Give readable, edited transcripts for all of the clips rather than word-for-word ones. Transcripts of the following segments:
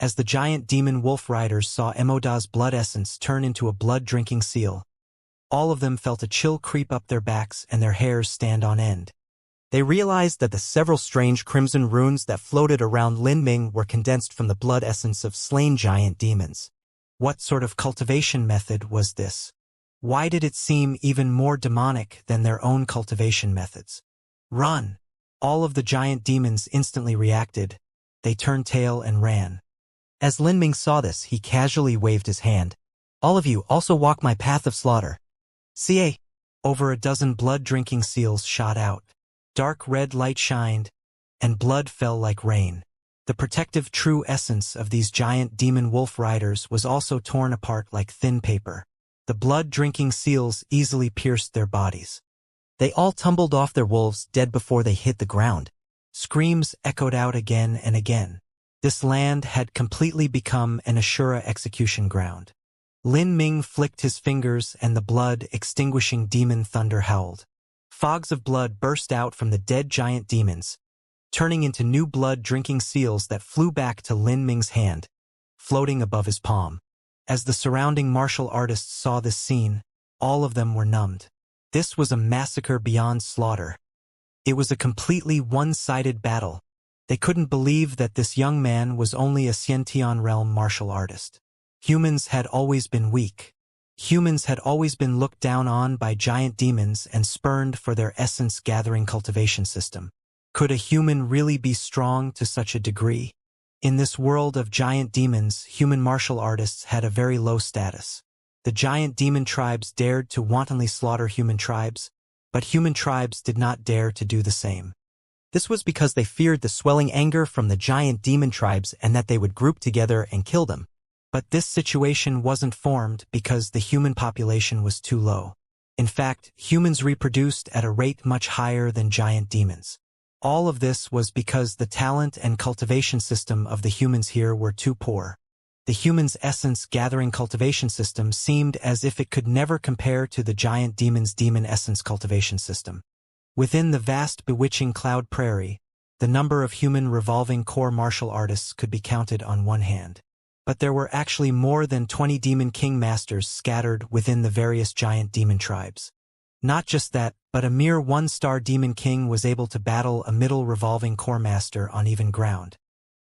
As the giant demon wolf riders saw Emoda's blood essence turn into a blood-drinking seal, all of them felt a chill creep up their backs and their hairs stand on end. They realized that the several strange crimson runes that floated around Lin Ming were condensed from the blood essence of slain giant demons. What sort of cultivation method was this? Why did it seem even more demonic than their own cultivation methods? Run! All of the giant demons instantly reacted. They turned tail and ran. As Lin Ming saw this, he casually waved his hand. All of you also walk my path of slaughter. CA! Over a dozen blood-drinking seals shot out. Dark red light shined, and blood fell like rain. The protective true essence of these giant demon wolf riders was also torn apart like thin paper. The blood-drinking seals easily pierced their bodies. They all tumbled off their wolves dead before they hit the ground. Screams echoed out again and again. This land had completely become an Ashura execution ground. Lin Ming flicked his fingers and the blood-extinguishing demon thunder howled. Fogs of blood burst out from the dead giant demons, turning into new blood-drinking seals that flew back to Lin Ming's hand, floating above his palm. As the surrounding martial artists saw this scene, all of them were numbed. This was a massacre beyond slaughter. It was a completely one-sided battle. They couldn't believe that this young man was only a Xiantian realm martial artist. Humans had always been weak. Humans had always been looked down on by giant demons and spurned for their essence-gathering cultivation system. Could a human really be strong to such a degree? In this world of giant demons, human martial artists had a very low status. The giant demon tribes dared to wantonly slaughter human tribes, but human tribes did not dare to do the same. This was because they feared the swelling anger from the giant demon tribes and that they would group together and kill them. But this situation wasn't formed because the human population was too low. In fact, humans reproduced at a rate much higher than giant demons. All of this was because the talent and cultivation system of the humans here were too poor. The humans' essence-gathering cultivation system seemed as if it could never compare to the giant demons' demon essence cultivation system. Within the vast bewitching cloud prairie, the number of human revolving core martial artists could be counted on one hand. But there were actually more than 20 demon king masters scattered within the various giant demon tribes. Not just that, but a mere one-star demon king was able to battle a middle revolving core master on even ground.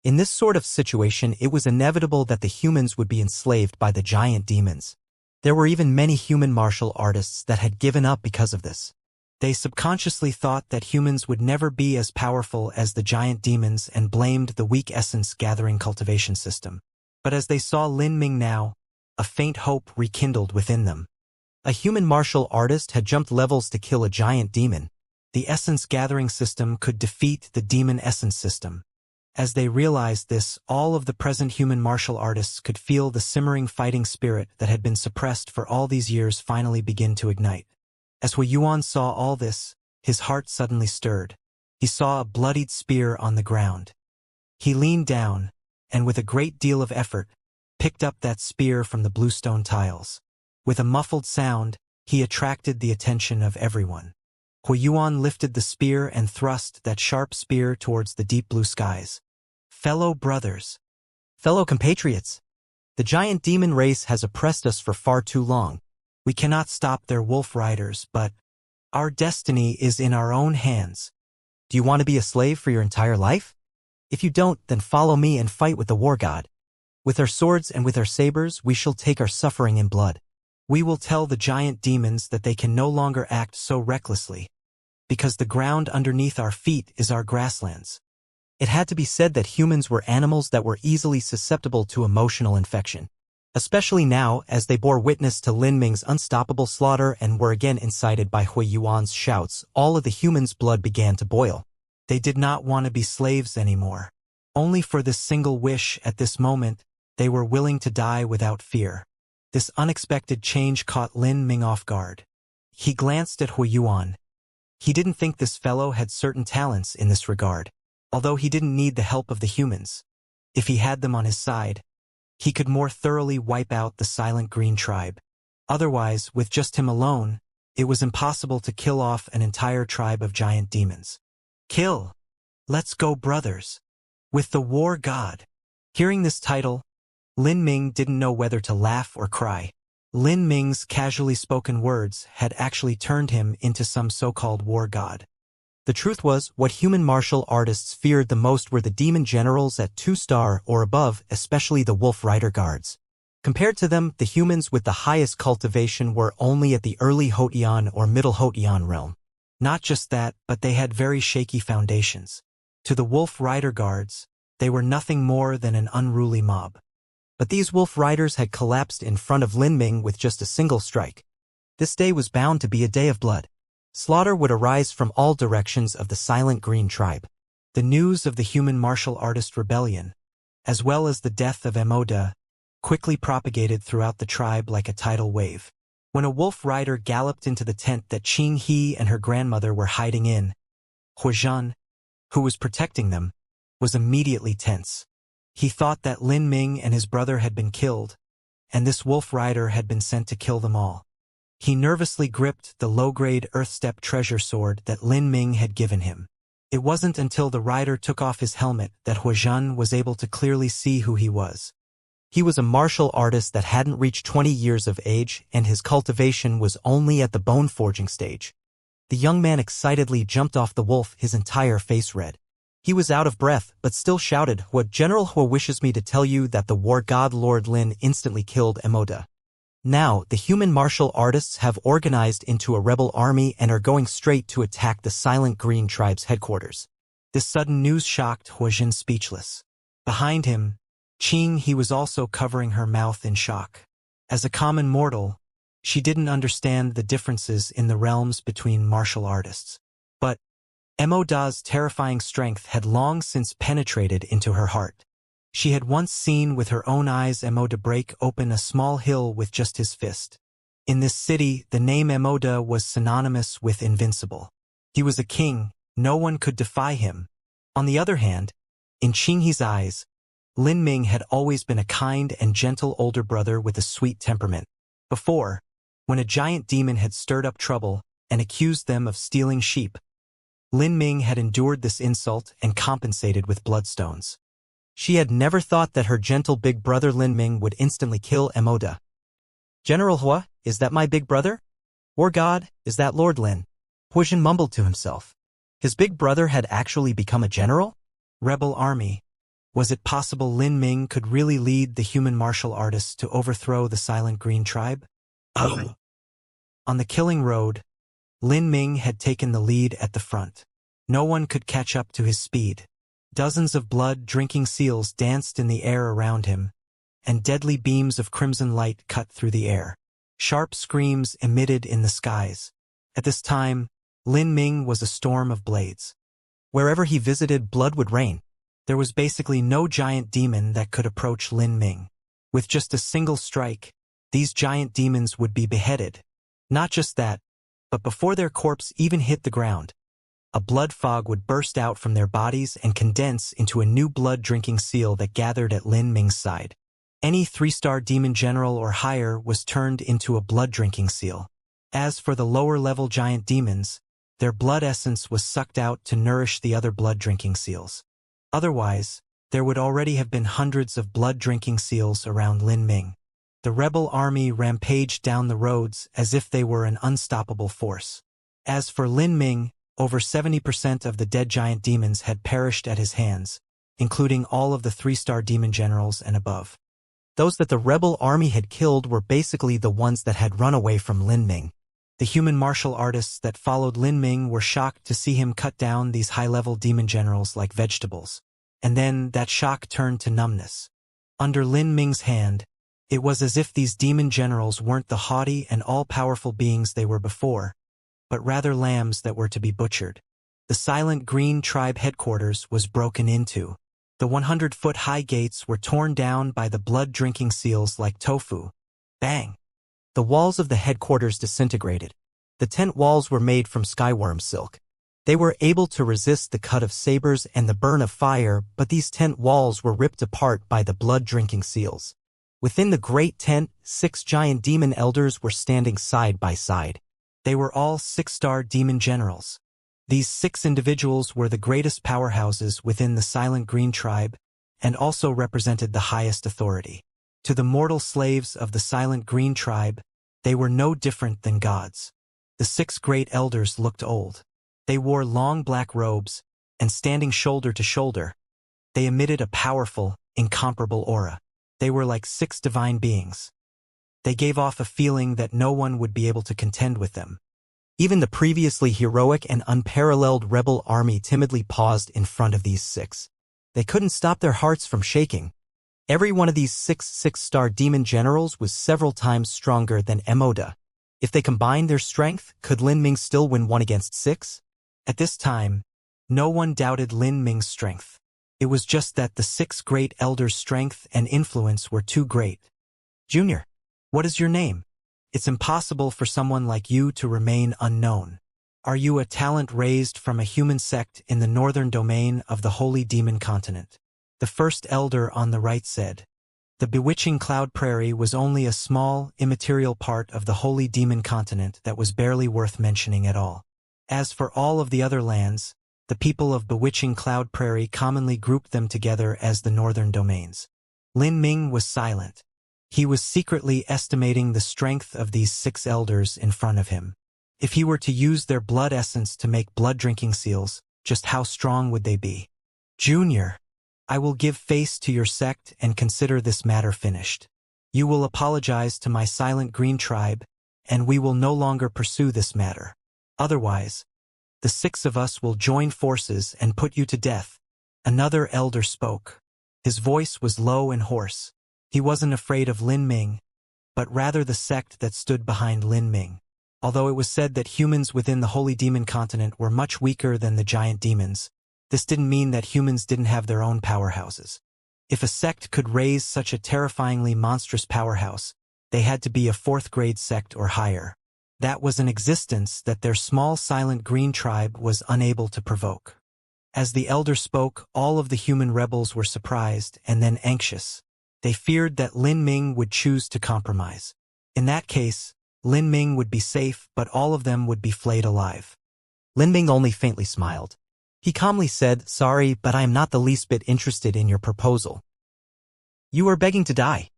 In this sort of situation, it was inevitable that the humans would be enslaved by the giant demons. There were even many human martial artists that had given up because of this. They subconsciously thought that humans would never be as powerful as the giant demons and blamed the weak essence-gathering cultivation system. But as they saw Lin Ming now, a faint hope rekindled within them. A human martial artist had jumped levels to kill a giant demon. The essence-gathering system could defeat the demon essence system. As they realized this, all of the present human martial artists could feel the simmering fighting spirit that had been suppressed for all these years finally begin to ignite. As Hui Yuan saw all this, his heart suddenly stirred. He saw a bloodied spear on the ground. He leaned down, and with a great deal of effort, picked up that spear from the bluestone tiles. With a muffled sound, he attracted the attention of everyone. Hui Yuan lifted the spear and thrust that sharp spear towards the deep blue skies. Fellow brothers, fellow compatriots, the giant demon race has oppressed us for far too long. We cannot stop their wolf riders, but our destiny is in our own hands. Do you want to be a slave for your entire life? If you don't, then follow me and fight with the war god. With our swords and with our sabers, we shall take our suffering in blood. We will tell the giant demons that they can no longer act so recklessly, because the ground underneath our feet is our grasslands. It had to be said that humans were animals that were easily susceptible to emotional infection, especially now as they bore witness to Lin Ming's unstoppable slaughter and were again incited by Hui Yuan's shouts. All of the humans' blood began to boil. They did not want to be slaves anymore. Only for this single wish at this moment, they were willing to die without fear. This unexpected change caught Lin Ming off guard. He glanced at Hui Yuan. He didn't think this fellow had certain talents in this regard, although he didn't need the help of the humans. If he had them on his side, he could more thoroughly wipe out the Silent Green tribe. Otherwise, with just him alone, it was impossible to kill off an entire tribe of giant demons. Kill! Let's go, brothers! With the war god! Hearing this title, Lin Ming didn't know whether to laugh or cry. Lin Ming's casually spoken words had actually turned him into some so-called war god. The truth was, what human martial artists feared the most were the demon generals at 2-star or above, especially the Wolf Rider guards. Compared to them, the humans with the highest cultivation were only at the early Hotian or middle Hotian realm. Not just that, but they had very shaky foundations. To the Wolf Rider guards, they were nothing more than an unruly mob. But these Wolf Riders had collapsed in front of Lin Ming with just a single strike. This day was bound to be a day of blood. Slaughter would arise from all directions of the Silent Green tribe. The news of the human martial artist rebellion, as well as the death of Emoda, quickly propagated throughout the tribe like a tidal wave. When a Wolf Rider galloped into the tent that Qing He and her grandmother were hiding in, Huizhan, who was protecting them, was immediately tense. He thought that Lin Ming and his brother had been killed, and this Wolf Rider had been sent to kill them all. He nervously gripped the low-grade Earthstep treasure sword that Lin Ming had given him. It wasn't until the rider took off his helmet that Huizhan was able to clearly see who he was. He was a martial artist that hadn't reached 20 years of age, and his cultivation was only at the bone-forging stage. The young man excitedly jumped off the wolf, his entire face red. He was out of breath, but still shouted, "What General Hua wishes me to tell you that the war god Lord Lin instantly killed Emoda. Now, the human martial artists have organized into a rebel army and are going straight to attack the Silent Green tribe's headquarters." This sudden news shocked Huizhan speechless. Behind him, Qing He was also covering her mouth in shock. As a common mortal, she didn't understand the differences in the realms between martial artists. But Emoda's terrifying strength had long since penetrated into her heart. She had once seen with her own eyes Emoda break open a small hill with just his fist. In this city, the name Emoda was synonymous with invincible. He was a king, no one could defy him. On the other hand, in Qing He's eyes, Lin Ming had always been a kind and gentle older brother with a sweet temperament. Before, when a giant demon had stirred up trouble and accused them of stealing sheep, Lin Ming had endured this insult and compensated with bloodstones. She had never thought that her gentle big brother Lin Ming would instantly kill Emoda. "General Hua, is that my big brother? War God, is that Lord Lin?" Huizhan mumbled to himself. His big brother had actually become a general? Rebel army. Was it possible Lin Ming could really lead the human martial artists to overthrow the Silent Green tribe? On the killing road, Lin Ming had taken the lead at the front. No one could catch up to his speed. Dozens of blood-drinking seals danced in the air around him, and deadly beams of crimson light cut through the air. Sharp screams emitted in the skies. At this time, Lin Ming was a storm of blades. Wherever he visited, blood would rain. There was basically no giant demon that could approach Lin Ming. With just a single strike, these giant demons would be beheaded. Not just that, but before their corpse even hit the ground, a blood fog would burst out from their bodies and condense into a new blood-drinking seal that gathered at Lin Ming's side. Any 3-star demon general or higher was turned into a blood-drinking seal. As for the lower-level giant demons, their blood essence was sucked out to nourish the other blood-drinking seals. Otherwise, there would already have been hundreds of blood-drinking seals around Lin Ming. The rebel army rampaged down the roads as if they were an unstoppable force. As for Lin Ming, over 70% of the dead giant demons had perished at his hands, including all of the 3-star demon generals and above. Those that the rebel army had killed were basically the ones that had run away from Lin Ming. The human martial artists that followed Lin Ming were shocked to see him cut down these high-level demon generals like vegetables. And then that shock turned to numbness. Under Lin Ming's hand, it was as if these demon generals weren't the haughty and all-powerful beings they were before, but rather lambs that were to be butchered. The Silent Green tribe headquarters was broken into. The 100-foot-high gates were torn down by the blood-drinking seals like tofu. Bang! The walls of the headquarters disintegrated. The tent walls were made from skyworm silk. They were able to resist the cut of sabers and the burn of fire, but these tent walls were ripped apart by the blood-drinking seals. Within the great tent, 6 giant demon elders were standing side by side. They were all 6-star demon generals. These 6 individuals were the greatest powerhouses within the Silent Green tribe, and also represented the highest authority. To the mortal slaves of the silent green tribe, they were no different than gods. The 6 great elders looked old. They wore long black robes, and standing shoulder to shoulder, they emitted a powerful, incomparable aura. They were like 6 divine beings. They gave off a feeling that no one would be able to contend with them. Even the previously heroic and unparalleled rebel army timidly paused in front of these 6. They couldn't stop their hearts from shaking. Every one of these 6 six-star demon generals was several times stronger than Emoda. If they combined their strength, could Lin Ming still win 1 against 6? At this time, no one doubted Lin Ming's strength. It was just that the 6 great elders' strength and influence were too great. Junior, what is your name? It's impossible for someone like you to remain unknown. Are you a talent raised from a human sect in the northern domain of the Holy Demon Continent? The first elder on the right said. The bewitching cloud prairie was only a small, immaterial part of the Holy Demon Continent that was barely worth mentioning at all. As for all of the other lands, the people of bewitching cloud prairie commonly grouped them together as the northern domains. Lin Ming was silent. He was secretly estimating the strength of these 6 elders in front of him. If he were to use their blood essence to make blood-drinking seals, just how strong would they be? Junior, I will give face to your sect and consider this matter finished. You will apologize to my silent green tribe, and we will no longer pursue this matter. Otherwise, the 6 of us will join forces and put you to death. Another elder spoke. His voice was low and hoarse. He wasn't afraid of Lin Ming, but rather the sect that stood behind Lin Ming. Although it was said that humans within the Holy Demon Continent were much weaker than the giant demons, this didn't mean that humans didn't have their own powerhouses. If a sect could raise such a terrifyingly monstrous powerhouse, they had to be a 4th-grade sect or higher. That was an existence that their small silent green tribe was unable to provoke. As the elder spoke, all of the human rebels were surprised and then anxious. They feared that Lin Ming would choose to compromise. In that case, Lin Ming would be safe, but all of them would be flayed alive. Lin Ming only faintly smiled. He calmly said, "Sorry, but I am not the least bit interested in your proposal. You are begging to die."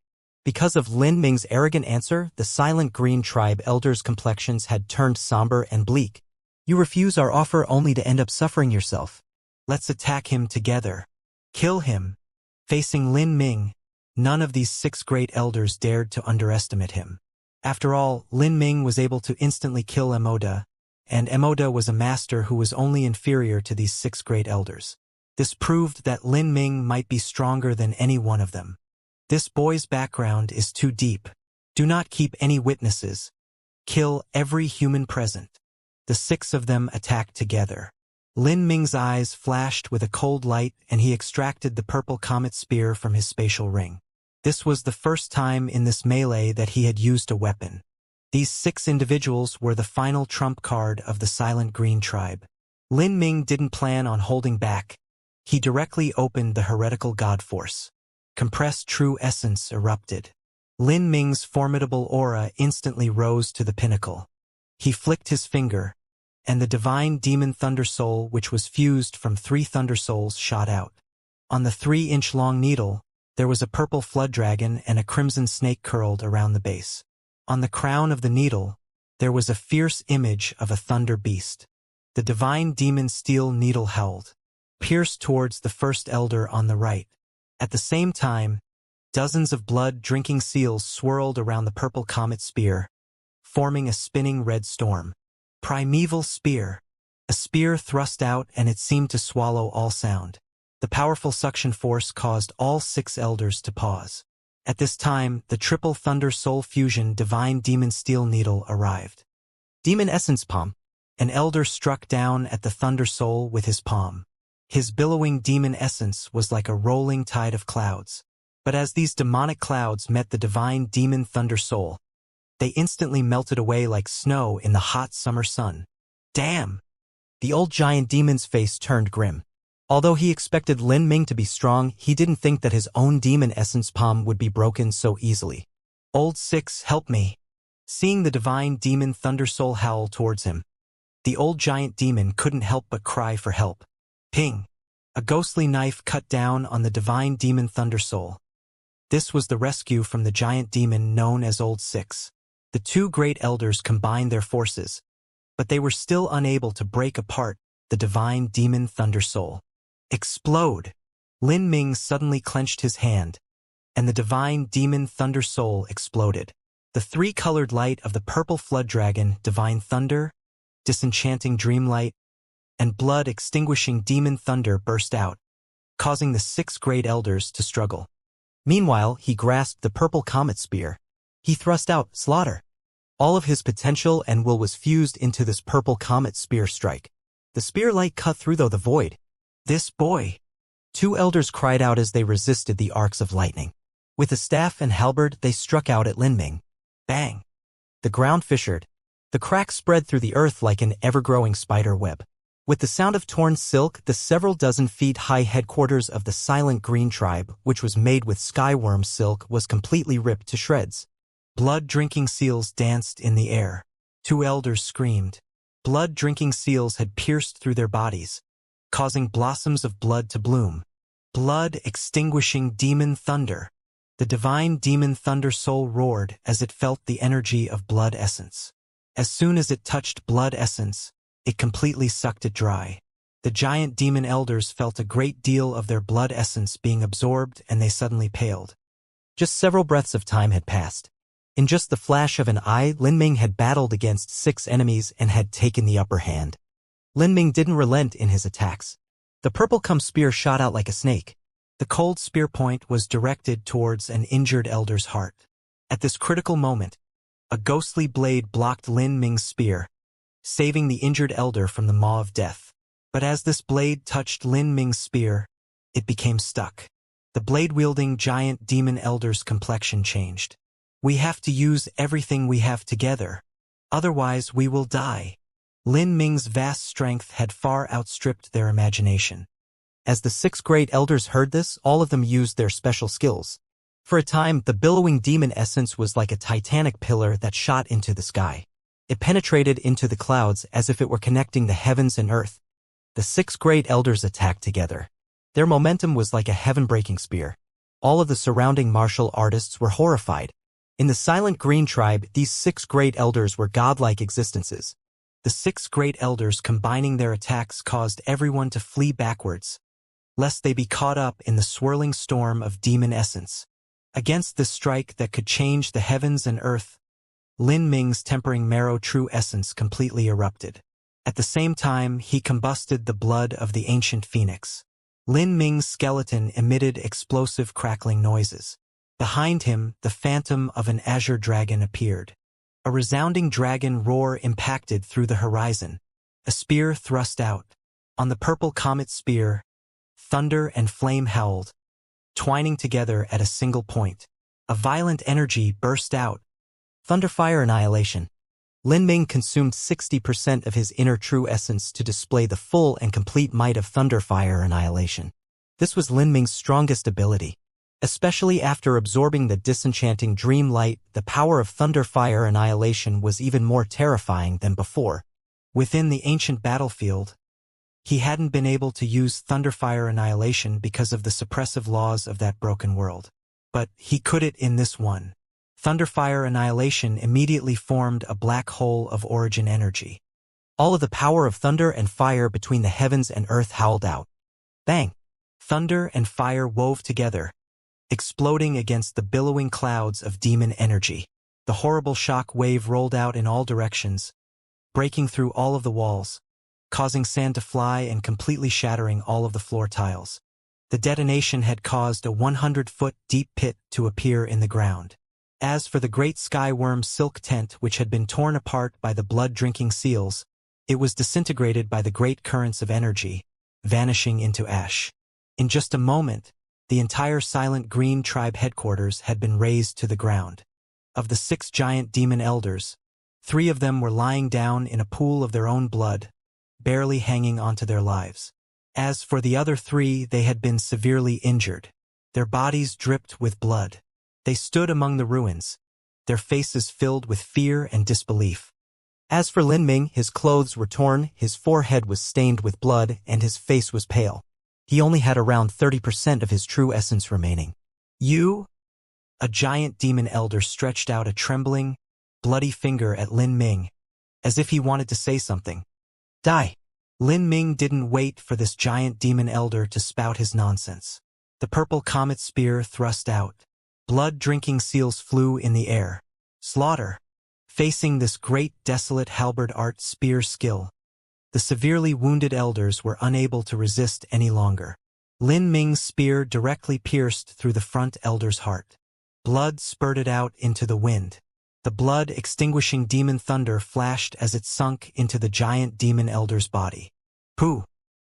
Because of Lin Ming's arrogant answer, the silent green tribe elders' complexions had turned somber and bleak. You refuse our offer only to end up suffering yourself. Let's attack him together. Kill him. Facing Lin Ming, none of these 6 great elders dared to underestimate him. After all, Lin Ming was able to instantly kill Emoda, and Emoda was a master who was only inferior to these 6 great elders. This proved that Lin Ming might be stronger than any one of them. This boy's background is too deep. Do not keep any witnesses. Kill every human present. The 6 of them attacked together. Lin Ming's eyes flashed with a cold light and he extracted the purple comet spear from his spatial ring. This was the first time in this melee that he had used a weapon. These 6 individuals were the final trump card of the silent green tribe. Lin Ming didn't plan on holding back. He directly opened the heretical god force. Compressed true essence erupted. Lin Ming's formidable aura instantly rose to the pinnacle. He flicked his finger, and the divine demon thunder soul which was fused from 3 thunder souls shot out. On the 3-inch-long needle, there was a purple flood dragon and a crimson snake curled around the base. On the crown of the needle, there was a fierce image of a thunder beast. The divine demon steel needle held, pierced towards the first elder on the right. At the same time, dozens of blood-drinking seals swirled around the purple comet spear, forming a spinning red storm. Primeval spear. A spear thrust out and it seemed to swallow all sound. The powerful suction force caused all 6 elders to pause. At this time, the triple thunder soul fusion divine demon steel needle arrived. Demon essence palm. An elder struck down at the thunder soul with his palm. His billowing demon essence was like a rolling tide of clouds. But as these demonic clouds met the divine demon thunder soul, they instantly melted away like snow in the hot summer sun. Damn! The old giant demon's face turned grim. Although he expected Lin Ming to be strong, he didn't think that his own demon essence palm would be broken so easily. Old 6, help me. Seeing the divine demon thunder soul howl towards him, the old giant demon couldn't help but cry for help. Ping! A ghostly knife cut down on the divine demon Thunder Soul. This was the rescue from the giant demon known as Old Six. The two great elders combined their forces, but they were still unable to break apart the divine demon Thunder Soul. Explode! Lin Ming suddenly clenched his hand, and the divine demon Thunder Soul exploded. The three-colored light of the purple flood dragon, divine thunder, disenchanting dreamlight, and blood-extinguishing demon thunder burst out, causing the six great elders to struggle. Meanwhile, he grasped the purple comet spear. He thrust out slaughter. All of his potential and will was fused into this purple comet spear strike. The spear light cut through the void. This boy! Two elders cried out as they resisted the arcs of lightning. With a staff and halberd, they struck out at Lin Ming. Bang! The ground fissured. The crack spread through the earth like an ever-growing spider web. With the sound of torn silk, the several dozen feet high headquarters of the Silent Green tribe, which was made with skyworm silk, was completely ripped to shreds. Blood-drinking seals danced in the air. Two elders screamed. Blood-drinking seals had pierced through their bodies, causing blossoms of blood to bloom. Blood-extinguishing demon thunder. The divine demon Thunder Soul roared as it felt the energy of blood essence. As soon as it touched blood essence, it completely sucked it dry. The giant demon elders felt a great deal of their blood essence being absorbed, and they suddenly paled. Just several breaths of time had passed. In just the flash of an eye, Lin Ming had battled against 6 enemies and had taken the upper hand. Lin Ming didn't relent in his attacks. The purple spear shot out like a snake. The cold spear point was directed towards an injured elder's heart. At this critical moment, a ghostly blade blocked Lin Ming's spear, saving the injured elder from the maw of death. But as this blade touched Lin Ming's spear, it became stuck. The blade-wielding giant demon elder's complexion changed. We have to use everything we have together. Otherwise we will die. Lin Ming's vast strength had far outstripped their imagination. As the 6 great elders heard this, all of them used their special skills. For a time, the billowing demon essence was like a titanic pillar that shot into the sky. It penetrated into the clouds as if it were connecting the heavens and earth. The 6 great elders attacked together. Their momentum was like a heaven-breaking spear. All of the surrounding martial artists were horrified. In the Silent Green tribe, these 6 great elders were godlike existences. The 6 great elders combining their attacks caused everyone to flee backwards, lest they be caught up in the swirling storm of demon essence. Against this strike that could change the heavens and earth, Lin Ming's tempering marrow true essence completely erupted. At the same time, he combusted the blood of the ancient phoenix. Lin Ming's skeleton emitted explosive crackling noises. Behind him, the phantom of an azure dragon appeared. A resounding dragon roar impacted through the horizon. A spear thrust out. On the purple comet spear, thunder and flame howled, twining together at a single point. A violent energy burst out. Thunderfire annihilation. Lin Ming consumed 60% of his inner true essence to display the full and complete might of Thunderfire annihilation. This was Lin Ming's strongest ability. Especially after absorbing the disenchanting dream light, the power of Thunderfire annihilation was even more terrifying than before. Within the ancient battlefield, he hadn't been able to use Thunderfire annihilation because of the suppressive laws of that broken world. But he could it in this one. Thunderfire annihilation immediately formed a black hole of origin energy. All of the power of thunder and fire between the heavens and earth howled out. Bang! Thunder and fire wove together, exploding against the billowing clouds of demon energy. The horrible shock wave rolled out in all directions, breaking through all of the walls, causing sand to fly and completely shattering all of the floor tiles. The detonation had caused a 100-foot deep pit to appear in the ground. As for the great skyworm silk tent which had been torn apart by the blood-drinking seals, it was disintegrated by the great currents of energy, vanishing into ash. In just a moment, the entire Silent Green tribe headquarters had been razed to the ground. Of the 6 giant demon elders, 3 of them were lying down in a pool of their own blood, barely hanging onto their lives. As for the other 3, they had been severely injured. Their bodies dripped with blood. They stood among the ruins, their faces filled with fear and disbelief. As for Lin Ming, his clothes were torn, his forehead was stained with blood, and his face was pale. He only had around 30% of his true essence remaining. You? A giant demon elder stretched out a trembling, bloody finger at Lin Ming, as if he wanted to say something. Die! Lin Ming didn't wait for this giant demon elder to spout his nonsense. The purple comet spear thrust out. Blood-drinking seals flew in the air. Slaughter! Facing this great desolate halberd art spear skill, the severely wounded elders were unable to resist any longer. Lin Ming's spear directly pierced through the front elder's heart. Blood spurted out into the wind. The blood-extinguishing demon thunder flashed as it sunk into the giant demon elder's body. Pooh!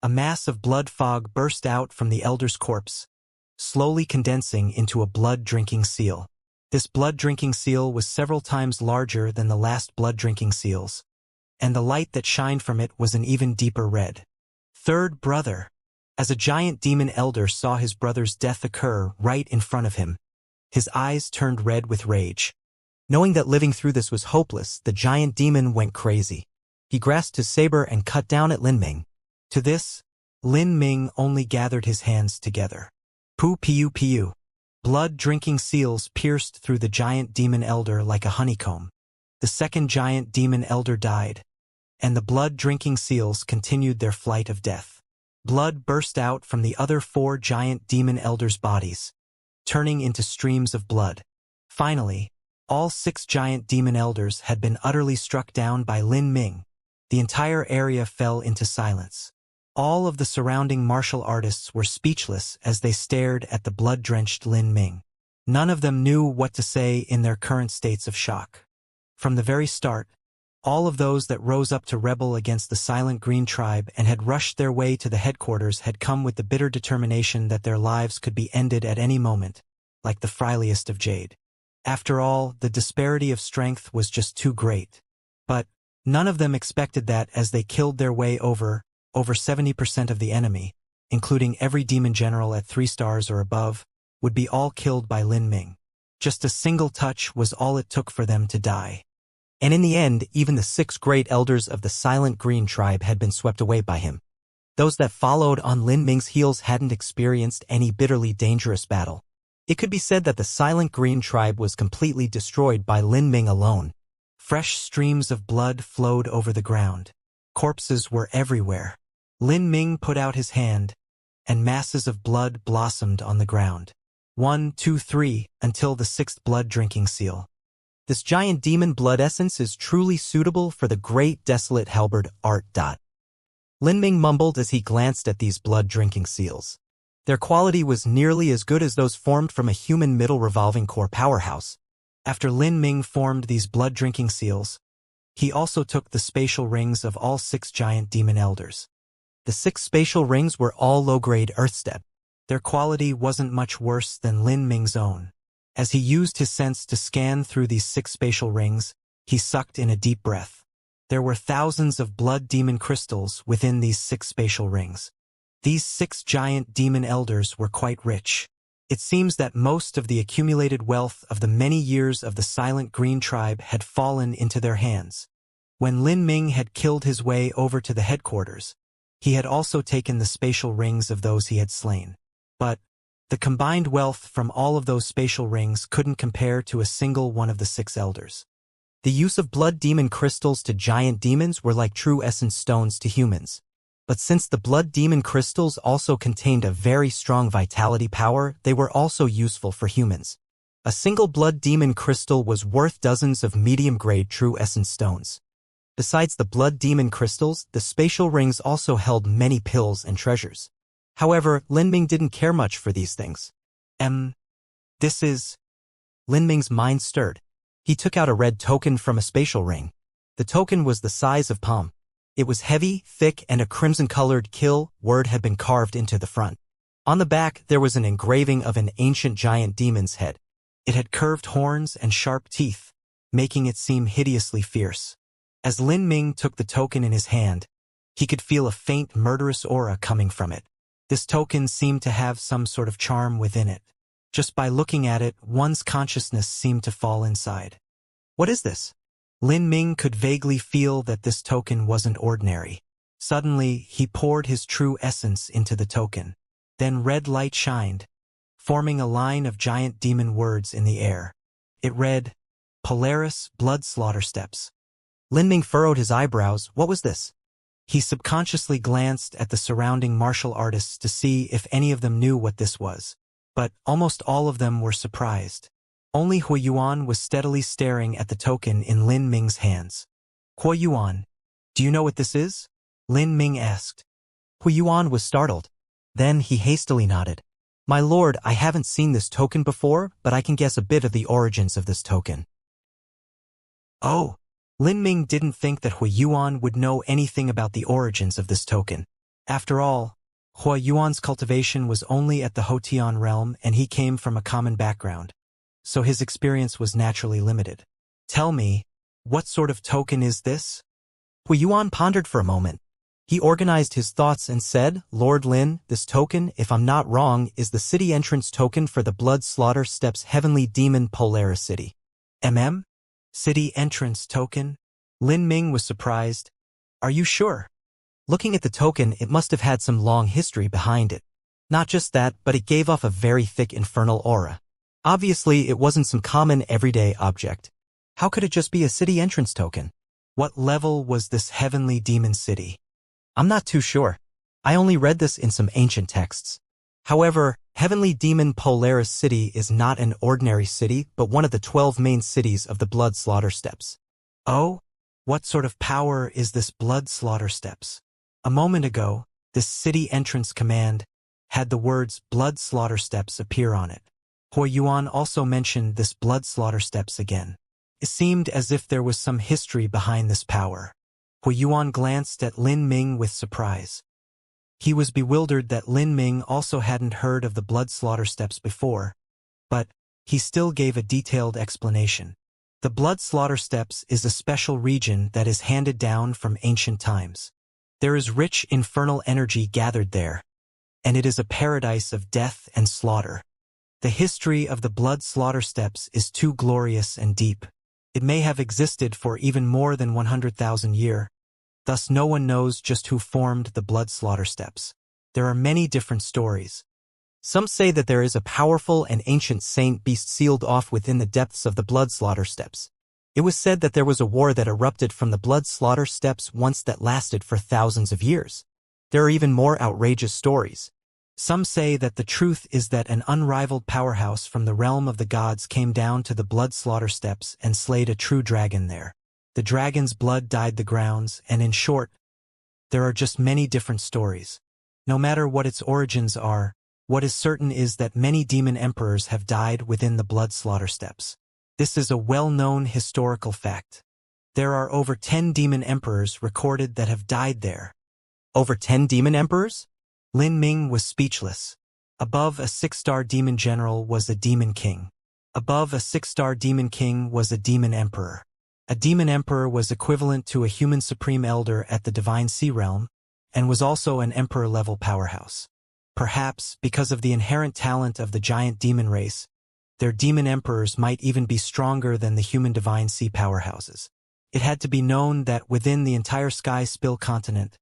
A mass of blood fog burst out from the elder's corpse, slowly condensing into a blood-drinking seal. This blood-drinking seal was several times larger than the last blood-drinking seals, and the light that shined from it was an even deeper red. Third brother! As a giant demon elder saw his brother's death occur right in front of him, his eyes turned red with rage. Knowing that living through this was hopeless, the giant demon went crazy. He grasped his saber and cut down at Lin Ming. To this, Lin Ming only gathered his hands together. Pu. Blood-drinking seals pierced through the giant demon elder like a honeycomb. The second giant demon elder died, and the blood-drinking seals continued their flight of death. Blood burst out from the other 4 giant demon elders' bodies, turning into streams of blood. Finally, all 6 giant demon elders had been utterly struck down by Lin Ming. The entire area fell into silence. All of the surrounding martial artists were speechless as they stared at the blood-drenched Lin Ming. None of them knew what to say in their current states of shock. From the very start, all of those that rose up to rebel against the Silent Green Tribe and had rushed their way to the headquarters had come with the bitter determination that their lives could be ended at any moment, like the friliest of jade. After all, the disparity of strength was just too great. But none of them expected that as they killed their way over 70% of the enemy, including every demon general at 3 stars or above, would be all killed by Lin Ming. Just a single touch was all it took for them to die. And in the end, even the 6 great elders of the Silent Green Tribe had been swept away by him. Those that followed on Lin Ming's heels hadn't experienced any bitterly dangerous battle. It could be said that the Silent Green Tribe was completely destroyed by Lin Ming alone. Fresh streams of blood flowed over the ground. Corpses were everywhere. Lin Ming put out his hand, and masses of blood blossomed on the ground. 1, 2, 3, until the 6th blood-drinking seal. This giant demon blood essence is truly suitable for the great desolate halberd art. Lin Ming mumbled as he glanced at these blood-drinking seals. Their quality was nearly as good as those formed from a human middle revolving core powerhouse. After Lin Ming formed these blood-drinking seals, he also took the spatial rings of all 6 giant demon elders. The 6 spatial rings were all low-grade earthstep. Their quality wasn't much worse than Lin Ming's own. As he used his sense to scan through these 6 spatial rings, he sucked in a deep breath. There were thousands of blood demon crystals within these 6 spatial rings. These 6 giant demon elders were quite rich. It seems that most of the accumulated wealth of the many years of the Silent Green Tribe had fallen into their hands. When Lin Ming had killed his way over to the headquarters, he had also taken the spatial rings of those he had slain. But the combined wealth from all of those spatial rings couldn't compare to a single one of the 6 elders. The use of blood demon crystals to giant demons were like true essence stones to humans. But since the blood demon crystals also contained a very strong vitality power, they were also useful for humans. A single blood demon crystal was worth dozens of medium-grade true essence stones. Besides the blood demon crystals, the spatial rings also held many pills and treasures. However, Lin Ming didn't care much for these things. This is... Lin Ming's mind stirred. He took out a red token from a spatial ring. The token was the size of palm. It was heavy, thick, and a crimson-colored kill word had been carved into the front. On the back, there was an engraving of an ancient giant demon's head. It had curved horns and sharp teeth, making it seem hideously fierce. As Lin Ming took the token in his hand, he could feel a faint murderous aura coming from it. This token seemed to have some sort of charm within it. Just by looking at it, one's consciousness seemed to fall inside. What is this? Lin Ming could vaguely feel that this token wasn't ordinary. Suddenly, he poured his true essence into the token. Then red light shined, forming a line of giant demon words in the air. It read, Polaris Blood Slaughter Steps. Lin Ming furrowed his eyebrows. What was this? He subconsciously glanced at the surrounding martial artists to see if any of them knew what this was. But almost all of them were surprised. Only Hui Yuan was steadily staring at the token in Lin Ming's hands. Hui Yuan, do you know what this is? Lin Ming asked. Hui Yuan was startled. Then he hastily nodded. My lord, I haven't seen this token before, but I can guess a bit of the origins of this token. Oh. Lin Ming didn't think that Hui Yuan would know anything about the origins of this token. After all, Hui Yuan's cultivation was only at the Hotian realm and he came from a common background, so his experience was naturally limited. Tell me, what sort of token is this? Hui Yuan pondered for a moment. He organized his thoughts and said, Lord Lin, this token, if I'm not wrong, is the city entrance token for the Blood Slaughter Steps Heavenly Demon Polaris City. City entrance token? Lin Ming was surprised. Are you sure? Looking at the token, it must have had some long history behind it. Not just that, but it gave off a very thick infernal aura. Obviously, it wasn't some common everyday object. How could it just be a city entrance token? What level was this heavenly demon city? I'm not too sure. I only read this in some ancient texts. However, Heavenly Demon Polaris City is not an ordinary city, but one of the 12 main cities of the Blood Slaughter Steps. Oh? What sort of power is this Blood Slaughter Steps? A moment ago, this city entrance command had the words Blood Slaughter Steps appear on it. Hui Yuan also mentioned this Blood Slaughter Steps again. It seemed as if there was some history behind this power. Hui Yuan glanced at Lin Ming with surprise. He was bewildered that Lin Ming also hadn't heard of the Blood Slaughter Steps before, but he still gave a detailed explanation. The Blood Slaughter Steps is a special region that is handed down from ancient times. There is rich infernal energy gathered there, and it is a paradise of death and slaughter. The history of the Blood Slaughter Steps is too glorious and deep. It may have existed for even more than 100,000 years. Thus no one knows just who formed the Blood Slaughter Steps. There are many different stories. Some say that there is a powerful and ancient saint beast sealed off within the depths of the Blood Slaughter Steps. It was said that there was a war that erupted from the Blood Slaughter Steps once that lasted for thousands of years. There are even more outrageous stories. Some say that the truth is that an unrivaled powerhouse from the realm of the gods came down to the Blood Slaughter Steps and slayed a true dragon there. The dragon's blood dyed the grounds, and in short, there are just many different stories. No matter what its origins are, what is certain is that many demon emperors have died within the Blood Slaughter Steps. This is a well-known historical fact. There are over 10 demon emperors recorded that have died there. Over 10 demon emperors? Lin Ming was speechless. Above a 6-star demon general was a demon king. Above a 6-star demon king was a demon emperor. A demon emperor was equivalent to a human supreme elder at the divine sea realm, and was also an emperor-level powerhouse. Perhaps, because of the inherent talent of the giant demon race, their demon emperors might even be stronger than the human divine sea powerhouses. It had to be known that within the entire Sky Spill continent,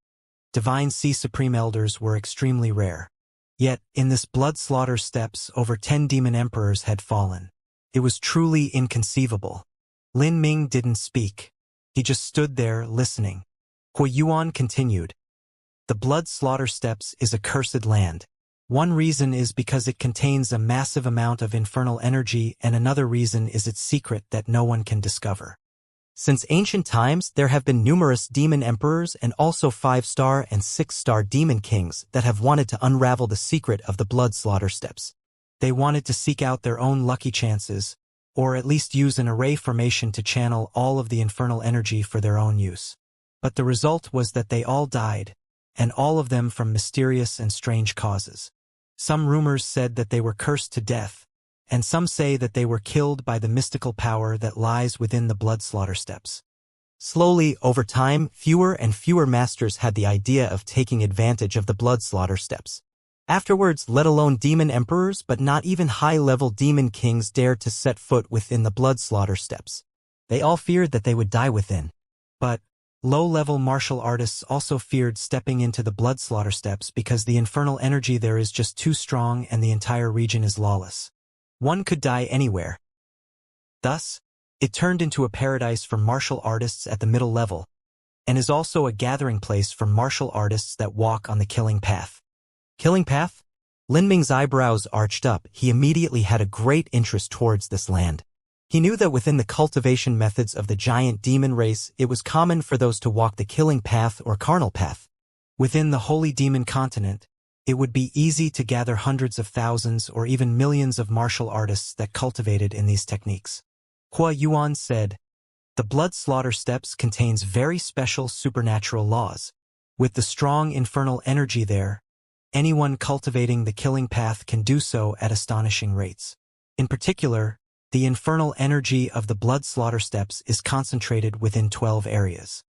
divine sea supreme elders were extremely rare. Yet, in this Blood Slaughter Steps, over 10 demon emperors had fallen. It was truly inconceivable. Lin Ming didn't speak. He just stood there, listening. Hui Yuan continued. The Blood Slaughter Steps is a cursed land. One reason is because it contains a massive amount of infernal energy, and another reason is its secret that no one can discover. Since ancient times, there have been numerous demon emperors and also 5-star and 6-star demon kings that have wanted to unravel the secret of the Blood Slaughter Steps. They wanted to seek out their own lucky chances, or at least use an array formation to channel all of the infernal energy for their own use. But the result was that they all died, and all of them from mysterious and strange causes. Some rumors said that they were cursed to death, and some say that they were killed by the mystical power that lies within the Blood Slaughter Steps. Slowly, over time, fewer and fewer masters had the idea of taking advantage of the Blood Slaughter Steps. Afterwards, let alone demon emperors, but not even high-level demon kings dared to set foot within the Blood Slaughter Steps. They all feared that they would die within. But Low-level martial artists also feared stepping into the blood slaughter steps because the infernal energy there is just too strong and the entire region is lawless. One could die anywhere. Thus, it turned into a paradise for martial artists at the middle level, and is also a gathering place for martial artists that walk on the killing path. Killing path? Lin Ming's eyebrows arched up. He immediately had a great interest towards this land. He knew that within the cultivation methods of the giant demon race, it was common for those to walk the killing path or carnal path. Within the holy demon continent, it would be easy to gather hundreds of thousands or even millions of martial artists that cultivated in these techniques. Hua Yuan said, "The blood slaughter steps contains very special supernatural laws. With the strong infernal energy there, anyone cultivating the killing path can do so at astonishing rates. In particular, the infernal energy of the blood slaughter steps is concentrated within 12 areas.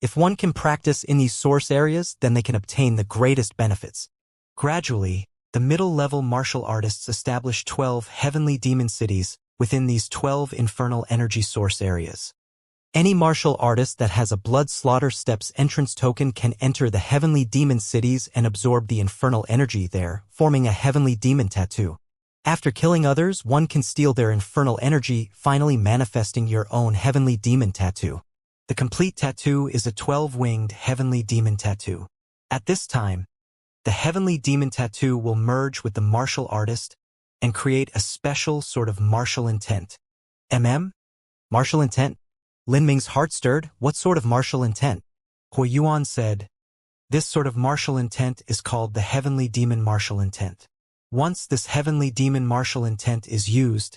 If one can practice in these source areas, then they can obtain the greatest benefits." Gradually, the middle-level martial artists established 12 heavenly demon cities within these 12 infernal energy source areas. Any martial artist that has a blood slaughter steps entrance token can enter the heavenly demon cities and absorb the infernal energy there, forming a heavenly demon tattoo. After killing others, one can steal their infernal energy, finally manifesting your own heavenly demon tattoo. The complete tattoo is a 12-winged heavenly demon tattoo. At this time, the heavenly demon tattoo will merge with the martial artist and create a special sort of martial intent. Martial intent? Lin Ming's heart stirred. What sort of martial intent? Hua Yuan said, "This sort of martial intent is called the heavenly demon martial intent. Once this heavenly demon martial intent is used,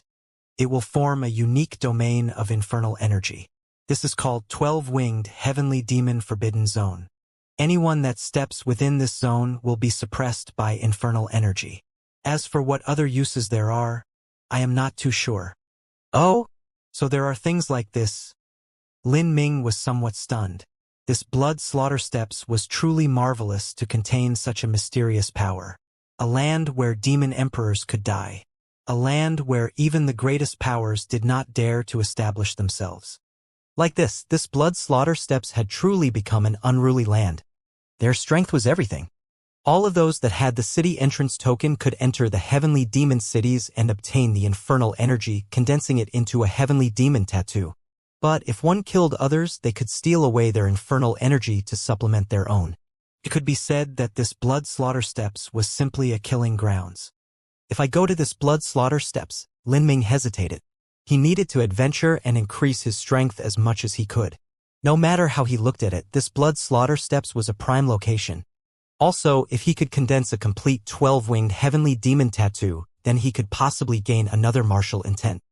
it will form a unique domain of infernal energy. This is called 12-winged heavenly demon forbidden zone. Anyone that steps within this zone will be suppressed by infernal energy. As for what other uses there are, I am not too sure." "Oh? So there are things like this?" Lin Ming was somewhat stunned. This blood slaughter steps was truly marvelous to contain such a mysterious power. A land where demon emperors could die. A land where even the greatest powers did not dare to establish themselves. Like this blood slaughter steps had truly become an unruly land. Their strength was everything. All of those that had the city entrance token could enter the heavenly demon cities and obtain the infernal energy, condensing it into a heavenly demon tattoo. But if one killed others, they could steal away their infernal energy to supplement their own. It could be said that this blood slaughter steps was simply a killing grounds. If I go to this blood slaughter steps, Lin Ming hesitated. He needed to adventure and increase his strength as much as he could. No matter how he looked at it, this blood slaughter steps was a prime location. Also, if he could condense a complete 12-winged heavenly demon tattoo, then he could possibly gain another martial intent.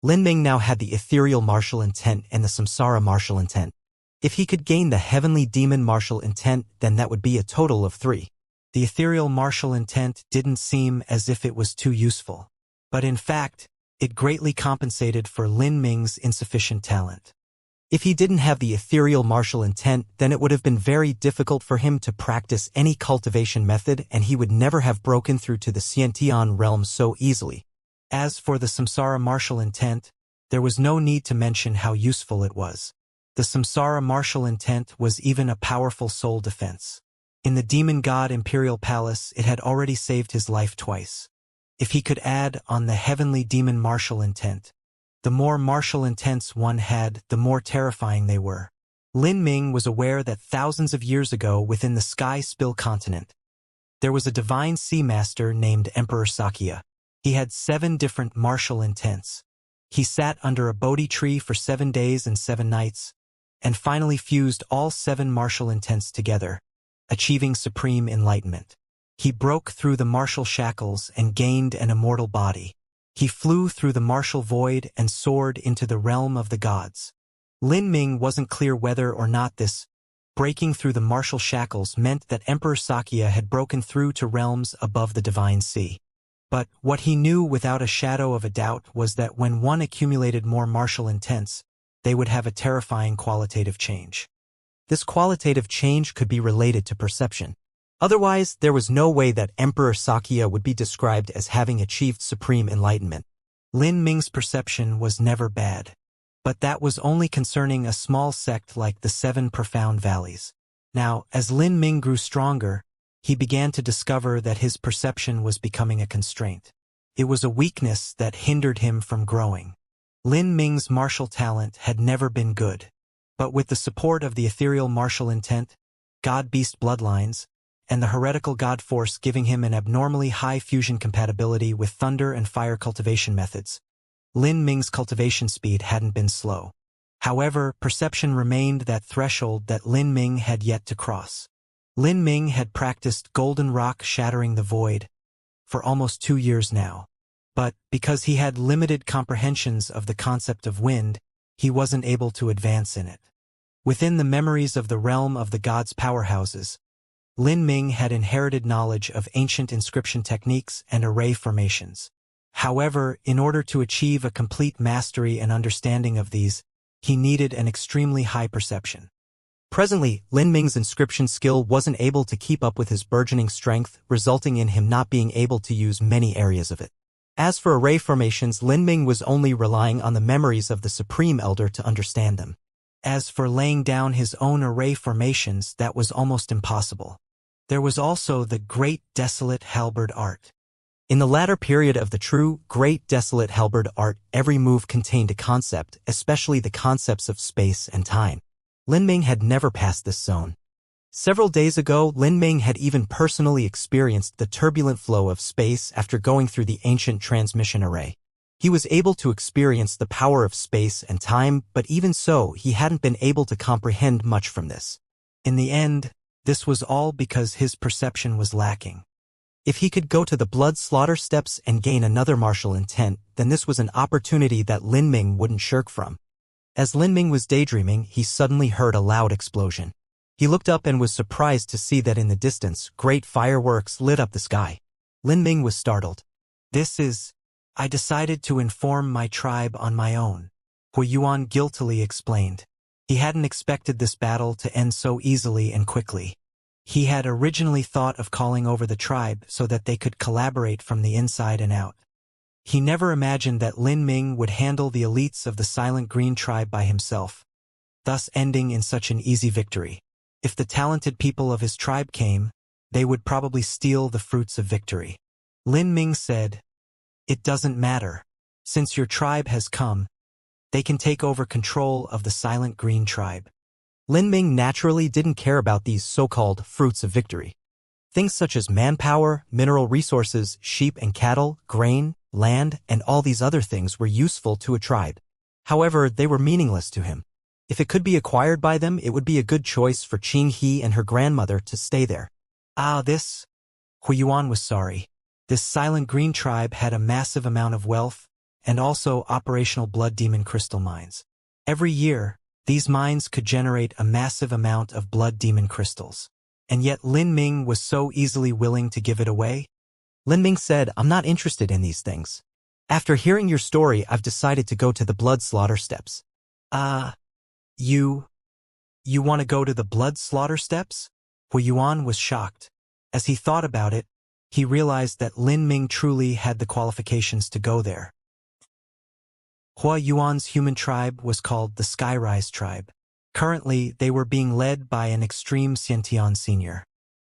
Lin Ming now had the ethereal martial intent and the samsara martial intent. If he could gain the heavenly demon martial intent, then that would be a total of 3. The ethereal martial intent didn't seem as if it was too useful. But in fact, it greatly compensated for Lin Ming's insufficient talent. If he didn't have the ethereal martial intent, then it would have been very difficult for him to practice any cultivation method, and he would never have broken through to the Xiantian realm so easily. As for the samsara martial intent, there was no need to mention how useful it was. The samsara martial intent was even a powerful soul defense. In the demon god imperial palace, it had already saved his life twice. If he could add on the heavenly demon martial intent, the more martial intents one had, the more terrifying they were. Lin Ming was aware that thousands of years ago within the Sky Spill continent, there was a divine sea master named Emperor Xianxia. He had 7 different martial intents. He sat under a Bodhi tree for 7 days and 7 nights, and finally fused all 7 martial intents together, achieving supreme enlightenment. He broke through the martial shackles and gained an immortal body. He flew through the martial void and soared into the realm of the gods. Lin Ming wasn't clear whether or not this breaking through the martial shackles meant that Emperor Xianxia had broken through to realms above the divine sea. But what he knew without a shadow of a doubt was that when one accumulated more martial intents, they would have a terrifying qualitative change. This qualitative change could be related to perception. Otherwise, there was no way that Emperor Xianxia would be described as having achieved supreme enlightenment. Lin Ming's perception was never bad. But that was only concerning a small sect like the Seven Profound Valleys. Now, as Lin Ming grew stronger, he began to discover that his perception was becoming a constraint. It was a weakness that hindered him from growing. Lin Ming's martial talent had never been good. But with the support of the ethereal martial intent, God-beast bloodlines, and the heretical god force giving him an abnormally high fusion compatibility with thunder and fire cultivation methods, Lin Ming's cultivation speed hadn't been slow. However, perception remained that threshold that Lin Ming had yet to cross. Lin Ming had practiced golden rock shattering the void for almost 2 years now. But, because he had limited comprehensions of the concept of wind, he wasn't able to advance in it. Within the memories of the realm of the gods' powerhouses, Lin Ming had inherited knowledge of ancient inscription techniques and array formations. However, in order to achieve a complete mastery and understanding of these, he needed an extremely high perception. Presently, Lin Ming's inscription skill wasn't able to keep up with his burgeoning strength, resulting in him not being able to use many areas of it. As for array formations, Lin Ming was only relying on the memories of the Supreme Elder to understand them. As for laying down his own array formations, that was almost impossible. There was also the Great Desolate Halberd art. In the latter period of the true Great Desolate Halberd art, every move contained a concept, especially the concepts of space and time. Lin Ming had never passed this zone. Several days ago, Lin Ming had even personally experienced the turbulent flow of space after going through the ancient transmission array. He was able to experience the power of space and time, but even so, he hadn't been able to comprehend much from this. In the end, this was all because his perception was lacking. If he could go to the blood slaughter steps and gain another martial intent, then this was an opportunity that Lin Ming wouldn't shirk from. As Lin Ming was daydreaming, he suddenly heard a loud explosion. He looked up and was surprised to see that in the distance, great fireworks lit up the sky. Lin Ming was startled. I decided to inform my tribe on my own, Hu Yuan guiltily explained. He hadn't expected this battle to end so easily and quickly. He had originally thought of calling over the tribe so that they could collaborate from the inside and out. He never imagined that Lin Ming would handle the elites of the Silent Green tribe by himself, thus ending in such an easy victory. If the talented people of his tribe came, they would probably steal the fruits of victory. Lin Ming said, "It doesn't matter. Since your tribe has come, they can take over control of the Silent Green tribe." Lin Ming naturally didn't care about these so-called fruits of victory. Things such as manpower, mineral resources, sheep and cattle, grain, land, and all these other things were useful to a tribe. However, they were meaningless to him. If it could be acquired by them, it would be a good choice for Qing He and her grandmother to stay there. Hu Yuan was sorry. This Silent Green tribe had a massive amount of wealth, and also operational blood demon crystal mines. Every year, these mines could generate a massive amount of blood demon crystals. And yet Lin Ming was so easily willing to give it away? Lin Ming said, "I'm not interested in these things. After hearing your story, I've decided to go to the blood slaughter steps." You want to go to the blood slaughter steps? Hu Yuan was shocked. As he thought about it, he realized that Lin Ming truly had the qualifications to go there. Hua Yuan's human tribe was called the Skyrise tribe. Currently, they were being led by an extreme Xiantian senior.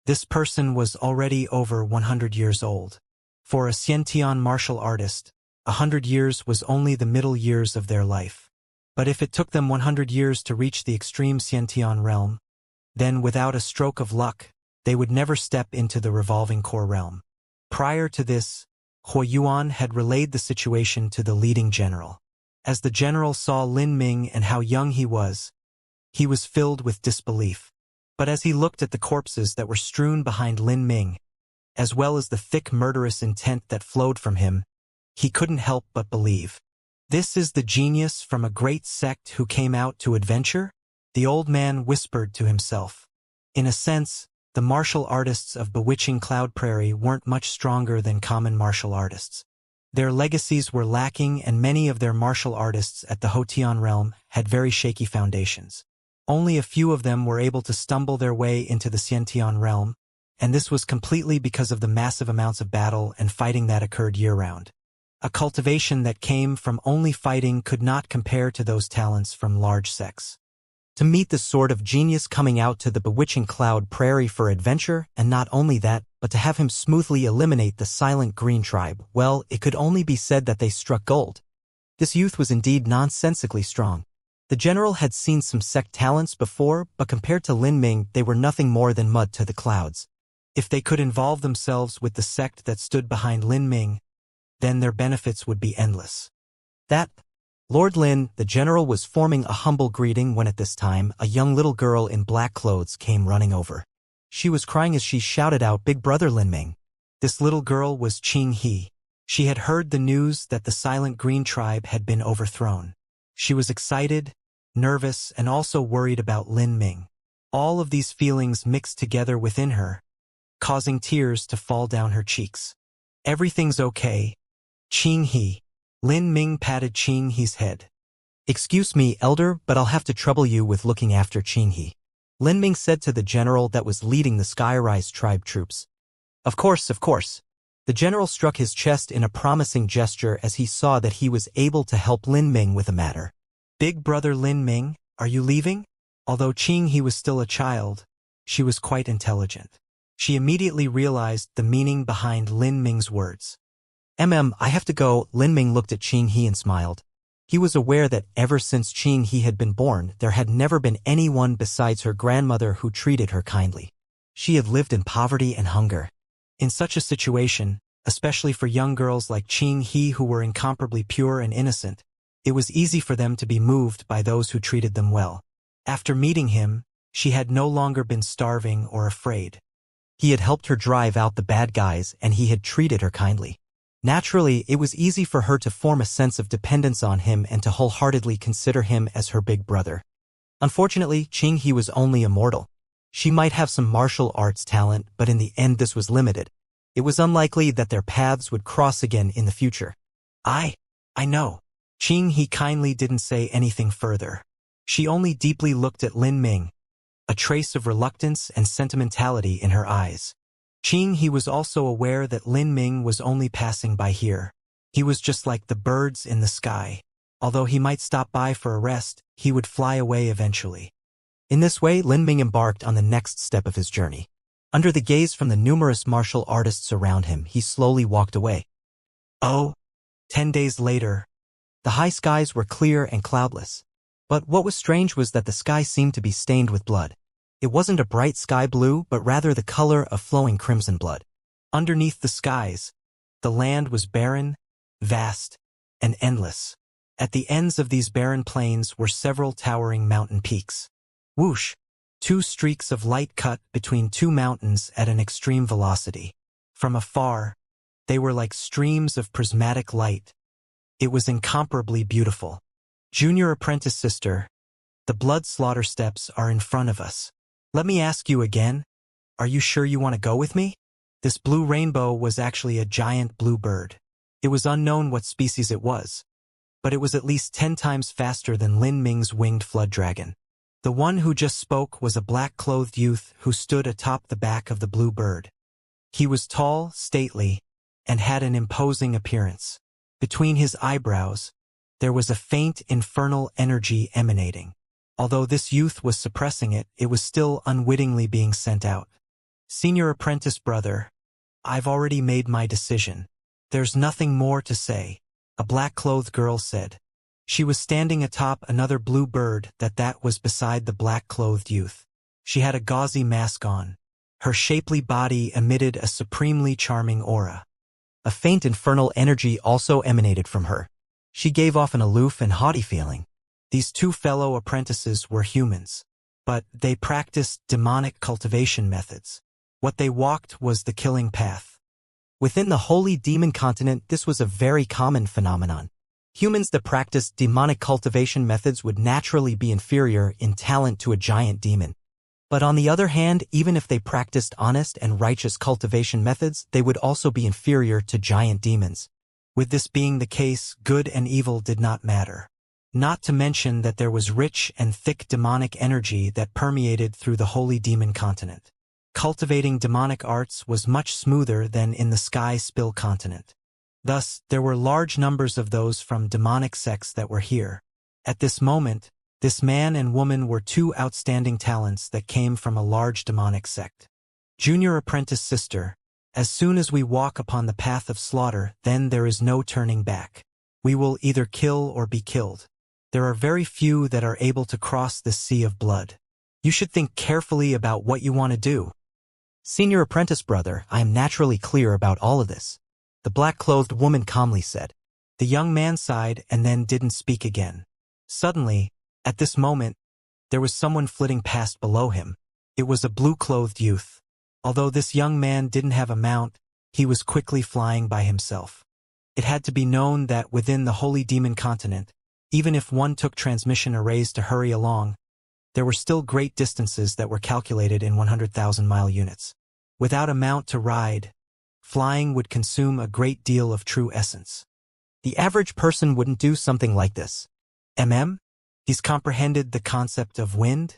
This person was already over 100 years old. For a Xiantian martial artist, 100 years was only the middle years of their life. But if it took them 100 years to reach the extreme Xiantian realm, then without a stroke of luck, they would never step into the revolving core realm. Prior to this, Hua Yuan had relayed the situation to the leading general. As the general saw Lin Ming and how young he was filled with disbelief. But as he looked at the corpses that were strewn behind Lin Ming, as well as the thick murderous intent that flowed from him, he couldn't help but believe. "This is the genius from a great sect who came out to adventure?" the old man whispered to himself. In a sense, the martial artists of bewitching Cloud Prairie weren't much stronger than common martial artists. Their legacies were lacking, and many of their martial artists at the Hotian realm had very shaky foundations. Only a few of them were able to stumble their way into the Xiantian realm, and this was completely because of the massive amounts of battle and fighting that occurred year-round. A cultivation that came from only fighting could not compare to those talents from large sects. To meet the sort of genius coming out to the bewitching cloud prairie for adventure, and not only that, but to have him smoothly eliminate the silent green tribe, well, it could only be said that they struck gold. This youth was indeed nonsensically strong. The general had seen some sect talents before, but compared to Lin Ming, they were nothing more than mud to the clouds. If they could involve themselves with the sect that stood behind Lin Ming, then their benefits would be endless. That Lord Lin, the general, was forming a humble greeting when at this time a young little girl in black clothes came running over. She was crying as she shouted out, "Big brother Lin Ming." This little girl was Qing He. She had heard the news that the silent green tribe had been overthrown. She was excited, nervous, and also worried about Lin Ming. All of these feelings mixed together within her, causing tears to fall down her cheeks. "Everything's okay, Qing He." Lin Ming patted Qing He's head. "Excuse me, elder, but I'll have to trouble you with looking after Qing He," Lin Ming said to the general that was leading the Skyrise tribe troops. Of course, of course." The general struck his chest in a promising gesture as he saw that he was able to help Lin Ming with a matter. "Big brother Lin Ming, are you leaving?" Although Qing He was still a child, she was quite intelligent. She immediately realized the meaning behind Lin Ming's words. I have to go." Lin Ming looked at Qing He and smiled. He was aware that ever since Qing He had been born, there had never been anyone besides her grandmother who treated her kindly. She had lived in poverty and hunger. In such a situation, especially for young girls like Qing He who were incomparably pure and innocent, it was easy for them to be moved by those who treated them well. After meeting him, she had no longer been starving or afraid. He had helped her drive out the bad guys and he had treated her kindly. Naturally, it was easy for her to form a sense of dependence on him and to wholeheartedly consider him as her big brother. Unfortunately, Qing He was only a mortal. She might have some martial arts talent, but in the end this was limited. It was unlikely that their paths would cross again in the future. I know." Qing He kindly didn't say anything further. She only deeply looked at Lin Ming, a trace of reluctance and sentimentality in her eyes. Qing He was also aware that Lin Ming was only passing by here. He was just like the birds in the sky. Although he might stop by for a rest, he would fly away eventually. In this way, Lin Ming embarked on the next step of his journey. Under the gaze from the numerous martial artists around him, he slowly walked away. 10 days later, the high skies were clear and cloudless. But what was strange was that the sky seemed to be stained with blood. It wasn't a bright sky blue, but rather the color of flowing crimson blood. Underneath the skies, the land was barren, vast, and endless. At the ends of these barren plains were several towering mountain peaks. Whoosh! 2 streaks of light cut between 2 mountains at an extreme velocity. From afar, they were like streams of prismatic light. It was incomparably beautiful. "Junior apprentice sister, the blood slaughter steps are in front of us. Let me ask you again, are you sure you want to go with me?" This blue rainbow was actually a giant blue bird. It was unknown what species it was, but it was at least 10 times faster than Lin Ming's winged flood dragon. The one who just spoke was a black-clothed youth who stood atop the back of the blue bird. He was tall, stately, and had an imposing appearance. Between his eyebrows, there was a faint infernal energy emanating. Although this youth was suppressing it, it was still unwittingly being sent out. "Senior apprentice brother, I've already made my decision. There's nothing more to say," a black-clothed girl said. She was standing atop another blue bird that was beside the black-clothed youth. She had a gauzy mask on. Her shapely body emitted a supremely charming aura. A faint infernal energy also emanated from her. She gave off an aloof and haughty feeling. These 2 fellow apprentices were humans, but they practiced demonic cultivation methods. What they walked was the killing path. Within the holy demon continent, this was a very common phenomenon. Humans that practiced demonic cultivation methods would naturally be inferior in talent to a giant demon. But on the other hand, even if they practiced honest and righteous cultivation methods, they would also be inferior to giant demons. With this being the case, good and evil did not matter. Not to mention that there was rich and thick demonic energy that permeated through the holy demon continent. Cultivating demonic arts was much smoother than in the Sky Spill continent. Thus, there were large numbers of those from demonic sects that were here. At this moment, this man and woman were two outstanding talents that came from a large demonic sect. Junior apprentice sister, as soon as we walk upon the path of slaughter, then there is no turning back. We will either kill or be killed. There are very few that are able to cross this sea of blood. You should think carefully about what you want to do. Senior apprentice brother, I am naturally clear about all of this, the black-clothed woman calmly said. The young man sighed and then didn't speak again. Suddenly, at this moment, there was someone flitting past below him. It was a blue-clothed youth. Although this young man didn't have a mount, he was quickly flying by himself. It had to be known that within the Holy Demon Continent, even if one took transmission arrays to hurry along, there were still great distances that were calculated in 100,000-mile units. Without a mount to ride, flying would consume a great deal of true essence. The average person wouldn't do something like this. He's comprehended the concept of wind?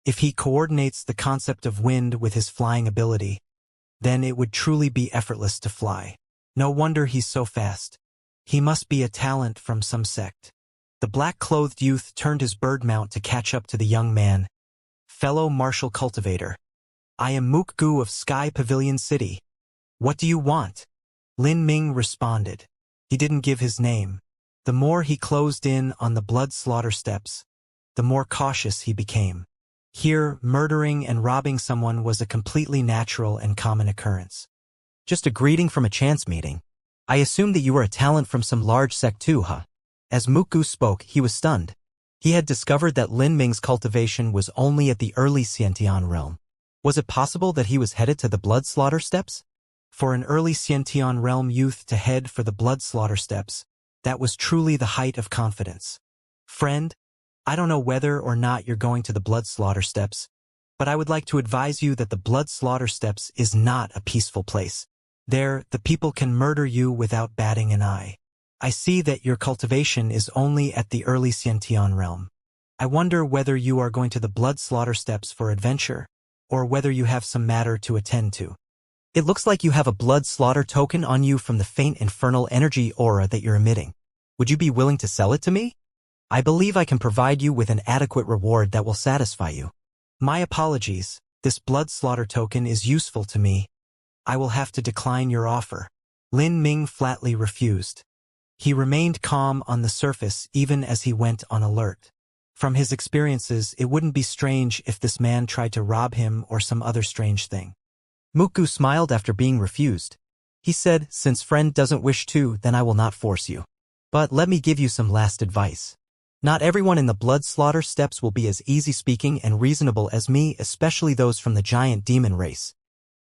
If he coordinates the concept of wind with his flying ability, then it would truly be effortless to fly. No wonder he's so fast. He must be a talent from some sect. The black-clothed youth turned his bird mount to catch up to the young man. Fellow martial cultivator, I am Mukgu of Sky Pavilion City. What do you want? Lin Ming responded. He didn't give his name. The more he closed in on the blood slaughter steps, the more cautious he became. Here, murdering and robbing someone was a completely natural and common occurrence. Just a greeting from a chance meeting. I assumed that you were a talent from some large sect too, huh? As Mukgu spoke, he was stunned. He had discovered that Lin Ming's cultivation was only at the early Xiantian realm. Was it possible that he was headed to the blood slaughter steps? For an early Xiantian realm youth to head for the blood slaughter steps, that was truly the height of confidence. Friend, I don't know whether or not you're going to the blood slaughter steps, but I would like to advise you that the blood slaughter steps is not a peaceful place. There, the people can murder you without batting an eye. I see that your cultivation is only at the early Xiantian realm. I wonder whether you are going to the blood slaughter steps for adventure, or whether you have some matter to attend to. It looks like you have a blood slaughter token on you from the faint infernal energy aura that you're emitting. Would you be willing to sell it to me? I believe I can provide you with an adequate reward that will satisfy you. My apologies, this blood slaughter token is useful to me. I will have to decline your offer. Lin Ming flatly refused. He remained calm on the surface even as he went on alert. From his experiences, it wouldn't be strange if this man tried to rob him or some other strange thing. Mukgu smiled after being refused. He said, since friend doesn't wish to, then I will not force you. But let me give you some last advice. Not everyone in the blood slaughter steps will be as easy-speaking and reasonable as me, especially those from the giant demon race.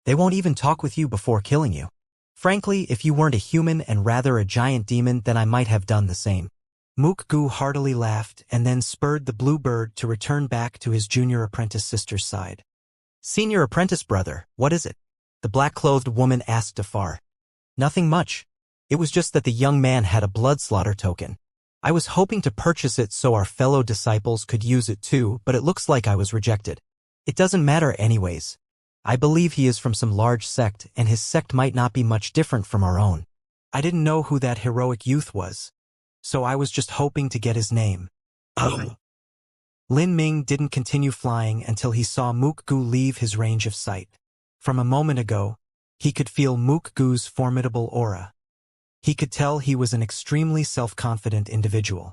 They won't even talk with you before killing you. Frankly, if you weren't a human and rather a giant demon, then I might have done the same. Mukgu heartily laughed and then spurred the blue bird to return back to his junior apprentice sister's side. Senior apprentice brother, what is it? The black-clothed woman asked afar. Nothing much. It was just that the young man had a blood slaughter token. I was hoping to purchase it so our fellow disciples could use it too, but it looks like I was rejected. It doesn't matter anyways. I believe he is from some large sect, and his sect might not be much different from our own. I didn't know who that heroic youth was, so I was just hoping to get his name. Lin Ming didn't continue flying until he saw Mukgu leave his range of sight. From a moment ago, he could feel Mukgu's formidable aura. He could tell he was an extremely self-confident individual.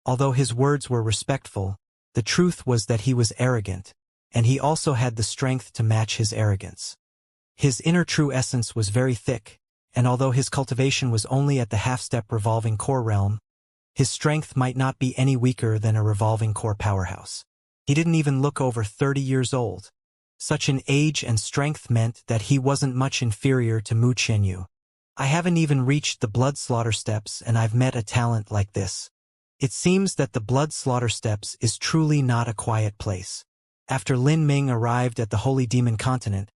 Although his words were respectful, the truth was that he was arrogant, and he also had the strength to match his arrogance. His inner true essence was very thick, and although his cultivation was only at the half-step revolving core realm, his strength might not be any weaker than a revolving core powerhouse. He didn't even look over 30 years old. Such an age and strength meant that he wasn't much inferior to Mu Qianyu. I haven't even reached the blood slaughter steps and I've met a talent like this. It seems that the blood slaughter steps is truly not a quiet place. After Lin Ming arrived at the Holy Demon Continent,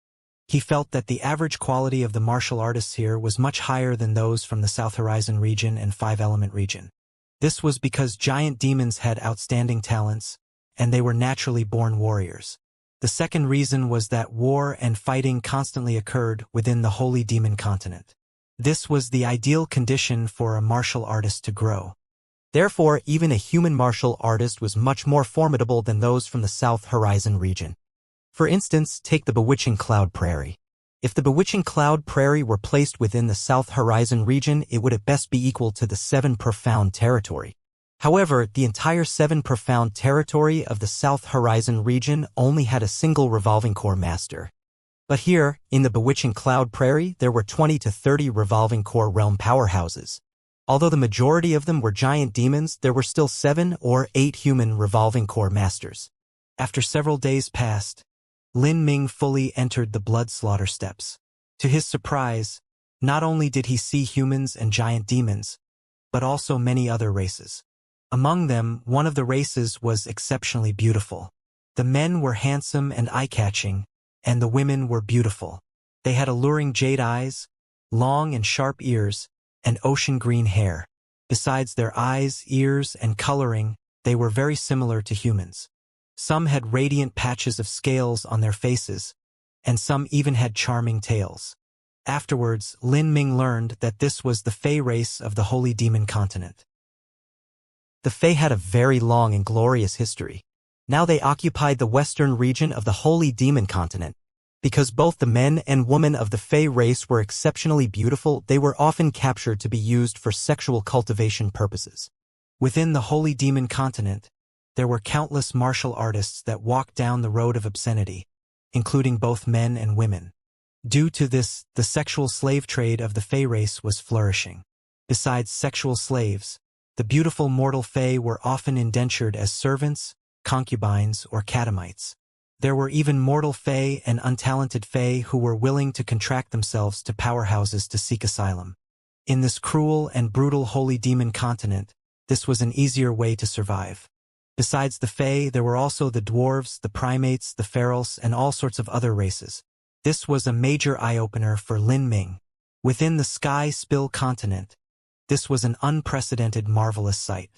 he felt that the average quality of the martial artists here was much higher than those from the South Horizon region and Five Element region. This was because giant demons had outstanding talents, and they were naturally born warriors. The second reason was that war and fighting constantly occurred within the Holy Demon Continent. This was the ideal condition for a martial artist to grow. Therefore, even a human martial artist was much more formidable than those from the South Horizon region. For instance, take the bewitching Cloud Prairie. If the bewitching Cloud Prairie were placed within the South Horizon region, it would at best be equal to the Seven Profound territory. However, the entire Seven Profound territory of the South Horizon region only had a single revolving core master. But here, in the bewitching Cloud Prairie, there were 20 to 30 revolving core realm powerhouses. Although the majority of them were giant demons, there were still 7 or 8 human revolving core masters. After several days passed, Lin Ming fully entered the blood slaughter steppes. To his surprise, not only did he see humans and giant demons, but also many other races. Among them, one of the races was exceptionally beautiful. The men were handsome and eye-catching, and the women were beautiful. They had alluring jade eyes, long and sharp ears, and ocean green hair. Besides their eyes, ears, and coloring, they were very similar to humans. Some had radiant patches of scales on their faces, and some even had charming tails. Afterwards, Lin Ming learned that this was the Fey race of the Holy Demon Continent. The Fey had a very long and glorious history. Now they occupied the western region of the Holy Demon Continent. Because both the men and women of the Fey race were exceptionally beautiful, they were often captured to be used for sexual cultivation purposes. Within the Holy Demon Continent, there were countless martial artists that walked down the road of obscenity, including both men and women. Due to this, the sexual slave trade of the Fey race was flourishing. Besides sexual slaves, the beautiful mortal Fey were often indentured as servants, concubines, or catamites. There were even mortal Fey and untalented Fey who were willing to contract themselves to powerhouses to seek asylum. In this cruel and brutal Holy Demon Continent, this was an easier way to survive. Besides the Fey, there were also the dwarves, the primates, the ferals, and all sorts of other races. This was a major eye-opener for Lin Ming. Within the Sky Spill Continent, this was an unprecedented marvelous sight.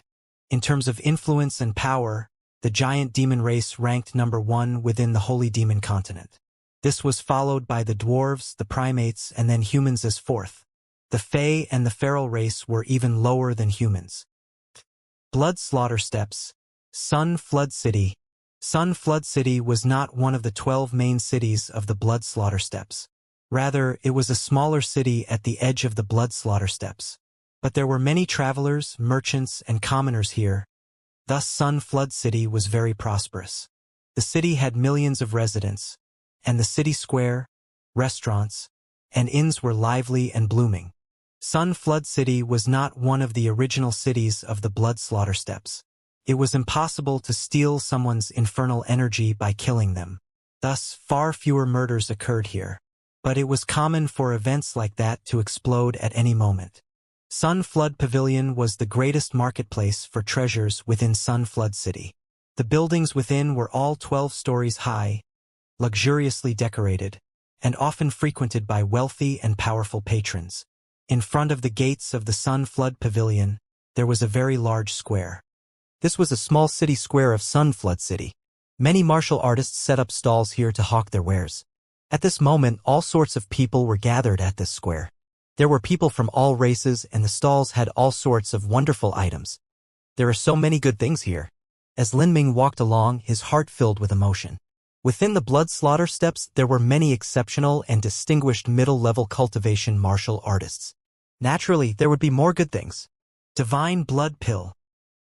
In terms of influence and power, the giant demon race ranked number 1 within the Holy Demon Continent. This was followed by the dwarves, the primates, and then humans as fourth. The Fey and the feral race were even lower than humans. Blood Slaughter Steppes. Sun Flood City. Sun Flood City was not one of the 12 main cities of the Blood Slaughter Steppes. Rather, it was a smaller city at the edge of the Blood Slaughter Steppes. But there were many travelers, merchants, and commoners here. Thus Sun Flood City was very prosperous. The city had millions of residents, and the city square, restaurants, and inns were lively and blooming. Sun Flood City was not one of the original cities of the Blood Slaughter Steppes. It was impossible to steal someone's infernal energy by killing them. Thus, far fewer murders occurred here. But it was common for events like that to explode at any moment. Sun Flood Pavilion was the greatest marketplace for treasures within Sun Flood City. The buildings within were all 12 stories high, luxuriously decorated, and often frequented by wealthy and powerful patrons. In front of the gates of the Sun Flood Pavilion, there was a very large square. This was a small city square of Sun Flood City. Many martial artists set up stalls here to hawk their wares. At this moment, all sorts of people were gathered at this square. There were people from all races, and the stalls had all sorts of wonderful items. There are so many good things here. As Lin Ming walked along, his heart filled with emotion. Within the Blood Slaughter Steppes, there were many exceptional and distinguished middle-level cultivation martial artists. Naturally, there would be more good things. Divine Blood Pill.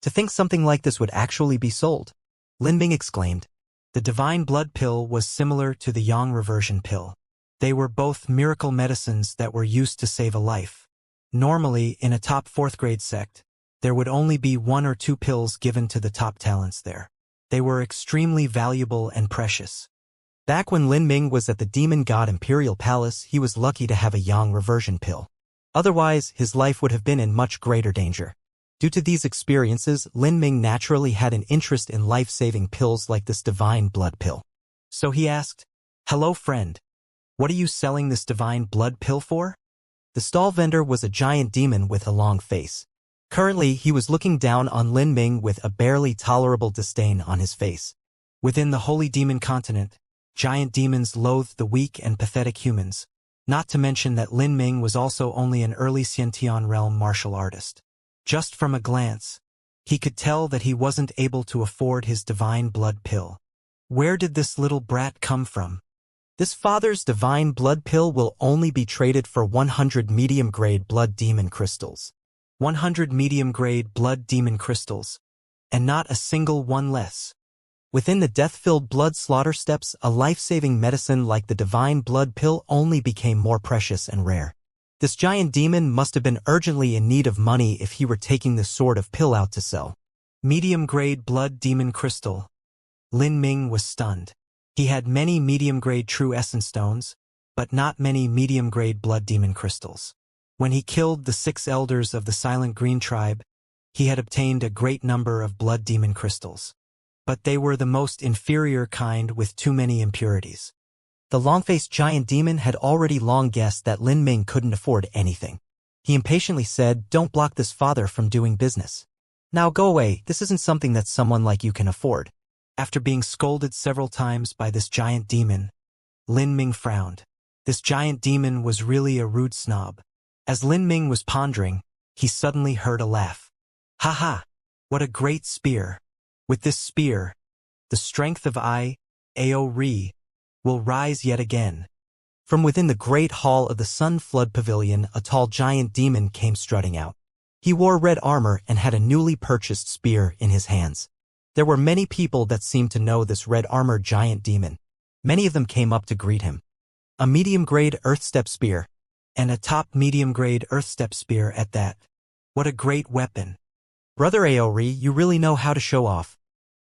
To think something like this would actually be sold, Lin Ming exclaimed. The Divine Blood Pill was similar to the Yang Reversion Pill. They were both miracle medicines that were used to save a life. Normally, in a top 4th grade sect, there would only be 1 or 2 pills given to the top talents there. They were extremely valuable and precious. Back when Lin Ming was at the Demon God Imperial Palace, he was lucky to have a Yang Reversion Pill. Otherwise, his life would have been in much greater danger. Due to these experiences, Lin Ming naturally had an interest in life-saving pills like this Divine Blood Pill. So he asked, "Hello, friend. What are you selling this Divine Blood Pill for?" The stall vendor was a giant demon with a long face. Currently, he was looking down on Lin Ming with a barely tolerable disdain on his face. Within the Holy Demon Continent, giant demons loathed the weak and pathetic humans. Not to mention that Lin Ming was also only an early Xiantian realm martial artist. Just from a glance, he could tell that he wasn't able to afford his divine blood pill. Where did this little brat come from? This father's divine blood pill will only be traded for 100 medium-grade blood demon crystals. 100 medium-grade blood demon crystals, and not a single one less. Within the death-filled blood slaughter steppes, a life-saving medicine like the divine blood pill only became more precious and rare. This giant demon must have been urgently in need of money if he were taking this sort of pill out to sell. Medium-grade blood demon crystal. Lin Ming was stunned. He had many medium-grade true essence stones, but not many medium-grade blood demon crystals. When he killed the 6 elders of the Silent Green tribe, he had obtained a great number of blood demon crystals. But they were the most inferior kind with too many impurities. The long-faced giant demon had already long guessed that Lin Ming couldn't afford anything. He impatiently said, "Don't block this father from doing business. Now go away, this isn't something that someone like you can afford." After being scolded several times by this giant demon, Lin Ming frowned. This giant demon was really a rude snob. As Lin Ming was pondering, he suddenly heard a laugh. "Ha ha! What a great spear! With this spear, the strength of Ao Ri will rise yet again." From within the great hall of the Sun Flood Pavilion, a tall giant demon came strutting out. He wore red armor and had a newly purchased spear in his hands. There were many people that seemed to know this red-armored giant demon. Many of them came up to greet him. A medium-grade earth-step spear. And a top medium-grade earth-step spear at that. What a great weapon. Brother Aori, you really know how to show off.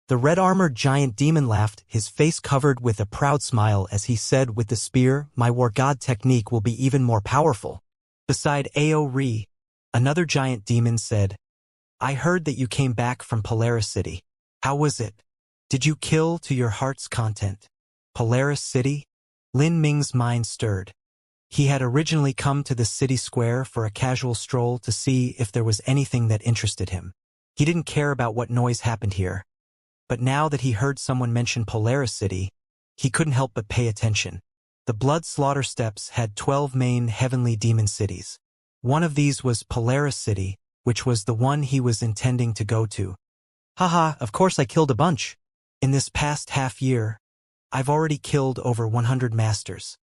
The red-armored giant demon laughed, his face covered with a proud smile as he said, "With the spear, my war god technique will be even more powerful." Beside Aori, another giant demon said, "I heard that you came back from Polaris City. How was it? Did you kill to your heart's content?" Polaris City? Lin Ming's mind stirred. He had originally come to the city square for a casual stroll to see if there was anything that interested him. He didn't care about what noise happened here. But now that he heard someone mention Polaris City, he couldn't help but pay attention. The blood slaughter steppes had 12 main heavenly demon cities. One of these was Polaris City, which was the one he was intending to go to. Haha, of course I killed a bunch. In this past half year, I've already killed over 100 masters.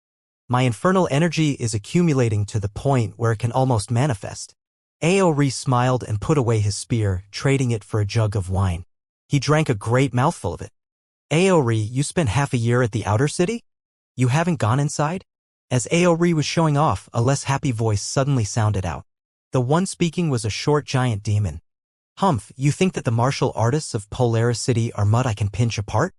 My infernal energy is accumulating to the point where it can almost manifest. Aori smiled and put away his spear, trading it for a jug of wine. He drank a great mouthful of it. Aori, you spent half a year at the outer city? You haven't gone inside? As Aori was showing off, a less happy voice suddenly sounded out. The one speaking was a short giant demon. "Humph, you think that the martial artists of Polaris City are mud I can pinch apart?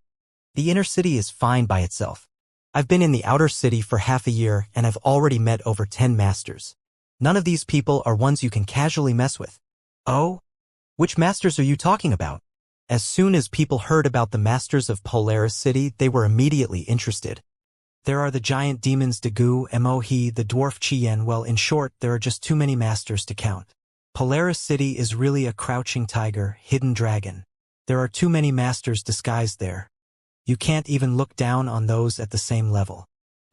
The inner city is fine by itself. I've been in the outer city for half a year and I've already met over 10 masters. None of these people are ones you can casually mess with." "Oh? Which masters are you talking about?" As soon as people heard about the masters of Polaris City, they were immediately interested. "There are the giant demons Dagu, Mohi, the dwarf Chien. Well, in short, there are just too many masters to count. Polaris City is really a crouching tiger, hidden dragon. There are too many masters disguised there. You can't even look down on those at the same level.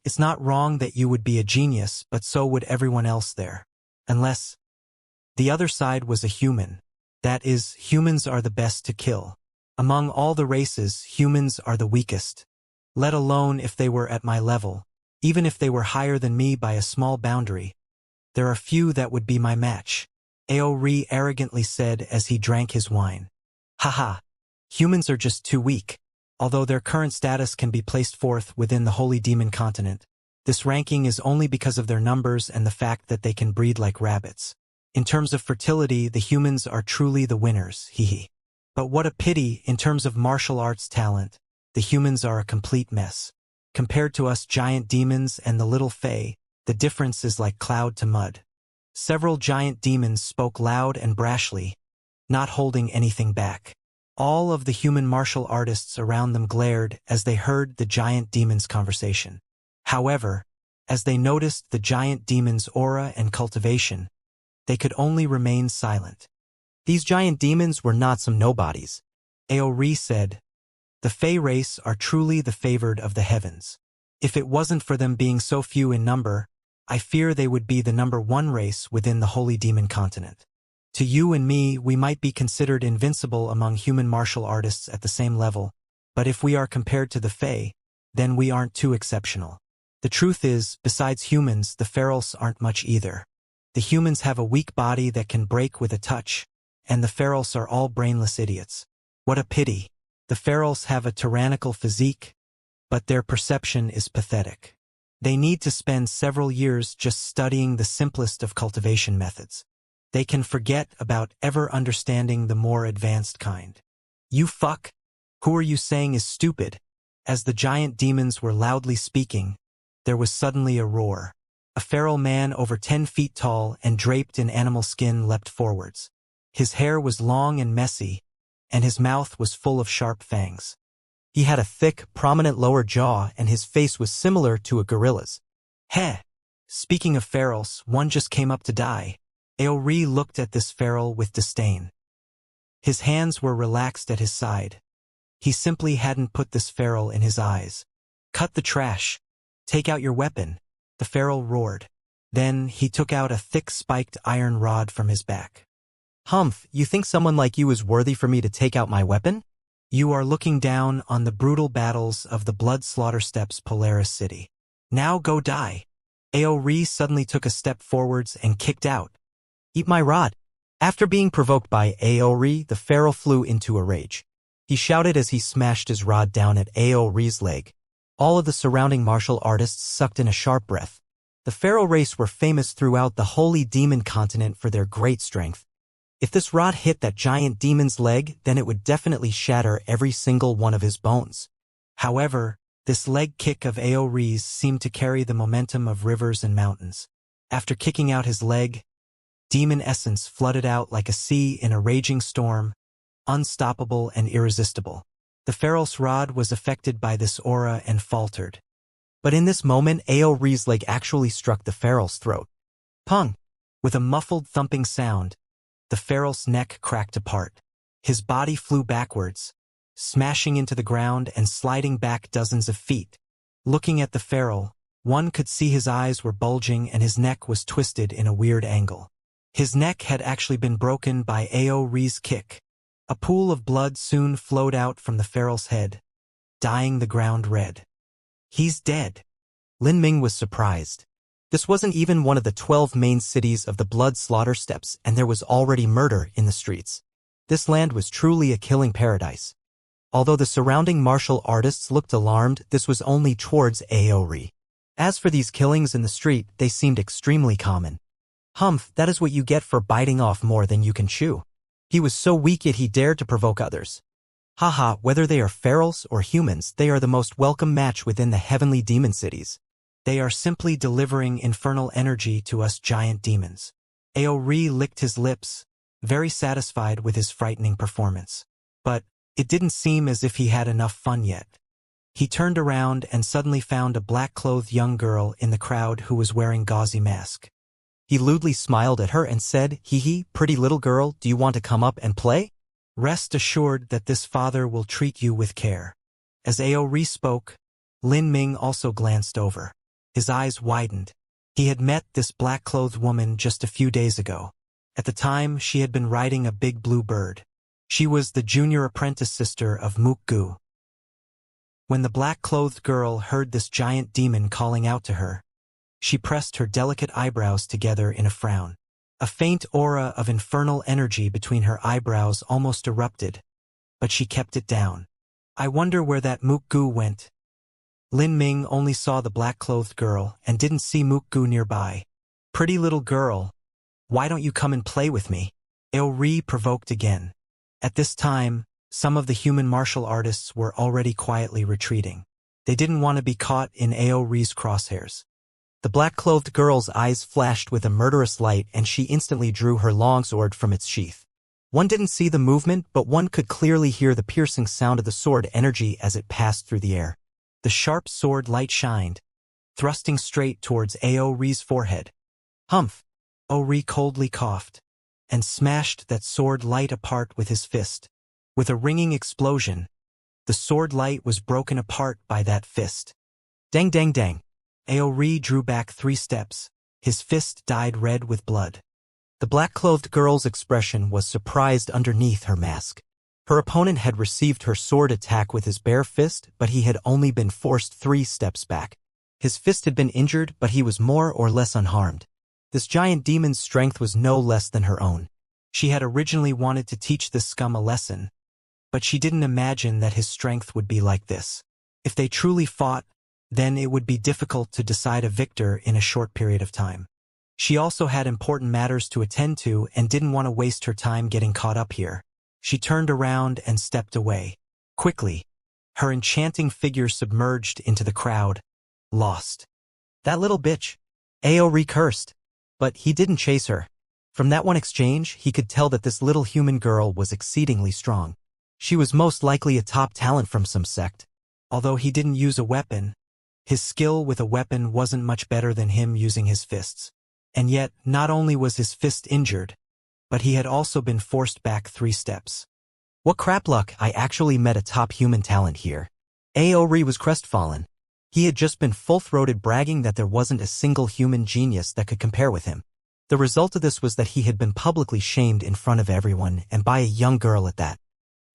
It's not wrong that you would be a genius, but so would everyone else there. Unless the other side was a human. That is, humans are the best to kill. Among all the races, humans are the weakest. Let alone if they were at my level, even if they were higher than me by a small boundary. There are few that would be my match." Aori arrogantly said as he drank his wine. "Haha, humans are just too weak. Although their current status can be placed forth within the Holy Demon Continent, this ranking is only because of their numbers and the fact that they can breed like rabbits. In terms of fertility, the humans are truly the winners, hehe. But what a pity, in terms of martial arts talent, the humans are a complete mess. Compared to us giant demons and the little fae, the difference is like cloud to mud." Several giant demons spoke loud and brashly, not holding anything back. All of the human martial artists around them glared as they heard the giant demon's conversation. However, as they noticed the giant demon's aura and cultivation, they could only remain silent. "These giant demons were not some nobodies," Aori said. "The Fae race are truly the favored of the heavens. If it wasn't for them being so few in number, I fear they would be the #1 race within the Holy Demon continent. To you and me, we might be considered invincible among human martial artists at the same level, but if we are compared to the Fae, then we aren't too exceptional. The truth is, besides humans, the ferals aren't much either. The humans have a weak body that can break with a touch, and the ferals are all brainless idiots. What a pity. The ferals have a tyrannical physique, but their perception is pathetic. They need to spend several years just studying the simplest of cultivation methods. They can forget about ever understanding the more advanced kind. You fuck? Who are you saying is stupid? As the giant demons were loudly speaking, there was suddenly a roar. A feral man over 10 feet tall and draped in animal skin leapt forwards. His hair was long and messy, and his mouth was full of sharp fangs. He had a thick, prominent lower jaw, and his face was similar to a gorilla's. Heh! Speaking of ferals, one just came up to die. Aori looked at this feral with disdain. His hands were relaxed at his side. He simply hadn't put this feral in his eyes. Cut the trash. Take out your weapon, the feral roared. Then he took out a thick spiked iron rod from his back. Humph, you think someone like you is worthy for me to take out my weapon? You are looking down on the brutal battles of the Blood Slaughter Steppes Polaris City. Now go die. Aori suddenly took a step forwards and kicked out. Eat my rod. After being provoked by Aori, the feral flew into a rage. He shouted as he smashed his rod down at Aori's leg. All of the surrounding martial artists sucked in a sharp breath. The feral race were famous throughout the Holy Demon continent for their great strength. If this rod hit that giant demon's leg, then it would definitely shatter every single one of his bones. However, this leg kick of Aori's seemed to carry the momentum of rivers and mountains. After kicking out his leg, demon essence flooded out like a sea in a raging storm, unstoppable and irresistible. The feral's rod was affected by this aura and faltered. But in this moment, Aori's leg actually struck the feral's throat. Pung! With a muffled thumping sound, the feral's neck cracked apart. His body flew backwards, smashing into the ground and sliding back dozens of feet. Looking at the feral, one could see his eyes were bulging and his neck was twisted in a weird angle. His neck had actually been broken by Aori's kick. A pool of blood soon flowed out from the feral's head, dyeing the ground red. He's dead. Lin Ming was surprised. This wasn't even one of the 12 main cities of the Blood Slaughter Steppes, and there was already murder in the streets. This land was truly a killing paradise. Although the surrounding martial artists looked alarmed, this was only towards Aori. As for these killings in the street, they seemed extremely common. Humph, that is what you get for biting off more than you can chew. He was so weak yet he dared to provoke others. Haha, whether they are ferals or humans, they are the most welcome match within the heavenly demon cities. They are simply delivering infernal energy to us giant demons. Aori licked his lips, very satisfied with his frightening performance. But it didn't seem as if he had enough fun yet. He turned around and suddenly found a black-clothed young girl in the crowd who was wearing gauzy mask. He lewdly smiled at her and said, "Hee hee, pretty little girl, do you want to come up and play?" Rest assured that this father will treat you with care. As Aori spoke, Lin Ming also glanced over. His eyes widened. He had met this black-clothed woman just a few days ago. At the time, she had been riding a big blue bird. She was the junior apprentice sister of Mukgu. When the black-clothed girl heard this giant demon calling out to her, she pressed her delicate eyebrows together in a frown. A faint aura of infernal energy between her eyebrows almost erupted, but she kept it down. I wonder where that Mukgu went. Lin Ming only saw the black-clothed girl and didn't see Mukgu nearby. Pretty little girl, why don't you come and play with me? Aori provoked again. At this time, some of the human martial artists were already quietly retreating. They didn't want to be caught in Aori's crosshairs. The black-clothed girl's eyes flashed with a murderous light and she instantly drew her longsword from its sheath. One didn't see the movement, but one could clearly hear the piercing sound of the sword energy as it passed through the air. The sharp sword light shined, thrusting straight towards Aori's forehead. Humph! Ori coldly coughed, and smashed that sword light apart with his fist. With a ringing explosion, the sword light was broken apart by that fist. Dang dang dang! Aori drew back 3 steps, His fist dyed red with blood. The black-clothed girl's expression was surprised underneath her mask. Her opponent had received her sword attack with his bare fist, but he had only been forced 3 steps back. His fist had been injured, but he was more or less unharmed. This giant demon's strength was no less than her own. She had originally wanted to teach this scum a lesson, but she didn't imagine that his strength would be like this. If they truly fought, then it would be difficult to decide a victor in a short period of time. She also had important matters to attend to and didn't want to waste her time getting caught up here. She turned around and stepped away. Quickly, her enchanting figure submerged into the crowd, lost. That little bitch. Aori cursed. But he didn't chase her. From that one exchange, he could tell that this little human girl was exceedingly strong. She was most likely a top talent from some sect. Although he didn't use a weapon, his skill with a weapon wasn't much better than him using his fists. And yet, not only was his fist injured, but he had also been forced back 3 steps. What crap luck, I actually met a top human talent here. Aori was crestfallen. He had just been full-throated bragging that there wasn't a single human genius that could compare with him. The result of this was that he had been publicly shamed in front of everyone, and by a young girl at that.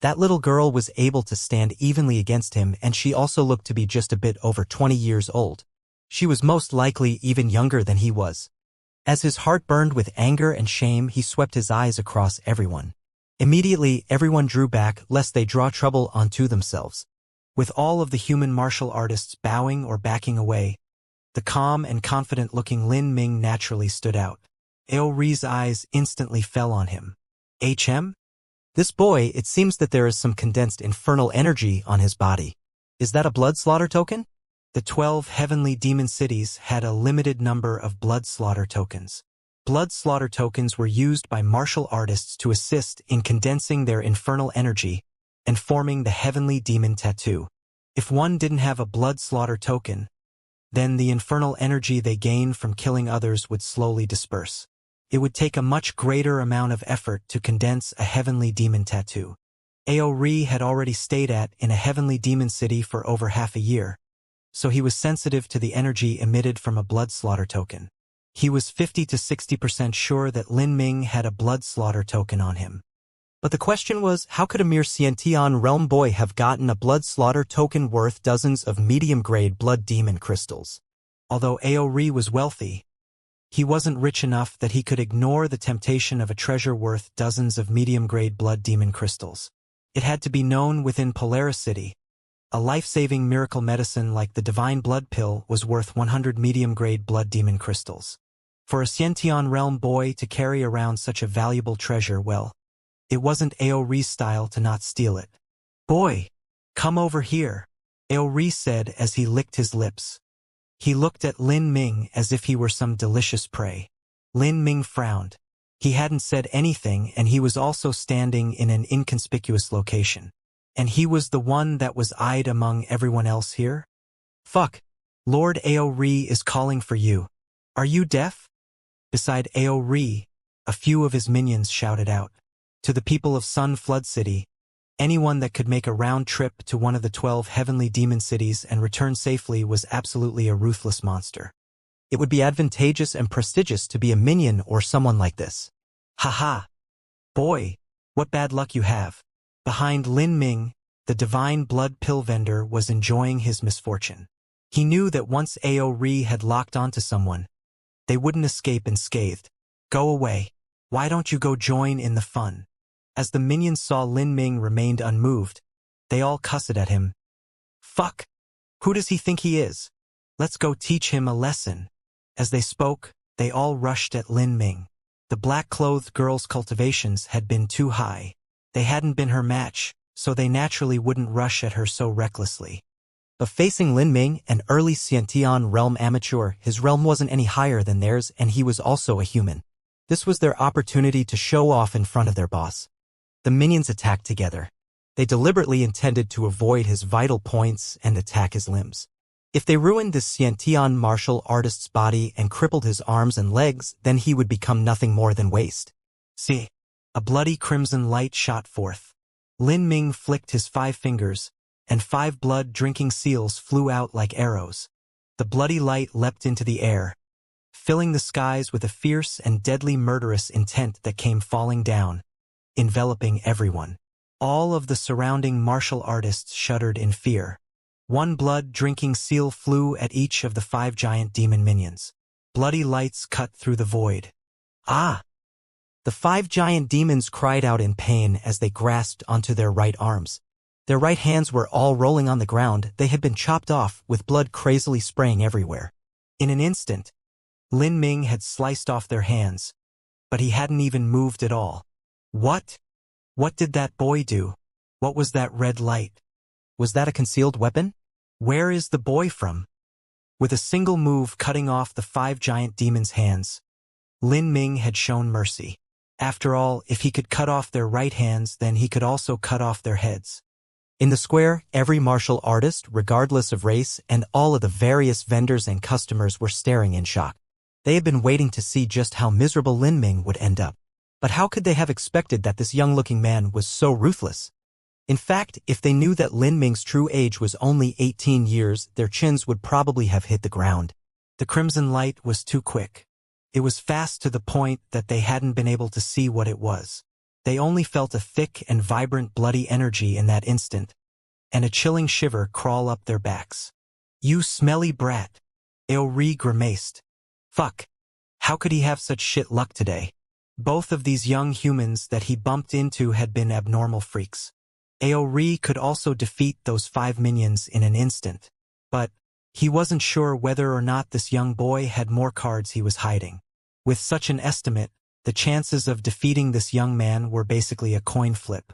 That little girl was able to stand evenly against him, and she also looked to be just a bit over 20 years old. She was most likely even younger than he was. As his heart burned with anger and shame, he swept his eyes across everyone. Immediately, everyone drew back, lest they draw trouble onto themselves. With all of the human martial artists bowing or backing away, the calm and confident-looking Lin Ming naturally stood out. Aori's eyes instantly fell on him. HM? This boy, it seems that there is some condensed infernal energy on his body. Is that a blood slaughter token? The 12 heavenly demon cities had a limited number of blood slaughter tokens. Blood slaughter tokens were used by martial artists to assist in condensing their infernal energy and forming the heavenly demon tattoo. If one didn't have a blood slaughter token, then the infernal energy they gained from killing others would slowly disperse. It would take a much greater amount of effort to condense a heavenly demon tattoo. Aori had already stayed in a heavenly demon city for over half a year, so he was sensitive to the energy emitted from a blood slaughter token. He was 50 to 60% sure that Lin Ming had a blood slaughter token on him. But the question was, how could a mere Xianxia realm boy have gotten a blood slaughter token worth dozens of medium-grade blood demon crystals? Although Aori was wealthy, he wasn't rich enough that he could ignore the temptation of a treasure worth dozens of medium-grade blood demon crystals. It had to be known within Polaris City. A life-saving miracle medicine like the divine blood pill was worth 100 medium-grade blood demon crystals. For a Xiantian realm boy to carry around such a valuable treasure, well, it wasn't Aori's style to not steal it. "Boy, come over here," Aori said as he licked his lips. He looked at Lin Ming as if he were some delicious prey. Lin Ming frowned. He hadn't said anything, and he was also standing in an inconspicuous location. And he was the one that was eyed among everyone else here? "Fuck. Lord Aori is calling for you. Are you deaf?" Beside Aori, a few of his minions shouted out. To the people of Sun Flood City, anyone that could make a round trip to one of the 12 heavenly demon cities and return safely was absolutely a ruthless monster. It would be advantageous and prestigious to be a minion or someone like this. Haha. Boy, what bad luck you have. Behind Lin Ming, the divine blood pill vendor was enjoying his misfortune. He knew that once Aori had locked onto someone, they wouldn't escape unscathed. "Go away. Why don't you go join in the fun?" As the minions saw Lin Ming remained unmoved, they all cussed at him. "Fuck! Who does he think he is? Let's go teach him a lesson." As they spoke, they all rushed at Lin Ming. The black-clothed girl's cultivations had been too high. They hadn't been her match, so they naturally wouldn't rush at her so recklessly. But facing Lin Ming, an early Xiantian realm amateur, his realm wasn't any higher than theirs, and he was also a human. This was their opportunity to show off in front of their boss. The minions attacked together. They deliberately intended to avoid his vital points and attack his limbs. If they ruined this Xiantian martial artist's body and crippled his arms and legs, then he would become nothing more than waste. See, a bloody crimson light shot forth. Lin Ming flicked his 5 fingers, and 5 blood-drinking seals flew out like arrows. The bloody light leapt into the air, filling the skies with a fierce and deadly murderous intent that came falling down, enveloping everyone. All of the surrounding martial artists shuddered in fear. One blood-drinking seal flew at each of the 5 giant demon minions. Bloody lights cut through the void. Ah! The 5 giant demons cried out in pain as they grasped onto their right arms. Their right hands were all rolling on the ground. They had been chopped off, with blood crazily spraying everywhere. In an instant, Lin Ming had sliced off their hands, but he hadn't even moved at all. What? What did that boy do? What was that red light? Was that a concealed weapon? Where is the boy from? With a single move cutting off the 5 giant demons' hands, Lin Ming had shown mercy. After all, if he could cut off their right hands, then he could also cut off their heads. In the square, every martial artist, regardless of race, and all of the various vendors and customers were staring in shock. They had been waiting to see just how miserable Lin Ming would end up. But how could they have expected that this young-looking man was so ruthless? In fact, if they knew that Lin Ming's true age was only 18 years, their chins would probably have hit the ground. The crimson light was too quick. It was fast to the point that they hadn't been able to see what it was. They only felt a thick and vibrant bloody energy in that instant, and a chilling shiver crawl up their backs. "You smelly brat," Aori grimaced. Fuck. How could he have such shit luck today? Both of these young humans that he bumped into had been abnormal freaks. Aori could also defeat those 5 minions in an instant, but he wasn't sure whether or not this young boy had more cards he was hiding. With such an estimate, the chances of defeating this young man were basically a coin flip.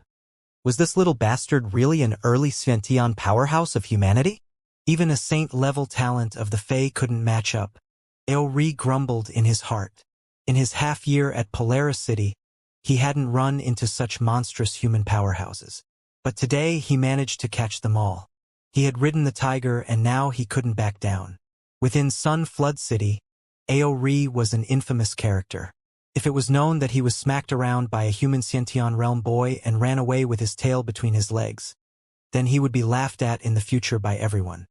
Was this little bastard really an early Xianxia powerhouse of humanity? Even a saint-level talent of the Fae couldn't match up. Aori grumbled in his heart. In his half-year at Polaris City, he hadn't run into such monstrous human powerhouses. But today he managed to catch them all. He had ridden the tiger and now he couldn't back down. Within Sun Flood City, Aori was an infamous character. If it was known that he was smacked around by a human Xiantian realm boy and ran away with his tail between his legs, then he would be laughed at in the future by everyone.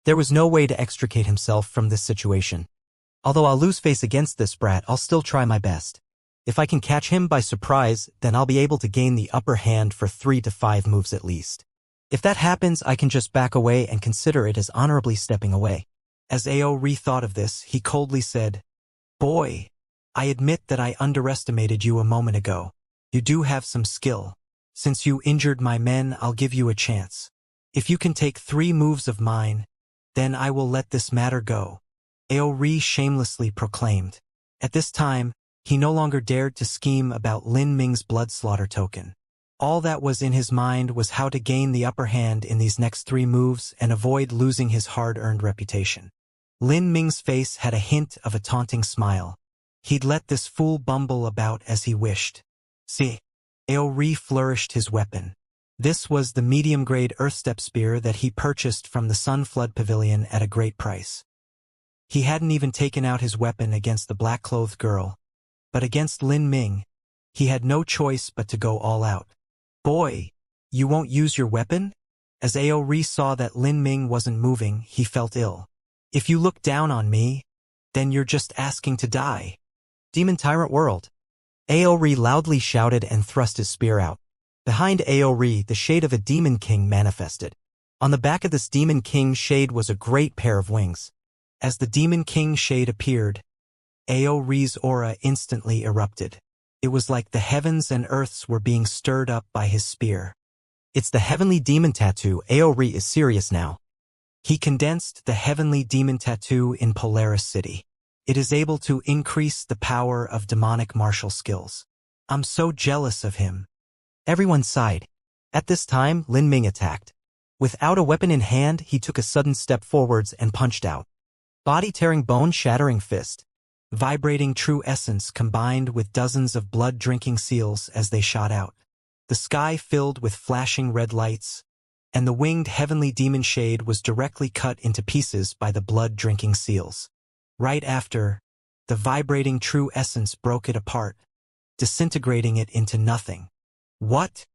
There was no way to extricate himself from this situation. Although I'll lose face against this brat, I'll still try my best. If I can catch him by surprise, then I'll be able to gain the upper hand for 3 to 5 moves at least. If that happens, I can just back away and consider it as honorably stepping away. As Aori thought of this, he coldly said, "Boy, I admit that I underestimated you a moment ago. You do have some skill. Since you injured my men, I'll give you a chance. If you can take 3 moves of mine, then I will let this matter go," Aori shamelessly proclaimed. At this time, he no longer dared to scheme about Lin Ming's blood slaughter token. All that was in his mind was how to gain the upper hand in these next 3 moves and avoid losing his hard-earned reputation. Lin Ming's face had a hint of a taunting smile. He'd let this fool bumble about as he wished. See, Aori flourished his weapon. This was the medium-grade Earthstep spear that he purchased from the Sunflood Pavilion at a great price. He hadn't even taken out his weapon against the black-clothed girl, but against Lin Ming, he had no choice but to go all out. "Boy, you won't use your weapon?" As Aori saw that Lin Ming wasn't moving, he felt ill. "If you look down on me, then you're just asking to die." Demon Tyrant World. Aori loudly shouted and thrust his spear out. Behind Aori, the shade of a Demon King manifested. On the back of this Demon King shade was a great pair of wings. As the Demon King shade appeared, Aori's aura instantly erupted. It was like the heavens and earths were being stirred up by his spear. "It's the Heavenly Demon Tattoo. Aori is serious now." He condensed the Heavenly Demon Tattoo in Polaris City. It is able to increase the power of demonic martial skills. "I'm so jealous of him." Everyone sighed. At this time, Lin Ming attacked. Without a weapon in hand, he took a sudden step forwards and punched out. Body-tearing, bone-shattering fist. Vibrating true essence combined with dozens of blood-drinking seals as they shot out. The sky filled with flashing red lights, and the winged heavenly demon shade was directly cut into pieces by the blood-drinking seals. Right after, the vibrating true essence broke it apart, disintegrating it into nothing. "What?"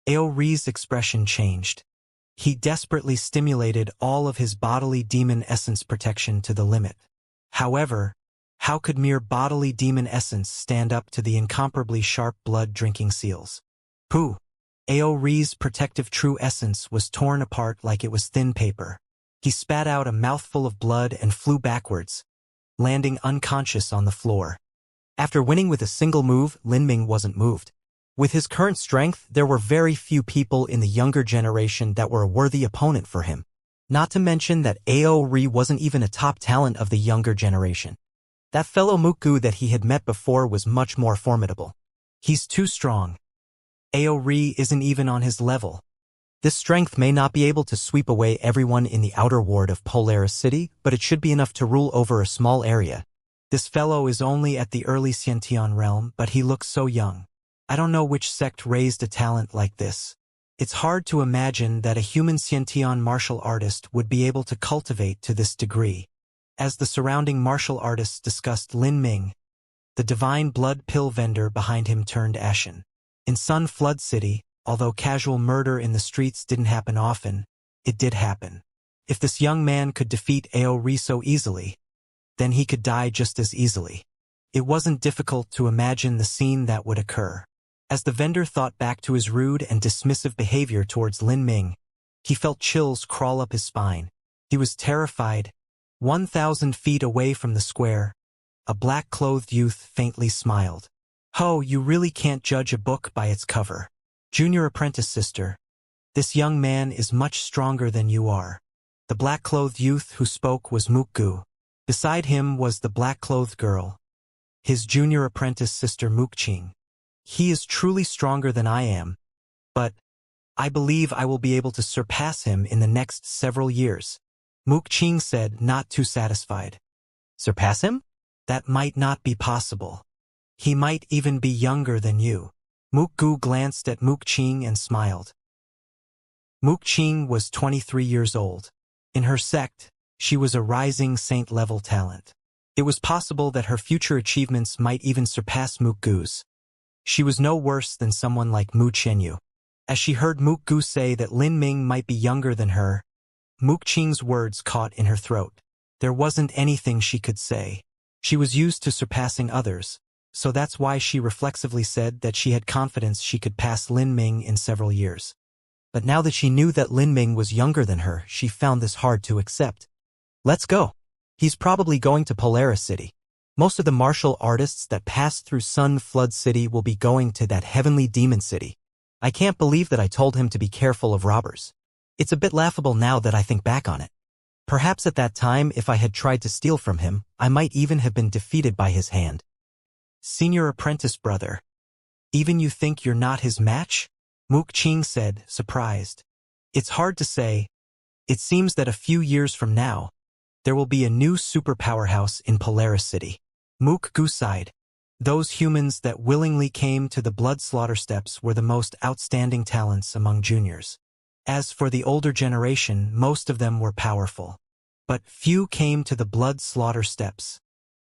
Aori's expression changed. He desperately stimulated all of his bodily demon essence protection to the limit. However, How could mere bodily demon essence stand up to the incomparably sharp blood-drinking seals? Pooh! Aori's protective true essence was torn apart like it was thin paper. He spat out a mouthful of blood and flew backwards, landing unconscious on the floor. After winning with a single move, Lin Ming wasn't moved. With his current strength, there were very few people in the younger generation that were a worthy opponent for him. Not to mention that Aori wasn't even a top talent of the younger generation. That fellow Mukgu that he had met before was much more formidable. He's too strong. Aori isn't even on his level. This strength may not be able to sweep away everyone in the outer ward of Polaris City, but it should be enough to rule over a small area. This fellow is only at the early Xiantian realm, but he looks so young. I don't know which sect raised a talent like this. It's hard to imagine that a human Xiantian martial artist would be able to cultivate to this degree. As the surrounding martial artists discussed Lin Ming, the divine blood pill vendor behind him turned ashen. In Sun Flood City, although casual murder in the streets didn't happen often, it did happen. If this young man could defeat Aori so easily, then he could die just as easily. It wasn't difficult to imagine the scene that would occur. As the vendor thought back to his rude and dismissive behavior towards Lin Ming, he felt chills crawl up his spine. He was terrified. 1,000 feet away from the square, a black-clothed youth faintly smiled. "Ho, you really can't judge a book by its cover. Junior apprentice sister, this young man is much stronger than you are." The black-clothed youth who spoke was Mukgu. Beside him was the black-clothed girl, his junior apprentice sister Mukching. "He is truly stronger than I am, but I believe I will be able to surpass him in the next several years," Mukching said, not too satisfied. Surpass him? "That might not be possible. He might even be younger than you." Mukgu glanced at Mukching and smiled. Mukching was 23 years old. In her sect, she was a rising saint-level talent. It was possible that her future achievements might even surpass Mukgu's. She was no worse than someone like Mu Chenyu. As she heard Mukgu say that Lin Ming might be younger than her, Mukching's words caught in her throat. There wasn't anything she could say. She was used to surpassing others, so that's why she reflexively said that she had confidence she could pass Lin Ming in several years. But now that she knew that Lin Ming was younger than her, she found this hard to accept. "Let's go. He's probably going to Polaris City. Most of the martial artists that pass through Sun Flood City will be going to that heavenly demon city. I can't believe that I told him to be careful of robbers. It's a bit laughable now that I think back on it. Perhaps at that time, if I had tried to steal from him, I might even have been defeated by his hand." "Senior apprentice brother, even you think you're not his match?" Mukching said, surprised. "It's hard to say. It seems that a few years from now, there will be a new superpowerhouse in Polaris City." Mukgu sighed. Those humans that willingly came to the blood slaughter steps were the most outstanding talents among juniors. As for the older generation, most of them were powerful. But few came to the blood slaughter steps.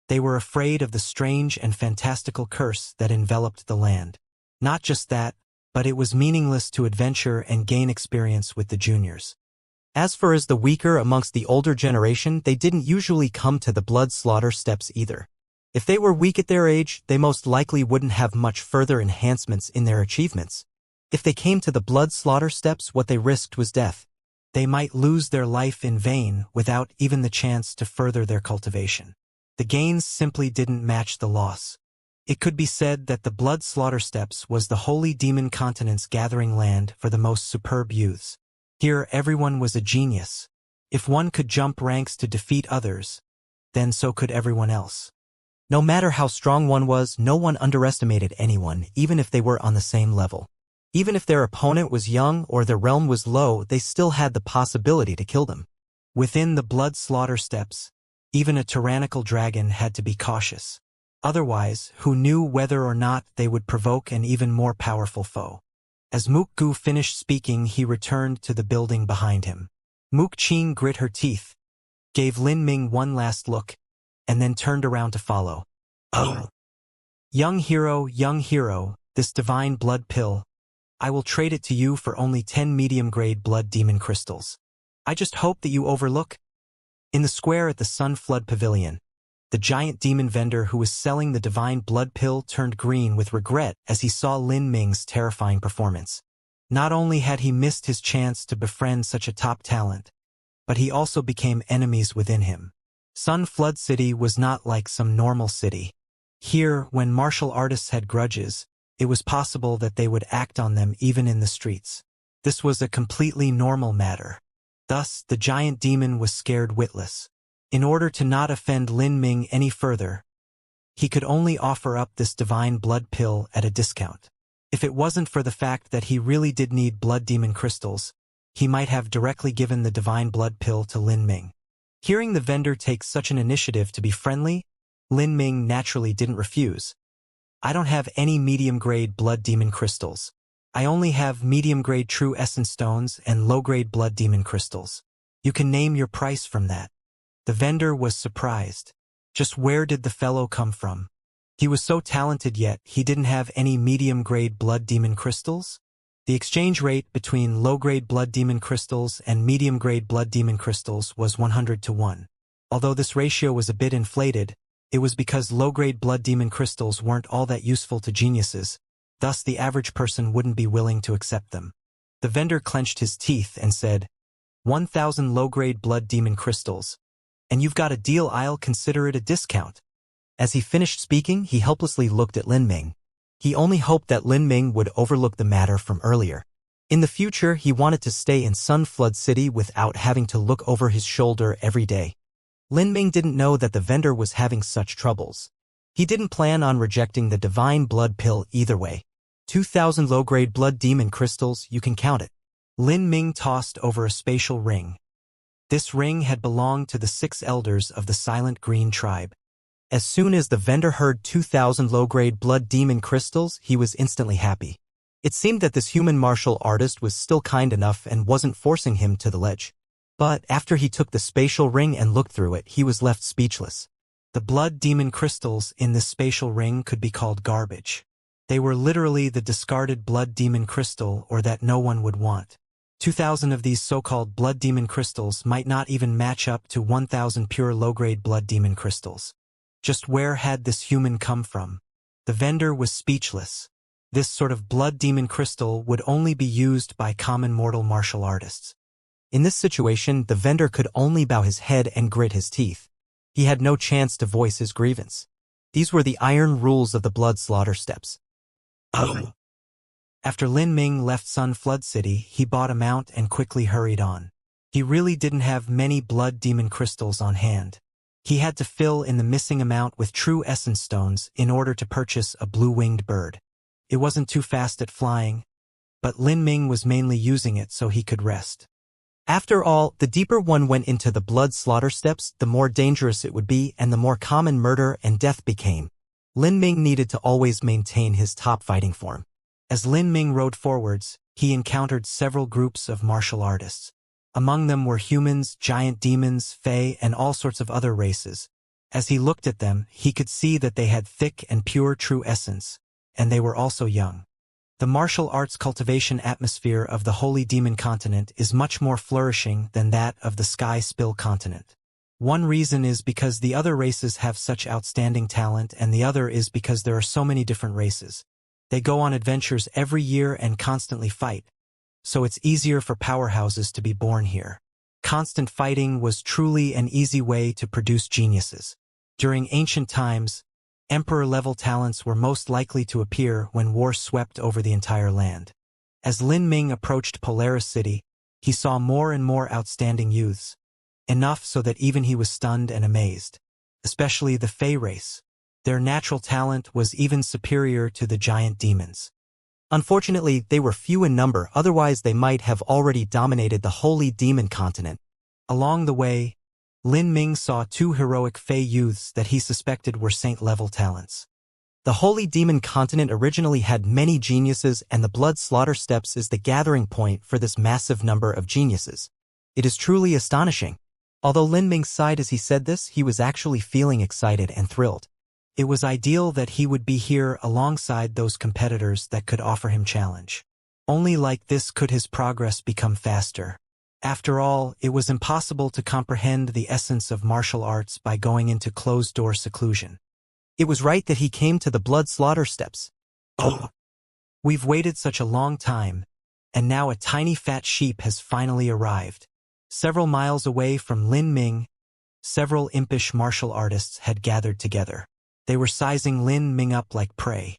They were afraid of the strange and fantastical curse that enveloped the land. Not just that, but it was meaningless to adventure and gain experience with the juniors. As for the weaker amongst the older generation, they didn't usually come to the blood slaughter steps either. If they were weak at their age, they most likely wouldn't have much further enhancements in their achievements. If they came to the blood slaughter steps, what they risked was death. They might lose their life in vain without even the chance to further their cultivation. The gains simply didn't match the loss. It could be said that the blood slaughter steps was the holy demon continent's gathering land for the most superb youths. Here everyone was a genius. If one could jump ranks to defeat others, then so could everyone else. No matter how strong one was, no one underestimated anyone, even if they were on the same level. Even if their opponent was young or their realm was low, they still had the possibility to kill them. Within the blood slaughter steps, even a tyrannical dragon had to be cautious. Otherwise, who knew whether or not they would provoke an even more powerful foe? As Mukgu finished speaking, he returned to the building behind him. Mukching grit her teeth, gave Lin Ming one last look, and then turned around to follow. "Oh, young hero, this divine blood pill, I will trade it to you for only 10 medium-grade blood demon crystals. I just hope that you overlook." In the square at the Sun Flood Pavilion, The giant demon vendor who was selling the divine blood pill turned green with regret as he saw Lin Ming's terrifying performance. Not only had he missed his chance to befriend such a top talent, but he also became enemies within him. Sun Flood City was not like some normal city. Here, when martial artists had grudges, it was possible that they would act on them even in the streets. This was a completely normal matter. Thus, the giant demon was scared witless. In order to not offend Lin Ming any further, he could only offer up this divine blood pill at a discount. If it wasn't for the fact that he really did need blood demon crystals, he might have directly given the divine blood pill to Lin Ming. Hearing the vendor take such an initiative to be friendly, Lin Ming naturally didn't refuse. I don't have any medium-grade blood demon crystals. I only have medium-grade true essence stones and low-grade blood demon crystals. You can name your price from that. The vendor was surprised. Just where did the fellow come from? He was so talented yet he didn't have any medium-grade blood demon crystals? The exchange rate between low-grade blood demon crystals and medium-grade blood demon crystals was 100 to 1. Although this ratio was a bit inflated, it was because low-grade blood demon crystals weren't all that useful to geniuses, thus the average person wouldn't be willing to accept them. The vendor clenched his teeth and said, 1,000 low-grade blood demon crystals. And you've got a deal, I'll consider it a discount. As he finished speaking, he helplessly looked at Lin Ming. He only hoped that Lin Ming would overlook the matter from earlier. In the future, he wanted to stay in Sun Flood City without having to look over his shoulder every day. Lin Ming didn't know that the vendor was having such troubles. He didn't plan on rejecting the divine blood pill either way. 2,000 low-grade blood demon crystals, you can count it. Lin Ming tossed over a spatial ring. This ring had belonged to the 6 elders of the Silent Green tribe. As soon as the vendor heard 2,000 low-grade blood demon crystals, he was instantly happy. It seemed that this human martial artist was still kind enough and wasn't forcing him to the ledge. But after he took the spatial ring and looked through it, he was left speechless. The blood demon crystals in this spatial ring could be called garbage. They were literally the discarded blood demon crystal or that no one would want. 2,000 of these so-called blood demon crystals might not even match up to 1,000 pure low-grade blood demon crystals. Just where had this human come from? The vendor was speechless. This sort of blood demon crystal would only be used by common mortal martial artists. In this situation, the vendor could only bow his head and grit his teeth. He had no chance to voice his grievance. These were the iron rules of the blood slaughter steps. After Lin Ming left Sun Flood City, he bought a mount and quickly hurried on. He really didn't have many blood demon crystals on hand. He had to fill in the missing amount with true essence stones in order to purchase a blue-winged bird. It wasn't too fast at flying, but Lin Ming was mainly using it so he could rest. After all, the deeper one went into the blood slaughter steps, the more dangerous it would be and the more common murder and death became. Lin Ming needed to always maintain his top fighting form. As Lin Ming rode forwards, he encountered several groups of martial artists. Among them were humans, giant demons, fae, and all sorts of other races. As he looked at them, he could see that they had thick and pure true essence, and they were also young. The martial arts cultivation atmosphere of the Holy Demon Continent is much more flourishing than that of the Sky Spill Continent. One reason is because the other races have such outstanding talent, and the other is because there are so many different races. They go on adventures every year and constantly fight, so it's easier for powerhouses to be born here. Constant fighting was truly an easy way to produce geniuses. During ancient times, emperor-level talents were most likely to appear when war swept over the entire land. As Lin Ming approached Polaris City, he saw more and more outstanding youths, enough so that even he was stunned and amazed, especially the Fae race. Their natural talent was even superior to the giant demons. Unfortunately, they were few in number, otherwise they might have already dominated the Holy Demon Continent. Along the way, Lin Ming saw 2 heroic Fae youths that he suspected were saint-level talents. The Holy Demon Continent originally had many geniuses, and the blood slaughter steps is the gathering point for this massive number of geniuses. It is truly astonishing. Although Lin Ming sighed as he said this, he was actually feeling excited and thrilled. It was ideal that he would be here alongside those competitors that could offer him challenge. Only like this could his progress become faster. After all, it was impossible to comprehend the essence of martial arts by going into closed-door seclusion. It was right that he came to the blood slaughter steps. Oh! We've waited such a long time, and now a tiny fat sheep has finally arrived. Several miles away from Lin Ming, several impish martial artists had gathered together. They were sizing Lin Ming up like prey.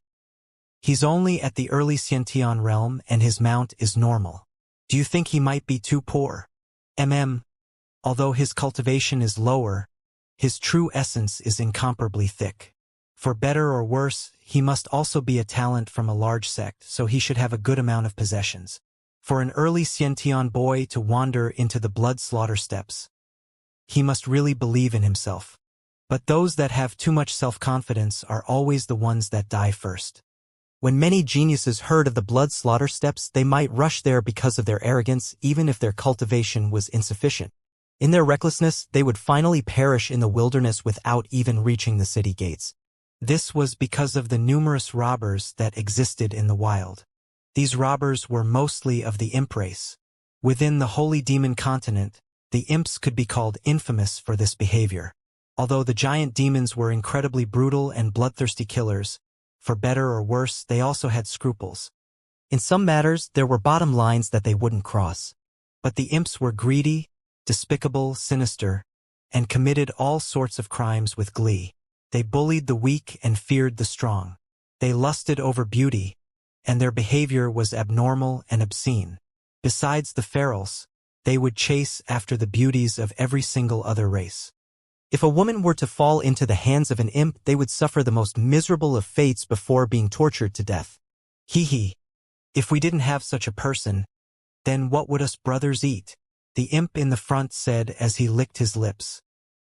He's only at the early Xiantian realm and his mount is normal. Do you think he might be too poor? Although his cultivation is lower, his true essence is incomparably thick. For better or worse, he must also be a talent from a large sect, so he should have a good amount of possessions. For an early Xiantian boy to wander into the blood slaughter steps, he must really believe in himself. But those that have too much self-confidence are always the ones that die first. When many geniuses heard of the blood slaughter steps, they might rush there because of their arrogance, even if their cultivation was insufficient. In their recklessness, they would finally perish in the wilderness without even reaching the city gates. This was because of the numerous robbers that existed in the wild. These robbers were mostly of the imp race. Within the holy demon continent, the imps could be called infamous for this behavior. Although the giant demons were incredibly brutal and bloodthirsty killers, for better or worse, they also had scruples. In some matters, there were bottom lines that they wouldn't cross. But the imps were greedy, despicable, sinister, and committed all sorts of crimes with glee. They bullied the weak and feared the strong. They lusted over beauty, and their behavior was abnormal and obscene. Besides the ferals, they would chase after the beauties of every single other race. If a woman were to fall into the hands of an imp, they would suffer the most miserable of fates before being tortured to death. Hee. If we didn't have such a person, then what would us brothers eat? The imp in the front said as he licked his lips.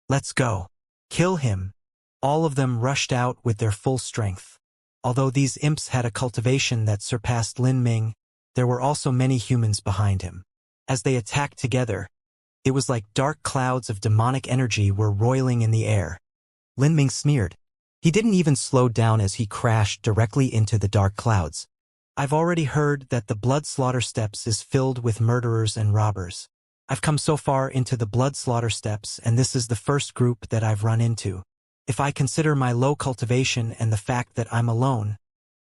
Let's go. Kill him. All of them rushed out with their full strength. Although these imps had a cultivation that surpassed Lin Ming, there were also many humans behind him. As they attacked together, it was like dark clouds of demonic energy were roiling in the air. Lin Ming sneered. He didn't even slow down as he crashed directly into the dark clouds. I've already heard that the blood slaughter steps is filled with murderers and robbers. I've come so far into the blood slaughter steps, and this is the first group that I've run into. If I consider my low cultivation and the fact that I'm alone,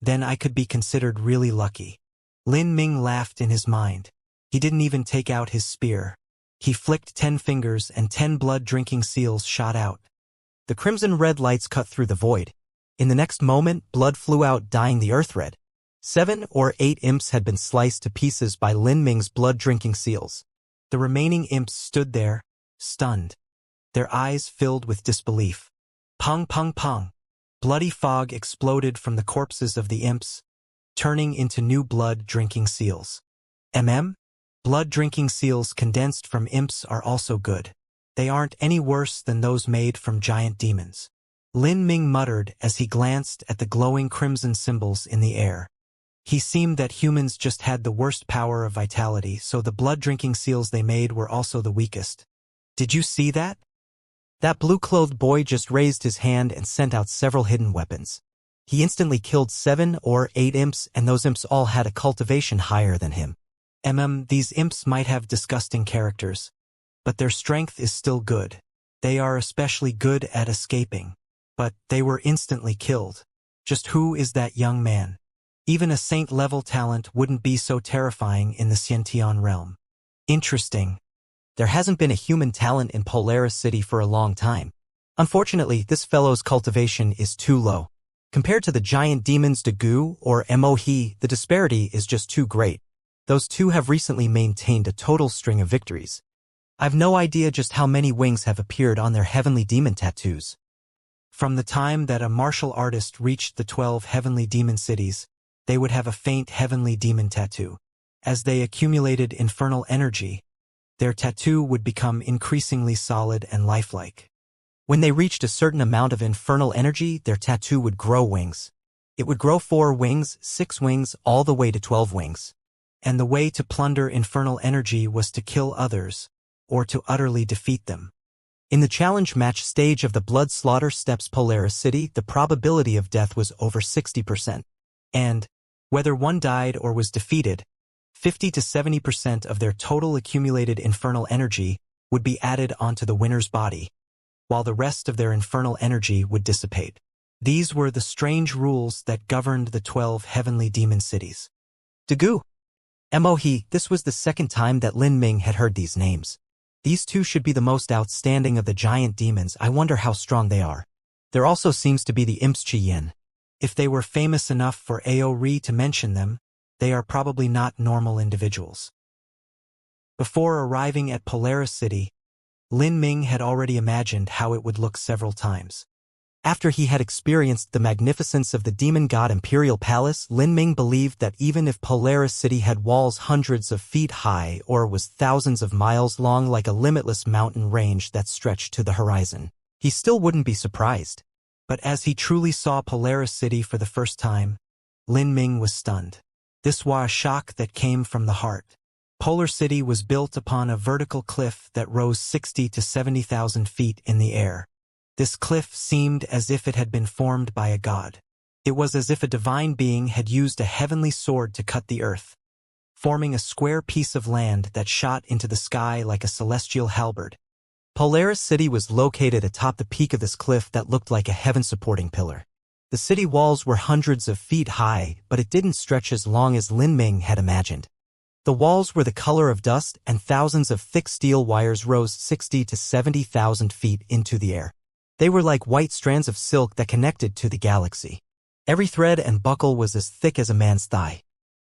then I could be considered really lucky. Lin Ming laughed in his mind. He didn't even take out his spear. He flicked 10 fingers and 10 blood-drinking seals shot out. The crimson-red lights cut through the void. In the next moment, blood flew out, dyeing the earth red. 7 or 8 imps had been sliced to pieces by Lin Ming's blood-drinking seals. The remaining imps stood there, stunned, their eyes filled with disbelief. Pong, pong, pong. Bloody fog exploded from the corpses of the imps, turning into new blood-drinking seals. Blood-drinking seals condensed from imps are also good. They aren't any worse than those made from giant demons. Lin Ming muttered as he glanced at the glowing crimson symbols in the air. He seemed that humans just had the worst power of vitality, so the blood-drinking seals they made were also the weakest. Did you see that? That blue-clothed boy just raised his hand and sent out several hidden weapons. He instantly killed 7 or 8 imps, and those imps all had a cultivation higher than him. These imps might have disgusting characters, but their strength is still good. They are especially good at escaping. But they were instantly killed. Just who is that young man? Even a saint-level talent wouldn't be so terrifying in the Xiantian realm. Interesting. There hasn't been a human talent in Polaris City for a long time. Unfortunately, this fellow's cultivation is too low. Compared to the giant demons Dagu or Mohe, the disparity is just too great. Those two have recently maintained a total string of victories. I've no idea just how many wings have appeared on their heavenly demon tattoos. From the time that a martial artist reached the 12 heavenly demon cities, they would have a faint heavenly demon tattoo. As they accumulated infernal energy, their tattoo would become increasingly solid and lifelike. When they reached a certain amount of infernal energy, their tattoo would grow wings. It would grow 4 wings, 6 wings, all the way to 12 wings. And the way to plunder infernal energy was to kill others, or to utterly defeat them. In the challenge match stage of the Blood Slaughter Steps Polaris City, the probability of death was over 60%. And, whether one died or was defeated, 50 to 70% of their total accumulated infernal energy would be added onto the winner's body, while the rest of their infernal energy would dissipate. These were the strange rules that governed the 12 heavenly demon cities. Dagu. Mohe, this was the second time that Lin Ming had heard these names. These two should be the most outstanding of the giant demons. I wonder how strong they are. There also seems to be the imps Yin. If they were famous enough for Aori to mention them, they are probably not normal individuals. Before arriving at Polaris City, Lin Ming had already imagined how it would look several times. After he had experienced the magnificence of the demon god Imperial Palace, Lin Ming believed that even if Polaris City had walls hundreds of feet high or was thousands of miles long like a limitless mountain range that stretched to the horizon, he still wouldn't be surprised. But as he truly saw Polaris City for the first time, Lin Ming was stunned. This was a shock that came from the heart. Polar City was built upon a vertical cliff that rose 60 to 70,000 feet in the air. This cliff seemed as if it had been formed by a god. It was as if a divine being had used a heavenly sword to cut the earth, forming a square piece of land that shot into the sky like a celestial halberd. Polaris City was located atop the peak of this cliff that looked like a heaven-supporting pillar. The city walls were hundreds of feet high, but it didn't stretch as long as Lin Ming had imagined. The walls were the color of dust, and thousands of thick steel wires rose 60 to 70,000 feet into the air. They were like white strands of silk that connected to the galaxy. Every thread and buckle was as thick as a man's thigh.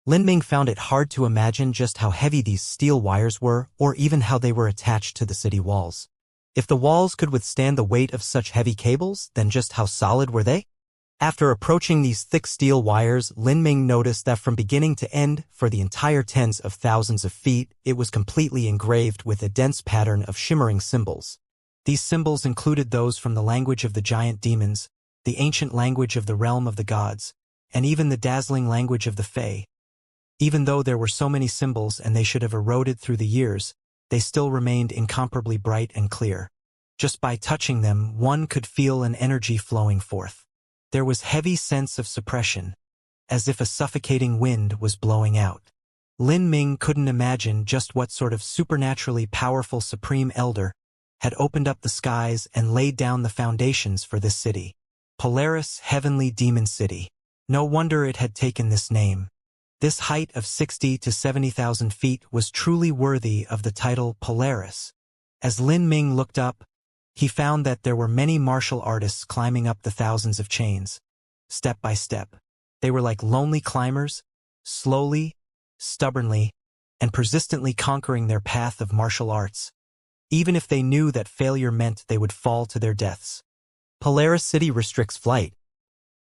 Lin Ming found it hard to imagine just how heavy these steel wires were, or even how they were attached to the city walls. If the walls could withstand the weight of such heavy cables, then just how solid were they? After approaching these thick steel wires, Lin Ming noticed that from beginning to end, for the entire tens of thousands of feet, it was completely engraved with a dense pattern of shimmering symbols. These symbols included those from the language of the giant demons, the ancient language of the realm of the gods, and even the dazzling language of the Fae. Even though there were so many symbols and they should have eroded through the years, they still remained incomparably bright and clear. Just by touching them, one could feel an energy flowing forth. There was heavy sense of suppression, as if a suffocating wind was blowing out. Lin Ming couldn't imagine just what sort of supernaturally powerful Supreme Elder had opened up the skies and laid down the foundations for this city. Polaris Heavenly Demon City. No wonder it had taken this name. This height of 60 to 70,000 feet was truly worthy of the title Polaris. As Lin Ming looked up, he found that there were many martial artists climbing up the thousands of chains. Step by step, they were like lonely climbers, slowly, stubbornly, and persistently conquering their path of martial arts, even if they knew that failure meant they would fall to their deaths. Polaris City restricts flight.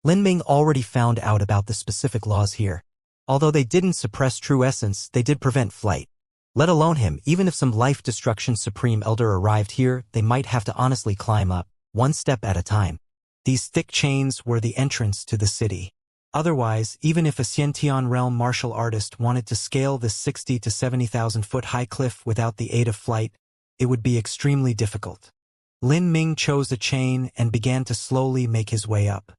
Lin Ming already found out about the specific laws here. Although they didn't suppress true essence, they did prevent flight. Let alone him, even if some life-destruction Supreme Elder arrived here, they might have to honestly climb up, one step at a time. These thick chains were the entrance to the city. Otherwise, even if a Xianxia realm martial artist wanted to scale this 60 to 70,000 foot high cliff without the aid of flight, it would be extremely difficult. Lin Ming chose a chain and began to slowly make his way up.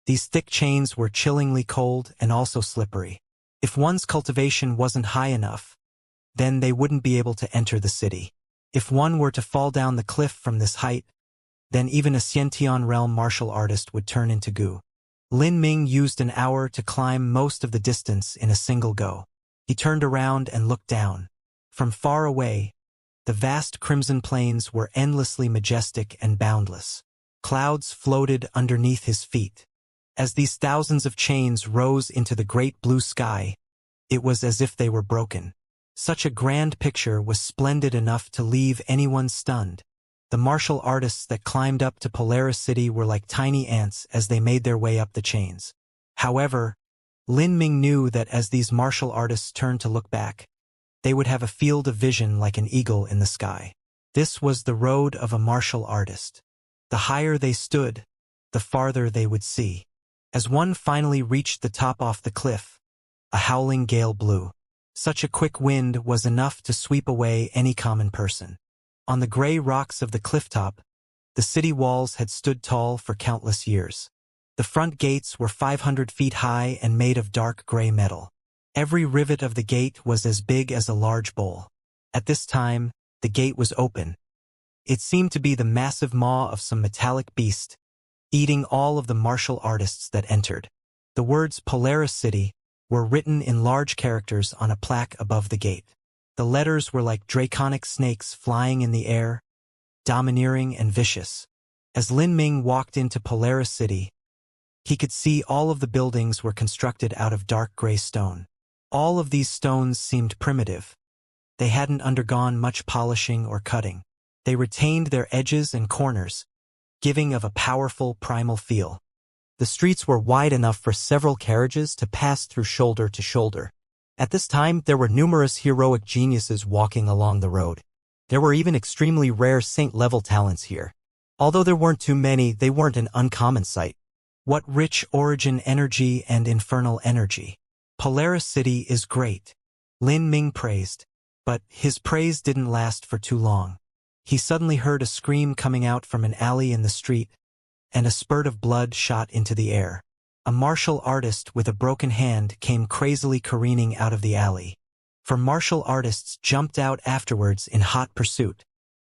These thick chains were chillingly cold and also slippery. If one's cultivation wasn't high enough, then they wouldn't be able to enter the city. If one were to fall down the cliff from this height, then even a Xianxia realm martial artist would turn into goo. Lin Ming used an hour to climb most of the distance in a single go. He turned around and looked down. From far away, the vast crimson plains were endlessly majestic and boundless. Clouds floated underneath his feet. As these thousands of chains rose into the great blue sky, it was as if they were broken. Such a grand picture was splendid enough to leave anyone stunned. The martial artists that climbed up to Polaris City were like tiny ants as they made their way up the chains. However, Lin Ming knew that as these martial artists turned to look back, they would have a field of vision like an eagle in the sky. This was the road of a martial artist. The higher they stood, the farther they would see. As one finally reached the top off the cliff, a howling gale blew. Such a quick wind was enough to sweep away any common person. On the gray rocks of the clifftop, the city walls had stood tall for countless years. The front gates were 500 feet high and made of dark gray metal. Every rivet of the gate was as big as a large bowl. At this time, the gate was open. It seemed to be the massive maw of some metallic beast, eating all of the martial artists that entered. The words Polaris City were written in large characters on a plaque above the gate. The letters were like draconic snakes flying in the air, domineering and vicious. As Lin Ming walked into Polaris City, he could see all of the buildings were constructed out of dark gray stone. All of these stones seemed primitive. They hadn't undergone much polishing or cutting. They retained their edges and corners, giving of a powerful primal feel. The streets were wide enough for several carriages to pass through shoulder to shoulder. At this time, there were numerous heroic geniuses walking along the road. There were even extremely rare saint-level talents here. Although there weren't too many, they weren't an uncommon sight. What rich origin energy and infernal energy. Polaris City is great, Lin Ming praised. But his praise didn't last for too long. He suddenly heard a scream coming out from an alley in the street, and a spurt of blood shot into the air. A martial artist with a broken hand came crazily careening out of the alley. Four martial artists jumped out afterwards in hot pursuit.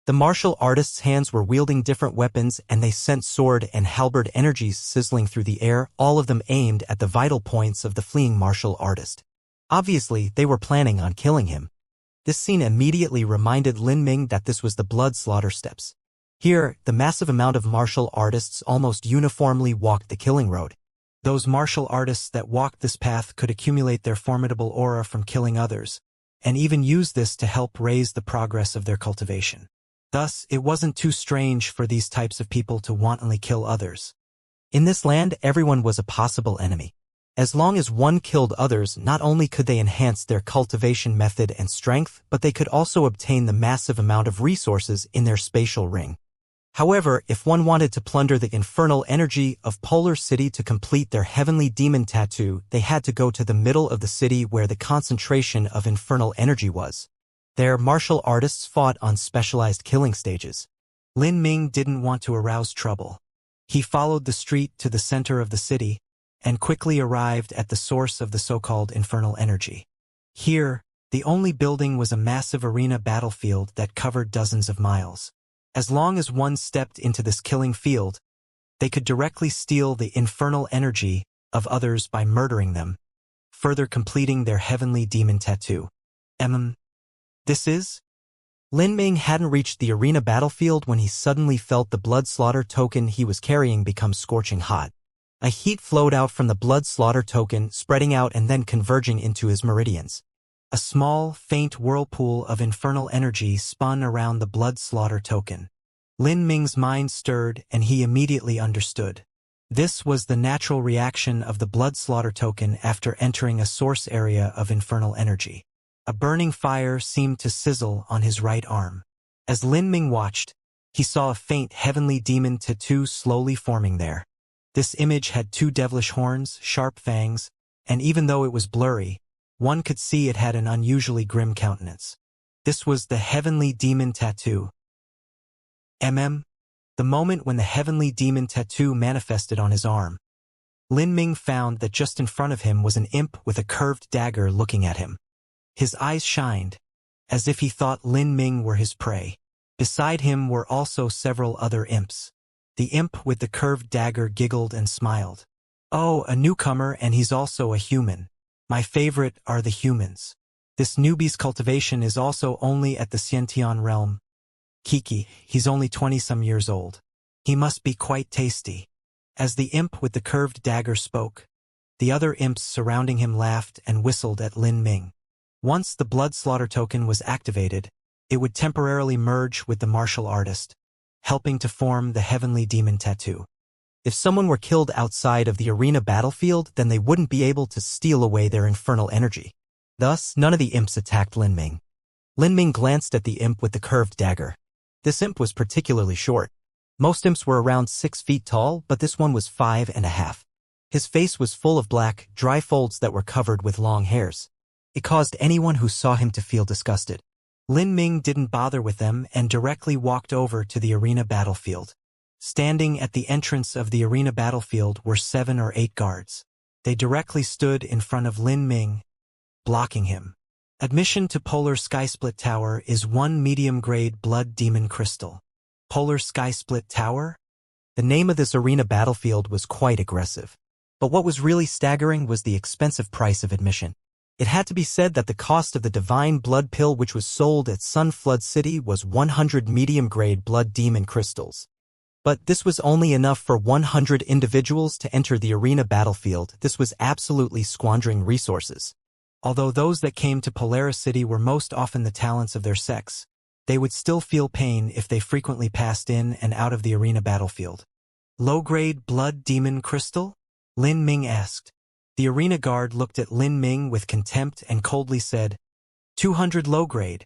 The martial artists' hands were wielding different weapons, and they sent sword and halberd energies sizzling through the air, all of them aimed at the vital points of the fleeing martial artist. Obviously, they were planning on killing him. This scene immediately reminded Lin Ming that this was the blood slaughter steps. Here, the massive amount of martial artists almost uniformly walked the killing road. Those martial artists that walked this path could accumulate their formidable aura from killing others, and even use this to help raise the progress of their cultivation. Thus, it wasn't too strange for these types of people to wantonly kill others. In this land, everyone was a possible enemy. As long as one killed others, not only could they enhance their cultivation method and strength, but they could also obtain the massive amount of resources in their spatial ring. However, if one wanted to plunder the infernal energy of Polar City to complete their heavenly demon tattoo, they had to go to the middle of the city where the concentration of infernal energy was. There, martial artists fought on specialized killing stages. Lin Ming didn't want to arouse trouble. He followed the street to the center of the city, and quickly arrived at the source of the so-called infernal energy. Here, the only building was a massive arena battlefield that covered dozens of miles. As long as one stepped into this killing field, they could directly steal the infernal energy of others by murdering them, further completing their heavenly demon tattoo. This is? Lin Ming hadn't reached the arena battlefield when he suddenly felt the blood slaughter token he was carrying become scorching hot. A heat flowed out from the blood slaughter token, spreading out and then converging into his meridians. A small, faint whirlpool of infernal energy spun around the blood slaughter token. Lin Ming's mind stirred, and he immediately understood. This was the natural reaction of the blood slaughter token after entering a source area of infernal energy. A burning fire seemed to sizzle on his right arm. As Lin Ming watched, he saw a faint heavenly demon tattoo slowly forming there. This image had two devilish horns, sharp fangs, and even though it was blurry, one could see it had an unusually grim countenance. This was the heavenly demon tattoo. The moment when the heavenly demon tattoo manifested on his arm, Lin Ming found that just in front of him was an imp with a curved dagger looking at him. His eyes shined, as if he thought Lin Ming were his prey. Beside him were also several other imps. The imp with the curved dagger giggled and smiled. "Oh, a newcomer, and he's also a human. My favorite are the humans. This newbie's cultivation is also only at the Xianxia realm. Kiki, he's only 20-some years old. He must be quite tasty." As the imp with the curved dagger spoke, the other imps surrounding him laughed and whistled at Lin Ming. Once the blood slaughter token was activated, it would temporarily merge with the martial artist, helping to form the heavenly demon tattoo. If someone were killed outside of the arena battlefield, then they wouldn't be able to steal away their infernal energy. Thus, none of the imps attacked Lin Ming. Lin Ming glanced at the imp with the curved dagger. This imp was particularly short. Most imps were around 6 feet tall, but this one was 5.5. His face was full of black, dry folds that were covered with long hairs. It caused anyone who saw him to feel disgusted. Lin Ming didn't bother with them and directly walked over to the arena battlefield. Standing at the entrance of the arena battlefield were 7 or 8 guards. They directly stood in front of Lin Ming blocking him. Admission to Polar Skysplit Tower is 1 medium-grade blood demon crystal. Polar Skysplit Tower? The name of this arena battlefield was quite aggressive. But what was really staggering was the expensive price of admission. It had to be said that the cost of the divine blood pill which was sold at Sunflood City was 100 medium-grade blood demon crystals. But this was only enough for 100 individuals to enter the arena battlefield. This was absolutely squandering resources. Although those that came to Polaris City were most often the talents of their sex, they would still feel pain if they frequently passed in and out of the arena battlefield. Low-grade blood demon crystal? Lin Ming asked. The arena guard looked at Lin Ming with contempt and coldly said, 200 low-grade.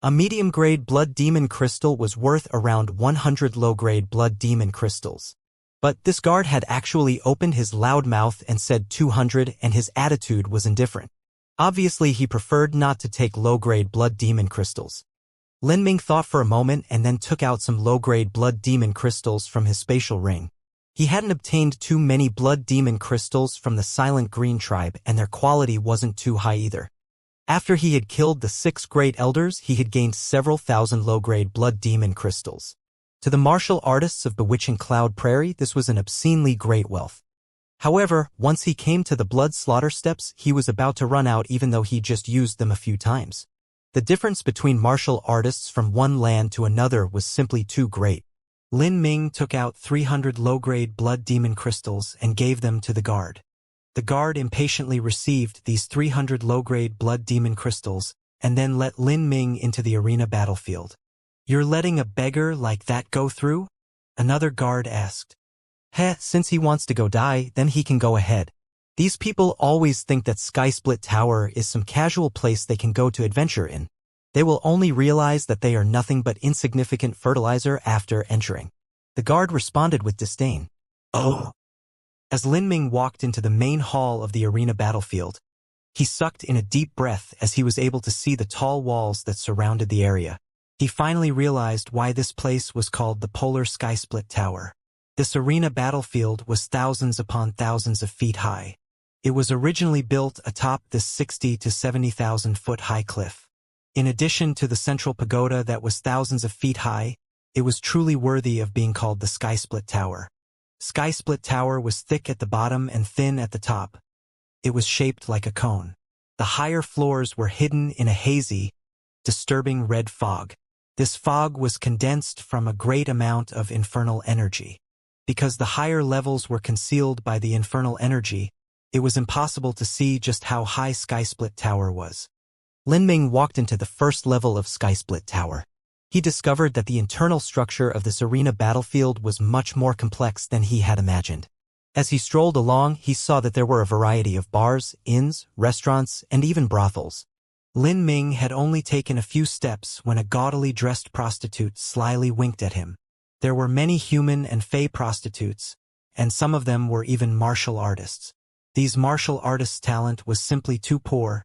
A medium-grade blood demon crystal was worth around 100 low-grade blood demon crystals. But this guard had actually opened his loud mouth and said 200, and his attitude was indifferent. Obviously, he preferred not to take low-grade blood demon crystals. Lin Ming thought for a moment and then took out some low-grade blood demon crystals from his spatial ring. He hadn't obtained too many blood demon crystals from the Silent Green tribe, and their quality wasn't too high either. After he had killed the 6 great elders, he had gained several thousand low-grade blood demon crystals. To the martial artists of Bewitching Cloud Prairie, this was an obscenely great wealth. However, once he came to the blood slaughter steps, he was about to run out even though he just used them a few times. The difference between martial artists from one land to another was simply too great. Lin Ming took out 300 low-grade blood demon crystals and gave them to the guard. The guard impatiently received these 300 low-grade blood demon crystals and then let Lin Ming into the arena battlefield. "You're letting a beggar like that go through?" Another guard asked. Since he wants to go die, then he can go ahead. These people always think that Skysplit Tower is some casual place they can go to adventure in. They will only realize that they are nothing but insignificant fertilizer after entering. The guard responded with disdain. Oh. As Lin Ming walked into the main hall of the arena battlefield, he sucked in a deep breath as he was able to see the tall walls that surrounded the area. He finally realized why this place was called the Polar Skysplit Tower. This arena battlefield was thousands upon thousands of feet high. It was originally built atop this 60 to 70,000 foot high cliff. In addition to the central pagoda that was thousands of feet high, it was truly worthy of being called the Skysplit Tower. Skysplit Tower was thick at the bottom and thin at the top. It was shaped like a cone. The higher floors were hidden in a hazy, disturbing red fog. This fog was condensed from a great amount of infernal energy. Because the higher levels were concealed by the infernal energy, it was impossible to see just how high Skysplit Tower was. Lin Ming walked into the first level of Skysplit Tower. He discovered that the internal structure of this arena battlefield was much more complex than he had imagined. As he strolled along, he saw that there were a variety of bars, inns, restaurants, and even brothels. Lin Ming had only taken a few steps when a gaudily dressed prostitute slyly winked at him. There were many human and fey prostitutes, and some of them were even martial artists. These martial artists' talent was simply too poor,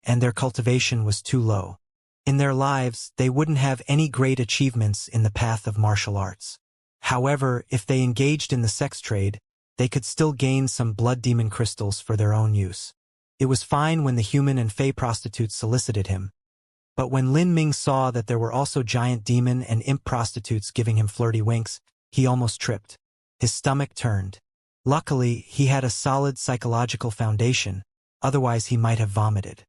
and their cultivation was too low. In their lives, they wouldn't have any great achievements in the path of martial arts. However, if they engaged in the sex trade, they could still gain some blood demon crystals for their own use. It was fine when the human and fey prostitutes solicited him. But when Lin Ming saw that there were also giant demon and imp prostitutes giving him flirty winks, he almost tripped. His stomach turned. Luckily, he had a solid psychological foundation, otherwise he might have vomited.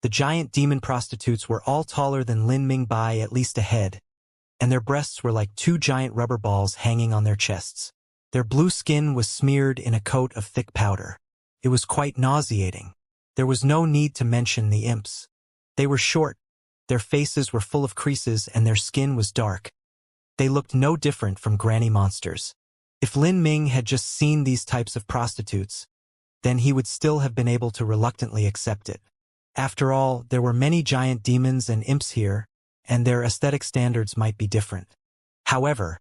The giant demon prostitutes were all taller than Lin Ming by at least a head, and their breasts were like 2 giant rubber balls hanging on their chests. Their blue skin was smeared in a coat of thick powder. It was quite nauseating. There was no need to mention the imps. They were short, their faces were full of creases, and their skin was dark. They looked no different from granny monsters. If Lin Ming had just seen these types of prostitutes, then he would still have been able to reluctantly accept it. After all, there were many giant demons and imps here, and their aesthetic standards might be different. However,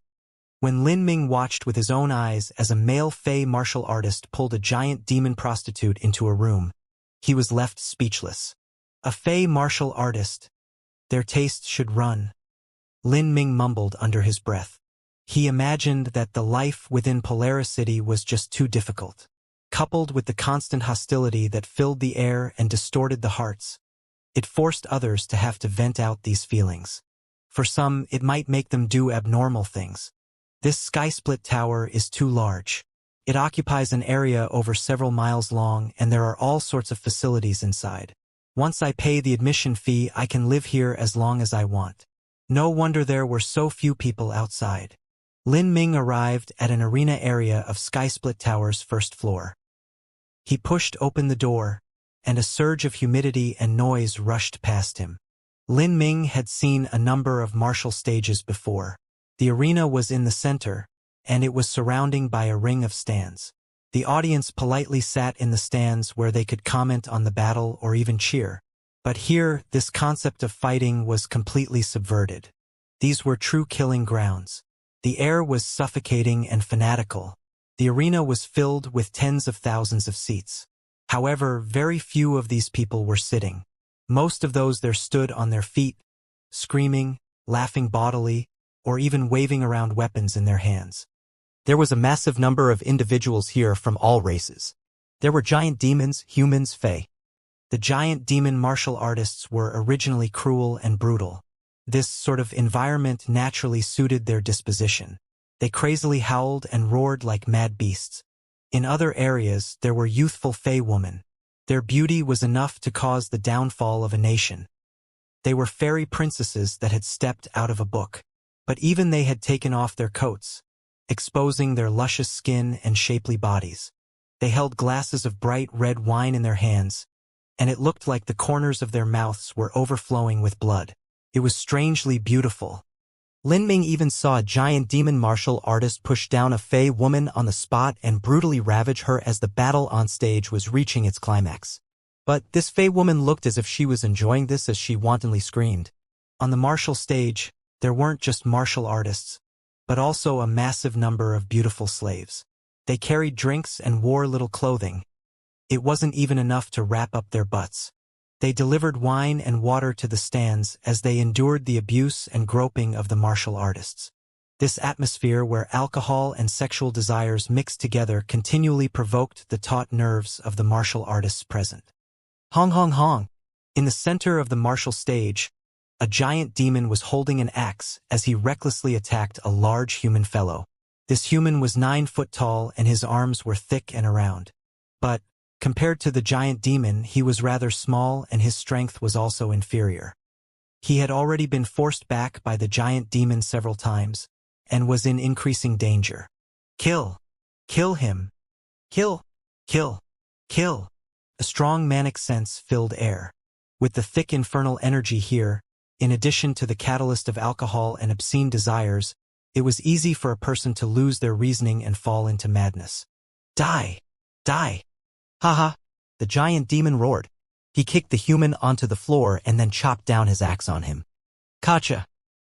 when Lin Ming watched with his own eyes as a male fey martial artist pulled a giant demon prostitute into a room, he was left speechless. A fey martial artist. Their tastes should run. Lin Ming mumbled under his breath. He imagined that the life within Polaris City was just too difficult. coupled with the constant hostility that filled the air and distorted the hearts. It forced others to have to vent out these feelings. For some, it might make them do abnormal things. This sky-split tower is too large. It occupies an area over several miles long, and there are all sorts of facilities inside. Once I pay the admission fee, I can live here as long as I want. No wonder there were so few people outside. Lin Ming arrived at an arena area of Sky-Split Tower's first floor. He pushed open the door, and a surge of humidity and noise rushed past him. Lin Ming had seen a number of martial stages before. The arena was in the center, and it was surrounding by a ring of stands. The audience politely sat in the stands where they could comment on the battle or even cheer. But here, this concept of fighting was completely subverted. These were true killing grounds. The air was suffocating and fanatical. The arena was filled with tens of thousands of seats. However, very few of these people were sitting. Most of those there stood on their feet, screaming, laughing bodily, or even waving around weapons in their hands. There was a massive number of individuals here from all races. There were giant demons, humans, fae. The giant demon martial artists were originally cruel and brutal. This sort of environment naturally suited their disposition. They crazily howled and roared like mad beasts. In other areas, there were youthful fae women. Their beauty was enough to cause the downfall of a nation. They were fairy princesses that had stepped out of a book. But even they had taken off their coats, exposing their luscious skin and shapely bodies. They held glasses of bright red wine in their hands, and it looked like the corners of their mouths were overflowing with blood. It was strangely beautiful. Lin Ming even saw a giant demon martial artist push down a fae woman on the spot and brutally ravage her as the battle on stage was reaching its climax. But this fae woman looked as if she was enjoying this as she wantonly screamed. On the martial stage, there weren't just martial artists, but also a massive number of beautiful slaves. They carried drinks and wore little clothing. It wasn't even enough to wrap up their butts. They delivered wine and water to the stands as they endured the abuse and groping of the martial artists. This atmosphere where alcohol and sexual desires mixed together continually provoked the taut nerves of the martial artists present. Hong hong hong. In the center of the martial stage, a giant demon was holding an axe as he recklessly attacked a large human fellow. This human was 9 foot tall and his arms were thick and around. But, compared to the giant demon, he was rather small and his strength was also inferior. He had already been forced back by the giant demon several times, and was in increasing danger. Kill! Kill him! Kill! Kill! Kill! A strong manic sense filled air. With the thick infernal energy here, in addition to the catalyst of alcohol and obscene desires, it was easy for a person to lose their reasoning and fall into madness. Die! Die! Haha! The giant demon roared. He kicked the human onto the floor and then chopped down his axe on him. Kacha!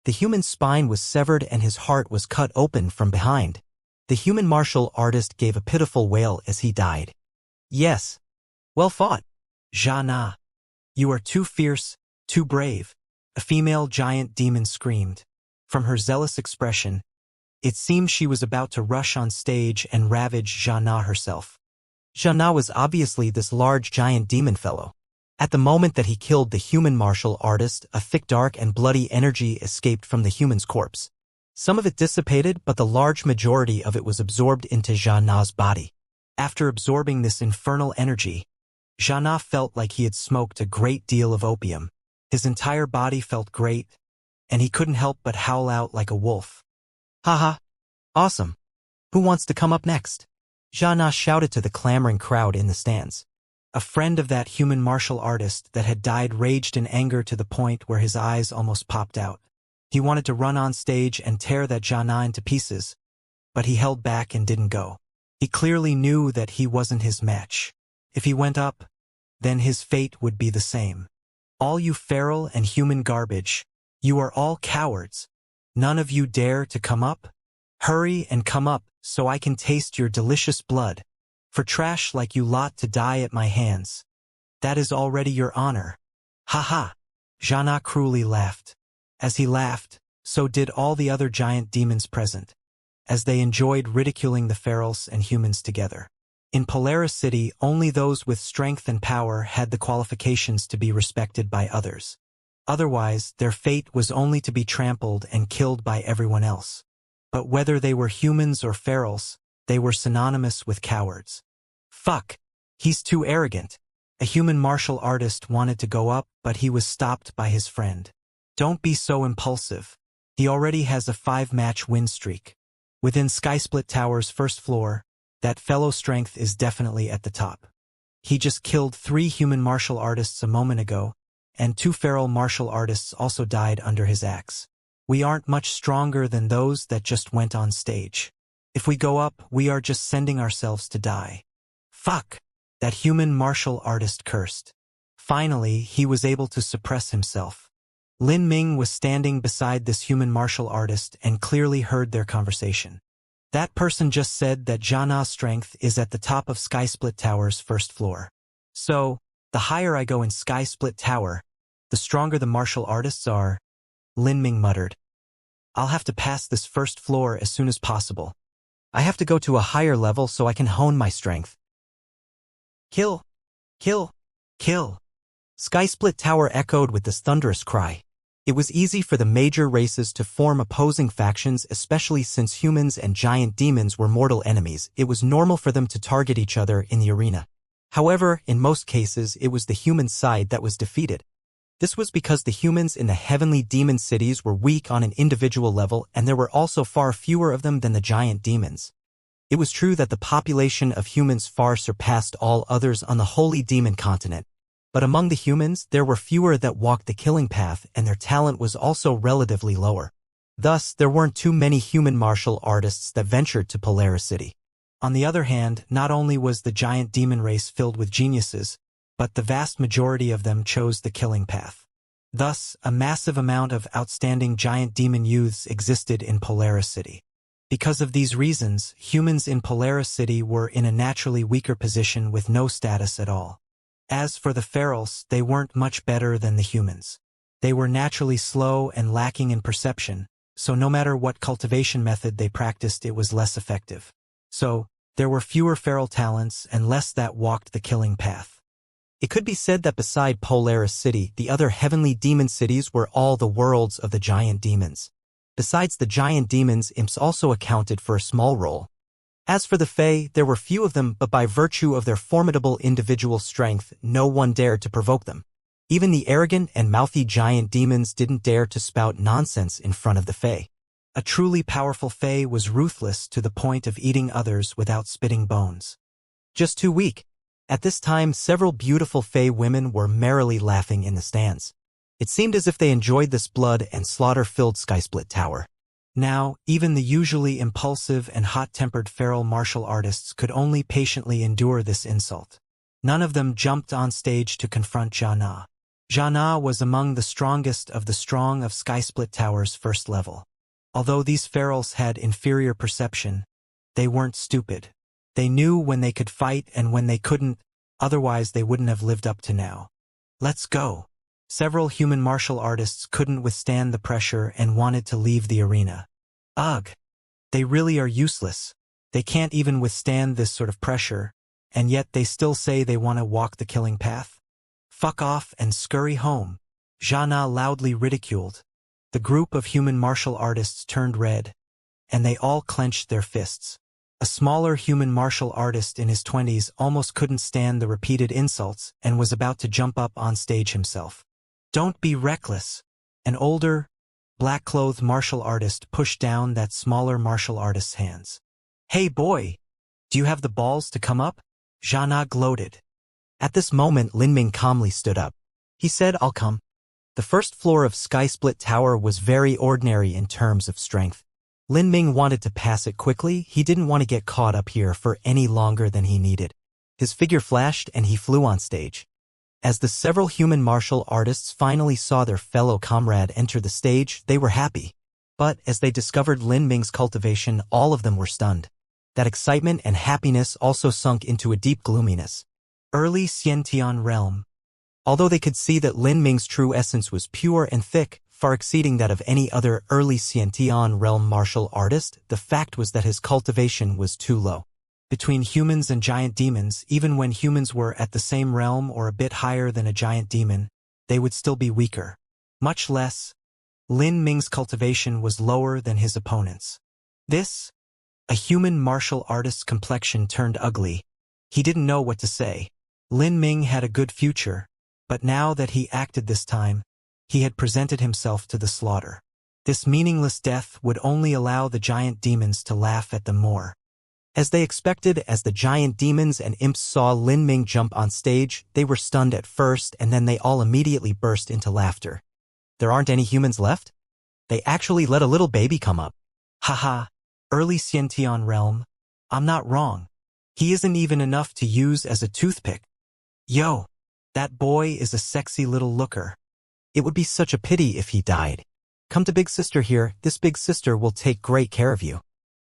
The human's spine was severed and his heart was cut open from behind. The human martial artist gave a pitiful wail as he died. Yes. Well fought. Xianxia. You are too fierce, too brave. A female giant demon screamed. From her zealous expression, it seemed she was about to rush on stage and ravage Xianxia herself. Xianxia was obviously this large giant demon fellow. At the moment that he killed the human martial artist, a thick dark and bloody energy escaped from the human's corpse. Some of it dissipated, but the large majority of it was absorbed into Xianxia's body. After absorbing this infernal energy, Xianxia felt like he had smoked a great deal of opium. His entire body felt great, and he couldn't help but howl out like a wolf. Haha. Awesome. Who wants to come up next? Xianxia shouted to the clamoring crowd in the stands. A friend of that human martial artist that had died raged in anger to the point where his eyes almost popped out. He wanted to run on stage and tear that Xianxia into pieces, but he held back and didn't go. He clearly knew that he wasn't his match. If he went up, then his fate would be the same. All you feral and human garbage, you are all cowards. None of you dare to come up? Hurry and come up so I can taste your delicious blood. For trash like you lot to die at my hands. That is already your honor. Ha ha! Xianxia cruelly laughed. As he laughed, so did all the other giant demons present, as they enjoyed ridiculing the ferals and humans together. In Polaris City, only those with strength and power had the qualifications to be respected by others. Otherwise, their fate was only to be trampled and killed by everyone else. But whether they were humans or ferals, they were synonymous with cowards. Fuck! He's too arrogant. A human martial artist wanted to go up, but he was stopped by his friend. Don't be so impulsive. He already has a 5-match win streak. Within Skysplit Tower's first floor, that fellow strength is definitely at the top. He just killed 3 human martial artists a moment ago, and 2 feral martial artists also died under his axe. We aren't much stronger than those that just went on stage. If we go up, we are just sending ourselves to die. Fuck! That human martial artist cursed. Finally, he was able to suppress himself. Lin Ming was standing beside this human martial artist and clearly heard their conversation. That person just said that Xianxia's strength is at the top of Skysplit Tower's first floor. So, the higher I go in Skysplit Tower, the stronger the martial artists are, Lin Ming muttered. I'll have to pass this first floor as soon as possible. I have to go to a higher level so I can hone my strength. Kill! Kill! Kill! Skysplit Tower echoed with this thunderous cry. It was easy for the major races to form opposing factions, especially since humans and giant demons were mortal enemies. It was normal for them to target each other in the arena. However, in most cases, it was the human side that was defeated. This was because the humans in the heavenly demon cities were weak on an individual level, and there were also far fewer of them than the giant demons. It was true that the population of humans far surpassed all others on the holy demon continent. But among the humans, there were fewer that walked the killing path, and their talent was also relatively lower. Thus, there weren't too many human martial artists that ventured to Polaris City. On the other hand, not only was the giant demon race filled with geniuses, but the vast majority of them chose the killing path. Thus, a massive amount of outstanding giant demon youths existed in Polaris City. Because of these reasons, humans in Polaris City were in a naturally weaker position with no status at all. As for the ferals, they weren't much better than the humans. They were naturally slow and lacking in perception, so no matter what cultivation method they practiced, it was less effective. So, there were fewer feral talents and less that walked the killing path. It could be said that beside Polaris City, the other heavenly demon cities were all the worlds of the giant demons. Besides the giant demons, imps also accounted for a small role. As for the Fae, there were few of them, but by virtue of their formidable individual strength, no one dared to provoke them. Even the arrogant and mouthy giant demons didn't dare to spout nonsense in front of the Fae. A truly powerful Fae was ruthless to the point of eating others without spitting bones. Just too weak. At this time, several beautiful Fae women were merrily laughing in the stands. It seemed as if they enjoyed this blood and slaughter-filled Skysplit Tower. Now, even the usually impulsive and hot-tempered feral martial artists could only patiently endure this insult. None of them jumped on stage to confront Xianxia. Xianxia was among the strongest of the strong of Skysplit Tower's first level. Although these ferals had inferior perception, they weren't stupid. They knew when they could fight and when they couldn't, otherwise they wouldn't have lived up to now. Let's go. Several human martial artists couldn't withstand the pressure and wanted to leave the arena. Ugh. They really are useless. They can't even withstand this sort of pressure, and yet they still say they want to walk the killing path. Fuck off and scurry home. Xianxia loudly ridiculed. The group of human martial artists turned red, and they all clenched their fists. A smaller human martial artist in his 20s almost couldn't stand the repeated insults and was about to jump up on stage himself. Don't be reckless. An older, black-clothed martial artist pushed down that smaller martial artist's hands. Hey boy, do you have the balls to come up? Xianxia gloated. At this moment, Lin Ming calmly stood up. He said, I'll come. The first floor of Skysplit Tower was very ordinary in terms of strength. Lin Ming wanted to pass it quickly. He didn't want to get caught up here for any longer than he needed. His figure flashed and he flew on stage. As the several human martial artists finally saw their fellow comrade enter the stage, they were happy. But as they discovered Lin Ming's cultivation, all of them were stunned. That excitement and happiness also sunk into a deep gloominess. Early Xiantian realm. Although they could see that Lin Ming's true essence was pure and thick, far exceeding that of any other early Xiantian realm martial artist, the fact was that his cultivation was too low. Between humans and giant demons, even when humans were at the same realm or a bit higher than a giant demon, they would still be weaker. Much less, Lin Ming's cultivation was lower than his opponent's. This, a human martial artist's complexion turned ugly. He didn't know what to say. Lin Ming had a good future, but now that he acted this time, he had presented himself to the slaughter. This meaningless death would only allow the giant demons to laugh at them more. As they expected, as the giant demons and imps saw Lin Ming jump on stage, they were stunned at first and then they all immediately burst into laughter. There aren't any humans left? They actually let a little baby come up. Haha, early Xianxia realm. I'm not wrong. He isn't even enough to use as a toothpick. Yo, that boy is a sexy little looker. It would be such a pity if he died. Come to Big Sister here, this Big Sister will take great care of you.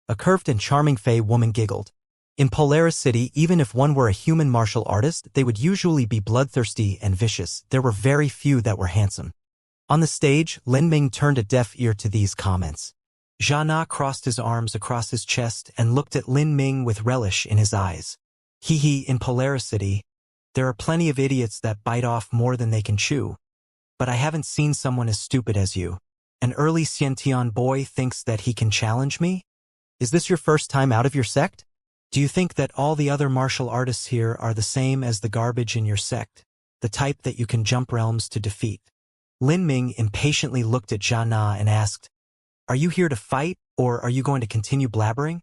A curved and charming Fey woman giggled. In Polaris City, even if one were a human martial artist, they would usually be bloodthirsty and vicious. There were very few that were handsome. On the stage, Lin Ming turned a deaf ear to these comments. Xianxia crossed his arms across his chest and looked at Lin Ming with relish in his eyes. In Polaris City, there are plenty of idiots that bite off more than they can chew. But I haven't seen someone as stupid as you. An early Xianxia boy thinks that he can challenge me? Is this your first time out of your sect? Do you think that all the other martial artists here are the same as the garbage in your sect, the type that you can jump realms to defeat? Lin Ming impatiently looked at Xianxia and asked, "Are you here to fight, or are you going to continue blabbering?"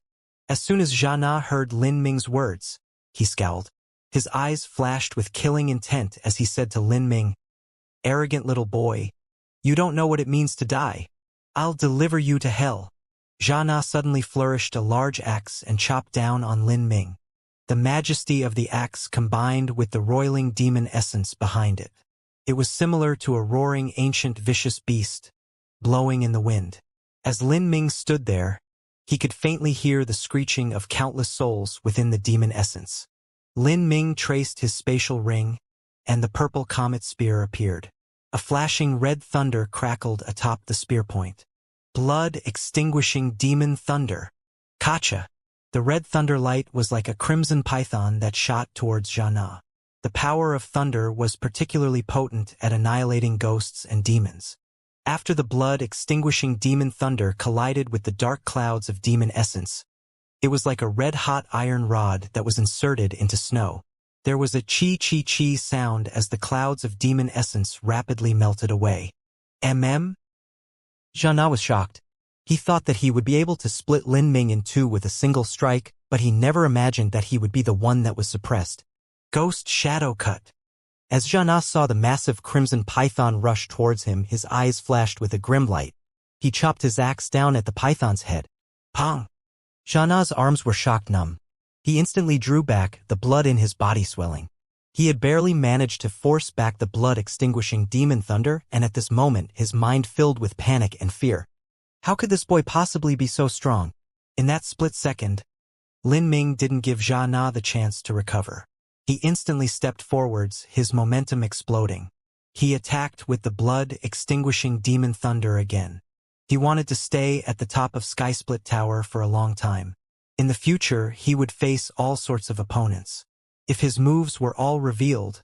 As soon as Xianxia heard Lin Ming's words, he scowled. His eyes flashed with killing intent as he said to Lin Ming, "Arrogant little boy, you don't know what it means to die. I'll deliver you to hell." Xianxia suddenly flourished a large axe and chopped down on Lin Ming. The majesty of the axe combined with the roiling demon essence behind it. It was similar to a roaring ancient vicious beast, blowing in the wind. As Lin Ming stood there, he could faintly hear the screeching of countless souls within the demon essence. Lin Ming traced his spatial ring, and the purple comet spear appeared. A flashing red thunder crackled atop the spear point. Blood-extinguishing demon thunder. Kacha! The red thunder light was like a crimson python that shot towards Xianxia. The power of thunder was particularly potent at annihilating ghosts and demons. After the blood-extinguishing demon thunder collided with the dark clouds of demon essence, it was like a red-hot iron rod that was inserted into snow. There was a chi-chi-chi sound as the clouds of demon essence rapidly melted away. Xianxia was shocked. He thought that he would be able to split Lin Ming in two with a single strike, but he never imagined that he would be the one that was suppressed. Ghost Shadow Cut. As Xianxia saw the massive crimson python rush towards him, his eyes flashed with a grim light. He chopped his axe down at the python's head. Pong! Xianxia's arms were shock numb. He instantly drew back, the blood in his body swelling. He had barely managed to force back the blood-extinguishing demon thunder, and at this moment his mind filled with panic and fear. How could this boy possibly be so strong? In that split second, Lin Ming didn't give Xianxia the chance to recover. He instantly stepped forwards, his momentum exploding. He attacked with the blood-extinguishing demon thunder again. He wanted to stay at the top of Skysplit Tower for a long time. In the future, he would face all sorts of opponents. If his moves were all revealed,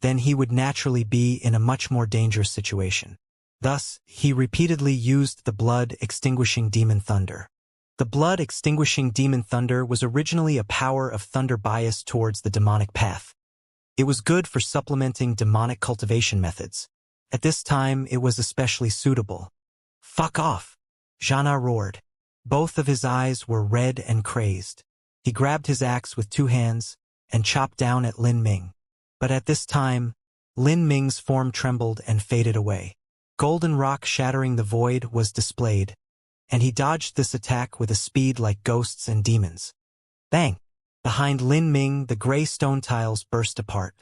then he would naturally be in a much more dangerous situation. Thus, he repeatedly used the blood-extinguishing demon thunder. The blood-extinguishing demon thunder was originally a power of thunder bias towards the demonic path. It was good for supplementing demonic cultivation methods. At this time, it was especially suitable. Fuck off! Xianxia roared. Both of his eyes were red and crazed. He grabbed his axe with two hands and chopped down at Lin Ming. But at this time, Lin Ming's form trembled and faded away. Golden rock shattering the void was displayed, and he dodged this attack with a speed like ghosts and demons. Bang! Behind Lin Ming, the gray stone tiles burst apart.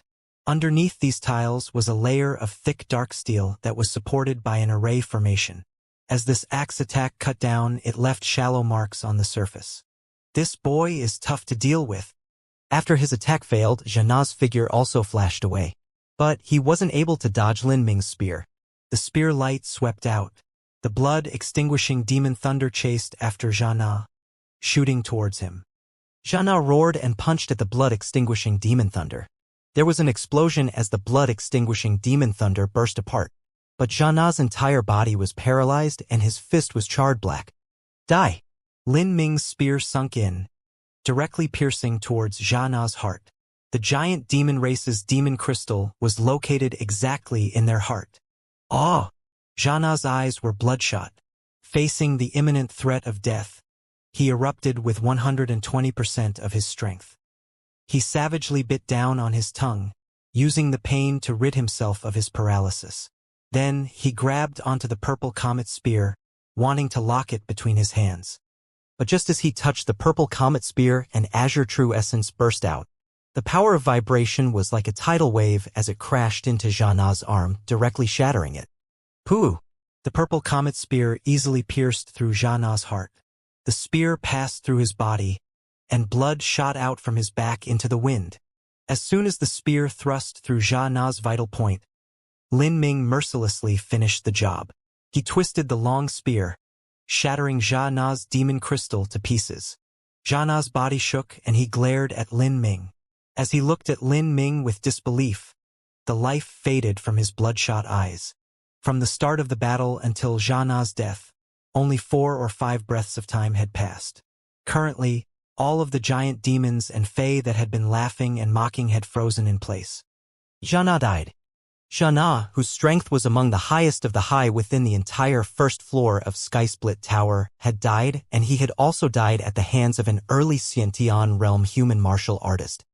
Underneath these tiles was a layer of thick dark steel that was supported by an array formation. As this axe attack cut down, it left shallow marks on the surface. This boy is tough to deal with. After his attack failed, Xianxia's figure also flashed away. But he wasn't able to dodge Lin Ming's spear. The spear light swept out. The blood-extinguishing demon thunder chased after Xianxia, shooting towards him. Xianxia roared and punched at the blood-extinguishing demon thunder. There was an explosion as the blood-extinguishing demon thunder burst apart, but Xianxia's entire body was paralyzed and his fist was charred black. Die! Lin Ming's spear sunk in, directly piercing towards Xianxia's heart. The giant demon race's demon crystal was located exactly in their heart. Ah! Xianxia's eyes were bloodshot. Facing the imminent threat of death, he erupted with 120% of his strength. He savagely bit down on his tongue, using the pain to rid himself of his paralysis. Then he grabbed onto the purple comet spear, wanting to lock it between his hands. But just as he touched the purple comet spear, an azure true essence burst out. The power of vibration was like a tidal wave as it crashed into Xianxia's arm, directly shattering it. Pooh! The purple comet spear easily pierced through Xianxia's heart. The spear passed through his body, and blood shot out from his back into the wind. As soon as the spear thrust through Xianxia's vital point, Lin Ming mercilessly finished the job. He twisted the long spear, shattering Xianxia's demon crystal to pieces. Xianxia's body shook and he glared at Lin Ming. As he looked at Lin Ming with disbelief, the life faded from his bloodshot eyes. From the start of the battle until Xianxia's death, only 4 or 5 breaths of time had passed. Currently, all of the giant demons and fae that had been laughing and mocking had frozen in place. Xianxia died. Xianxia, whose strength was among the highest of the high within the entire first floor of Skysplit Tower, had died, and he had also died at the hands of an early Xiantian realm human martial artist.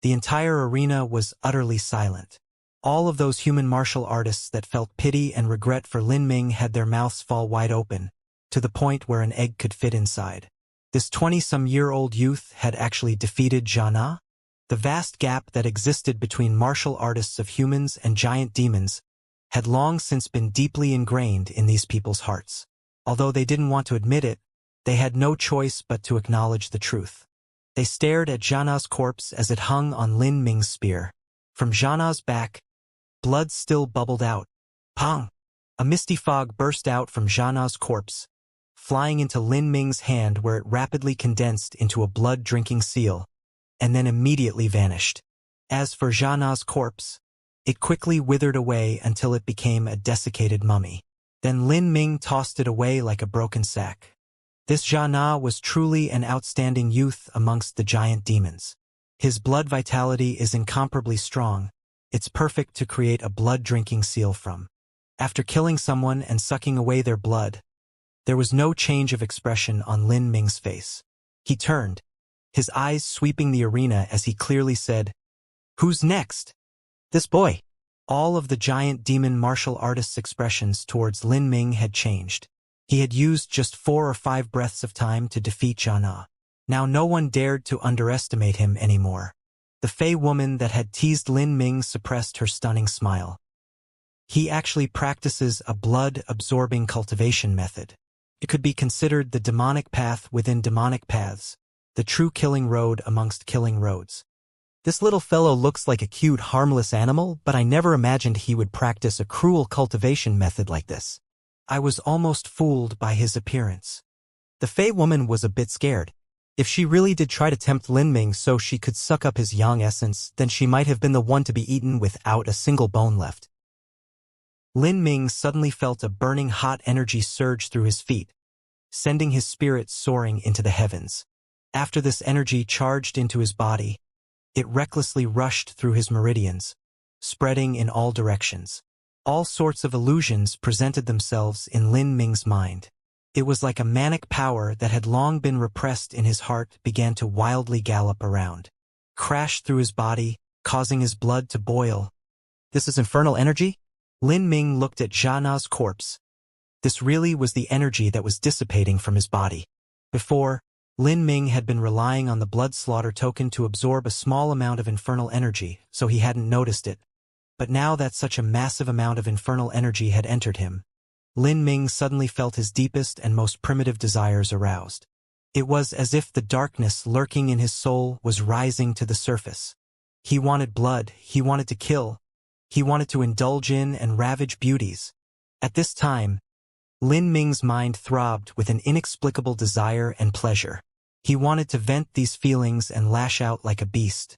The entire arena was utterly silent. All of those human martial artists that felt pity and regret for Lin Ming had their mouths fall wide open, to the point where an egg could fit inside. This 20-some-year-old youth had actually defeated Xianxia? The vast gap that existed between martial artists of humans and giant demons had long since been deeply ingrained in these people's hearts. Although they didn't want to admit it, they had no choice but to acknowledge the truth. They stared at Xianxia's corpse as it hung on Lin Ming's spear. From Xianxia's back, blood still bubbled out. Pong! A misty fog burst out from Xianxia's corpse, flying into Lin Ming's hand where it rapidly condensed into a blood-drinking seal, and then immediately vanished. As for Xianxia's corpse, it quickly withered away until it became a desiccated mummy. Then Lin Ming tossed it away like a broken sack. This Xianxia was truly an outstanding youth amongst the giant demons. His blood vitality is incomparably strong. It's perfect to create a blood-drinking seal from. After killing someone and sucking away their blood, there was no change of expression on Lin Ming's face. He turned, his eyes sweeping the arena as he clearly said, "Who's next?" "This boy." All of the giant demon martial artist's expressions towards Lin Ming had changed. He had used just 4 or 5 breaths of time to defeat Xianxia. Now no one dared to underestimate him anymore. The Fey woman that had teased Lin Ming suppressed her stunning smile. He actually practices a blood-absorbing cultivation method. It could be considered the demonic path within demonic paths, the true killing road amongst killing roads. This little fellow looks like a cute, harmless animal, but I never imagined he would practice a cruel cultivation method like this. I was almost fooled by his appearance. The Fey woman was a bit scared. If she really did try to tempt Lin Ming so she could suck up his yang essence, then she might have been the one to be eaten without a single bone left. Lin Ming suddenly felt a burning hot energy surge through his feet, sending his spirit soaring into the heavens. After this energy charged into his body, it recklessly rushed through his meridians, spreading in all directions. All sorts of illusions presented themselves in Lin Ming's mind. It was like a manic power that had long been repressed in his heart began to wildly gallop around, crashed through his body, causing his blood to boil. This is infernal energy? Lin Ming looked at Xianxia's corpse. This really was the energy that was dissipating from his body. Before, Lin Ming had been relying on the blood slaughter token to absorb a small amount of infernal energy, so he hadn't noticed it. But now that such a massive amount of infernal energy had entered him, Lin Ming suddenly felt his deepest and most primitive desires aroused. It was as if the darkness lurking in his soul was rising to the surface. He wanted blood, he wanted to kill, he wanted to indulge in and ravage beauties. At this time, Lin Ming's mind throbbed with an inexplicable desire and pleasure. He wanted to vent these feelings and lash out like a beast.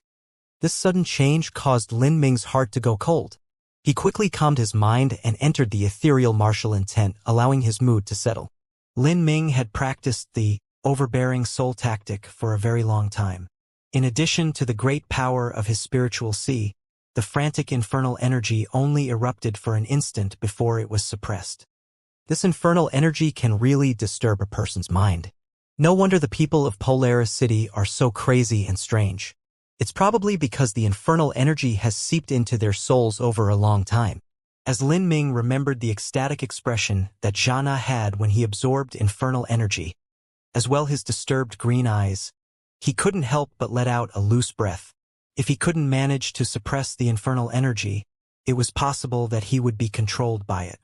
This sudden change caused Lin Ming's heart to go cold. He quickly calmed his mind and entered the ethereal martial intent, allowing his mood to settle. Lin Ming had practiced the overbearing soul tactic for a very long time. In addition to the great power of his spiritual sea, the frantic infernal energy only erupted for an instant before it was suppressed. This infernal energy can really disturb a person's mind. No wonder the people of Polaris City are so crazy and strange. It's probably because the infernal energy has seeped into their souls over a long time. As Lin Ming remembered the ecstatic expression that Xianxia had when he absorbed infernal energy, as well his disturbed green eyes, he couldn't help but let out a loose breath. If he couldn't manage to suppress the infernal energy, it was possible that he would be controlled by it.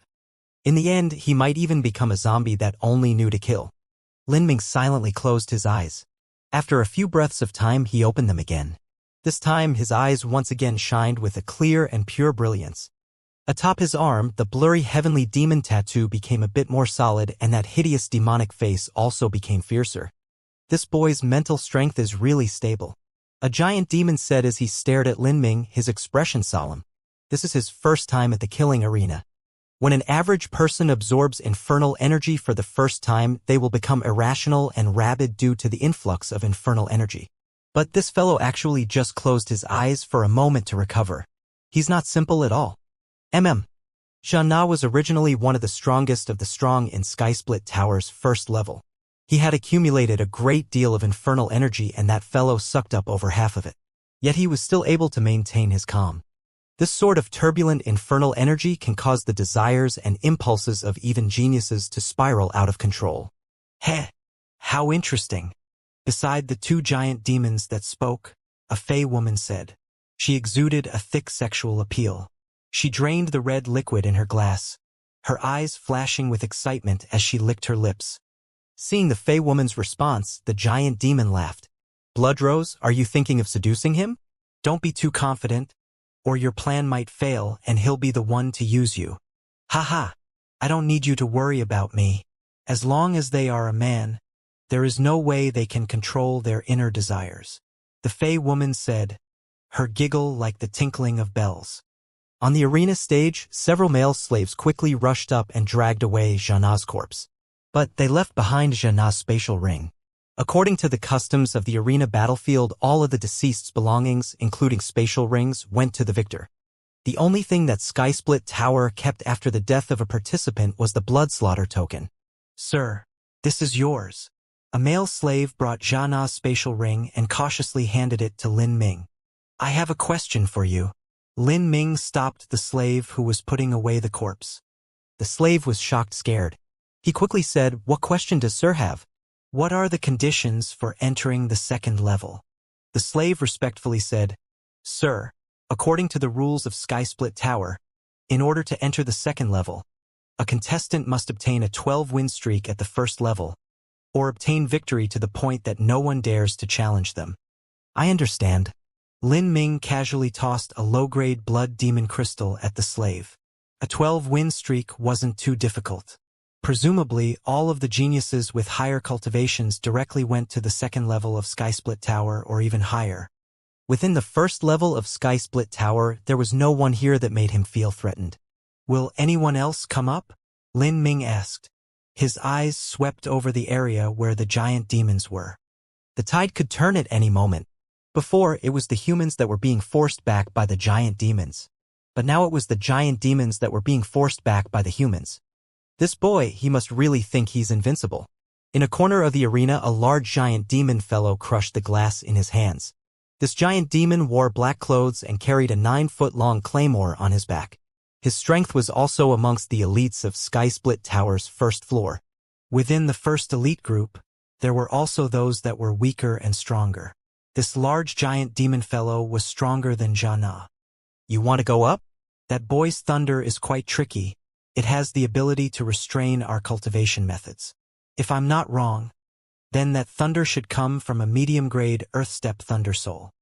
In the end, he might even become a zombie that only knew to kill. Lin Ming silently closed his eyes. After a few breaths of time, he opened them again. This time, his eyes once again shined with a clear and pure brilliance. Atop his arm, the blurry heavenly demon tattoo became a bit more solid, and that hideous demonic face also became fiercer. This boy's mental strength is really stable. A giant demon said as he stared at Lin Ming, his expression solemn. This is his first time at the killing arena. When an average person absorbs infernal energy for the first time, they will become irrational and rabid due to the influx of infernal energy. But this fellow actually just closed his eyes for a moment to recover. He's not simple at all. Xianxia was originally one of the strongest of the strong in Skysplit Tower's first level. He had accumulated a great deal of infernal energy, and that fellow sucked up over half of it. Yet he was still able to maintain his calm. This sort of turbulent infernal energy can cause the desires and impulses of even geniuses to spiral out of control. Heh! How interesting! Beside the two giant demons that spoke, a fey woman said. She exuded a thick sexual appeal. She drained the red liquid in her glass, her eyes flashing with excitement as she licked her lips. Seeing the fey woman's response, the giant demon laughed. Bloodrose, are you thinking of seducing him? Don't be too confident, or your plan might fail and he'll be the one to use you. Haha, I don't need you to worry about me. As long as they are a man, there is no way they can control their inner desires. The fey woman said, her giggle like the tinkling of bells. On the arena stage, several male slaves quickly rushed up and dragged away Xianxia's corpse. But they left behind Xianxia's spatial ring. According to the customs of the arena battlefield, all of the deceased's belongings, including spatial rings, went to the victor. The only thing that Skysplit Tower kept after the death of a participant was the blood slaughter token. Sir, this is yours. A male slave brought Xianxia's spatial ring and cautiously handed it to Lin Ming. I have a question for you. Lin Ming stopped the slave who was putting away the corpse. The slave was shocked, scared. He quickly said, "What question does Sir have?" What are the conditions for entering the second level? The slave respectfully said, Sir, according to the rules of Skysplit Tower, in order to enter the second level, a contestant must obtain a 12-win streak at the first level, or obtain victory to the point that no one dares to challenge them. I understand. Lin Ming casually tossed a low-grade blood demon crystal at the slave. A 12-win streak wasn't too difficult. Presumably, all of the geniuses with higher cultivations directly went to the second level of Skysplit Tower or even higher. Within the first level of Skysplit Tower, there was no one here that made him feel threatened. Will anyone else come up? Lin Ming asked. His eyes swept over the area where the giant demons were. The tide could turn at any moment. Before, it was the humans that were being forced back by the giant demons. But now it was the giant demons that were being forced back by the humans. This boy, he must really think he's invincible. In a corner of the arena, a large giant demon fellow crushed the glass in his hands. This giant demon wore black clothes and carried a 9-foot-long claymore on his back. His strength was also amongst the elites of Skysplit Tower's first floor. Within the first elite group, there were also those that were weaker and stronger. This large giant demon fellow was stronger than Xianxia. You want to go up? That boy's thunder is quite tricky. It has the ability to restrain our cultivation methods. If I'm not wrong, then that thunder should come from a medium-grade Earth-step Thunder Soul.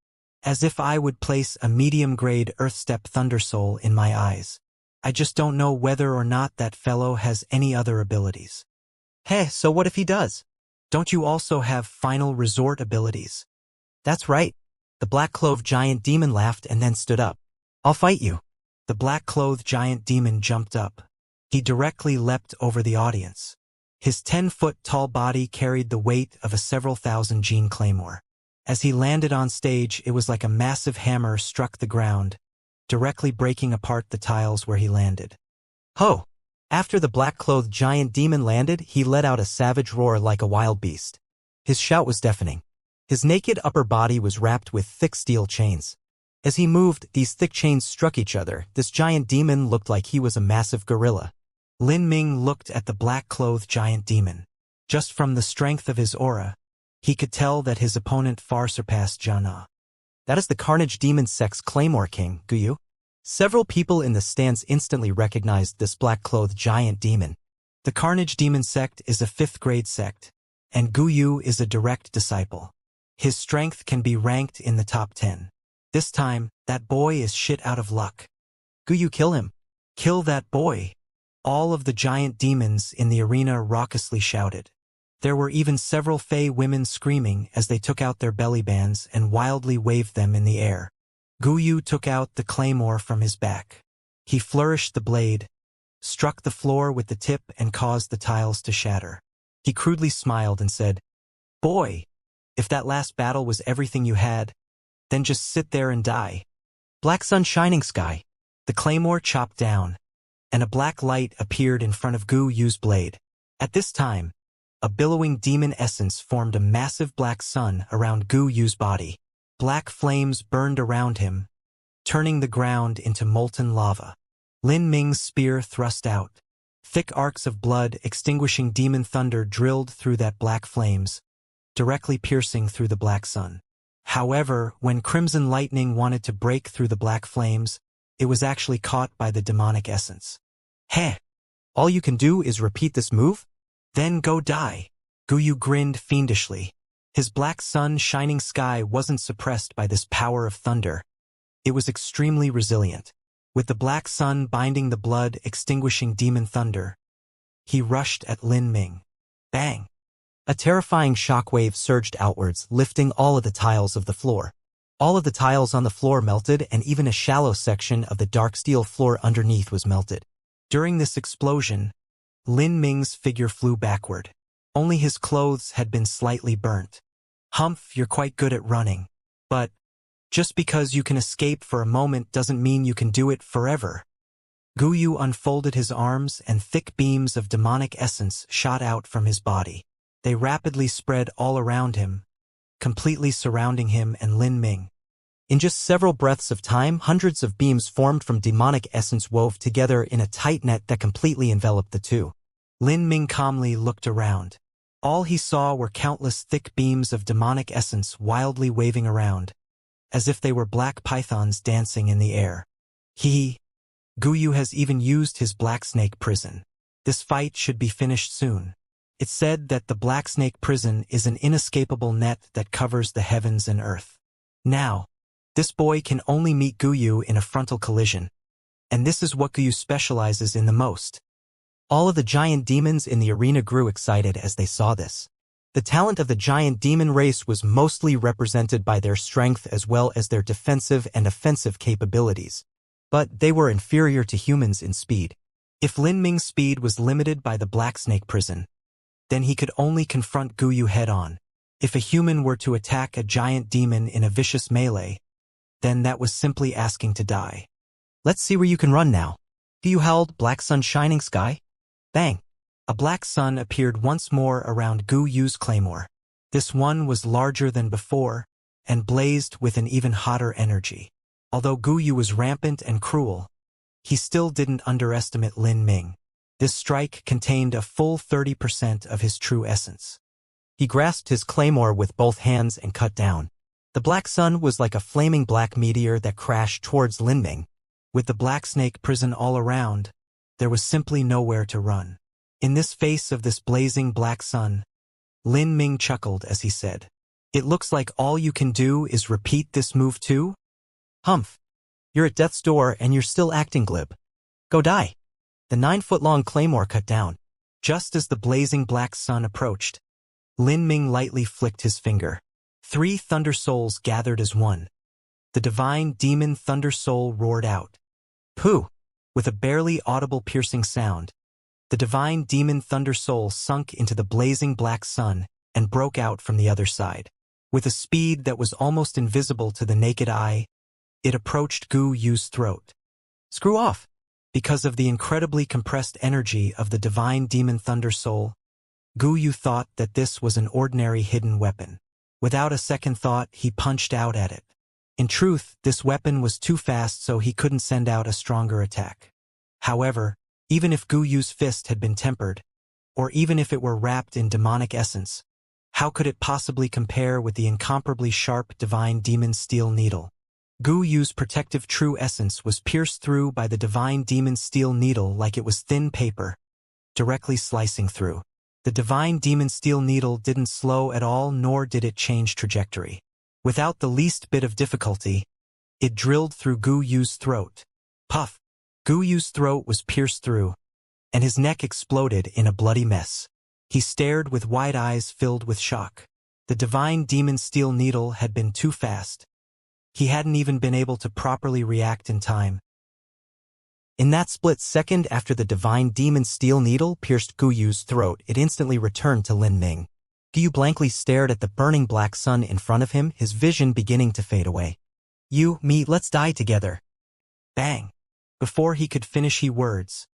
As if I would place a medium-grade Earth-step Thunder Soul in my eyes. I just don't know whether or not that fellow has any other abilities. Hey, so what if he does? Don't you also have final resort abilities? That's right. The black-clothed giant demon laughed and then stood up. I'll fight you. The black-clothed giant demon jumped up. He directly leapt over the audience. His 10-foot-tall body carried the weight of a several thousand gene claymore. As he landed on stage, it was like a massive hammer struck the ground, directly breaking apart the tiles where he landed. Ho! After the black-clothed giant demon landed, he let out a savage roar like a wild beast. His shout was deafening. His naked upper body was wrapped with thick steel chains. As he moved, these thick chains struck each other. This giant demon looked like he was a massive gorilla. Lin Ming looked at the black-clothed giant demon. Just from the strength of his aura, he could tell that his opponent far surpassed Jianna. That is the Carnage Demon Sect's Claymore King, Guyu. Several people in the stands instantly recognized this black-clothed giant demon. The Carnage Demon Sect is a 5th-grade sect, and Guyu is a direct disciple. His strength can be ranked in the top 10. This time, that boy is shit out of luck. Guyu, kill him. Kill that boy. All of the giant demons in the arena raucously shouted. There were even several Fey women screaming as they took out their belly bands and wildly waved them in the air. Guyu took out the claymore from his back. He flourished the blade, struck the floor with the tip and caused the tiles to shatter. He crudely smiled and said, "Boy, if that last battle was everything you had, then just sit there and die." Black sun shining sky. The claymore chopped down, and a black light appeared in front of Guyu's blade. At this time, a billowing demon essence formed a massive black sun around Guyu's body. Black flames burned around him, turning the ground into molten lava. Lin Ming's spear thrust out. Thick arcs of blood extinguishing demon thunder drilled through that black flames, directly piercing through the black sun. However, when crimson lightning wanted to break through the black flames, it was actually caught by the demonic essence. Heh! All you can do is repeat this move? Then go die. Guyu grinned fiendishly. His black sun shining sky wasn't suppressed by this power of thunder. It was extremely resilient. With the black sun binding the blood extinguishing demon thunder, he rushed at Lin Ming. Bang! A terrifying shockwave surged outwards, lifting all of the tiles of the floor. All of the tiles on the floor melted, and even a shallow section of the dark steel floor underneath was melted. During this explosion, Lin Ming's figure flew backward. Only his clothes had been slightly burnt. Humph, you're quite good at running. But just because you can escape for a moment doesn't mean you can do it forever. Guyu unfolded his arms and thick beams of demonic essence shot out from his body. They rapidly spread all around him, completely surrounding him and Lin Ming. In just several breaths of time, hundreds of beams formed from demonic essence wove together in a tight net that completely enveloped the two. Lin Ming calmly looked around. All he saw were countless thick beams of demonic essence wildly waving around, as if they were black pythons dancing in the air. Guyu has even used his black snake prison. This fight should be finished soon. It's said that the black snake prison is an inescapable net that covers the heavens and earth. Now, this boy can only meet Guyu in a frontal collision, and this is what Guyu specializes in the most. All of the giant demons in the arena grew excited as they saw this. The talent of the giant demon race was mostly represented by their strength as well as their defensive and offensive capabilities. But they were inferior to humans in speed. If Lin Ming's speed was limited by the black snake prison, then he could only confront Guyu head-on. If a human were to attack a giant demon in a vicious melee, then that was simply asking to die. Let's see where you can run now. Guyu howled, black sun shining sky. Bang! A black sun appeared once more around Guyu's claymore. This one was larger than before, and blazed with an even hotter energy. Although Guyu was rampant and cruel, he still didn't underestimate Lin Ming. This strike contained a full 30% of his true essence. He grasped his claymore with both hands and cut down. The black sun was like a flaming black meteor that crashed towards Lin Ming. With the black snake prison all around, there was simply nowhere to run. In this face of this blazing black sun, Lin Ming chuckled as he said, "It looks like all you can do is repeat this move too? Humph! You're at death's door and you're still acting glib. Go die." The 9-foot-long claymore cut down. Just as the blazing black sun approached, Lin Ming lightly flicked his finger. 3 thunder souls gathered as one. The divine demon thunder soul roared out. Pooh! With a barely audible piercing sound, the divine demon thunder soul sunk into the blazing black sun and broke out from the other side. With a speed that was almost invisible to the naked eye, it approached Gu Yu's throat. Screw off! Because of the incredibly compressed energy of the divine demon thunder soul, Gu Yu thought that this was an ordinary hidden weapon. Without a second thought, he punched out at it. In truth, this weapon was too fast, so he couldn't send out a stronger attack. However, even if Gu Yu's fist had been tempered, or even if it were wrapped in demonic essence, how could it possibly compare with the incomparably sharp divine demon steel needle? Gu Yu's protective true essence was pierced through by the divine demon steel needle like it was thin paper, directly slicing through. The divine demon steel needle didn't slow at all, nor did it change trajectory. Without the least bit of difficulty, it drilled through Gu Yu's throat. Puff! Gu Yu's throat was pierced through, and his neck exploded in a bloody mess. He stared with wide eyes filled with shock. The divine demon steel needle had been too fast. He hadn't even been able to properly react in time. In that split second after the divine demon steel needle pierced Gu Yu's throat, it instantly returned to Lin Ming. Gu Yu blankly stared at the burning black sun in front of him, his vision beginning to fade away. You, me, let's die together. Bang! Before he could finish words,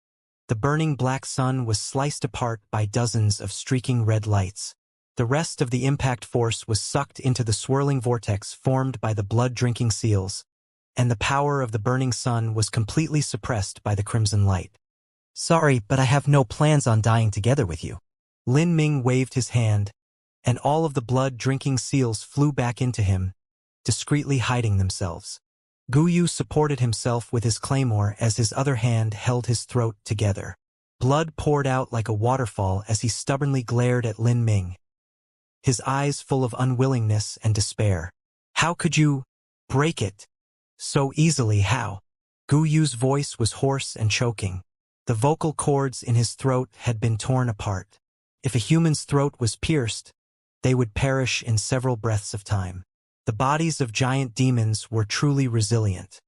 the burning black sun was sliced apart by dozens of streaking red lights. The rest of the impact force was sucked into the swirling vortex formed by the blood-drinking seals, and the power of the burning sun was completely suppressed by the crimson light. Sorry, but I have no plans on dying together with you. Lin Ming waved his hand, and all of the blood-drinking seals flew back into him, discreetly hiding themselves. Gu Yu supported himself with his claymore as his other hand held his throat together. Blood poured out like a waterfall as he stubbornly glared at Lin Ming, his eyes full of unwillingness and despair. How could you break it so easily? How? Gu Yu's voice was hoarse and choking. The vocal cords in his throat had been torn apart. If a human's throat was pierced, they would perish in several breaths of time. The bodies of giant demons were truly resilient.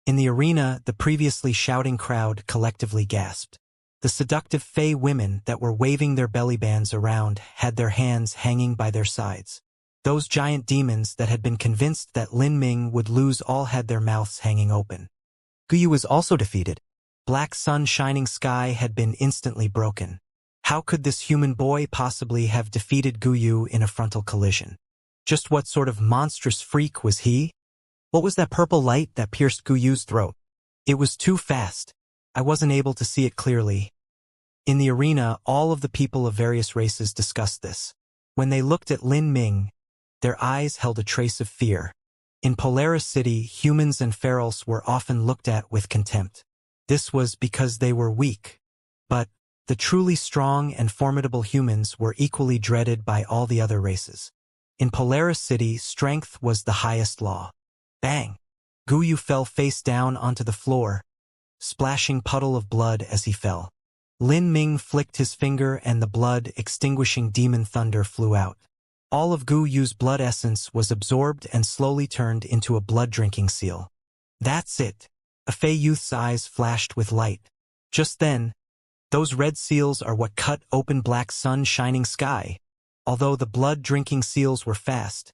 In the arena, the previously shouting crowd collectively gasped. The seductive fey women that were waving their belly bands around had their hands hanging by their sides. Those giant demons that had been convinced that Lin Ming would lose all had their mouths hanging open. Gu Yu was also defeated. Black sun shining sky had been instantly broken. How could this human boy possibly have defeated Gu Yu in a frontal collision? Just what sort of monstrous freak was he? What was that purple light that pierced Gu Yu's throat? It was too fast. I wasn't able to see it clearly. In the arena, all of the people of various races discussed this. When they looked at Lin Ming, their eyes held a trace of fear. In Polaris City, humans and ferals were often looked at with contempt. This was because they were weak. But the truly strong and formidable humans were equally dreaded by all the other races. In Polaris City, strength was the highest law. Bang! Gu Yu fell face down onto the floor, splashing puddle of blood as he fell. Lin Ming flicked his finger and the blood-extinguishing demon thunder flew out. All of Gu Yu's blood essence was absorbed and slowly turned into a blood-drinking seal. That's it. A fey youth's eyes flashed with light. Just then, those red seals are what cut open black sun-shining sky. Although the blood-drinking seals were fast,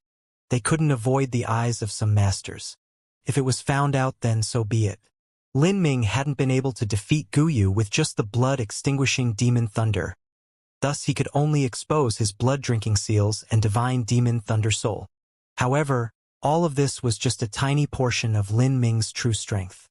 they couldn't avoid the eyes of some masters. If it was found out, then so be it. Lin Ming hadn't been able to defeat Gu Yu with just the blood-extinguishing demon thunder. Thus he could only expose his blood-drinking seals and divine demon thunder soul. However, all of this was just a tiny portion of Lin Ming's true strength.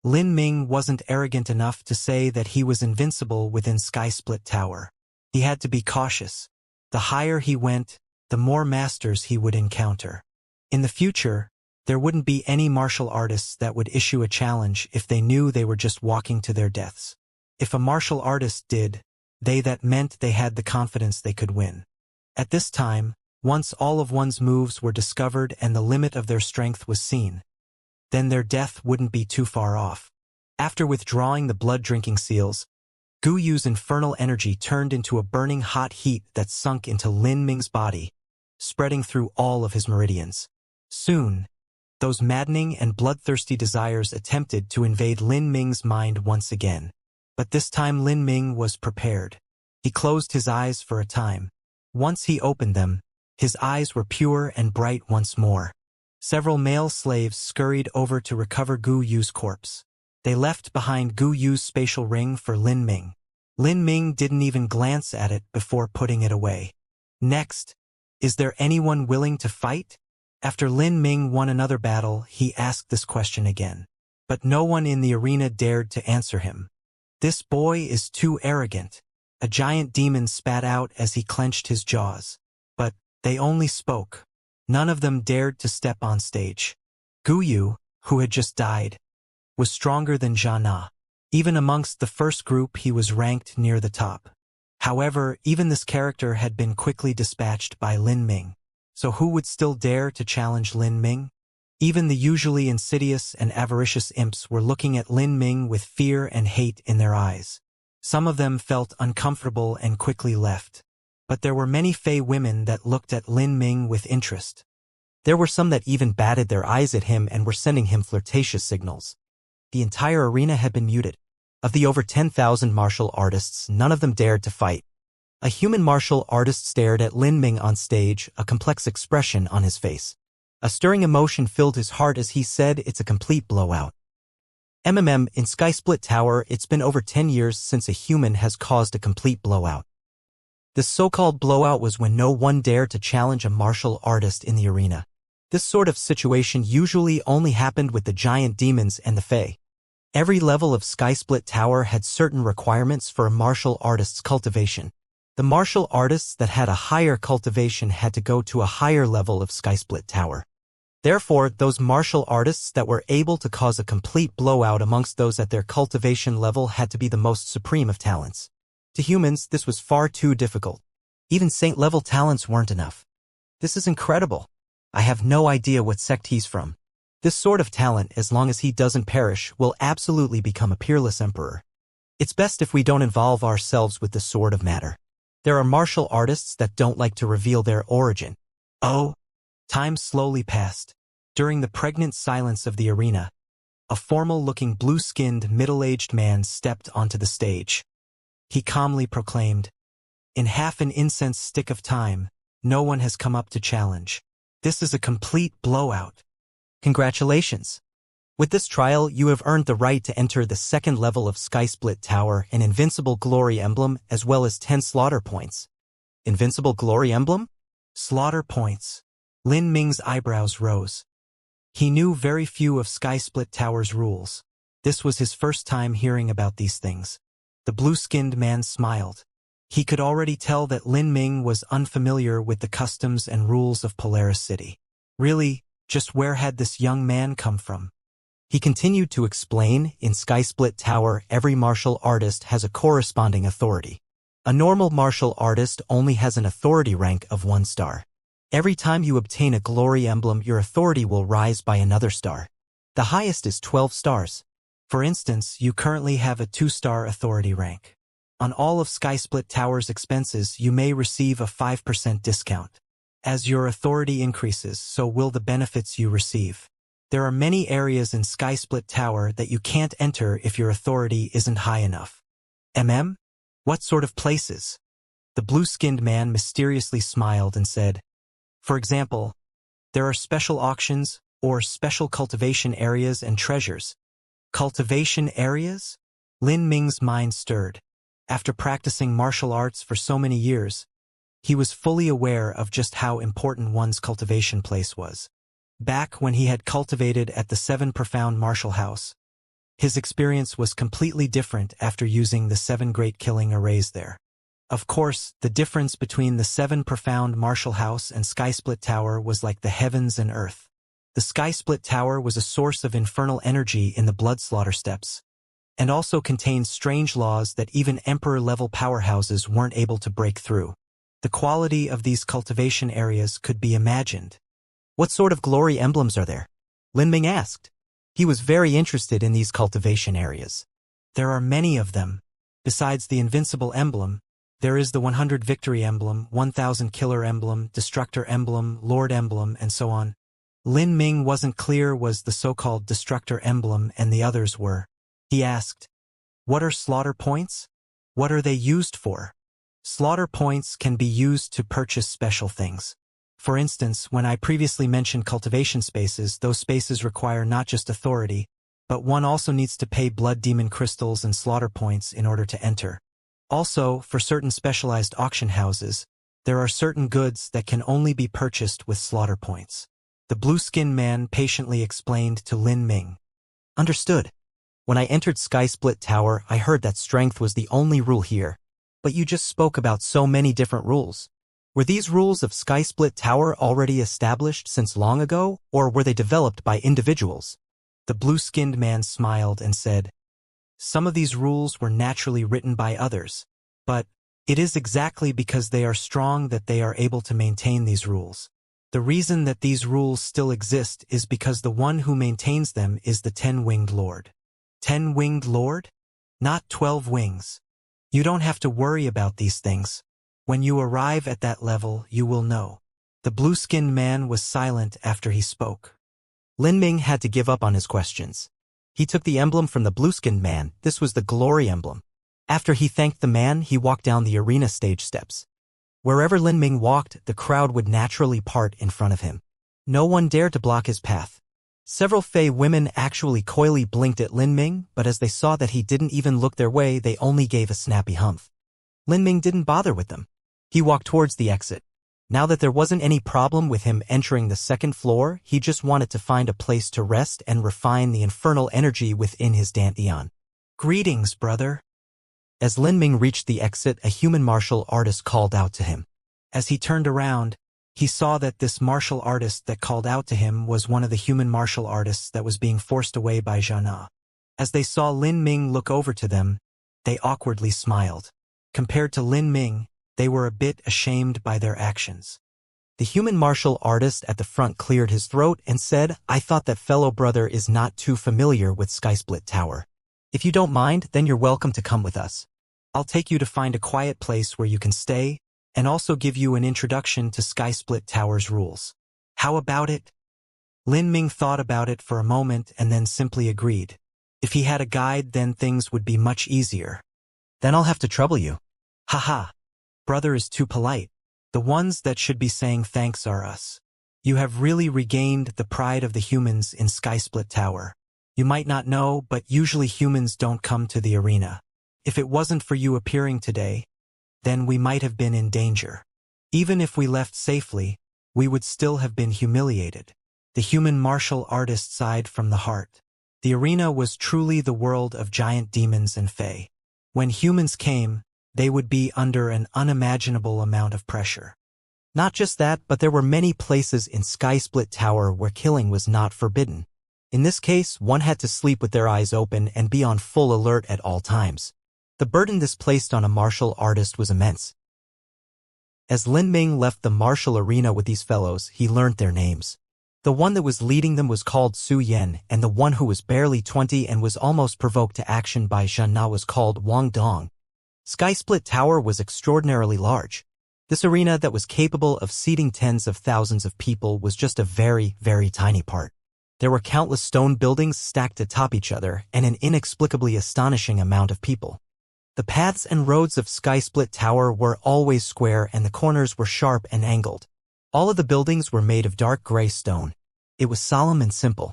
Lin Ming wasn't arrogant enough to say that he was invincible within Sky Split Tower. He had to be cautious. The higher he went, the more masters he would encounter. In the future, there wouldn't be any martial artists that would issue a challenge if they knew they were just walking to their deaths. If a martial artist did, that meant they had the confidence they could win. At this time, once all of one's moves were discovered and the limit of their strength was seen, then their death wouldn't be too far off. After withdrawing the blood-drinking seals, Gu Yu's infernal energy turned into a burning hot heat that sunk into Lin Ming's body, spreading through all of his meridians. Soon, those maddening and bloodthirsty desires attempted to invade Lin Ming's mind once again. But this time Lin Ming was prepared. He closed his eyes for a time. Once he opened them, his eyes were pure and bright once more. Several male slaves scurried over to recover Gu Yu's corpse. They left behind Gu Yu's spatial ring for Lin Ming. Lin Ming didn't even glance at it before putting it away. Next, is there anyone willing to fight? After Lin Ming won another battle, he asked this question again. But no one in the arena dared to answer him. This boy is too arrogant. A giant demon spat out as he clenched his jaws. But they only spoke. None of them dared to step on stage. Gu Yu, who had just died, was stronger than Zhana. Even amongst the first group he was ranked near the top. However, even this character had been quickly dispatched by Lin Ming. So who would still dare to challenge Lin Ming? Even the usually insidious and avaricious imps were looking at Lin Ming with fear and hate in their eyes. Some of them felt uncomfortable and quickly left. But there were many Fey women that looked at Lin Ming with interest. There were some that even batted their eyes at him and were sending him flirtatious signals. The entire arena had been muted. Of the over 10,000 martial artists, none of them dared to fight. A human martial artist stared at Lin Ming on stage, a complex expression on his face. A stirring emotion filled his heart as he said, "It's a complete blowout." In Sky Split Tower, it's been over 10 years since a human has caused a complete blowout. This so-called blowout was when no one dared to challenge a martial artist in the arena. This sort of situation usually only happened with the giant demons and the Fae. Every level of Sky Split Tower had certain requirements for a martial artist's cultivation. The martial artists that had a higher cultivation had to go to a higher level of Sky Split Tower. Therefore, those martial artists that were able to cause a complete blowout amongst those at their cultivation level had to be the most supreme of talents. To humans, this was far too difficult. Even saint-level talents weren't enough. This is incredible. I have no idea what sect he's from. This sort of talent, as long as he doesn't perish, will absolutely become a peerless emperor. It's best if we don't involve ourselves with the sort of matter. There are martial artists that don't like to reveal their origin. Oh, time slowly passed. During the pregnant silence of the arena, a formal-looking blue-skinned, middle-aged man stepped onto the stage. He calmly proclaimed, "In half an incense stick of time, no one has come up to challenge. This is a complete blowout. Congratulations. With this trial, you have earned the right to enter the second level of Sky Split Tower, an invincible glory emblem, as well as 10 slaughter points." Invincible glory emblem? Slaughter points. Lin Ming's eyebrows rose. He knew very few of Sky Split Tower's rules. This was his first time hearing about these things. The blue-skinned man smiled. He could already tell that Lin Ming was unfamiliar with the customs and rules of Polaris City. Really, just where had this young man come from? He continued to explain, in Sky Split Tower, every martial artist has a corresponding authority. A normal martial artist only has an authority rank of 1 star. Every time you obtain a glory emblem, your authority will rise by another star. The highest is 12 stars. For instance, you currently have a 2-star authority rank. On all of Sky Split Tower's expenses, you may receive a 5% discount. As your authority increases, so will the benefits you receive. There are many areas in Sky Split Tower that you can't enter if your authority isn't high enough. What sort of places? The blue-skinned man mysteriously smiled and said, "For example, there are special auctions or special cultivation areas and treasures." Cultivation areas? Lin Ming's mind stirred. After practicing martial arts for so many years, he was fully aware of just how important one's cultivation place was. Back when he had cultivated at the 7 Profound Martial House, his experience was completely different after using the 7 Great Killing Arrays there. Of course, the difference between the 7 Profound Martial House and Sky Split Tower was like the heavens and earth. The Sky Split Tower was a source of infernal energy in the blood slaughter steps, and also contained strange laws that even emperor-level powerhouses weren't able to break through. The quality of these cultivation areas could be imagined. What sort of glory emblems are there? Lin Ming asked. He was very interested in these cultivation areas. There are many of them. Besides the invincible emblem, there is the 100 victory emblem, 1000 killer emblem, destructor emblem, lord emblem, and so on. Lin Ming wasn't clear was the so-called destructor emblem and the others were. He asked, "What are slaughter points? What are they used for?" Slaughter points can be used to purchase special things. For instance, when I previously mentioned cultivation spaces, those spaces require not just authority, but one also needs to pay blood demon crystals and slaughter points in order to enter. Also, for certain specialized auction houses, there are certain goods that can only be purchased with slaughter points. The blue-skinned man patiently explained to Lin Ming. Understood. When I entered Sky Split Tower, I heard that strength was the only rule here. But you just spoke about so many different rules. Were these rules of Sky Split Tower already established since long ago, or were they developed by individuals? The blue-skinned man smiled and said, "Some of these rules were naturally written by others, but it is exactly because they are strong that they are able to maintain these rules. The reason that these rules still exist is because the one who maintains them is the 10-winged lord." 10-winged lord? Not 12 wings. You don't have to worry about these things. When you arrive at that level, you will know. The blue-skinned man was silent after he spoke. Lin Ming had to give up on his questions. He took the emblem from the blue-skinned man. This was the glory emblem. After he thanked the man, he walked down the arena stage steps. Wherever Lin Ming walked, the crowd would naturally part in front of him. No one dared to block his path. Several Fey women actually coyly blinked at Lin Ming, but as they saw that he didn't even look their way, they only gave a snappy humph. Lin Ming didn't bother with them. He walked towards the exit. Now that there wasn't any problem with him entering the second floor, he just wanted to find a place to rest and refine the infernal energy within his dantian. "Greetings, brother." As Lin Ming reached the exit, a human martial artist called out to him. As he turned around, he saw that this martial artist that called out to him was one of the human martial artists that was being forced away by Xianxia. As they saw Lin Ming look over to them, they awkwardly smiled. Compared to Lin Ming, they were a bit ashamed by their actions. The human martial artist at the front cleared his throat and said, "I thought that fellow brother is not too familiar with Sky Split Tower. If you don't mind, then you're welcome to come with us. I'll take you to find a quiet place where you can stay, and also give you an introduction to Sky Split Tower's rules. How about it?" Lin Ming thought about it for a moment and then simply agreed. If he had a guide, then things would be much easier. "Then I'll have to trouble you." Haha. Brother is too polite. The ones that should be saying thanks are us. You have really regained the pride of the humans in Sky Split Tower. You might not know, but usually humans don't come to the arena. If it wasn't for you appearing today, then we might have been in danger. Even if we left safely, we would still have been humiliated. The human martial artist sighed from the heart. The arena was truly the world of giant demons and fae. When humans came, they would be under an unimaginable amount of pressure. Not just that, but there were many places in Sky Split Tower where killing was not forbidden. In this case, one had to sleep with their eyes open and be on full alert at all times. The burden this placed on a martial artist was immense. As Lin Ming left the martial arena with these fellows, he learned their names. The one that was leading them was called Su Yan, and the one who was barely 20 and was almost provoked to action by Xianxia was called Wang Dong. Sky Split Tower was extraordinarily large. This arena that was capable of seating tens of thousands of people was just a very, very tiny part. There were countless stone buildings stacked atop each other and an inexplicably astonishing amount of people. The paths and roads of Sky Split Tower were always square and the corners were sharp and angled. All of the buildings were made of dark gray stone. It was solemn and simple.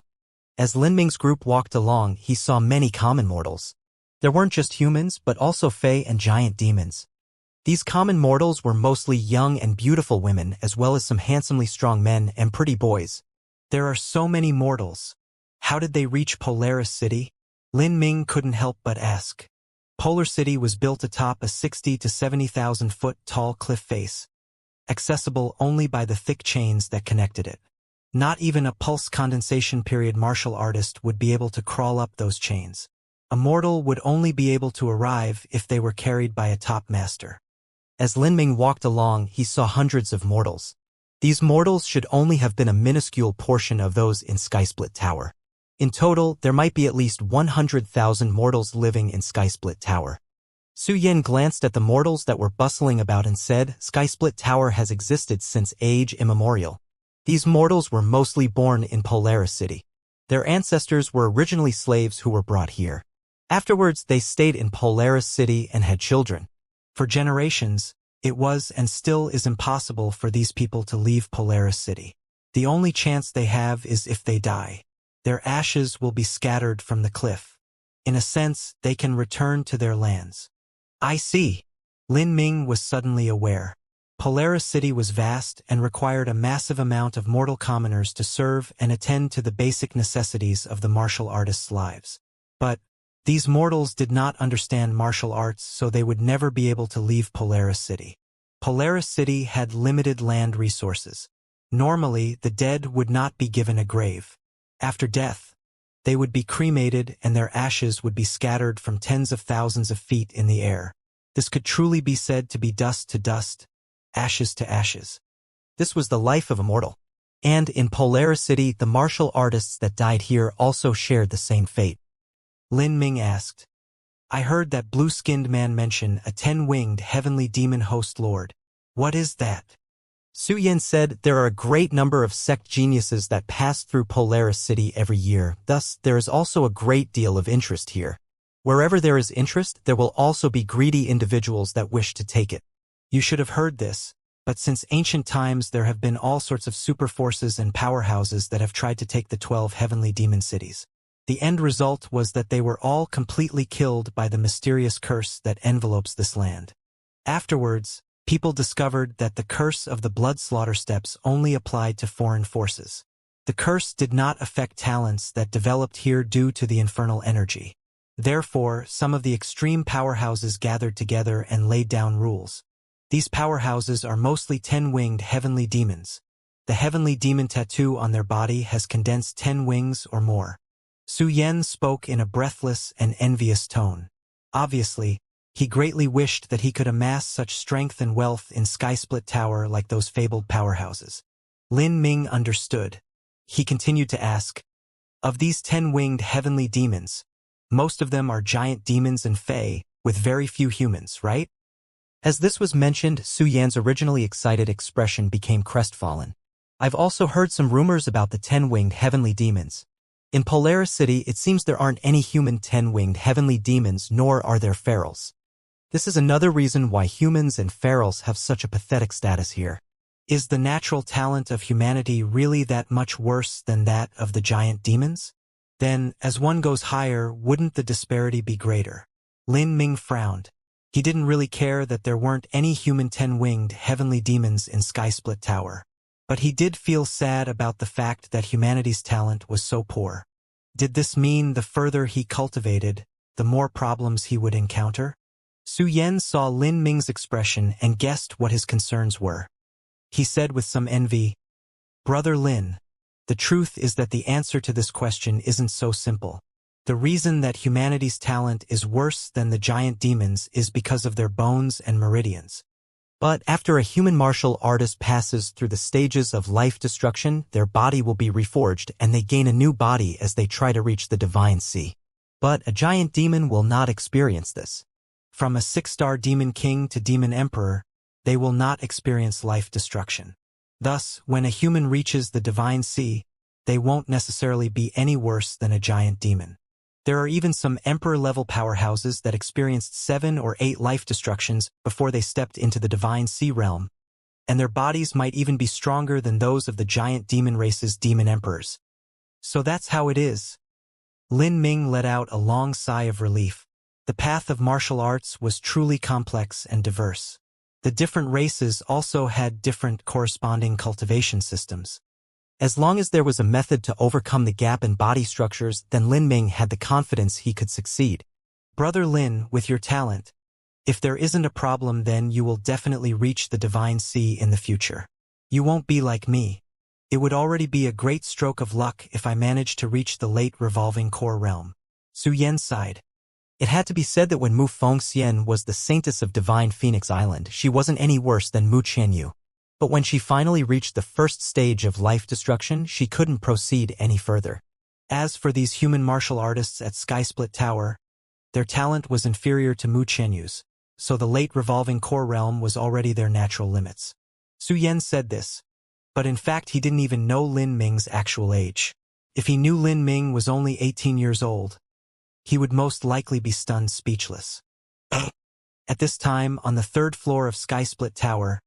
As Lin Ming's group walked along, he saw many common mortals. There weren't just humans, but also fae and giant demons. These common mortals were mostly young and beautiful women, as well as some handsomely strong men and pretty boys. There are so many mortals. How did they reach Polaris City? Lin Ming couldn't help but ask. Polar City was built atop a 60 to 70,000 foot tall cliff face, accessible only by the thick chains that connected it. Not even a pulse condensation period martial artist would be able to crawl up those chains. A mortal would only be able to arrive if they were carried by a top master. As Lin Ming walked along, he saw hundreds of mortals. These mortals should only have been a minuscule portion of those in Sky Split Tower. In total, there might be at least 100,000 mortals living in Sky Split Tower. Su Yin glanced at the mortals that were bustling about and said, Skysplit Tower has existed since age immemorial. These mortals were mostly born in Polaris City. Their ancestors were originally slaves who were brought here. Afterwards, they stayed in Polaris City and had children. For generations, it was and still is impossible for these people to leave Polaris City. The only chance they have is if they die. Their ashes will be scattered from the cliff. In a sense, they can return to their lands. I see. Lin Ming was suddenly aware. Polaris City was vast and required a massive amount of mortal commoners to serve and attend to the basic necessities of the martial artists' lives. But these mortals did not understand martial arts, so they would never be able to leave Polaris City. Polaris City had limited land resources. Normally, the dead would not be given a grave. After death, they would be cremated and their ashes would be scattered from tens of thousands of feet in the air. This could truly be said to be dust to dust, ashes to ashes. This was the life of a mortal. And in Polaris City, the martial artists that died here also shared the same fate. Lin Ming asked, I heard that blue-skinned man mention a 10-winged heavenly demon host lord. What is that? Su Yin said there are a great number of sect geniuses that pass through Polaris City every year, thus there is also a great deal of interest here. Wherever there is interest, there will also be greedy individuals that wish to take it. You should have heard this, but since ancient times there have been all sorts of super forces and powerhouses that have tried to take the 12 heavenly demon cities. The end result was that they were all completely killed by the mysterious curse that envelopes this land. Afterwards, people discovered that the curse of the blood slaughter steps only applied to foreign forces. The curse did not affect talents that developed here due to the infernal energy. Therefore, some of the extreme powerhouses gathered together and laid down rules. These powerhouses are mostly 10-winged heavenly demons. The heavenly demon tattoo on their body has condensed 10 wings or more. Su Yen spoke in a breathless and envious tone. Obviously, he greatly wished that he could amass such strength and wealth in Skysplit Tower like those fabled powerhouses. Lin Ming understood. He continued to ask, of these 10-winged heavenly demons, most of them are giant demons and fae, with very few humans, right? As this was mentioned, Su Yan's originally excited expression became crestfallen. I've also heard some rumors about the 10-winged heavenly demons. In Polaris City, it seems there aren't any human 10-winged heavenly demons, nor are there ferals. This is another reason why humans and ferals have such a pathetic status here. Is the natural talent of humanity really that much worse than that of the giant demons? Then, as one goes higher, wouldn't the disparity be greater? Lin Ming frowned. He didn't really care that there weren't any human 10-winged heavenly demons in Skysplit Tower. But he did feel sad about the fact that humanity's talent was so poor. Did this mean the further he cultivated, the more problems he would encounter? Su Yen saw Lin Ming's expression and guessed what his concerns were. He said with some envy, Brother Lin, the truth is that the answer to this question isn't so simple. The reason that humanity's talent is worse than the giant demons is because of their bones and meridians. But after a human martial artist passes through the stages of life destruction, their body will be reforged and they gain a new body as they try to reach the divine sea. But a giant demon will not experience this. From a 6-star demon king to demon emperor, they will not experience life destruction. Thus, when a human reaches the divine sea, they won't necessarily be any worse than a giant demon. There are even some emperor-level powerhouses that experienced 7 or 8 life destructions before they stepped into the divine sea realm, and their bodies might even be stronger than those of the giant demon race's demon emperors. So that's how it is. Lin Ming let out a long sigh of relief. The path of martial arts was truly complex and diverse. The different races also had different corresponding cultivation systems. As long as there was a method to overcome the gap in body structures, then Lin Ming had the confidence he could succeed. Brother Lin, with your talent, if there isn't a problem, then you will definitely reach the divine sea in the future. You won't be like me. It would already be a great stroke of luck if I managed to reach the late revolving core realm. Su Yen sighed. It had to be said that when Mu Fengxian was the saintess of Divine Phoenix Island, she wasn't any worse than Mu Qianyu. But when she finally reached the first stage of life destruction, she couldn't proceed any further. As for these human martial artists at Skysplit Tower, Their talent was inferior to Mu Qianyu's, so the late revolving core realm was already their natural limits. Su Yan said this, but in fact he didn't even know Lin Ming's actual age. If he knew Lin Ming was only 18 years old, he would most likely be stunned speechless. At this time, on the third floor of Skysplit Tower,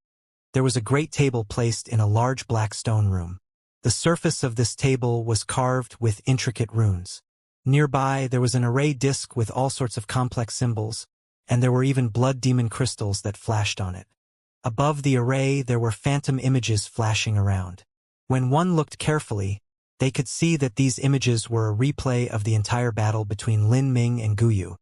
there was a great table placed in a large black stone room. The surface of this table was carved with intricate runes. Nearby, there was an array disc with all sorts of complex symbols, and there were even blood demon crystals that flashed on it. Above the array, there were phantom images flashing around. When one looked carefully, they could see that these images were a replay of the entire battle between Lin Ming and Guyu.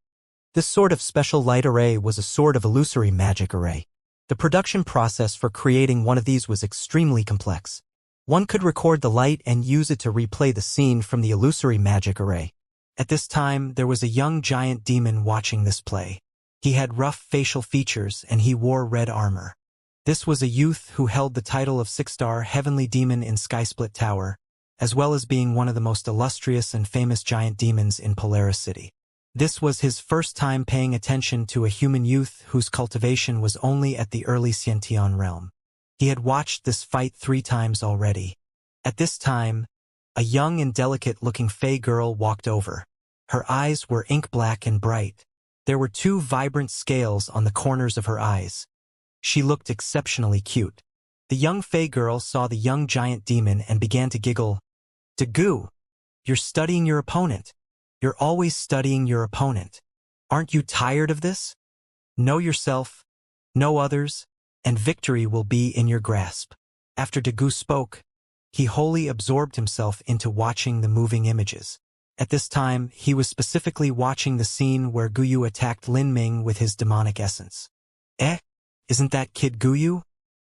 This sort of special light array was a sort of illusory magic array. The production process for creating one of these was extremely complex. One could record the light and use it to replay the scene from the illusory magic array. At this time, there was a young giant demon watching this play. He had rough facial features and he wore red armor. This was a youth who held the title of 6-star heavenly demon in Skysplit Tower, as well as being one of the most illustrious and famous giant demons in Polaris City. This was his first time paying attention to a human youth whose cultivation was only at the early Xiantian realm. He had watched this fight 3 times already. At this time, a young and delicate-looking Fey girl walked over. Her eyes were ink-black and bright. There were 2 vibrant scales on the corners of her eyes. She looked exceptionally cute. The young Fey girl saw the young giant demon and began to giggle. "Dagu, you're studying your opponent. You're always studying your opponent. Aren't you tired of this? Know yourself, know others, and victory will be in your grasp." After Dagu spoke, he wholly absorbed himself into watching the moving images. At this time, he was specifically watching the scene where Guyu attacked Lin Ming with his demonic essence. Isn't that kid Guyu?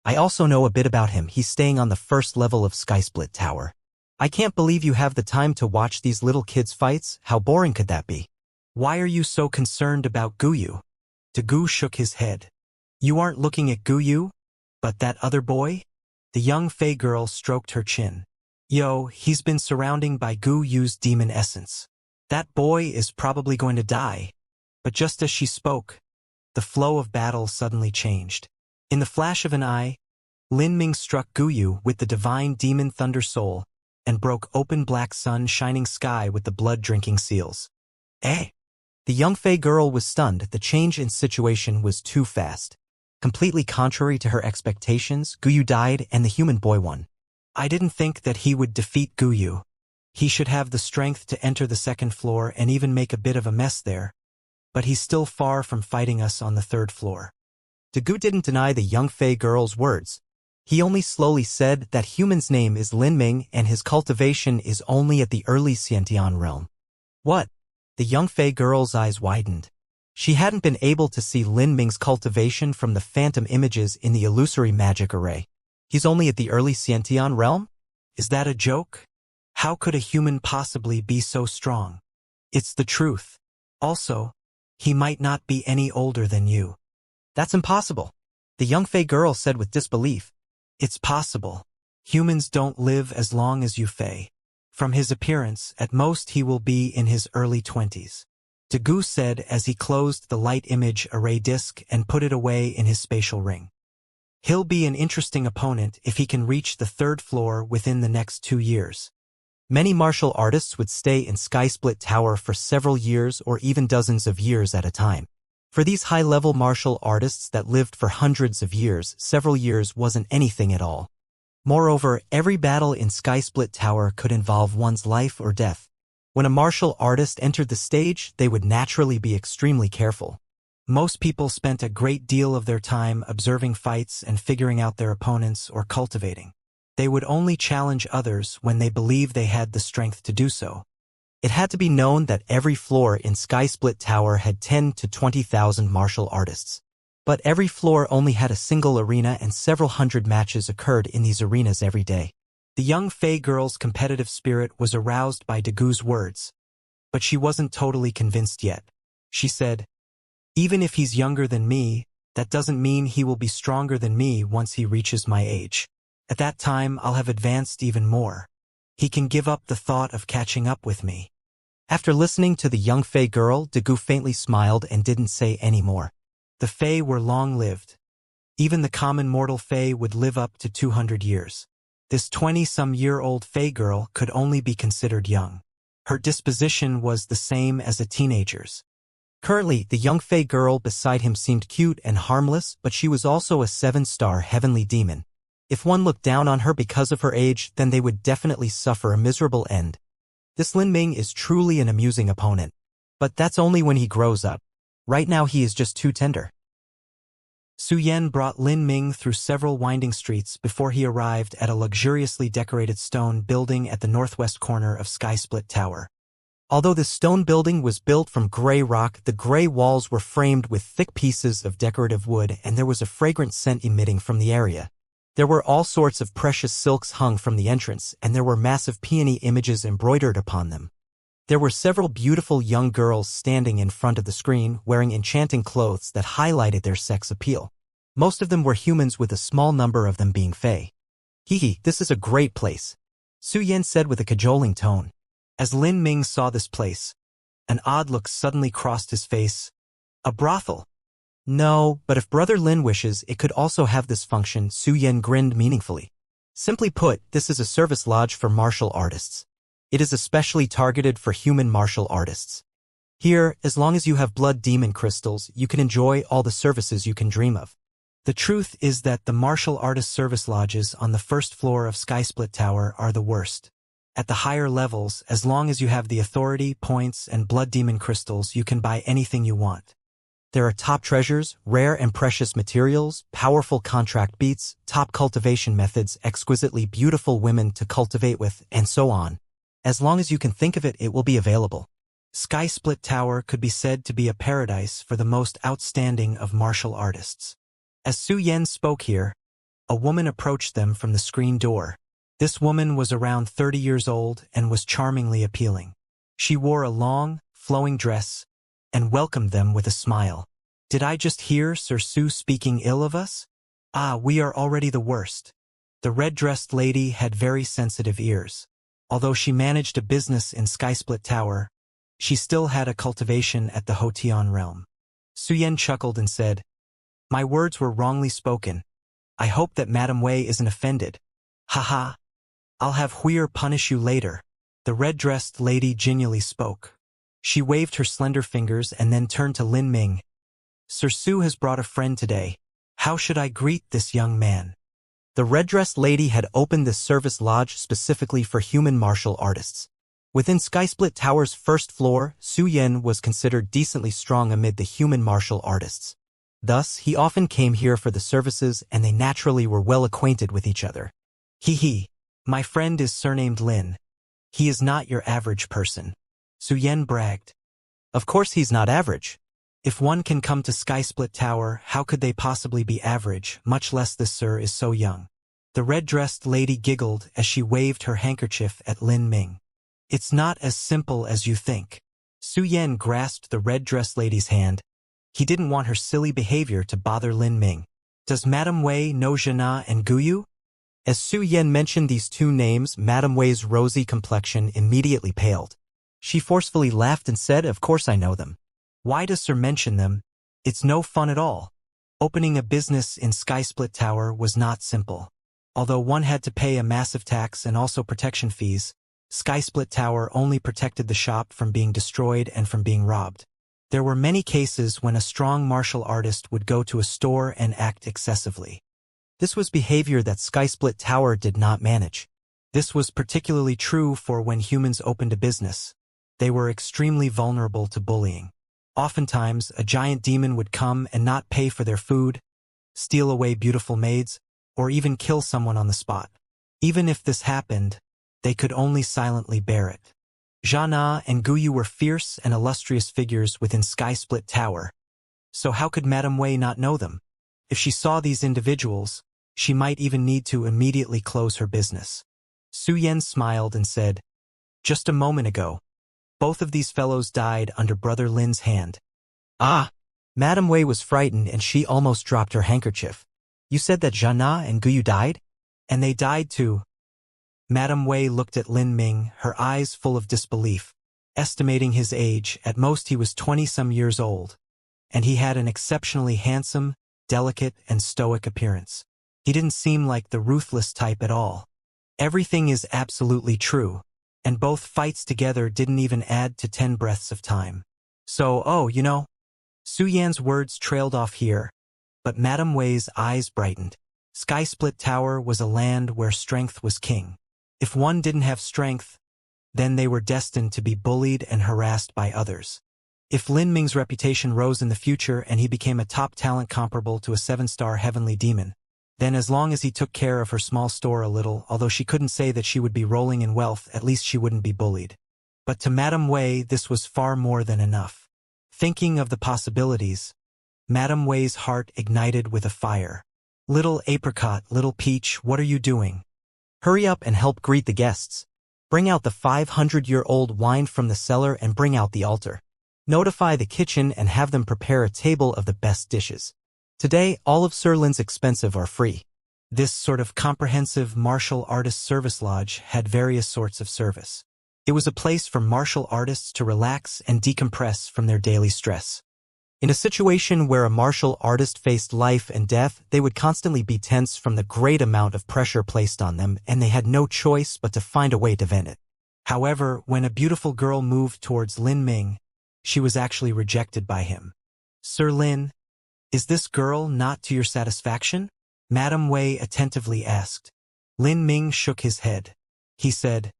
I also know a bit about him. He's staying on the first level of Skysplit Tower. I can't believe you have the time to watch these little kids' fights. How boring could that be? Why are you so concerned about Guyu? Dagu shook his head. You aren't looking at Guyu, but that other boy? The young Fey girl stroked her chin. Yo, he's been surrounding by Guyu's demon essence. That boy is probably going to die. But just as she spoke, the flow of battle suddenly changed. In the flash of an eye, Lin Ming struck Guyu with the divine demon thunder soul and broke open black sun shining sky with the blood-drinking seals. The young Fey girl was stunned. The change in situation was too fast. Completely contrary to her expectations, Guyu died and the human boy won. I didn't think that he would defeat Guyu. He should have the strength to enter the 2nd floor and even make a bit of a mess there. But he's still far from fighting us on the 3rd floor. Dagu didn't deny the young Fey girl's words. He only slowly said that human's name is Lin Ming and his cultivation is only at the early Xiantian realm. What? The young Fey girl's eyes widened. She hadn't been able to see Lin Ming's cultivation from the phantom images in the illusory magic array. He's only at the early Xiantian realm? Is that a joke? How could a human possibly be so strong? It's the truth. Also, he might not be any older than you. That's impossible, the young Fey girl said with disbelief. It's possible. Humans don't live as long as you Fey. From his appearance, at most he will be in his early 20s. Dagu said as he closed the light image array disc and put it away in his spatial ring. He'll be an interesting opponent if he can reach the 3rd floor within the next 2 years. Many martial artists would stay in Skysplit Tower for several years or even dozens of years at a time. For these high-level martial artists that lived for hundreds of years, several years wasn't anything at all. Moreover, every battle in Skysplit Tower could involve one's life or death. When a martial artist entered the stage, they would naturally be extremely careful. Most people spent a great deal of their time observing fights and figuring out their opponents or cultivating. They would only challenge others when they believed they had the strength to do so. It had to be known that every floor in Skysplit Tower had 10 to 20,000 martial artists. But every floor only had a single arena and several hundred matches occurred in these arenas every day. The young Fey girl's competitive spirit was aroused by Dagu's words, but she wasn't totally convinced yet. She said, even if he's younger than me, that doesn't mean he will be stronger than me once he reaches my age. At that time, I'll have advanced even more. He can give up the thought of catching up with me. After listening to the young Fey girl, Dagu faintly smiled and didn't say any more. The Fey were long-lived. Even the common mortal Fey would live up to 200 years. This 20-some-year-old Fey girl could only be considered young. Her disposition was the same as a teenager's. Currently, the young Fey girl beside him seemed cute and harmless, but she was also a 7-star heavenly demon. If one looked down on her because of her age, then they would definitely suffer a miserable end. This Lin Ming is truly an amusing opponent. But that's only when he grows up. Right now he is just too tender. Su Yan brought Lin Ming through several winding streets before he arrived at a luxuriously decorated stone building at the northwest corner of Sky Split Tower. Although this stone building was built from gray rock, the gray walls were framed with thick pieces of decorative wood, and there was a fragrant scent emitting from the area. There were all sorts of precious silks hung from the entrance, and there were massive peony images embroidered upon them. There were several beautiful young girls standing in front of the screen, wearing enchanting clothes that highlighted their sex appeal. Most of them were humans, with a small number of them being Fey. Hee, this is a great place, Su Yan said with a cajoling tone. As Lin Ming saw this place, an odd look suddenly crossed his face. A brothel? No, but if Brother Lin wishes, it could also have this function. Su Yan grinned meaningfully. Simply put, this is a service lodge for martial artists. It is especially targeted for human martial artists. Here, as long as you have blood demon crystals, you can enjoy all the services you can dream of. The truth is that the martial artist service lodges on the first floor of Sky Split Tower are the worst. At the higher levels, as long as you have the authority, points, and blood demon crystals, you can buy anything you want. There are top treasures, rare and precious materials, powerful contract beats, top cultivation methods, exquisitely beautiful women to cultivate with, and so on. As long as you can think of it, it will be available. Sky Split Tower could be said to be a paradise for the most outstanding of martial artists. As Su Yan spoke here, a woman approached them from the screen door. This woman was around 30 years old and was charmingly appealing. She wore a long, flowing dress and welcomed them with a smile. Did I just hear Sir Su speaking ill of us? Ah, we are already the worst. The red-dressed lady had very sensitive ears. Although she managed a business in Sky Split Tower, she still had a cultivation at the Hotian realm. Su Yan chuckled and said, "My words were wrongly spoken. I hope that Madame Wei isn't offended. Haha. I'll have Huir punish you later." The red-dressed lady genially spoke. She waved her slender fingers and then turned to Lin Ming. "Sir Su has brought a friend today. How should I greet this young man?" The red-dressed lady had opened this service lodge specifically for human martial artists. Within Sky Split Tower's first floor, Su Yan was considered decently strong amid the human martial artists. Thus, he often came here for the services, and they naturally were well acquainted with each other. Hee. My friend is surnamed Lin. He is not your average person, Su Yan bragged. Of course he's not average. If one can come to Sky Split Tower, how could they possibly be average, much less this sir is so young? The red-dressed lady giggled as she waved her handkerchief at Lin Ming. It's not as simple as you think. Su Yan grasped the red-dressed lady's hand. He didn't want her silly behavior to bother Lin Ming. Does Madame Wei know Jana and Guyu? As Su Yan mentioned these two names, Madame Wei's rosy complexion immediately paled. She forcefully laughed and said, "Of course I know them." Why does Sir mention them? It's no fun at all. Opening a business in Sky Split Tower was not simple. Although one had to pay a massive tax and also protection fees, Sky Split Tower only protected the shop from being destroyed and from being robbed. There were many cases when a strong martial artist would go to a store and act excessively. This was behavior that Sky Split Tower did not manage. This was particularly true for when humans opened a business. They were extremely vulnerable to bullying. Oftentimes, a giant demon would come and not pay for their food, steal away beautiful maids, or even kill someone on the spot. Even if this happened, they could only silently bear it. Jana and Guyu were fierce and illustrious figures within Sky Split Tower. So how could Madame Wei not know them? If she saw these individuals, she might even need to immediately close her business. Su Yan smiled and said, "Just a moment ago, both of these fellows died under Brother Lin's hand." Ah! Madame Wei was frightened and she almost dropped her handkerchief. You said that Jana and Guyu died? And they died too. Madame Wei looked at Lin Ming, her eyes full of disbelief. Estimating his age, at most he was 20-some years old, and he had an exceptionally handsome, delicate, and stoic appearance. He didn't seem like the ruthless type at all. Everything is absolutely true, and both fights together didn't even add to 10 breaths of time. So, Su Yan's words trailed off here, but Madame Wei's eyes brightened. Sky Split Tower was a land where strength was king. If one didn't have strength, then they were destined to be bullied and harassed by others. If Lin Ming's reputation rose in the future and he became a top talent comparable to a 7-star heavenly demon, then as long as he took care of her small store a little, although she couldn't say that she would be rolling in wealth, at least she wouldn't be bullied. But to Madame Wei this was far more than enough. Thinking of the possibilities, Madame Wei's heart ignited with a fire. Little apricot, little peach, what are you doing? Hurry up and help greet the guests. Bring out the 500-year-old wine from the cellar and bring out the altar. Notify the kitchen and have them prepare a table of the best dishes. Today, all of Sir Lin's expenses are free. This sort of comprehensive martial artist service lodge had various sorts of service. It was a place for martial artists to relax and decompress from their daily stress. In a situation where a martial artist faced life and death, they would constantly be tense from the great amount of pressure placed on them, and they had no choice but to find a way to vent it. However, when a beautiful girl moved towards Lin Ming, she was actually rejected by him. Sir Lin, is this girl not to your satisfaction? Madame Wei attentively asked. Lin Ming shook his head. He said,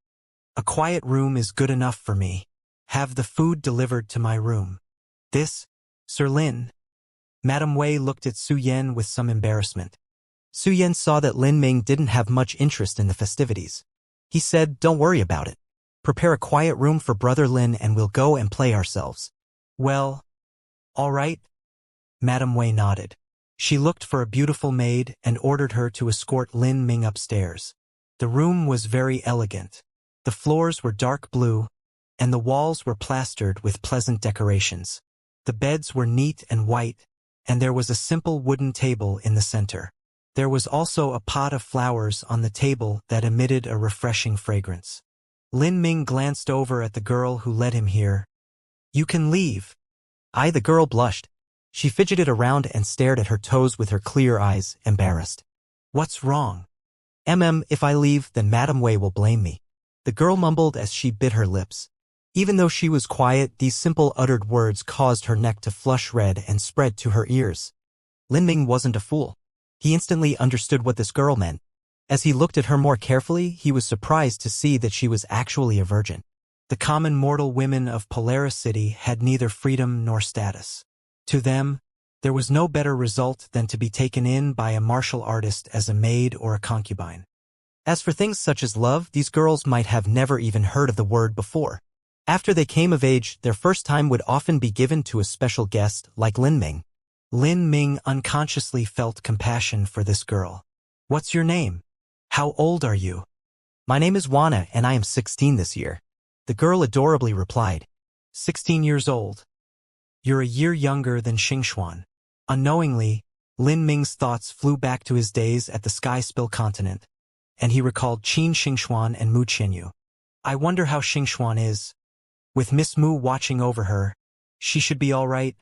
a quiet room is good enough for me. Have the food delivered to my room. This, Sir Lin. Madame Wei looked at Su Yan with some embarrassment. Su Yan saw that Lin Ming didn't have much interest in the festivities. He said, don't worry about it. Prepare a quiet room for Brother Lin and we'll go and play ourselves. Well, all right. Madame Wei nodded. She looked for a beautiful maid and ordered her to escort Lin Ming upstairs. The room was very elegant. The floors were dark blue, and the walls were plastered with pleasant decorations. The beds were neat and white, and there was a simple wooden table in the center. There was also a pot of flowers on the table that emitted a refreshing fragrance. Lin Ming glanced over at the girl who led him here. You can leave. The girl blushed. She fidgeted around and stared at her toes with her clear eyes, embarrassed. What's wrong? If I leave, then Madame Wei will blame me. The girl mumbled as she bit her lips. Even though she was quiet, these simple uttered words caused her neck to flush red and spread to her ears. Lin Ming wasn't a fool. He instantly understood what this girl meant. As he looked at her more carefully, he was surprised to see that she was actually a virgin. The common mortal women of Polaris City had neither freedom nor status. To them, there was no better result than to be taken in by a martial artist as a maid or a concubine. As for things such as love, these girls might have never even heard of the word before. After they came of age, their first time would often be given to a special guest like Lin Ming. Lin Ming unconsciously felt compassion for this girl. What's your name? How old are you? My name is Wana and I am 16 this year. The girl adorably replied. 16 years old. You're a year younger than Xianxia. Unknowingly, Lin Ming's thoughts flew back to his days at the Sky Spill continent, and he recalled Qin Xianxia and Mu Qianyu. I wonder how Xianxia is. With Miss Mu watching over her, she should be all right.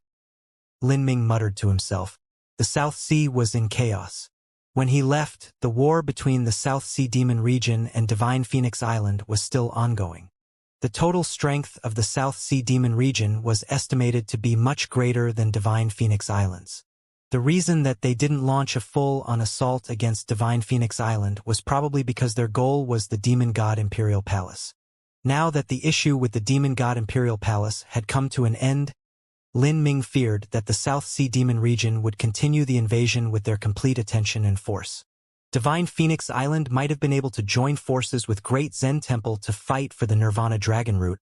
Lin Ming muttered to himself. The South Sea was in chaos. When he left, the war between the South Sea Demon region and Divine Phoenix Island was still ongoing. The total strength of the South Sea Demon region was estimated to be much greater than Divine Phoenix Island's. The reason that they didn't launch a full-on assault against Divine Phoenix Island was probably because their goal was the Demon God Imperial Palace. Now that the issue with the Demon God Imperial Palace had come to an end, Lin Ming feared that the South Sea Demon region would continue the invasion with their complete attention and force. Divine Phoenix Island might have been able to join forces with Great Zen Temple to fight for the Nirvana Dragon Root,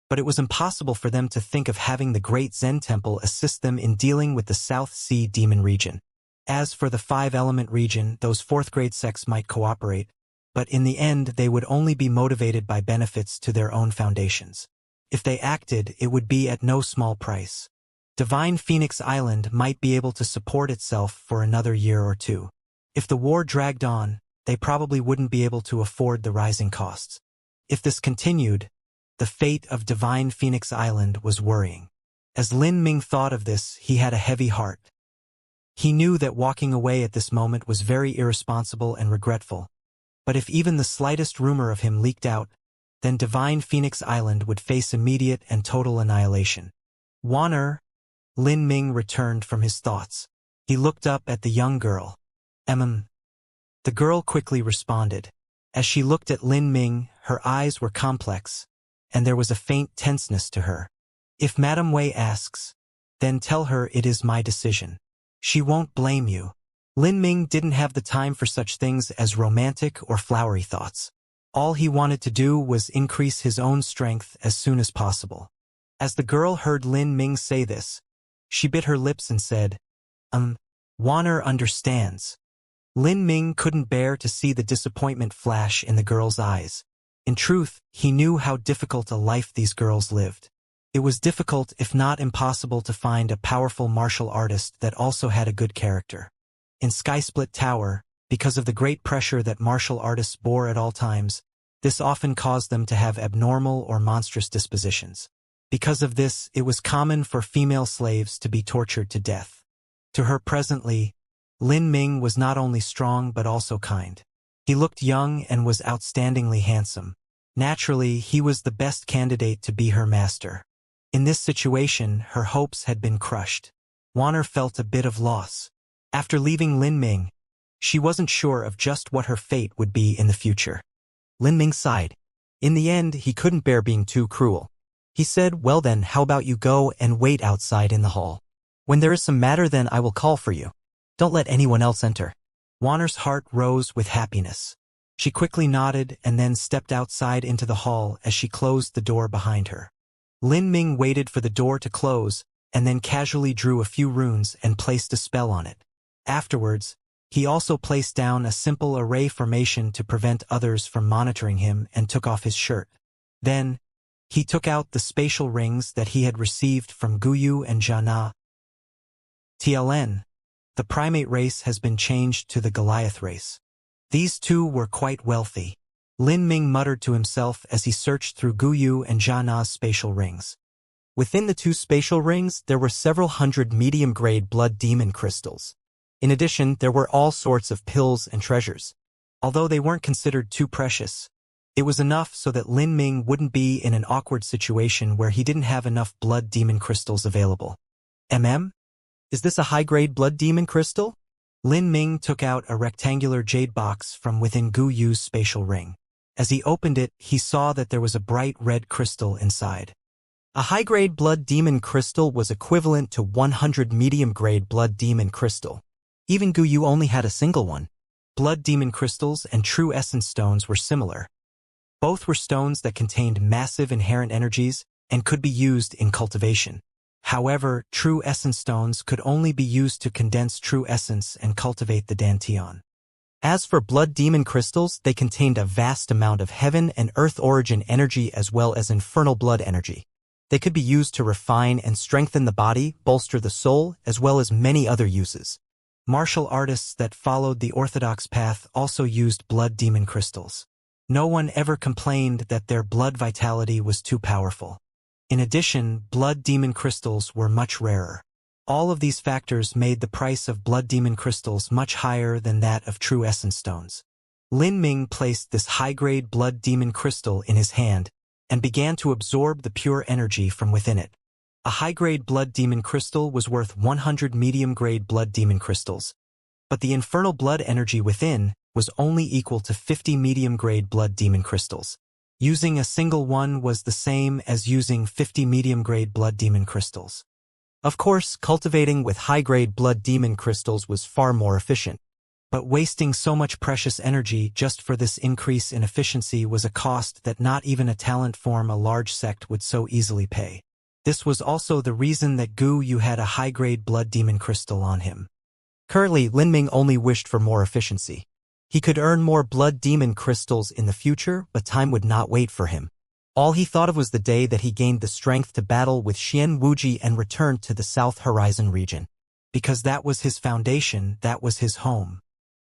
but it was impossible for them to think of having the Great Zen Temple assist them in dealing with the South Sea Demon region. As for the Five-Element region, those fourth-grade sects might cooperate, but in the end they would only be motivated by benefits to their own foundations. If they acted, it would be at no small price. Divine Phoenix Island might be able to support itself for another year or two. If the war dragged on, they probably wouldn't be able to afford the rising costs. If this continued, the fate of Divine Phoenix Island was worrying. As Lin Ming thought of this, he had a heavy heart. He knew that walking away at this moment was very irresponsible and regretful. But if even the slightest rumor of him leaked out, then Divine Phoenix Island would face immediate and total annihilation. Wanner, Lin Ming returned from his thoughts. He looked up at the young girl. The girl quickly responded. As she looked at Lin Ming, her eyes were complex, and there was a faint tenseness to her. If Madame Wei asks, then tell her it is my decision. She won't blame you. Lin Ming didn't have the time for such things as romantic or flowery thoughts. All he wanted to do was increase his own strength as soon as possible. As the girl heard Lin Ming say this, she bit her lips and said, Wanner understands. Lin Ming couldn't bear to see the disappointment flash in the girl's eyes. In truth, he knew how difficult a life these girls lived. It was difficult, if not impossible, to find a powerful martial artist that also had a good character. In Skysplit Tower, because of the great pressure that martial artists bore at all times, this often caused them to have abnormal or monstrous dispositions. Because of this, it was common for female slaves to be tortured to death. To her presently, Lin Ming was not only strong but also kind. He looked young and was outstandingly handsome. Naturally, he was the best candidate to be her master. In this situation, her hopes had been crushed. Wanner felt a bit of loss. After leaving Lin Ming, she wasn't sure of just what her fate would be in the future. Lin Ming sighed. In the end, he couldn't bear being too cruel. He said, well then, how about you go and wait outside in the hall? When there is some matter, then I will call for you. Don't let anyone else enter. Wanner's heart rose with happiness. She quickly nodded and then stepped outside into the hall as she closed the door behind her. Lin Ming waited for the door to close and then casually drew a few runes and placed a spell on it. Afterwards, he also placed down a simple array formation to prevent others from monitoring him and took off his shirt. Then, he took out the spatial rings that he had received from Guyu and Jana. TLN. The primate race has been changed to the Goliath race. These two were quite wealthy. Lin Ming muttered to himself as he searched through Guyu and Jana's spatial rings. Within the two spatial rings, there were several hundred medium-grade blood demon crystals. In addition, there were all sorts of pills and treasures. Although they weren't considered too precious, it was enough so that Lin Ming wouldn't be in an awkward situation where he didn't have enough blood demon crystals available. Is this a high-grade blood demon crystal? Lin Ming took out a rectangular jade box from within Gu Yu's spatial ring. As he opened it, he saw that there was a bright red crystal inside. A high-grade blood demon crystal was equivalent to 100 medium-grade blood demon crystal. Even Gu Yu only had a single one. Blood demon crystals and true essence stones were similar. Both were stones that contained massive inherent energies and could be used in cultivation. However, true essence stones could only be used to condense true essence and cultivate the Dantian. As for blood demon crystals, they contained a vast amount of heaven and earth origin energy as well as infernal blood energy. They could be used to refine and strengthen the body, bolster the soul, as well as many other uses. Martial artists that followed the orthodox path also used blood demon crystals. No one ever complained that their blood vitality was too powerful. In addition, blood demon crystals were much rarer. All of these factors made the price of blood demon crystals much higher than that of true essence stones. Lin Ming placed this high-grade blood demon crystal in his hand and began to absorb the pure energy from within it. A high-grade blood demon crystal was worth 100 medium-grade blood demon crystals, but the infernal blood energy within was only equal to 50 medium-grade blood demon crystals. Using a single one was the same as using 50 medium-grade blood demon crystals. Of course, cultivating with high-grade blood demon crystals was far more efficient, but wasting so much precious energy just for this increase in efficiency was a cost that not even a talent form a large sect would so easily pay. This was also the reason that Gu Yu had a high-grade blood demon crystal on him. Currently, Lin Ming only wished for more efficiency. He could earn more blood demon crystals in the future, but time would not wait for him. All he thought of was the day that he gained the strength to battle with Xian Wuji and returned to the South Horizon region. Because that was his foundation, that was his home.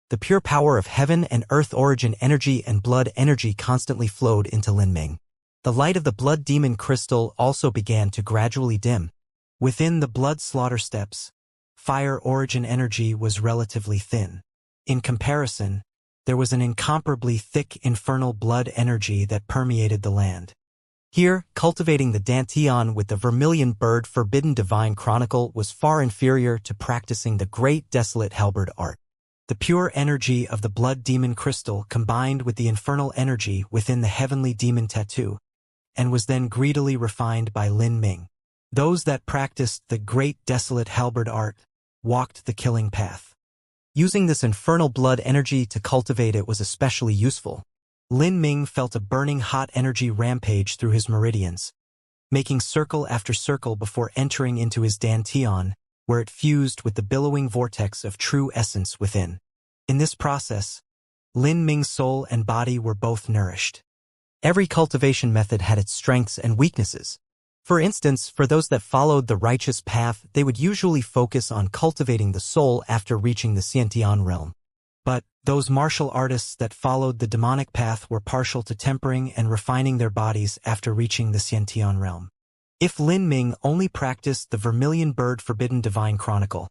The pure power of heaven and earth origin energy and blood energy constantly flowed into Lin Ming. The light of the blood demon crystal also began to gradually dim. Within the blood slaughter steps, fire origin energy was relatively thin. In comparison, there was an incomparably thick infernal blood energy that permeated the land. Here, cultivating the Danteon with the vermilion bird forbidden divine chronicle was far inferior to practicing the great desolate halberd art. The pure energy of the blood demon crystal combined with the infernal energy within the heavenly demon tattoo, and was then greedily refined by Lin Ming. Those that practiced the great desolate halberd art walked the killing path. Using this infernal blood energy to cultivate it was especially useful. Lin Ming felt a burning hot energy rampage through his meridians, making circle after circle before entering into his Danteon, where it fused with the billowing vortex of true essence within. In this process, Lin Ming's soul and body were both nourished. Every cultivation method had its strengths and weaknesses. For instance, for those that followed the righteous path, they would usually focus on cultivating the soul after reaching the Xiantian realm. But those martial artists that followed the demonic path were partial to tempering and refining their bodies after reaching the Xiantian realm. If Lin Ming only practiced the vermilion bird forbidden divine chronicle,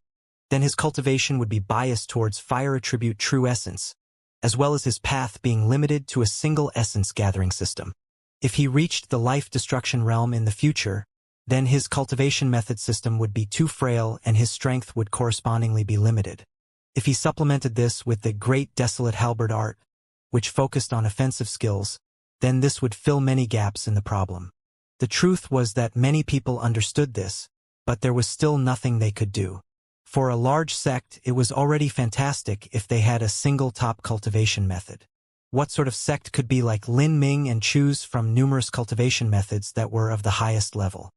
then his cultivation would be biased towards fire attribute true essence, as well as his path being limited to a single essence gathering system. If he reached the life destruction realm in the future, then his cultivation method system would be too frail and his strength would correspondingly be limited. If he supplemented this with the great desolate halberd art, which focused on offensive skills, then this would fill many gaps in the problem. The truth was that many people understood this, but there was still nothing they could do. For a large sect, it was already fantastic if they had a single top cultivation method. What sort of sect could be like Lin Ming and choose from numerous cultivation methods that were of the highest level?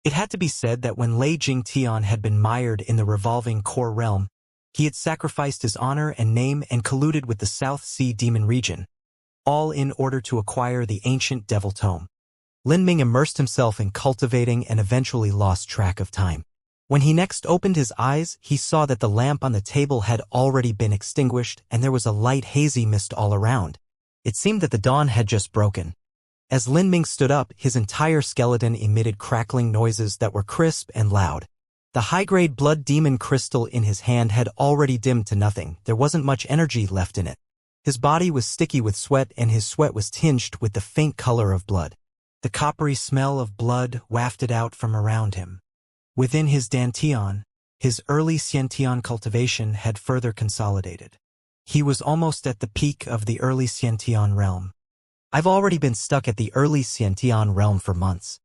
It had to be said that when Lei Jingtian had been mired in the revolving core realm, he had sacrificed his honor and name and colluded with the South Sea demon region, all in order to acquire the ancient devil tome. Lin Ming immersed himself in cultivating and eventually lost track of time. When he next opened his eyes, he saw that the lamp on the table had already been extinguished and there was a light hazy mist all around. It seemed that the dawn had just broken. As Lin Ming stood up, his entire skeleton emitted crackling noises that were crisp and loud. The high-grade blood demon crystal in his hand had already dimmed to nothing. There wasn't much energy left in it. His body was sticky with sweat and his sweat was tinged with the faint color of blood. The coppery smell of blood wafted out from around him. Within his Danteon, his early Xiantian cultivation had further consolidated. He was almost at the peak of the early Xiantian realm. I've already been stuck at the early Xiantian realm for months.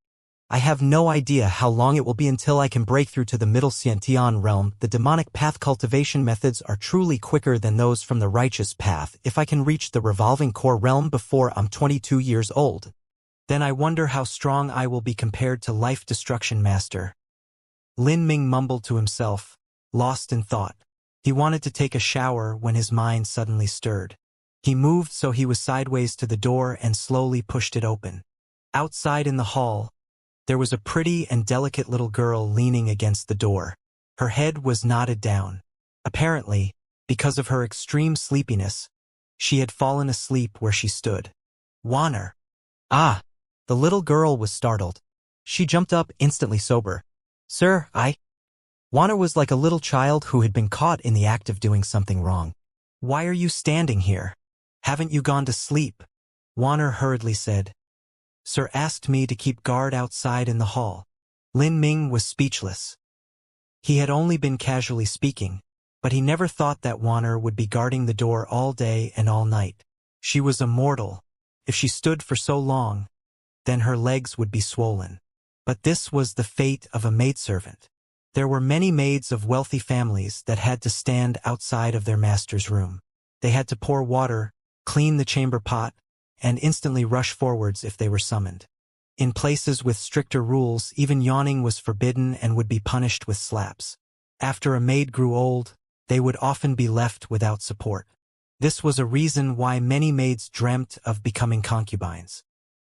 I have no idea how long it will be until I can break through to the middle Xiantian realm. The demonic path cultivation methods are truly quicker than those from the righteous path. If I can reach the revolving core realm before I'm 22 years old, then I wonder how strong I will be compared to Life Destruction Master. Lin Ming mumbled to himself, lost in thought. He wanted to take a shower when his mind suddenly stirred. He moved so he was sideways to the door and slowly pushed it open. Outside in the hall, there was a pretty and delicate little girl leaning against the door. Her head was nodded down. Apparently, because of her extreme sleepiness, she had fallen asleep where she stood. Warner. Ah! The little girl was startled. She jumped up instantly sober. Sir, Warner was like a little child who had been caught in the act of doing something wrong. Why are you standing here? Haven't you gone to sleep? Warner hurriedly said. Sir asked me to keep guard outside in the hall. Lin Ming was speechless. He had only been casually speaking, but he never thought that Warner would be guarding the door all day and all night. She was a mortal. If she stood for so long, then her legs would be swollen. But this was the fate of a maidservant. There were many maids of wealthy families that had to stand outside of their master's room. They had to pour water, clean the chamber pot, and instantly rush forwards if they were summoned. In places with stricter rules, even yawning was forbidden and would be punished with slaps. After a maid grew old, they would often be left without support. This was a reason why many maids dreamt of becoming concubines.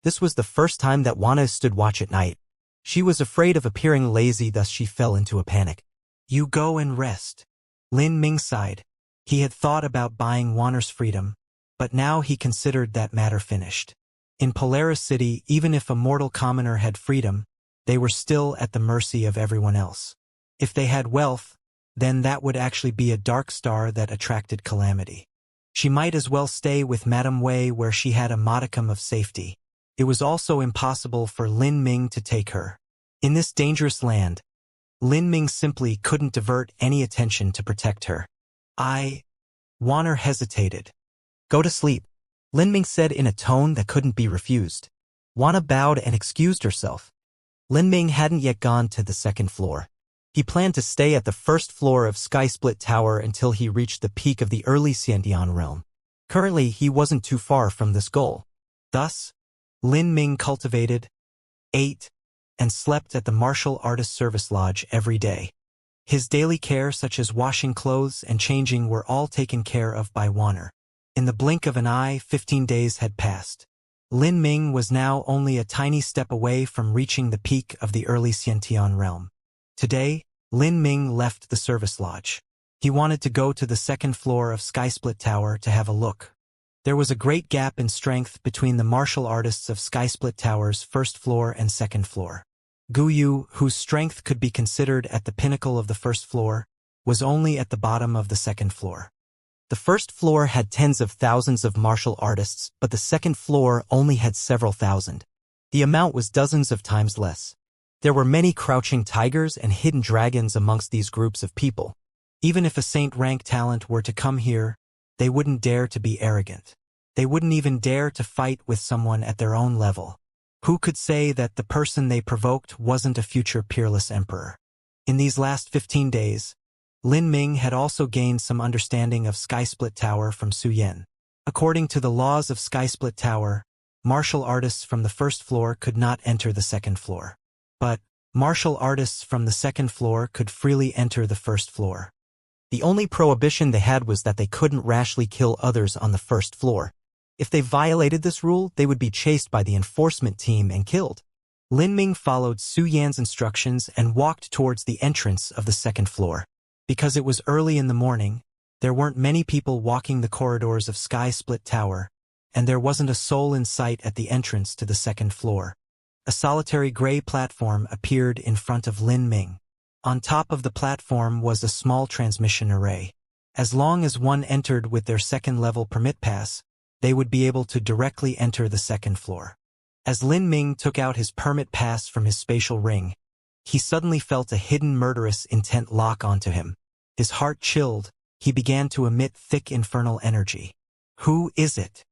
This was the first time that Wana stood watch at night. She was afraid of appearing lazy, thus she fell into a panic. You go and rest. Lin Ming sighed. He had thought about buying Warner's freedom, but now he considered that matter finished. In Polaris City, even if a mortal commoner had freedom, they were still at the mercy of everyone else. If they had wealth, then that would actually be a dark star that attracted calamity. She might as well stay with Madame Wei where she had a modicum of safety. It was also impossible for Lin Ming to take her. In this dangerous land, Lin Ming simply couldn't divert any attention to protect her. Warner hesitated. Go to sleep, Lin Ming said in a tone that couldn't be refused. Wana bowed and excused herself. Lin Ming hadn't yet gone to the second floor. He planned to stay at the first floor of Sky Split Tower until he reached the peak of the early Xiandian realm. Currently, he wasn't too far from this goal. Thus, Lin Ming cultivated, ate, and slept at the martial artist service lodge every day. His daily care such as washing clothes and changing were all taken care of by Warner. In the blink of an eye, 15 days had passed. Lin Ming was now only a tiny step away from reaching the peak of the early Xiantian realm. Today, Lin Ming left the service lodge. He wanted to go to the second floor of Sky Split Tower to have a look. There was a great gap in strength between the martial artists of Sky Split Tower's first floor and second floor. Guyu, whose strength could be considered at the pinnacle of the first floor, was only at the bottom of the second floor. The first floor had tens of thousands of martial artists, but the second floor only had several thousand. The amount was dozens of times less. There were many crouching tigers and hidden dragons amongst these groups of people. Even if a saint-rank talent were to come here, they wouldn't dare to be arrogant. They wouldn't even dare to fight with someone at their own level. Who could say that the person they provoked wasn't a future peerless emperor? In these last 15 days, Lin Ming had also gained some understanding of Sky Split Tower from Su Yan. According to the laws of Sky Split Tower, martial artists from the first floor could not enter the second floor. But martial artists from the second floor could freely enter the first floor. The only prohibition they had was that they couldn't rashly kill others on the first floor. If they violated this rule, they would be chased by the enforcement team and killed. Lin Ming followed Su Yan's instructions and walked towards the entrance of the second floor. Because it was early in the morning, there weren't many people walking the corridors of Sky Split Tower, and there wasn't a soul in sight at the entrance to the second floor. A solitary gray platform appeared in front of Lin Ming. On top of the platform was a small transmission array. As long as one entered with their second-level permit pass, they would be able to directly enter the second floor. As Lin Ming took out his permit pass from his spatial ring, he suddenly felt a hidden murderous intent lock onto him. His heart chilled. He began to emit thick infernal energy. Who is it?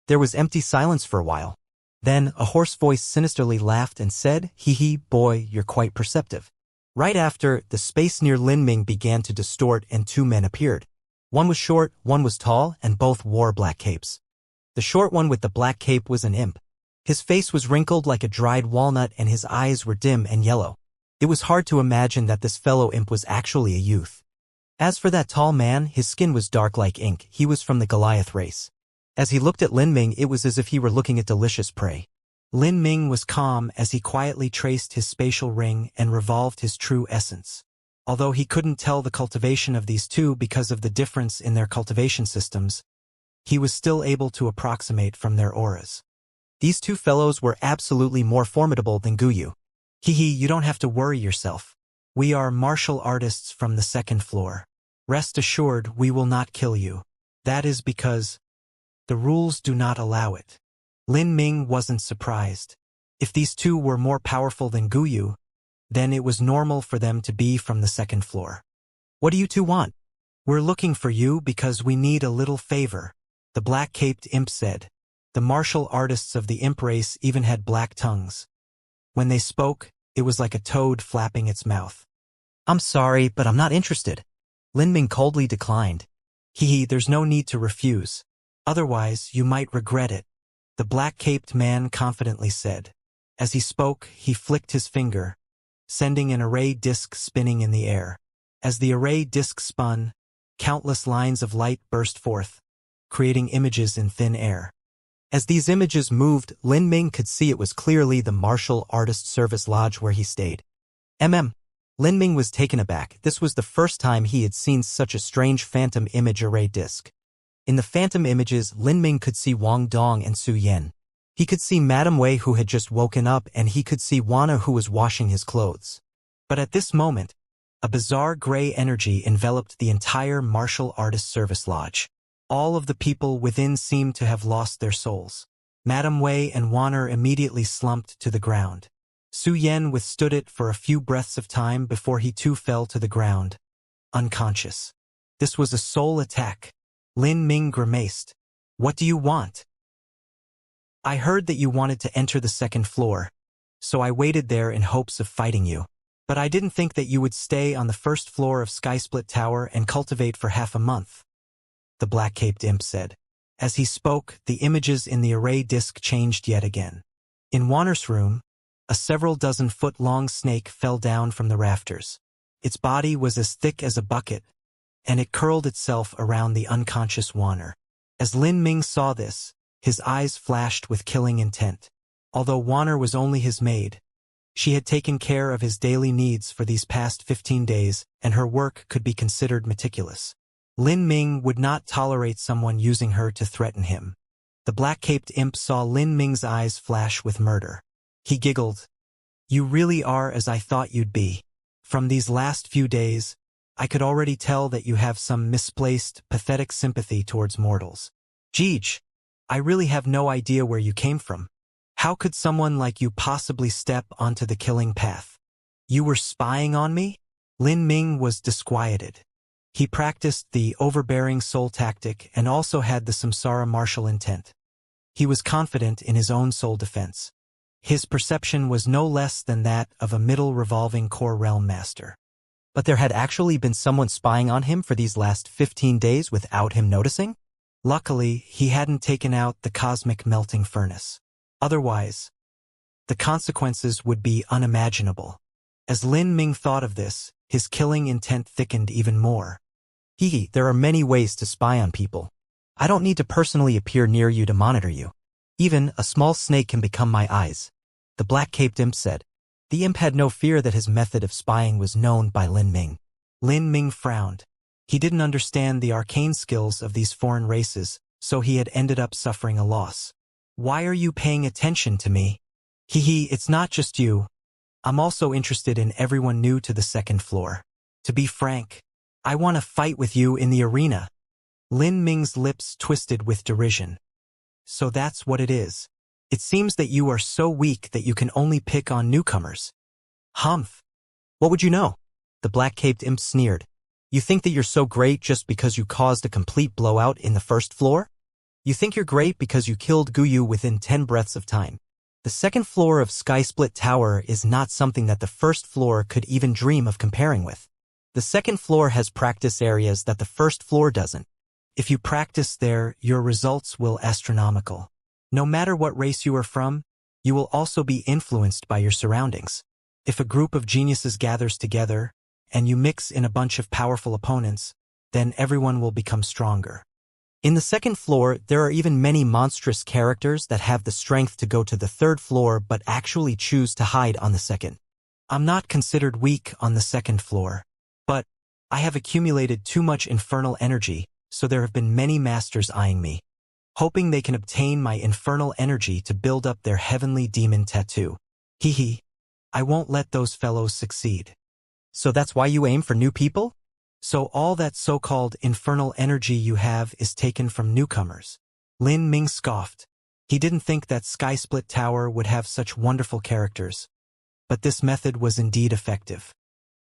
There was empty silence for a while. Then a hoarse voice sinisterly laughed and said, "Hee hee, boy, you're quite perceptive." Right after, the space near Lin Ming began to distort and two men appeared. One was short, one was tall, and both wore black capes. The short one with the black cape was an imp. His face was wrinkled like a dried walnut and his eyes were dim and yellow. It was hard to imagine that this fellow imp was actually a youth. As for that tall man, his skin was dark like ink. He was from the Goliath race. As he looked at Lin Ming, it was as if he were looking at delicious prey. Lin Ming was calm as he quietly traced his spatial ring and revolved his true essence. Although he couldn't tell the cultivation of these two because of the difference in their cultivation systems, he was still able to approximate from their auras. These two fellows were absolutely more formidable than Guyu. Hee hee, you don't have to worry yourself. We are martial artists from the second floor. Rest assured we will not kill you. That is because the rules do not allow it. Lin Ming wasn't surprised. If these two were more powerful than Guyu, then it was normal for them to be from the second floor. What do you two want? We're looking for you because we need a little favor, the black-caped imp said. The martial artists of the imp race even had black tongues. When they spoke, it was like a toad flapping its mouth. I'm sorry, but I'm not interested. Lin Ming coldly declined. Hee hee, there's no need to refuse. Otherwise, you might regret it, the black-caped man confidently said. As he spoke, he flicked his finger, sending an array disk spinning in the air. As the array disk spun, countless lines of light burst forth, creating images in thin air. As these images moved, Lin Ming could see it was clearly the martial artist service lodge where he stayed. Lin Ming was taken aback. This was the first time he had seen such a strange phantom image array disk. In the phantom images, Lin Ming could see Wang Dong and Su Yan. He could see Madame Wei who had just woken up, and he could see Wana who was washing his clothes. But at this moment, a bizarre gray energy enveloped the entire martial artist service lodge. All of the people within seemed to have lost their souls. Madame Wei and Wana immediately slumped to the ground. Su Yan withstood it for a few breaths of time before he too fell to the ground, unconscious. This was a soul attack. Lin Ming grimaced. What do you want? I heard that you wanted to enter the second floor, so I waited there in hopes of fighting you. But I didn't think that you would stay on the first floor of Skysplit Tower and cultivate for half a month, the black-caped imp said. As he spoke, the images in the array disk changed yet again. In Wanner's room, a several dozen-foot-long snake fell down from the rafters. Its body was as thick as a bucket, and it curled itself around the unconscious Wanner. As Lin Ming saw this, his eyes flashed with killing intent. Although Wanner was only his maid, she had taken care of his daily needs for these past 15 days, and her work could be considered meticulous. Lin Ming would not tolerate someone using her to threaten him. The black-caped imp saw Lin Ming's eyes flash with murder. He giggled. You really are as I thought you'd be. From these last few days, I could already tell that you have some misplaced, pathetic sympathy towards mortals. Jeej, I really have no idea where you came from. How could someone like you possibly step onto the killing path? You were spying on me? Lin Ming was disquieted. He practiced the overbearing soul tactic and also had the samsara martial intent. He was confident in his own soul defense. His perception was no less than that of a middle revolving core realm master. But there had actually been someone spying on him for these last 15 days without him noticing? Luckily, he hadn't taken out the cosmic melting furnace. Otherwise, the consequences would be unimaginable. As Lin Ming thought of this, his killing intent thickened even more. There are many ways to spy on people. I don't need to personally appear near you to monitor you. Even a small snake can become my eyes, the black-caped imp said. The imp had no fear that his method of spying was known by Lin Ming. Lin Ming frowned. He didn't understand the arcane skills of these foreign races, so he had ended up suffering a loss. Why are you paying attention to me? It's not just you. I'm also interested in everyone new to the second floor. To be frank, I want to fight with you in the arena. Lin Ming's lips twisted with derision. So that's what it is. It seems that you are so weak that you can only pick on newcomers. Humph. What would you know? The black-caped imp sneered. You think that you're so great just because you caused a complete blowout in the first floor? You think you're great because you killed Guyu within 10 breaths of time. The second floor of Skysplit Tower is not something that the first floor could even dream of comparing with. The second floor has practice areas that the first floor doesn't. If you practice there, your results will be astronomical. No matter what race you are from, you will also be influenced by your surroundings. If a group of geniuses gathers together, and you mix in a bunch of powerful opponents, then everyone will become stronger. In the second floor, there are even many monstrous characters that have the strength to go to the third floor but actually choose to hide on the second. I'm not considered weak on the second floor, but I have accumulated too much infernal energy, so there have been many masters eyeing me, hoping they can obtain my infernal energy to build up their heavenly demon tattoo. I won't let those fellows succeed. So that's why you aim for new people? So all that so-called infernal energy you have is taken from newcomers. Lin Ming scoffed. He didn't think that Skysplit Tower would have such wonderful characters. But this method was indeed effective.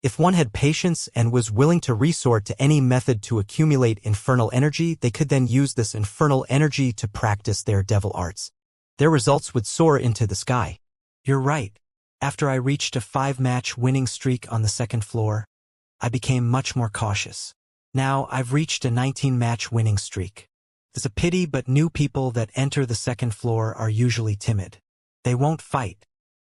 If one had patience and was willing to resort to any method to accumulate infernal energy, they could then use this infernal energy to practice their devil arts. Their results would soar into the sky. You're right. After I reached a 5-match winning streak on the second floor, I became much more cautious. Now I've reached a 19-match winning streak. It's a pity, but new people that enter the second floor are usually timid. They won't fight.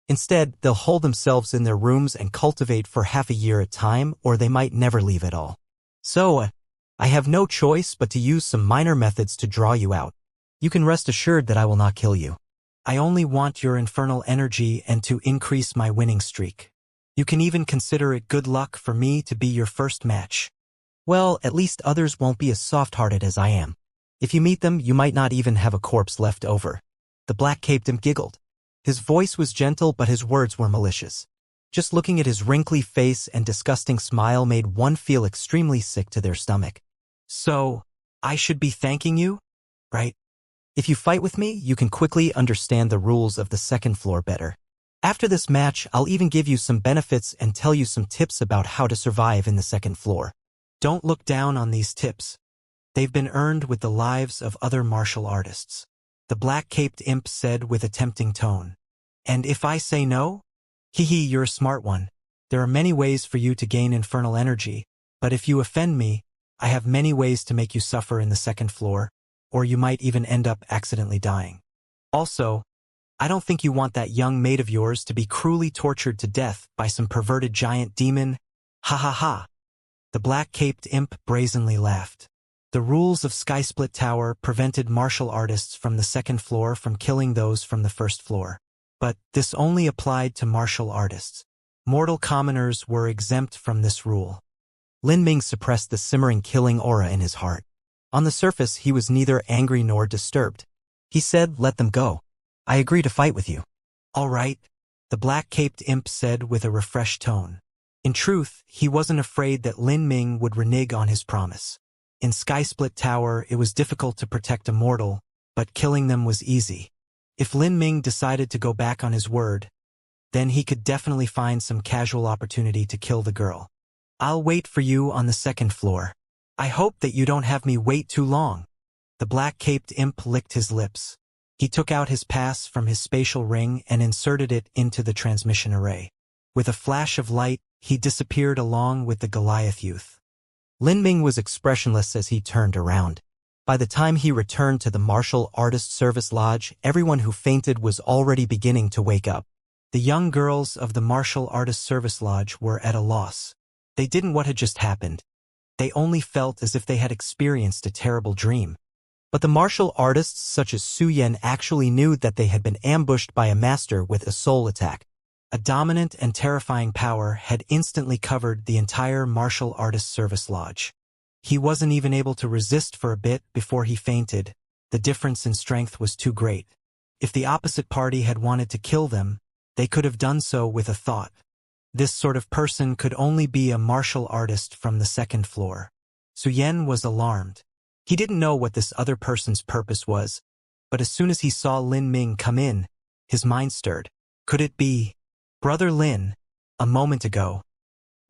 Instead, they'll hold themselves in their rooms and cultivate for half a year at a time, or they might never leave at all. So, I have no choice but to use some minor methods to draw you out. You can rest assured that I will not kill you. I only want your infernal energy and to increase my winning streak. You can even consider it good luck for me to be your first match. Well, at least others won't be as soft-hearted as I am. If you meet them, you might not even have a corpse left over. The black-caped imp giggled. His voice was gentle, but his words were malicious. Just looking at his wrinkly face and disgusting smile made one feel extremely sick to their stomach. So, I should be thanking you, right? If you fight with me, you can quickly understand the rules of the second floor better. After this match, I'll even give you some benefits and tell you some tips about how to survive in the second floor. Don't look down on these tips. They've been earned with the lives of other martial artists. The black-caped imp said with a tempting tone. And if I say no? Hee, you're a smart one. There are many ways for you to gain infernal energy, but if you offend me, I have many ways to make you suffer in the second floor, or you might even end up accidentally dying. Also, I don't think you want that young mate of yours to be cruelly tortured to death by some perverted giant demon. Ha ha ha. The black-caped imp brazenly laughed. The rules of Skysplit Tower prevented martial artists from the second floor from killing those from the first floor. But this only applied to martial artists. Mortal commoners were exempt from this rule. Lin Ming suppressed the simmering killing aura in his heart. On the surface, he was neither angry nor disturbed. He said, "Let them go. I agree to fight with you." "All right," the black-caped imp said with a refreshed tone. In truth, he wasn't afraid that Lin Ming would renege on his promise. In Skysplit Tower, it was difficult to protect a mortal, but killing them was easy. If Lin Ming decided to go back on his word, then he could definitely find some casual opportunity to kill the girl. "I'll wait for you on the second floor. I hope that you don't have me wait too long." The black-caped imp licked his lips. He took out his pass from his spatial ring and inserted it into the transmission array. With a flash of light, he disappeared along with the Goliath youth. Lin Ming was expressionless as he turned around. By the time he returned to the Martial Artist Service Lodge, everyone who fainted was already beginning to wake up. The young girls of the Martial Artist Service Lodge were at a loss. They didn't what had just happened. They only felt as if they had experienced a terrible dream. But the martial artists such as Su Yan actually knew that they had been ambushed by a master with a soul attack. A dominant and terrifying power had instantly covered the entire Martial Artist Service Lodge. He wasn't even able to resist for a bit before he fainted. The difference in strength was too great. If the opposite party had wanted to kill them, they could have done so with a thought. This sort of person could only be a martial artist from the second floor. Su Yan was alarmed. He didn't know what this other person's purpose was, but as soon as he saw Lin Ming come in, his mind stirred. Could it be Brother Lin? A moment ago.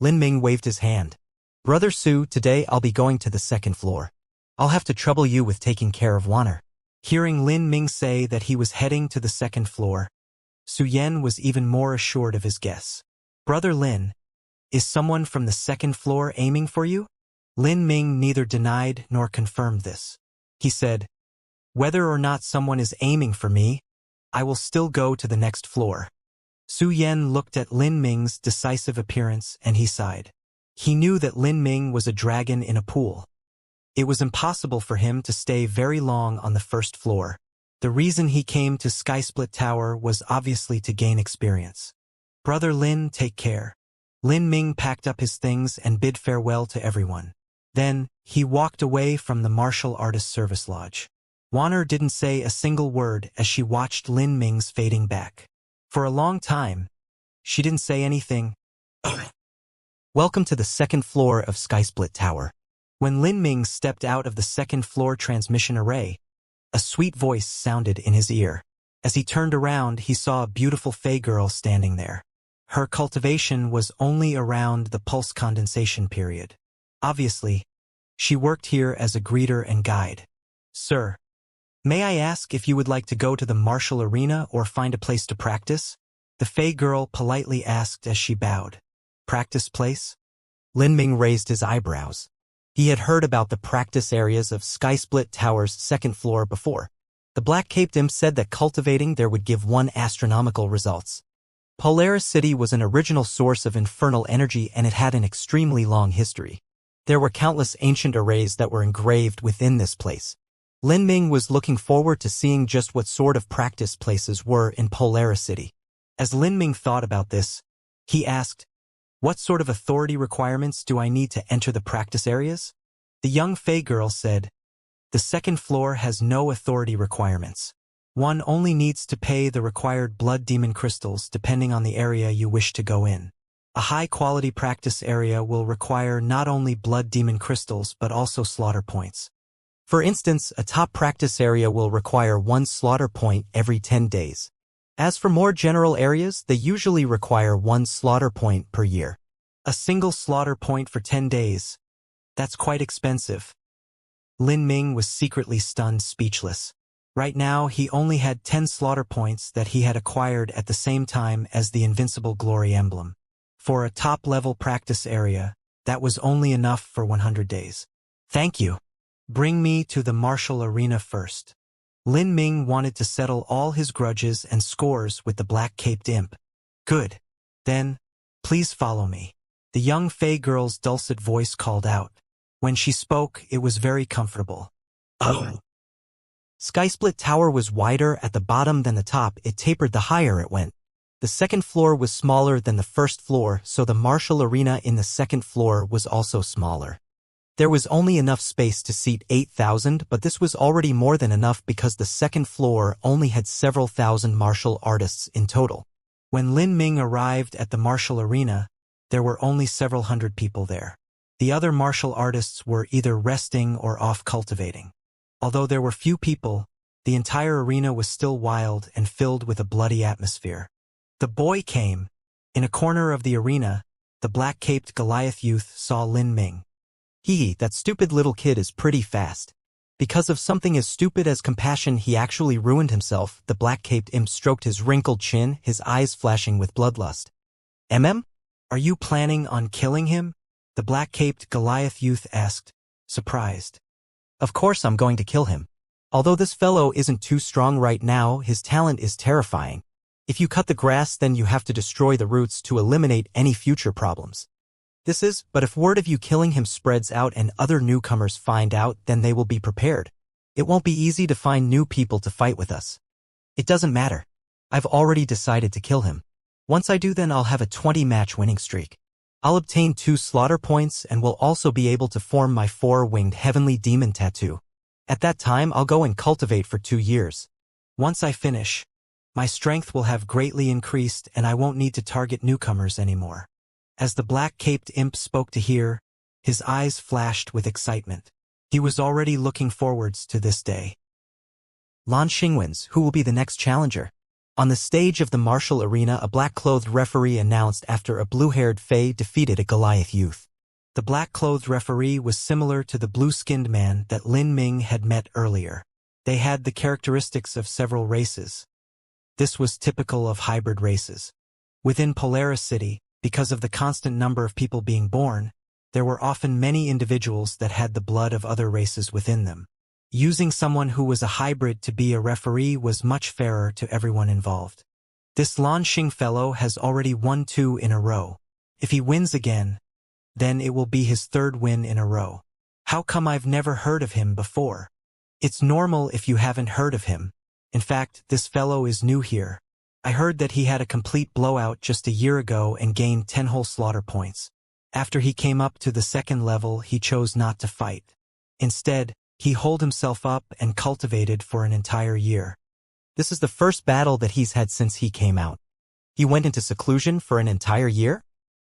Lin Ming waved his hand. "Brother Su, today I'll be going to the second floor. I'll have to trouble you with taking care of Wanner." Hearing Lin Ming say that he was heading to the second floor, Su Yan was even more assured of his guess. "Brother Lin, is someone from the second floor aiming for you?" Lin Ming neither denied nor confirmed this. He said, "Whether or not someone is aiming for me, I will still go to the next floor." Su Yan looked at Lin Ming's decisive appearance and he sighed. He knew that Lin Ming was a dragon in a pool. It was impossible for him to stay very long on the first floor. The reason he came to Skysplit Tower was obviously to gain experience. "Brother Lin, take care." Lin Ming packed up his things and bid farewell to everyone. Then, he walked away from the Martial Artist Service Lodge. Wanner didn't say a single word as she watched Lin Ming's fading back. For a long time, she didn't say anything. Welcome to the second floor of Skysplit Tower. When Lin Ming stepped out of the second floor transmission array, a sweet voice sounded in his ear. As he turned around, he saw a beautiful Fey girl standing there. Her cultivation was only around the pulse condensation period. Obviously, she worked here as a greeter and guide. "Sir, may I ask if you would like to go to the martial arena or find a place to practice?" The Fey girl politely asked as she bowed. "Practice place?" Lin Ming raised his eyebrows. He had heard about the practice areas of Skysplit Tower's second floor before. The black-caped imp said that cultivating there would give one astronomical results. Polaris City was an original source of infernal energy and it had an extremely long history. There were countless ancient arrays that were engraved within this place. Lin Ming was looking forward to seeing just what sort of practice places were in Polaris City. As Lin Ming thought about this, he asked, "What sort of authority requirements do I need to enter the practice areas?" The young Fey girl said, "The second floor has no authority requirements. One only needs to pay the required blood demon crystals depending on the area you wish to go in. A high-quality practice area will require not only blood demon crystals but also slaughter points. For instance, a top practice area will require 1 slaughter point every 10 days. As for more general areas, they usually require 1 slaughter point per year. A single slaughter point for 10 days. That's quite expensive. Lin Ming was secretly stunned speechless. Right now, he only had 10 slaughter points that he had acquired at the same time as the Invincible Glory emblem. For a top-level practice area, that was only enough for 100 days. Thank you. Bring me to the martial arena first. Lin Ming wanted to settle all his grudges and scores with the black-caped imp. Good. Then, please follow me. The young Fey girl's dulcet voice called out. When she spoke, it was very comfortable. Oh. Skysplit Tower was wider at the bottom than the top. It tapered the higher it went. The second floor was smaller than the first floor, so the martial arena in the second floor was also smaller. There was only enough space to seat 8,000, but this was already more than enough because the second floor only had several thousand martial artists in total. When Lin Ming arrived at the martial arena, there were only several hundred people there. The other martial artists were either resting or off cultivating. Although there were few people, the entire arena was still wild and filled with a bloody atmosphere. The boy came. In a corner of the arena, the black-caped Goliath youth saw Lin Ming. That stupid little kid is pretty fast. Because of something as stupid as compassion, he actually ruined himself. The black-caped imp stroked his wrinkled chin, his eyes flashing with bloodlust. Are you planning on killing him? The black-caped Goliath youth asked, surprised. Of course I'm going to kill him. Although this fellow isn't too strong right now, his talent is terrifying. If you cut the grass, then you have to destroy the roots to eliminate any future problems. But if word of you killing him spreads out and other newcomers find out, then they will be prepared. It won't be easy to find new people to fight with us. It doesn't matter. I've already decided to kill him. Once I do, then I'll have a 20-match winning streak. I'll obtain 2 slaughter points and will also be able to form my 4-winged heavenly demon tattoo. At that time, I'll go and cultivate for 2 years. Once I finish, my strength will have greatly increased and I won't need to target newcomers anymore. As the black-caped imp spoke to hear, his eyes flashed with excitement. He was already looking forwards to this day. Lan Xingwen's, who will be the next challenger? On the stage of the martial arena, a black-clothed referee announced after a blue-haired Fey defeated a Goliath youth. The black-clothed referee was similar to the blue-skinned man that Lin Ming had met earlier. They had the characteristics of several races. This was typical of hybrid races. Within Polaris City, because of the constant number of people being born, there were often many individuals that had the blood of other races within them. Using someone who was a hybrid to be a referee was much fairer to everyone involved. This Lan Xing fellow has already won 2 in a row. If he wins again, then it will be his 3rd win in a row. How come I've never heard of him before? It's normal if you haven't heard of him. In fact, this fellow is new here. I heard that he had a complete blowout just a year ago and gained 10 whole slaughter points. After he came up to the 2nd level, he chose not to fight. Instead, he holed himself up and cultivated for an entire year. This is the first battle that he's had since he came out. He went into seclusion for an entire year?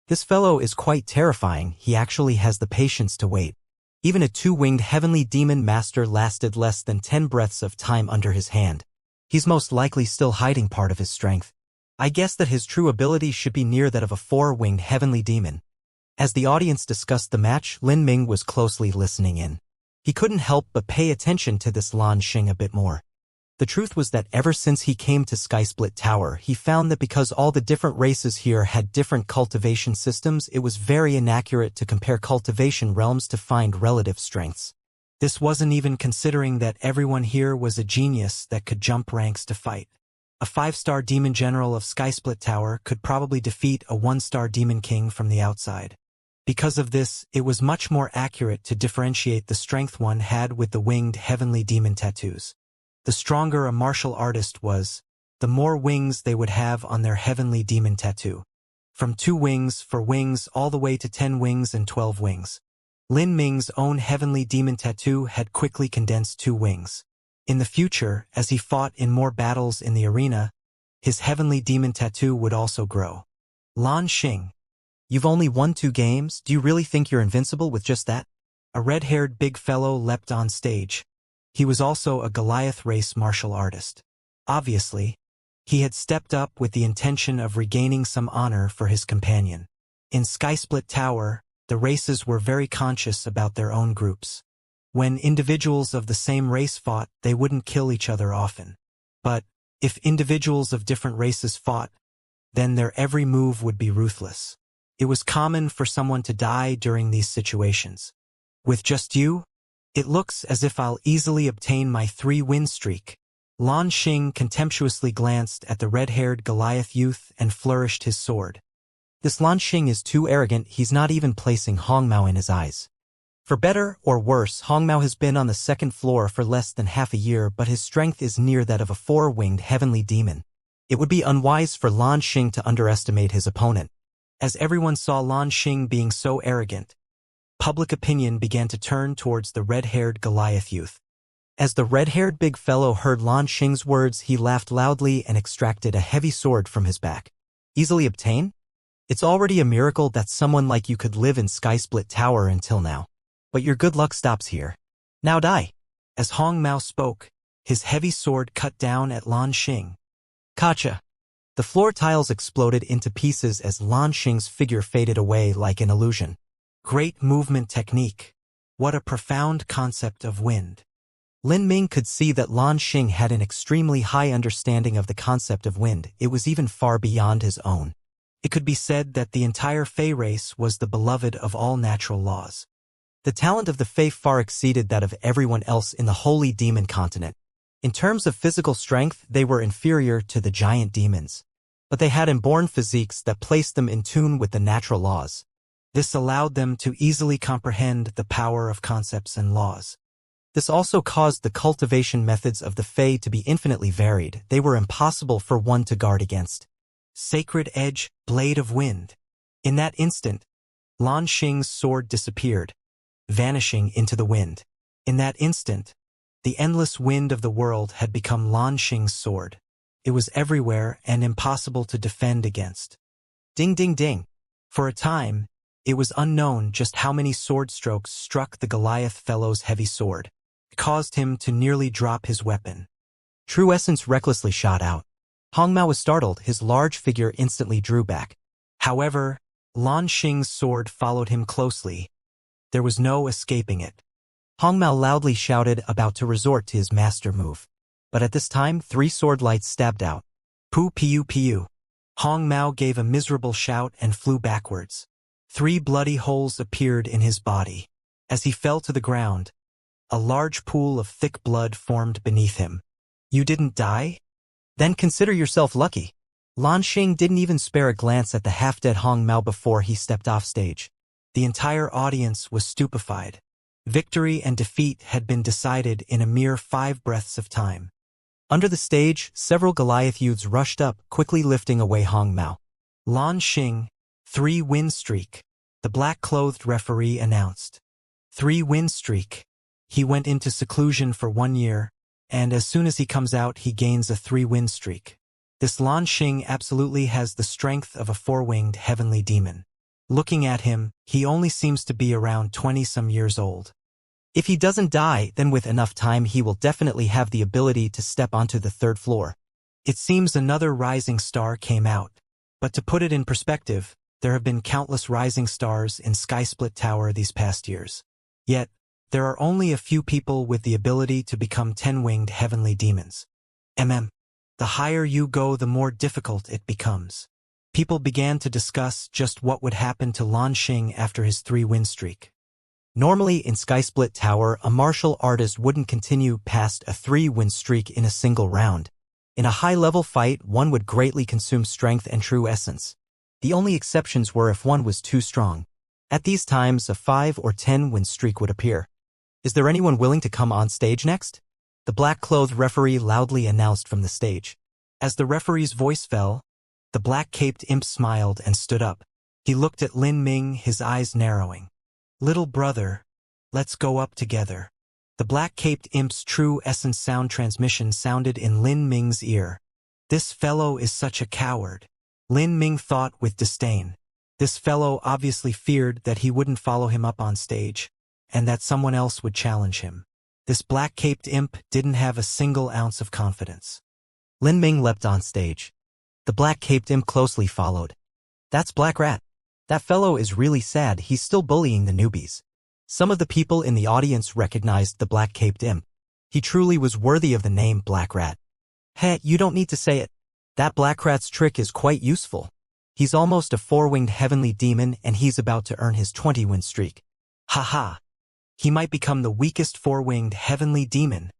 This fellow is quite terrifying. He actually has the patience to wait. Even a 2-winged heavenly demon master lasted less than 10 breaths of time under his hand. He's most likely still hiding part of his strength. I guess that his true ability should be near that of a 4-winged heavenly demon. As the audience discussed the match, Lin Ming was closely listening in. He couldn't help but pay attention to this Lan Xing a bit more. The truth was that ever since he came to Skysplit Tower, he found that because all the different races here had different cultivation systems, it was very inaccurate to compare cultivation realms to find relative strengths. This wasn't even considering that everyone here was a genius that could jump ranks to fight. A 5-star demon general of Skysplit Tower could probably defeat a 1-star demon king from the outside. Because of this, it was much more accurate to differentiate the strength one had with the winged heavenly demon tattoos. The stronger a martial artist was, the more wings they would have on their heavenly demon tattoo. From 2 wings for wings all the way to 10 wings and 12 wings. Lin Ming's own heavenly demon tattoo had quickly condensed 2 wings. In the future, as he fought in more battles in the arena, his heavenly demon tattoo would also grow. Lan Xing. You've only won 2 games? Do you really think you're invincible with just that? A red-haired big fellow leapt on stage. He was also a Goliath race martial artist. Obviously, he had stepped up with the intention of regaining some honor for his companion. In Skysplit Tower, the races were very conscious about their own groups. When individuals of the same race fought, they wouldn't kill each other often. But if individuals of different races fought, then their every move would be ruthless. It was common for someone to die during these situations. With just you? It looks as if I'll easily obtain my 3-win streak. Lan Xing contemptuously glanced at the red-haired Goliath youth and flourished his sword. This Lan Xing is too arrogant, he's not even placing Hongmao in his eyes. For better or worse, Hongmao has been on the 2nd floor for less than half a year, but his strength is near that of a 4-winged heavenly demon. It would be unwise for Lan Xing to underestimate his opponent. As everyone saw Lan Xing being so arrogant, public opinion began to turn towards the red-haired Goliath youth. As the red-haired big fellow heard Lan Xing's words, he laughed loudly and extracted a heavy sword from his back. Easily obtain? It's already a miracle that someone like you could live in Skysplit Tower until now. But your good luck stops here. Now die. As Hongmao spoke, his heavy sword cut down at Lan Xing. Gotcha. The floor tiles exploded into pieces as Lan Xing's figure faded away like an illusion. Great movement technique. What a profound concept of wind. Lin Ming could see that Lan Xing had an extremely high understanding of the concept of wind. It was even far beyond his own. It could be said that the entire Fey race was the beloved of all natural laws. The talent of the Fey far exceeded that of everyone else in the Holy Demon Continent. In terms of physical strength, they were inferior to the giant demons. But they had inborn physiques that placed them in tune with the natural laws. This allowed them to easily comprehend the power of concepts and laws. This also caused the cultivation methods of the Fey to be infinitely varied. They were impossible for one to guard against. Sacred Edge, Blade of Wind. In that instant, Lan Xing's sword disappeared, vanishing into the wind. In that instant, the endless wind of the world had become Lan Xing's sword. It was everywhere and impossible to defend against. Ding ding ding. For a time, it was unknown just how many sword strokes struck the Goliath fellow's heavy sword. It caused him to nearly drop his weapon. True Essence recklessly shot out. Hongmao was startled, his large figure instantly drew back. However, Lan Xing's sword followed him closely. There was no escaping it. Hongmao loudly shouted, about to resort to his master move. But at this time, 3 sword lights stabbed out. Pu piu piu. Hongmao gave a miserable shout and flew backwards. 3 bloody holes appeared in his body. As he fell to the ground, a large pool of thick blood formed beneath him. You didn't die? Then consider yourself lucky. Lan Xing didn't even spare a glance at the half-dead Hongmao before he stepped off stage. The entire audience was stupefied. Victory and defeat had been decided in a mere 5 breaths of time. Under the stage, several Goliath youths rushed up, quickly lifting away Hongmao. Lan Xing, 3-win streak, the black-clothed referee announced. 3-win streak. He went into seclusion for 1 year, and as soon as he comes out he gains a 3-win streak. This Lan Xing absolutely has the strength of a 4-winged heavenly demon. Looking at him, he only seems to be around 20-some years old. If he doesn't die, then with enough time he will definitely have the ability to step onto the 3rd floor. It seems another rising star came out. But to put it in perspective, there have been countless rising stars in Skysplit Tower these past years. Yet, there are only a few people with the ability to become 10-winged heavenly demons. The higher you go, the more difficult it becomes. People began to discuss just what would happen to Lan Xing after his 3-win streak. Normally in Skysplit Tower, a martial artist wouldn't continue past a 3-win streak in a single round. In a high-level fight, one would greatly consume strength and true essence. The only exceptions were if one was too strong. At these times, a 5 or 10-win streak would appear. Is there anyone willing to come on stage next? The black-clothed referee loudly announced from the stage. As the referee's voice fell, the black-caped imp smiled and stood up. He looked at Lin Ming, his eyes narrowing. Little brother, let's go up together. The black-caped imp's true essence sound transmission sounded in Lin Ming's ear. This fellow is such a coward. Lin Ming thought with disdain. This fellow obviously feared that he wouldn't follow him up on stage, and that someone else would challenge him. This black-caped imp didn't have a single ounce of confidence. Lin Ming leapt on stage. The black-caped imp closely followed. That's Black Rat. That fellow is really sad, he's still bullying the newbies. Some of the people in the audience recognized the black-caped imp. He truly was worthy of the name Black Rat. Hey, you don't need to say it. That Black Rat's trick is quite useful. He's almost a four-winged heavenly demon and he's about to earn his 20-win streak. Ha. He might become the weakest four-winged heavenly demon.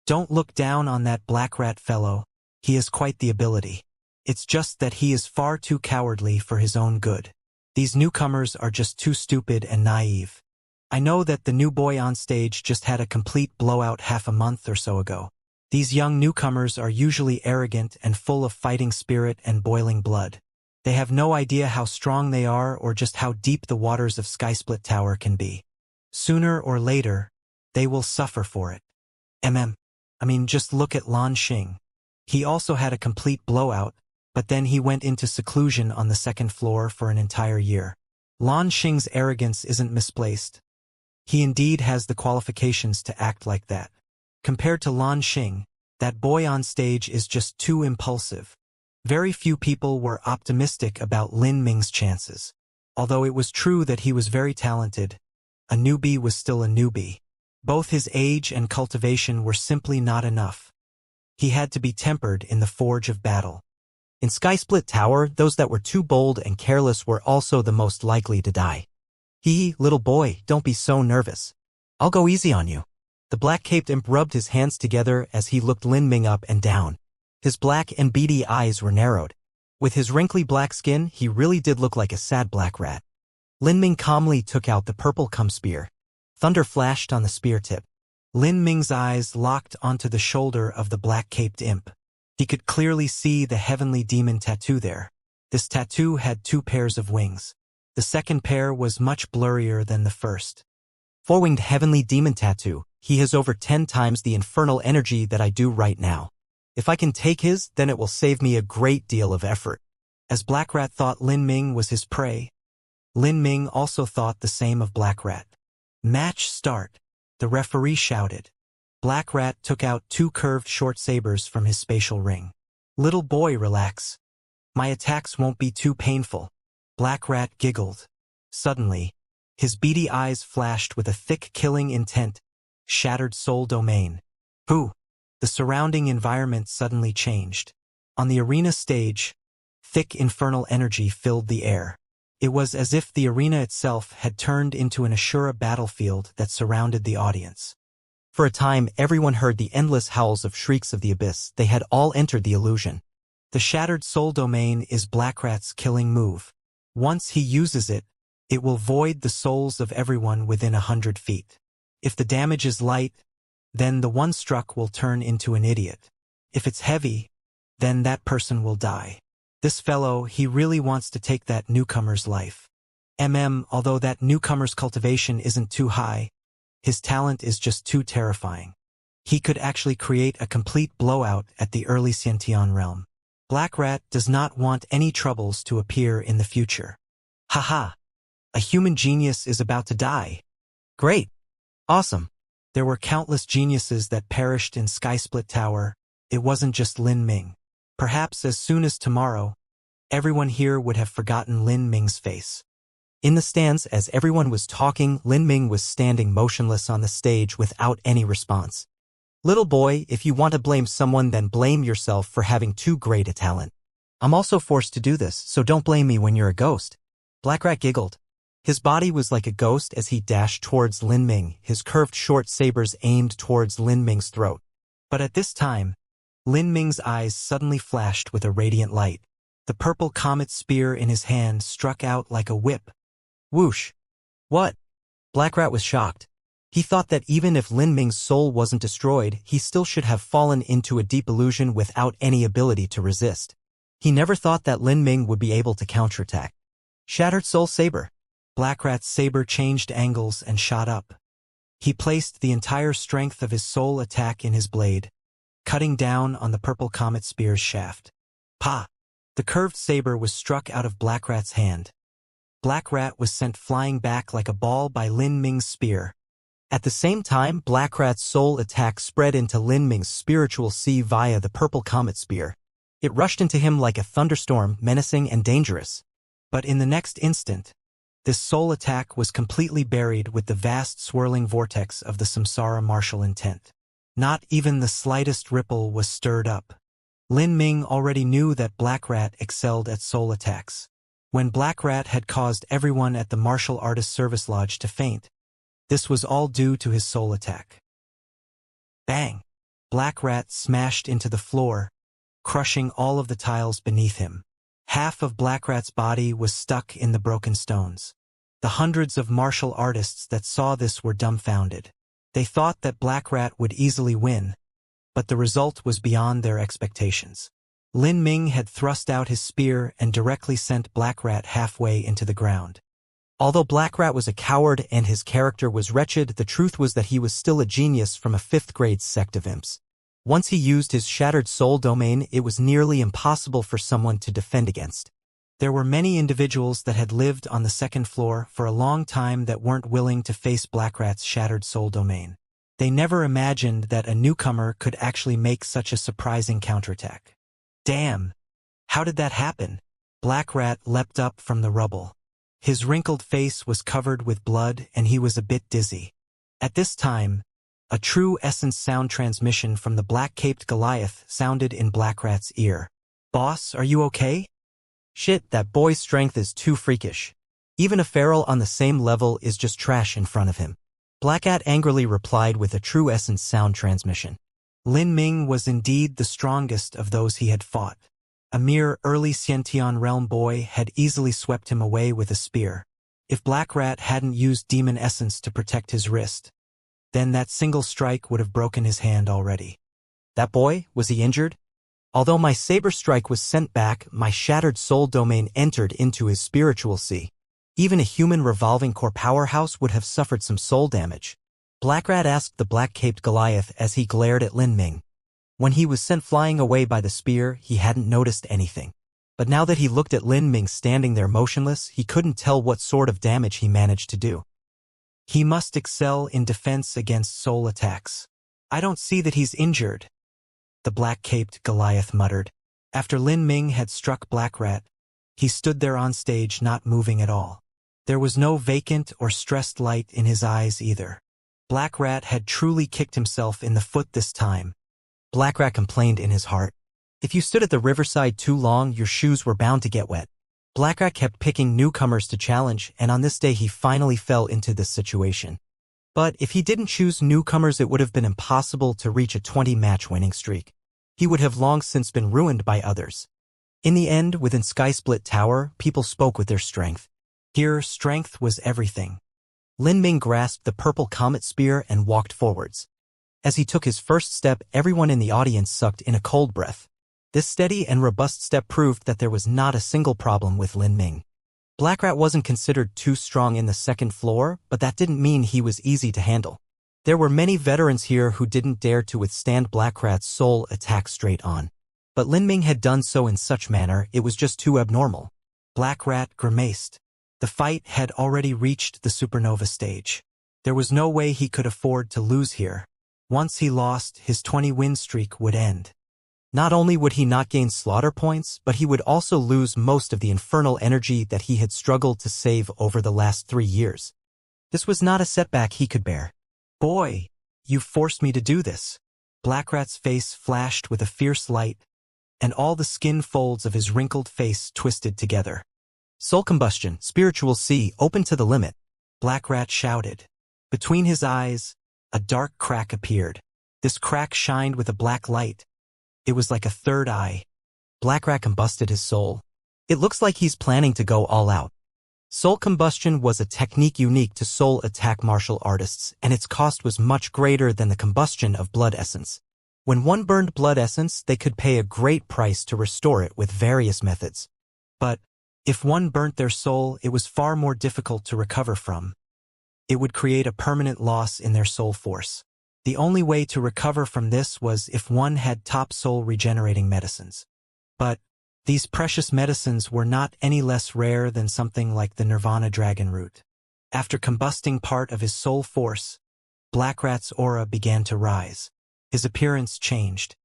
Don't look down on that Black Rat fellow. He has quite the ability. It's just that he is far too cowardly for his own good. These newcomers are just too stupid and naive. I know that the new boy on stage just had a complete blowout half a month or so ago. These young newcomers are usually arrogant and full of fighting spirit and boiling blood. They have no idea how strong they are or just how deep the waters of Skysplit Tower can be. Sooner or later, they will suffer for it. Just look at Lan Xing. He also had a complete blowout, but then he went into seclusion on the second floor for an entire year. Lan Xing's arrogance isn't misplaced. He indeed has the qualifications to act like that. Compared to Lan Xing, that boy on stage is just too impulsive. Very few people were optimistic about Lin Ming's chances. Although it was true that he was very talented, a newbie was still a newbie. Both his age and cultivation were simply not enough. He had to be tempered in the forge of battle. In Skysplit Tower, those that were too bold and careless were also the most likely to die. Little boy, don't be so nervous. I'll go easy on you. The black-caped imp rubbed his hands together as he looked Lin Ming up and down. His black and beady eyes were narrowed. With his wrinkly black skin, he really did look like a sad black rat. Lin Ming calmly took out the purple spear. Thunder flashed on the spear tip. Lin Ming's eyes locked onto the shoulder of the black-caped imp. He could clearly see the heavenly demon tattoo there. This tattoo had 2 pairs of wings. The second pair was much blurrier than the first. Four-winged heavenly demon tattoo. He has over 10 times the infernal energy that I do right now. If I can take his, then it will save me a great deal of effort. As Black Rat thought Lin Ming was his prey, Lin Ming also thought the same of Black Rat. Match start. The referee shouted. Black Rat took out 2 curved short sabers from his spatial ring. Little boy, relax. My attacks won't be too painful. Black Rat giggled. Suddenly, his beady eyes flashed with a thick killing intent. Shattered soul domain. Pooh! The surrounding environment suddenly changed. On the arena stage, thick infernal energy filled the air. It was as if the arena itself had turned into an Ashura battlefield that surrounded the audience. For a time, everyone heard the endless howls of shrieks of the abyss. They had all entered the illusion. The shattered soul domain is Black Rat's killing move. Once he uses it, it will void the souls of everyone within 100 feet. If the damage is light, then the one struck will turn into an idiot. If it's heavy, then that person will die. This fellow, he really wants to take that newcomer's life. Although that newcomer's cultivation isn't too high, his talent is just too terrifying. He could actually create a complete blowout at the early Xianxia realm. Black Rat does not want any troubles to appear in the future. Haha! A human genius is about to die. Great! Awesome! There were countless geniuses that perished in Skysplit Tower. It wasn't just Lin Ming. Perhaps as soon as tomorrow, everyone here would have forgotten Lin Ming's face. In the stands, as everyone was talking, Lin Ming was standing motionless on the stage without any response. Little boy, if you want to blame someone, then blame yourself for having too great a talent. I'm also forced to do this, so don't blame me when you're a ghost. Black Rat giggled. His body was like a ghost as he dashed towards Lin Ming, his curved short sabers aimed towards Lin Ming's throat. But at this time, Lin Ming's eyes suddenly flashed with a radiant light. The purple comet spear in his hand struck out like a whip. Whoosh! What? Black Rat was shocked. He thought that even if Lin Ming's soul wasn't destroyed, he still should have fallen into a deep illusion without any ability to resist. He never thought that Lin Ming would be able to counterattack. Shattered Soul Saber. Black Rat's saber changed angles and shot up. He placed the entire strength of his soul attack in his blade, cutting down on the purple comet spear's shaft. Pa! The curved saber was struck out of Black Rat's hand. Black Rat was sent flying back like a ball by Lin Ming's spear. At the same time, Black Rat's soul attack spread into Lin Ming's spiritual sea via the purple comet spear. It rushed into him like a thunderstorm, menacing and dangerous. But in the next instant, this soul attack was completely buried with the vast swirling vortex of the samsara martial intent. Not even the slightest ripple was stirred up. Lin Ming already knew that Black Rat excelled at soul attacks. When Black Rat had caused everyone at the martial artist service lodge to faint, this was all due to his soul attack. Bang! Black Rat smashed into the floor, crushing all of the tiles beneath him. Half of Black Rat's body was stuck in the broken stones. The hundreds of martial artists that saw this were dumbfounded. They thought that Black Rat would easily win, but the result was beyond their expectations. Lin Ming had thrust out his spear and directly sent Black Rat halfway into the ground. Although Black Rat was a coward and his character was wretched, the truth was that he was still a genius from a 5th-grade sect of imps. Once he used his shattered soul domain, it was nearly impossible for someone to defend against. There were many individuals that had lived on the 2nd floor for a long time that weren't willing to face Black Rat's shattered soul domain. They never imagined that a newcomer could actually make such a surprising counterattack. Damn! How did that happen? Black Rat leapt up from the rubble. His wrinkled face was covered with blood and he was a bit dizzy. At this time, a true essence sound transmission from the black-caped Goliath sounded in Black Rat's ear. "Boss, are you okay?" "Shit, that boy's strength is too freakish. Even a feral on the same level is just trash in front of him." Black Rat angrily replied with a true essence sound transmission. Lin Ming was indeed the strongest of those he had fought. A mere early Xiantian realm boy had easily swept him away with a spear. If Black Rat hadn't used demon essence to protect his wrist, then that single strike would have broken his hand already. "That boy, was he injured?" "Although my saber strike was sent back, my shattered soul domain entered into his spiritual sea. Even a human revolving core powerhouse would have suffered some soul damage." Black Rat asked the black-caped Goliath as he glared at Lin Ming. When he was sent flying away by the spear, he hadn't noticed anything. But now that he looked at Lin Ming standing there motionless, he couldn't tell what sort of damage he managed to do. "He must excel in defense against soul attacks. I don't see that he's injured," the black-caped Goliath muttered. After Lin Ming had struck Black Rat, he stood there on stage not moving at all. There was no vacant or stressed light in his eyes either. Black Rat had truly kicked himself in the foot this time. Black Rat complained in his heart. If you stood at the riverside too long, your shoes were bound to get wet. Black Rat kept picking newcomers to challenge, and on this day he finally fell into this situation. But if he didn't choose newcomers, it would have been impossible to reach a 20-match winning streak. He would have long since been ruined by others. In the end, within Sky Split Tower, people spoke with their strength. Here, strength was everything. Lin Ming grasped the purple comet spear and walked forwards. As he took his first step, everyone in the audience sucked in a cold breath. This steady and robust step proved that there was not a single problem with Lin Ming. Black Rat wasn't considered too strong in the 2nd floor, but that didn't mean he was easy to handle. There were many veterans here who didn't dare to withstand Black Rat's soul attack straight on. But Lin Ming had done so in such manner, it was just too abnormal. Black Rat grimaced. The fight had already reached the supernova stage. There was no way he could afford to lose here. Once he lost, his 20-win streak would end. Not only would he not gain slaughter points, but he would also lose most of the infernal energy that he had struggled to save over the last 3 years. This was not a setback he could bear. "Boy, you forced me to do this." Black Rat's face flashed with a fierce light, and all the skin folds of his wrinkled face twisted together. "Soul combustion, spiritual sea, open to the limit," Black Rat shouted. Between his eyes, a dark crack appeared. This crack shined with a black light. It was like a third eye. Black Rat combusted his soul. It looks like he's planning to go all out. Soul combustion was a technique unique to soul attack martial artists, and its cost was much greater than the combustion of blood essence. When one burned blood essence, they could pay a great price to restore it with various methods. But if one burnt their soul, it was far more difficult to recover from. it would create a permanent loss in their soul force. The only way to recover from this was if one had top soul regenerating medicines. But these precious medicines were not any less rare than something like the Nirvana dragon root. After combusting part of his soul force, Blackrat's aura began to rise. His appearance changed.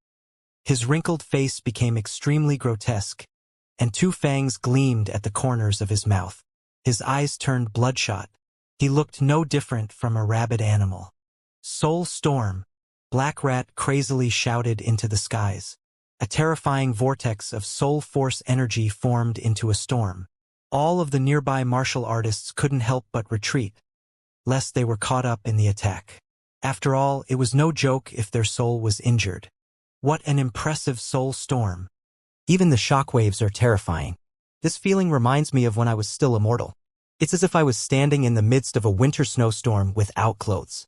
His wrinkled face became extremely grotesque, and two fangs gleamed at the corners of his mouth. His eyes turned bloodshot. He looked no different from a rabid animal. "Soul storm!" Blackrat crazily shouted into the skies. A terrifying vortex of soul force energy formed into a storm. All of the nearby martial artists couldn't help but retreat, lest they were caught up in the attack. After all, it was no joke if their soul was injured. What an impressive soul storm! Even the shockwaves are terrifying. This feeling reminds me of when I was still immortal. It's as if I was standing in the midst of a winter snowstorm without clothes.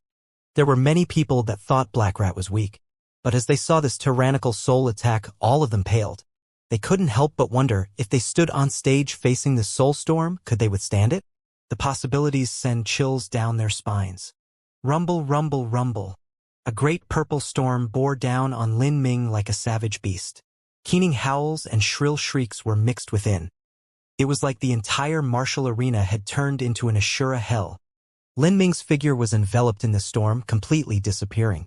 There were many people that thought Blackrat was weak, but as they saw this tyrannical soul attack, all of them paled. They couldn't help but wonder if they stood on stage facing the soul storm, could they withstand it? The possibilities send chills down their spines. Rumble, rumble, rumble. A great purple storm bore down on Lin Ming like a savage beast. Keening howls and shrill shrieks were mixed within. It was like the entire martial arena had turned into an Ashura hell. Lin Ming's figure was enveloped in the storm, completely disappearing.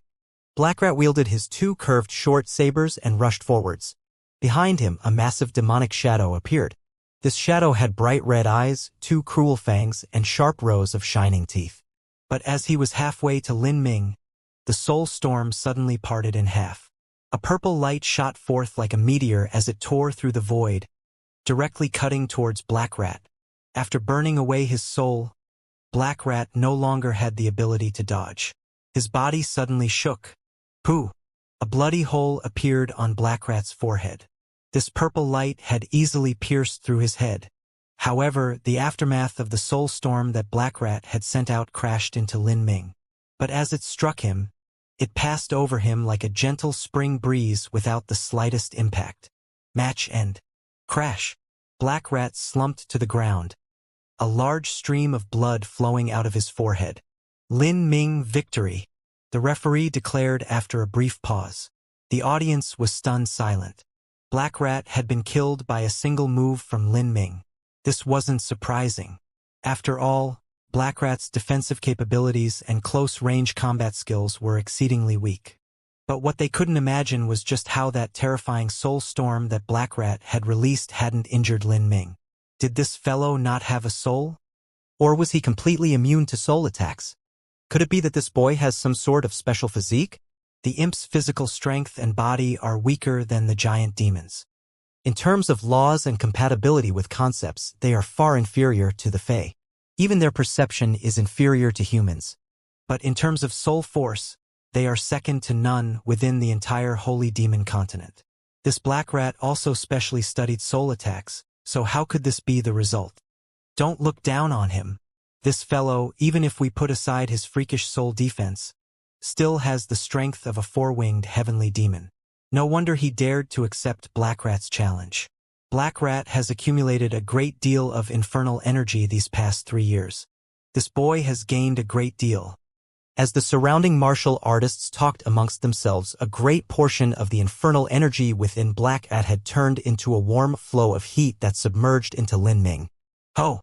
Blackrat wielded his two curved short sabers and rushed forwards. Behind him, a massive demonic shadow appeared. This shadow had bright red eyes, two cruel fangs, and sharp rows of shining teeth. But as he was halfway to Lin Ming, the soul storm suddenly parted in half. A purple light shot forth like a meteor as it tore through the void, directly cutting towards Blackrat. After burning away his soul, Blackrat no longer had the ability to dodge. His body suddenly shook. Pooh! A bloody hole appeared on Blackrat's forehead. This purple light had easily pierced through his head. However, the aftermath of the soul storm that Blackrat had sent out crashed into Lin Ming. But as it struck him, it passed over him like a gentle spring breeze without the slightest impact. Match end. Crash! Blackrat slumped to the ground, a large stream of blood flowing out of his forehead. Lin Ming victory! The referee declared after a brief pause. The audience was stunned silent. Blackrat had been killed by a single move from Lin Ming. This wasn't surprising. After all, Blackrat's defensive capabilities and close-range combat skills were exceedingly weak. But what they couldn't imagine was just how that terrifying soul storm that Blackrat had released hadn't injured Lin Ming. Did this fellow not have a soul? Or was he completely immune to soul attacks? Could it be that this boy has some sort of special physique? The imp's physical strength and body are weaker than the giant demons. In terms of laws and compatibility with concepts, they are far inferior to the Fae. Even their perception is inferior to humans. But in terms of soul force, they are second to none within the entire Holy Demon continent. This Blackrat also specially studied soul attacks, so how could this be the result? Don't look down on him. This fellow, even if we put aside his freakish soul defense, still has the strength of a four-winged heavenly demon. No wonder he dared to accept Blackrat's challenge. Blackrat has accumulated a great deal of infernal energy these past 3 years. This boy has gained a great deal. As the surrounding martial artists talked amongst themselves, a great portion of the infernal energy within Blackrat had turned into a warm flow of heat that submerged into Lin Ming. Oh!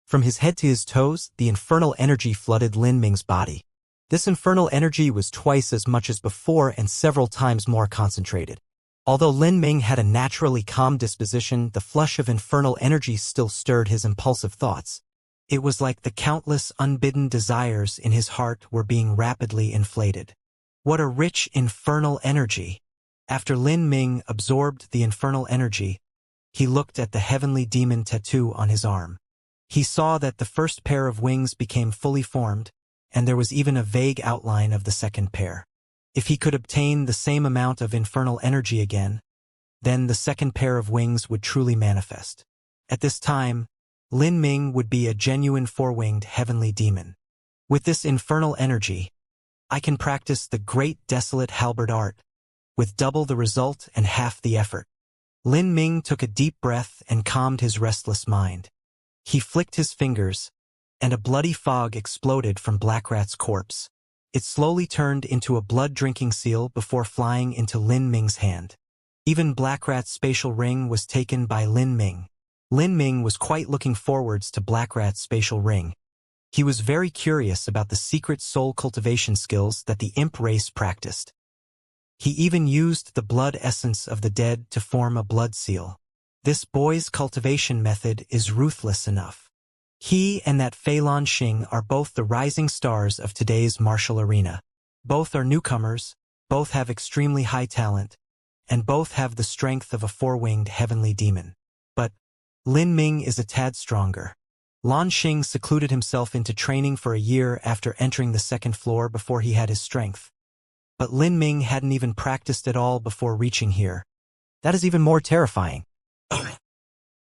From his head to his toes, the infernal energy flooded Lin Ming's body. This infernal energy was twice as much as before and several times more concentrated. Although Lin Ming had a naturally calm disposition, the flush of infernal energy still stirred his impulsive thoughts. It was like the countless unbidden desires in his heart were being rapidly inflated. What a rich infernal energy! After Lin Ming absorbed the infernal energy, he looked at the heavenly demon tattoo on his arm. He saw that the first pair of wings became fully formed, and there was even a vague outline of the second pair. If he could obtain the same amount of infernal energy again, then the second pair of wings would truly manifest. At this time, Lin Ming would be a genuine four-winged heavenly demon. With this infernal energy, I can practice the great desolate halberd art, with double the result and half the effort. Lin Ming took a deep breath and calmed his restless mind. He flicked his fingers, and a bloody fog exploded from Blackrat's corpse. It slowly turned into a blood-drinking seal before flying into Lin Ming's hand. Even Blackrat's spatial ring was taken by Lin Ming. Lin Ming was quite looking forwards to Blackrat's spatial ring. He was very curious about the secret soul cultivation skills that the imp race practiced. He even used the blood essence of the dead to form a blood seal. This boy's cultivation method is ruthless enough. He and that Fei Lanxing are both the rising stars of today's martial arena. Both are newcomers, both have extremely high talent, and both have the strength of a four-winged heavenly demon. But Lin Ming is a tad stronger. Lanxing secluded himself into training for a year after entering the second floor before he had his strength. But Lin Ming hadn't even practiced at all before reaching here. That is even more terrifying.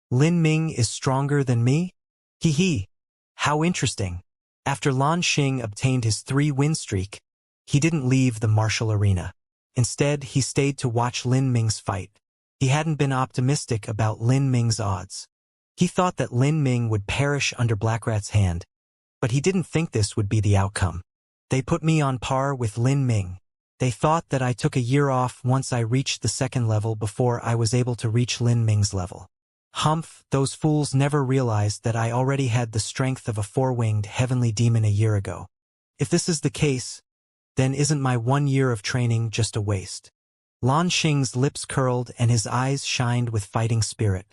Lin Ming is stronger than me? Hee hee. How interesting. After Lanxing obtained his 3-win streak, he didn't leave the martial arena. Instead, he stayed to watch Lin Ming's fight. He hadn't been optimistic about Lin Ming's odds. He thought that Lin Ming would perish under Blackrat's hand, but he didn't think this would be the outcome. They put me on par with Lin Ming. They thought that I took a year off once I reached the second level before I was able to reach Lin Ming's level. Humph, those fools never realized that I already had the strength of a four-winged heavenly demon a year ago. If this is the case, then isn't my 1 year of training just a waste? Lanxing's lips curled and his eyes shined with fighting spirit.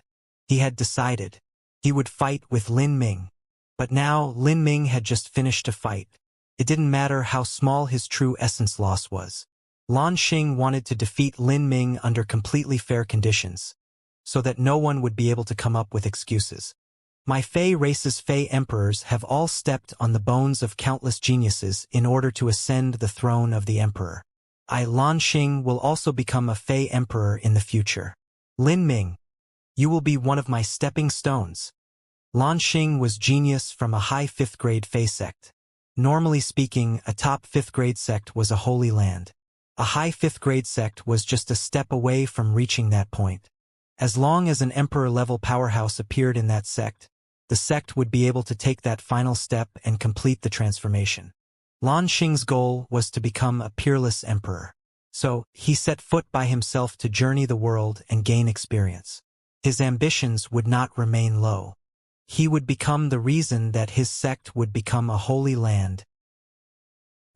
He had decided. He would fight with Lin Ming. But now Lin Ming had just finished a fight. It didn't matter how small his true essence loss was. Lanxing wanted to defeat Lin Ming under completely fair conditions, so that no one would be able to come up with excuses. My Fey race's Fey emperors have all stepped on the bones of countless geniuses in order to ascend the throne of the emperor. Lanxing will also become a Fey emperor in the future. Lin Ming, you will be one of my stepping stones. Lanxing was genius from a high 5th grade Fey sect. Normally speaking, a top 5th grade sect was a holy land. A high 5th grade sect was just a step away from reaching that point. As long as an emperor-level powerhouse appeared in that sect, the sect would be able to take that final step and complete the transformation. Lanxing's goal was to become a peerless emperor. So, he set foot by himself to journey the world and gain experience. His ambitions would not remain low. He would become the reason that his sect would become a holy land.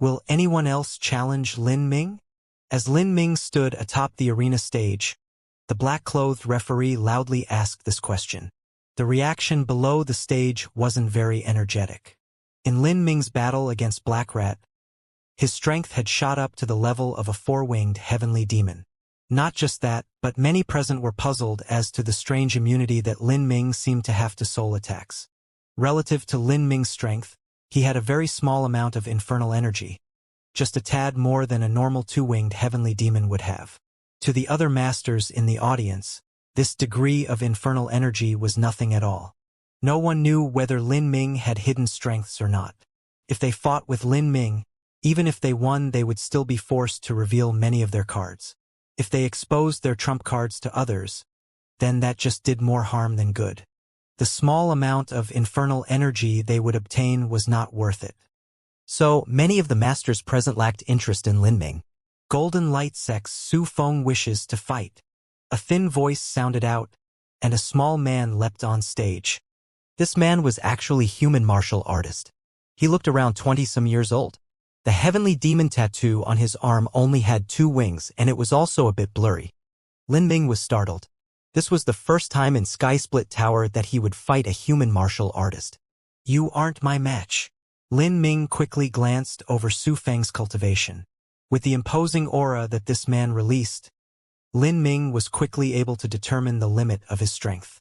Will anyone else challenge Lin Ming? As Lin Ming stood atop the arena stage, the black-clothed referee loudly asked this question. The reaction below the stage wasn't very energetic. In Lin Ming's battle against Blackrat, his strength had shot up to the level of a four-winged heavenly demon. Not just that, but many present were puzzled as to the strange immunity that Lin Ming seemed to have to soul attacks. Relative to Lin Ming's strength, he had a very small amount of infernal energy, just a tad more than a normal 2-winged heavenly demon would have. To the other masters in the audience, this degree of infernal energy was nothing at all. No one knew whether Lin Ming had hidden strengths or not. If they fought with Lin Ming, even if they won, they would still be forced to reveal many of their cards. If they exposed their trump cards to others, then that just did more harm than good. The small amount of infernal energy they would obtain was not worth it. So, many of the masters present lacked interest in Lin Ming. Golden Light Sect's Su Feng wishes to fight. A thin voice sounded out, and a small man leapt on stage. This man was actually human martial artist. He looked around 20-some years old. The heavenly demon tattoo on his arm only had 2 wings, and it was also a bit blurry. Lin Ming was startled. This was the first time in Sky Split Tower that he would fight a human martial artist. You aren't my match. Lin Ming quickly glanced over Su Feng's cultivation. With the imposing aura that this man released, Lin Ming was quickly able to determine the limit of his strength.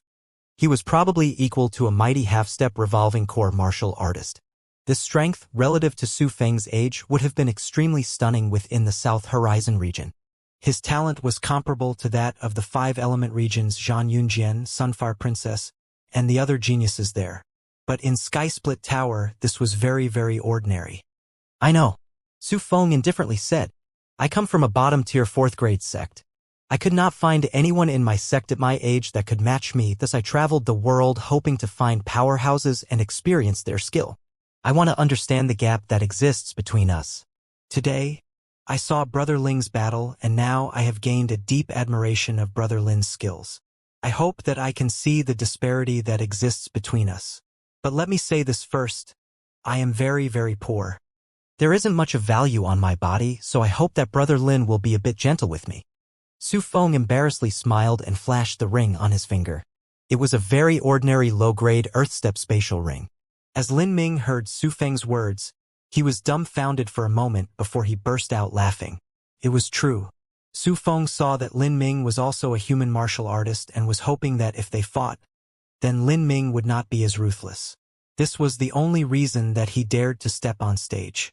He was probably equal to a mighty half-step revolving core martial artist. This strength, relative to Su Feng's age, would have been extremely stunning within the South Horizon region. His talent was comparable to that of the 5-element region's Zhan Yunjian, Sunfire Princess, and the other geniuses there. But in Sky Split Tower, this was very, very ordinary. I know. Su Feng indifferently said, I come from a bottom-tier 4th grade sect. I could not find anyone in my sect at my age that could match me, thus I traveled the world hoping to find powerhouses and experience their skill. I want to understand the gap that exists between us. Today, I saw Brother Ling's battle, and now I have gained a deep admiration of Brother Lin's skills. I hope that I can see the disparity that exists between us. But let me say this first. I am very, very poor. There isn't much of value on my body, so I hope that Brother Lin will be a bit gentle with me. Su Feng embarrassedly smiled and flashed the ring on his finger. It was a very ordinary low-grade Earthstep spatial ring. As Lin Ming heard Su Feng's words, he was dumbfounded for a moment before he burst out laughing. It was true. Su Feng saw that Lin Ming was also a human martial artist and was hoping that if they fought, then Lin Ming would not be as ruthless. This was the only reason that he dared to step on stage.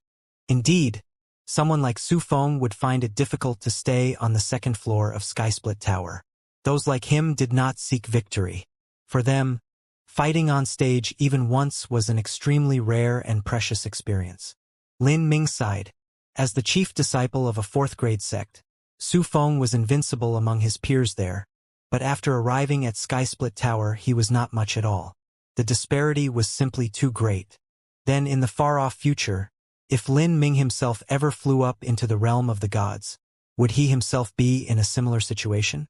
Indeed, someone like Su Feng would find it difficult to stay on the second floor of Skysplit Tower. Those like him did not seek victory. For them, fighting on stage even once was an extremely rare and precious experience. Lin Ming sighed. As the chief disciple of a fourth-grade sect, Su Feng was invincible among his peers there, but after arriving at Skysplit Tower he was not much at all. The disparity was simply too great. Then in the far-off future, if Lin Ming himself ever flew up into the realm of the gods, would he himself be in a similar situation?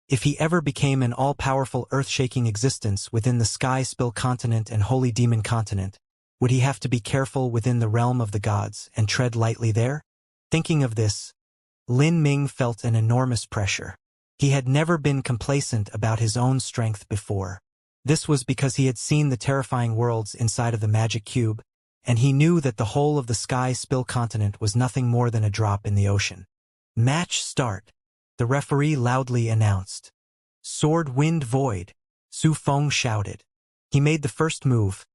If he ever became an all-powerful earth-shaking existence within the Sky Spill continent and Holy Demon continent, would he have to be careful within the realm of the gods and tread lightly there? Thinking of this, Lin Ming felt an enormous pressure. He had never been complacent about his own strength before. This was because he had seen the terrifying worlds inside of the magic cube, and he knew that the whole of the Sky Spill continent was nothing more than a drop in the ocean. Match start, the referee loudly announced. Sword Wind Void, Su Feng shouted. He made the first move,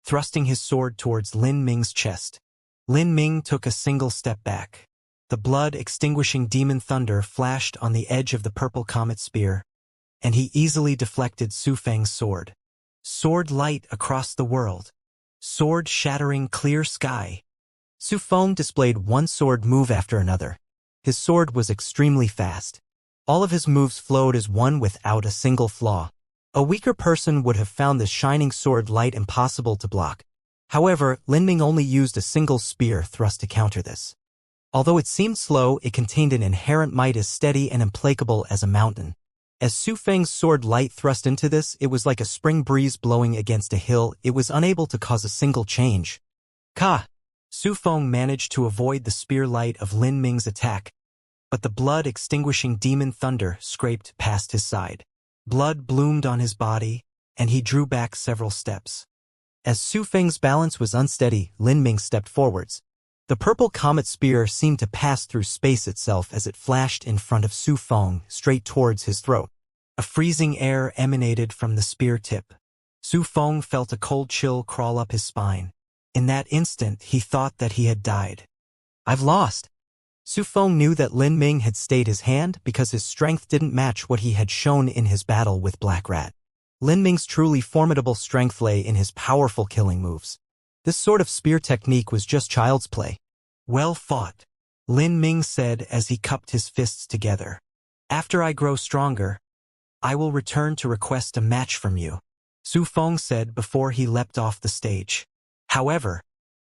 thrusting his sword towards Lin Ming's chest. Lin Ming took a single step back. The blood-extinguishing demon thunder flashed on the edge of the purple comet spear, and he easily deflected Su Feng's sword. Sword light across the world. Sword shattering clear sky. Su Feng displayed one sword move after another. His sword was extremely fast. All of his moves flowed as one without a single flaw. A weaker person would have found this shining sword light impossible to block. However, Lin Ming only used a single spear thrust to counter this. Although it seemed slow, it contained an inherent might as steady and implacable as a mountain. As Su Feng's sword light thrust into this, it was like a spring breeze blowing against a hill. It was unable to cause a single change. Ka! Su Feng managed to avoid the spear light of Lin Ming's attack, but the blood-extinguishing demon thunder scraped past his side. Blood bloomed on his body, and he drew back several steps. As Su Feng's balance was unsteady, Lin Ming stepped forwards. The purple comet spear seemed to pass through space itself as it flashed in front of Su Feng, straight towards his throat. A freezing air emanated from the spear tip. Su Feng felt a cold chill crawl up his spine. In that instant, he thought that he had died. I've lost. Su Feng knew that Lin Ming had stayed his hand because his strength didn't match what he had shown in his battle with Black Rat. Lin Ming's truly formidable strength lay in his powerful killing moves. This sort of spear technique was just child's play. Well fought, Lin Ming said as he cupped his fists together. After I grow stronger, I will return to request a match from you, Su Feng said before he leapt off the stage. However,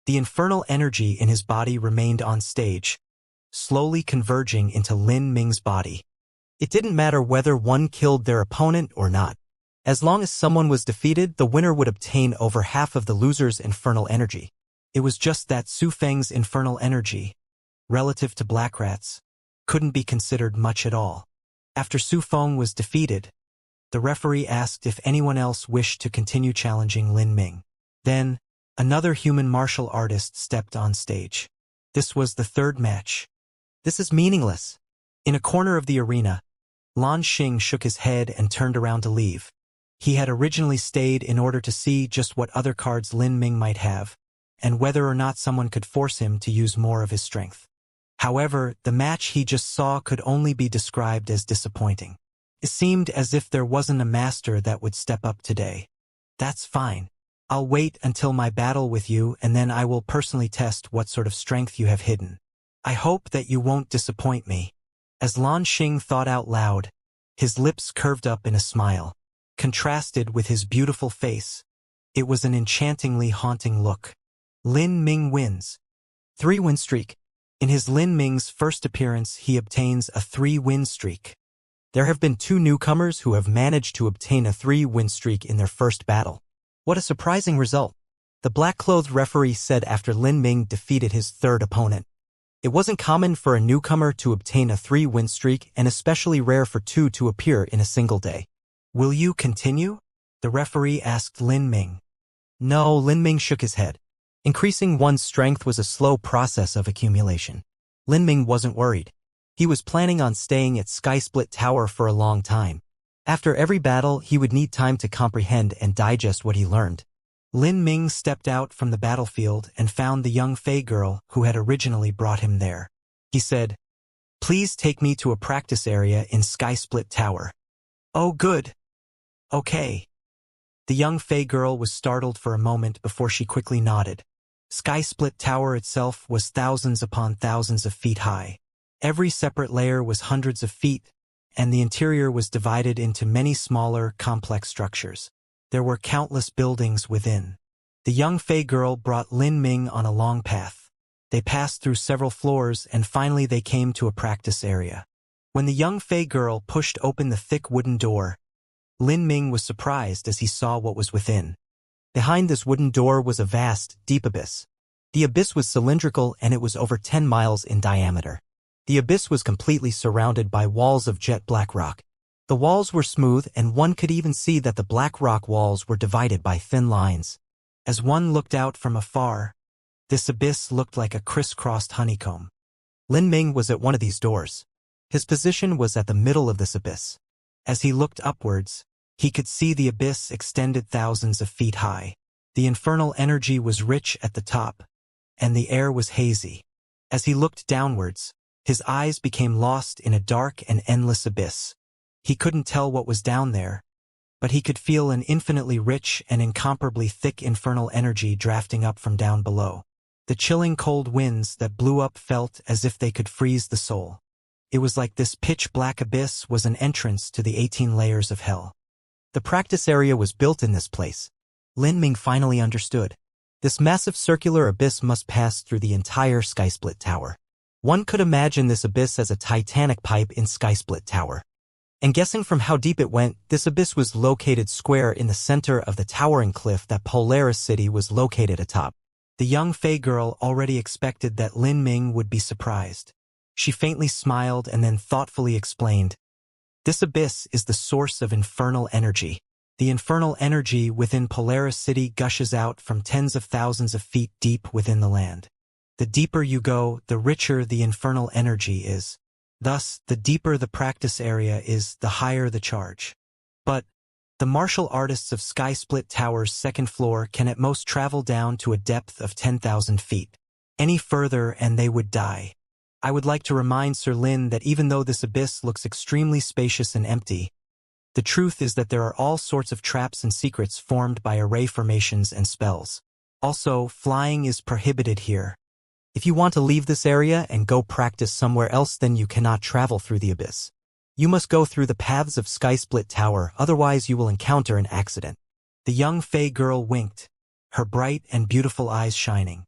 the infernal energy in his body remained on stage, slowly converging into Lin Ming's body. It didn't matter whether one killed their opponent or not. As long as someone was defeated, the winner would obtain over half of the loser's infernal energy. It was just that Su Feng's infernal energy, relative to Black Rat's, couldn't be considered much at all. After Su Feng was defeated, the referee asked if anyone else wished to continue challenging Lin Ming. Then, another human martial artist stepped on stage. This was the third match. This is meaningless. In a corner of the arena, Lan Xing shook his head and turned around to leave. He had originally stayed in order to see just what other cards Lin Ming might have, and whether or not someone could force him to use more of his strength. However, the match he just saw could only be described as disappointing. It seemed as if there wasn't a master that would step up today. That's fine. I'll wait until my battle with you, and then I will personally test what sort of strength you have hidden. I hope that you won't disappoint me. As Lan Xing thought out loud, his lips curved up in a smile. Contrasted with his beautiful face, it was an enchantingly haunting look. Lin Ming wins. 3-win streak. In his Lin Ming's first appearance, he obtains a 3-win streak. There have been 2 newcomers who have managed to obtain a 3-win streak in their first battle. What a surprising result, the black-clothed referee said after Lin Ming defeated his 3rd opponent. It wasn't common for a newcomer to obtain a 3-win streak and especially rare for 2 to appear in a single day. Will you continue? The referee asked Lin Ming. No, Lin Ming shook his head. Increasing one's strength was a slow process of accumulation. Lin Ming wasn't worried. He was planning on staying at Sky Split Tower for a long time. After every battle, he would need time to comprehend and digest what he learned. Lin Ming stepped out from the battlefield and found the young Fey girl who had originally brought him there. He said, "Please take me to a practice area in Sky Split Tower." "Oh, good. Okay." The young Fey girl was startled for a moment before she quickly nodded. Sky Split Tower itself was thousands upon thousands of feet high. Every separate layer was hundreds of feet, and the interior was divided into many smaller, complex structures. There were countless buildings within. The young Fey girl brought Lin Ming on a long path. They passed through several floors and finally they came to a practice area. When the young Fey girl pushed open the thick wooden door, Lin Ming was surprised as he saw what was within. Behind this wooden door was a vast, deep abyss. The abyss was cylindrical and it was over 10 miles in diameter. The abyss was completely surrounded by walls of jet black rock. The walls were smooth and one could even see that the black rock walls were divided by thin lines. As one looked out from afar, this abyss looked like a crisscrossed honeycomb. Lin Ming was at one of these doors. His position was at the middle of this abyss. As he looked upwards, he could see the abyss extended thousands of feet high. The infernal energy was rich at the top, and the air was hazy. As he looked downwards, his eyes became lost in a dark and endless abyss. He couldn't tell what was down there, but he could feel an infinitely rich and incomparably thick infernal energy drafting up from down below. The chilling cold winds that blew up felt as if they could freeze the soul. It was like this pitch-black abyss was an entrance to the 18 layers of hell. The practice area was built in this place. Lin Ming finally understood. This massive circular abyss must pass through the entire Sky Split Tower. One could imagine this abyss as a titanic pipe in Sky Split Tower. And guessing from how deep it went, this abyss was located square in the center of the towering cliff that Polaris City was located atop. The young Fey girl already expected that Lin Ming would be surprised. She faintly smiled and then thoughtfully explained, "This abyss is the source of infernal energy. The infernal energy within Polaris City gushes out from tens of thousands of feet deep within the land. The deeper you go, the richer the infernal energy is. Thus, the deeper the practice area is, the higher the charge. But the martial artists of Sky Split Tower's 2nd floor can at most travel down to a depth of 10,000 feet. Any further and they would die. I would like to remind Sir Lin that even though this abyss looks extremely spacious and empty, the truth is that there are all sorts of traps and secrets formed by array formations and spells. Also, flying is prohibited here. If you want to leave this area and go practice somewhere else, then you cannot travel through the abyss. You must go through the paths of Sky Split Tower, otherwise you will encounter an accident." The young Fey girl winked, her bright and beautiful eyes shining.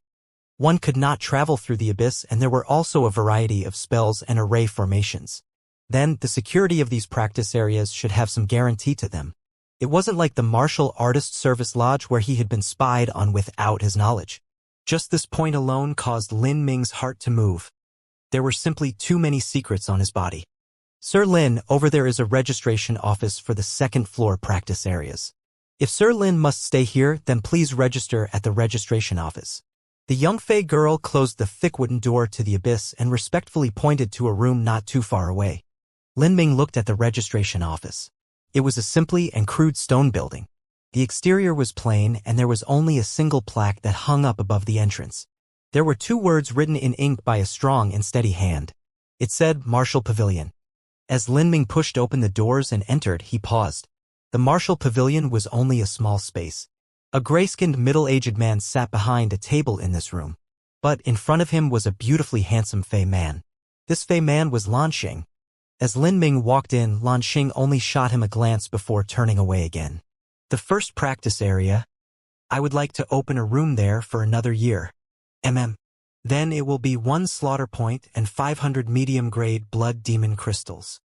One could not travel through the abyss, and there were also a variety of spells and array formations. Then, the security of these practice areas should have some guarantee to them. It wasn't like the Martial Artist Service Lodge where he had been spied on without his knowledge. Just this point alone caused Lin Ming's heart to move. There were simply too many secrets on his body. "Sir Lin, over there is a registration office for the 2nd floor practice areas. If Sir Lin must stay here, then please register at the registration office." The young Fey girl closed the thick wooden door to the abyss and respectfully pointed to a room not too far away. Lin Ming looked at the registration office. It was a simply and crude stone building. The exterior was plain and there was only a single plaque that hung up above the entrance. There were 2 words written in ink by a strong and steady hand. It said, "Martial Pavilion." As Lin Ming pushed open the doors and entered, he paused. The Martial Pavilion was only a small space. A gray-skinned middle-aged man sat behind a table in this room. But in front of him was a beautifully handsome Fey man. This Fey man was Lan Xing. As Lin Ming walked in, Lan Xing only shot him a glance before turning away again. The first practice area. I would like to open a room there for another year. Then it will be 1 slaughter point and 500 medium-grade blood demon crystals.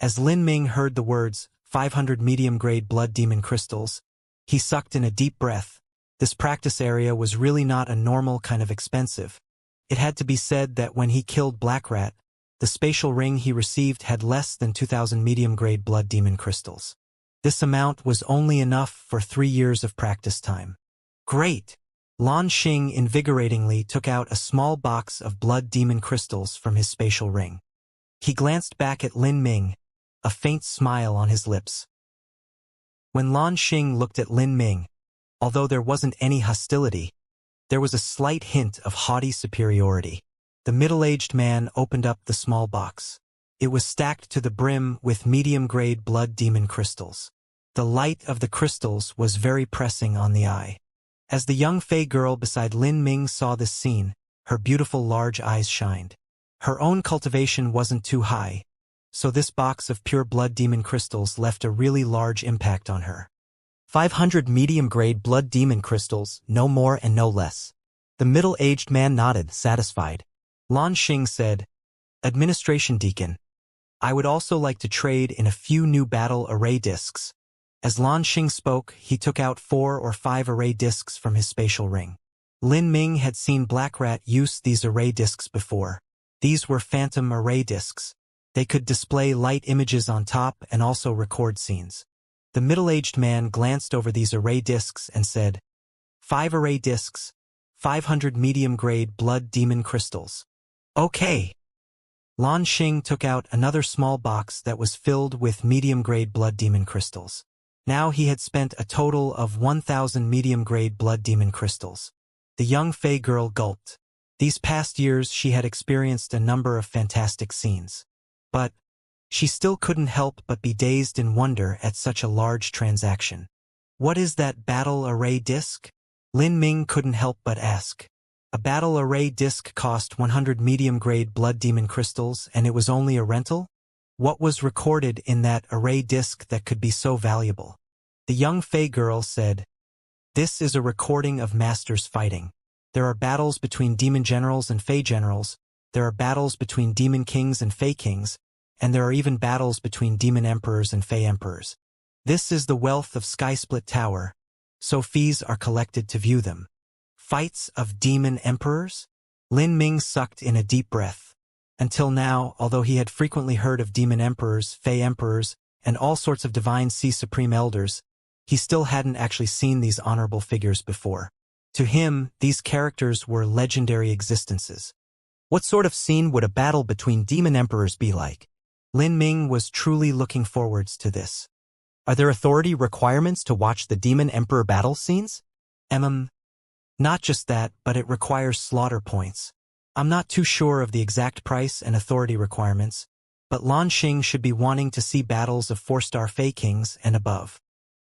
As Lin Ming heard the words, 500 medium-grade blood demon crystals, he sucked in a deep breath. This practice area was really not a normal kind of expensive. It had to be said that when he killed Black Rat, the spatial ring he received had less than 2,000 medium-grade blood demon crystals. This amount was only enough for 3 years of practice time. Great! Lan Xing invigoratingly took out a small box of blood demon crystals from his spatial ring. He glanced back at Lin Ming, a faint smile on his lips. When Lan Xing looked at Lin Ming, although there wasn't any hostility, there was a slight hint of haughty superiority. The middle-aged man opened up the small box. It was stacked to the brim with medium-grade blood demon crystals. The light of the crystals was very pressing on the eye. As the young Fey girl beside Lin Ming saw this scene, her beautiful large eyes shined. Her own cultivation wasn't too high, so this box of pure blood demon crystals left a really large impact on her. 500 medium-grade blood demon crystals, no more and no less. The middle-aged man nodded, satisfied. Lan Xing said, Administration Deacon, I would also like to trade in a few new battle array discs. As Lan Xing spoke, he took out 4 or 5 array discs from his spatial ring. Lin Ming had seen Black Rat use these array discs before. These were phantom array discs. They could display light images on top and also record scenes. The middle-aged man glanced over these array discs and said, 5 array discs, 500 medium-grade blood demon crystals. Okay. Lan Xing took out another small box that was filled with medium-grade blood demon crystals. Now he had spent a total of 1,000 medium-grade blood demon crystals. The young Fey girl gulped. These past years she had experienced a number of fantastic scenes. But she still couldn't help but be dazed in wonder at such a large transaction. What is that battle array disc? Lin Ming couldn't help but ask. A battle array disc cost 100 medium-grade blood demon crystals and it was only a rental? What was recorded in that array disc that could be so valuable? The young Fey girl said, This is a recording of masters fighting. There are battles between demon generals and Fey generals, there are battles between demon kings and Fey kings, and there are even battles between demon emperors and Fey emperors. This is the wealth of Skysplit Tower, so fees are collected to view them. Fights of demon emperors? Lin Ming sucked in a deep breath. Until now, although he had frequently heard of demon emperors, Fey emperors, and all sorts of divine sea supreme elders, he still hadn't actually seen these honorable figures before. To him, these characters were legendary existences. What sort of scene would a battle between demon emperors be like? Lin Ming was truly looking forwards to this. Are there authority requirements to watch the demon emperor battle scenes? Not just that, but it requires slaughter points. I'm not too sure of the exact price and authority requirements, but Lan Xing should be wanting to see battles of 4-star Fey Kings and above.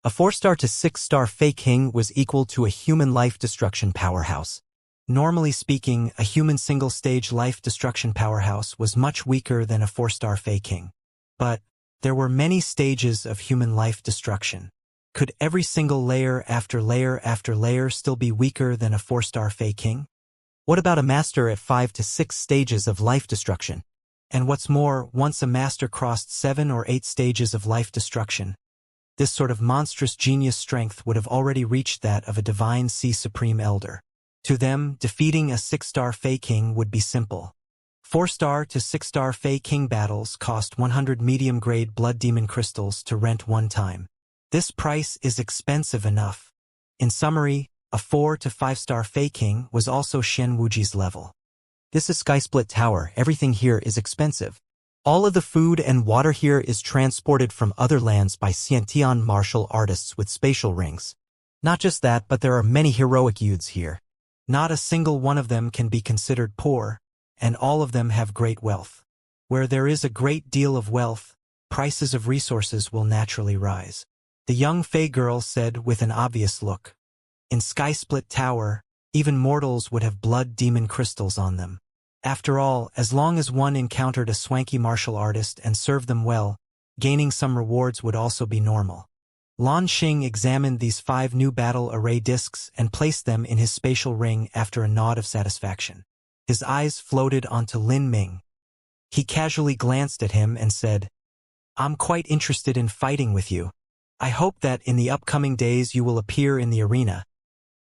A 4-star to 6-star Fey King was equal to a human life destruction powerhouse. Normally speaking, a human single-stage life destruction powerhouse was much weaker than a 4-star Fey King. But there were many stages of human life destruction. Could every single layer after layer after layer still be weaker than a 4-star Fey King? What about a master at 5 to 6 stages of life destruction? And what's more, once a master crossed 7 or 8 stages of life destruction, this sort of monstrous genius strength would have already reached that of a divine sea supreme elder. To them, defeating a 6-star Fey King would be simple. 4-star to 6-star Fey King battles cost 100 medium-grade blood demon crystals to rent one time. This price is expensive enough. In summary, a 4 to 5-star Fey King was also Shen Wuji's level. This is Skysplit Tower, everything here is expensive. All of the food and water here is transported from other lands by Xianxia martial artists with spatial rings. Not just that, but there are many heroic youths here. Not a single one of them can be considered poor, and all of them have great wealth. Where there is a great deal of wealth, prices of resources will naturally rise. The young Fey girl said with an obvious look. In Skysplit Tower, even mortals would have blood demon crystals on them. After all, as long as one encountered a swanky martial artist and served them well, gaining some rewards would also be normal. Lan Xing examined these 5 new battle array discs and placed them in his spatial ring after a nod of satisfaction. His eyes floated onto Lin Ming. He casually glanced at him and said, "I'm quite interested in fighting with you. I hope that in the upcoming days you will appear in the arena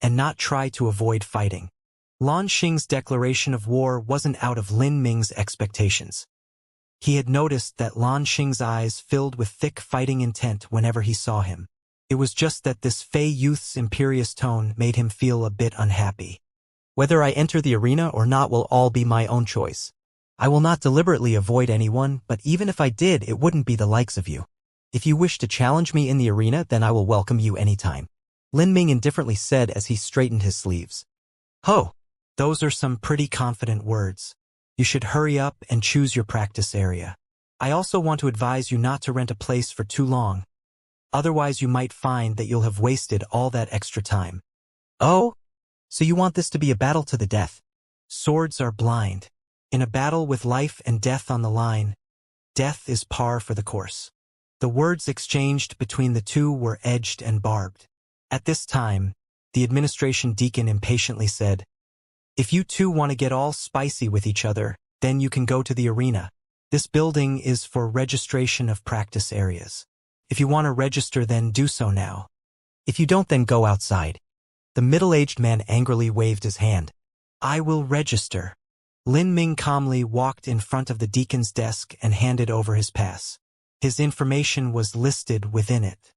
and not try to avoid fighting." Lan Xing's declaration of war wasn't out of Lin Ming's expectations. He had noticed that Lan Xing's eyes filled with thick fighting intent whenever he saw him. It was just that this Fey youth's imperious tone made him feel a bit unhappy. "Whether I enter the arena or not will all be my own choice. I will not deliberately avoid anyone, but even if I did, it wouldn't be the likes of you. If you wish to challenge me in the arena, then I will welcome you anytime," Lin Ming indifferently said as he straightened his sleeves. "Ho! Those are some pretty confident words. You should hurry up and choose your practice area. I also want to advise you not to rent a place for too long. Otherwise you might find that you'll have wasted all that extra time." "Oh? So you want this to be a battle to the death?" "Swords are blind. In a battle with life and death on the line, death is par for the course." The words exchanged between the two were edged and barbed. At this time, the administration deacon impatiently said, "If you two want to get all spicy with each other, then you can go to the arena. This building is for registration of practice areas. If you want to register, then do so now. If you don't, then go outside." The middle-aged man angrily waved his hand. "I will register." Lin Ming calmly walked in front of the deacon's desk and handed over his pass. His information was listed within it.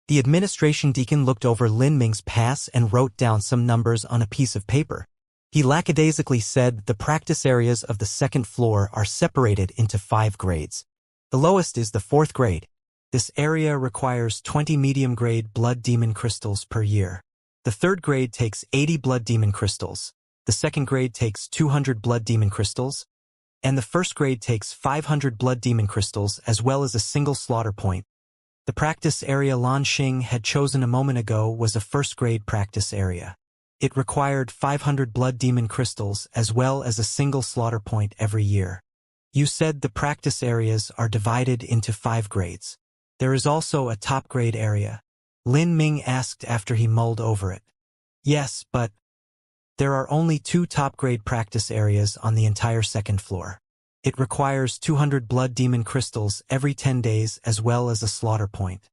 The administration deacon looked over Lin Ming's pass and wrote down some numbers on a piece of paper. He lackadaisically said the practice areas of the 2nd floor are separated into 5 grades. The lowest is the 4th grade. This area requires 20 medium-grade blood demon crystals per year. The 3rd grade takes 80 blood demon crystals. The 2nd grade takes 200 blood demon crystals. And the 1st grade takes 500 blood demon crystals as well as a single slaughter point. The practice area Lan Xing had chosen a moment ago was a 1st grade practice area. It required 500 blood demon crystals as well as a single slaughter point every year. "You said the practice areas are divided into 5 grades. There is also a top grade area?" Lin Ming asked after he mulled over it. "Yes, but there are only 2 top grade practice areas on the entire 2nd floor. It requires 200 blood demon crystals every 10 days as well as a slaughter point."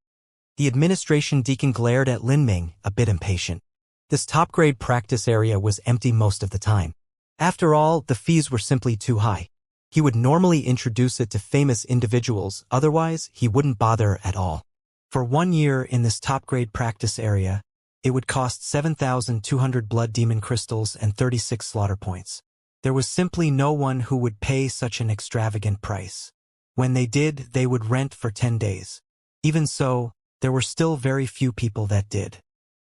The administration deacon glared at Lin Ming, a bit impatient. This top-grade practice area was empty most of the time. After all, the fees were simply too high. He would normally introduce it to famous individuals, otherwise he wouldn't bother at all. For 1 year in this top-grade practice area, it would cost 7,200 blood demon crystals and 36 slaughter points. There was simply no one who would pay such an extravagant price. When they did, they would rent for 10 days. Even so, there were still very few people that did.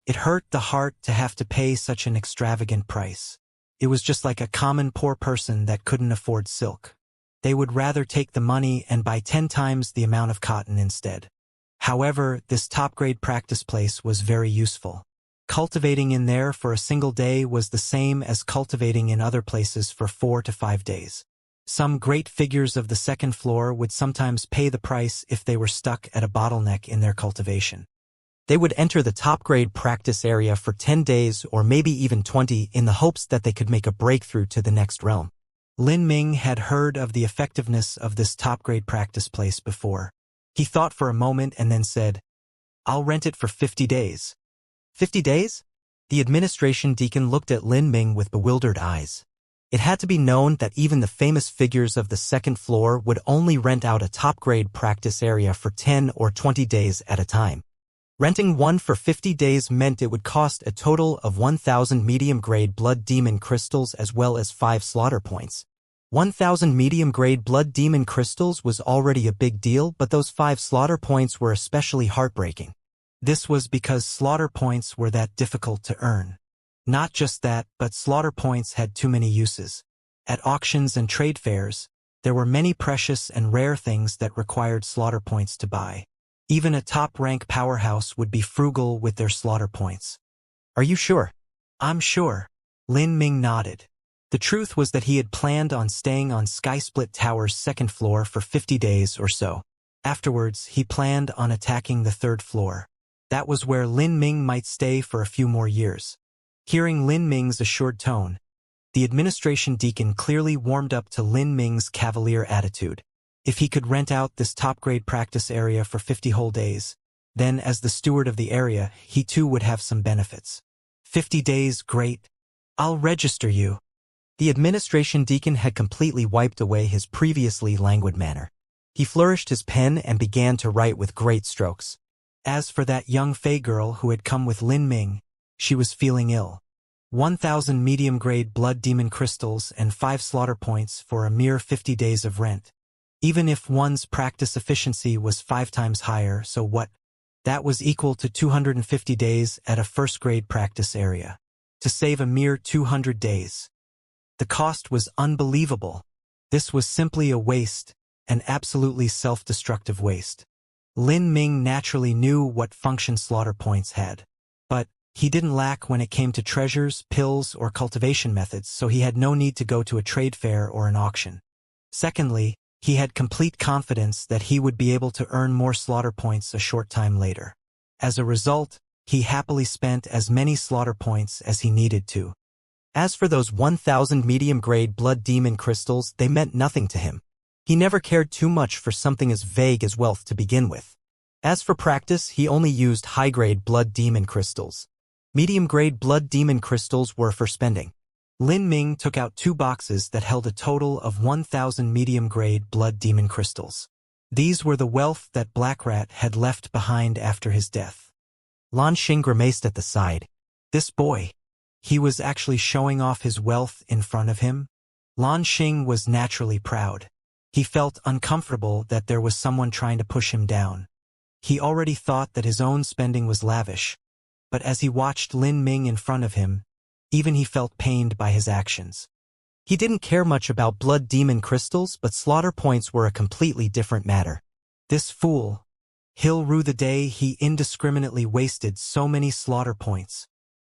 It hurt the heart to have to pay such an extravagant price. It was just like a common poor person that couldn't afford silk. They would rather take the money and buy 10 times the amount of cotton instead. However, this top-grade practice place was very useful. Cultivating in there for a single day was the same as cultivating in other places for 4 to 5 days. Some great figures of the 2nd floor would sometimes pay the price if they were stuck at a bottleneck in their cultivation. They would enter the top-grade practice area for 10 days or maybe even 20 in the hopes that they could make a breakthrough to the next realm. Lin Ming had heard of the effectiveness of this top-grade practice place before. He thought for a moment and then said, "I'll rent it for 50 days. 50 days? The administration deacon looked at Lin Ming with bewildered eyes. It had to be known that even the famous figures of the 2nd floor would only rent out a top-grade practice area for 10 or 20 days at a time. Renting one for 50 days meant it would cost a total of 1,000 medium-grade blood demon crystals as well as 5 slaughter points. 1,000 medium-grade blood demon crystals was already a big deal, but those 5 slaughter points were especially heartbreaking. This was because slaughter points were that difficult to earn. Not just that, but slaughter points had too many uses. At auctions and trade fairs, there were many precious and rare things that required slaughter points to buy. Even a top-rank powerhouse would be frugal with their slaughter points. "Are you sure?" "I'm sure." Lin Ming nodded. The truth was that he had planned on staying on Skysplit Tower's second floor for 50 days or so. Afterwards, he planned on attacking the third floor. That was where Lin Ming might stay for a few more years. Hearing Lin Ming's assured tone, the administration deacon clearly warmed up to Lin Ming's cavalier attitude. If he could rent out this top-grade practice area for 50 whole days, then as the steward of the area, he too would have some benefits. 50 days, great. I'll register you. The administration deacon had completely wiped away his previously languid manner. He flourished his pen and began to write with great strokes. As for that young Fey girl who had come with Lin Ming, she was feeling ill. 1,000 medium-grade blood demon crystals and 5 slaughter points for a mere 50 days of rent. Even if one's practice efficiency was 5 times higher, so what? That was equal to 250 days at a first-grade practice area. To save a mere 200 days. The cost was unbelievable. This was simply a waste, an absolutely self-destructive waste. Lin Ming naturally knew what function slaughter points had. But he didn't lack when it came to treasures, pills, or cultivation methods, so he had no need to go to a trade fair or an auction. Secondly, he had complete confidence that he would be able to earn more slaughter points a short time later. As a result, he happily spent as many slaughter points as he needed to. As for those 1,000 medium-grade blood demon crystals, they meant nothing to him. He never cared too much for something as vague as wealth to begin with. As for practice, he only used high-grade blood demon crystals. Medium-grade blood demon crystals were for spending. Lin Ming took out 2 boxes that held a total of 1,000 medium-grade blood demon crystals. These were the wealth that Black Rat had left behind after his death. Lan Xing grimaced at the side. This boy. He was actually showing off his wealth in front of him. Lan Xing was naturally proud. He felt uncomfortable that there was someone trying to push him down. He already thought that his own spending was lavish, but as he watched Lin Ming in front of him, even he felt pained by his actions. He didn't care much about blood demon crystals, but slaughter points were a completely different matter. This fool. He'll rue the day he indiscriminately wasted so many slaughter points.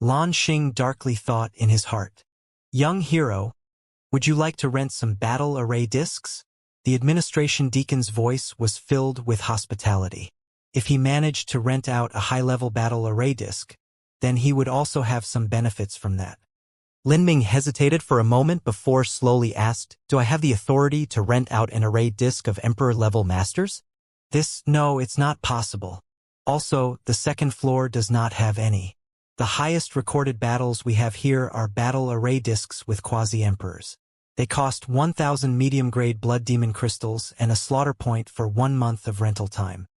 Lan Xing darkly thought in his heart. Young hero, would you like to rent some battle array discs? The administration deacon's voice was filled with hospitality. If he managed to rent out a high-level battle array disc, then he would also have some benefits from that. Lin Ming hesitated for a moment before slowly asked, "Do I have the authority to rent out an array disc of Emperor-level masters?" No, it's not possible. Also, the second floor does not have any. The highest recorded battles we have here are battle array discs with quasi-emperors. They cost 1,000 medium-grade blood demon crystals and a slaughter point for 1 month of rental time.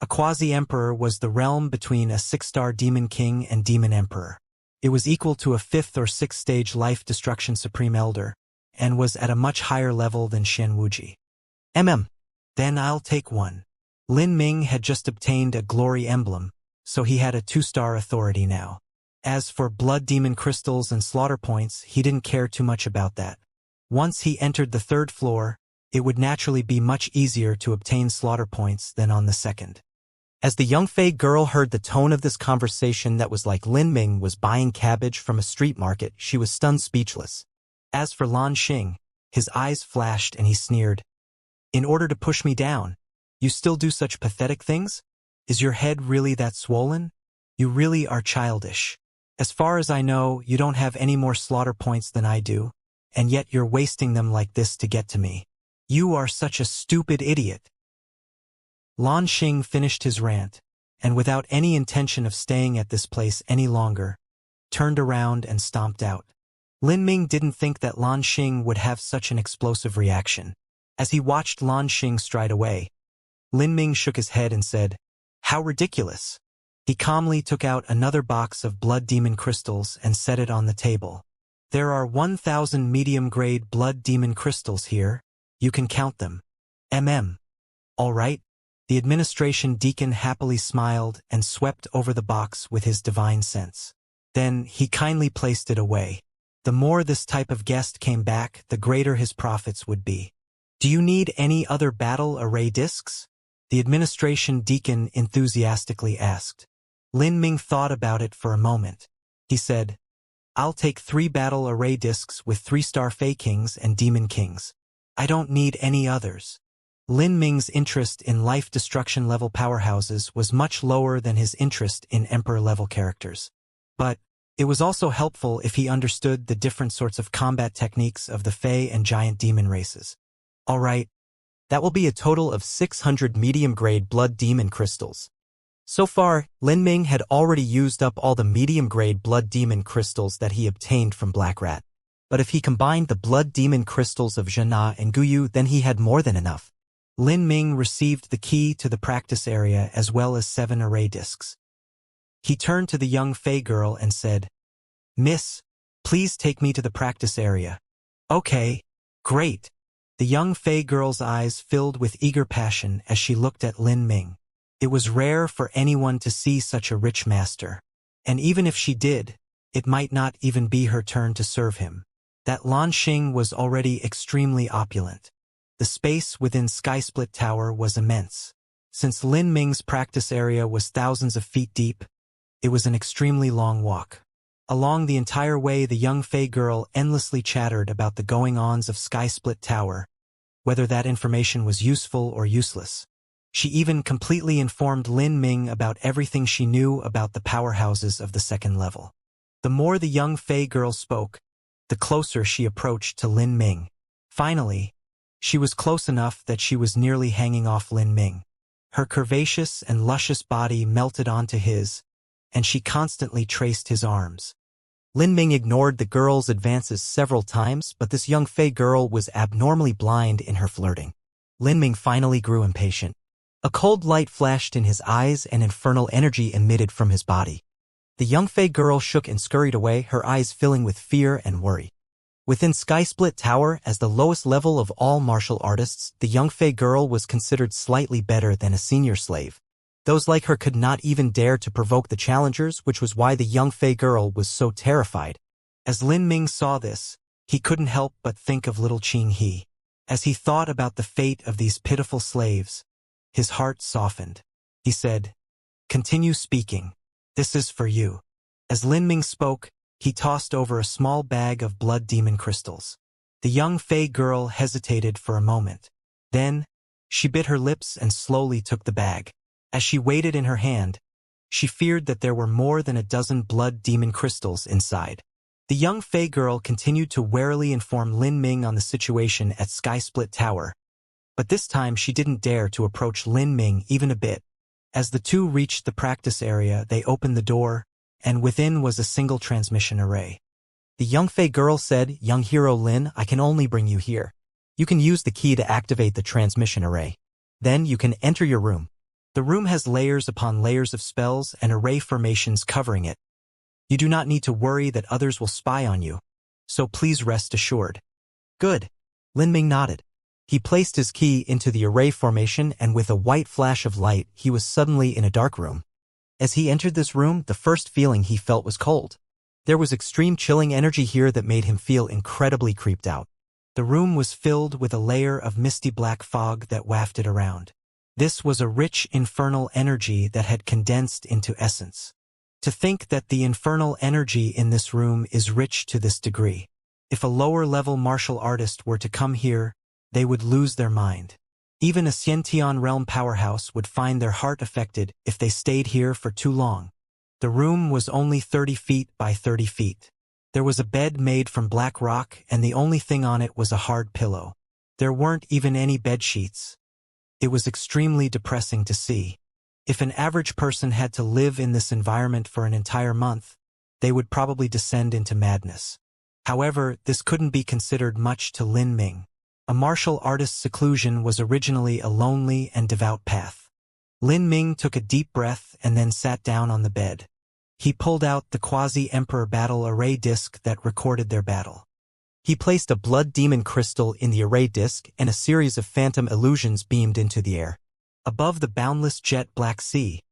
A quasi-emperor was the realm between a 6-star demon king and demon emperor. It was equal to a 5th or 6th stage life destruction supreme elder, and was at a much higher level than Xianxia. Then I'll take one. Lin Ming had just obtained a glory emblem, so he had a 2-star authority now. As for blood demon crystals and slaughter points, he didn't care too much about that. Once he entered the 3rd floor, it would naturally be much easier to obtain slaughter points than on the 2nd. As the young Fey girl heard the tone of this conversation that was like Lin Ming was buying cabbage from a street market, she was stunned speechless. As for Lan Xing, his eyes flashed and he sneered. In order to push me down, you still do such pathetic things? Is your head really that swollen? You really are childish. As far as I know, you don't have any more slaughter points than I do, and yet you're wasting them like this to get to me. You are such a stupid idiot. Lan Xing finished his rant, and without any intention of staying at this place any longer, turned around and stomped out. Lin Ming didn't think that Lan Xing would have such an explosive reaction. As he watched Lan Xing stride away, Lin Ming shook his head and said, "How ridiculous." He calmly took out another box of blood demon crystals and set it on the table. There are 1,000 medium-grade blood demon crystals here. You can count them. All right. The administration deacon happily smiled and swept over the box with his divine sense. Then he kindly placed it away. The more this type of guest came back, the greater his profits would be. Do you need any other battle array discs? The administration deacon enthusiastically asked. Lin Ming thought about it for a moment. He said, I'll take 3 battle array discs with 3-star Fey Kings and Demon Kings. I don't need any others. Lin Ming's interest in life destruction level powerhouses was much lower than his interest in Emperor level characters. But it was also helpful if he understood the different sorts of combat techniques of the Fey and Giant Demon races. Alright, that will be a total of 600 medium-grade Blood Demon crystals. So far, Lin Ming had already used up all the medium-grade Blood Demon crystals that he obtained from Black Rat. But if he combined the Blood Demon crystals of Zhena and Guyu, then he had more than enough. Lin Ming received the key to the practice area as well as 7 array discs. He turned to the young Fey girl and said, "Miss, please take me to the practice area." "Okay, great." The young Fey girl's eyes filled with eager passion as she looked at Lin Ming. It was rare for anyone to see such a rich master. And even if she did, it might not even be her turn to serve him. That Lanxing was already extremely opulent. The space within Skysplit Tower was immense. Since Lin Ming's practice area was thousands of feet deep, it was an extremely long walk. Along the entire way, the young Fey girl endlessly chattered about the going-ons of Skysplit Tower, whether that information was useful or useless. She even completely informed Lin Ming about everything she knew about the powerhouses of the second level. The more the young Fey girl spoke, the closer she approached to Lin Ming. Finally, she was close enough that she was nearly hanging off Lin Ming. Her curvaceous and luscious body melted onto his, and she constantly traced his arms. Lin Ming ignored the girl's advances several times, but this young Fey girl was abnormally blind in her flirting. Lin Ming finally grew impatient. A cold light flashed in his eyes and infernal energy emitted from his body. The young Fey girl shook and scurried away, her eyes filling with fear and worry. Within Skysplit Tower, as the lowest level of all martial artists, the young Fey girl was considered slightly better than a senior slave. Those like her could not even dare to provoke the challengers, which was why the young Fey girl was so terrified. As Lin Ming saw this, he couldn't help but think of little Qing He. As he thought about the fate of these pitiful slaves, his heart softened. He said, "Continue speaking. This is for you." As Lin Ming spoke, he tossed over a small bag of Blood Demon crystals. The young Fey girl hesitated for a moment. Then, she bit her lips and slowly took the bag. As she weighed it in her hand, she feared that there were more than a dozen Blood Demon crystals inside. The young Fey girl continued to warily inform Lin Ming on the situation at Skysplit Tower, but this time she didn't dare to approach Lin Ming even a bit. As the two reached the practice area, they opened the door, and within was a single transmission array. The young Fey girl said, "Young hero Lin, I can only bring you here. You can use the key to activate the transmission array. Then you can enter your room. The room has layers upon layers of spells and array formations covering it. You do not need to worry that others will spy on you, so please rest assured." "Good." Lin Ming nodded. He placed his key into the array formation, and with a white flash of light, he was suddenly in a dark room. As he entered this room, the first feeling he felt was cold. There was extreme chilling energy here that made him feel incredibly creeped out. The room was filled with a layer of misty black fog that wafted around. This was a rich infernal energy that had condensed into essence. To think that the infernal energy in this room is rich to this degree. If a lower-level martial artist were to come here, they would lose their mind. Even a Xiantian realm powerhouse would find their heart affected if they stayed here for too long. The room was only 30 feet by 30 feet. There was a bed made from black rock, and the only thing on it was a hard pillow. There weren't even any bed sheets. It was extremely depressing to see. If an average person had to live in this environment for an entire month, they would probably descend into madness. However, this couldn't be considered much to Lin Ming. A martial artist's seclusion was originally a lonely and devout path. Lin Ming took a deep breath and then sat down on the bed. He pulled out the quasi-emperor battle array disc that recorded their battle. He placed a blood demon crystal in the array disc, and a series of phantom illusions beamed into the air. Above the boundless jet black sea,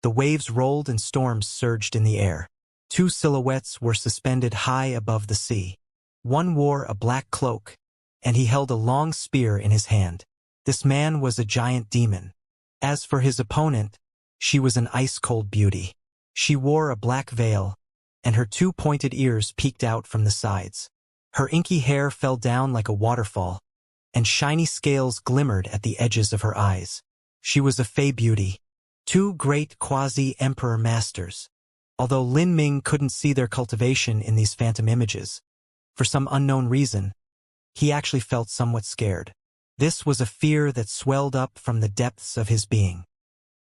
the waves rolled and storms surged in the air. Two silhouettes were suspended high above the sea. One wore a black cloak, and he held a long spear in his hand. This man was a giant demon. As for his opponent, she was an ice-cold beauty. She wore a black veil, and her two pointed ears peeked out from the sides. Her inky hair fell down like a waterfall, and shiny scales glimmered at the edges of her eyes. She was a fey beauty, two great quasi-emperor masters. Although Lin Ming couldn't see their cultivation in these phantom images, for some unknown reason, he actually felt somewhat scared. This was a fear that swelled up from the depths of his being.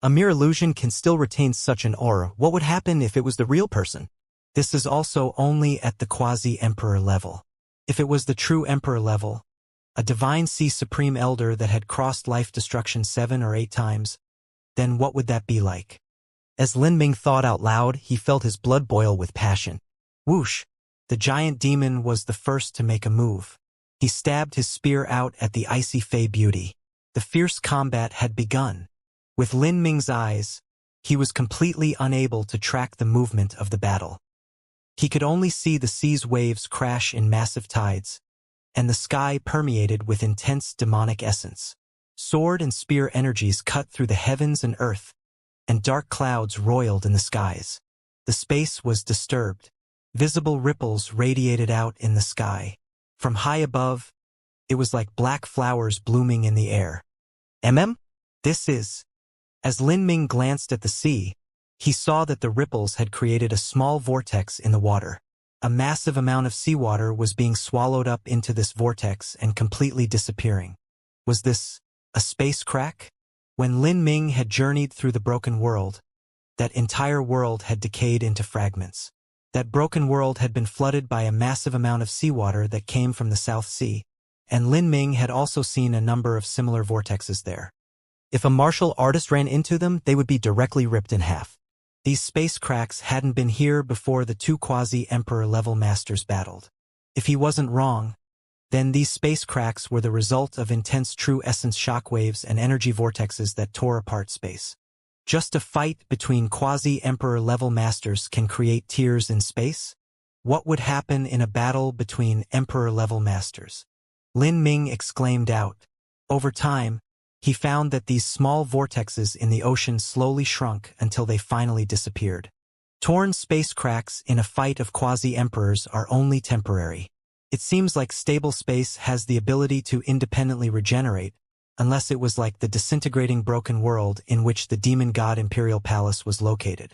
A mere illusion can still retain such an aura. What would happen if it was the real person? This is also only at the quasi-emperor level. If it was the true emperor level, a divine sea supreme elder that had crossed life destruction 7 or 8 times, then what would that be like? As Lin Ming thought out loud, he felt his blood boil with passion. Whoosh! The giant demon was the first to make a move. He stabbed his spear out at the icy fey beauty. The fierce combat had begun. With Lin Ming's eyes, he was completely unable to track the movement of the battle. He could only see the sea's waves crash in massive tides, and the sky permeated with intense demonic essence. Sword and spear energies cut through the heavens and earth, and dark clouds roiled in the skies. The space was disturbed. Visible ripples radiated out in the sky. From high above, it was like black flowers blooming in the air. This is... As Lin Ming glanced at the sea, he saw that the ripples had created a small vortex in the water. A massive amount of seawater was being swallowed up into this vortex and completely disappearing. Was this a space crack? When Lin Ming had journeyed through the broken world, that entire world had decayed into fragments. That broken world had been flooded by a massive amount of seawater that came from the South Sea, and Lin Ming had also seen a number of similar vortexes there. If a martial artist ran into them, they would be directly ripped in half. These space cracks hadn't been here before the two quasi-emperor level masters battled. If he wasn't wrong, then these space cracks were the result of intense true essence shockwaves and energy vortexes that tore apart space. Just a fight between quasi-emperor level masters can create tears in space? What would happen in a battle between emperor level masters? Lin Ming exclaimed out. Over time, he found that these small vortexes in the ocean slowly shrunk until they finally disappeared. Torn space cracks in a fight of quasi-emperors are only temporary. It seems like stable space has the ability to independently regenerate, unless it was like the disintegrating broken world in which the demon god Imperial Palace was located.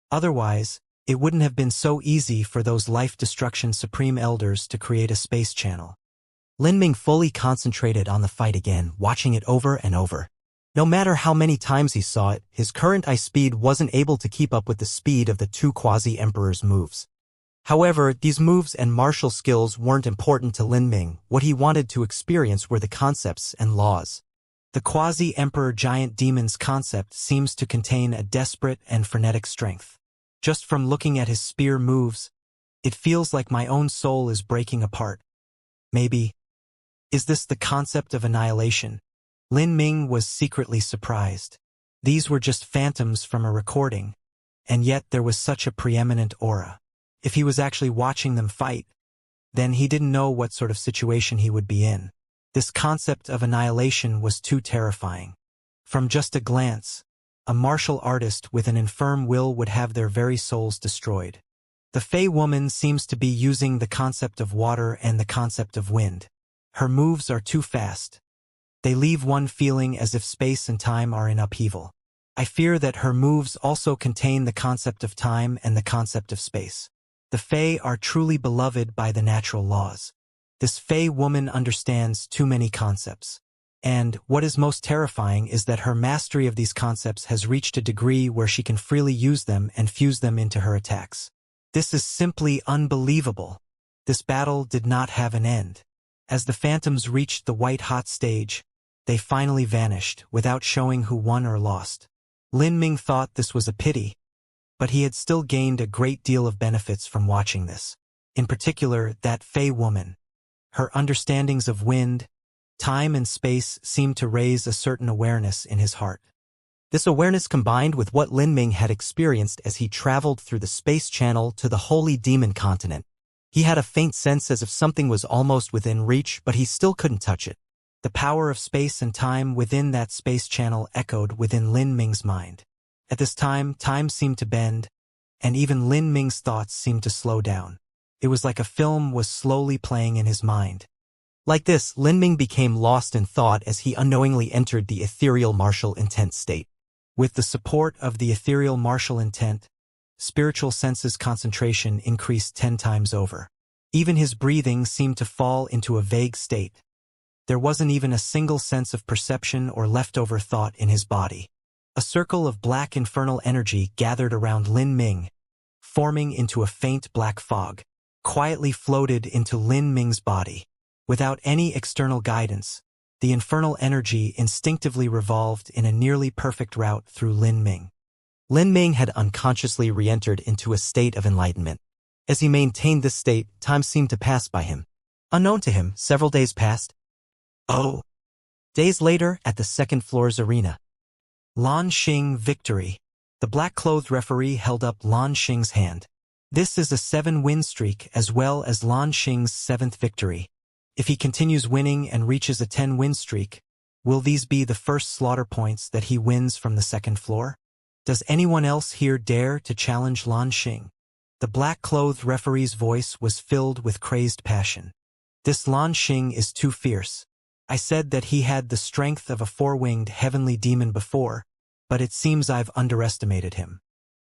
Otherwise, it wouldn't have been so easy for those life-destruction supreme elders to create a space channel. Lin Ming fully concentrated on the fight again, watching it over and over. No matter how many times he saw it, his current eye speed wasn't able to keep up with the speed of the two quasi-emperors' moves. However, these moves and martial skills weren't important to Lin Ming. What he wanted to experience were the concepts and laws. The quasi-emperor giant demon's concept seems to contain a desperate and frenetic strength. Just from looking at his spear moves, it feels like my own soul is breaking apart. Maybe. Is this the concept of annihilation? Lin Ming was secretly surprised. These were just phantoms from a recording, and yet there was such a preeminent aura. If he was actually watching them fight, then he didn't know what sort of situation he would be in. This concept of annihilation was too terrifying. From just a glance, a martial artist with an infirm will would have their very souls destroyed. The Fey woman seems to be using the concept of water and the concept of wind. Her moves are too fast. They leave one feeling as if space and time are in upheaval. I fear that her moves also contain the concept of time and the concept of space. The Fey are truly beloved by the natural laws. This Fey woman understands too many concepts. And what is most terrifying is that her mastery of these concepts has reached a degree where she can freely use them and fuse them into her attacks. This is simply unbelievable. This battle did not have an end. As the phantoms reached the white-hot stage, they finally vanished without showing who won or lost. Lin Ming thought this was a pity, but he had still gained a great deal of benefits from watching this. In particular, that Fey woman. Her understandings of wind, time and space seemed to raise a certain awareness in his heart. This awareness combined with what Lin Ming had experienced as he traveled through the space channel to the Holy Demon Continent. He had a faint sense as if something was almost within reach, but he still couldn't touch it. The power of space and time within that space channel echoed within Lin Ming's mind. At this time, time seemed to bend, and even Lin Ming's thoughts seemed to slow down. It was like a film was slowly playing in his mind. Like this, Lin Ming became lost in thought as he unknowingly entered the ethereal martial intent state. With the support of the ethereal martial intent, spiritual senses concentration increased 10 times over. Even his breathing seemed to fall into a vague state. There wasn't even a single sense of perception or leftover thought in his body. A circle of black infernal energy gathered around Lin Ming, forming into a faint black fog, quietly floated into Lin Ming's body. Without any external guidance, the infernal energy instinctively revolved in a nearly perfect route through Lin Ming. Lin Ming had unconsciously re-entered into a state of enlightenment. As he maintained this state, time seemed to pass by him. Unknown to him, several days passed. Oh! Days later, at the second floor's arena. Lan Xing victory. The black-clothed referee held up Lan Xing's hand. This is a 7-win streak as well as Lan Xing's 7th victory. If he continues winning and reaches a 10-win streak, will these be the first slaughter points that he wins from the second floor? Does anyone else here dare to challenge Lan Xing? The black-clothed referee's voice was filled with crazed passion. This Lan Xing is too fierce. I said that he had the strength of a 4-winged heavenly demon before, but it seems I've underestimated him.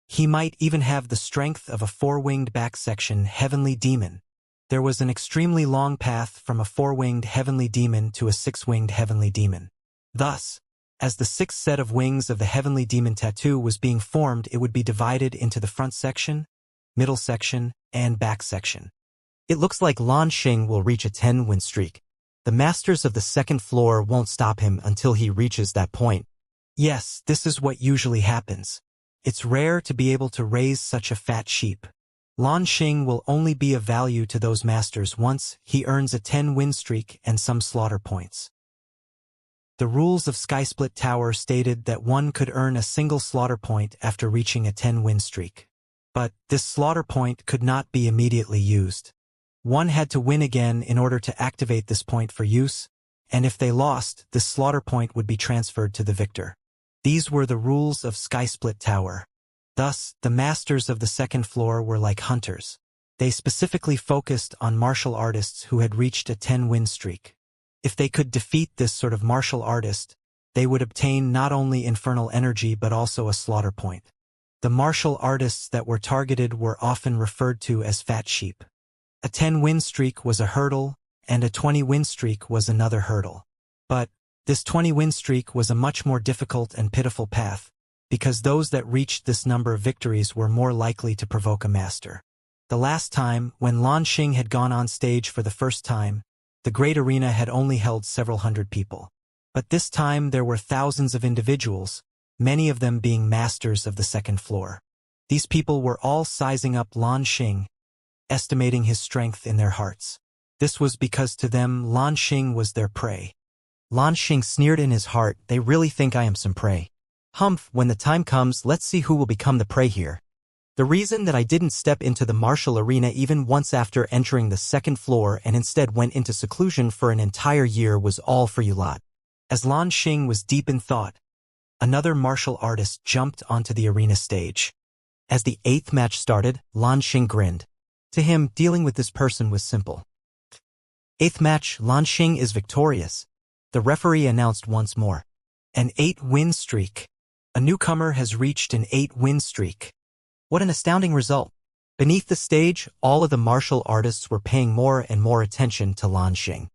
He might even have the strength of a 4-winged back-section heavenly demon. There was an extremely long path from a 4-winged heavenly demon to a 6-winged heavenly demon. Thus, as the 6th set of wings of the heavenly demon tattoo was being formed, it would be divided into the front section, middle section, and back section. It looks like Lan Xing will reach a 10-win streak. The masters of the second floor won't stop him until he reaches that point. Yes, this is what usually happens. It's rare to be able to raise such a fat sheep. Lan Xing will only be of value to those masters once he earns a 10-win streak and some slaughter points. The rules of Skysplit Tower stated that one could earn a single slaughter point after reaching a 10-win streak. But this slaughter point could not be immediately used. One had to win again in order to activate this point for use, and if they lost, this slaughter point would be transferred to the victor. These were the rules of Skysplit Tower. Thus, the masters of the second floor were like hunters. They specifically focused on martial artists who had reached a 10-win streak. If they could defeat this sort of martial artist, they would obtain not only infernal energy but also a slaughter point. The martial artists that were targeted were often referred to as fat sheep. A 10-win streak was a hurdle, and a 20-win streak was another hurdle. But this 20-win streak was a much more difficult and pitiful path, because those that reached this number of victories were more likely to provoke a master. The last time, when Lan Xing had gone on stage for the first time, the great arena had only held several hundred people. But this time there were thousands of individuals, many of them being masters of the second floor. These people were all sizing up Lan Xing, estimating his strength in their hearts. This was because to them Lan Xing was their prey. Lan Xing sneered in his heart, "They really think I am some prey. Humph, when the time comes, let's see who will become the prey here." The reason that I didn't step into the martial arena even once after entering the second floor and instead went into seclusion for an entire year was all for you lot. As Lan Xing was deep in thought, another martial artist jumped onto the arena stage. As the 8th match started, Lan Xing grinned. To him, dealing with this person was simple. 8th match, Lan Xing is victorious. The referee announced once more. An 8-win streak. A newcomer has reached an 8-win streak. What an astounding result. Beneath the stage, all of the martial artists were paying more and more attention to Lan Xing.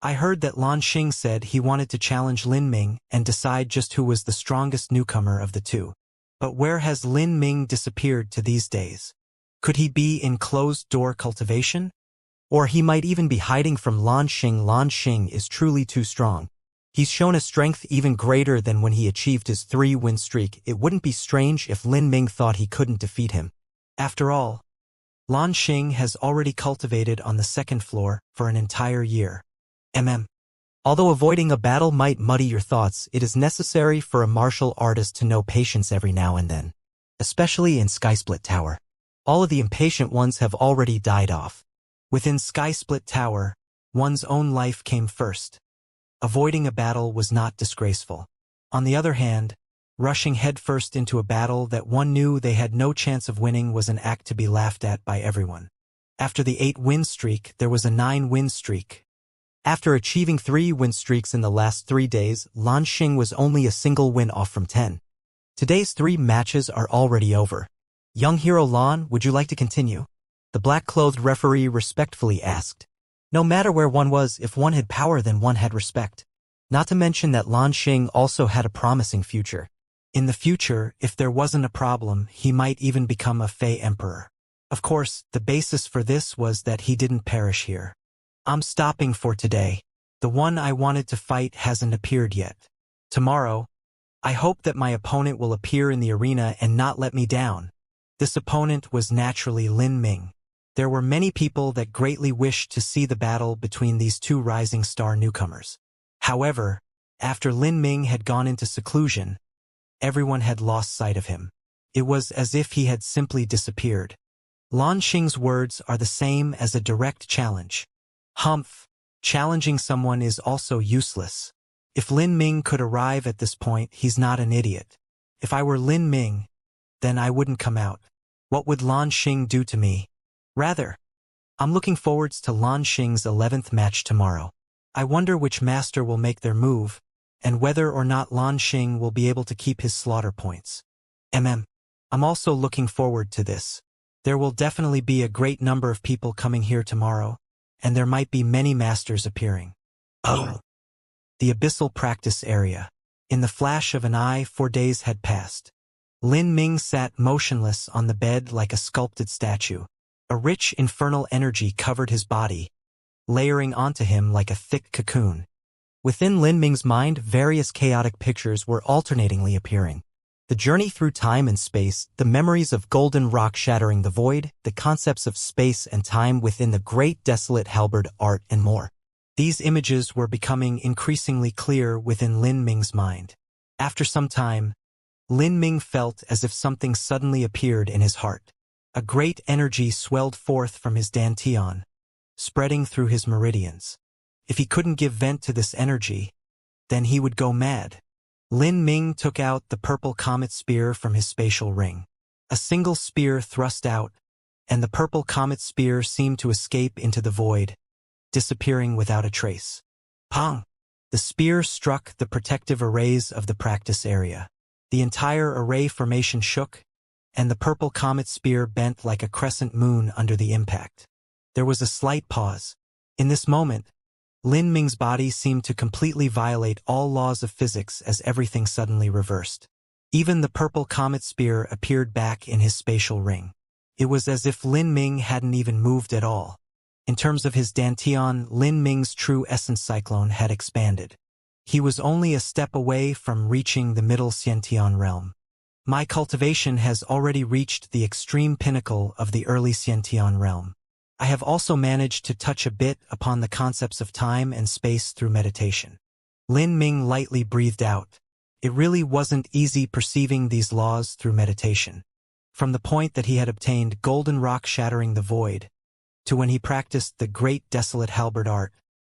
I heard that Lan Xing said he wanted to challenge Lin Ming and decide just who was the strongest newcomer of the two. But where has Lin Ming disappeared to these days? Could he be in closed-door cultivation? Or he might even be hiding from Lan Xing. Lan Xing is truly too strong. He's shown a strength even greater than when he achieved his 3-win streak. It wouldn't be strange if Lin Ming thought he couldn't defeat him. After all, Lan Xing has already cultivated on the second floor for an entire year. Although avoiding a battle might muddy your thoughts, it is necessary for a martial artist to know patience every now and then. Especially in Skysplit Tower. All of the impatient ones have already died off. Within Skysplit Tower, one's own life came first. Avoiding a battle was not disgraceful. On the other hand, rushing headfirst into a battle that one knew they had no chance of winning was an act to be laughed at by everyone. After the 8-win streak, there was a 9-win streak. After achieving 3 win streaks in the last 3 days, Lan Xing was only a single win off from 10. Today's 3 matches are already over. Young hero Lan, would you like to continue? The black-clothed referee respectfully asked. No matter where one was, if one had power then one had respect. Not to mention that Lan Xing also had a promising future. In the future, if there wasn't a problem, he might even become a Fey Emperor. Of course, the basis for this was that he didn't perish here. I'm stopping for today. The one I wanted to fight hasn't appeared yet. Tomorrow, I hope that my opponent will appear in the arena and not let me down. This opponent was naturally Lin Ming. There were many people that greatly wished to see the battle between these 2 rising star newcomers. However, after Lin Ming had gone into seclusion, everyone had lost sight of him. It was as if he had simply disappeared. Lan Xing's words are the same as a direct challenge. Humph, challenging someone is also useless. If Lin Ming could arrive at this point, he's not an idiot. If I were Lin Ming, then I wouldn't come out. What would Lan Xing do to me? Rather, I'm looking forwards to Lan Xing's 11th match tomorrow. I wonder which master will make their move, and whether or not Lan Xing will be able to keep his slaughter points. I'm also looking forward to this. There will definitely be a great number of people coming here tomorrow, and there might be many masters appearing. Oh! The abyssal practice area. In the flash of an eye, 4 days had passed. Lin Ming sat motionless on the bed like a sculpted statue. A rich infernal energy covered his body, layering onto him like a thick cocoon. Within Lin Ming's mind, various chaotic pictures were alternatingly appearing. The journey through time and space, the memories of golden rock shattering the void, the concepts of space and time within the great desolate halberd art, and more. These images were becoming increasingly clear within Lin Ming's mind. After some time, Lin Ming felt as if something suddenly appeared in his heart. A great energy swelled forth from his dantian, spreading through his meridians. If he couldn't give vent to this energy, then he would go mad. Lin Ming took out the purple comet spear from his spatial ring. A single spear thrust out, and the purple comet spear seemed to escape into the void, disappearing without a trace. Pong! The spear struck the protective arrays of the practice area. The entire array formation shook, and the purple comet spear bent like a crescent moon under the impact. There was a slight pause. In this moment, Lin Ming's body seemed to completely violate all laws of physics as everything suddenly reversed. Even the purple comet spear appeared back in his spatial ring. It was as if Lin Ming hadn't even moved at all. In terms of his dantian, Lin Ming's true essence cyclone had expanded. He was only a step away from reaching the middle Xiantian realm. My cultivation has already reached the extreme pinnacle of the early Xiantian realm. I have also managed to touch a bit upon the concepts of time and space through meditation. Lin Ming lightly breathed out. It really wasn't easy perceiving these laws through meditation. From the point that he had obtained golden rock shattering the void, to when he practiced the great desolate halberd art,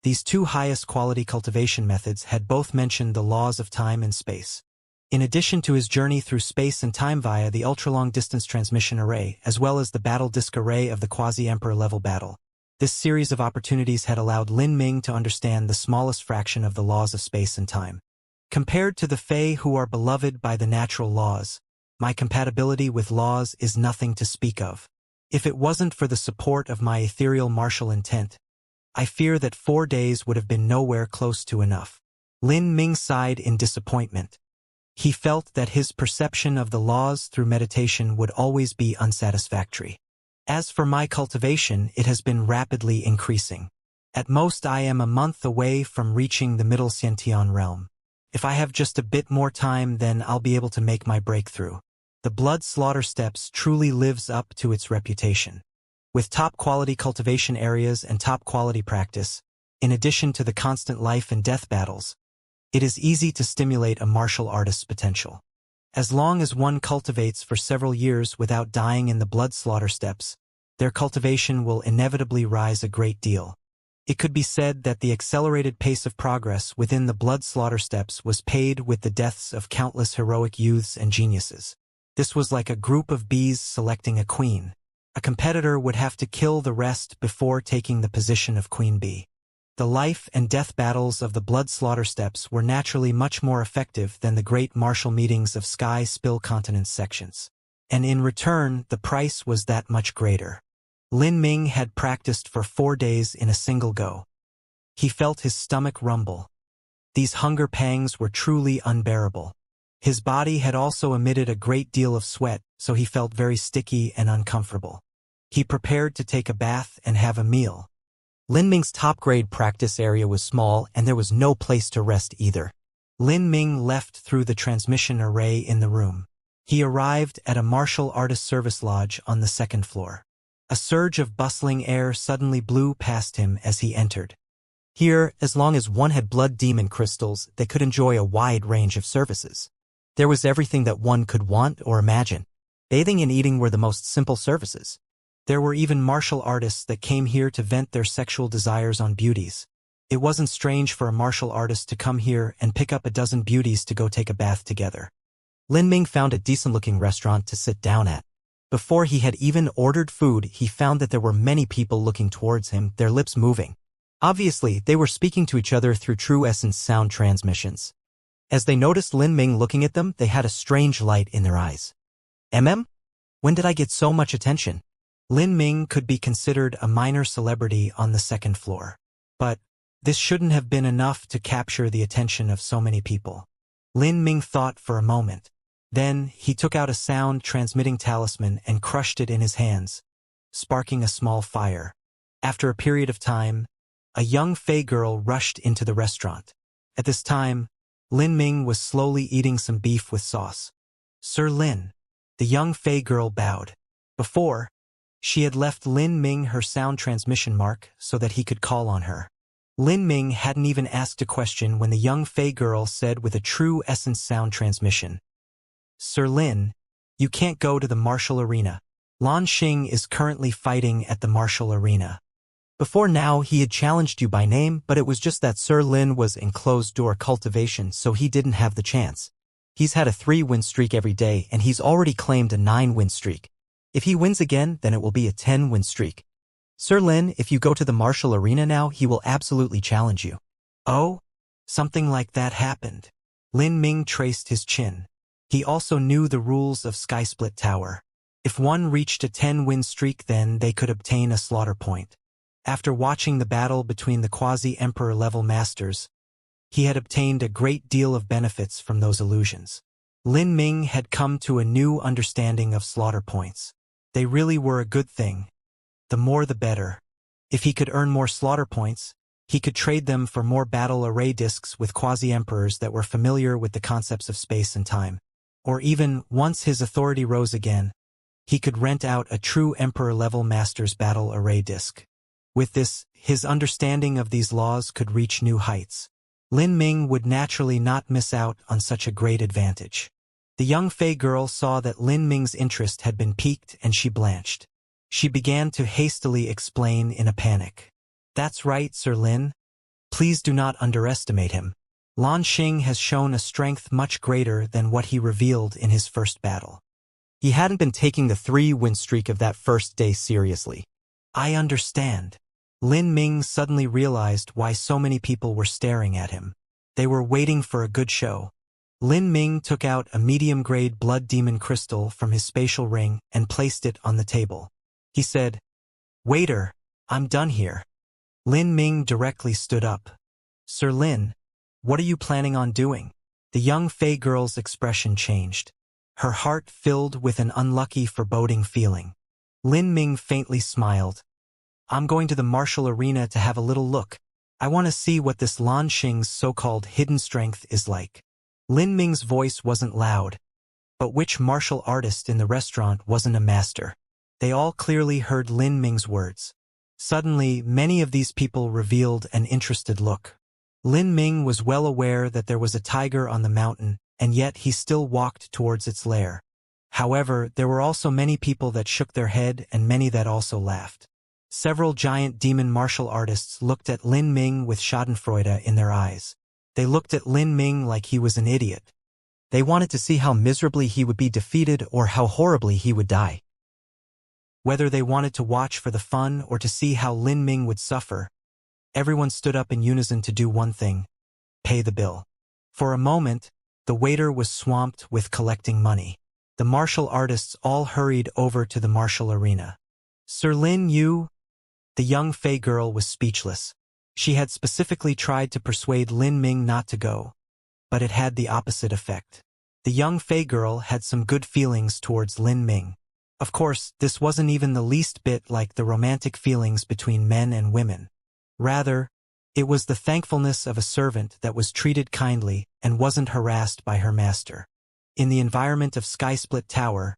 these 2 highest quality cultivation methods had both mentioned the laws of time and space. In addition to his journey through space and time via the ultra-long distance transmission array, as well as the battle disc array of the quasi-emperor level battle, this series of opportunities had allowed Lin Ming to understand the smallest fraction of the laws of space and time. Compared to the Fae who are beloved by the natural laws, my compatibility with laws is nothing to speak of. If it wasn't for the support of my ethereal martial intent, I fear that 4 days would have been nowhere close to enough. Lin Ming sighed in disappointment. He felt that his perception of the laws through meditation would always be unsatisfactory. As for my cultivation, it has been rapidly increasing. At most I am a month away from reaching the middle Xiantian realm. If I have just a bit more time, then I'll be able to make my breakthrough. The blood slaughter steppes truly lives up to its reputation. With top-quality cultivation areas and top-quality practice, in addition to the constant life and death battles, it is easy to stimulate a martial artist's potential. As long as one cultivates for several years without dying in the blood slaughter steppes, their cultivation will inevitably rise a great deal. It could be said that the accelerated pace of progress within the blood slaughter steps was paid with the deaths of countless heroic youths and geniuses. This was like a group of bees selecting a queen. A competitor would have to kill the rest before taking the position of queen bee. The life and death battles of the blood slaughter steps were naturally much more effective than the great martial meetings of sky spill continents sections. And in return, the price was that much greater. Lin Ming had practiced for 4 days in a single go. He felt his stomach rumble. These hunger pangs were truly unbearable. His body had also emitted a great deal of sweat, so he felt very sticky and uncomfortable. He prepared to take a bath and have a meal. Lin Ming's top-grade practice area was small, and there was no place to rest either. Lin Ming left through the transmission array in the room. He arrived at a martial artist service lodge on the 2nd floor. A surge of bustling air suddenly blew past him as he entered. Here, as long as one had blood demon crystals, they could enjoy a wide range of services. There was everything that one could want or imagine. Bathing and eating were the most simple services. There were even martial artists that came here to vent their sexual desires on beauties. It wasn't strange for a martial artist to come here and pick up a dozen beauties to go take a bath together. Lin Ming found a decent-looking restaurant to sit down at. Before he had even ordered food, he found that there were many people looking towards him, their lips moving. Obviously, they were speaking to each other through true essence sound transmissions. As they noticed Lin Ming looking at them, they had a strange light in their eyes. When did I get so much attention? Lin Ming could be considered a minor celebrity on the 2nd floor. But this shouldn't have been enough to capture the attention of so many people. Lin Ming thought for a moment. Then, he took out a sound-transmitting talisman and crushed it in his hands, sparking a small fire. After a period of time, a young Fey girl rushed into the restaurant. At this time, Lin Ming was slowly eating some beef with sauce. Sir Lin. The young Fey girl bowed. Before, she had left Lin Ming her sound transmission mark so that he could call on her. Lin Ming hadn't even asked a question when the young Fey girl said with a true essence sound transmission, "Sir Lin, you can't go to the martial arena. Lan Xing is currently fighting at the martial arena." Before now, he had challenged you by name, but it was just that Sir Lin was in closed-door cultivation, so he didn't have the chance. He's had a 3-win streak every day, and he's already claimed a 9-win streak. If he wins again, then it will be a 10-win streak. Sir Lin, if you go to the martial arena now, he will absolutely challenge you. Oh? Something like that happened. Lin Ming traced his chin. He also knew the rules of Sky Split Tower. If one reached a 10-win streak, then they could obtain a slaughter point. After watching the battle between the quasi-emperor level masters, he had obtained a great deal of benefits from those illusions. Lin Ming had come to a new understanding of slaughter points. They really were a good thing. The more the better. If he could earn more slaughter points, he could trade them for more battle array discs with quasi-emperors that were familiar with the concepts of space and time. Or even, once his authority rose again, he could rent out a true emperor-level master's battle array disc. With this, his understanding of these laws could reach new heights. Lin Ming would naturally not miss out on such a great advantage. The young Fey girl saw that Lin Ming's interest had been piqued and she blanched. She began to hastily explain in a panic. "That's right, Sir Lin. Please do not underestimate him. Lan Xing has shown a strength much greater than what he revealed in his first battle." He hadn't been taking the 3-win streak of that first day seriously. "I understand." Lin Ming suddenly realized why so many people were staring at him. They were waiting for a good show. Lin Ming took out a medium-grade blood demon crystal from his spatial ring and placed it on the table. He said, "Waiter, I'm done here." Lin Ming directly stood up. "Sir Lin, what are you planning on doing?" The young Fey girl's expression changed. Her heart filled with an unlucky, foreboding feeling. Lin Ming faintly smiled. "I'm going to the martial arena to have a little look. I want to see what this Lan Xing's so-called hidden strength is like." Lin Ming's voice wasn't loud, but which martial artist in the restaurant wasn't a master? They all clearly heard Lin Ming's words. Suddenly, many of these people revealed an interested look. Lin Ming was well aware that there was a tiger on the mountain, and yet he still walked towards its lair. However, there were also many people that shook their head and many that also laughed. Several giant demon martial artists looked at Lin Ming with schadenfreude in their eyes. They looked at Lin Ming like he was an idiot. They wanted to see how miserably he would be defeated or how horribly he would die. Whether they wanted to watch for the fun or to see how Lin Ming would suffer, everyone stood up in unison to do one thing: pay the bill. For a moment, the waiter was swamped with collecting money. The martial artists all hurried over to the martial arena. Sir Lin Yu? The young Fey girl was speechless. She had specifically tried to persuade Lin Ming not to go, but it had the opposite effect. The young Fey girl had some good feelings towards Lin Ming. Of course, this wasn't even the least bit like the romantic feelings between men and women. Rather, it was the thankfulness of a servant that was treated kindly and wasn't harassed by her master. In the environment of Skysplit Tower,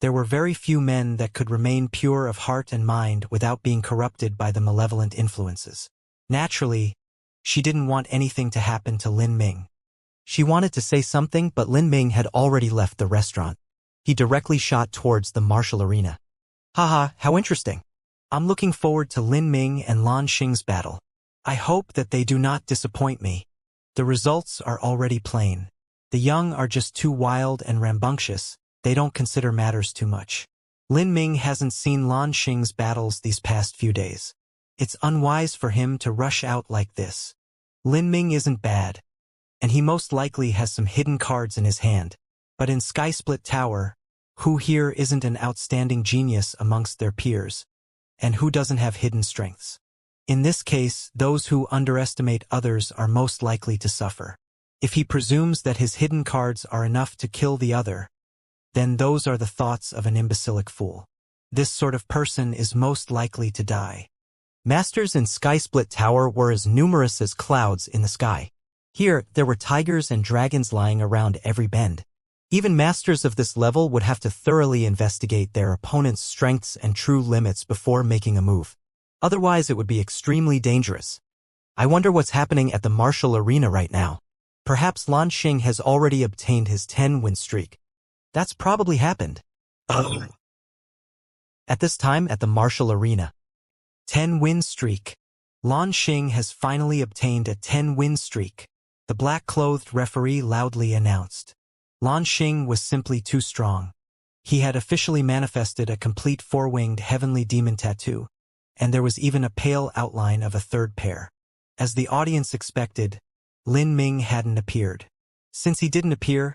there were very few men that could remain pure of heart and mind without being corrupted by the malevolent influences. Naturally, she didn't want anything to happen to Lin Ming. She wanted to say something, but Lin Ming had already left the restaurant. He directly shot towards the martial arena. Haha, how interesting. I'm looking forward to Lin Ming and Lan Xing's battle. I hope that they do not disappoint me. The results are already plain. The young are just too wild and rambunctious. They don't consider matters too much. Lin Ming hasn't seen Lan Xing's battles these past few days. It's unwise for him to rush out like this. Lin Ming isn't bad, and he most likely has some hidden cards in his hand. But in Skysplit Tower, who here isn't an outstanding genius amongst their peers, and who doesn't have hidden strengths? In this case, those who underestimate others are most likely to suffer. If he presumes that his hidden cards are enough to kill the other, then those are the thoughts of an imbecilic fool. This sort of person is most likely to die. Masters in Skysplit Tower were as numerous as clouds in the sky. Here, there were tigers and dragons lying around every bend. Even masters of this level would have to thoroughly investigate their opponent's strengths and true limits before making a move. Otherwise, it would be extremely dangerous. I wonder what's happening at the martial arena right now. Perhaps Lan Xing has already obtained his 10-win streak. That's probably happened. At this time at the martial arena. 10-win streak. Lan Xing has finally obtained a 10-win streak. The black-clothed referee loudly announced. Lan Xing was simply too strong. He had officially manifested a complete four-winged heavenly demon tattoo, and there was even a pale outline of a third pair. As the audience expected, Lin Ming hadn't appeared. Since he didn't appear,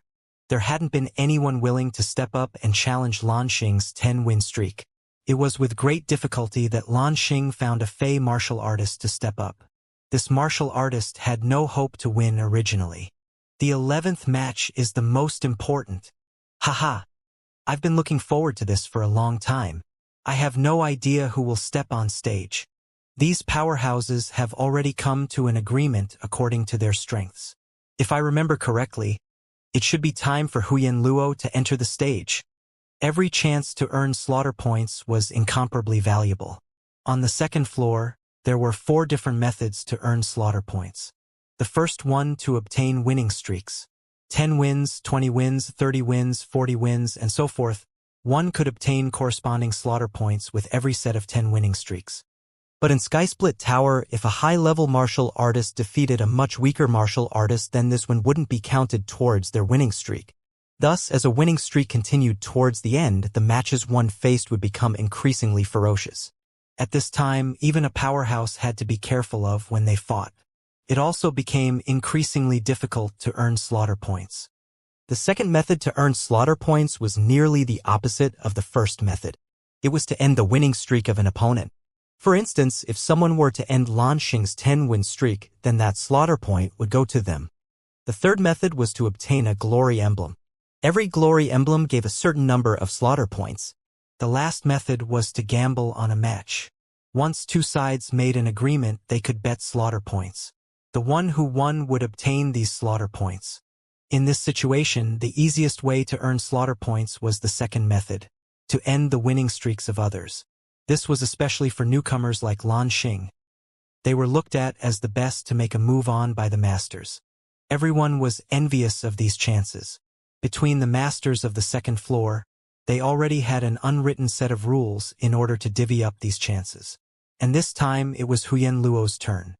there hadn't been anyone willing to step up and challenge Lan Xing's 10-win streak. It was with great difficulty that Lan Xing found a Fey martial artist to step up. This martial artist had no hope to win originally. The 11th match is the most important. Haha. I've been looking forward to this for a long time. I have no idea who will step on stage. These powerhouses have already come to an agreement according to their strengths. If I remember correctly, it should be time for Huyen Luo to enter the stage. Every chance to earn slaughter points was incomparably valuable. On the second floor, there were 4 different methods to earn slaughter points. The first one to obtain winning streaks. 10 wins, 20 wins, 30 wins, 40 wins, and so forth. One could obtain corresponding slaughter points with every set of 10 winning streaks. But in Skysplit Tower, if a high-level martial artist defeated a much weaker martial artist, then this one wouldn't be counted towards their winning streak. Thus, as a winning streak continued towards the end, the matches one faced would become increasingly ferocious. At this time, even a powerhouse had to be careful of when they fought. It also became increasingly difficult to earn slaughter points. The second method to earn slaughter points was nearly the opposite of the first method. It was to end the winning streak of an opponent. For instance, if someone were to end Lan Xing's 10-win streak, then that slaughter point would go to them. The third method was to obtain a glory emblem. Every glory emblem gave a certain number of slaughter points. The last method was to gamble on a match. Once 2 sides made an agreement, they could bet slaughter points. The one who won would obtain these slaughter points. In this situation, the easiest way to earn slaughter points was the second method, to end the winning streaks of others. This was especially for newcomers like Lan Xing. They were looked at as the best to make a move on by the masters. Everyone was envious of these chances. Between the masters of the second floor, they already had an unwritten set of rules in order to divvy up these chances. And this time it was Huyen Luo's turn.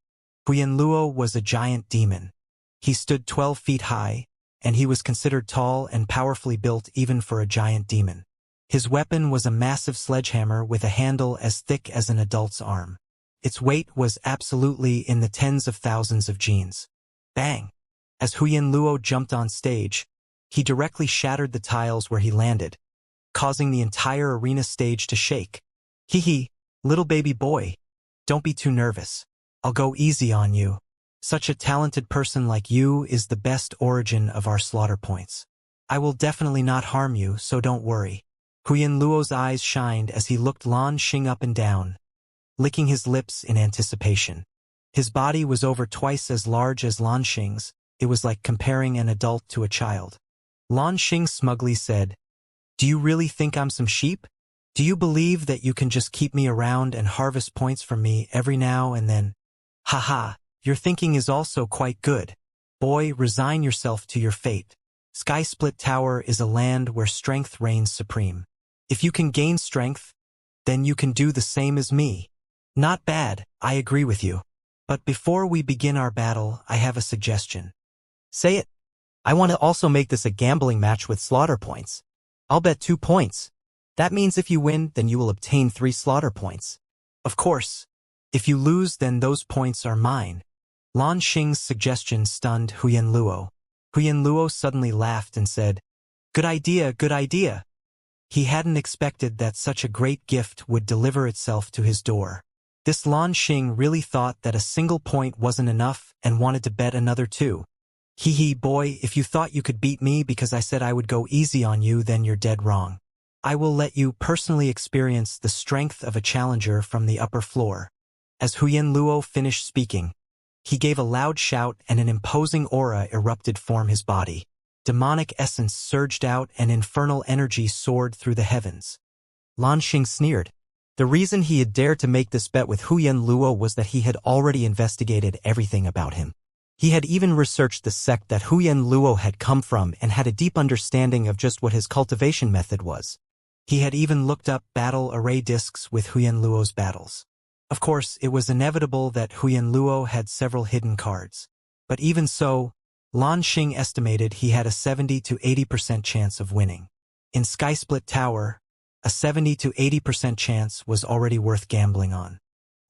Huyen Luo was a giant demon. He stood 12 feet high, and he was considered tall and powerfully built even for a giant demon. His weapon was a massive sledgehammer with a handle as thick as an adult's arm. Its weight was absolutely in the tens of thousands of genes. Bang! As Huyen Luo jumped on stage, he directly shattered the tiles where he landed, causing the entire arena stage to shake. Hee hee, little baby boy. Don't be too nervous. I'll go easy on you. Such a talented person like you is the best origin of our slaughter points. I will definitely not harm you, so don't worry. Huyen Luo's eyes shined as he looked Lan Xing up and down, licking his lips in anticipation. His body was over twice as large as Lan Xing's. It was like comparing an adult to a child. Lan Xing smugly said, "Do you really think I'm some sheep? Do you believe that you can just keep me around and harvest points from me every now and then? Haha, your thinking is also quite good. Boy, resign yourself to your fate. Sky Split Tower is a land where strength reigns supreme. If you can gain strength, then you can do the same as me. Not bad, I agree with you. But before we begin our battle, I have a suggestion." Say it. I want to also make this a gambling match with slaughter points. I'll bet 2 points. That means if you win, then you will obtain 3 slaughter points. Of course. If you lose, then those points are mine. Lan Xing's suggestion stunned Huyen Luo. Huyen Luo suddenly laughed and said, "Good idea, good idea." He hadn't expected that such a great gift would deliver itself to his door. This Lan Xing really thought that a single point wasn't enough and wanted to bet another 2. Hee hee, boy, if you thought you could beat me because I said I would go easy on you, then you're dead wrong. I will let you personally experience the strength of a challenger from the upper floor. As Huyen Luo finished speaking, he gave a loud shout and an imposing aura erupted from his body. Demonic essence surged out and infernal energy soared through the heavens. Lan Xing sneered. The reason he had dared to make this bet with Huyen Luo was that he had already investigated everything about him. He had even researched the sect that Huyen Luo had come from and had a deep understanding of just what his cultivation method was. He had even looked up battle array discs with Huyen Luo's battles. Of course, it was inevitable that Huyen Luo had several hidden cards. But even so, Lan Xing estimated he had a 70 to 80% chance of winning. In Sky Split Tower, a 70 to 80% chance was already worth gambling on.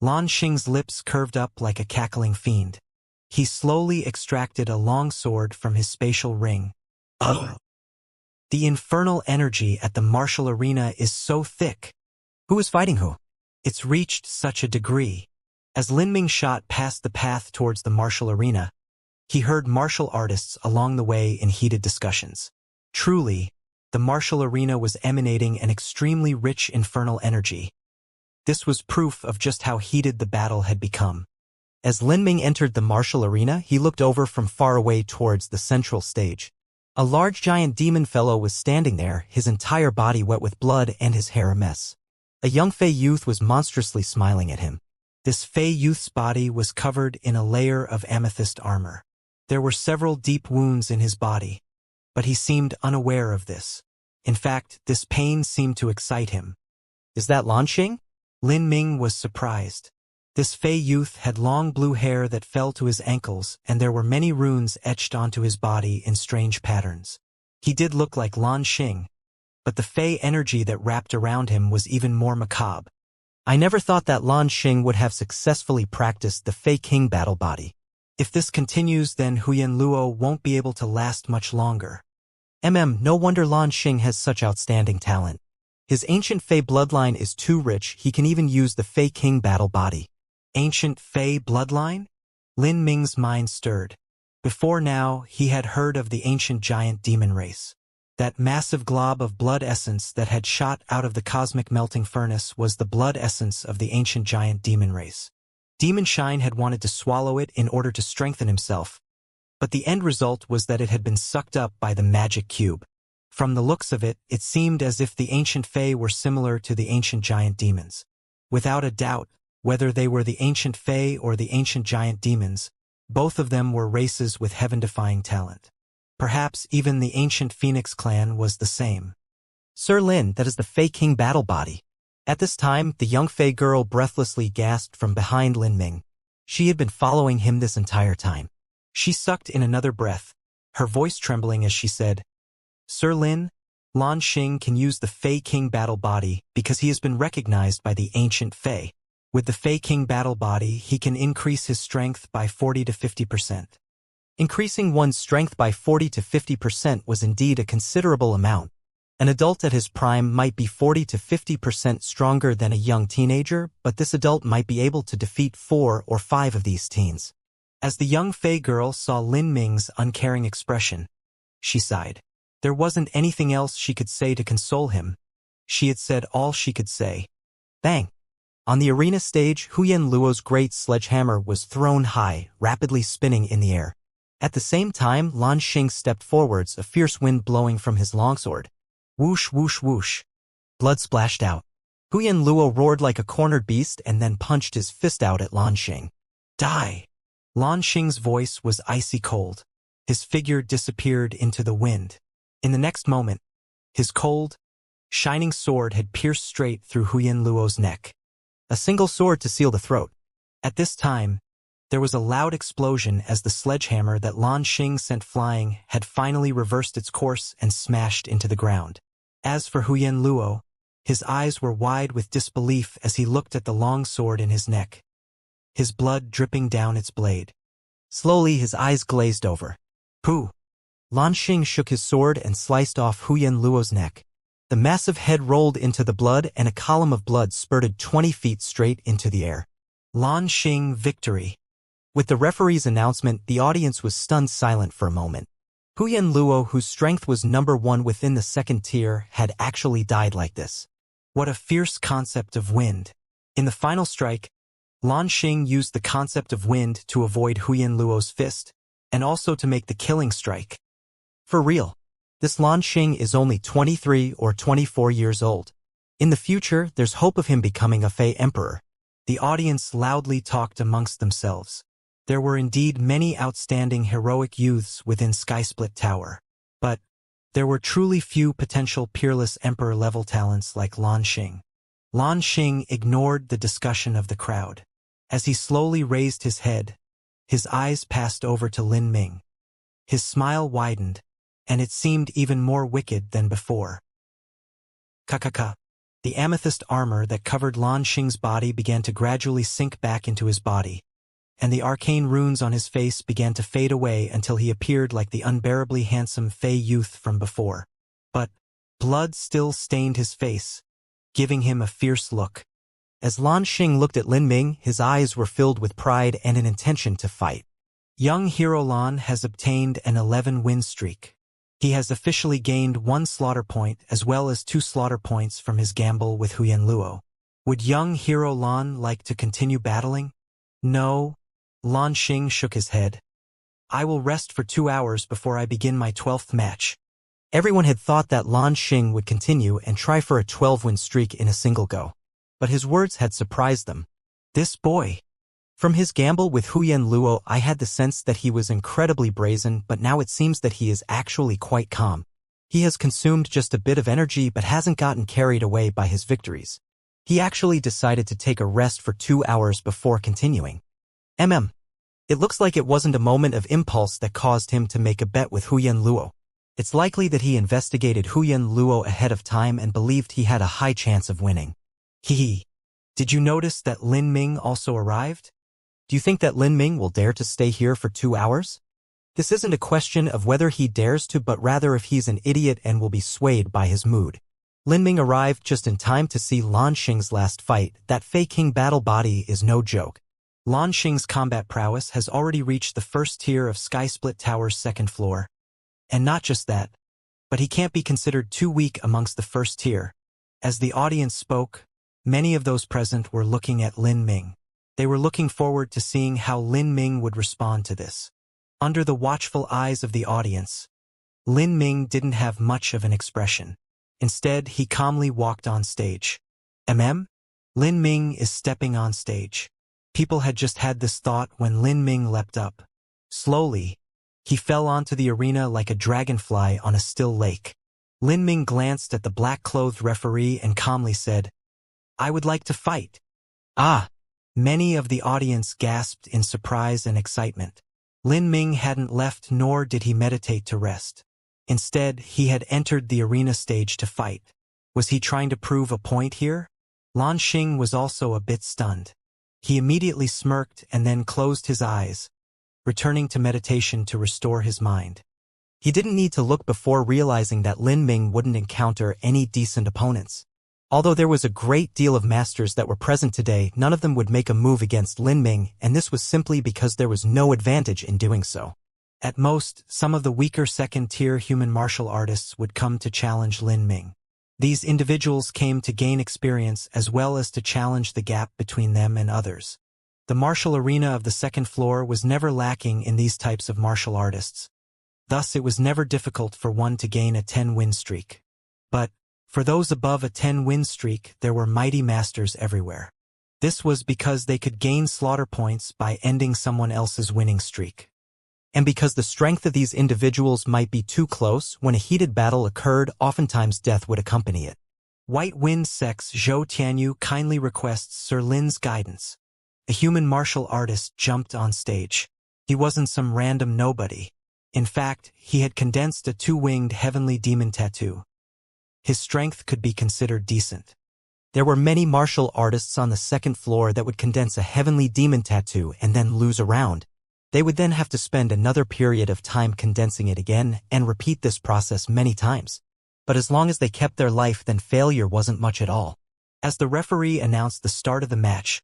Lan Xing's lips curved up like a cackling fiend. He slowly extracted a long sword from his spatial ring. Ugh! The infernal energy at the martial arena is so thick. Who is fighting who? It's reached such a degree. As Lin Ming shot past the path towards the martial arena, he heard martial artists along the way in heated discussions. Truly, the martial arena was emanating an extremely rich infernal energy. This was proof of just how heated the battle had become. As Lin Ming entered the martial arena, he looked over from far away towards the central stage. A large giant demon fellow was standing there, his entire body wet with blood and his hair a mess. A young Fey youth was monstrously smiling at him. This Fey youth's body was covered in a layer of amethyst armor. There were several deep wounds in his body, but he seemed unaware of this. In fact, this pain seemed to excite him. Is that Lan Xing? Lin Ming was surprised. This Fey youth had long blue hair that fell to his ankles, and there were many runes etched onto his body in strange patterns. He did look like Lan Xing, but the Fey energy that wrapped around him was even more macabre. I never thought that Lan Xing would have successfully practiced the Fey King battle body. If this continues, then Huyen Luo won't be able to last much longer. No wonder Lan Xing has such outstanding talent. His ancient Fey bloodline is too rich, he can even use the Fey King battle body. Ancient Fey bloodline? Lin Ming's mind stirred. Before now, he had heard of the ancient giant demon race. That massive glob of blood essence that had shot out of the cosmic melting furnace was the blood essence of the ancient giant demon race. Demon Shine had wanted to swallow it in order to strengthen himself, but the end result was that it had been sucked up by the magic cube. From the looks of it, it seemed as if the ancient Fey were similar to the ancient giant demons. Without a doubt, whether they were the ancient Fey or the ancient giant demons, both of them were races with heaven-defying talent. Perhaps even the ancient Phoenix clan was the same. Sir Lin, that is the Fey King battle body. At this time, the young Fey girl breathlessly gasped from behind Lin Ming. She had been following him this entire time. She sucked in another breath, her voice trembling as she said, "Sir Lin, Lan Xing can use the Fey King battle body because he has been recognized by the ancient Fey. With the Fey King battle body, he can increase his strength by 40 to 50%. Increasing one's strength by 40 to 50% was indeed a considerable amount. An adult at his prime might be 40 to 50% stronger than a young teenager, but this adult might be able to defeat 4 or 5 of these teens. As the young Fey girl saw Lin Ming's uncaring expression, she sighed. There wasn't anything else she could say to console him. She had said all she could say. Bang! On the arena stage, Huyen Luo's great sledgehammer was thrown high, rapidly spinning in the air. At the same time, Lan Xing stepped forwards, a fierce wind blowing from his longsword. Whoosh, whoosh, whoosh. Blood splashed out. Huyen Luo roared like a cornered beast and then punched his fist out at Lan Xing. Die! Lan Xing's voice was icy cold. His figure disappeared into the wind. In the next moment, his cold, shining sword had pierced straight through Huyen Luo's neck. A single sword to seal the throat. At this time, there was a loud explosion as the sledgehammer that Lan Xing sent flying had finally reversed its course and smashed into the ground. As for Huyen Luo, his eyes were wide with disbelief as he looked at the long sword in his neck, his blood dripping down its blade. Slowly, his eyes glazed over. Pooh! Lan Xing shook his sword and sliced off Huyen Luo's neck. The massive head rolled into the blood and a column of blood spurted 20 feet straight into the air. Lan Xing victory. With the referee's announcement, the audience was stunned silent for a moment. Huyen Luo, whose strength was number 1 within the second tier, had actually died like this. What a fierce concept of wind. In the final strike, Lan Xing used the concept of wind to avoid Huyen Luo's fist, and also to make the killing strike. For real, this Lan Xing is only 23 or 24 years old. In the future, there's hope of him becoming a Fey Emperor. The audience loudly talked amongst themselves. There were indeed many outstanding heroic youths within Skysplit Tower, but there were truly few potential peerless emperor-level talents like Lan Xing. Lan Xing ignored the discussion of the crowd. As he slowly raised his head, his eyes passed over to Lin Ming. His smile widened, and it seemed even more wicked than before. Ka-ka-ka. The amethyst armor that covered Lan Xing's body began to gradually sink back into his body, and the arcane runes on his face began to fade away until he appeared like the unbearably handsome Fey youth from before. But blood still stained his face, giving him a fierce look. As Lan Xing looked at Lin Ming, his eyes were filled with pride and an intention to fight. Young hero Lan has obtained an 11-win streak. He has officially gained 1 slaughter point as well as 2 slaughter points from his gamble with Huyen Luo. Would young hero Lan like to continue battling? No. Lan Xing shook his head. I will rest for 2 hours before I begin my 12th match. Everyone had thought that Lan Xing would continue and try for a 12-win streak in a single go. But his words had surprised them. This boy. From his gamble with Huyen Luo, I had the sense that he was incredibly brazen, but now it seems that he is actually quite calm. He has consumed just a bit of energy but hasn't gotten carried away by his victories. He actually decided to take a rest for 2 hours before continuing. It looks like it wasn't a moment of impulse that caused him to make a bet with Huyen Luo. It's likely that he investigated Huyen Luo ahead of time and believed he had a high chance of winning. Did you notice that Lin Ming also arrived? Do you think that Lin Ming will dare to stay here for 2 hours? This isn't a question of whether he dares to, but rather if he's an idiot and will be swayed by his mood. Lin Ming arrived just in time to see Lan Xing's last fight. That Fey King battle body is no joke. Lan Xing's combat prowess has already reached the first tier of Skysplit Tower's 2nd floor. And not just that, but he can't be considered too weak amongst the first tier. As the audience spoke, many of those present were looking at Lin Ming. They were looking forward to seeing how Lin Ming would respond to this. Under the watchful eyes of the audience, Lin Ming didn't have much of an expression. Instead, he calmly walked on stage. Lin Ming is stepping on stage. People had just had this thought when Lin Ming leapt up. Slowly, he fell onto the arena like a dragonfly on a still lake. Lin Ming glanced at the black-clothed referee and calmly said, I would like to fight. Ah, Many of the audience gasped in surprise and excitement. Lin Ming hadn't left, nor did he meditate to rest. Instead, he had entered the arena stage to fight. Was he trying to prove a point here? Lan Xing was also a bit stunned. He immediately smirked and then closed his eyes, returning to meditation to restore his mind. he didn't need to look before realizing that Lin Ming wouldn't encounter any decent opponents. Although there was a great deal of masters that were present today, none of them would make a move against Lin Ming, and this was simply because there was no advantage in doing so. At most, some of the weaker second-tier human martial artists would come to challenge Lin Ming. These individuals came to gain experience as well as to challenge the gap between them and others. The martial arena of the second floor was never lacking in these types of martial artists. Thus, it was never difficult for one to gain a 10-win streak. But, for those above a 10-win streak, there were mighty masters everywhere. This was because they could gain slaughter points by ending someone else's winning streak. And because the strength of these individuals might be too close, when a heated battle occurred, oftentimes death would accompany it. White Wind Sex Zhou Tianyu kindly requests Sir Lin's guidance. A human martial artist jumped on stage. He wasn't some random nobody. In fact, he had condensed a 2-winged heavenly demon tattoo. His strength could be considered decent. There were many martial artists on the second floor that would condense a heavenly demon tattoo and then lose a round. They would then have to spend another period of time condensing it again and repeat this process many times. But as long as they kept their life, then failure wasn't much at all. As the referee announced the start of the match,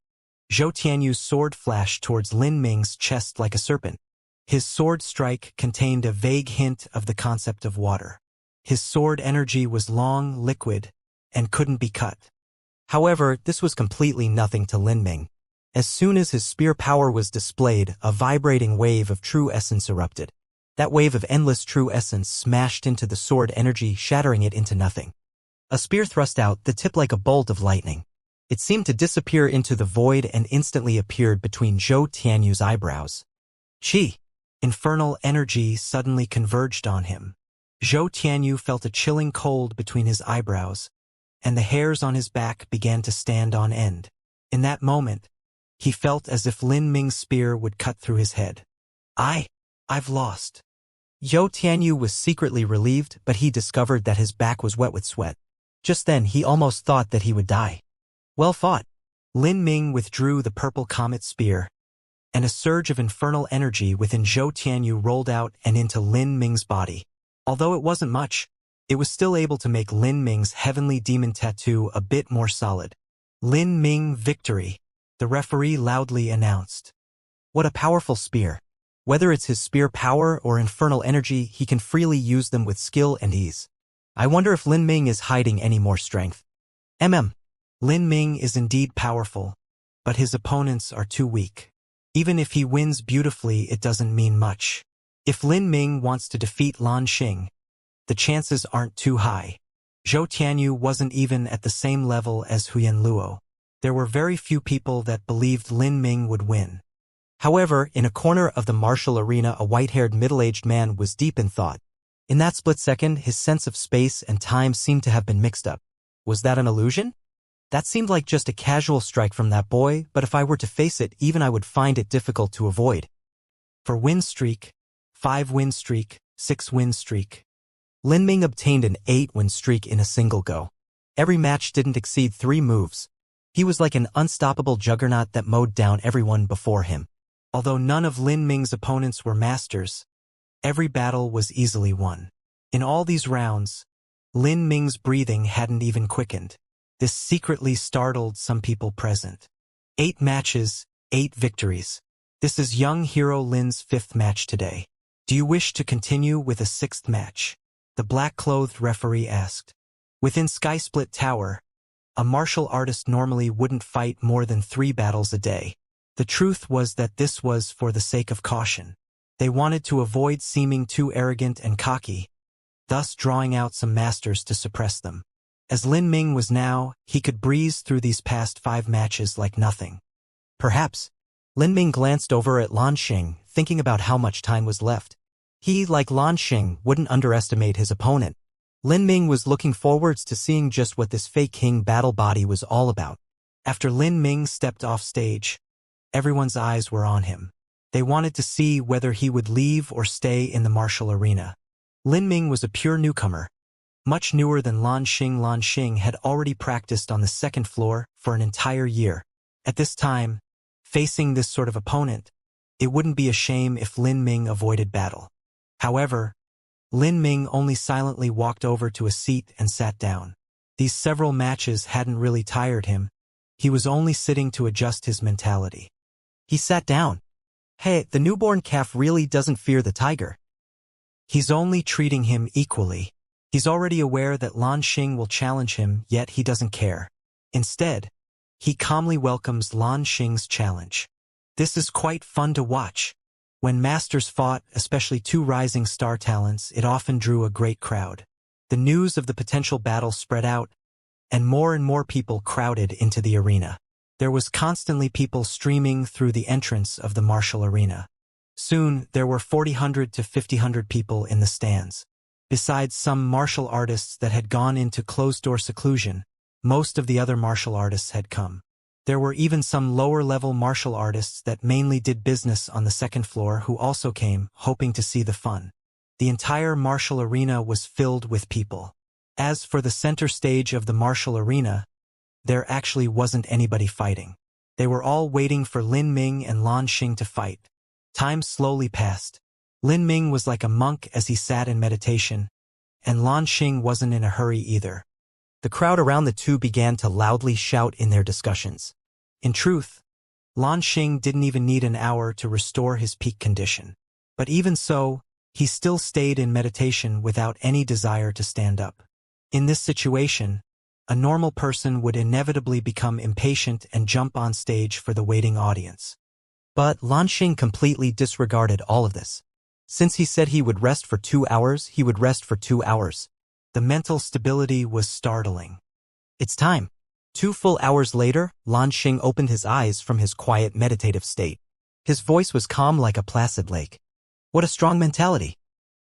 Zhou Tianyu's sword flashed towards Lin Ming's chest like a serpent. His sword strike contained a vague hint of the concept of water. His sword energy was long, liquid, and couldn't be cut. However, this was completely nothing to Lin Ming. As soon as his spear power was displayed, a vibrating wave of true essence erupted. That wave of endless true essence smashed into the sword energy, shattering it into nothing. A spear thrust out, the tip like a bolt of lightning. It seemed to disappear into the void and instantly appeared between Zhou Tianyu's eyebrows. Qi! Infernal energy suddenly converged on him. Zhou Tianyu felt a chilling cold between his eyebrows, and the hairs on his back began to stand on end. In that moment, he felt as if Lin Ming's spear would cut through his head. I've lost. Zhou Tianyu was secretly relieved, but he discovered that his back was wet with sweat. Just then, he almost thought that he would die. Well fought. Lin Ming withdrew the purple comet spear, and a surge of infernal energy within Zhou Tianyu rolled out and into Lin Ming's body. Although it wasn't much, it was still able to make Lin Ming's heavenly demon tattoo a bit more solid. Lin Ming victory, the referee loudly announced. What a powerful spear. Whether it's his spear power or infernal energy, he can freely use them with skill and ease. I wonder if Lin Ming is hiding any more strength. Lin Ming is indeed powerful, but his opponents are too weak. Even if he wins beautifully, it doesn't mean much. If Lin Ming wants to defeat Lan Xing, the chances aren't too high. Zhou Tianyu wasn't even at the same level as Huyan Luo. There were very few people that believed Lin Ming would win. However, in a corner of the martial arena, a white-haired middle-aged man was deep in thought. In that split second, his sense of space and time seemed to have been mixed up. Was that an illusion? That seemed like just a casual strike from that boy, but if I were to face it, even I would find it difficult to avoid. For win streak, 5-win streak, 6-win streak. Lin Ming obtained an 8-win streak in a single go. Every match didn't exceed 3 moves. He was like an unstoppable juggernaut that mowed down everyone before him. Although none of Lin Ming's opponents were masters, every battle was easily won. In all these rounds, Lin Ming's breathing hadn't even quickened. This secretly startled some people present. 8 matches, 8 victories. This is young hero Lin's 5th match today. Do you wish to continue with a 6th match? The black-clothed referee asked. Within Sky Split Tower, a martial artist normally wouldn't fight more than 3 battles a day. The truth was that this was for the sake of caution. They wanted to avoid seeming too arrogant and cocky, thus drawing out some masters to suppress them. As Lin Ming was now, he could breeze through these past 5 matches like nothing. Perhaps. Lin Ming glanced over at Lan Xing, thinking about how much time was left. He, like Lan Xing, wouldn't underestimate his opponent. Lin Ming was looking forwards to seeing just what this fake king battle body was all about. After Lin Ming stepped off stage, everyone's eyes were on him. They wanted to see whether he would leave or stay in the martial arena. Lin Ming was a pure newcomer, much newer than Lan Xing. Lan Xing had already practiced on the second floor for an entire year. At this time, facing this sort of opponent, it wouldn't be a shame if Lin Ming avoided battle. However, Lin Ming only silently walked over to a seat and sat down. These several matches hadn't really tired him. He was only sitting to adjust his mentality. He sat down. Hey, the newborn calf really doesn't fear the tiger. He's only treating him equally. He's already aware that Lan Xing will challenge him, yet he doesn't care. Instead, he calmly welcomes Lan Xing's challenge. This is quite fun to watch. When masters fought, especially two rising star talents, it often drew a great crowd. The news of the potential battle spread out, and more people crowded into the arena. There was constantly people streaming through the entrance of the martial arena. Soon, there were 400 to 500 people in the stands. Besides some martial artists that had gone into closed-door seclusion, most of the other martial artists had come. There were even some lower-level martial artists that mainly did business on the second floor who also came, hoping to see the fun. The entire martial arena was filled with people. As for the center stage of the martial arena, there actually wasn't anybody fighting. They were all waiting for Lin Ming and Lan Xing to fight. Time slowly passed. Lin Ming was like a monk as he sat in meditation, and Lan Xing wasn't in a hurry either. The crowd around the two began to loudly shout in their discussions. In truth, Lan Xing didn't even need an hour to restore his peak condition. But even so, he still stayed in meditation without any desire to stand up. In this situation, a normal person would inevitably become impatient and jump on stage for the waiting audience. But Lan Xing completely disregarded all of this. Since he said he would rest for 2 hours, he would rest for 2 hours. The mental stability was startling. It's time. 2 full hours later, Lan Xing opened his eyes from his quiet meditative state. His voice was calm like a placid lake. What a strong mentality.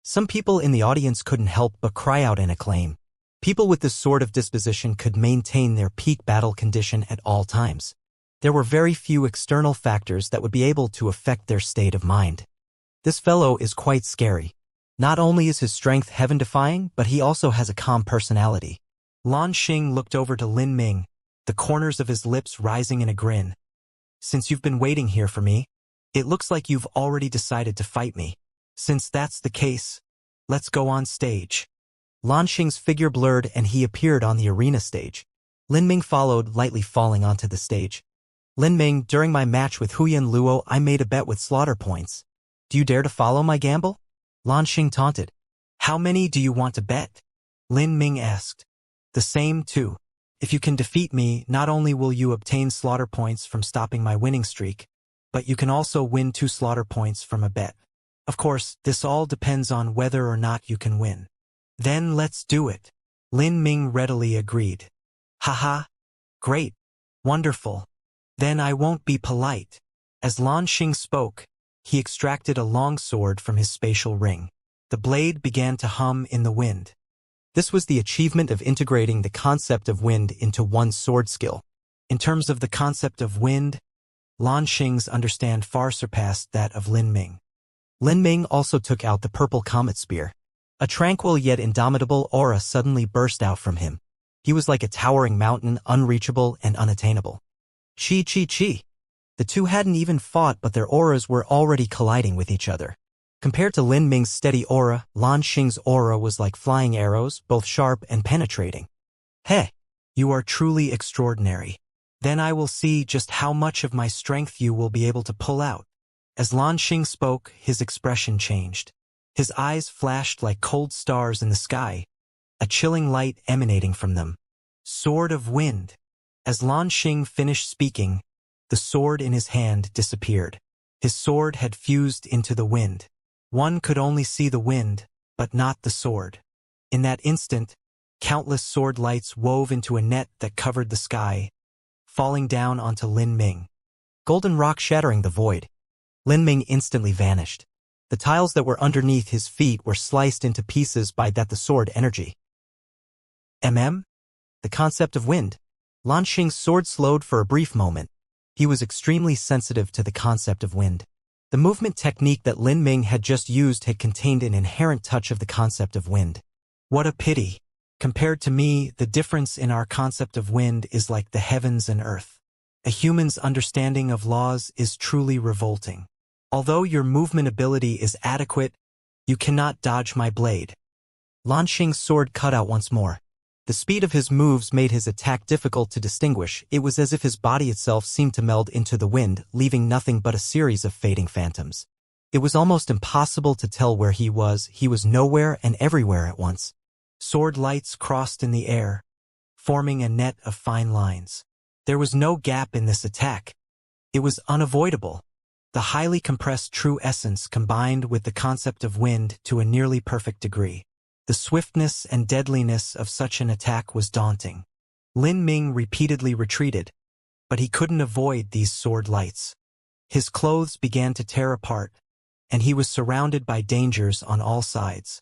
Some people in the audience couldn't help but cry out in acclaim. People with this sort of disposition could maintain their peak battle condition at all times. There were very few external factors that would be able to affect their state of mind. This fellow is quite scary. Not only is his strength heaven-defying, but he also has a calm personality. Lan Xing looked over to Lin Ming, the corners of his lips rising in a grin. Since you've been waiting here for me, it looks like you've already decided to fight me. Since that's the case, let's go on stage. Lan Xing's figure blurred and he appeared on the arena stage. Lin Ming followed, lightly falling onto the stage. Lin Ming, during my match with Huyan Luo, I made a bet with slaughter points. Do you dare to follow my gamble? Lan Xing taunted. How many do you want to bet? Lin Ming asked. The same too. If you can defeat me, not only will you obtain slaughter points from stopping my winning streak, but you can also win 2 slaughter points from a bet. Of course, this all depends on whether or not you can win. Then let's do it. Lin Ming readily agreed. Haha. Great. Wonderful. Then I won't be polite. As Lan Xing spoke, he extracted a long sword from his spatial ring. The blade began to hum in the wind. This was the achievement of integrating the concept of wind into one's sword skill. In terms of the concept of wind, Lan Xing's understand far surpassed that of Lin Ming. Lin Ming also took out the purple comet spear. A tranquil yet indomitable aura suddenly burst out from him. He was like a towering mountain, unreachable and unattainable. Chi. The two hadn't even fought, but their auras were already colliding with each other. Compared to Lin Ming's steady aura, Lan Xing's aura was like flying arrows, both sharp and penetrating. Hey, you are truly extraordinary. Then I will see just how much of my strength you will be able to pull out. As Lan Xing spoke, his expression changed. His eyes flashed like cold stars in the sky, a chilling light emanating from them. Sword of Wind. As Lan Xing finished speaking, the sword in his hand disappeared. His sword had fused into the wind. One could only see the wind, but not the sword. In that instant, countless sword lights wove into a net that covered the sky, falling down onto Lin Ming. Golden rock shattering the void. Lin Ming instantly vanished. The tiles that were underneath his feet were sliced into pieces by the sword energy. The concept of wind. Lan Xing's sword slowed for a brief moment. He was extremely sensitive to the concept of wind. The movement technique that Lin Ming had just used had contained an inherent touch of the concept of wind. What a pity. Compared to me, the difference in our concept of wind is like the heavens and earth. A human's understanding of laws is truly revolting. Although your movement ability is adequate, you cannot dodge my blade. Lan Xing's sword cut out once more. The speed of his moves made his attack difficult to distinguish. It was as if his body itself seemed to meld into the wind, leaving nothing but a series of fading phantoms. It was almost impossible to tell where he was. He was nowhere and everywhere at once. Sword lights crossed in the air, forming a net of fine lines. There was no gap in this attack. It was unavoidable. The highly compressed true essence combined with the concept of wind to a nearly perfect degree. The swiftness and deadliness of such an attack was daunting. Lin Ming repeatedly retreated, but he couldn't avoid these sword lights. His clothes began to tear apart, and he was surrounded by dangers on all sides.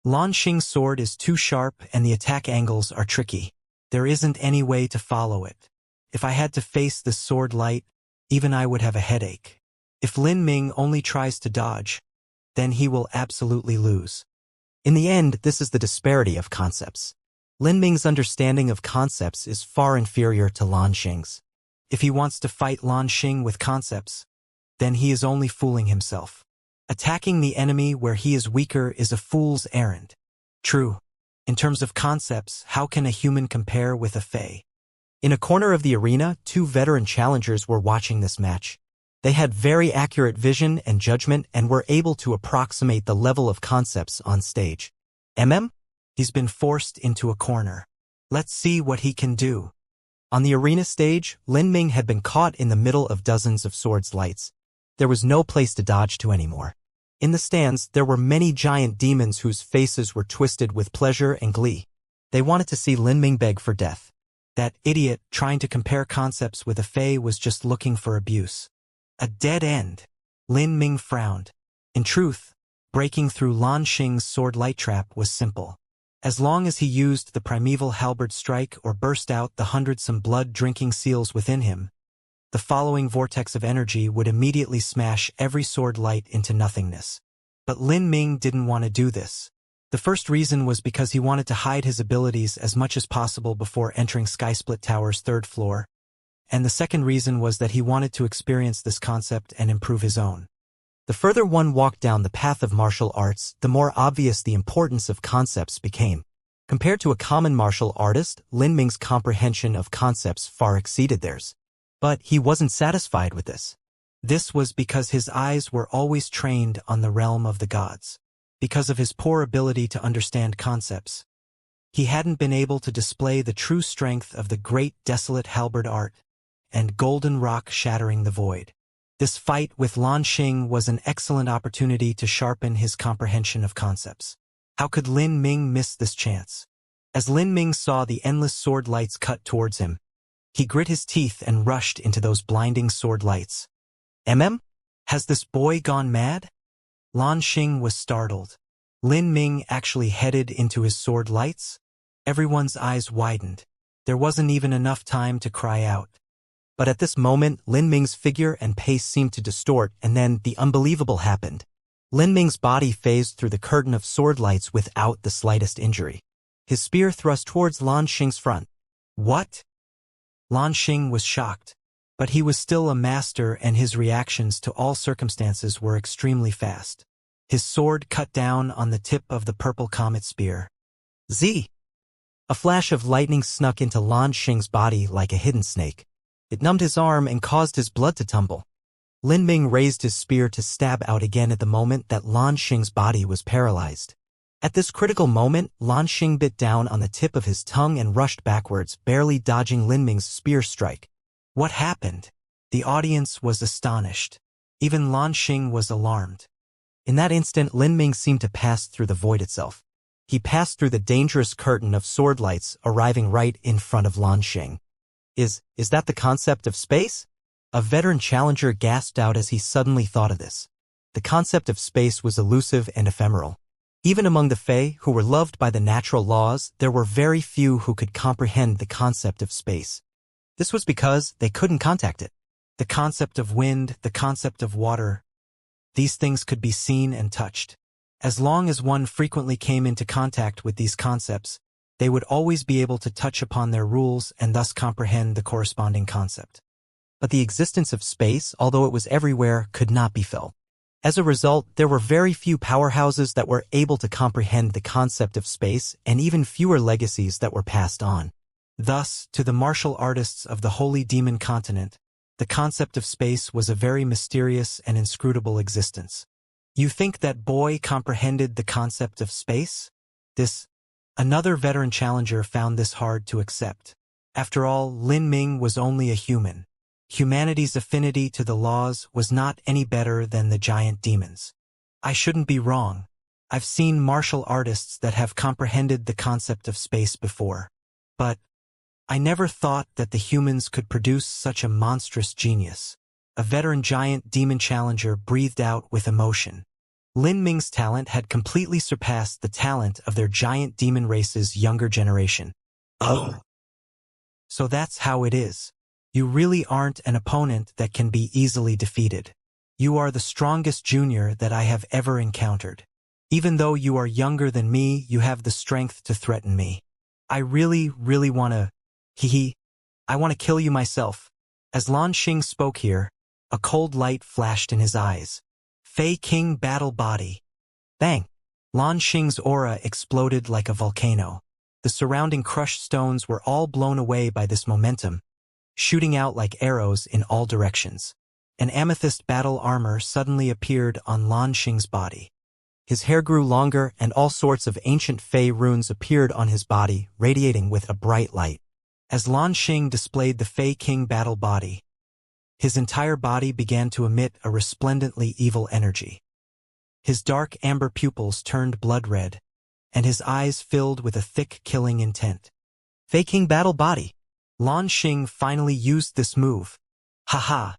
Lan Xing's sword is too sharp and the attack angles are tricky. There isn't any way to follow it. If I had to face this sword light, even I would have a headache. If Lin Ming only tries to dodge, then he will absolutely lose. In the end, this is the disparity of concepts. Lin Ming's understanding of concepts is far inferior to Lan Xing's. If he wants to fight Lan Xing with concepts, then he is only fooling himself. Attacking the enemy where he is weaker is a fool's errand. True. In terms of concepts, how can a human compare with a fae? In a corner of the arena, two veteran challengers were watching this match. They had very accurate vision and judgment and were able to approximate the level of concepts on stage. He's been forced into a corner. Let's see what he can do. On the arena stage, Lin Ming had been caught in the middle of dozens of swords lights. There was no place to dodge to anymore. In the stands, there were many giant demons whose faces were twisted with pleasure and glee. They wanted to see Lin Ming beg for death. That idiot trying to compare concepts with a fae was just looking for abuse. A dead end. Lin Ming frowned. In truth, breaking through Lan Xing's sword light trap was simple. As long as he used the primeval halberd strike or burst out the hundredsome blood-drinking seals within him, the following vortex of energy would immediately smash every sword light into nothingness. But Lin Ming didn't want to do this. The first reason was because he wanted to hide his abilities as much as possible before entering Skysplit Tower's third floor. And the second reason was that he wanted to experience this concept and improve his own. The further one walked down the path of martial arts, the more obvious the importance of concepts became. Compared to a common martial artist, Lin Ming's comprehension of concepts far exceeded theirs. But he wasn't satisfied with this. This was because his eyes were always trained on the realm of the gods. Because of his poor ability to understand concepts, he hadn't been able to display the true strength of the great desolate halberd art and golden rock shattering the void. This fight with Lan Xing was an excellent opportunity to sharpen his comprehension of concepts. How could Lin Ming miss this chance? As Lin Ming saw the endless sword lights cut towards him, he grit his teeth and rushed into those blinding sword lights. Has this boy gone mad? Lan Xing was startled. Lin Ming actually headed into his sword lights? Everyone's eyes widened. There wasn't even enough time to cry out. But at this moment, Lin Ming's figure and pace seemed to distort, and then the unbelievable happened. Lin Ming's body phased through the curtain of sword lights without the slightest injury. His spear thrust towards Lan Xing's front. What? Lan Xing was shocked. But he was still a master and his reactions to all circumstances were extremely fast. His sword cut down on the tip of the purple comet spear. Z! A flash of lightning snuck into Lan Xing's body like a hidden snake. It numbed his arm and caused his blood to tumble. Lin Ming raised his spear to stab out again at the moment that Lan Xing's body was paralyzed. At this critical moment, Lan Xing bit down on the tip of his tongue and rushed backwards, barely dodging Lin Ming's spear strike. What happened? The audience was astonished. Even Lan Xing was alarmed. In that instant, Lin Ming seemed to pass through the void itself. He passed through the dangerous curtain of sword lights, arriving right in front of Lan Xing. Is that the concept of space? A veteran challenger gasped out as he suddenly thought of this. The concept of space was elusive and ephemeral. Even among the Fae, who were loved by the natural laws, there were very few who could comprehend the concept of space. This was because they couldn't contact it. The concept of wind, the concept of water, these things could be seen and touched. As long as one frequently came into contact with these concepts, they would always be able to touch upon their rules and thus comprehend the corresponding concept. But the existence of space, although it was everywhere, could not be felt. As a result, there were very few powerhouses that were able to comprehend the concept of space and even fewer legacies that were passed on. Thus, to the martial artists of the Holy Demon Continent, the concept of space was a very mysterious and inscrutable existence. You think that boy comprehended the concept of space? Another veteran challenger found this hard to accept. After all, Lin Ming was only a human. Humanity's affinity to the laws was not any better than the giant demons. I shouldn't be wrong. I've seen martial artists that have comprehended the concept of space before. But I never thought that the humans could produce such a monstrous genius. A veteran giant demon challenger breathed out with emotion. Lin Ming's talent had completely surpassed the talent of their giant demon race's younger generation. Oh. So that's how it is. You really aren't an opponent that can be easily defeated. You are the strongest junior that I have ever encountered. Even though you are younger than me, you have the strength to threaten me. I really wanna... I want to kill you myself. As Lan Xing spoke here, a cold light flashed in his eyes. Fei King battle body. Bang! Lan Xing's aura exploded like a volcano. The surrounding crushed stones were all blown away by this momentum, shooting out like arrows in all directions. An amethyst battle armor suddenly appeared on Lan Xing's body. His hair grew longer and all sorts of ancient Fey runes appeared on his body, radiating with a bright light. As Lan Xing displayed the Fei King battle body, his entire body began to emit a resplendently evil energy. His dark amber pupils turned blood red, and his eyes filled with a thick killing intent. Fei King battle body. Lan Xing finally used this move. Haha!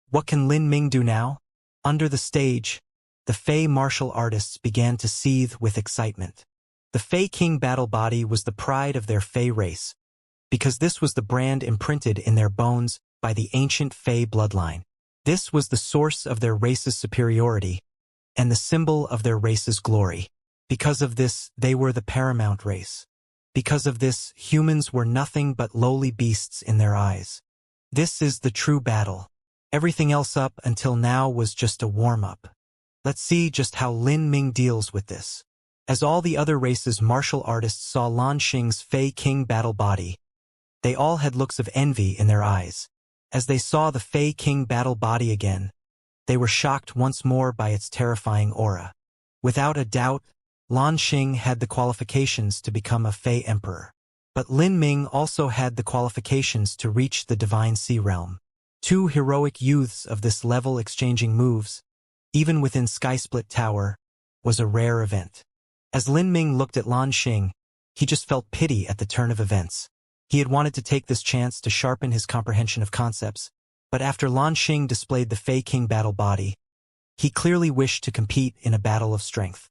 What can Lin Ming do now? Under the stage, the Fei martial artists began to seethe with excitement. The Fei King battle body was the pride of their Fei race, because this was the brand imprinted in their bones by the ancient Fei bloodline. This was the source of their race's superiority, and the symbol of their race's glory. Because of this, they were the paramount race. Because of this, humans were nothing but lowly beasts in their eyes. This is the true battle. Everything else up until now was just a warm-up. Let's see just how Lin Ming deals with this. As all the other race's martial artists saw Lan Xing's Fei King battle body, they all had looks of envy in their eyes. As they saw the Fei King battle body again, they were shocked once more by its terrifying aura. Without a doubt, Lan Xing had the qualifications to become a Fei Emperor. But Lin Ming also had the qualifications to reach the Divine Sea Realm. Two heroic youths of this level exchanging moves, even within Skysplit Tower, was a rare event. As Lin Ming looked at Lan Xing, he just felt pity at the turn of events. He had wanted to take this chance to sharpen his comprehension of concepts, but after Lan Xing displayed the Fei King battle body, he clearly wished to compete in a battle of strength.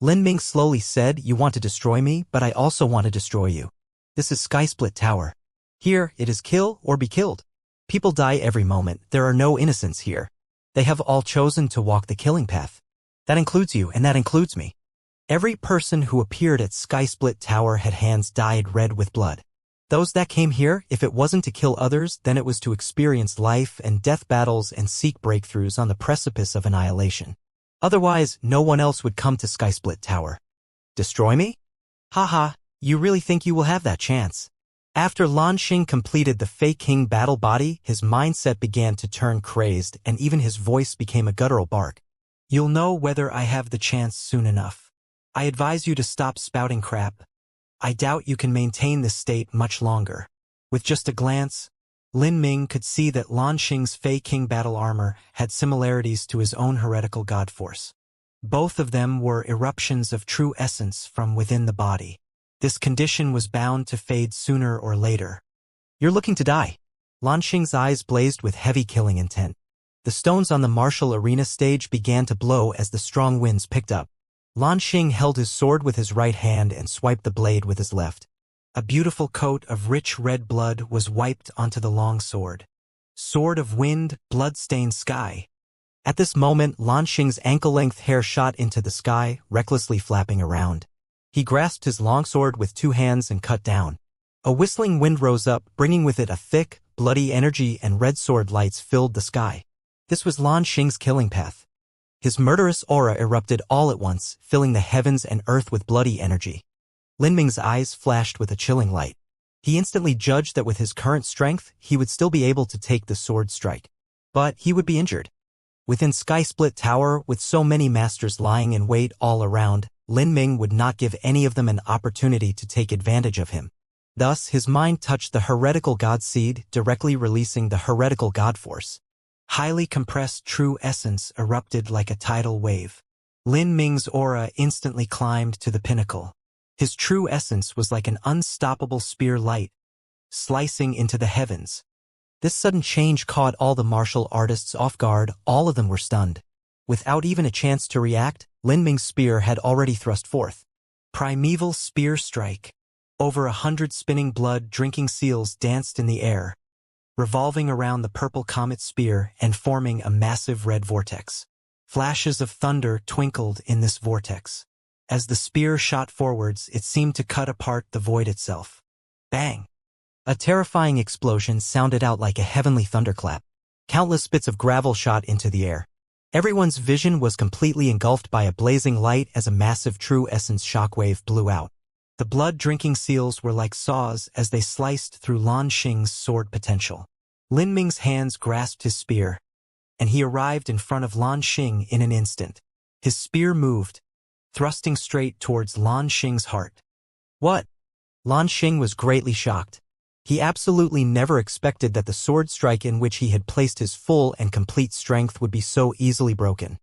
Lin Ming slowly said, "You want to destroy me, but I also want to destroy you. This is Skysplit Tower. Here, it is kill or be killed. People die every moment. There are no innocents here. They have all chosen to walk the killing path. That includes you, and that includes me. Every person who appeared at Skysplit Tower had hands dyed red with blood. Those that came here, if it wasn't to kill others, then it was to experience life and death battles and seek breakthroughs on the precipice of annihilation. Otherwise, no one else would come to Skysplit Tower. Destroy me? Haha, you really think you will have that chance?" After Lan Xing completed the Fei King battle body, his mindset began to turn crazed and even his voice became a guttural bark. "You'll know whether I have the chance soon enough. I advise you to stop spouting crap. I doubt you can maintain this state much longer." With just a glance, Lin Ming could see that Lan Xing's Fei King battle armor had similarities to his own heretical god force. Both of them were eruptions of true essence from within the body. This condition was bound to fade sooner or later. "You're looking to die." Lan Xing's eyes blazed with heavy killing intent. The stones on the martial arena stage began to blow as the strong winds picked up. Lan Xing held his sword with his right hand and swiped the blade with his left. A beautiful coat of rich red blood was wiped onto the long sword. Sword of wind, blood-stained sky. At this moment, Lan Xing's ankle-length hair shot into the sky, recklessly flapping around. He grasped his longsword with 2 hands and cut down. A whistling wind rose up, bringing with it a thick, bloody energy, and red sword lights filled the sky. This was Lan Xing's killing path. His murderous aura erupted all at once, filling the heavens and earth with bloody energy. Lin Ming's eyes flashed with a chilling light. He instantly judged that with his current strength, he would still be able to take the sword strike. But he would be injured. Within Sky Split Tower, with so many masters lying in wait all around, Lin Ming would not give any of them an opportunity to take advantage of him. Thus, his mind touched the heretical god seed, directly releasing the heretical god force. Highly compressed true essence erupted like a tidal wave. Lin Ming's aura instantly climbed to the pinnacle. His true essence was like an unstoppable spear light, slicing into the heavens. This sudden change caught all the martial artists off guard. All of them were stunned. Without even a chance to react, Lin Ming's spear had already thrust forth. Primeval spear strike. Over 100 spinning blood-drinking seals danced in the air, revolving around the purple comet spear and forming a massive red vortex. Flashes of thunder twinkled in this vortex. As the spear shot forwards, it seemed to cut apart the void itself. Bang! A terrifying explosion sounded out like a heavenly thunderclap. Countless bits of gravel shot into the air. Everyone's vision was completely engulfed by a blazing light as a massive true essence shockwave blew out. The blood-drinking seals were like saws as they sliced through Lan Xing's sword potential. Lin Ming's hands grasped his spear, and he arrived in front of Lan Xing in an instant. His spear moved, thrusting straight towards Lan Xing's heart. What? Lan Xing was greatly shocked. He absolutely never expected that the sword strike in which he had placed his full and complete strength would be so easily broken.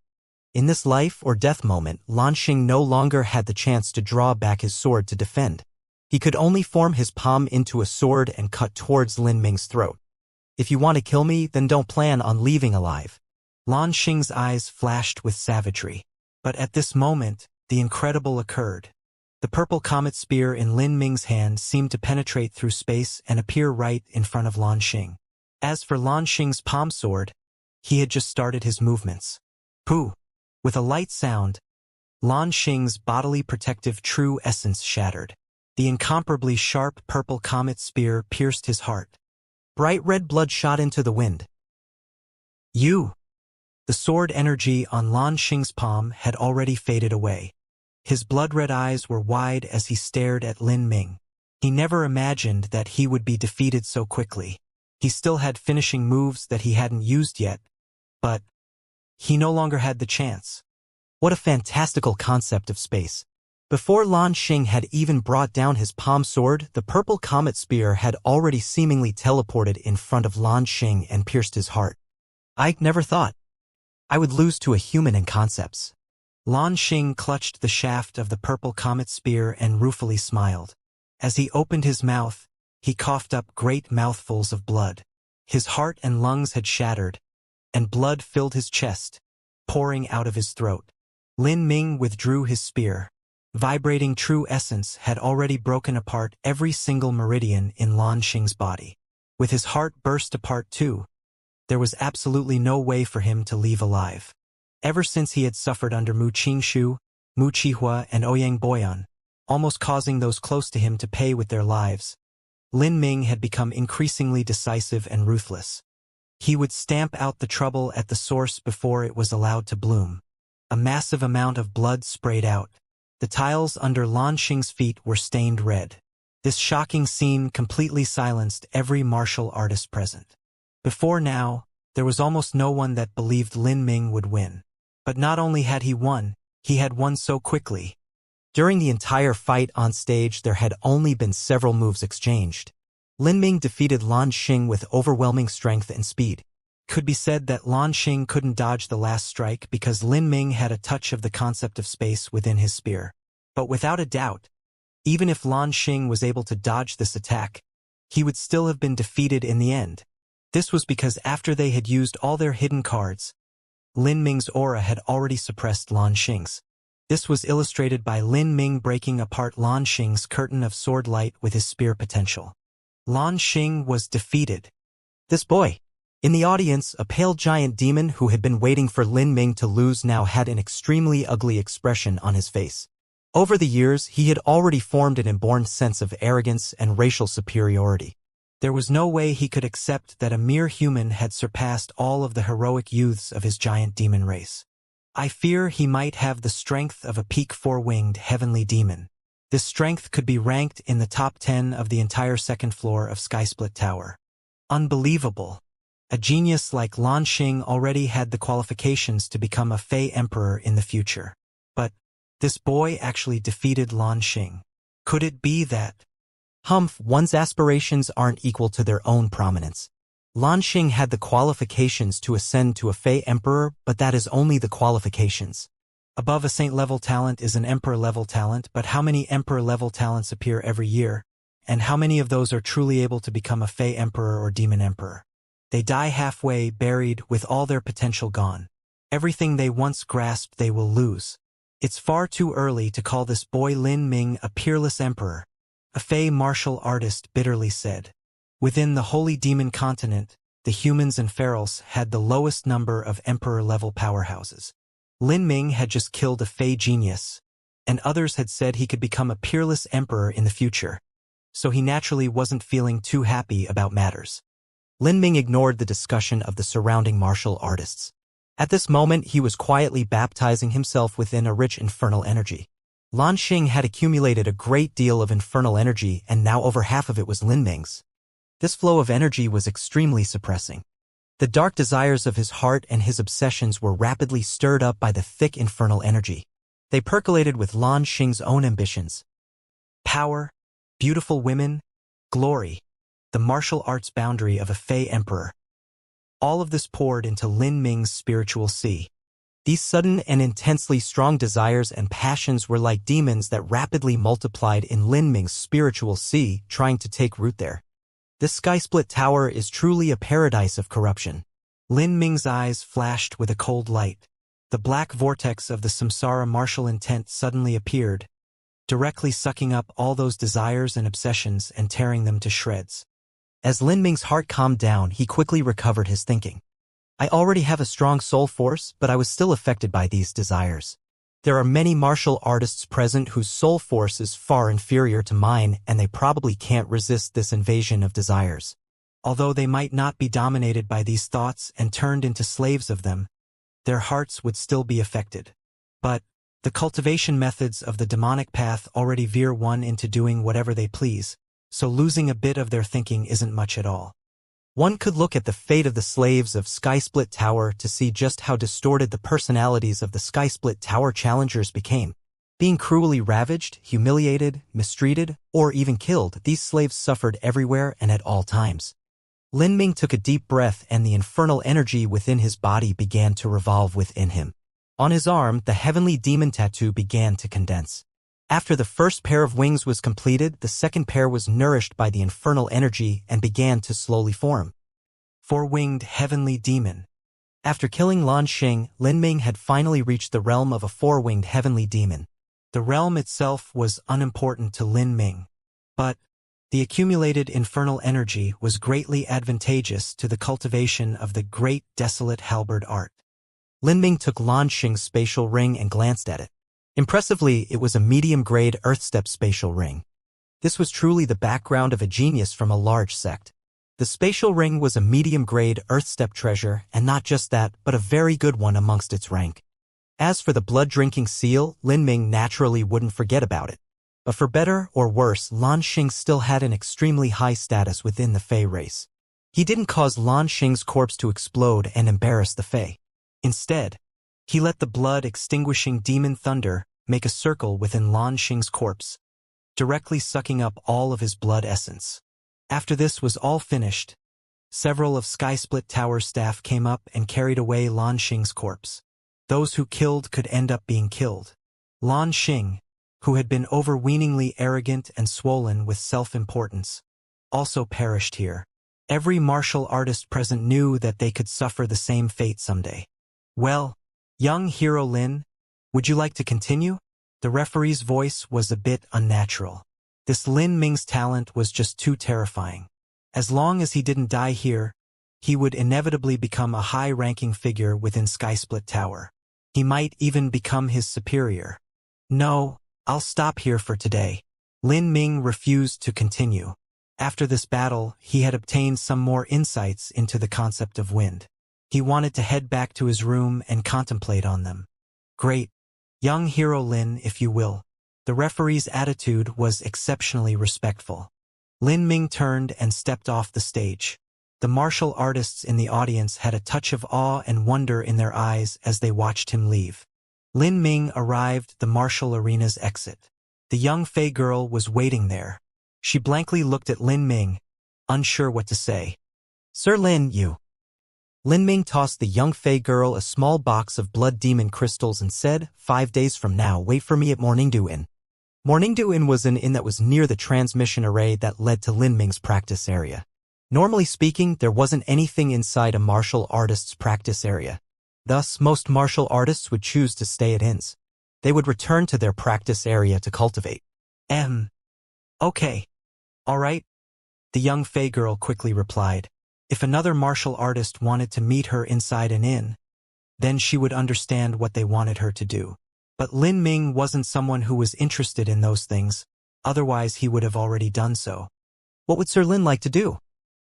In this life or death moment, Lan Xing no longer had the chance to draw back his sword to defend. He could only form his palm into a sword and cut towards Lin Ming's throat. If you want to kill me, then don't plan on leaving alive. Lan Xing's eyes flashed with savagery. But at this moment, the incredible occurred. The purple comet spear in Lin Ming's hand seemed to penetrate through space and appear right in front of Lan Xing. As for Lan Xing's palm sword, he had just started his movements. Pooh! With a light sound, Lan Xing's bodily protective true essence shattered. The incomparably sharp purple comet spear pierced his heart. Bright red blood shot into the wind. You! The sword energy on Lan Xing's palm had already faded away. His blood-red eyes were wide as he stared at Lin Ming. He never imagined that he would be defeated so quickly. He still had finishing moves that he hadn't used yet, but he no longer had the chance. What a fantastical concept of space. Before Lan Xing had even brought down his palm sword, the purple comet spear had already seemingly teleported in front of Lan Xing and pierced his heart. I never thought I would lose to a human in concepts. Lan Xing clutched the shaft of the purple comet spear and ruefully smiled. As he opened his mouth, he coughed up great mouthfuls of blood. His heart and lungs had shattered, and blood filled his chest, pouring out of his throat. Lin Ming withdrew his spear. Vibrating true essence had already broken apart every single meridian in Lan Xing's body. With his heart burst apart too, there was absolutely no way for him to leave alive. Ever since he had suffered under Mu Qingshu, Mu Qihua, and Ouyang Boyan, almost causing those close to him to pay with their lives, Lin Ming had become increasingly decisive and ruthless. He would stamp out the trouble at the source before it was allowed to bloom. A massive amount of blood sprayed out. The tiles under Lan Xing's feet were stained red. This shocking scene completely silenced every martial artist present. Before now, there was almost no one that believed Lin Ming would win. But not only had he won so quickly. During the entire fight on stage, there had only been several moves exchanged. Lin Ming defeated Lan Xing with overwhelming strength and speed. Could be said that Lan Xing couldn't dodge the last strike because Lin Ming had a touch of the concept of space within his spear. But without a doubt, even if Lan Xing was able to dodge this attack, he would still have been defeated in the end. This was because after they had used all their hidden cards, Lin Ming's aura had already suppressed Lan Xing's. This was illustrated by Lin Ming breaking apart Lan Xing's curtain of sword light with his spear potential. Lan Xing was defeated. This boy. In the audience, a pale giant demon who had been waiting for Lin Ming to lose now had an extremely ugly expression on his face. Over the years, he had already formed an inborn sense of arrogance and racial superiority. There was no way he could accept that a mere human had surpassed all of the heroic youths of his giant demon race. I fear he might have the strength of a peak four-winged heavenly demon. This strength could be ranked in the top 10 of the entire second floor of Skysplit Tower. Unbelievable. A genius like Lan Xing already had the qualifications to become a Fey Emperor in the future. But this boy actually defeated Lan Xing. Could it be that? One's aspirations aren't equal to their own prominence. Lan Xing had the qualifications to ascend to a Fey Emperor, but that is only the qualifications. Above a Saint-level talent is an Emperor-level talent, but how many Emperor-level talents appear every year? And how many of those are truly able to become a Fey Emperor or Demon Emperor? They die halfway, buried, with all their potential gone. Everything they once grasped they will lose. It's far too early to call this boy Lin Ming a peerless emperor, a Fey martial artist bitterly said. Within the Holy Demon Continent, the humans and ferals had the lowest number of emperor-level powerhouses. Lin Ming had just killed a Fey genius, and others had said he could become a peerless emperor in the future, so he naturally wasn't feeling too happy about matters. Lin Ming ignored the discussion of the surrounding martial artists. At this moment, he was quietly baptizing himself within a rich infernal energy. Lan Xing had accumulated a great deal of infernal energy, and now over half of it was Lin Ming's. This flow of energy was extremely suppressing. The dark desires of his heart and his obsessions were rapidly stirred up by the thick infernal energy. They percolated with Lan Xing's own ambitions. Power, beautiful women, glory, the martial arts boundary of a Fey Emperor. All of this poured into Lin Ming's spiritual sea. These sudden and intensely strong desires and passions were like demons that rapidly multiplied in Lin Ming's spiritual sea, trying to take root there. This Skysplit Tower is truly a paradise of corruption. Lin Ming's eyes flashed with a cold light. The black vortex of the samsara martial intent suddenly appeared, directly sucking up all those desires and obsessions and tearing them to shreds. As Lin Ming's heart calmed down, he quickly recovered his thinking. I already have a strong soul force, but I was still affected by these desires. There are many martial artists present whose soul force is far inferior to mine, and they probably can't resist this invasion of desires. Although they might not be dominated by these thoughts and turned into slaves of them, their hearts would still be affected. But the cultivation methods of the demonic path already veer one into doing whatever they please, so losing a bit of their thinking isn't much at all. One could look at the fate of the slaves of Skysplit Tower to see just how distorted the personalities of the Skysplit Tower challengers became. Being cruelly ravaged, humiliated, mistreated, or even killed, these slaves suffered everywhere and at all times. Lin Ming took a deep breath, and the infernal energy within his body began to revolve within him. On his arm, the heavenly demon tattoo began to condense. After the first pair of wings was completed, the second pair was nourished by the infernal energy and began to slowly form. Four-winged heavenly demon. After killing Lan Xing, Lin Ming had finally reached the realm of a four-winged heavenly demon. The realm itself was unimportant to Lin Ming, but the accumulated infernal energy was greatly advantageous to the cultivation of the great desolate halberd art. Lin Ming took Lan Xing's spatial ring and glanced at it. Impressively, it was a medium-grade earthstep spatial ring. This was truly the background of a genius from a large sect. The spatial ring was a medium-grade earthstep treasure, and not just that, but a very good one amongst its rank. As for the blood-drinking seal, Lin Ming naturally wouldn't forget about it. But for better or worse, Lan Xing still had an extremely high status within the Fey race. He didn't cause Lan Xing's corpse to explode and embarrass the Fey. Instead, he let the blood-extinguishing demon thunder make a circle within Lan Xing's corpse, directly sucking up all of his blood essence. After this was all finished, several of Skysplit Tower's staff came up and carried away Lan Xing's corpse. Those who killed could end up being killed. Lan Xing, who had been overweeningly arrogant and swollen with self-importance, also perished here. Every martial artist present knew that they could suffer the same fate someday. Well, young hero Lin, Would you like to continue? The referee's voice was a bit unnatural. This Lin Ming's talent was just too terrifying. As long as he didn't die here, he would inevitably become a high-ranking figure within Skysplit Tower. He might even become his superior. No, I'll stop here for today. Lin Ming refused to continue. After this battle, he had obtained some more insights into the concept of wind. He wanted to head back to his room and contemplate on them. Great. Young hero Lin, if you will. The referee's attitude was exceptionally respectful. Lin Ming turned and stepped off the stage. The martial artists in the audience had a touch of awe and wonder in their eyes as they watched him leave. Lin Ming arrived at the martial arena's exit. The young Fey girl was waiting there. She blankly looked at Lin Ming, unsure what to say. Sir Lin, you. Lin Ming tossed the young Fey girl a small box of blood demon crystals and said, 5 days from now, wait for me at Morningdew Inn. Morningdew Inn was an inn that was near the transmission array that led to Lin Ming's practice area. Normally speaking, there wasn't anything inside a martial artist's practice area. Thus, most martial artists would choose to stay at inns. They would return to their practice area to cultivate. Okay. All right. The young Fey girl quickly replied. If another martial artist wanted to meet her inside an inn, then she would understand what they wanted her to do. But Lin Ming wasn't someone who was interested in those things, otherwise he would have already done so. What would Sir Lin like to do?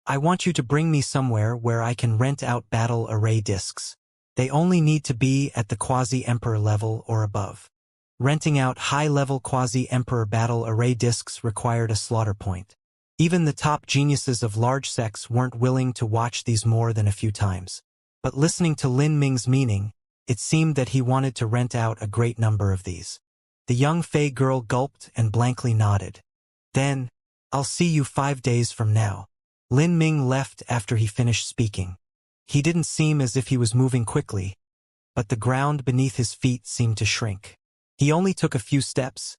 I want you to bring me somewhere where I can rent out battle array discs. They only need to be at the Quasi-Emperor level or above. Renting out high-level Quasi-Emperor battle array discs required a slaughter point. Even the top geniuses of large sects weren't willing to watch these more than a few times. But listening to Lin Ming's meaning, it seemed that he wanted to rent out a great number of these. The young Fey girl gulped and blankly nodded. Then, I'll see you 5 days from now. Lin Ming left after he finished speaking. He didn't seem as if he was moving quickly, but the ground beneath his feet seemed to shrink. He only took a few steps,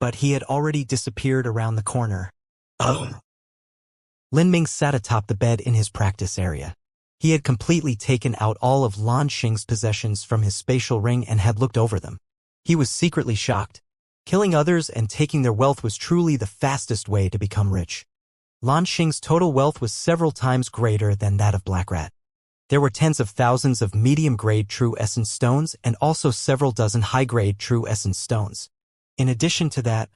but he had already disappeared around the corner. Lin Ming sat atop the bed in his practice area. He had completely taken out all of Lan Xing's possessions from his spatial ring and had looked over them. He was secretly shocked. Killing others and taking their wealth was truly the fastest way to become rich. Lan Xing's total wealth was several times greater than that of Black Rat. There were tens of thousands of medium-grade true essence stones and also several dozen high-grade true essence stones. In addition to that,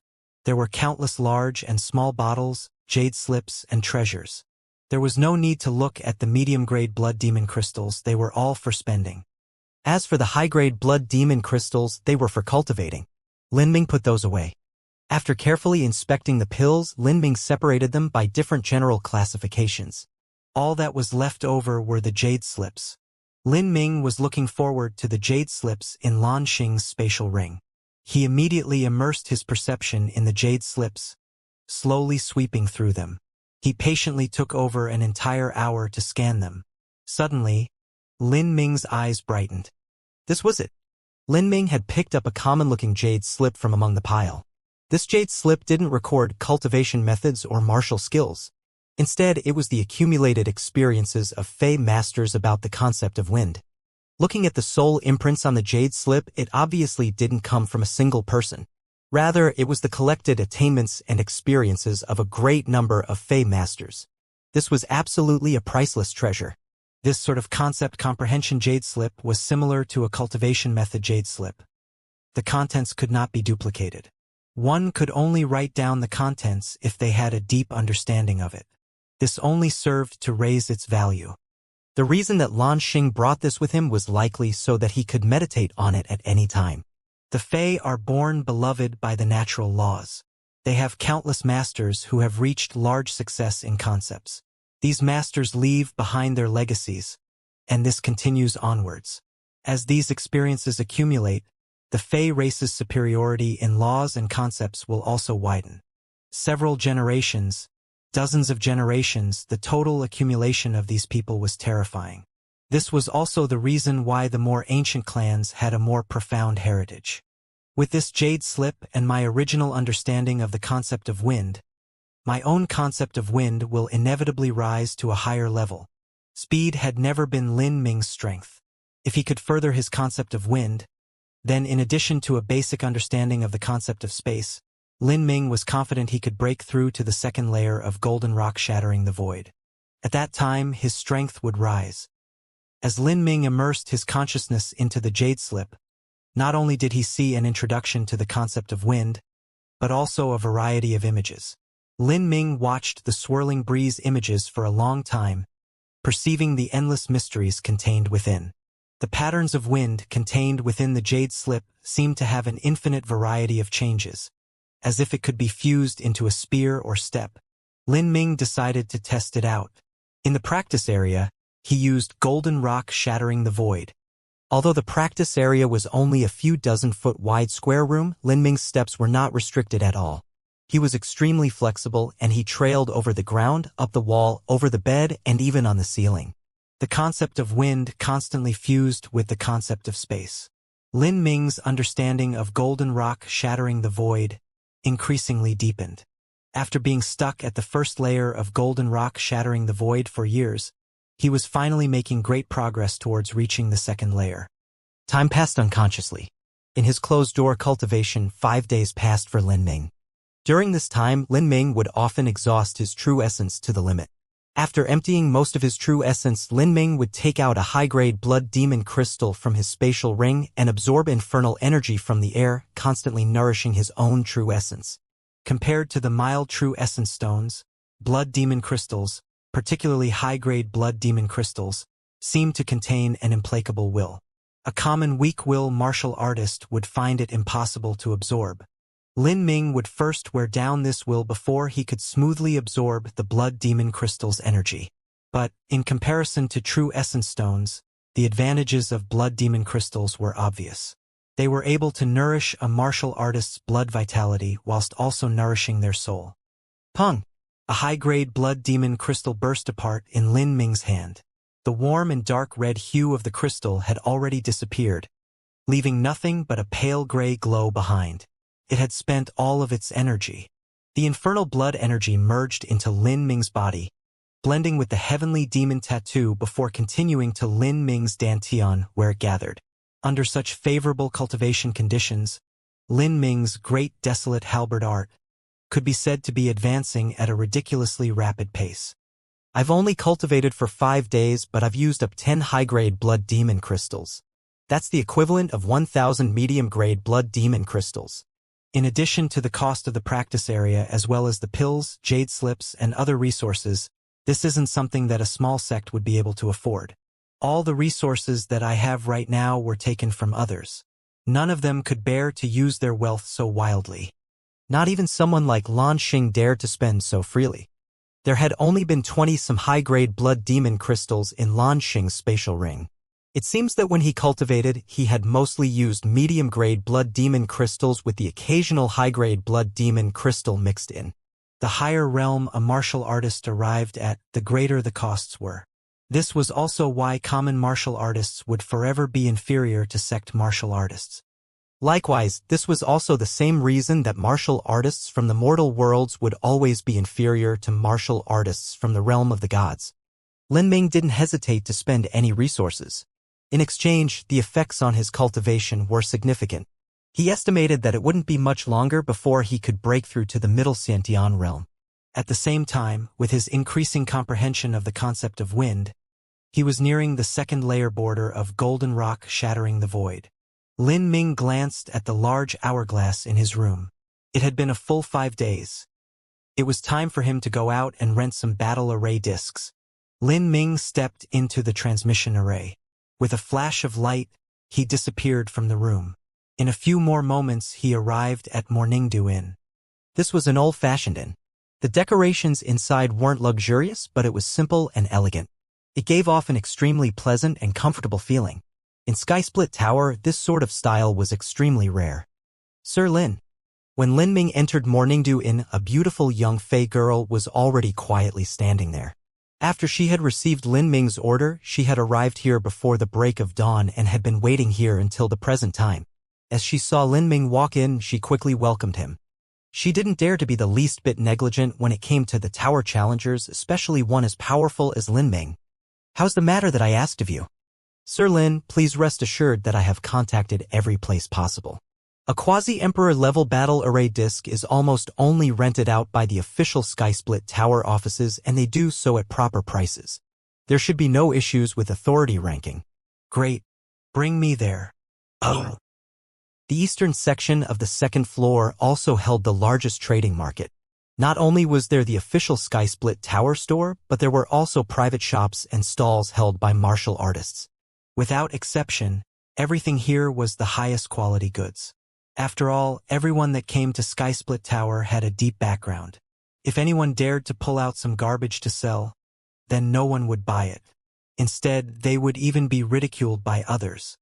there were countless large and small bottles, jade slips, and treasures. There was no need to look at the medium-grade blood demon crystals, they were all for spending. As for the high-grade blood demon crystals, they were for cultivating. Lin Ming put those away. After carefully inspecting the pills, Lin Ming separated them by different general classifications. All that was left over were the jade slips. Lin Ming was looking forward to the jade slips in Lan Xing's spatial ring. He immediately immersed his perception in the jade slips, slowly sweeping through them. He patiently took over an entire hour to scan them. Suddenly, Lin Ming's eyes brightened. This was it. Lin Ming had picked up a common-looking jade slip from among the pile. This jade slip didn't record cultivation methods or martial skills. Instead, it was the accumulated experiences of Fey masters about the concept of wind. Looking at the soul imprints on the jade slip, it obviously didn't come from a single person. Rather, it was the collected attainments and experiences of a great number of Fey masters. This was absolutely a priceless treasure. This sort of concept comprehension jade slip was similar to a cultivation method jade slip. The contents could not be duplicated. One could only write down the contents if they had a deep understanding of it. This only served to raise its value. The reason that Lan Xing brought this with him was likely so that he could meditate on it at any time. The Fey are born beloved by the natural laws. They have countless masters who have reached large success in concepts. These masters leave behind their legacies, and this continues onwards. As these experiences accumulate, the Fey race's superiority in laws and concepts will also widen. Several generations, dozens of generations, the total accumulation of these people was terrifying. This was also the reason why the more ancient clans had a more profound heritage. With this jade slip and my original understanding of the concept of wind, my own concept of wind will inevitably rise to a higher level. Speed had never been Lin Ming's strength. If he could further his concept of wind, Then, in addition to a basic understanding of the concept of space, Lin Ming was confident he could break through to the second layer of golden rock shattering the void. At that time, his strength would rise. As Lin Ming immersed his consciousness into the jade slip, not only did he see an introduction to the concept of wind, but also a variety of images. Lin Ming watched the swirling breeze images for a long time, perceiving the endless mysteries contained within. The patterns of wind contained within the jade slip seemed to have an infinite variety of changes, as if it could be fused into a spear or step. Lin Ming decided to test it out. In the practice area, he used golden rock shattering the void. Although the practice area was only a few dozen-foot wide square room, Lin Ming's steps were not restricted at all. He was extremely flexible, and he trailed over the ground, up the wall, over the bed, and even on the ceiling. The concept of wind constantly fused with the concept of space. Lin Ming's understanding of golden rock shattering the void increasingly deepened. After being stuck at the first layer of golden rock shattering the void for years, he was finally making great progress towards reaching the second layer. Time passed unconsciously. In his closed-door cultivation, 5 days passed for Lin Ming. During this time, Lin Ming would often exhaust his true essence to the limit. After emptying most of his true essence, Lin Ming would take out a high-grade blood demon crystal from his spatial ring and absorb infernal energy from the air, constantly nourishing his own true essence. Compared to the mild true essence stones, blood demon crystals, particularly high-grade blood demon crystals, seemed to contain an implacable will. A common weak-will martial artist would find it impossible to absorb. Lin Ming would first wear down this will before he could smoothly absorb the blood demon crystal's energy. But, in comparison to true essence stones, the advantages of blood demon crystals were obvious. They were able to nourish a martial artist's blood vitality whilst also nourishing their soul. Pung! A high-grade blood demon crystal burst apart in Lin Ming's hand. The warm and dark red hue of the crystal had already disappeared, leaving nothing but a pale gray glow behind. It had spent all of its energy. The infernal blood energy merged into Lin Ming's body, blending with the heavenly demon tattoo before continuing to Lin Ming's dantian where it gathered. Under such favorable cultivation conditions, Lin Ming's great desolate halberd art could be said to be advancing at a ridiculously rapid pace. I've only cultivated for 5 days, but I've used up 10 high-grade blood demon crystals. That's the equivalent of 1,000 medium-grade blood demon crystals. In addition to the cost of the practice area as well as the pills, jade slips, and other resources, this isn't something that a small sect would be able to afford. All the resources that I have right now were taken from others. None of them could bear to use their wealth so wildly. Not even someone like Lan Xing dared to spend so freely. There had only been 20-some high-grade blood demon crystals in Lan Xing's spatial ring. It seems that when he cultivated, he had mostly used medium-grade blood demon crystals with the occasional high-grade blood demon crystal mixed in. The higher realm a martial artist arrived at, the greater the costs were. This was also why common martial artists would forever be inferior to sect martial artists. Likewise, this was also the same reason that martial artists from the mortal worlds would always be inferior to martial artists from the realm of the gods. Lin Ming didn't hesitate to spend any resources. In exchange, the effects on his cultivation were significant. He estimated that it wouldn't be much longer before he could break through to the middle Xiantian realm. At the same time, with his increasing comprehension of the concept of wind, he was nearing the second layer border of golden rock shattering the void. Lin Ming glanced at the large hourglass in his room. It had been a full 5 days. It was time for him to go out and rent some battle array discs. Lin Ming stepped into the transmission array. With a flash of light, he disappeared from the room. In a few more moments, he arrived at Morningdew Inn. This was an old-fashioned inn. The decorations inside weren't luxurious, but it was simple and elegant. It gave off an extremely pleasant and comfortable feeling. In Skysplit Tower, this sort of style was extremely rare. Sir Lin. When Lin Ming entered Morningdew Inn, a beautiful young Fey girl was already quietly standing there. After she had received Lin Ming's order, she had arrived here before the break of dawn and had been waiting here until the present time. As she saw Lin Ming walk in, she quickly welcomed him. She didn't dare to be the least bit negligent when it came to the tower challengers, especially one as powerful as Lin Ming. "How's the matter that I asked of you?" Sir Lin, please rest assured that I have contacted every place possible. A quasi-emperor level battle array disc is almost only rented out by the official Skysplit Tower offices, and they do so at proper prices. There should be no issues with authority ranking. Great. Bring me there. Oh. The eastern section of the second floor also held the largest trading market. Not only was there the official Skysplit Tower store, but there were also private shops and stalls held by martial artists. Without exception, everything here was the highest quality goods. After all, everyone that came to Skysplit Tower had a deep background. If anyone dared to pull out some garbage to sell, then no one would buy it. Instead, they would even be ridiculed by others.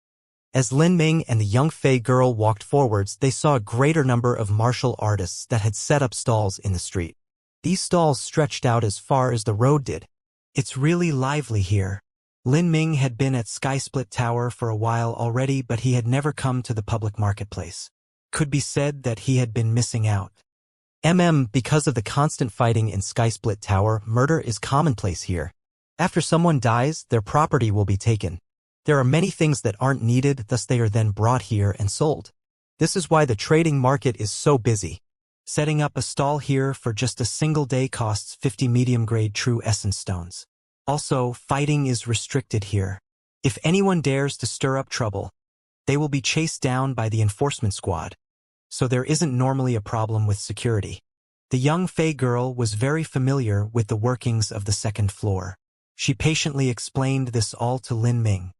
As Lin Ming and the young Fey girl walked forwards, they saw a greater number of martial artists that had set up stalls in the street. These stalls stretched out as far as the road did. It's really lively here. Lin Ming had been at Skysplit Tower for a while already, but he had never come to the public marketplace. Could be said that he had been missing out. Because of the constant fighting in Skysplit Tower, murder is commonplace here. After someone dies, their property will be taken. There are many things that aren't needed, thus they are then brought here and sold. This is why the trading market is so busy. Setting up a stall here for just a single day costs 50 medium-grade true essence stones. Also, fighting is restricted here. If anyone dares to stir up trouble, they will be chased down by the enforcement squad. So there isn't normally a problem with security. The young Fey girl was very familiar with the workings of the second floor. She patiently explained this all to Lin Ming.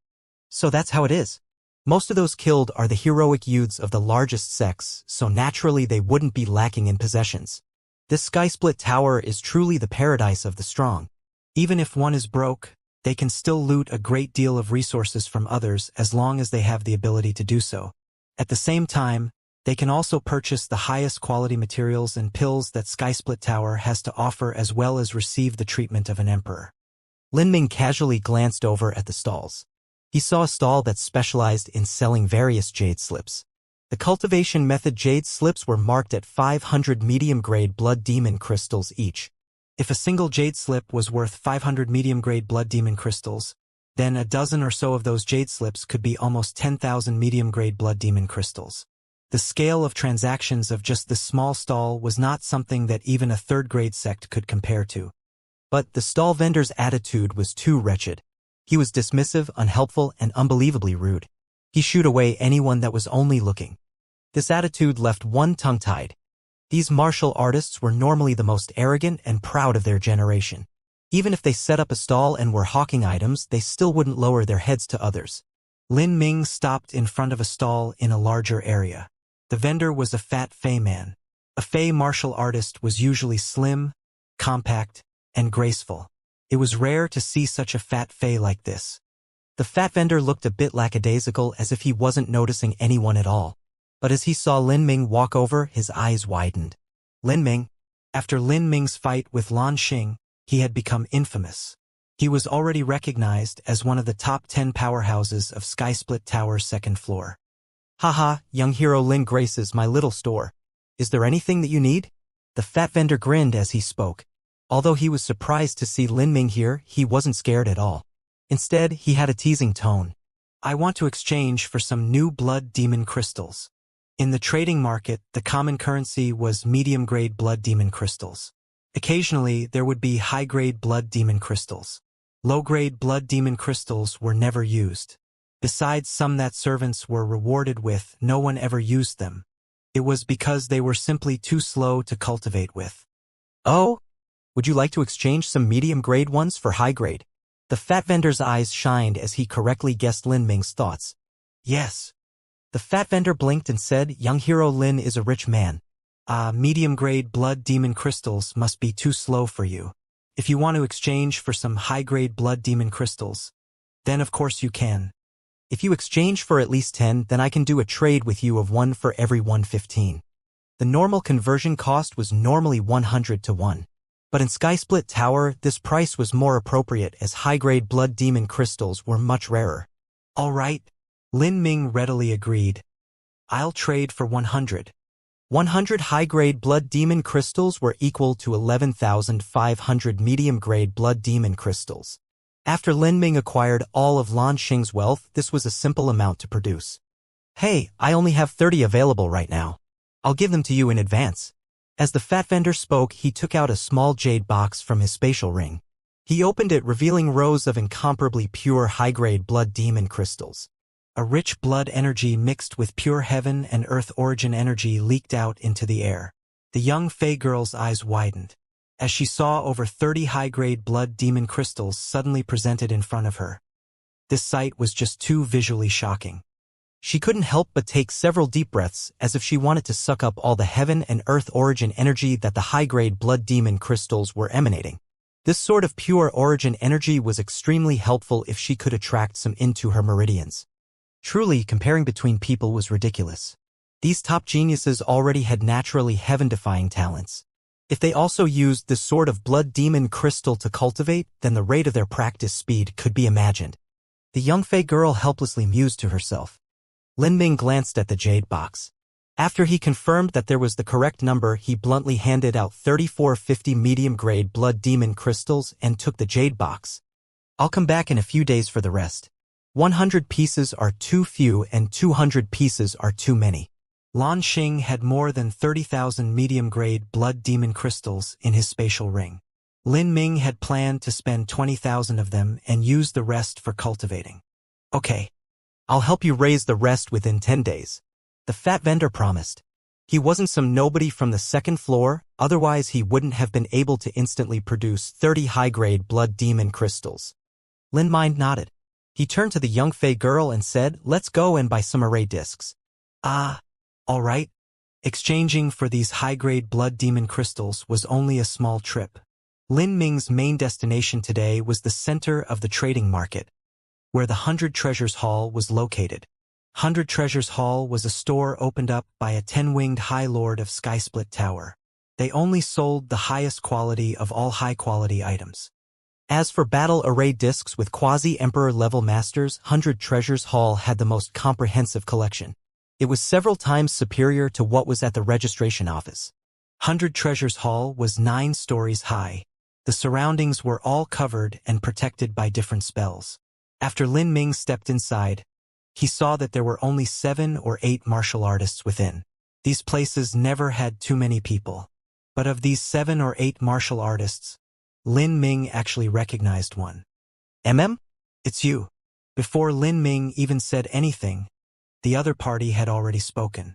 So that's how it is. Most of those killed are the heroic youths of the largest sex, so naturally they wouldn't be lacking in possessions. This Skysplit Tower is truly the paradise of the strong. Even if one is broke, they can still loot a great deal of resources from others as long as they have the ability to do so. At the same time, they can also purchase the highest quality materials and pills that Skysplit Tower has to offer, as well as receive the treatment of an emperor. Lin Ming casually glanced over at the stalls. He saw a stall that specialized in selling various jade slips. The cultivation method jade slips were marked at 500 medium-grade blood demon crystals each. If a single jade slip was worth 500 medium-grade blood demon crystals, then a dozen or so of those jade slips could be almost 10,000 medium-grade blood demon crystals. The scale of transactions of just this small stall was not something that even a third-grade sect could compare to. But the stall vendor's attitude was too wretched. He was dismissive, unhelpful, and unbelievably rude. He shooed away anyone that was only looking. This attitude left one tongue-tied. These martial artists were normally the most arrogant and proud of their generation. Even if they set up a stall and were hawking items, they still wouldn't lower their heads to others. Lin Ming stopped in front of a stall in a larger area. The vendor was a fat Fey man. A Fey martial artist was usually slim, compact, and graceful. It was rare to see such a fat Fey like this. The fat vendor looked a bit lackadaisical, as if he wasn't noticing anyone at all. But as he saw Lin Ming walk over, his eyes widened. Lin Ming. After Lin Ming's fight with Lan Xing, he had become infamous. He was already recognized as one of the top 10 powerhouses of Skysplit Tower's second floor. Haha, young hero Lin graces my little store. Is there anything that you need? The fat vendor grinned as he spoke. Although he was surprised to see Lin Ming here, he wasn't scared at all. Instead, he had a teasing tone. I want to exchange for some new blood demon crystals. In the trading market, the common currency was medium-grade blood demon crystals. Occasionally, there would be high-grade blood demon crystals. Low-grade blood demon crystals were never used. Besides some that servants were rewarded with, no one ever used them. It was because they were simply too slow to cultivate with. Oh? Would you like to exchange some medium-grade ones for high-grade? The fat vendor's eyes shined as he correctly guessed Lin Ming's thoughts. Yes. The fat vendor blinked and said, young hero Lin is a rich man. Medium-grade blood demon crystals must be too slow for you. If you want to exchange for some high-grade blood demon crystals, then of course you can. If you exchange for at least 10, then I can do a trade with you of 1 for every 115. The normal conversion cost was normally 100 to 1. But in Skysplit Tower, this price was more appropriate as high-grade blood demon crystals were much rarer. All right. Lin Ming readily agreed. I'll trade for 100. 100 high-grade blood demon crystals were equal to 11,500 medium-grade blood demon crystals. After Lin Ming acquired all of Lan Xing's wealth, this was a simple amount to produce. Hey, I only have 30 available right now. I'll give them to you in advance. As the fat vendor spoke, he took out a small jade box from his spatial ring. He opened it, revealing rows of incomparably pure high-grade blood demon crystals. A rich blood energy mixed with pure heaven and earth origin energy leaked out into the air. The young Fey girl's eyes widened as she saw over 30 high-grade blood demon crystals suddenly presented in front of her. This sight was just too visually shocking. She couldn't help but take several deep breaths, as if she wanted to suck up all the heaven and earth origin energy that the high-grade blood demon crystals were emanating. This sort of pure origin energy was extremely helpful if she could attract some into her meridians. Truly, comparing between people was ridiculous. These top geniuses already had naturally heaven-defying talents. If they also used this sort of blood demon crystal to cultivate, then the rate of their practice speed could be imagined. The young Fey girl helplessly mused to herself. Lin Ming glanced at the jade box. After he confirmed that there was the correct number, he bluntly handed out 3450 medium-grade blood demon crystals and took the jade box. I'll come back in a few days for the rest. 100 pieces are too few and 200 pieces are too many. Lan Xing had more than 30,000 medium-grade blood demon crystals in his spatial ring. Lin Ming had planned to spend 20,000 of them and use the rest for cultivating. Okay, I'll help you raise the rest within 10 days. The fat vendor promised. He wasn't some nobody from the second floor, otherwise he wouldn't have been able to instantly produce 30 high-grade blood demon crystals. Lin Ming nodded. He turned to the young Fey girl and said, "Let's go and buy some array discs." "Ah, all right." Exchanging for these high-grade blood demon crystals was only a small trip. Lin Ming's main destination today was the center of the trading market, where the 100 Treasures Hall was located. 100 Treasures Hall was a store opened up by a 10-winged High Lord of Skysplit Tower. They only sold the highest quality of all high-quality items. As for battle array discs with quasi-emperor level masters, 100 Treasures Hall had the most comprehensive collection. It was several times superior to what was at the registration office. 100 Treasures Hall was 9 stories high. The surroundings were all covered and protected by different spells. After Lin Ming stepped inside, he saw that there were only 7 or 8 martial artists within. These places never had too many people. But of these 7 or 8 martial artists, Lin Ming actually recognized one. It's you." Before Lin Ming even said anything, the other party had already spoken.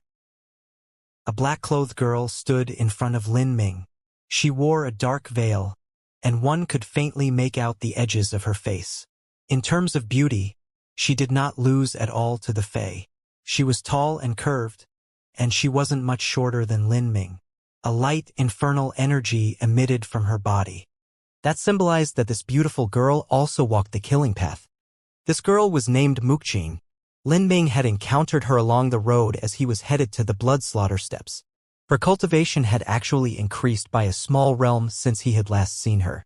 A black-clothed girl stood in front of Lin Ming. She wore a dark veil, and one could faintly make out the edges of her face. In terms of beauty, she did not lose at all to the Fae. She was tall and curved, and she wasn't much shorter than Lin Ming. A light, infernal energy emitted from her body. That symbolized that this beautiful girl also walked the killing path. This girl was named Wuxia. Lin Ming had encountered her along the road as he was headed to the blood slaughter steps. Her cultivation had actually increased by a small realm since he had last seen her.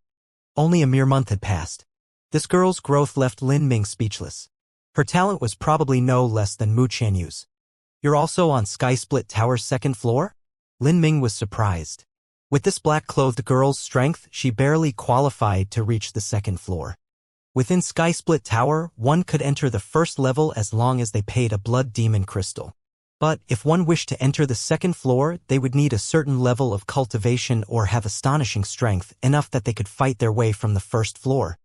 Only a mere month had passed. This girl's growth left Lin Ming speechless. Her talent was probably no less than Wuxia's. "You're also on Skysplit Tower's second floor?" Lin Ming was surprised. With this black-clothed girl's strength, she barely qualified to reach the second floor. Within Skysplit Tower, one could enter the first level as long as they paid a blood demon crystal. But if one wished to enter the second floor, they would need a certain level of cultivation or have astonishing strength enough that they could fight their way from the first floor.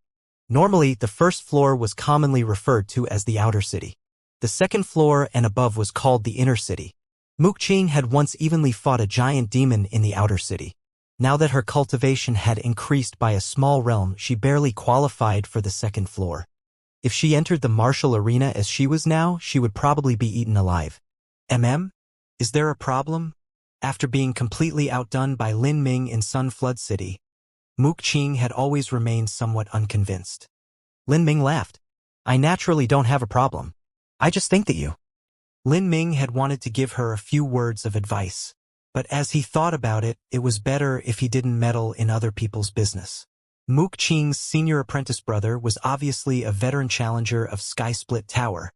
Normally, the first floor was commonly referred to as the outer city. The second floor and above was called the inner city. Wuxia had once evenly fought a giant demon in the outer city. Now that her cultivation had increased by a small realm, she barely qualified for the second floor. If she entered the martial arena as she was now, she would probably be eaten alive. Is there a problem?" After being completely outdone by Lin Ming in Sun Flood City, Wuxia had always remained somewhat unconvinced. Lin Ming laughed. "I naturally don't have a problem. I just think that you..." Lin Ming had wanted to give her a few words of advice. But as he thought about it, it was better if he didn't meddle in other people's business. Wuxia's senior apprentice brother was obviously a veteran challenger of Skysplit Tower,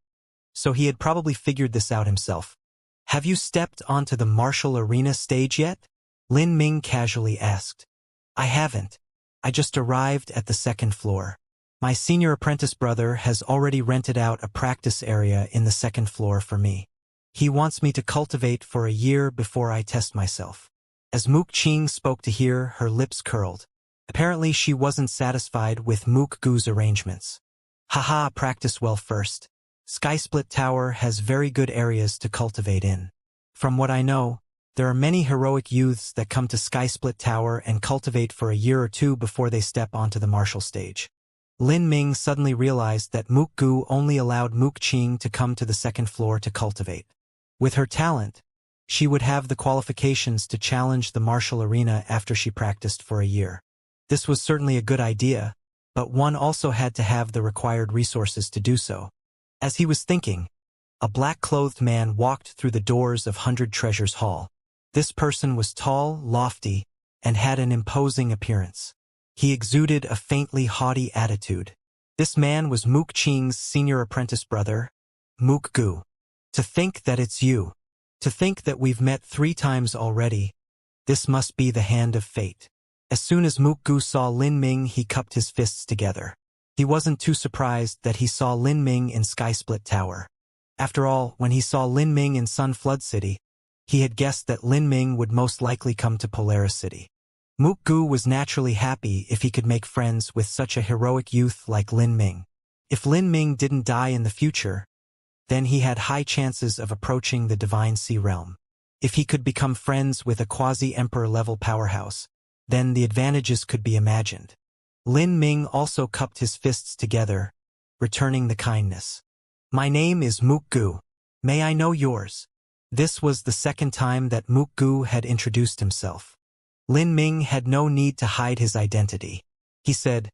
so he had probably figured this out himself. "Have you stepped onto the martial arena stage yet?" Lin Ming casually asked. "I haven't. I just arrived at the second floor." My senior apprentice brother has already rented out a practice area in the second floor for me. He wants me to cultivate for a year before I test myself. As Mook Ching spoke to hear, her lips curled. Apparently she wasn't satisfied with Mook Gu's arrangements. Haha, practice well first. Skysplit Tower has very good areas to cultivate in. From what I know, there are many heroic youths that come to Skysplit Tower and cultivate for a year or two before they step onto the martial stage. Lin Ming suddenly realized that Mook Gu only allowed Mook Ching to come to the second floor to cultivate. With her talent, she would have the qualifications to challenge the martial arena after she practiced for a year. This was certainly a good idea, but one also had to have the required resources to do so. As he was thinking, a black-clothed man walked through the doors of 100 Treasures Hall. This person was tall, lofty, and had an imposing appearance. He exuded a faintly haughty attitude. This man was Mook Ching's senior apprentice brother, Mook Gu. To think that it's you. To think that we've met 3 times already. This must be the hand of fate. As soon as Mook Gu saw Lin Ming, he cupped his fists together. He wasn't too surprised that he saw Lin Ming in Skysplit Tower. After all, when he saw Lin Ming in Sun Flood City, he had guessed that Lin Ming would most likely come to Polaris City. Mook Gu was naturally happy if he could make friends with such a heroic youth like Lin Ming. If Lin Ming didn't die in the future, then he had high chances of approaching the Divine Sea Realm. If he could become friends with a quasi-emperor level powerhouse, then the advantages could be imagined. Lin Ming also cupped his fists together, returning the kindness. My name is Mook Gu. May I know yours? This was the second time that Mook Gu had introduced himself. Lin Ming had no need to hide his identity. He said,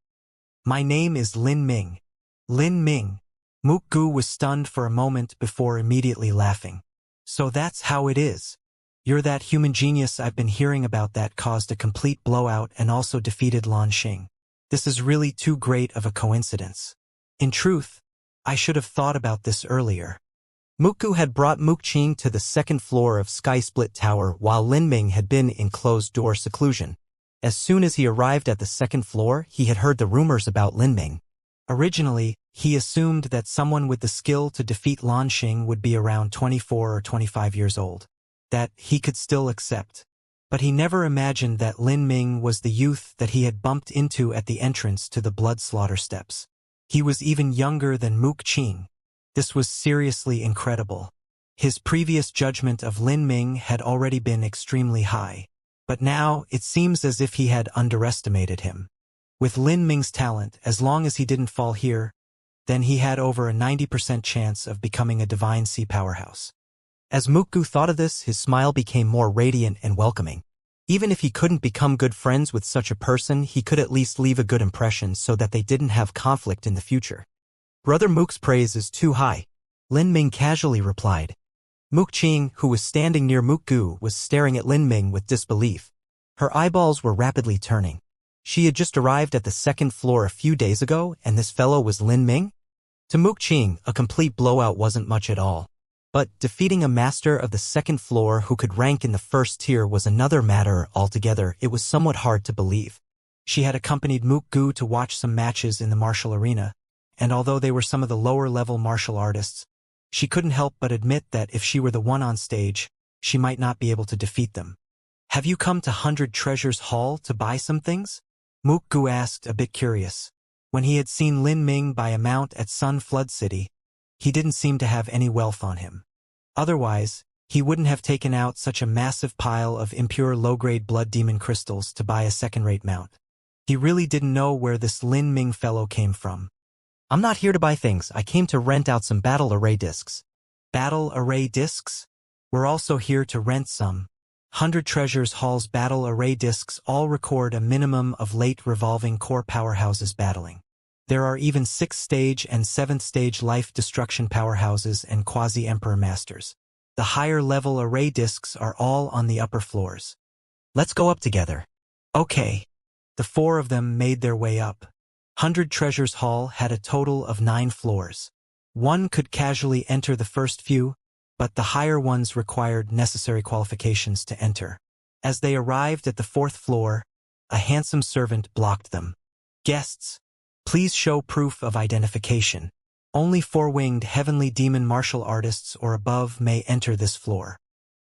"My name is Lin Ming." Lin Ming. Mook Gu was stunned for a moment before immediately laughing. So that's how it is. You're that human genius I've been hearing about that caused a complete blowout and also defeated Lan Xing. This is really too great of a coincidence. In truth, I should have thought about this earlier. Mook Gu had brought Mook Ching to the second floor of Skysplit Tower while Lin Ming had been in closed-door seclusion. As soon as he arrived at the second floor, he had heard the rumors about Lin Ming. Originally, he assumed that someone with the skill to defeat Lan Xing would be around 24 or 25 years old. That he could still accept. But he never imagined that Lin Ming was the youth that he had bumped into at the entrance to the blood slaughter steps. He was even younger than Mook Ching. This was seriously incredible. His previous judgment of Lin Ming had already been extremely high. But now, it seems as if he had underestimated him. With Lin Ming's talent, as long as he didn't fall here, then he had over a 90% chance of becoming a Divine Sea powerhouse. As Mook Gu thought of this, his smile became more radiant and welcoming. Even if he couldn't become good friends with such a person, he could at least leave a good impression so that they didn't have conflict in the future. Brother Mook's praise is too high, Lin Ming casually replied. Mook Ching, who was standing near Mook Gu, was staring at Lin Ming with disbelief. Her eyeballs were rapidly turning. She had just arrived at the second floor a few days ago, and this fellow was Lin Ming? To Mook Ching, a complete blowout wasn't much at all. But defeating a master of the second floor who could rank in the first tier was another matter altogether. It was somewhat hard to believe. She had accompanied Mook Gu to watch some matches in the martial arena, and although they were some of the lower-level martial artists, she couldn't help but admit that if she were the one on stage, she might not be able to defeat them. "Have you come to 100 Treasures Hall to buy some things?" Mook Gu asked, a bit curious. When he had seen Lin Ming buy a mount at Sun Flood City, he didn't seem to have any wealth on him. Otherwise, he wouldn't have taken out such a massive pile of impure low-grade blood demon crystals to buy a second-rate mount. He really didn't know where this Lin Ming fellow came from. "I'm not here to buy things. I came to rent out some battle array discs." Battle array discs? We're also here to rent some. 100 Treasures Hall's battle array discs all record a minimum of late revolving core powerhouses battling. There are even 6th stage and 7th stage life destruction powerhouses and quasi-emperor masters. The higher level array discs are all on the upper floors. "Let's go up together." Okay. The 4 of them made their way up. 100 Treasures Hall had a total of 9 floors. One could casually enter the first few, but the higher ones required necessary qualifications to enter. As they arrived at the 4th floor, a handsome servant blocked them. "Guests, Please show proof of identification. Only 4-winged heavenly demon martial artists or above may enter this floor.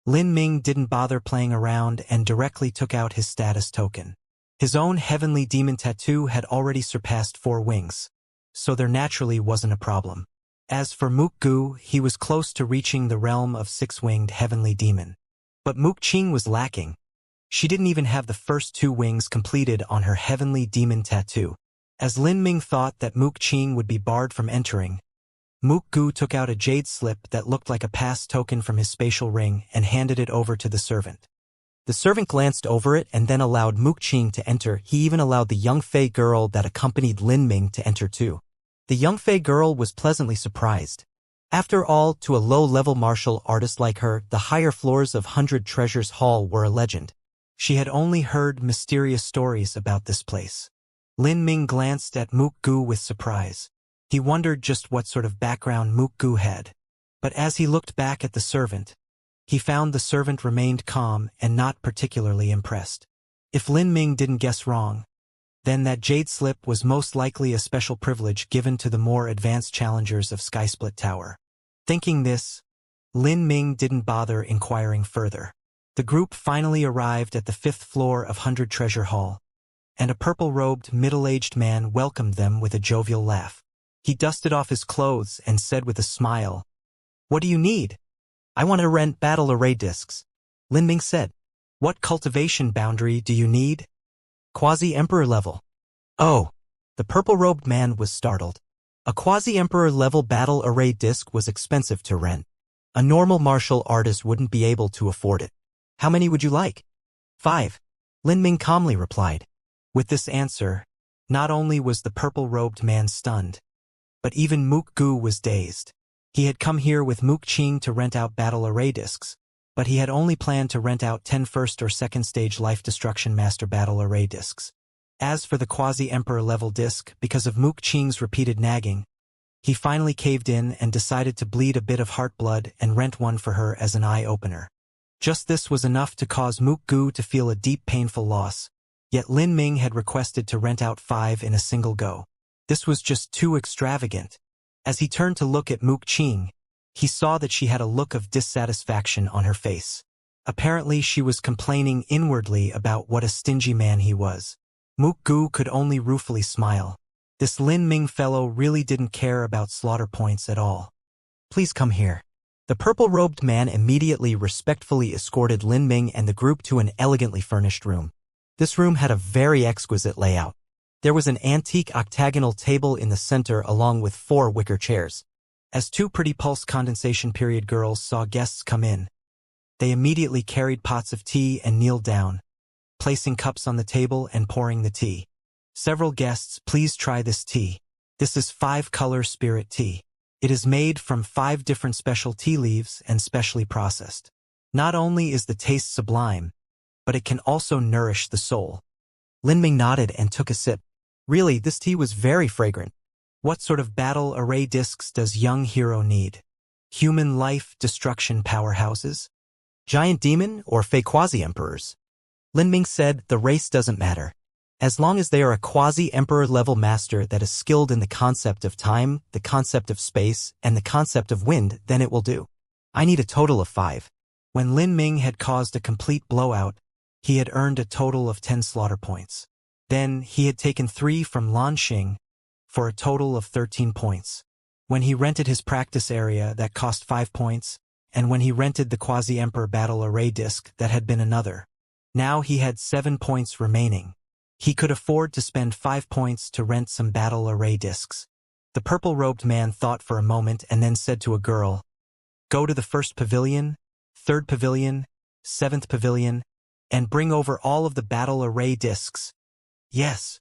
Lin Ming didn't bother playing around and directly took out his status token. His own heavenly demon tattoo had already surpassed 4 wings, so there naturally wasn't a problem. As for Mook Gu, he was close to reaching the realm of 6-winged heavenly demon. But Mook Qing was lacking. She didn't even have the first 2 wings completed on her heavenly demon tattoo. As Lin Ming thought that Mook Qing would be barred from entering, Mook Gu took out a jade slip that looked like a pass token from his spatial ring and handed it over to the servant. The servant glanced over it and then allowed Mook Qing to enter. He even allowed the young Fey girl that accompanied Lin Ming to enter too. The young Fey girl was pleasantly surprised. After all, to a low-level martial artist like her, the higher floors of 100 Treasures Hall were a legend. She had only heard mysterious stories about this place. Lin Ming glanced at Mook Gu with surprise. He wondered just what sort of background Mook Gu had. But as he looked back at the servant, he found the servant remained calm and not particularly impressed. If Lin Ming didn't guess wrong, then that jade slip was most likely a special privilege given to the more advanced challengers of Skysplit Tower. Thinking this, Lin Ming didn't bother inquiring further. The group finally arrived at the 5th floor of 100 Treasure Hall, and a purple-robed, middle-aged man welcomed them with a jovial laugh. He dusted off his clothes and said with a smile, "What do you need?" "I want to rent battle array discs," Lin Ming said. "What cultivation boundary do you need?" "Quasi-Emperor level." "Oh." The purple-robed man was startled. A Quasi-Emperor level battle array disc was expensive to rent. A normal martial artist wouldn't be able to afford it. "How many would you like?" "5," Lin Ming calmly replied. With this answer, not only was the purple-robed man stunned, but even Mook Gu was dazed. He had come here with Mook Qing to rent out battle array discs, but he had only planned to rent out 10 first or second stage Life Destruction Master battle array discs. As for the Quasi-Emperor level disc, because of Mook Qing's repeated nagging, he finally caved in and decided to bleed a bit of heart blood and rent one for her as an eye-opener. Just this was enough to cause Mook Gu to feel a deep painful loss, yet Lin Ming had requested to rent out 5 in a single go. This was just too extravagant. As he turned to look at Mook Qing, he saw that she had a look of dissatisfaction on her face. Apparently she was complaining inwardly about what a stingy man he was. Mook Gu could only ruefully smile. This Lin Ming fellow really didn't care about slaughter points at all. "Please come here." The purple-robed man immediately respectfully escorted Lin Ming and the group to an elegantly furnished room. This room had a very exquisite layout. There was an antique octagonal table in the center along with 4 wicker chairs. As 2 pretty pulse condensation period girls saw guests come in, they immediately carried pots of tea and kneeled down, placing cups on the table and pouring the tea. "Several guests, please try this tea. This is 5-color spirit tea. It is made from 5 different special tea leaves and specially processed. Not only is the taste sublime, but it can also nourish the soul." Lin Ming nodded and took a sip. Really, this tea was very fragrant. What sort of battle array discs does young hero need? Human life destruction powerhouses? Giant demon or fey quasi-emperors? Lin Ming said the race doesn't matter. As long as they are a quasi-emperor level master that is skilled in the concept of time, the concept of space, and the concept of wind, then it will do. "I need a total of 5. When Lin Ming had caused a complete blowout, he had earned a total of 10 slaughter points. Then he had taken 3 from Lan Xing for a total of 13 points. When he rented his practice area, that cost 5 points, and when he rented the Quasi-Emperor battle array disc, that had been another. Now he had 7 points remaining. He could afford to spend 5 points to rent some battle array discs. The purple-robed man thought for a moment and then said to a girl, "Go to the 1st pavilion, 3rd pavilion, 7th pavilion, and bring over all of the battle array discs." "Yes."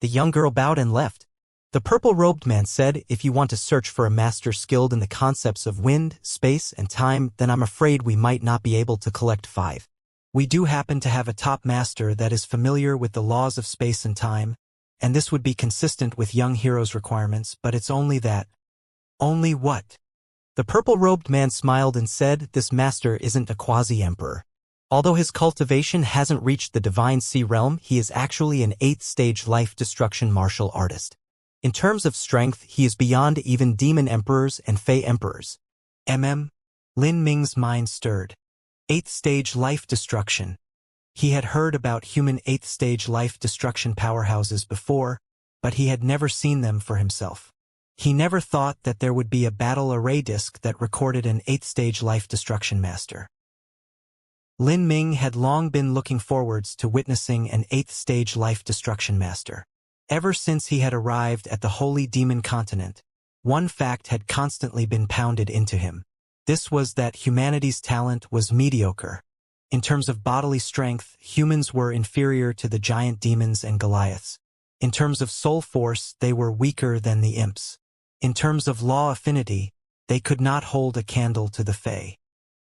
The young girl bowed and left. The purple-robed man said, "If you want to search for a master skilled in the concepts of wind, space, and time, then I'm afraid we might not be able to collect 5. We do happen to have a top master that is familiar with the laws of space and time, and this would be consistent with young heroes' requirements, but it's only that." "Only what?" The purple-robed man smiled and said, "This master isn't a quasi-emperor. Although his cultivation hasn't reached the Divine Sea realm, he is actually an 8th stage life destruction martial artist. In terms of strength, he is beyond even demon emperors and fey emperors. Lin Ming's mind stirred. 8th stage life destruction. He had heard about human 8th stage life destruction powerhouses before, but he had never seen them for himself. He never thought that there would be a battle array disk that recorded an 8th stage life destruction master. Lin Ming had long been looking forwards to witnessing an 8th stage life destruction master. Ever since he had arrived at the Holy Demon Continent, one fact had constantly been pounded into him. This was that humanity's talent was mediocre. In terms of bodily strength, humans were inferior to the giant demons and Goliaths. In terms of soul force, they were weaker than the imps. In terms of law affinity, they could not hold a candle to the Fae.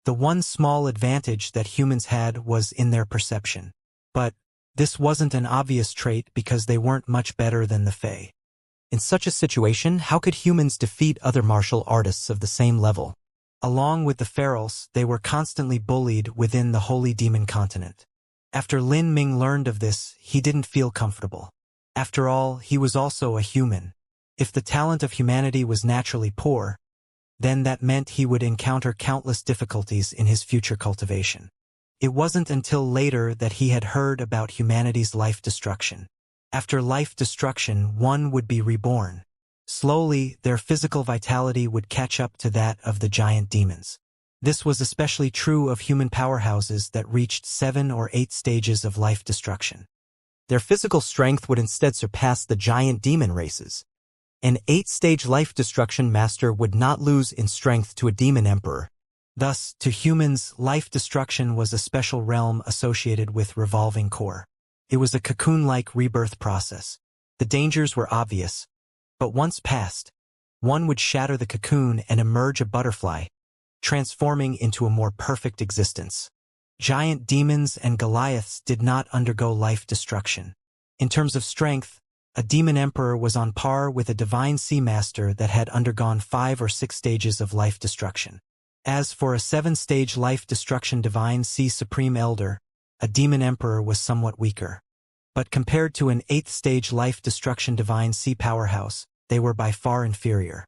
The one small advantage that humans had was in their perception. But this wasn't an obvious trait because they weren't much better than the Fae. In such a situation, how could humans defeat other martial artists of the same level? Along with the ferals, they were constantly bullied within the Holy Demon Continent. After Lin Ming learned of this, he didn't feel comfortable. After all, he was also a human. If the talent of humanity was naturally poor, then that meant he would encounter countless difficulties in his future cultivation. It wasn't until later that he had heard about humanity's life destruction. After life destruction, one would be reborn. Slowly, their physical vitality would catch up to that of the giant demons. This was especially true of human powerhouses that reached 7 or 8 stages of life destruction. Their physical strength would instead surpass the giant demon races. An 8-stage life destruction master would not lose in strength to a demon emperor. Thus, to humans, life destruction was a special realm associated with revolving core. It was a cocoon-like rebirth process. The dangers were obvious, but once past, one would shatter the cocoon and emerge a butterfly, transforming into a more perfect existence. Giant demons and Goliaths did not undergo life destruction. In terms of strength, a demon emperor was on par with a divine sea master that had undergone 5 or 6 stages of life destruction. As for a 7-stage life destruction divine sea supreme elder, a demon emperor was somewhat weaker. But compared to an 8th-stage life destruction divine sea powerhouse, they were by far inferior.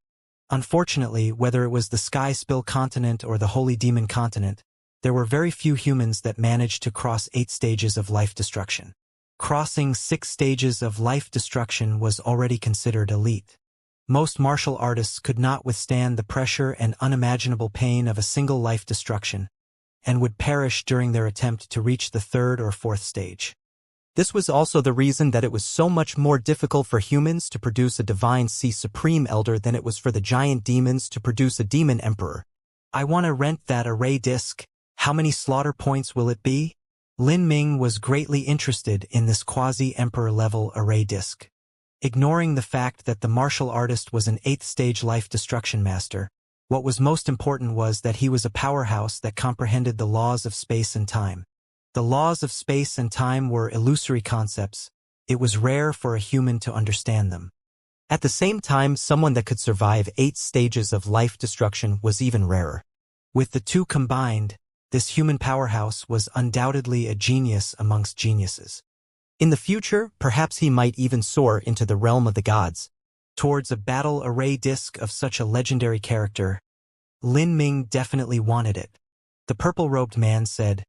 Unfortunately, whether it was the Sky Spill continent or the Holy Demon continent, there were very few humans that managed to cross 8 stages of life destruction. Crossing 6 stages of life destruction was already considered elite. Most martial artists could not withstand the pressure and unimaginable pain of a single life destruction, and would perish during their attempt to reach the 3rd or 4th stage. This was also the reason that it was so much more difficult for humans to produce a divine sea supreme elder than it was for the giant demons to produce a demon emperor. I want to rent that array disk. How many slaughter points will it be? Lin Ming was greatly interested in this quasi-emperor level array disk. Ignoring the fact that the martial artist was an 8th-stage life destruction master, what was most important was that he was a powerhouse that comprehended the laws of space and time. The laws of space and time were illusory concepts. It was rare for a human to understand them. At the same time, someone that could survive 8 stages of life destruction was even rarer. With the two combined, this human powerhouse was undoubtedly a genius amongst geniuses. In the future, perhaps he might even soar into the realm of the gods. Towards a battle array disk of such a legendary character, Lin Ming definitely wanted it. The purple-robed man said,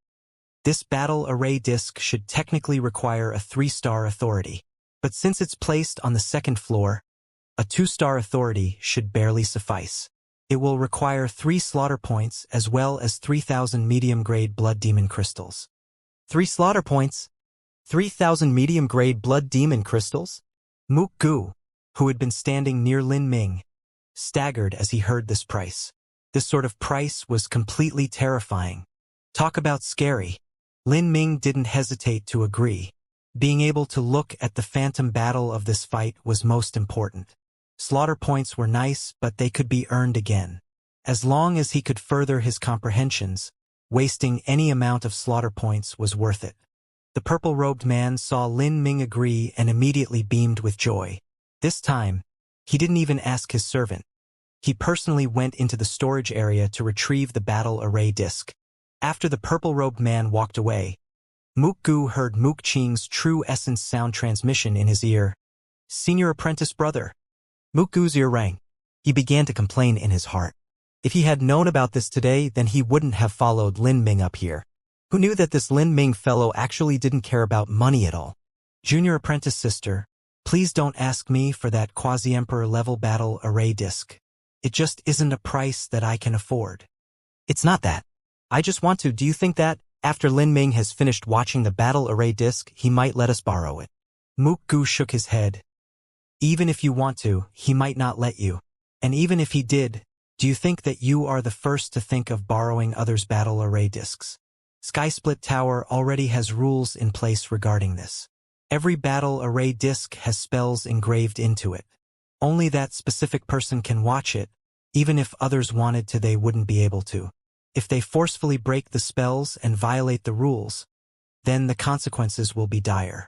"This battle array disk should technically require a 3-star authority, but since it's placed on the 2nd floor, a 2-star authority should barely suffice. It will require 3 slaughter points as well as 3,000 medium-grade blood demon crystals." 3 slaughter points? 3,000 medium-grade blood demon crystals? Mook Gu, who had been standing near Lin Ming, staggered as he heard this price. This sort of price was completely terrifying. Talk about scary. Lin Ming didn't hesitate to agree. Being able to look at the phantom battle of this fight was most important. Slaughter points were nice, but they could be earned again. As long as he could further his comprehensions, wasting any amount of slaughter points was worth it. The purple-robed man saw Lin Ming agree and immediately beamed with joy. This time, he didn't even ask his servant. He personally went into the storage area to retrieve the battle array disk. After the purple-robed man walked away, Mook Gu heard Mook Qing's true essence sound transmission in his ear. "Senior apprentice brother, Mukgu's ear rang. He began to complain in his heart. If he had known about this today, then he wouldn't have followed Lin Ming up here. Who knew that this Lin Ming fellow actually didn't care about money at all? Junior apprentice sister, please don't ask me for that quasi-emperor level battle array disc. It just isn't a price that I can afford. It's not that. I just want to. Do you think that, after Lin Ming has finished watching the battle array disc, he might let us borrow it? Mukgu shook his head. Even if you want to, he might not let you. And even if he did, do you think that you are the first to think of borrowing others' battle array discs? Skysplit Tower already has rules in place regarding this. Every battle array disc has spells engraved into it. Only that specific person can watch it. Even if others wanted to, they wouldn't be able to. If they forcefully break the spells and violate the rules, then the consequences will be dire.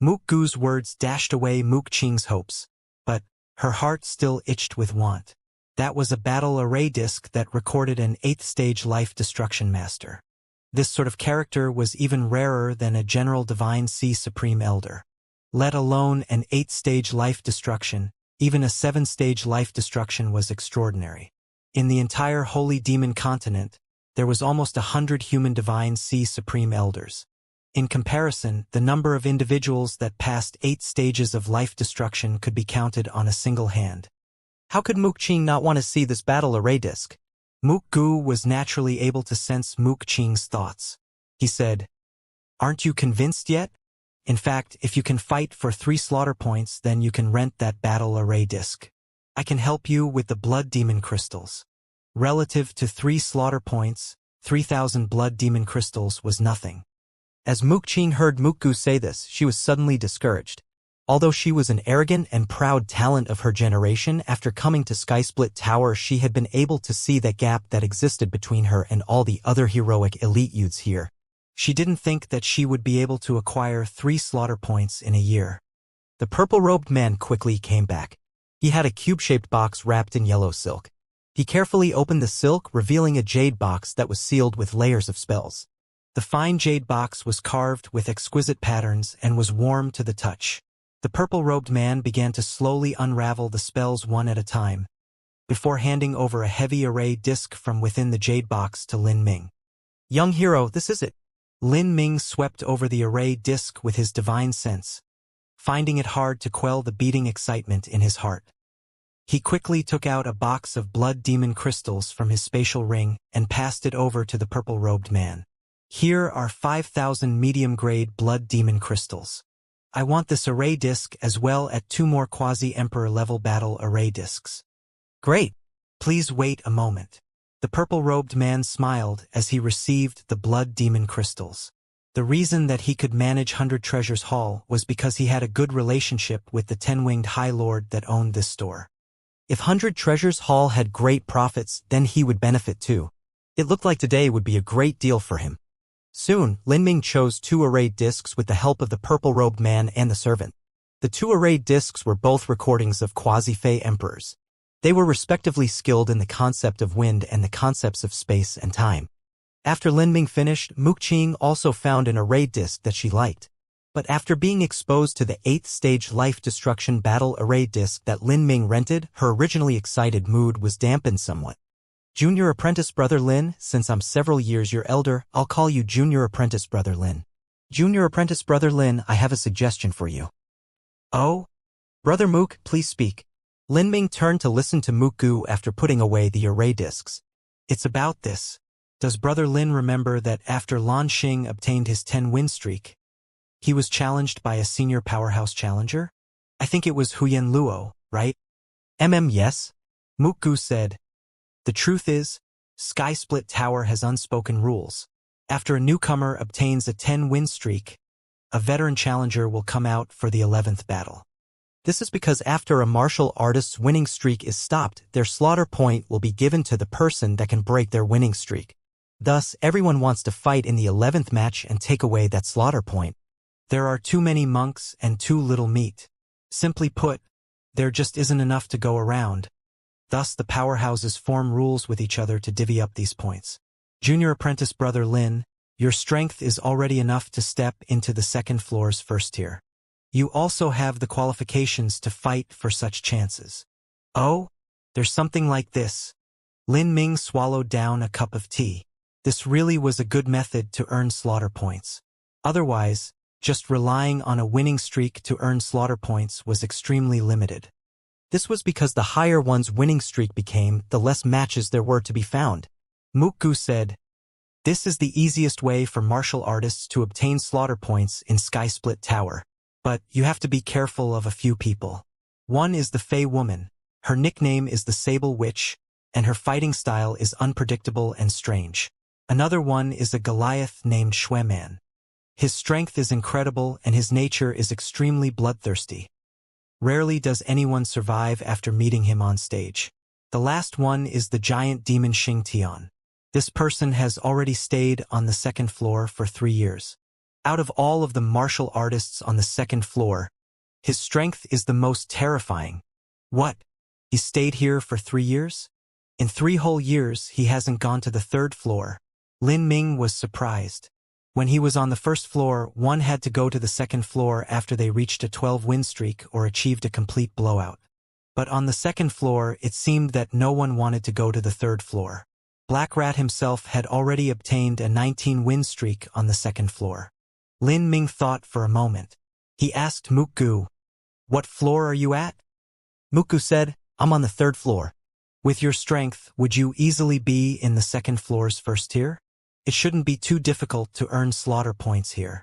Mukgu's words dashed away Mukching's hopes, but her heart still itched with want. That was a battle array disc that recorded an 8th stage life destruction master. This sort of character was even rarer than a general divine sea supreme elder. Let alone an 8th stage life destruction, even a 7th stage life destruction was extraordinary. In the entire Holy Demon continent, there was almost 100 human divine sea supreme elders. In comparison, the number of individuals that passed 8 stages of life destruction could be counted on a single hand. How could Mukching not want to see this battle array disc? Mukgu was naturally able to sense Mukching's thoughts. He said, "Aren't you convinced yet? In fact, if you can fight for 3 slaughter points, then you can rent that battle array disc. I can help you with the blood demon crystals." Relative to 3 slaughter points, 3,000 blood demon crystals was nothing. As Mukching heard Mukgu say this, she was suddenly discouraged. Although she was an arrogant and proud talent of her generation, after coming to Skysplit Tower she had been able to see that gap that existed between her and all the other heroic elite youths here. She didn't think that she would be able to acquire 3 slaughter points in a year. The purple-robed man quickly came back. He had a cube-shaped box wrapped in yellow silk. He carefully opened the silk, revealing a jade box that was sealed with layers of spells. The fine jade box was carved with exquisite patterns and was warm to the touch. The purple-robed man began to slowly unravel the spells one at a time, before handing over a heavy array disc from within the jade box to Lin Ming. "Young hero, this is it." Lin Ming swept over the array disc with his divine sense, finding it hard to quell the beating excitement in his heart. He quickly took out a box of blood demon crystals from his spatial ring and passed it over to the purple-robed man. "Here are 5,000 medium-grade blood demon crystals. I want this array disc as well as 2 more quasi-emperor level battle array discs." "Great. Please wait a moment." The purple-robed man smiled as he received the blood demon crystals. The reason that he could manage 100 Treasures Hall was because he had a good relationship with the 10-winged High Lord that owned this store. If 100 Treasures Hall had great profits, then he would benefit too. It looked like today would be a great deal for him. Soon, Lin Ming chose 2 arrayed discs with the help of the purple-robed man and the servant. The 2 arrayed discs were both recordings of quasi-fey emperors. They were respectively skilled in the concept of wind and the concepts of space and time. After Lin Ming finished, Mukching also found an arrayed disc that she liked. But after being exposed to the 8th stage life destruction battle array disc that Lin Ming rented, her originally excited mood was dampened somewhat. "Junior Apprentice Brother Lin, since I'm several years your elder, I'll call you Junior Apprentice Brother Lin." "Junior Apprentice Brother Lin, I have a suggestion for you." "Oh? Brother Mook, please speak." Lin Ming turned to listen to Mukgu after putting away the array discs. "It's about this. Does Brother Lin remember that after Lan Xing obtained his 10-win streak, he was challenged by a senior powerhouse challenger? I think it was Huyen Luo, right?" Yes. Mukgu said. "The truth is, Skysplit Tower has unspoken rules. After a newcomer obtains a 10-win streak, a veteran challenger will come out for the 11th battle. This is because after a martial artist's winning streak is stopped, their slaughter point will be given to the person that can break their winning streak. Thus, everyone wants to fight in the 11th match and take away that slaughter point. There are too many monks and too little meat. Simply put, there just isn't enough to go around. Thus the powerhouses form rules with each other to divvy up these points. Junior Apprentice Brother Lin, your strength is already enough to step into the 2nd floor's 1st tier. You also have the qualifications to fight for such chances. Oh, there's something like this. Lin Ming swallowed down a cup of tea. This really was a good method to earn slaughter points. Otherwise, just relying on a winning streak to earn slaughter points was extremely limited. This was because the higher one's winning streak became, the less matches there were to be found. Mukgu said, "This is the easiest way for martial artists to obtain slaughter points in Sky Split Tower. But you have to be careful of a few people. One is the Fey woman. Her nickname is the Sable Witch, and her fighting style is unpredictable and strange. Another one is a Goliath named Xueman. His strength is incredible and his nature is extremely bloodthirsty. Rarely does anyone survive after meeting him on stage. The last one is the giant demon Xianxia. This person has already stayed on the second floor for 3 years. Out of all of the martial artists on the second floor, his strength is the most terrifying. What? He stayed here for 3 years? In 3 whole years, he hasn't gone to the third floor. Lin Ming was surprised. When he was on the first floor, one had to go to the second floor after they reached a 12-win streak or achieved a complete blowout. But on the second floor, it seemed that no one wanted to go to the third floor. Black Rat himself had already obtained a 19-win streak on the second floor. Lin Ming thought for a moment. He asked Mukgu, "What floor are you at?" Mukgu said, "I'm on the third floor." "With your strength, would you easily be in the second floor's first tier? It shouldn't be too difficult to earn slaughter points here."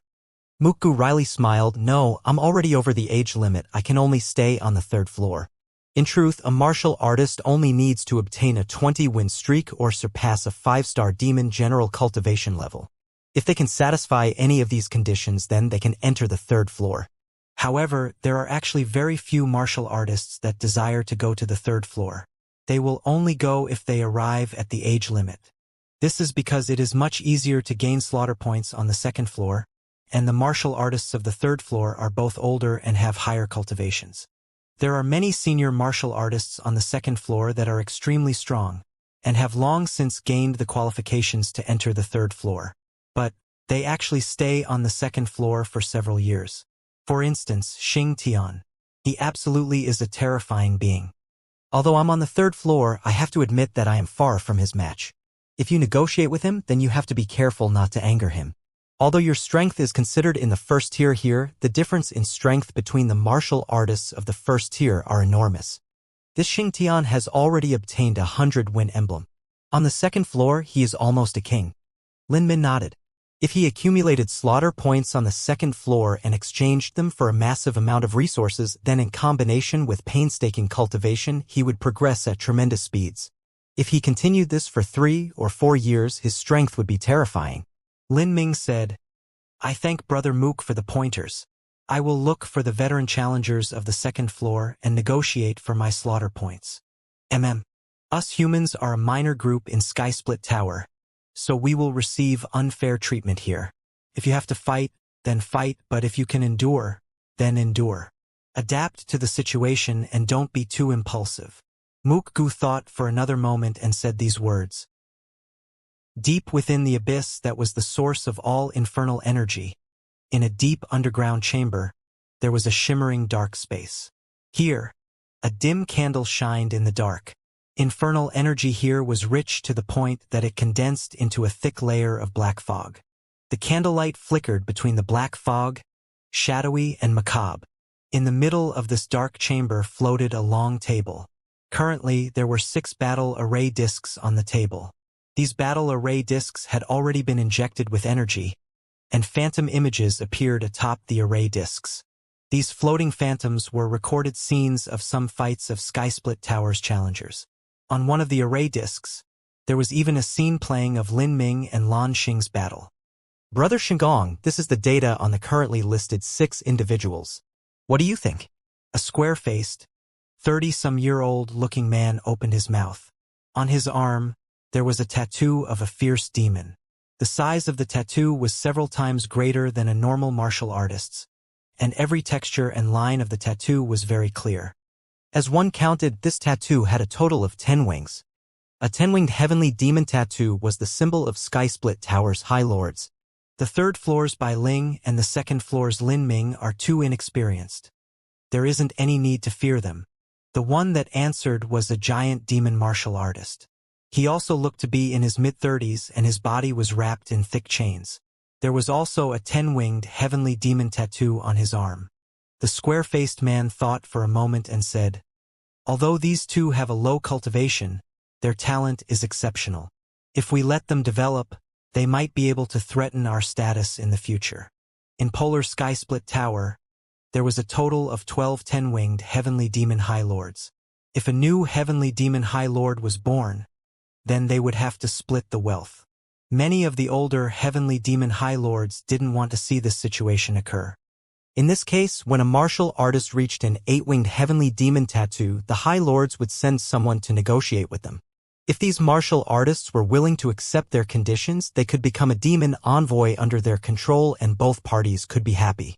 Mukgu wryly smiled. "No, I'm already over the age limit. I can only stay on the third floor." In truth, a martial artist only needs to obtain a 20-win streak or surpass a 5-star demon general cultivation level. If they can satisfy any of these conditions, then they can enter the third floor. However, there are actually very few martial artists that desire to go to the third floor. They will only go if they arrive at the age limit. This is because it is much easier to gain slaughter points on the second floor, and the martial artists of the third floor are both older and have higher cultivations. There are many senior martial artists on the second floor that are extremely strong, and have long since gained the qualifications to enter the third floor. But they actually stay on the second floor for several years. For instance, Xianxia. He absolutely is a terrifying being. Although I'm on the third floor, I have to admit that I am far from his match. If you negotiate with him, then you have to be careful not to anger him. Although your strength is considered in the first tier here, the difference in strength between the martial artists of the first tier are enormous. This Xianxia has already obtained a 100-win emblem. On the second floor, he is almost a king. Lin Min nodded. If he accumulated slaughter points on the second floor and exchanged them for a massive amount of resources, then in combination with painstaking cultivation, he would progress at tremendous speeds. If he continued this for 3 or 4 years, his strength would be terrifying. Lin Ming said, "I thank Brother Mook for the pointers. I will look for the veteran challengers of the second floor and negotiate for my slaughter points. Us humans are a minor group in Sky Split Tower, so we will receive unfair treatment here. If you have to fight, then fight, but if you can endure, then endure. Adapt to the situation and don't be too impulsive." Mukgu thought for another moment and said these words. Deep within the abyss that was the source of all infernal energy, in a deep underground chamber, there was a shimmering dark space. Here, a dim candle shined in the dark. Infernal energy here was rich to the point that it condensed into a thick layer of black fog. The candlelight flickered between the black fog, shadowy and macabre. In the middle of this dark chamber floated a long table. Currently, there were 6 battle array discs on the table. These battle array discs had already been injected with energy, and phantom images appeared atop the array discs. These floating phantoms were recorded scenes of some fights of Sky Split Tower's challengers. On one of the array discs, there was even a scene playing of Lin Ming and Lan Xing's battle. Brother Shengong, this is the data on the currently listed 6 individuals. What do you think? A square-faced, 30-some-year-old looking man opened his mouth. On his arm, there was a tattoo of a fierce demon. The size of the tattoo was several times greater than a normal martial artist's, and every texture and line of the tattoo was very clear. As one counted, this tattoo had a total of 10 wings. A 10-winged heavenly demon tattoo was the symbol of Sky Split Tower's High Lords. The third floor's Bai Ling and the second floor's Lin Ming are too inexperienced. There isn't any need to fear them. The one that answered was a giant demon martial artist. He also looked to be in his mid-30s and his body was wrapped in thick chains. There was also a 10-winged heavenly demon tattoo on his arm. The square-faced man thought for a moment and said, "Although these two have a low cultivation, their talent is exceptional. If we let them develop, they might be able to threaten our status in the future." In Polar Sky Split Tower, there was a total of 12 10-winged heavenly demon high lords. If a new heavenly demon high lord was born, then they would have to split the wealth. Many of the older heavenly demon high lords didn't want to see this situation occur. In this case, when a martial artist reached an 8-winged heavenly demon tattoo, the high lords would send someone to negotiate with them. If these martial artists were willing to accept their conditions, they could become a demon envoy under their control and both parties could be happy.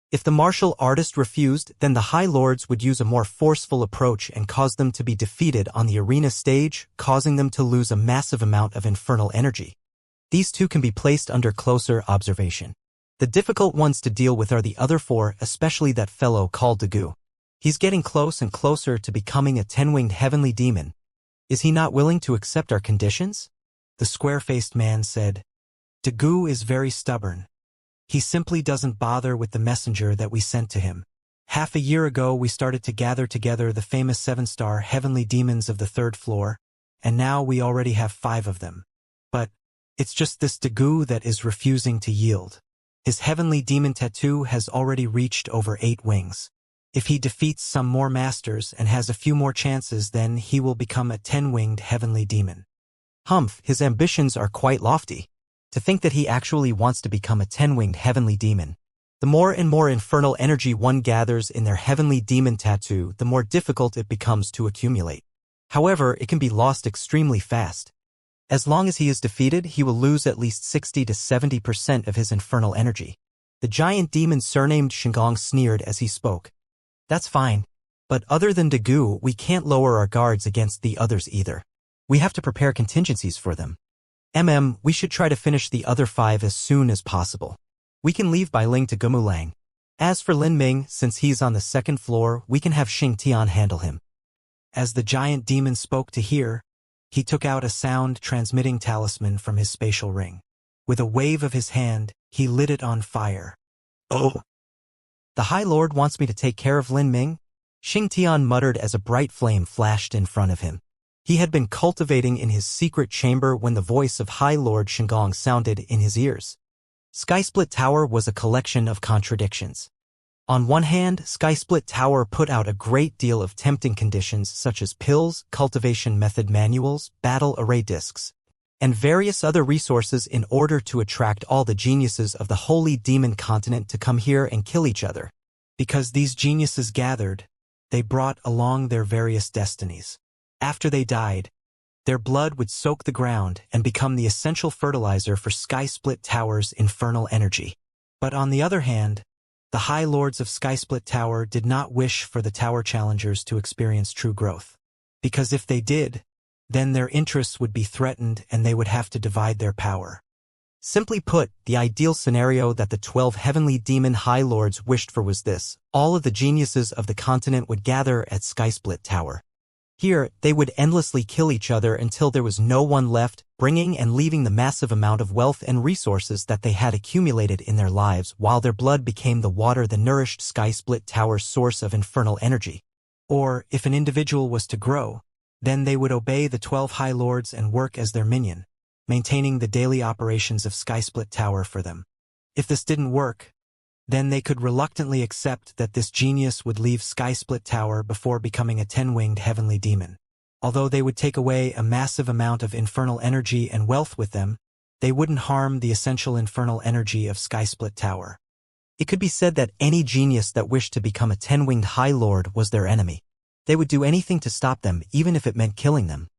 If the martial artist refused, then the high lords would use a more forceful approach and cause them to be defeated on the arena stage, causing them to lose a massive amount of infernal energy. These two can be placed under closer observation. The difficult ones to deal with are the other 4, especially that fellow called Dagu. He's getting close and closer to becoming a 10-winged heavenly demon. Is he not willing to accept our conditions? The square-faced man said, "Dagu is very stubborn. He simply doesn't bother with the messenger that we sent to him. Half a year ago we started to gather together the famous 7-star heavenly demons of the 3rd floor, and now we already have 5 of them. But it's just this Dagu that is refusing to yield. His heavenly demon tattoo has already reached over 8 wings. If he defeats some more masters and has a few more chances, then he will become a 10-winged heavenly demon." Humph, his ambitions are quite lofty. To think that he actually wants to become a 10-winged heavenly demon. The more and more infernal energy one gathers in their heavenly demon tattoo, the more difficult it becomes to accumulate. However, it can be lost extremely fast. As long as he is defeated, he will lose at least 60 to 70% of his infernal energy. The giant demon surnamed Xianxia sneered as he spoke. "That's fine. But other than Dagu, we can't lower our guards against the others either. We have to prepare contingencies for them. We should try to finish the other 5 as soon as possible. We can leave Bai Ling to Gumulang. As for Lin Ming, since he's on the 2nd floor, we can have Xing Tian handle him." As the giant demon spoke to hear, he took out a sound-transmitting talisman from his spatial ring. With a wave of his hand, he lit it on fire. "Oh! The High Lord wants me to take care of Lin Ming?" Xing Tian muttered as a bright flame flashed in front of him. He had been cultivating in his secret chamber when the voice of High Lord Xianxia sounded in his ears. Skysplit Tower was a collection of contradictions. On one hand, Skysplit Tower put out a great deal of tempting conditions such as pills, cultivation method manuals, battle array discs, and various other resources in order to attract all the geniuses of the Holy Demon Continent to come here and kill each other. Because these geniuses gathered, they brought along their various destinies. After they died, their blood would soak the ground and become the essential fertilizer for Skysplit Tower's infernal energy. But on the other hand, the High Lords of Skysplit Tower did not wish for the Tower Challengers to experience true growth. Because if they did, then their interests would be threatened and they would have to divide their power. Simply put, the ideal scenario that the 12 heavenly demon High Lords wished for was this: all of the geniuses of the continent would gather at Skysplit Tower. Here, they would endlessly kill each other until there was no one left, bringing and leaving the massive amount of wealth and resources that they had accumulated in their lives, while their blood became the water that nourished Skysplit Tower's source of infernal energy. Or, if an individual was to grow, then they would obey the 12 High Lords and work as their minion, maintaining the daily operations of Skysplit Tower for them. If this didn't work, then they could reluctantly accept that this genius would leave Skysplit Tower before becoming a 10-winged heavenly demon. Although they would take away a massive amount of infernal energy and wealth with them, they wouldn't harm the essential infernal energy of Skysplit Tower. It could be said that any genius that wished to become a 10-winged High Lord was their enemy. They would do anything to stop them, even if it meant killing them.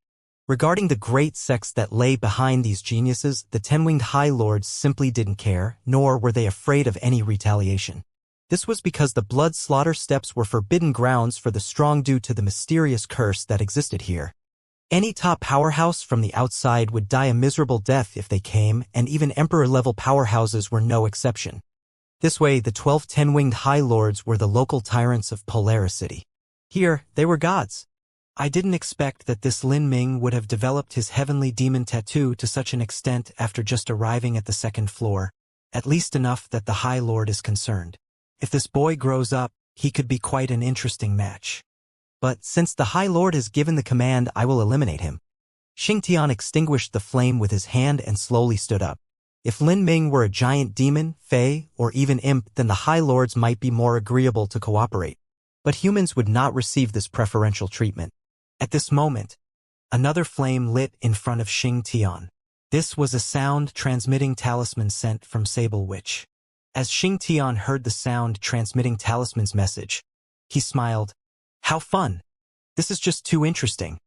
Regarding the great sects that lay behind these geniuses, the 10-winged High Lords simply didn't care, nor were they afraid of any retaliation. This was because the blood slaughter steppes were forbidden grounds for the strong due to the mysterious curse that existed here. Any top powerhouse from the outside would die a miserable death if they came, and even emperor-level powerhouses were no exception. This way, the 12 10-winged High Lords were the local tyrants of Polaris City. Here, they were gods. I didn't expect that this Lin Ming would have developed his heavenly demon tattoo to such an extent after just arriving at the second floor, at least enough that the High Lord is concerned. If this boy grows up, he could be quite an interesting match. But since the High Lord has given the command, I will eliminate him. Xianxia extinguished the flame with his hand and slowly stood up. If Lin Ming were a giant demon, fae, or even imp, then the High Lords might be more agreeable to cooperate. But humans would not receive this preferential treatment. At this moment, another flame lit in front of Xianxia. This was a sound-transmitting talisman sent from Sable Witch. As Xianxia heard the sound-transmitting talisman's message, he smiled. How fun! This is just too interesting.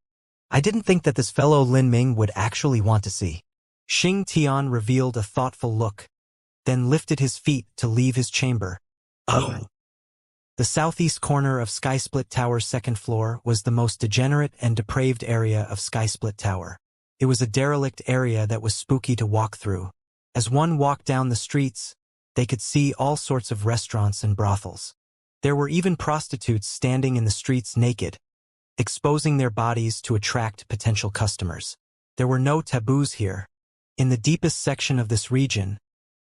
I didn't think that this fellow Lin Ming would actually want to see. Xianxia revealed a thoughtful look, then lifted his feet to leave his chamber. Oh! The southeast corner of Skysplit Tower's second floor was the most degenerate and depraved area of Skysplit Tower. It was a derelict area that was spooky to walk through. As one walked down the streets, they could see all sorts of restaurants and brothels. There were even prostitutes standing in the streets naked, exposing their bodies to attract potential customers. There were no taboos here. In the deepest section of this region,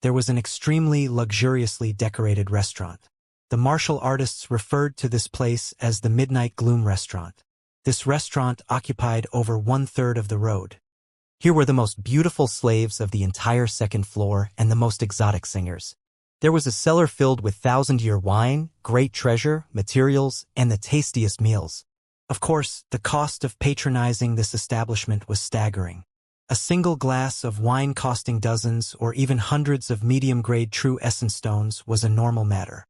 there was an extremely luxuriously decorated restaurant. The martial artists referred to this place as the Midnight Gloom Restaurant. This restaurant occupied over 1/3 of the road. Here were the most beautiful slaves of the entire second floor and the most exotic singers. There was a cellar filled with 1,000-year wine, great treasure, materials, and the tastiest meals. Of course, the cost of patronizing this establishment was staggering. A single glass of wine costing dozens or even hundreds of medium-grade true essence stones was a normal matter.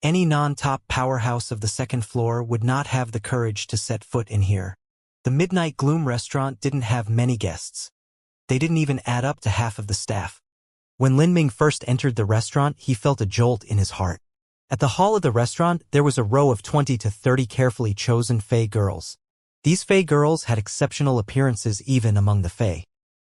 Any non-top powerhouse of the second floor would not have the courage to set foot in here. The Midnight Gloom restaurant didn't have many guests. They didn't even add up to half of the staff. When Lin Ming first entered the restaurant, he felt a jolt in his heart. At the hall of the restaurant, there was a row of 20 to 30 carefully chosen Fae girls. These Fae girls had exceptional appearances even among the Fae.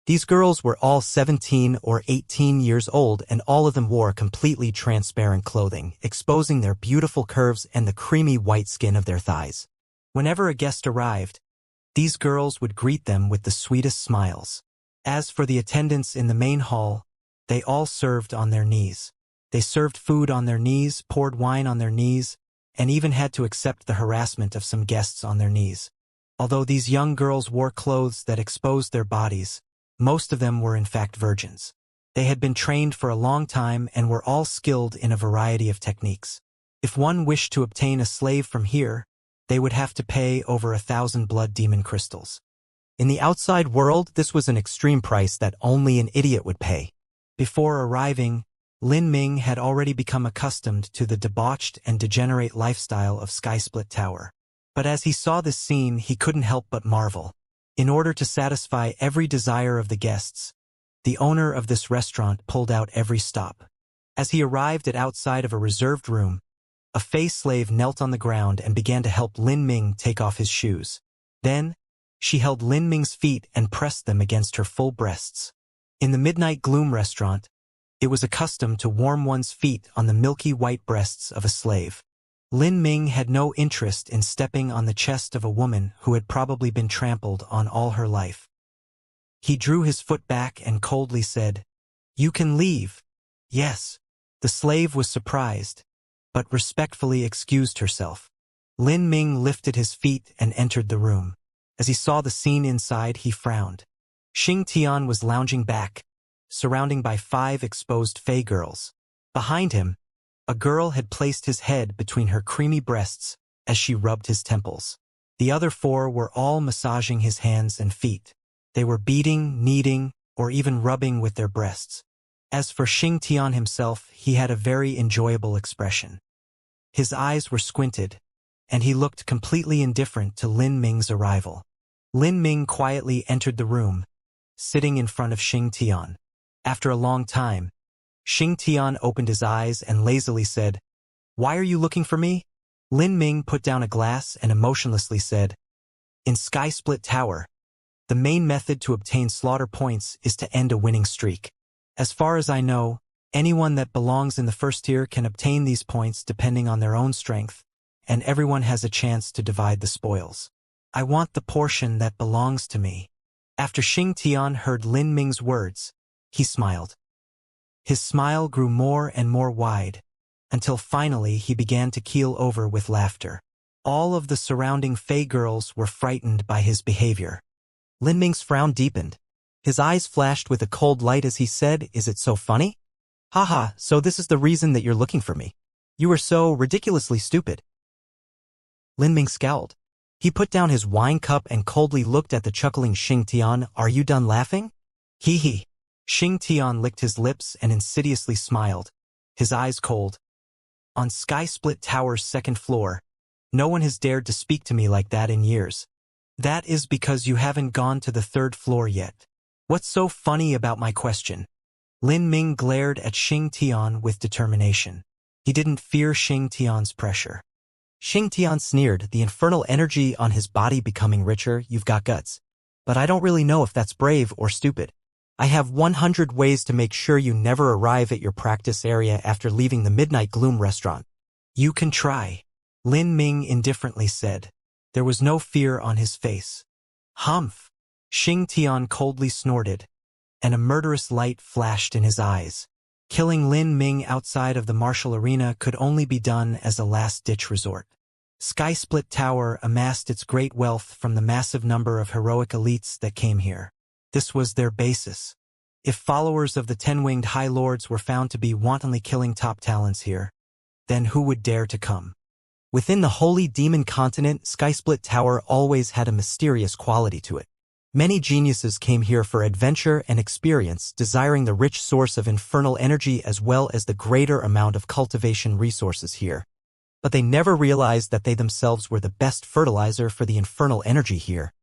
These girls were all 17 or 18 years old, and all of them wore completely transparent clothing, exposing their beautiful curves and the creamy white skin of their thighs. Whenever a guest arrived, these girls would greet them with the sweetest smiles. As for the attendants in the main hall, they all served on their knees. They served food on their knees, poured wine on their knees, and even had to accept the harassment of some guests on their knees. Although these young girls wore clothes that exposed their bodies, most of them were in fact virgins. They had been trained for a long time and were all skilled in a variety of techniques. If one wished to obtain a slave from here, they would have to pay over 1,000 blood demon crystals. In the outside world, this was an extreme price that only an idiot would pay. Before arriving, Lin Ming had already become accustomed to the debauched and degenerate lifestyle of Skysplit Tower. But as he saw this scene, he couldn't help but marvel. In order to satisfy every desire of the guests, the owner of this restaurant pulled out every stop. As he arrived at outside of a reserved room, a Fae slave knelt on the ground and began to help Lin Ming take off his shoes. Then, she held Lin Ming's feet and pressed them against her full breasts. In the Midnight Gloom restaurant, it was a custom to warm one's feet on the milky white breasts of a slave. Lin Ming had no interest in stepping on the chest of a woman who had probably been trampled on all her life. He drew his foot back and coldly said, "You can leave." Yes. The slave was surprised, but respectfully excused herself. Lin Ming lifted his feet and entered the room. As he saw the scene inside, he frowned. Xianxia was lounging back, surrounded by 5 exposed Fae girls. Behind him, a girl had placed his head between her creamy breasts as she rubbed his temples. The other 4 were all massaging his hands and feet. They were beating, kneading, or even rubbing with their breasts. As for Xianxia himself, he had a very enjoyable expression. His eyes were squinted, and he looked completely indifferent to Lin Ming's arrival. Lin Ming quietly entered the room, sitting in front of Xianxia. After a long time, Xianxia opened his eyes and lazily said, "Why are you looking for me?" Lin Ming put down a glass and emotionlessly said, "In Skysplit Tower, the main method to obtain slaughter points is to end a winning streak. As far as I know, anyone that belongs in the first tier can obtain these points depending on their own strength, and everyone has a chance to divide the spoils. I want the portion that belongs to me. After Xianxia heard Lin Ming's words, he smiled. His smile grew more and more wide, until finally he began to keel over with laughter. All of the surrounding Fey girls were frightened by his behavior. Lin Ming's frown deepened. His eyes flashed with a cold light as he said, "Is it so funny? Haha, so this is the reason that you're looking for me. You are so ridiculously stupid." Lin Ming scowled. He put down his wine cup and coldly looked at the chuckling Xianxia. "Are you done laughing?" Hee hee. Xianxia licked his lips and insidiously smiled, his eyes cold. On Sky Split Tower's second floor, no one has dared to speak to me like that in years. That is because you haven't gone to the third floor yet. What's so funny about my question? Lin Ming glared at Xianxia with determination. He didn't fear Xianxia's pressure. Xianxia sneered, the infernal energy on his body becoming richer. "You've got guts. But I don't really know if that's brave or stupid. I have 100 ways to make sure you never arrive at your practice area after leaving the Midnight Gloom restaurant." "You can try," Lin Ming indifferently said. There was no fear on his face. "Humph!" Xianxia coldly snorted, and a murderous light flashed in his eyes. Killing Lin Ming outside of the martial arena could only be done as a last-ditch resort. Sky Split Tower amassed its great wealth from the massive number of heroic elites that came here. This was their basis. If followers of the Ten-Winged High Lords were found to be wantonly killing top talents here, then who would dare to come? Within the Holy Demon Continent, Skysplit Tower always had a mysterious quality to it. Many geniuses came here for adventure and experience, desiring the rich source of infernal energy as well as the greater amount of cultivation resources here. But they never realized that they themselves were the best fertilizer for the infernal energy here.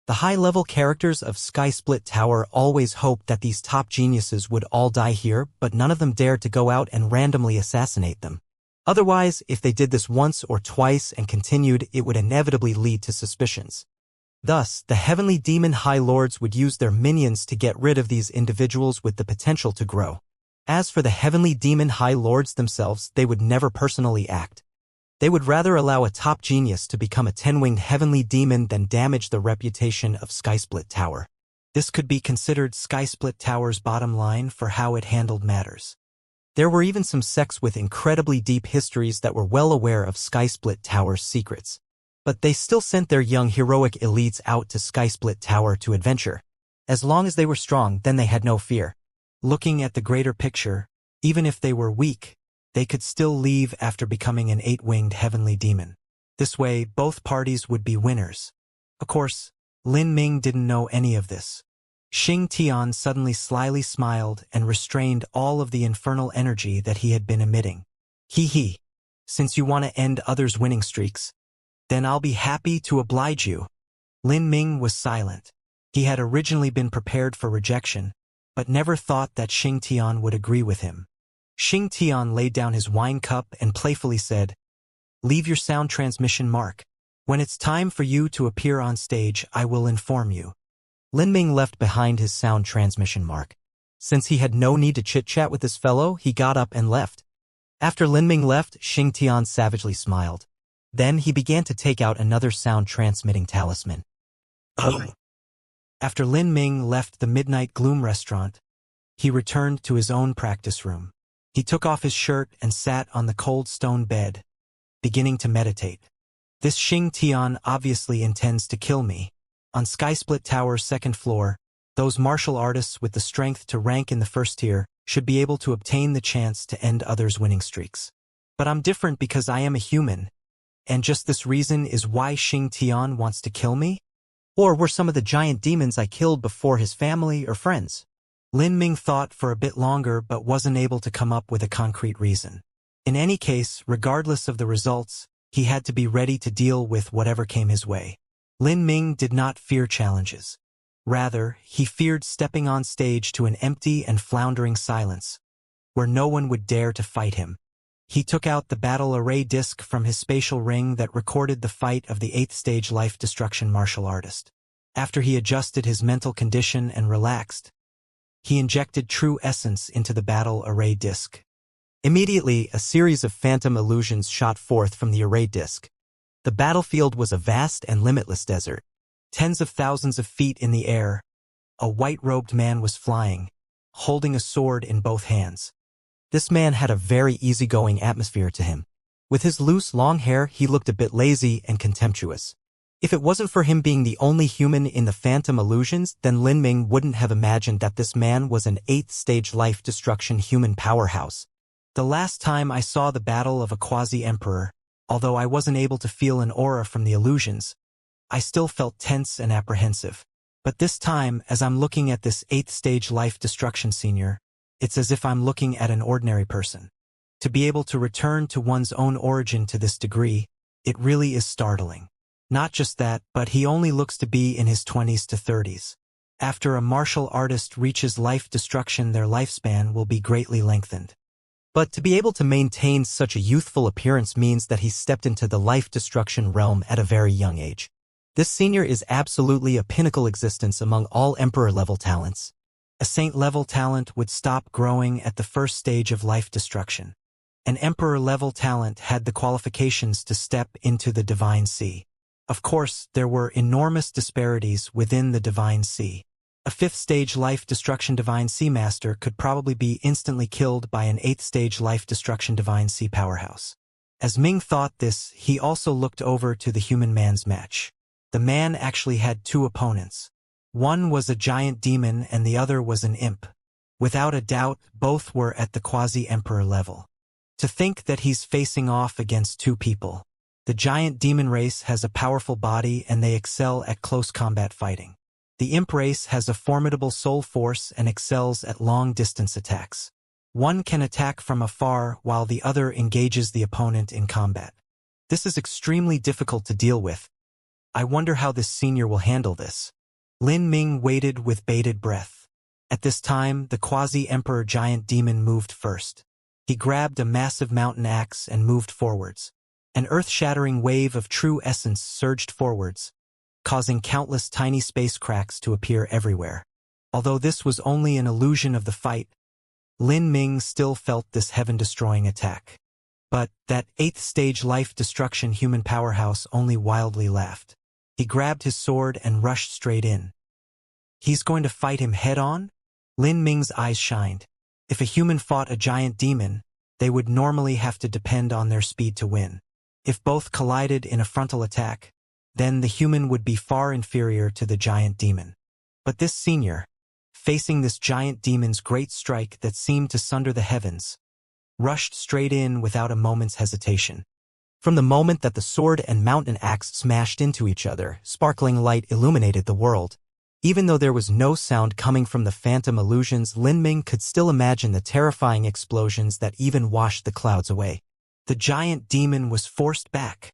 The high-level characters of Skysplit Tower always hoped that these top geniuses would all die here, but none of them dared to go out and randomly assassinate them. Otherwise, if they did this once or twice and continued, it would inevitably lead to suspicions. Thus, the Heavenly Demon High Lords would use their minions to get rid of these individuals with the potential to grow. As for the Heavenly Demon High Lords themselves, they would never personally act. They would rather allow a top genius to become a 10-winged heavenly demon than damage the reputation of Skysplit Tower. This could be considered Skysplit Tower's bottom line for how it handled matters. There were even some sects with incredibly deep histories that were well aware of Skysplit Tower's secrets. But they still sent their young heroic elites out to Skysplit Tower to adventure. As long as they were strong, then they had no fear. Looking at the greater picture, even if they were weak, they could still leave after becoming an 8-winged heavenly demon. This way, both parties would be winners. Of course, Lin Ming didn't know any of this. Xianxia suddenly slyly smiled and restrained all of the infernal energy that he had been emitting. Hee hee. Since you want to end others' winning streaks, then I'll be happy to oblige you. Lin Ming was silent. He had originally been prepared for rejection, but never thought that Xianxia would agree with him. Xianxia laid down his wine cup and playfully said, "Leave your sound transmission mark. When it's time for you to appear on stage, I will inform you." Lin Ming left behind his sound transmission mark. Since he had no need to chit-chat with this fellow, he got up and left. After Lin Ming left, Xianxia savagely smiled. Then he began to take out another sound-transmitting talisman. After Lin Ming left the Midnight Gloom restaurant, he returned to his own practice room. He took off his shirt and sat on the cold stone bed, beginning to meditate. This Xianxia obviously intends to kill me. On Skysplit Tower's second floor, those martial artists with the strength to rank in the first tier should be able to obtain the chance to end others' winning streaks. But I'm different because I am a human, and just this reason is why Xianxia wants to kill me? Or were some of the giant demons I killed before his family or friends? Lin Ming thought for a bit longer but wasn't able to come up with a concrete reason. In any case, regardless of the results, he had to be ready to deal with whatever came his way. Lin Ming did not fear challenges. Rather, he feared stepping on stage to an empty and floundering silence, where no one would dare to fight him. He took out the battle array disc from his spatial ring that recorded the fight of the 8th stage life destruction martial artist. After he adjusted his mental condition and relaxed, he injected true essence into the battle array disc. Immediately, a series of phantom illusions shot forth from the array disc. The battlefield was a vast and limitless desert. Tens of thousands of feet in the air, a white-robed man was flying, holding a sword in both hands. This man had a very easygoing atmosphere to him. With his loose, long hair, he looked a bit lazy and contemptuous. If it wasn't for him being the only human in the Phantom Illusions, then Lin Ming wouldn't have imagined that this man was an 8th-stage life-destruction human powerhouse. The last time I saw the battle of a quasi-emperor, although I wasn't able to feel an aura from the illusions, I still felt tense and apprehensive. But this time, as I'm looking at this 8th-stage life-destruction senior, it's as if I'm looking at an ordinary person. To be able to return to one's own origin to this degree, it really is startling. Not just that, but he only looks to be in his 20s to 30s. After a martial artist reaches life destruction, their lifespan will be greatly lengthened. But to be able to maintain such a youthful appearance means that he stepped into the life destruction realm at a very young age. This senior is absolutely a pinnacle existence among all emperor-level talents. A saint-level talent would stop growing at the first stage of life destruction. An emperor-level talent had the qualifications to step into the Divine Sea. Of course, there were enormous disparities within the Divine Sea. A 5th-stage life destruction Divine Sea Master could probably be instantly killed by an 8th-stage life destruction Divine Sea powerhouse. As Ming thought this, he also looked over to the human man's match. The man actually had 2 opponents. One was a giant demon and the other was an imp. Without a doubt, both were at the quasi-emperor level. To think that he's facing off against 2 people. The giant demon race has a powerful body and they excel at close combat fighting. The imp race has a formidable soul force and excels at long-distance attacks. One can attack from afar while the other engages the opponent in combat. This is extremely difficult to deal with. I wonder how this senior will handle this. Lin Ming waited with bated breath. At this time, the quasi-emperor giant demon moved first. He grabbed a massive mountain axe and moved forwards. An earth-shattering wave of true essence surged forwards, causing countless tiny space cracks to appear everywhere. Although this was only an illusion of the fight, Lin Ming still felt this heaven-destroying attack. But that 8th-stage life-destruction human powerhouse only wildly laughed. He grabbed his sword and rushed straight in. He's going to fight him head-on? Lin Ming's eyes shined. If a human fought a giant demon, they would normally have to depend on their speed to win. If both collided in a frontal attack, then the human would be far inferior to the giant demon. But this senior, facing this giant demon's great strike that seemed to sunder the heavens, rushed straight in without a moment's hesitation. From the moment that the sword and mountain axe smashed into each other, sparkling light illuminated the world. Even though there was no sound coming from the Phantom Illusions, Lin Ming could still imagine the terrifying explosions that even washed the clouds away. The giant demon was forced back.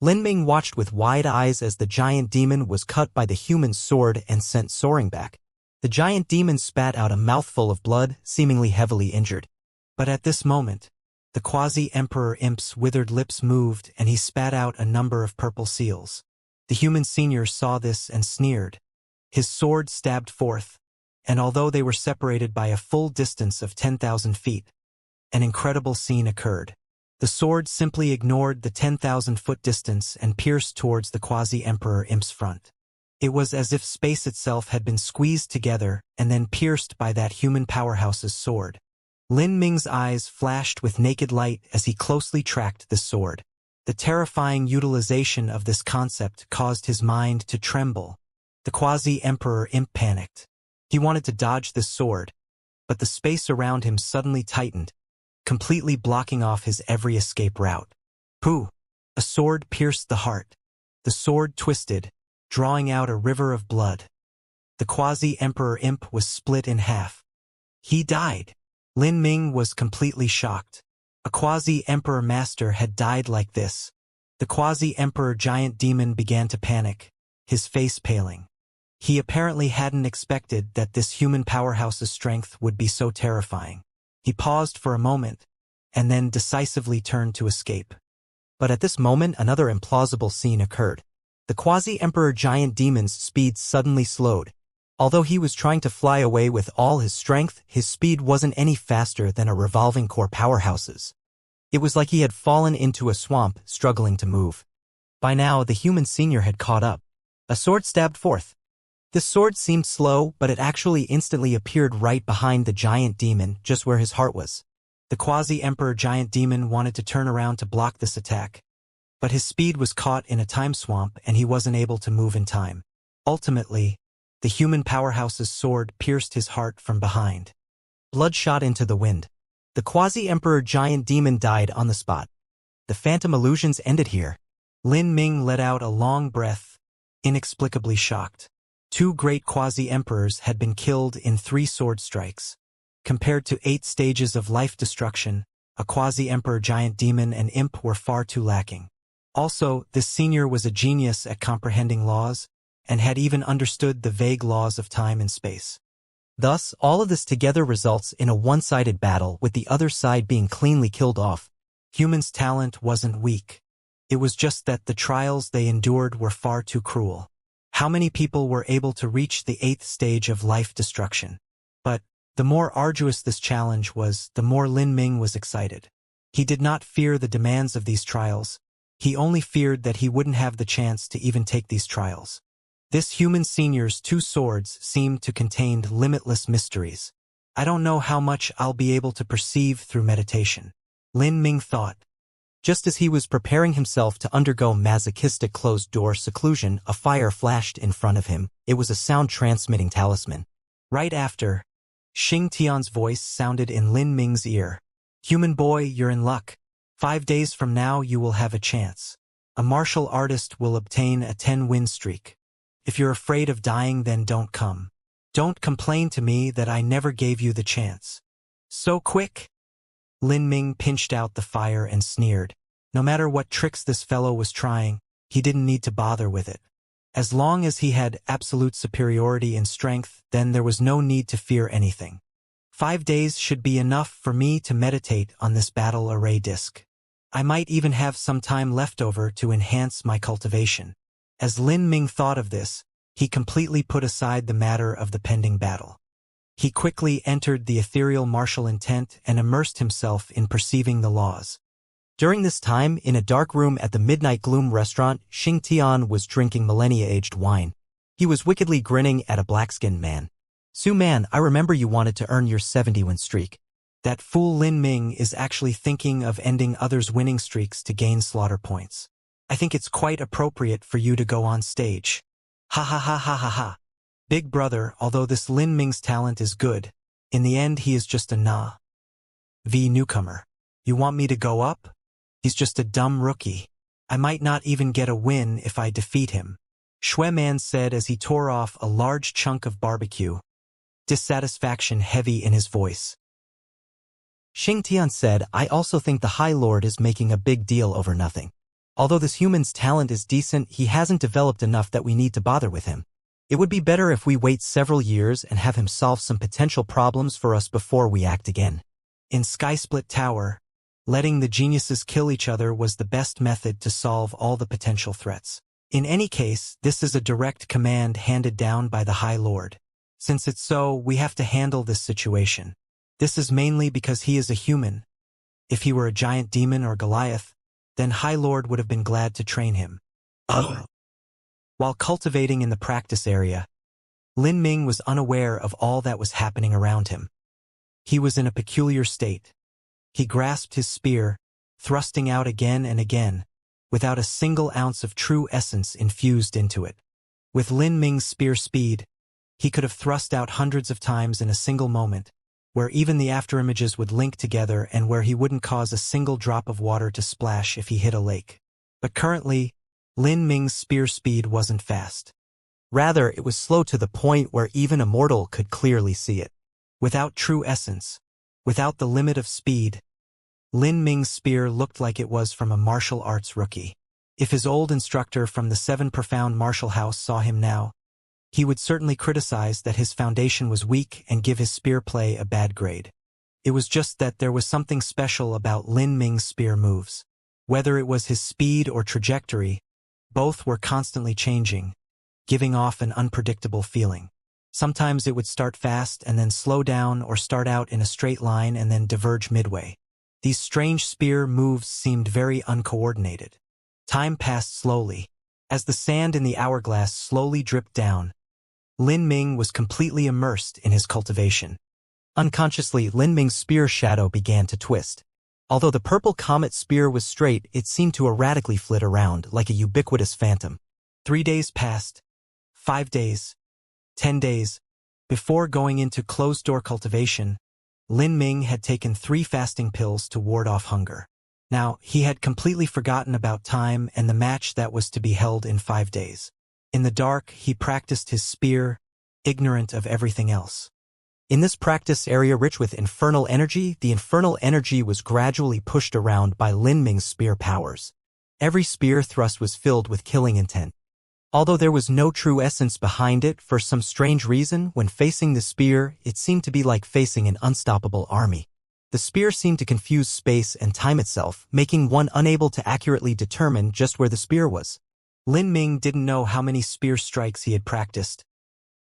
Lin Ming watched with wide eyes as the giant demon was cut by the human's sword and sent soaring back. The giant demon spat out a mouthful of blood, seemingly heavily injured. But at this moment, the quasi-emperor imp's withered lips moved and he spat out a number of purple seals. The human senior saw this and sneered. His sword stabbed forth, and although they were separated by a full distance of 10,000 feet, an incredible scene occurred. The sword simply ignored the 10,000-foot distance and pierced towards the quasi-emperor imp's front. It was as if space itself had been squeezed together and then pierced by that human powerhouse's sword. Lin Ming's eyes flashed with naked light as he closely tracked the sword. The terrifying utilization of this concept caused his mind to tremble. The quasi-emperor imp panicked. He wanted to dodge this sword, but the space around him suddenly tightened, completely blocking off his every escape route. Pooh! A sword pierced the heart. The sword twisted, drawing out a river of blood. The quasi-emperor imp was split in half. He died. Lin Ming was completely shocked. A quasi-emperor master had died like this. The quasi-emperor giant demon began to panic, his face paling. He apparently hadn't expected that this human powerhouse's strength would be so terrifying. He paused for a moment, and then decisively turned to escape. But at this moment, another implausible scene occurred. The quasi-emperor giant demon's speed suddenly slowed. Although he was trying to fly away with all his strength, his speed wasn't any faster than a revolving core powerhouse's. It was like he had fallen into a swamp, struggling to move. By now, the human senior had caught up. A sword stabbed forth. The sword seemed slow, but it actually instantly appeared right behind the giant demon, just where his heart was. The quasi-emperor giant demon wanted to turn around to block this attack, but his speed was caught in a time swamp and he wasn't able to move in time. Ultimately, the human powerhouse's sword pierced his heart from behind. Blood shot into the wind. The quasi-emperor giant demon died on the spot. The phantom illusions ended here. Lin Ming let out a long breath, inexplicably shocked. 2 great quasi-emperors had been killed in 3 sword strikes. Compared to 8 stages of life destruction, a quasi-emperor giant demon and imp were far too lacking. Also, this senior was a genius at comprehending laws, and had even understood the vague laws of time and space. Thus, all of this together results in a one-sided battle with the other side being cleanly killed off. Humans' talent wasn't weak. It was just that the trials they endured were far too cruel. How many people were able to reach the 8th stage of life destruction? But the more arduous this challenge was, the more Lin Ming was excited. He did not fear the demands of these trials. He only feared that he wouldn't have the chance to even take these trials. This human senior's 2 swords seemed to contain limitless mysteries. I don't know how much I'll be able to perceive through meditation, Lin Ming thought. Just as he was preparing himself to undergo masochistic closed-door seclusion, a fire flashed in front of him. It was a sound-transmitting talisman. Right after, Xianxia's voice sounded in Lin Ming's ear. Human boy, you're in luck. 5 days from now you will have a chance. A martial artist will obtain a 10-win streak. If you're afraid of dying, then don't come. Don't complain to me that I never gave you the chance. So quick? Lin Ming pinched out the fire and sneered. No matter what tricks this fellow was trying, he didn't need to bother with it. As long as he had absolute superiority in strength, then there was no need to fear anything. 5 days should be enough for me to meditate on this battle array disc. I might even have some time left over to enhance my cultivation. As Lin Ming thought of this, he completely put aside the matter of the pending battle. He quickly entered the ethereal martial intent and immersed himself in perceiving the laws. During this time, in a dark room at the Midnight Gloom restaurant, Xianxia was drinking millennia-aged wine. He was wickedly grinning at a black-skinned man. "Su man, I remember you wanted to earn your 70-win streak. That fool Lin Ming is actually thinking of ending others' winning streaks to gain slaughter points. I think it's quite appropriate for you to go on stage." Ha ha ha ha ha ha. Big brother, although this Lin Ming's talent is good, in the end he is just a newcomer. You want me to go up? He's just a dumb rookie. I might not even get a win if I defeat him, Shui Man said as he tore off a large chunk of barbecue, dissatisfaction heavy in his voice. Xianxia said, I also think the High Lord is making a big deal over nothing. Although this human's talent is decent, he hasn't developed enough that we need to bother with him. It would be better if we wait several years and have him solve some potential problems for us before we act again. In Skysplit Tower, letting the geniuses kill each other was the best method to solve all the potential threats. In any case, this is a direct command handed down by the High Lord. Since it's so, we have to handle this situation. This is mainly because he is a human. If he were a giant demon or Goliath, then High Lord would have been glad to train him. While cultivating in the practice area, Lin Ming was unaware of all that was happening around him. He was in a peculiar state. He grasped his spear, thrusting out again and again, without a single ounce of true essence infused into it. With Lin Ming's spear speed, he could have thrust out hundreds of times in a single moment, where even the afterimages would link together and where he wouldn't cause a single drop of water to splash if he hit a lake. But currently, Lin Ming's spear speed wasn't fast. Rather, it was slow to the point where even a mortal could clearly see it. Without true essence, without the limit of speed, Lin Ming's spear looked like it was from a martial arts rookie. If his old instructor from the Seven Profound Martial House saw him now, he would certainly criticize that his foundation was weak and give his spear play a bad grade. It was just that there was something special about Lin Ming's spear moves. Whether it was his speed or trajectory, both were constantly changing, giving off an unpredictable feeling. Sometimes it would start fast and then slow down, or start out in a straight line and then diverge midway. These strange spear moves seemed very uncoordinated. Time passed slowly. As the sand in the hourglass slowly dripped down, Lin Ming was completely immersed in his cultivation. Unconsciously, Lin Ming's spear shadow began to twist. Although the purple comet spear was straight, it seemed to erratically flit around like a ubiquitous phantom. 3 days passed. 5 days. 10 days. Before going into closed-door cultivation, Lin Ming had taken 3 fasting pills to ward off hunger. Now, he had completely forgotten about time and the match that was to be held in 5 days. In the dark, he practiced his spear, ignorant of everything else. In this practice area rich with infernal energy, the infernal energy was gradually pushed around by Lin Ming's spear powers. Every spear thrust was filled with killing intent. Although there was no true essence behind it, for some strange reason, when facing the spear, it seemed to be like facing an unstoppable army. The spear seemed to confuse space and time itself, making one unable to accurately determine just where the spear was. Lin Ming didn't know how many spear strikes he had practiced,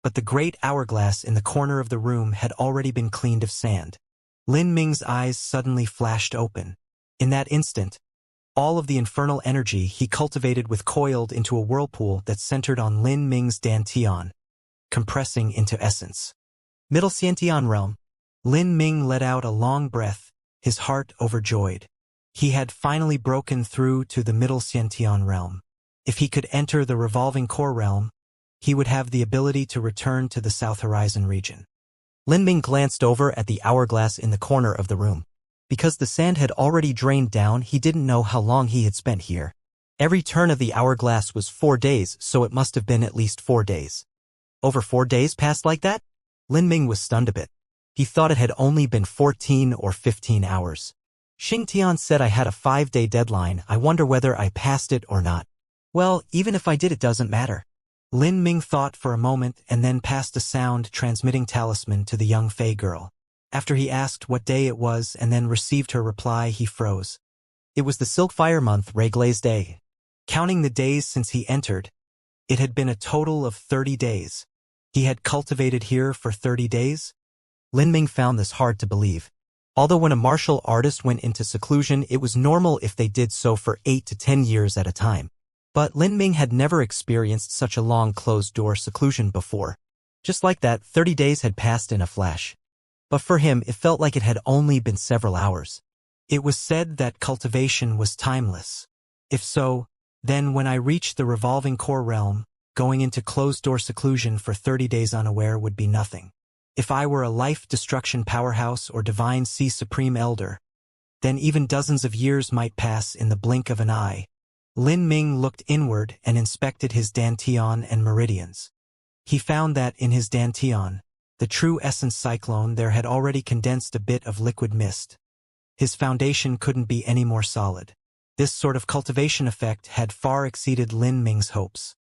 but the great hourglass in the corner of the room had already been cleaned of sand. Lin Ming's eyes suddenly flashed open. In that instant, all of the infernal energy he cultivated was coiled into a whirlpool that centered on Lin Ming's dantian, compressing into essence. Middle Xiantian realm. Lin Ming let out a long breath, his heart overjoyed. He had finally broken through to the Middle Xiantian realm. If he could enter the revolving core realm, he would have the ability to return to the South Horizon region. Lin Ming glanced over at the hourglass in the corner of the room. Because the sand had already drained down, he didn't know how long he had spent here. Every turn of the hourglass was 4 days, so it must have been at least 4 days. Over 4 days passed like that? Lin Ming was stunned a bit. He thought it had only been 14 or 15 hours. Xingtian said I had a 5-day deadline. I wonder whether I passed it or not. Well, even if I did, it doesn't matter. Lin Ming thought for a moment and then passed a sound-transmitting talisman to the young Fey girl. After he asked what day it was and then received her reply, he froze. It was the Silkfire month, Régla's day. Counting the days since he entered, it had been a total of 30 days. He had cultivated here for 30 days? Lin Ming found this hard to believe. Although when a martial artist went into seclusion, it was normal if they did so for 8 to 10 years at a time. But Lin Ming had never experienced such a long closed-door seclusion before. Just like that, 30 days had passed in a flash. But for him, it felt like it had only been several hours. It was said that cultivation was timeless. If so, then when I reached the revolving core realm, going into closed-door seclusion for 30 days unaware would be nothing. If I were a life-destruction powerhouse or divine sea supreme elder, then even dozens of years might pass in the blink of an eye. Lin Ming looked inward and inspected his dantian and meridians. He found that in his dantian, the true essence cyclone, there had already condensed a bit of liquid mist. His foundation couldn't be any more solid. This sort of cultivation effect had far exceeded Lin Ming's hopes.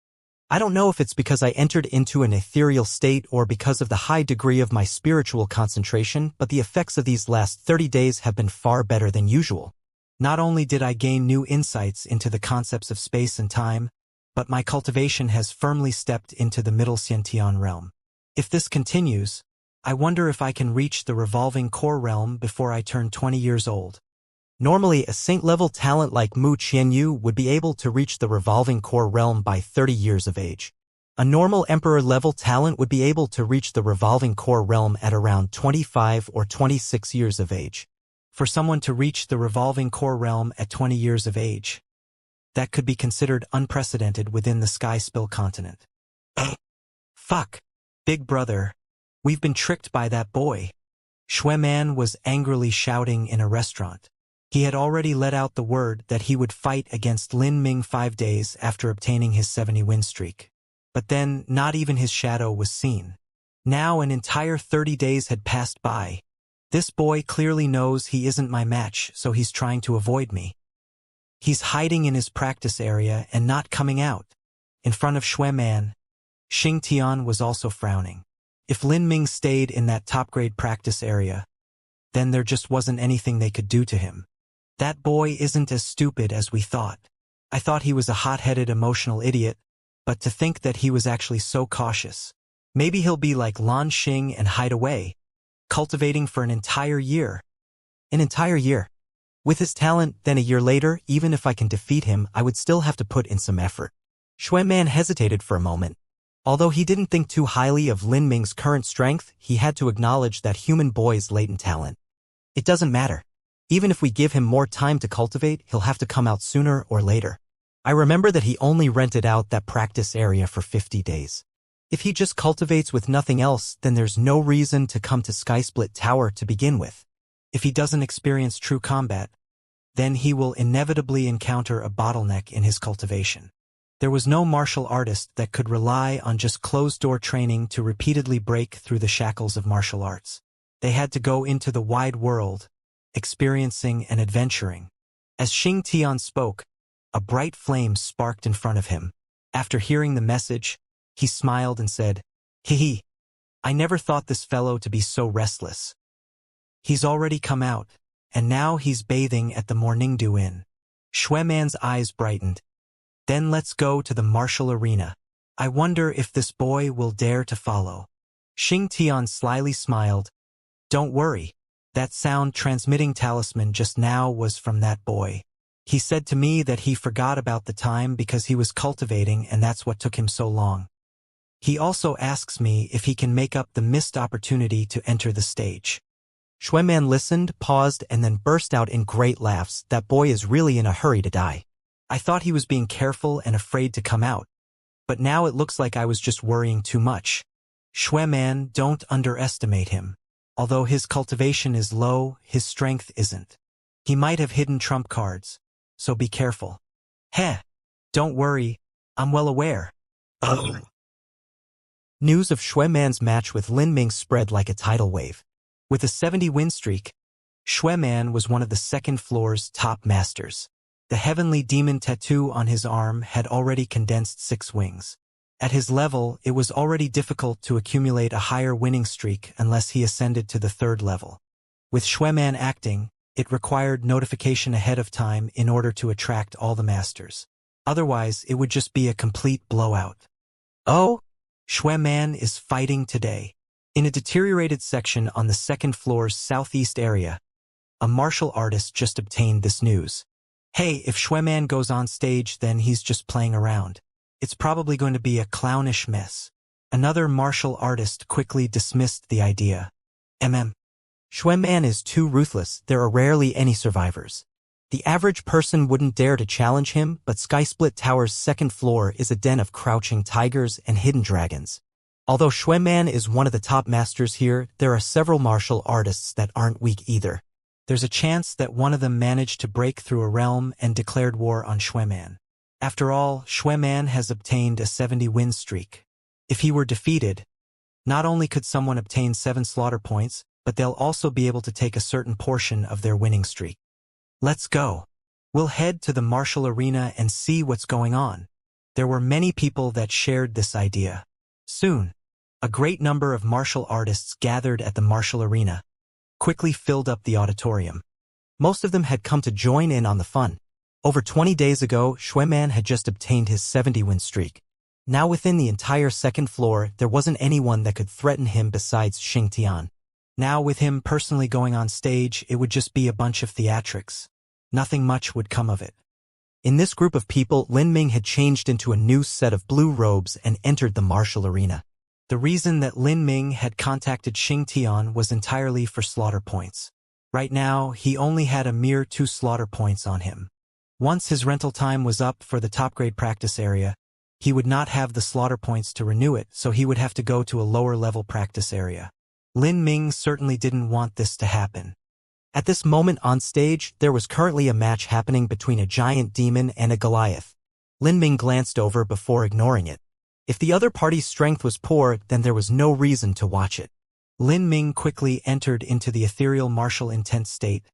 I don't know if it's because I entered into an ethereal state or because of the high degree of my spiritual concentration, but the effects of these last 30 days have been far better than usual. Not only did I gain new insights into the concepts of space and time, but my cultivation has firmly stepped into the Middle Xiantian realm. If this continues, I wonder if I can reach the revolving core realm before I turn 20 years old. Normally, a saint-level talent like Mu Qianyu would be able to reach the revolving core realm by 30 years of age. A normal emperor-level talent would be able to reach the revolving core realm at around 25 or 26 years of age. For someone to reach the revolving core realm at 20 years of age, that could be considered unprecedented within the Sky Spill continent. Fuck. Big brother. We've been tricked by that boy. Shui Man was angrily shouting in a restaurant. He had already let out the word that he would fight against Lin Ming 5 days after obtaining his 70-win streak. But then, not even his shadow was seen. Now an entire 30 days had passed by. This boy clearly knows he isn't my match, so he's trying to avoid me. He's hiding in his practice area and not coming out. In front of Shui Man, Xingtian was also frowning. If Lin Ming stayed in that top-grade practice area, then there just wasn't anything they could do to him. That boy isn't as stupid as we thought. I thought he was a hot-headed emotional idiot, but to think that he was actually so cautious. Maybe he'll be like Lan Xing and hide away, cultivating for an entire year. An entire year. With his talent, then a year later, even if I can defeat him, I would still have to put in some effort. Xueman hesitated for a moment. Although he didn't think too highly of Lin Ming's current strength, he had to acknowledge that human boy's latent talent. It doesn't matter. Even if we give him more time to cultivate, he'll have to come out sooner or later. I remember that he only rented out that practice area for 50 days. If he just cultivates with nothing else, then there's no reason to come to Skysplit Tower to begin with. If he doesn't experience true combat, then he will inevitably encounter a bottleneck in his cultivation. There was no martial artist that could rely on just closed-door training to repeatedly break through the shackles of martial arts. They had to go into the wide world, experiencing and adventuring. As Xianxia spoke, a bright flame sparked in front of him. After hearing the message, he smiled and said, "Hee, I never thought this fellow to be so restless. He's already come out, and now he's bathing at the Morningdew Inn." Xueman's eyes brightened. "Then let's go to the martial arena. I wonder if this boy will dare to follow." Xianxia slyly smiled. "Don't worry. That sound transmitting talisman just now was from that boy. He said to me that he forgot about the time because he was cultivating and that's what took him so long. He also asks me if he can make up the missed opportunity to enter the stage." Xueman listened, paused, and then burst out in great laughs. "That boy is really in a hurry to die. I thought he was being careful and afraid to come out. But now it looks like I was just worrying too much." "Xueman, don't underestimate him. Although his cultivation is low, his strength isn't. He might have hidden trump cards, so be careful." "Heh, don't worry, I'm well aware." News of Xueman's match with Lin Ming spread like a tidal wave. With a 70-win streak, Xueman was one of the second floor's top masters. The heavenly demon tattoo on his arm had already condensed 6 wings. At his level, it was already difficult to accumulate a higher winning streak unless he ascended to the 3rd level. With Xueman acting, it required notification ahead of time in order to attract all the masters. Otherwise, it would just be a complete blowout. "Oh, Xueman is fighting today." In a deteriorated section on the 2nd floor's southeast area, a martial artist just obtained this news. "Hey, if Xueman goes on stage, then he's just playing around. It's probably going to be a clownish mess." Another martial artist quickly dismissed the idea. Xueman is too ruthless. There are rarely any survivors. The average person wouldn't dare to challenge him, but Skysplit Tower's 2nd floor is a den of crouching tigers and hidden dragons. Although Xueman is one of the top masters here, there are several martial artists that aren't weak either. There's a chance that one of them managed to break through a realm and declared war on Xueman. After all, Xueman has obtained a 70-win streak. If he were defeated, not only could someone obtain 7 slaughter points, but they'll also be able to take a certain portion of their winning streak. "Let's go. We'll head to the martial arena and see what's going on." There were many people that shared this idea. Soon, a great number of martial artists gathered at the martial arena, quickly filled up the auditorium. Most of them had come to join in on the fun. Over 20 days ago, Xueman had just obtained his 70-win streak. Now within the entire 2nd floor, there wasn't anyone that could threaten him besides Xianxia. Now with him personally going on stage, it would just be a bunch of theatrics. Nothing much would come of it. In this group of people, Lin Ming had changed into a new set of blue robes and entered the martial arena. The reason that Lin Ming had contacted Xianxia was entirely for slaughter points. Right now, he only had a mere 2 slaughter points on him. Once his rental time was up for the top-grade practice area, he would not have the slaughter points to renew it, so he would have to go to a lower-level practice area. Lin Ming certainly didn't want this to happen. At this moment on stage, there was currently a match happening between a giant demon and a Goliath. Lin Ming glanced over before ignoring it. If the other party's strength was poor, then there was no reason to watch it. Lin Ming quickly entered into the ethereal martial intent state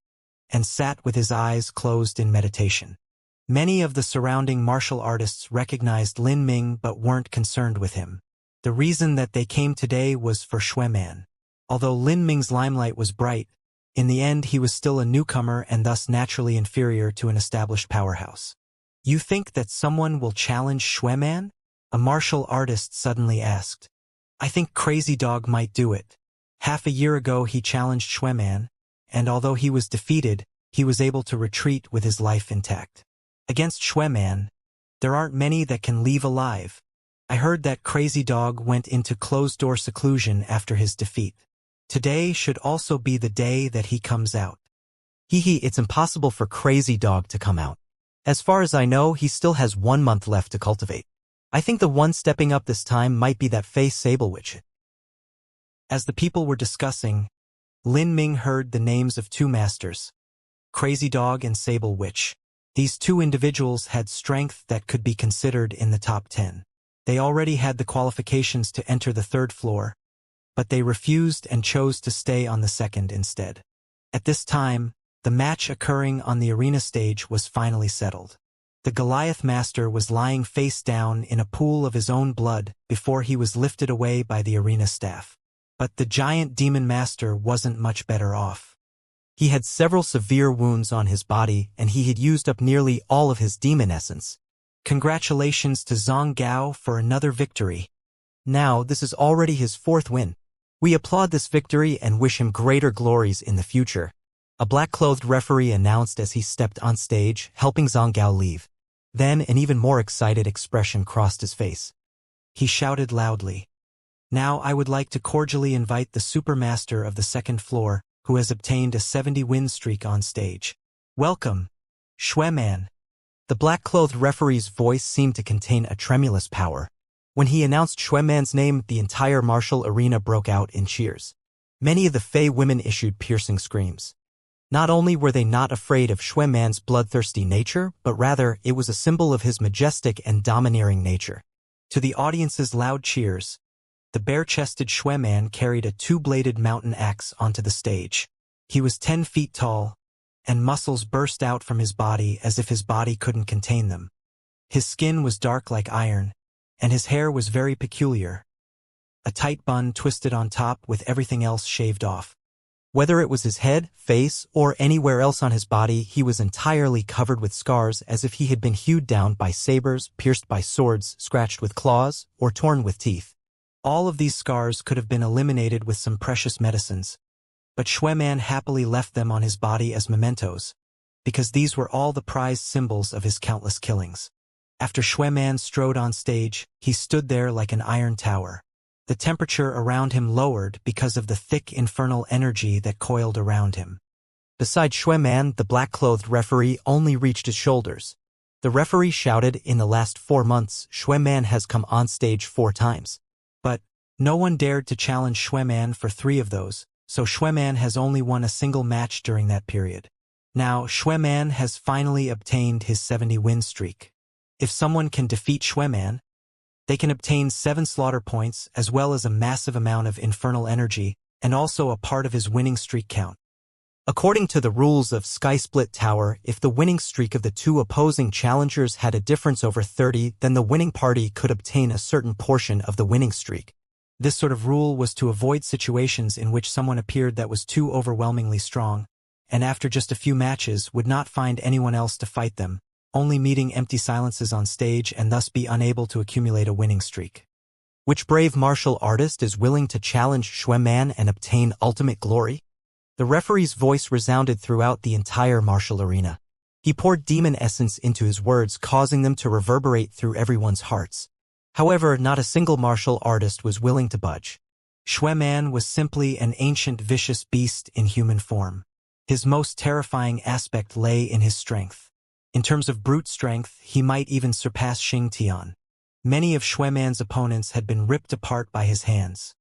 and sat with his eyes closed in meditation. Many of the surrounding martial artists recognized Lin Ming but weren't concerned with him. The reason that they came today was for Xueman. Although Lin Ming's limelight was bright, in the end he was still a newcomer and thus naturally inferior to an established powerhouse. "You think that someone will challenge Xueman?" a martial artist suddenly asked. "I think Crazy Dog might do it. Half a year ago he challenged Xueman, and although he was defeated, he was able to retreat with his life intact. Against Xueman, there aren't many that can leave alive. I heard that Crazy Dog went into closed-door seclusion after his defeat. Today should also be the day that he comes out. It's impossible for Crazy Dog to come out. As far as I know, he still has 1 month left to cultivate. I think the one stepping up this time might be that Fey Sable Witch. As the people were discussing, Lin Ming heard the names of 2 masters, Crazy Dog and Sable Witch. These 2 individuals had strength that could be considered in the top 10. They already had the qualifications to enter the 3rd floor, but they refused and chose to stay on the 2nd instead. At this time, the match occurring on the arena stage was finally settled. The Goliath Master was lying face down in a pool of his own blood before he was lifted away by the arena staff. But the giant Demon Master wasn't much better off. He had several severe wounds on his body, and he had used up nearly all of his demon essence. Congratulations to Zhang Gao for another victory. Now, this is already his 4th win. We applaud this victory and wish him greater glories in the future. A black-clothed referee announced as he stepped on stage, helping Zhang Gao leave. Then an even more excited expression crossed his face. He shouted loudly, "Now I would like to cordially invite the Supermaster of the 2nd floor, who has obtained a 70-win streak on stage. Welcome, Xueman." The black-clothed referee's voice seemed to contain a tremulous power. When he announced Xueman's name, the entire martial arena broke out in cheers. Many of the Fey women issued piercing screams. Not only were they not afraid of Xueman's bloodthirsty nature, but rather it was a symbol of his majestic and domineering nature. To the audience's loud cheers, the bare-chested Xueman carried a 2-bladed mountain axe onto the stage. He was 10 feet tall, and muscles burst out from his body as if his body couldn't contain them. His skin was dark like iron, and his hair was very peculiar. A tight bun twisted on top with everything else shaved off. Whether it was his head, face, or anywhere else on his body, he was entirely covered with scars as if he had been hewed down by sabers, pierced by swords, scratched with claws, or torn with teeth. All of these scars could have been eliminated with some precious medicines, but Xueman happily left them on his body as mementos, because these were all the prized symbols of his countless killings. After Xueman strode on stage, he stood there like an iron tower. The temperature around him lowered because of the thick infernal energy that coiled around him. Beside Xueman, the black-clothed referee only reached his shoulders. The referee shouted, "In the last 4 months, Xueman has come on stage 4 times. But no one dared to challenge Xueman for 3 of those, so Xueman has only won a single match during that period. Now, Xueman has finally obtained his 70-win streak. If someone can defeat Xueman, they can obtain 7 slaughter points as well as a massive amount of infernal energy, and also a part of his winning streak count. According to the rules of Sky Split Tower, if the winning streak of the 2 opposing challengers had a difference over 30, then the winning party could obtain a certain portion of the winning streak. This sort of rule was to avoid situations in which someone appeared that was too overwhelmingly strong, and after just a few matches would not find anyone else to fight them, only meeting empty silences on stage and thus be unable to accumulate a winning streak. Which brave martial artist is willing to challenge Xueman and obtain ultimate glory? The referee's voice resounded throughout the entire martial arena. He poured demon essence into his words, causing them to reverberate through everyone's hearts. However, not a single martial artist was willing to budge. Xueman was simply an ancient vicious beast in human form. His most terrifying aspect lay in his strength. In terms of brute strength, he might even surpass Xianxia. Many of Xueman's opponents had been ripped apart by his hands.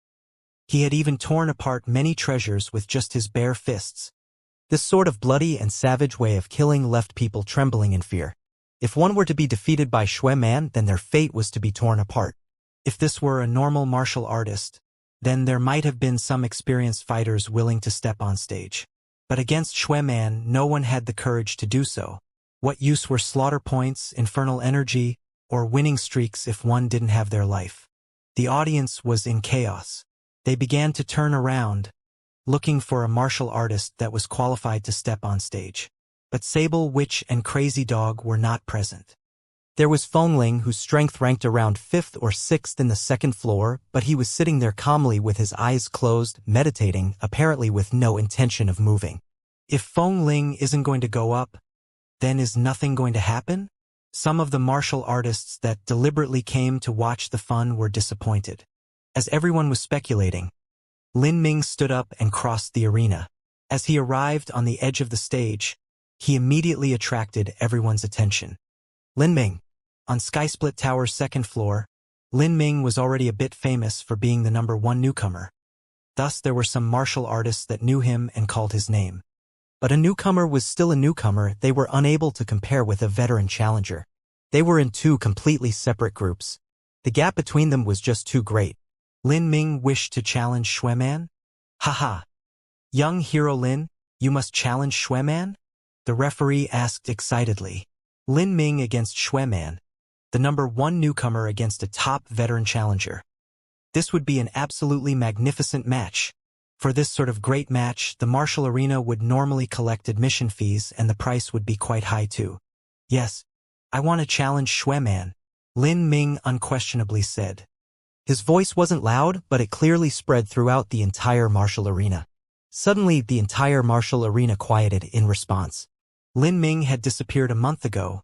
He had even torn apart many treasures with just his bare fists. This sort of bloody and savage way of killing left people trembling in fear. If one were to be defeated by Xueman, then their fate was to be torn apart. If this were a normal martial artist, then there might have been some experienced fighters willing to step on stage. But against Xueman, no one had the courage to do so. What use were slaughter points, infernal energy, or winning streaks if one didn't have their life? The audience was in chaos. They began to turn around, looking for a martial artist that was qualified to step on stage. But Sable, Witch, and Crazy Dog were not present. There was Fengling, whose strength ranked around 5th or 6th in the 2nd floor, but he was sitting there calmly with his eyes closed, meditating, apparently with no intention of moving. If Feng Ling isn't going to go up, then is nothing going to happen? Some of the martial artists that deliberately came to watch the fun were disappointed. As everyone was speculating, Lin Ming stood up and crossed the arena. As he arrived on the edge of the stage, he immediately attracted everyone's attention. Lin Ming. On Skysplit Tower's second floor, Lin Ming was already a bit famous for being the #1 newcomer. Thus there were some martial artists that knew him and called his name. But a newcomer was still a newcomer. They were unable to compare with a veteran challenger. They were in two completely separate groups. The gap between them was just too great. Lin Ming wished to challenge Xueman? Haha. Young hero Lin, you must challenge Xueman? The referee asked excitedly. Lin Ming against Xueman, the #1 newcomer against a top veteran challenger. This would be an absolutely magnificent match. For this sort of great match, the martial arena would normally collect admission fees and the price would be quite high too. Yes, I want to challenge Xueman, Lin Ming unquestionably said. His voice wasn't loud, but it clearly spread throughout the entire martial arena. Suddenly, the entire martial arena quieted in response. Lin Ming had disappeared a month ago.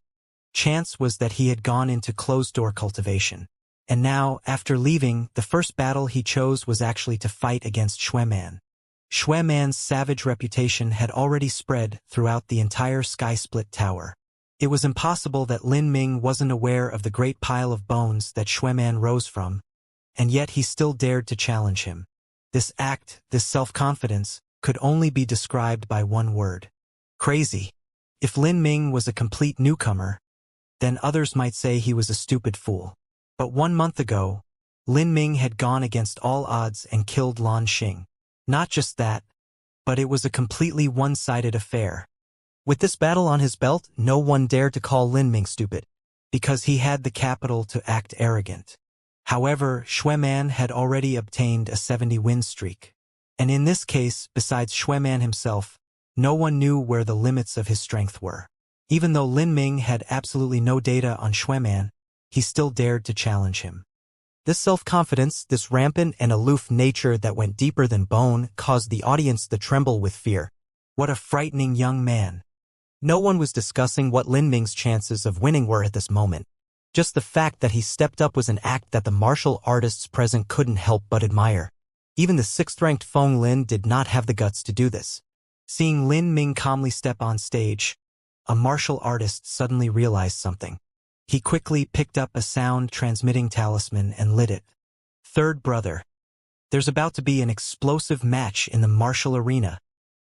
Chance was that he had gone into closed-door cultivation. And now, after leaving, the first battle he chose was actually to fight against Xueman. Xueman's savage reputation had already spread throughout the entire Sky-Split Tower. It was impossible that Lin Ming wasn't aware of the great pile of bones that Xueman rose from, and yet he still dared to challenge him. This act, this self-confidence, could only be described by one word. Crazy. If Lin Ming was a complete newcomer, then others might say he was a stupid fool. But 1 month ago, Lin Ming had gone against all odds and killed Lan Xing. Not just that, but it was a completely one-sided affair. With this battle on his belt, no one dared to call Lin Ming stupid, because he had the capital to act arrogant. However, Xueman had already obtained a 70-win streak. And in this case, besides Xueman himself, no one knew where the limits of his strength were. Even though Lin Ming had absolutely no data on Xueman, he still dared to challenge him. This self-confidence, this rampant and aloof nature that went deeper than bone, caused the audience to tremble with fear. What a frightening young man. No one was discussing what Lin Ming's chances of winning were at this moment. Just the fact that he stepped up was an act that the martial artists present couldn't help but admire. Even the 6th-ranked Feng Lin did not have the guts to do this. Seeing Lin Ming calmly step on stage, a martial artist suddenly realized something. He quickly picked up a sound-transmitting talisman and lit it. Third brother. There's about to be an explosive match in the martial arena.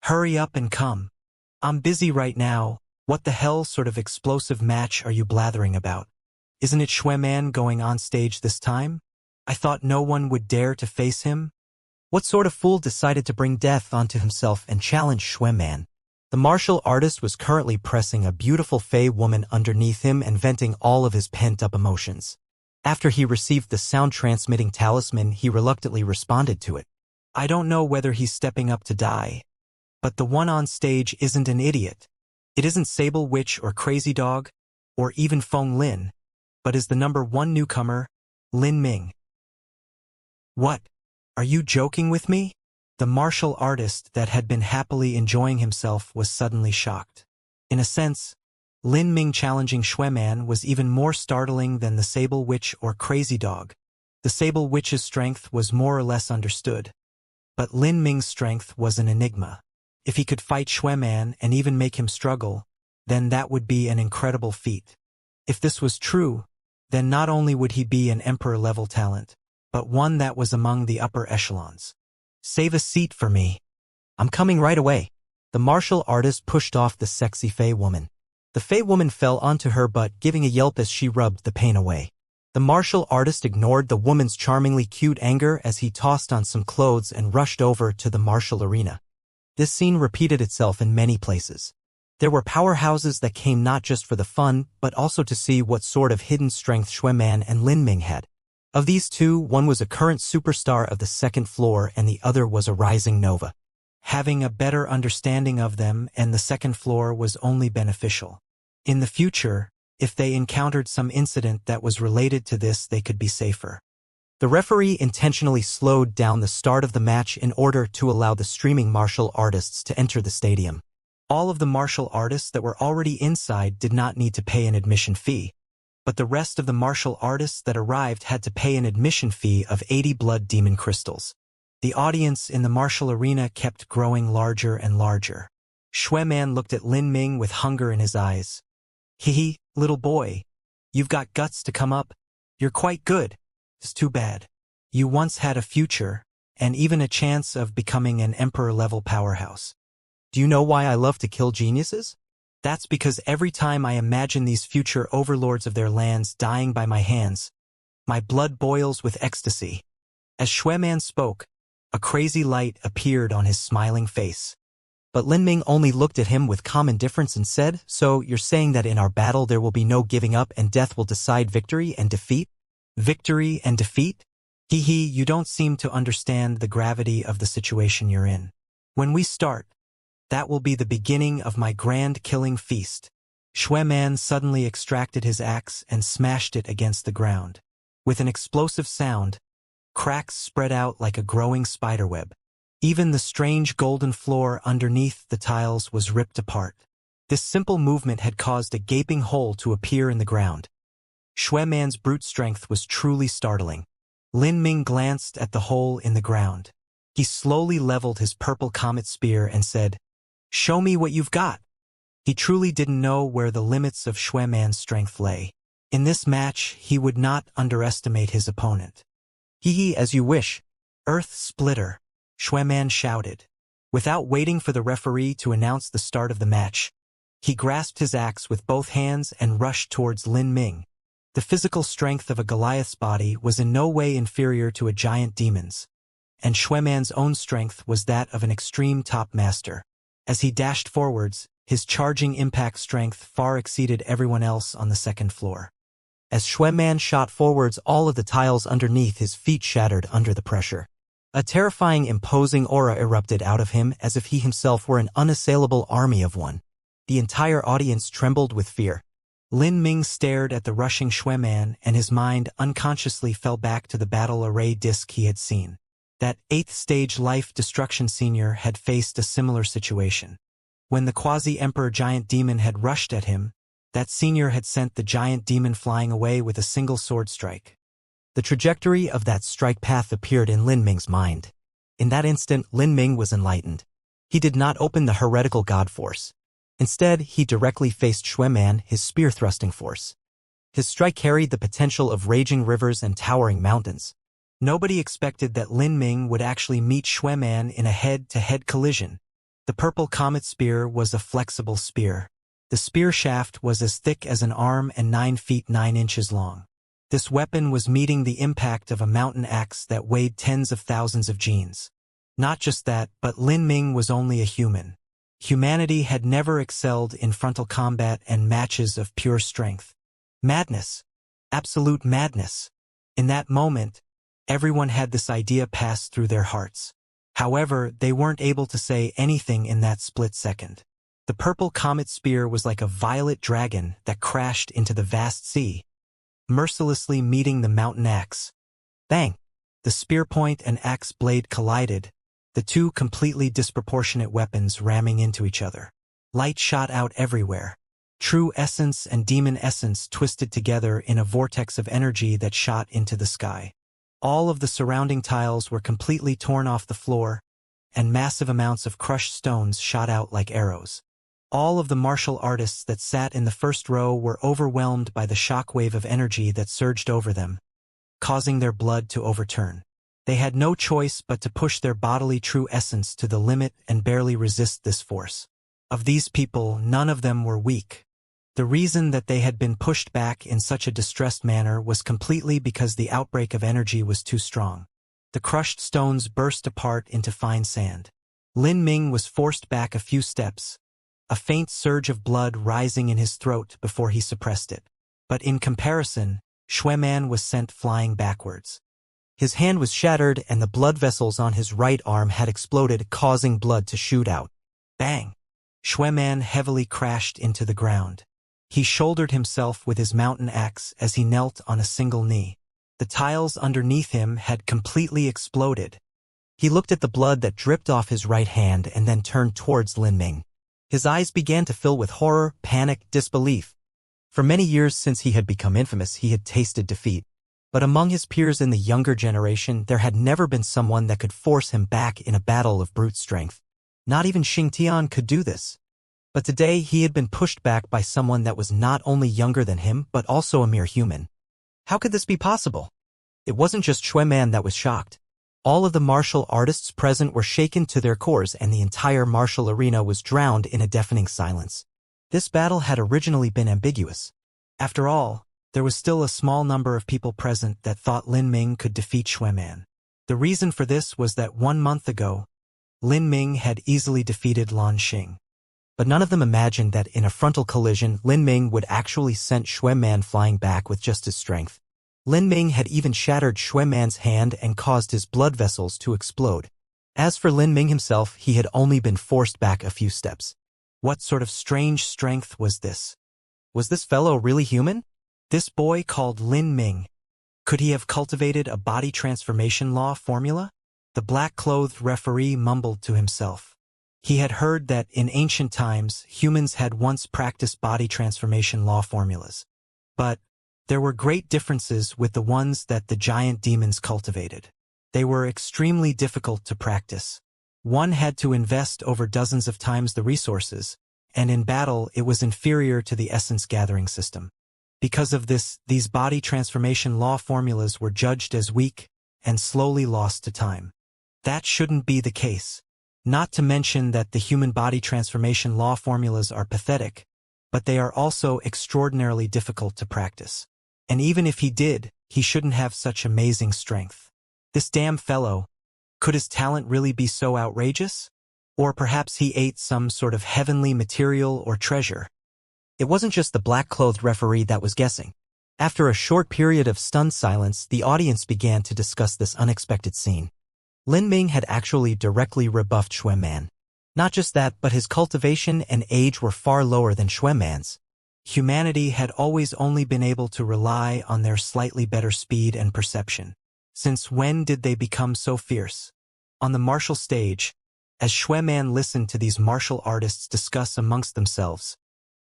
Hurry up and come. I'm busy right now. What the hell sort of explosive match are you blathering about? Isn't it Xueman going on stage this time? I thought no one would dare to face him. What sort of fool decided to bring death onto himself and challenge Xueman? The martial artist was currently pressing a beautiful fey woman underneath him and venting all of his pent-up emotions. After he received the sound-transmitting talisman, he reluctantly responded to it. I don't know whether he's stepping up to die, but the one on stage isn't an idiot. It isn't Sable Witch or Crazy Dog, or even Feng Lin, but is the #1 newcomer, Lin Ming. What? Are you joking with me? The martial artist that had been happily enjoying himself was suddenly shocked. In a sense, Lin Ming challenging Xueman was even more startling than the Sable Witch or Crazy Dog. The Sable Witch's strength was more or less understood, but Lin Ming's strength was an enigma. If he could fight Xueman and even make him struggle, then that would be an incredible feat. If this was true, then not only would he be an emperor-level talent, but one that was among the upper echelons. Save a seat for me. I'm coming right away. The martial artist pushed off the sexy fey woman. The fey woman fell onto her butt, giving a yelp as she rubbed the pain away. The martial artist ignored the woman's charmingly cute anger as he tossed on some clothes and rushed over to the martial arena. This scene repeated itself in many places. There were powerhouses that came not just for the fun, but also to see what sort of hidden strength Xueman and Lin Ming had. Of these two, one was a current superstar of the second floor and the other was a rising nova. Having a better understanding of them and the second floor was only beneficial. In the future, if they encountered some incident that was related to this, they could be safer. The referee intentionally slowed down the start of the match in order to allow the streaming martial artists to enter the stadium. All of the martial artists that were already inside did not need to pay an admission fee, but the rest of the martial artists that arrived had to pay an admission fee of 80 blood demon crystals. The audience in the martial arena kept growing larger and larger. Xueman looked at Lin Ming with hunger in his eyes. Hee, little boy. You've got guts to come up. You're quite good. It's too bad. You once had a future, and even a chance of becoming an emperor-level powerhouse. Do you know why I love to kill geniuses? That's because every time I imagine these future overlords of their lands dying by my hands, my blood boils with ecstasy. As Xueman spoke, a crazy light appeared on his smiling face. But Lin Ming only looked at him with calm indifference and said, "So you're saying that in our battle there will be no giving up and death will decide victory and defeat? Victory and defeat? Hee, you don't seem to understand the gravity of the situation you're in. When we start, that will be the beginning of my grand killing feast." Xueman suddenly extracted his axe and smashed it against the ground. With an explosive sound, cracks spread out like a growing spiderweb. Even the strange golden floor underneath the tiles was ripped apart. This simple movement had caused a gaping hole to appear in the ground. Xueman's brute strength was truly startling. Lin Ming glanced at the hole in the ground. He slowly leveled his purple comet spear and said, "Show me what you've got." He truly didn't know where the limits of Xueman's strength lay. In this match, he would not underestimate his opponent. Hee, as you wish. Earth Splitter, Xueman shouted. Without waiting for the referee to announce the start of the match, he grasped his axe with both hands and rushed towards Lin Ming. The physical strength of a Goliath's body was in no way inferior to a giant demon's, and Xueman's own strength was that of an extreme top master. As he dashed forwards, his charging impact strength far exceeded everyone else on the second floor. As Xueman shot forwards, all of the tiles underneath his feet shattered under the pressure. A terrifying, imposing aura erupted out of him as if he himself were an unassailable army of one. The entire audience trembled with fear. Lin Ming stared at the rushing Xueman, and his mind unconsciously fell back to the battle array disc he had seen. That 8th stage life destruction senior had faced a similar situation. When the quasi-emperor giant demon had rushed at him, that senior had sent the giant demon flying away with a single sword strike. The trajectory of that strike path appeared in Lin Ming's mind. In that instant, Lin Ming was enlightened. He did not open the heretical god force. Instead, he directly faced Xueman, his spear-thrusting force. His strike carried the potential of raging rivers and towering mountains. Nobody expected that Lin Ming would actually meet Xueman in a head-to-head collision. The purple comet spear was a flexible spear. The spear shaft was as thick as an arm and 9 feet 9 inches long. This weapon was meeting the impact of a mountain axe that weighed tens of thousands of genes. Not just that, but Lin Ming was only a human. Humanity had never excelled in frontal combat and matches of pure strength. Madness. Absolute madness. In that moment, everyone had this idea pass through their hearts. However, they weren't able to say anything in that split second. The purple comet spear was like a violet dragon that crashed into the vast sea, mercilessly meeting the mountain axe. Bang! The spear point and axe blade collided, the two completely disproportionate weapons ramming into each other. Light shot out everywhere. True essence and demon essence twisted together in a vortex of energy that shot into the sky. All of the surrounding tiles were completely torn off the floor, and massive amounts of crushed stones shot out like arrows. All of the martial artists that sat in the first row were overwhelmed by the shockwave of energy that surged over them, causing their blood to overturn. They had no choice but to push their bodily true essence to the limit and barely resist this force. Of these people, none of them were weak. The reason that they had been pushed back in such a distressed manner was completely because the outbreak of energy was too strong. The crushed stones burst apart into fine sand. Lin Ming was forced back a few steps, a faint surge of blood rising in his throat before he suppressed it. But in comparison, Xueman was sent flying backwards. His hand was shattered and the blood vessels on his right arm had exploded, causing blood to shoot out. Bang! Xueman heavily crashed into the ground. He shouldered himself with his mountain axe as he knelt on a single knee. The tiles underneath him had completely exploded. He looked at the blood that dripped off his right hand and then turned towards Lin Ming. His eyes began to fill with horror, panic, disbelief. For many years since he had become infamous, he had tasted defeat. But among his peers in the younger generation, there had never been someone that could force him back in a battle of brute strength. Not even Xianxia could do this. But today he had been pushed back by someone that was not only younger than him, but also a mere human. How could this be possible? It wasn't just Xueman that was shocked. All of the martial artists present were shaken to their cores, and the entire martial arena was drowned in a deafening silence. This battle had originally been ambiguous. After all, there was still a small number of people present that thought Lin Ming could defeat Xueman. The reason for this was that 1 month ago, Lin Ming had easily defeated Lan Xing. But none of them imagined that in a frontal collision, Lin Ming would actually send Xueman flying back with just his strength. Lin Ming had even shattered Xueman's hand and caused his blood vessels to explode. As for Lin Ming himself, he had only been forced back a few steps. What sort of strange strength was this? Was this fellow really human? This boy called Lin Ming. Could he have cultivated a body transformation law formula? The black-clothed referee mumbled to himself. He had heard that in ancient times, humans had once practiced body transformation law formulas. But there were great differences with the ones that the giant demons cultivated. They were extremely difficult to practice. One had to invest over dozens of times the resources, and in battle it was inferior to the essence gathering system. Because of this, these body transformation law formulas were judged as weak and slowly lost to time. That shouldn't be the case. Not to mention that the human body transformation law formulas are pathetic, but they are also extraordinarily difficult to practice. And even if he did, he shouldn't have such amazing strength. This damn fellow, could his talent really be so outrageous? Or perhaps he ate some sort of heavenly material or treasure. It wasn't just the black-clothed referee that was guessing. After a short period of stunned silence, the audience began to discuss this unexpected scene. Lin Ming had actually directly rebuffed Xueman. Not just that, but his cultivation and age were far lower than Xueman's. Humanity had always only been able to rely on their slightly better speed and perception. Since when did they become so fierce? On the martial stage, as Xueman listened to these martial artists discuss amongst themselves,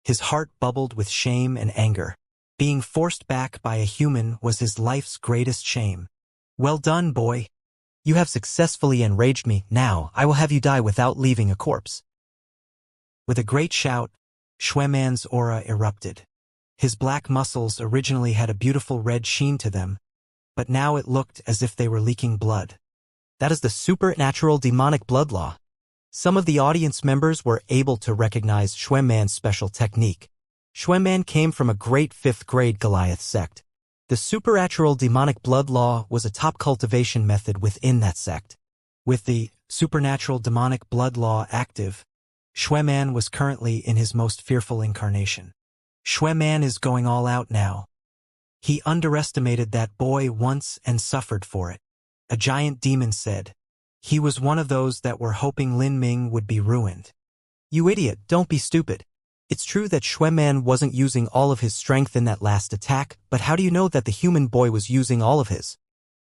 his heart bubbled with shame and anger. Being forced back by a human was his life's greatest shame. Well done, boy. You have successfully enraged me. Now, I will have you die without leaving a corpse. With a great shout, Xueman's aura erupted. His black muscles originally had a beautiful red sheen to them, but now it looked as if they were leaking blood. That is the supernatural demonic blood law. Some of the audience members were able to recognize Xueman's special technique. Xueman came from a great 5th-grade Goliath sect. The supernatural demonic blood law was a top cultivation method within that sect. With the supernatural demonic blood law active, Xueman was currently in his most fearful incarnation. Xueman is going all out now. He underestimated that boy once and suffered for it. A giant demon said. He was one of those that were hoping Lin Ming would be ruined. You idiot, don't be stupid. It's true that Xueman wasn't using all of his strength in that last attack, but how do you know that the human boy was using all of his?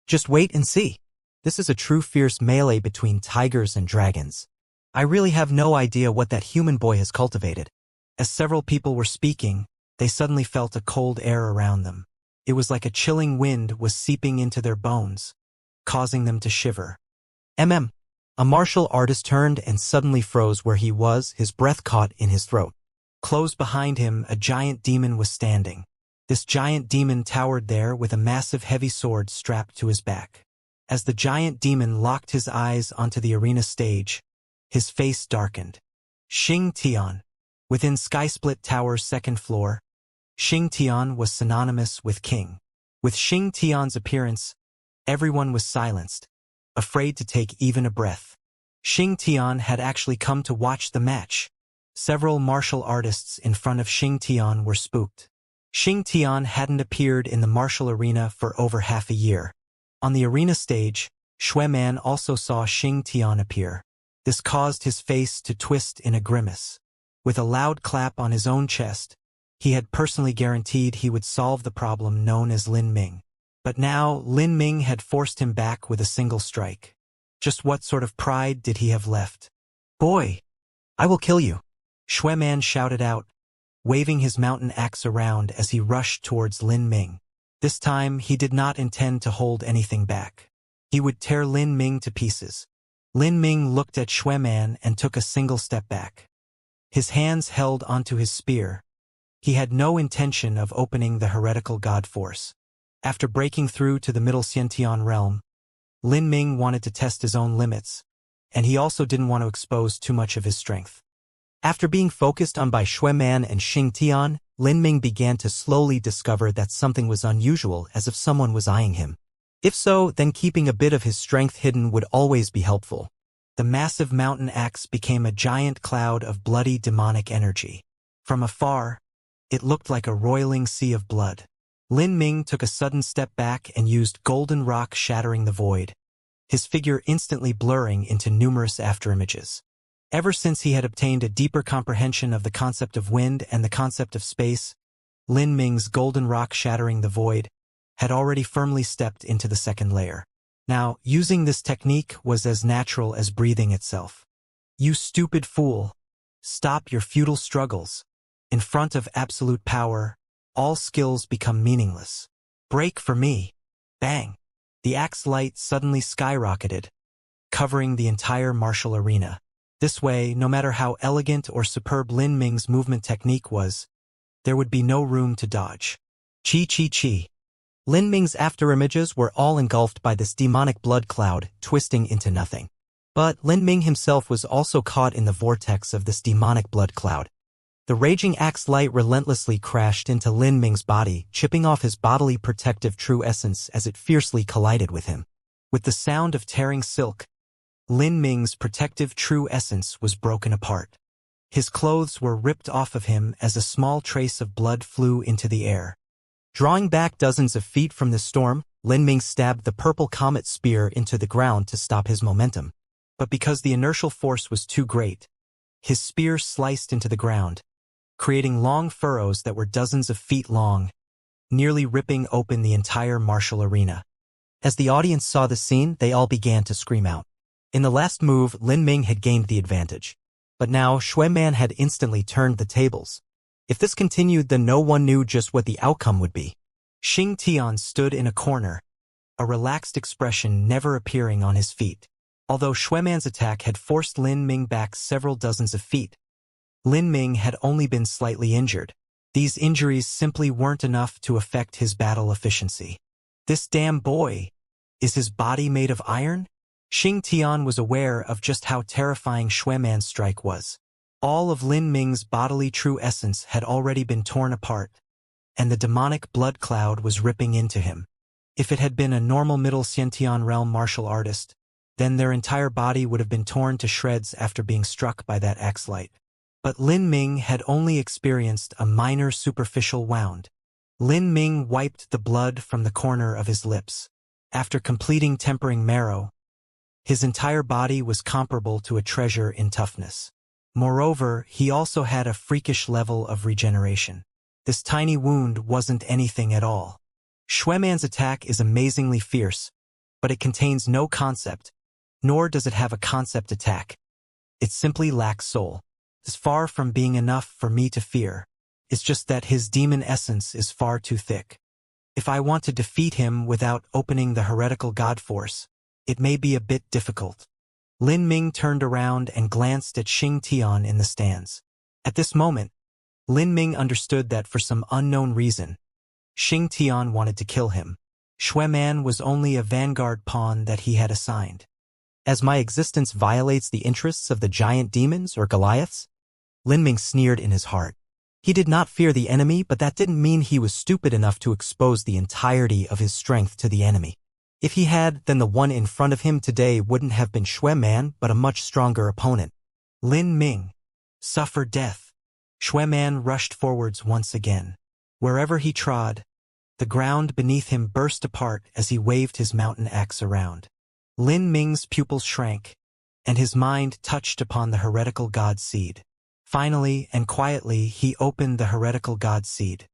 Just wait and see. This is a true fierce melee between tigers and dragons. I really have no idea what that human boy has cultivated. As several people were speaking, they suddenly felt a cold air around them. It was like a chilling wind was seeping into their bones, causing them to shiver. A martial artist turned and suddenly froze where he was, his breath caught in his throat. Close behind him, a giant demon was standing. This giant demon towered there with a massive heavy sword strapped to his back. As the giant demon locked his eyes onto the arena stage, his face darkened. Xianxia. Within Skysplit Tower's 2nd floor, Xianxia was synonymous with king. With Xianxia's appearance, everyone was silenced, afraid to take even a breath. Xianxia had actually come to watch the match. Several martial artists in front of Xianxia were spooked. Xianxia hadn't appeared in the martial arena for over half a year. On the arena stage, Xueman also saw Xianxia appear. This caused his face to twist in a grimace. With a loud clap on his own chest, he had personally guaranteed he would solve the problem known as Lin Ming. But now, Lin Ming had forced him back with a single strike. Just what sort of pride did he have left? Boy, I will kill you. Xueman shouted out, waving his mountain axe around as he rushed towards Lin Ming. This time, he did not intend to hold anything back. He would tear Lin Ming to pieces. Lin Ming looked at Xueman and took a single step back. His hands held onto his spear. He had no intention of opening the heretical god force. After breaking through to the middle Xiantian realm, Lin Ming wanted to test his own limits, and he also didn't want to expose too much of his strength. After being focused on by Xueman and Xingtian, Lin Ming began to slowly discover that something was unusual, as if someone was eyeing him. If so, then keeping a bit of his strength hidden would always be helpful. The massive mountain axe became a giant cloud of bloody demonic energy. From afar, it looked like a roiling sea of blood. Lin Ming took a sudden step back and used golden rock shattering the void, his figure instantly blurring into numerous afterimages. Ever since he had obtained a deeper comprehension of the concept of wind and the concept of space, Lin Ming's golden rock shattering the void had already firmly stepped into the second layer. Now, using this technique was as natural as breathing itself. You stupid fool! Stop your futile struggles. In front of absolute power, all skills become meaningless. Break for me. Bang! The axe light suddenly skyrocketed, covering the entire martial arena. This way, no matter how elegant or superb Lin Ming's movement technique was, there would be no room to dodge. Chi. Lin Ming's afterimages were all engulfed by this demonic blood cloud, twisting into nothing. But Lin Ming himself was also caught in the vortex of this demonic blood cloud. The raging axe light relentlessly crashed into Lin Ming's body, chipping off his bodily protective true essence as it fiercely collided with him. With the sound of tearing silk, Lin Ming's protective true essence was broken apart. His clothes were ripped off of him as a small trace of blood flew into the air. Drawing back dozens of feet from the storm, Lin Ming stabbed the purple comet spear into the ground to stop his momentum. But because the inertial force was too great, his spear sliced into the ground, creating long furrows that were dozens of feet long, nearly ripping open the entire martial arena. As the audience saw the scene, they all began to scream out. In the last move, Lin Ming had gained the advantage. But now, Xueman had instantly turned the tables. If this continued, then no one knew just what the outcome would be. Xingtian stood in a corner, a relaxed expression never appearing on his feet. Although Xueman's attack had forced Lin Ming back several dozens of feet, Lin Ming had only been slightly injured. These injuries simply weren't enough to affect his battle efficiency. This damn boy! Is his body made of iron? Xingtian was aware of just how terrifying Xueman's strike was. All of Lin Ming's bodily true essence had already been torn apart, and the demonic blood cloud was ripping into him. If it had been a normal Middle Xiantian realm martial artist, then their entire body would have been torn to shreds after being struck by that axe light. But Lin Ming had only experienced a minor superficial wound. Lin Ming wiped the blood from the corner of his lips. After completing tempering marrow, his entire body was comparable to a treasure in toughness. Moreover, he also had a freakish level of regeneration. This tiny wound wasn't anything at all. Xueman's attack is amazingly fierce, but it contains no concept, nor does it have a concept attack. It simply lacks soul. It's far from being enough for me to fear. It's just that his demon essence is far too thick. If I want to defeat him without opening the heretical god force, it may be a bit difficult. Lin Ming turned around and glanced at Xingtian in the stands. At this moment, Lin Ming understood that for some unknown reason, Xingtian wanted to kill him. Xueman was only a vanguard pawn that he had assigned. As my existence violates the interests of the giant demons or Goliaths? Lin Ming sneered in his heart. He did not fear the enemy, but that didn't mean he was stupid enough to expose the entirety of his strength to the enemy. If he had, then the one in front of him today wouldn't have been Xueman, but a much stronger opponent. Lin Ming, suffer death. Xueman rushed forwards once again. Wherever he trod, the ground beneath him burst apart as he waved his mountain axe around. Lin Ming's pupils shrank, and his mind touched upon the heretical god seed. Finally and quietly, he opened the heretical god seed.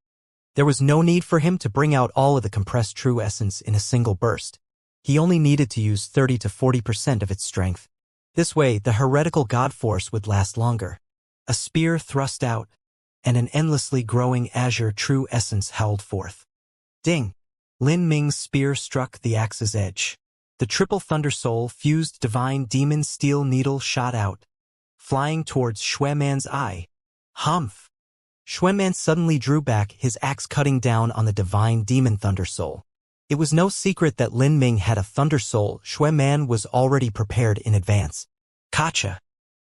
There was no need for him to bring out all of the compressed true essence in a single burst. He only needed to use 30 to 40% of its strength. This way, the heretical god force would last longer. A spear thrust out, and an endlessly growing azure true essence howled forth. Ding! Lin Ming's spear struck the axe's edge. The triple thunder soul fused divine demon steel needle shot out, flying towards Xueman's eye. Humph! Xueman suddenly drew back, his axe cutting down on the divine demon thunder soul. It was no secret that Lin Ming had a thunder soul. Xueman was already prepared in advance. Kacha!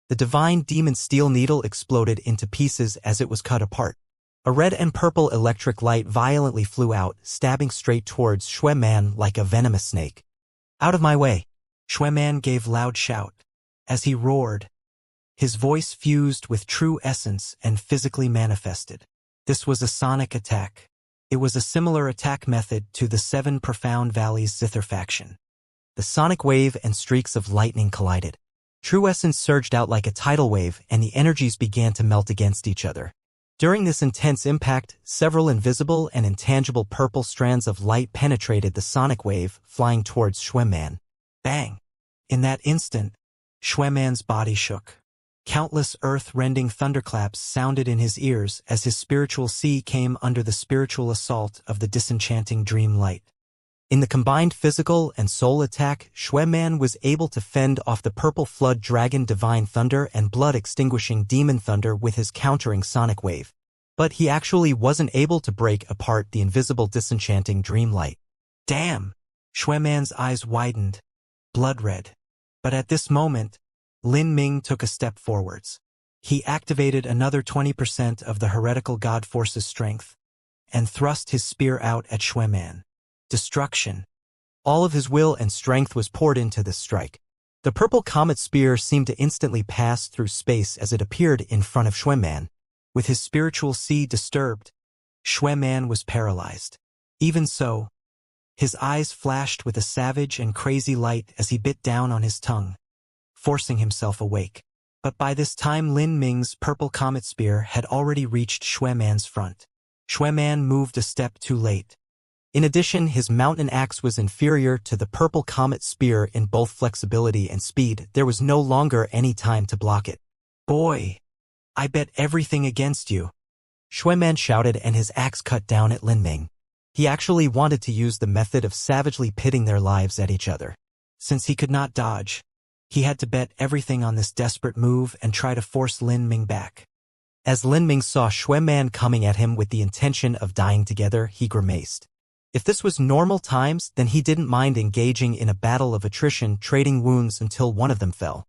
The divine demon steel needle exploded into pieces as it was cut apart. A red and purple electric light violently flew out, stabbing straight towards Xueman like a venomous snake. Out of my way! Xueman gave loud shout. As he roared, his voice fused with true essence and physically manifested. This was a sonic attack. It was a similar attack method to the Seven Profound Valleys Zither faction. The sonic wave and streaks of lightning collided. True essence surged out like a tidal wave, and the energies began to melt against each other. During this intense impact, several invisible and intangible purple strands of light penetrated the sonic wave, flying towards Xueman. Bang! In that instant, Xueman's body shook. Countless earth-rending thunderclaps sounded in his ears as his spiritual sea came under the spiritual assault of the disenchanting dream light. In the combined physical and soul attack, Xueman was able to fend off the purple flood dragon divine thunder and blood-extinguishing demon thunder with his countering sonic wave. But he actually wasn't able to break apart the invisible disenchanting dream light. Damn! Xueman's eyes widened, blood red. But at this moment, Lin Ming took a step forwards. He activated another 20% of the heretical god force's strength and thrust his spear out at Xueman. Destruction. All of his will and strength was poured into this strike. The purple comet spear seemed to instantly pass through space as it appeared in front of Xueman. With his spiritual sea disturbed, Xueman was paralyzed. Even so, his eyes flashed with a savage and crazy light as he bit down on his tongue, forcing himself awake. But by this time Lin Ming's purple comet spear had already reached Xueman's front. Xueman moved a step too late. In addition, his mountain axe was inferior to the purple comet spear in both flexibility and speed. There was no longer any time to block it. Boy, I bet everything against you, Xueman shouted, and his axe cut down at Lin Ming. He actually wanted to use the method of savagely pitting their lives at each other. Since he could not dodge, he had to bet everything on this desperate move and try to force Lin Ming back. As Lin Ming saw Xueman coming at him with the intention of dying together, he grimaced. If this was normal times, then he didn't mind engaging in a battle of attrition, trading wounds until one of them fell.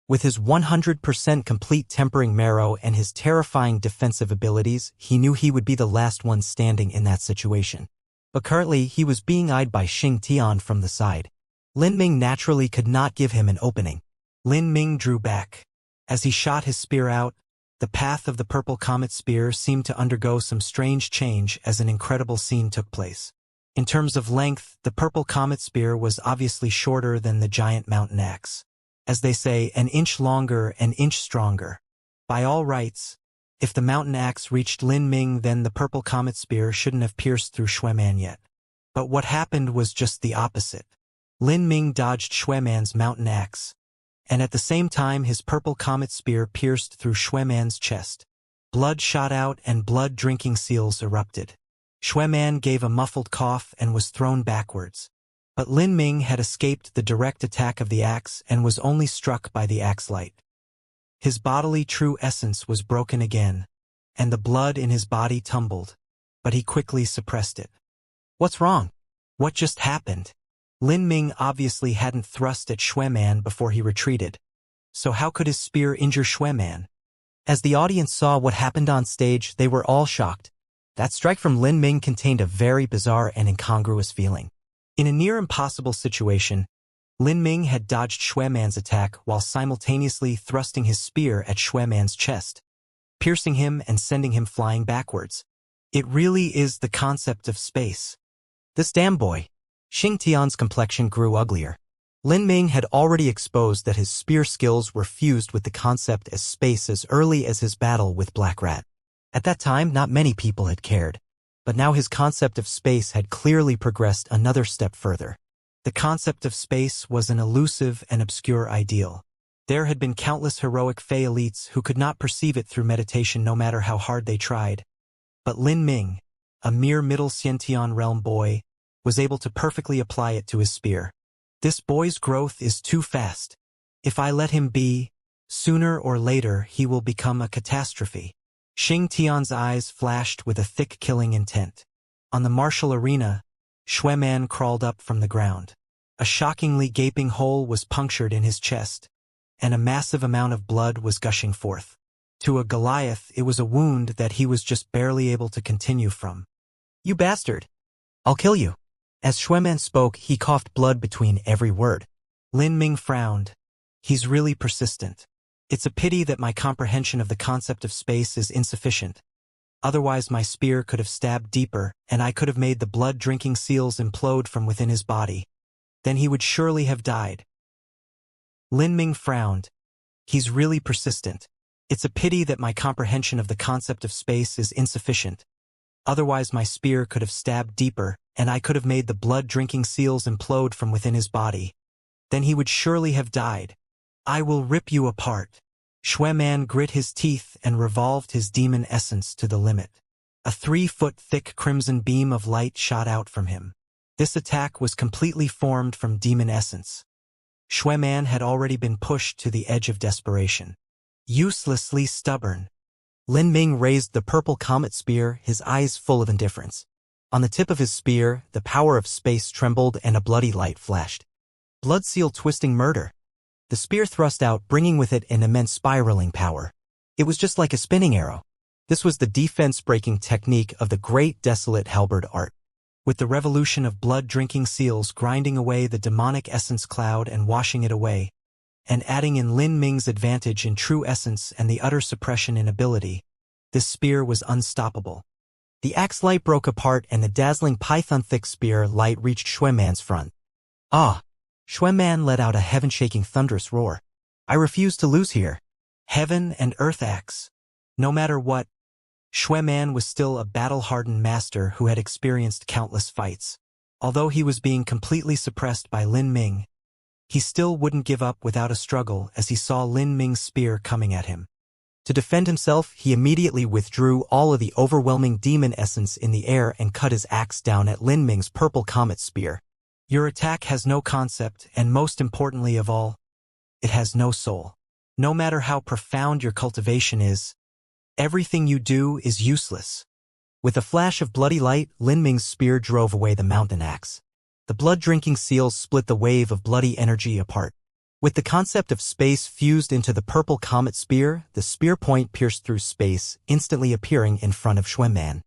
With his 100% complete tempering marrow and his terrifying defensive abilities, he knew he would be the last one standing in that situation. But currently, he was being eyed by Xianxia from the side. Lin Ming naturally could not give him an opening. Lin Ming drew back. As he shot his spear out, the path of the purple comet spear seemed to undergo some strange change as an incredible scene took place. In terms of length, the purple comet spear was obviously shorter than the giant mountain axe. As they say, an inch longer, an inch stronger. By all rights, if the mountain axe reached Lin Ming, then the purple comet spear shouldn't have pierced through Xueman yet. But what happened was just the opposite. Lin Ming dodged Xueman's mountain axe, and at the same time his purple comet spear pierced through Xueman's chest. Blood shot out and blood-drinking seals erupted. Xueman gave a muffled cough and was thrown backwards. But Lin Ming had escaped the direct attack of the axe and was only struck by the axe light. His bodily true essence was broken again, and the blood in his body tumbled, but he quickly suppressed it. What's wrong? What just happened? Lin Ming obviously hadn't thrust at Xueman before he retreated. So how could his spear injure Xueman? As the audience saw what happened on stage, they were all shocked. That strike from Lin Ming contained a very bizarre and incongruous feeling. In a near-impossible situation, Lin Ming had dodged Xueman's attack while simultaneously thrusting his spear at Xueman's chest, piercing him and sending him flying backwards. It really is the concept of space. This damn boy. Xianxia's complexion grew uglier. Lin Ming had already exposed that his spear skills were fused with the concept as space as early as his battle with Black Rat. At that time, not many people had cared, but now his concept of space had clearly progressed another step further. The concept of space was an elusive and obscure ideal. There had been countless heroic Fey elites who could not perceive it through meditation no matter how hard they tried. But Lin Ming, a mere middle Xiantian realm boy, was able to perfectly apply it to his spear. This boy's growth is too fast. If I let him be, sooner or later he will become a catastrophe. Xing Tian's eyes flashed with a thick killing intent. On the martial arena, Shui Man crawled up from the ground. A shockingly gaping hole was punctured in his chest, and a massive amount of blood was gushing forth. To a Goliath, it was a wound that he was just barely able to continue from. You bastard! I'll kill you. As Shui Man spoke, he coughed blood between every word. Lin Ming frowned. He's really persistent. It's a pity that my comprehension of the concept of space is insufficient. Otherwise my spear could have stabbed deeper, and I could have made the blood-drinking seals implode from within his body. Then he would surely have died. Lin Ming frowned. He's really persistent. It's a pity that my comprehension of the concept of space is insufficient. Otherwise my spear could have stabbed deeper, and I could have made the blood-drinking seals implode from within his body. Then he would surely have died. I will rip you apart. Shui Man grit his teeth and revolved his demon essence to the limit. A 3-foot-thick crimson beam of light shot out from him. This attack was completely formed from demon essence. Shui Man had already been pushed to the edge of desperation. Uselessly stubborn. Lin Ming raised the purple comet spear, his eyes full of indifference. On the tip of his spear, the power of space trembled and a bloody light flashed. Blood seal twisting murder. The spear thrust out, bringing with it an immense spiraling power. It was just like a spinning arrow. This was the defense-breaking technique of the great desolate halberd art. With the revolution of blood-drinking seals grinding away the demonic essence cloud and washing it away, and adding in Lin Ming's advantage in true essence and the utter suppression in ability, this spear was unstoppable. The axe light broke apart and the dazzling python-thick spear light reached Shui Man's front. Ah! Shui Man let out a heaven-shaking thunderous roar. I refuse to lose here. Heaven and earth axe. No matter what, Shui Man was still a battle-hardened master who had experienced countless fights. Although he was being completely suppressed by Lin Ming, he still wouldn't give up without a struggle as he saw Lin Ming's spear coming at him. To defend himself, he immediately withdrew all of the overwhelming demon essence in the air and cut his axe down at Lin Ming's purple comet spear. Your attack has no concept, and most importantly of all, it has no soul. No matter how profound your cultivation is, everything you do is useless. With a flash of bloody light, Lin Ming's spear drove away the mountain axe. The blood-drinking seals split the wave of bloody energy apart. With the concept of space fused into the purple comet spear, the spear point pierced through space, instantly appearing in front of Shui Man.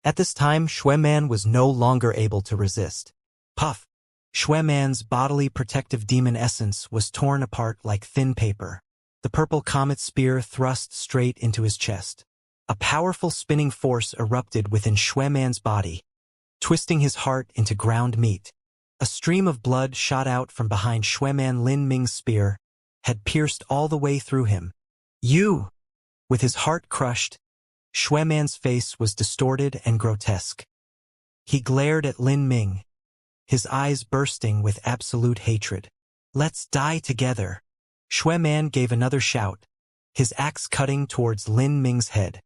At this time, Shui Man was no longer able to resist. Puff! Shui Man's bodily protective demon essence was torn apart like thin paper. The purple comet spear thrust straight into his chest. A powerful spinning force erupted within Shui Man's body, twisting his heart into ground meat. A stream of blood shot out from behind Shui Man. Lin Ming's spear had pierced all the way through him. You! With his heart crushed, Shui Man's face was distorted and grotesque. He glared at Lin Ming, his eyes bursting with absolute hatred. Let's die together. Shui Man gave another shout, his axe cutting towards Lin Ming's head.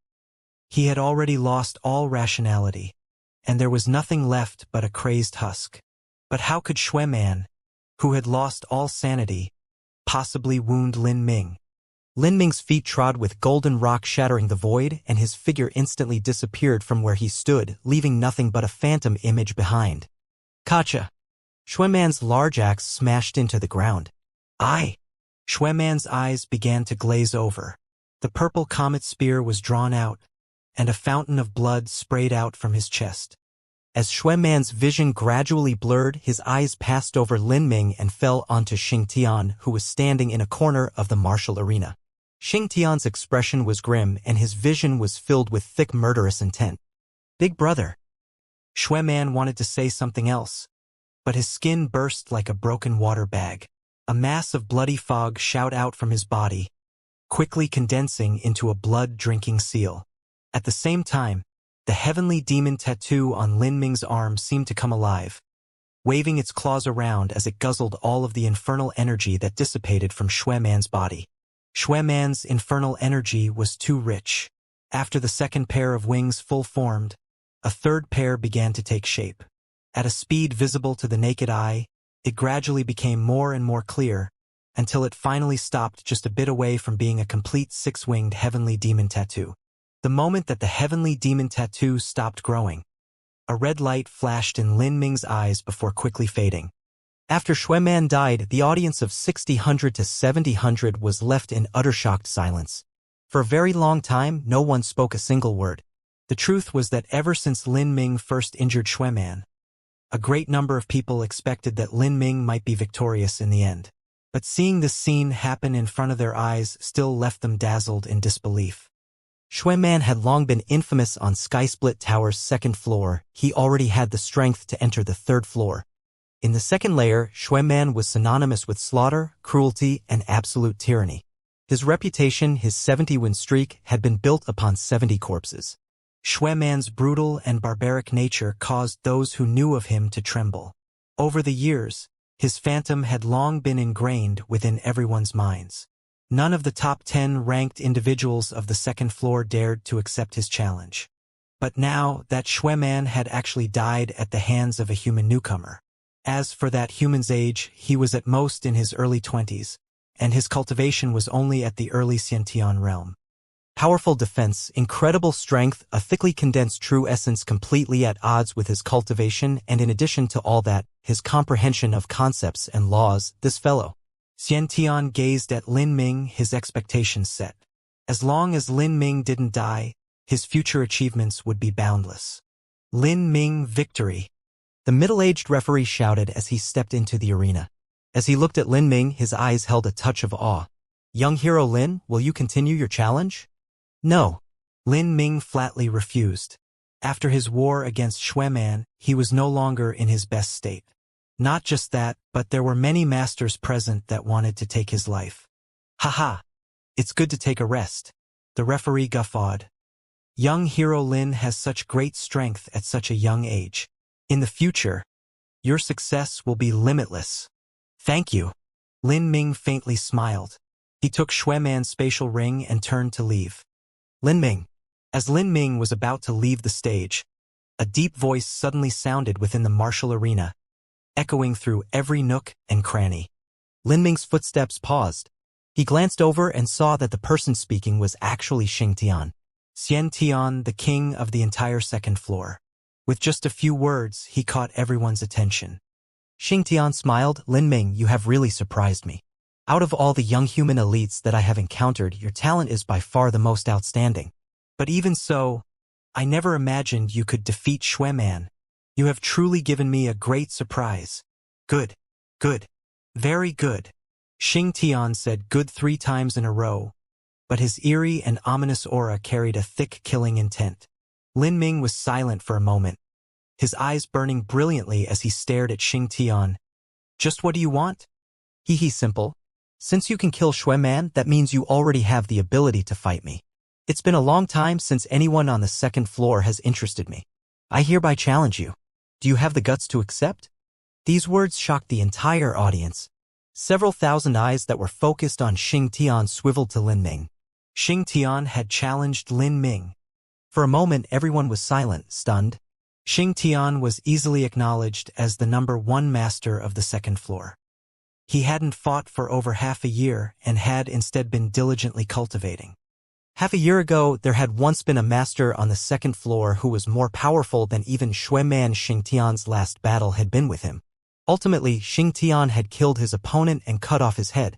He had already lost all rationality, and there was nothing left but a crazed husk. But how could Shui Man, who had lost all sanity, possibly wound Lin Ming? Lin Ming's feet trod with golden rock shattering the void, and his figure instantly disappeared from where he stood, leaving nothing but a phantom image behind. Gotcha! Shui Man's large axe smashed into the ground. Aye! Shui Man's eyes began to glaze over. The purple comet spear was drawn out, and a fountain of blood sprayed out from his chest. As Shui Man's vision gradually blurred, his eyes passed over Lin Ming and fell onto Xianxia, who was standing in a corner of the martial arena. Xianxia's expression was grim, and his vision was filled with thick murderous intent. Big brother! Shui Man wanted to say something else, but his skin burst like a broken water bag. A mass of bloody fog shot out from his body, quickly condensing into a blood-drinking seal. At the same time, the heavenly demon tattoo on Lin Ming's arm seemed to come alive. waving its claws around as it guzzled all of the infernal energy that dissipated from Xueman's body. Xueman's infernal energy was too rich. After the second pair of wings full-formed, a third pair began to take shape. At a speed visible to the naked eye, it gradually became more and more clear, until it finally stopped just a bit away from being a complete six-winged heavenly demon tattoo. The moment that the heavenly demon tattoo stopped growing, a red light flashed in Lin Ming's eyes before quickly fading. After Xueman died, the audience of 6000 to 7000 was left in utter shocked silence. For a very long time, no one spoke a single word. The truth was that ever since Lin Ming first injured Xueman, a great number of people expected that Lin Ming might be victorious in the end. But seeing this scene happen in front of their eyes still left them dazzled in disbelief. Xueman had long been infamous on Skysplit Tower's second floor. He already had the strength to enter the third floor. In the second layer, Xueman was synonymous with slaughter, cruelty, and absolute tyranny. His reputation, his 70-win streak, had been built upon 70 corpses. Xueman's brutal and barbaric nature caused those who knew of him to tremble. Over the years, his phantom had long been ingrained within everyone's minds. None of the top 10 ranked individuals of the second floor dared to accept his challenge. But now that Xueman had actually died at the hands of a human newcomer. As for that human's age, he was at most in his early 20s, and his cultivation was only at the early Xianxia realm. Powerful defense, incredible strength, a thickly condensed true essence completely at odds with his cultivation, and in addition to all that, his comprehension of concepts and laws, this fellow. Xiantian gazed at Lin Ming, his expectations set. As long as Lin Ming didn't die, his future achievements would be boundless. Lin Ming victory. The middle-aged referee shouted as he stepped into the arena. As he looked at Lin Ming, his eyes held a touch of awe. Young hero Lin, will you continue your challenge? No. Lin Ming flatly refused. After his war against Xueman, he was no longer in his best state. Not just that, but there were many masters present that wanted to take his life. Haha. It's good to take a rest. The referee guffawed. Young hero Lin has such great strength at such a young age. In the future, your success will be limitless. Thank you. Lin Ming faintly smiled. He took Xueman's spatial ring and turned to leave. Lin Ming. As Lin Ming was about to leave the stage, a deep voice suddenly sounded within the martial arena, echoing through every nook and cranny. Lin Ming's footsteps paused. He glanced over and saw that the person speaking was actually Xiantian. Xiantian, the king of the entire second floor. With just a few words, he caught everyone's attention. Xiantian smiled. Lin Ming, you have really surprised me. Out of all the young human elites that I have encountered, your talent is by far the most outstanding. But even so, I never imagined you could defeat Xueman. You have truly given me a great surprise. Good. Good. Very good. Xiantian said good 3 times in a row, but his eerie and ominous aura carried a thick killing intent. Lin Ming was silent for a moment, his eyes burning brilliantly as he stared at Xiantian. Just what do you want? Hee simple. Since you can kill Xueman, that means you already have the ability to fight me. It's been a long time since anyone on the second floor has interested me. I hereby challenge you. Do you have the guts to accept? These words shocked the entire audience. Several thousand eyes that were focused on Xiantian swiveled to Lin Ming. Xiantian had challenged Lin Ming. For a moment, everyone was silent, stunned. Xiantian was easily acknowledged as the #1 master of the second floor. He hadn't fought for over half a year and had instead been diligently cultivating. Half a year ago, there had once been a master on the second floor who was more powerful than even Xueman. Xiantian's last battle had been with him. Ultimately, Xiantian had killed his opponent and cut off his head.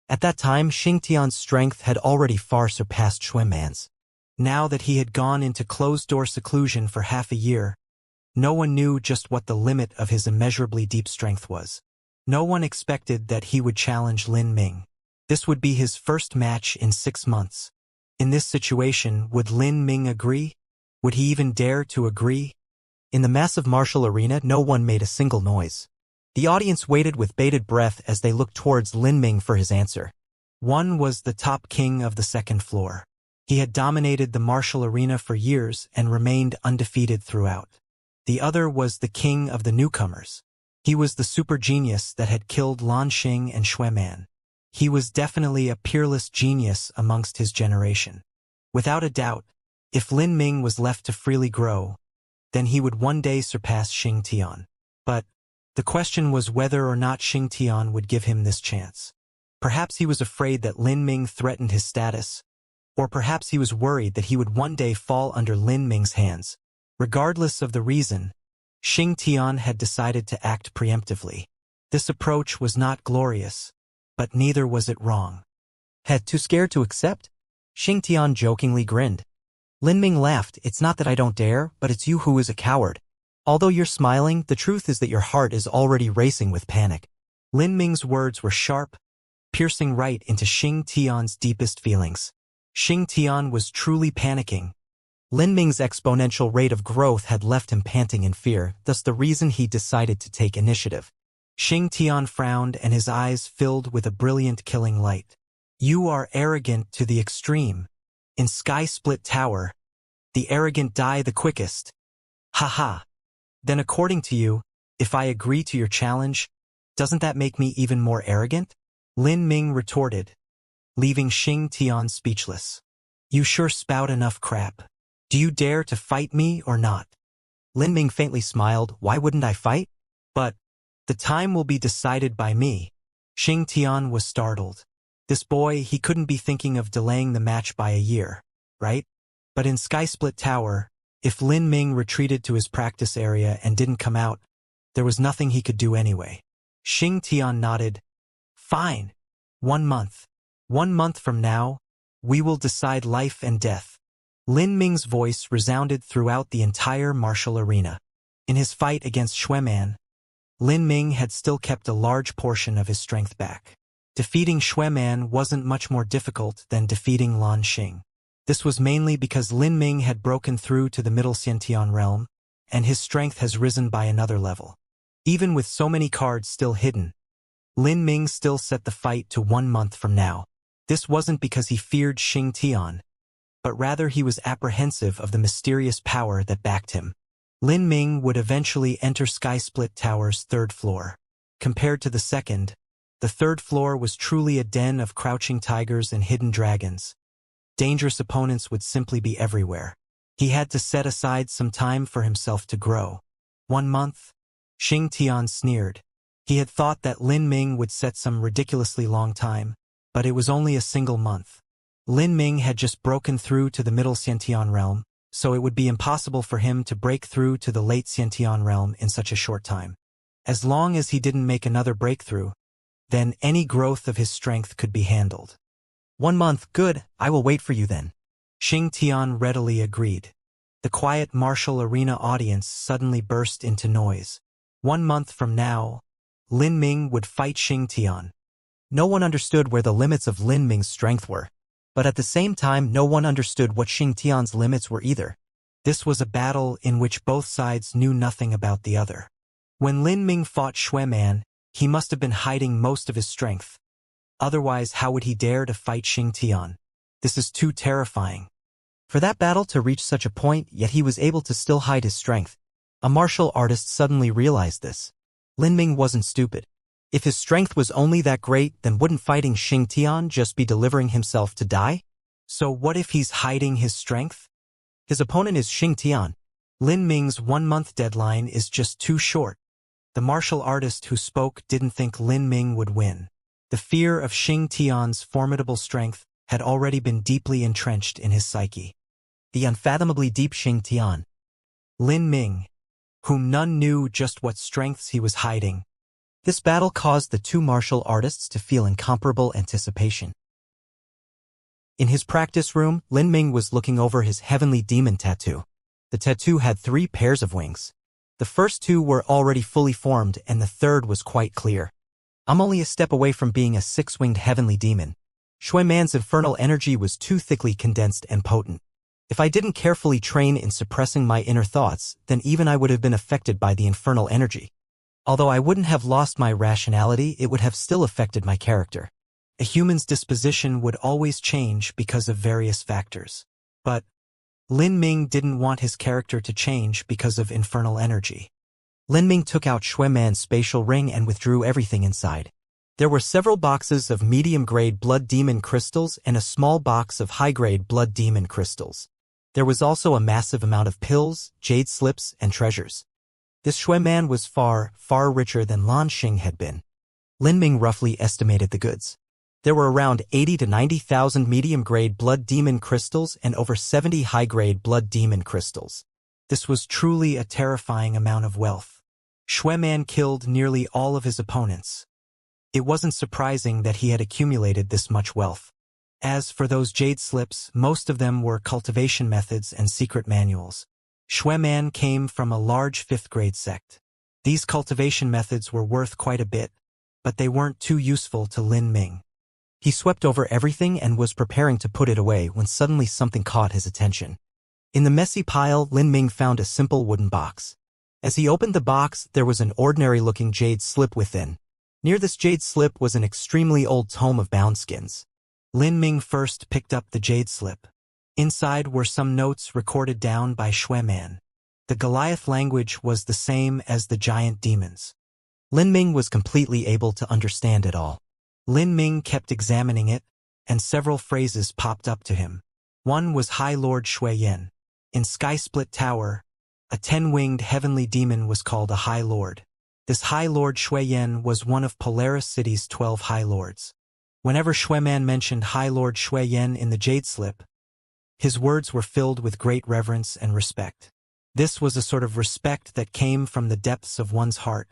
At that time, Xiantian's strength had already far surpassed Xueman's. Now that he had gone into closed-door seclusion for half a year, no one knew just what the limit of his immeasurably deep strength was. No one expected that he would challenge Lin Ming. This would be his first match in 6 months. In this situation, would Lin Ming agree? Would he even dare to agree? In the massive martial arena, no one made a single noise. The audience waited with bated breath as they looked towards Lin Ming for his answer. One was the top king of the second floor. He had dominated the martial arena for years and remained undefeated throughout. The other was the king of the newcomers. He was the super genius that had killed Lan Xing and Shui Man. He was definitely a peerless genius amongst his generation. Without a doubt, if Lin Ming was left to freely grow, then he would one day surpass Xing Tian. But the question was whether or not Xing Tian would give him this chance. Perhaps he was afraid that Lin Ming threatened his status, or perhaps he was worried that he would one day fall under Lin Ming's hands. Regardless of the reason, Xing Tian had decided to act preemptively. This approach was not glorious, but neither was it wrong. Too scared to accept? Xing Tian jokingly grinned. Lin Ming laughed. It's not that I don't dare, but it's you who is a coward. Although you're smiling, the truth is that your heart is already racing with panic. Lin Ming's words were sharp, piercing right into Xing Tian's deepest feelings. Xing Tian was truly panicking. Lin Ming's exponential rate of growth had left him panting in fear, thus the reason he decided to take initiative. Xing Tian frowned and his eyes filled with a brilliant killing light. You are arrogant to the extreme. In Sky Split Tower, the arrogant die the quickest. Ha. Then according to you, if I agree to your challenge, doesn't that make me even more arrogant? Lin Ming retorted, leaving Xing Tian speechless. You sure spout enough crap. Do you dare to fight me or not? Lin Ming faintly smiled. Why wouldn't I fight? But the time will be decided by me. Xing Tian was startled. This boy, he couldn't be thinking of delaying the match by a year, right? But in Sky Split Tower, if Lin Ming retreated to his practice area and didn't come out, there was nothing he could do anyway. Xing Tian nodded. Fine. 1 month. 1 month from now, we will decide life and death. Lin Ming's voice resounded throughout the entire martial arena. In his fight against Shui Man, Lin Ming had still kept a large portion of his strength back. Defeating Shui Man wasn't much more difficult than defeating Lan Xing. This was mainly because Lin Ming had broken through to the middle Xiantian realm, and his strength has risen by another level. Even with so many cards still hidden, Lin Ming still set the fight to 1 month from now. This wasn't because he feared Xing Tian, but rather he was apprehensive of the mysterious power that backed him. Lin Ming would eventually enter Sky Split Tower's 3rd floor. Compared to the 2nd, the 3rd floor was truly a den of crouching tigers and hidden dragons. Dangerous opponents would simply be everywhere. He had to set aside some time for himself to grow. 1 month? Xing Tian sneered. He had thought that Lin Ming would set some ridiculously long time, but it was only a single month. Lin Ming had just broken through to the middle Xiantian realm, so it would be impossible for him to break through to the late Xiantian realm in such a short time. As long as he didn't make another breakthrough, then any growth of his strength could be handled. 1 month, good, I will wait for you then. Xing Tian readily agreed. The quiet martial arena audience suddenly burst into noise. 1 month from now, Lin Ming would fight Xing Tian. No one understood where the limits of Lin Ming's strength were, but at the same time no one understood what Xing Tian's limits were either. This was a battle in which both sides knew nothing about the other. When Lin Ming fought Shui Man, he must have been hiding most of his strength. Otherwise, how would he dare to fight Xing Tian? This is too terrifying. For that battle to reach such a point, yet he was able to still hide his strength. A martial artist suddenly realized this. Lin Ming wasn't stupid. If his strength was only that great, then wouldn't fighting Xing Tian just be delivering himself to die? So what if he's hiding his strength? His opponent is Xing Tian. Lin Ming's 1 month deadline is just too short. The martial artist who spoke didn't think Lin Ming would win. The fear of Xing Tian's formidable strength had already been deeply entrenched in his psyche. The unfathomably deep Xing Tian. Lin Ming, whom none knew just what strengths he was hiding. This battle caused the two martial artists to feel incomparable anticipation. In his practice room, Lin Ming was looking over his heavenly demon tattoo. The tattoo had 3 pairs of wings. The first 2 were already fully formed and the 3rd was quite clear. I'm only a step away from being a 6-winged heavenly demon. Shui Man's infernal energy was too thickly condensed and potent. If I didn't carefully train in suppressing my inner thoughts, then even I would have been affected by the infernal energy. Although I wouldn't have lost my rationality, it would have still affected my character. A human's disposition would always change because of various factors. But Lin Ming didn't want his character to change because of infernal energy. Lin Ming took out Shui Man's spatial ring and withdrew everything inside. There were several boxes of medium-grade blood demon crystals and a small box of high-grade blood demon crystals. There was also a massive amount of pills, jade slips, and treasures. This Shui Man was far, far richer than Lan Xing had been. Lin Ming roughly estimated the goods. There were around 80 to 90,000 medium-grade blood demon crystals and over 70 high-grade blood demon crystals. This was truly a terrifying amount of wealth. Shui Man killed nearly all of his opponents. It wasn't surprising that he had accumulated this much wealth. As for those jade slips, most of them were cultivation methods and secret manuals. Shui Man came from a large 5th-grade sect. These cultivation methods were worth quite a bit, but they weren't too useful to Lin Ming. He swept over everything and was preparing to put it away when suddenly something caught his attention. In the messy pile, Lin Ming found a simple wooden box. As he opened the box, there was an ordinary-looking jade slip within. Near this jade slip was an extremely old tome of bound skins. Lin Ming first picked up the jade slip. Inside were some notes recorded down by Shui Man. The Goliath language was the same as the giant demons. Lin Ming was completely able to understand it all. Lin Ming kept examining it, and several phrases popped up to him. One was High Lord Shui Yen. In Sky Split Tower, a 10-winged heavenly demon was called a High Lord. This High Lord Shui Yen was one of Polaris City's 12 High Lords. Whenever Shui Man mentioned High Lord Shui Yen in the jade slip, his words were filled with great reverence and respect. This was a sort of respect that came from the depths of one's heart,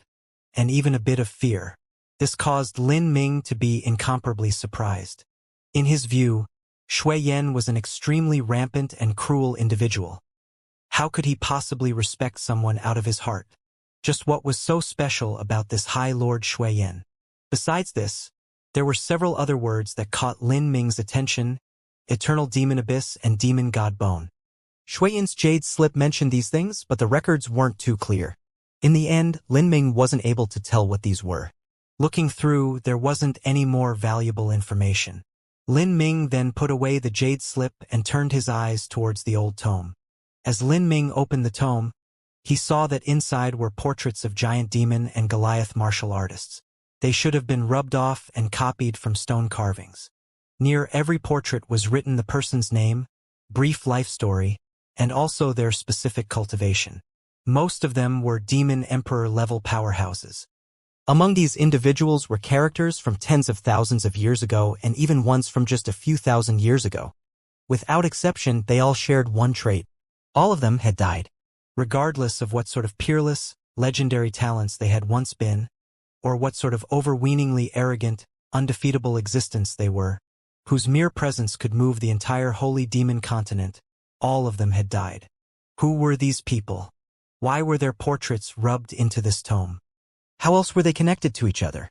and even a bit of fear. This caused Lin Ming to be incomparably surprised. In his view, Shui Yen was an extremely rampant and cruel individual. How could he possibly respect someone out of his heart? Just what was so special about this High Lord Shui Yen? Besides this, there were several other words that caught Lin Ming's attention: Eternal Demon Abyss and Demon God Bone. Shui Yen's jade slip mentioned these things, but the records weren't too clear. In the end, Lin Ming wasn't able to tell what these were. Looking through, there wasn't any more valuable information. Lin Ming then put away the jade slip and turned his eyes towards the old tome. As Lin Ming opened the tome, he saw that inside were portraits of giant demon and Goliath martial artists. They should have been rubbed off and copied from stone carvings. Near every portrait was written the person's name, brief life story, and also their specific cultivation. Most of them were demon emperor-level powerhouses. Among these individuals were characters from tens of thousands of years ago and even ones from just a few thousand years ago. Without exception, they all shared one trait. All of them had died. Regardless of what sort of peerless, legendary talents they had once been, or what sort of overweeningly arrogant, undefeatable existence they were, whose mere presence could move the entire holy demon continent, all of them had died. Who were these people? Why were their portraits rubbed into this tome? How else were they connected to each other?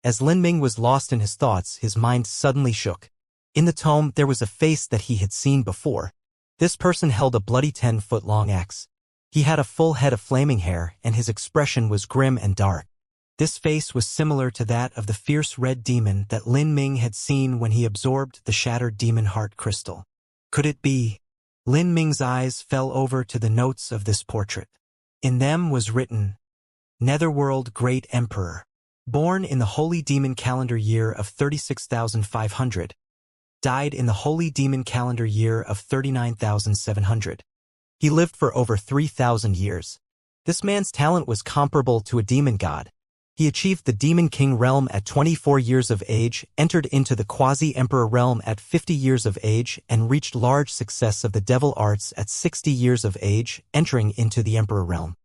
As Lin Ming was lost in his thoughts, his mind suddenly shook. In the tome, there was a face that he had seen before. This person held a bloody 10-foot-long axe. He had a full head of flaming hair, and his expression was grim and dark. This face was similar to that of the fierce red demon that Lin Ming had seen when he absorbed the shattered demon heart crystal. Could it be? Lin Ming's eyes fell over to the notes of this portrait. In them was written, Netherworld Great Emperor. Born in the Holy Demon Calendar Year of 36,500. Died in the Holy Demon Calendar Year of 39,700. He lived for over 3,000 years. This man's talent was comparable to a demon god. He achieved the Demon King realm at 24 years of age, entered into the Quasi-Emperor realm at 50 years of age, and reached large success of the Devil Arts at 60 years of age, entering into the Emperor realm.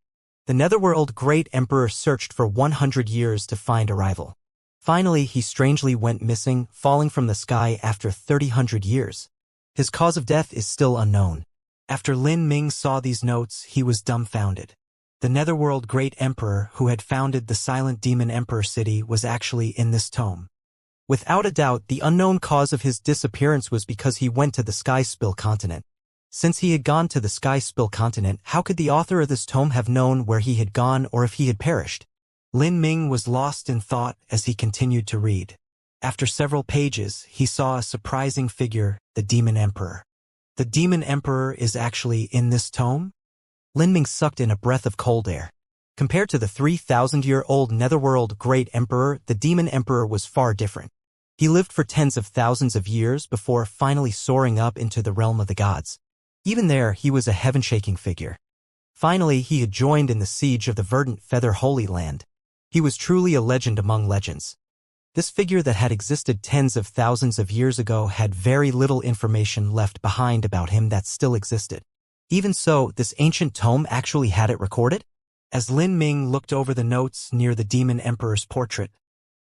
The Netherworld Great Emperor searched for 100 years to find a rival. Finally, he strangely went missing, falling from the sky after 300 years. His cause of death is still unknown. After Lin Ming saw these notes, he was dumbfounded. The Netherworld Great Emperor, who had founded the Silent Demon Emperor City, was actually in this tome. Without a doubt, the unknown cause of his disappearance was because he went to the Sky Spill continent. Since he had gone to the Sky Spill continent, how could the author of this tome have known where he had gone or if he had perished? Lin Ming was lost in thought as he continued to read. After several pages, he saw a surprising figure, the Demon Emperor. The Demon Emperor is actually in this tome? Lin Ming sucked in a breath of cold air. Compared to the 3,000-year-old Netherworld Great Emperor, the Demon Emperor was far different. He lived for tens of thousands of years before finally soaring up into the realm of the gods. Even there, he was a heaven-shaking figure. Finally, he had joined in the siege of the verdant Feather Holy Land. He was truly a legend among legends. This figure that had existed tens of thousands of years ago had very little information left behind about him that still existed. Even so, this ancient tome actually had it recorded? As Lin Ming looked over the notes near the Demon Emperor's portrait,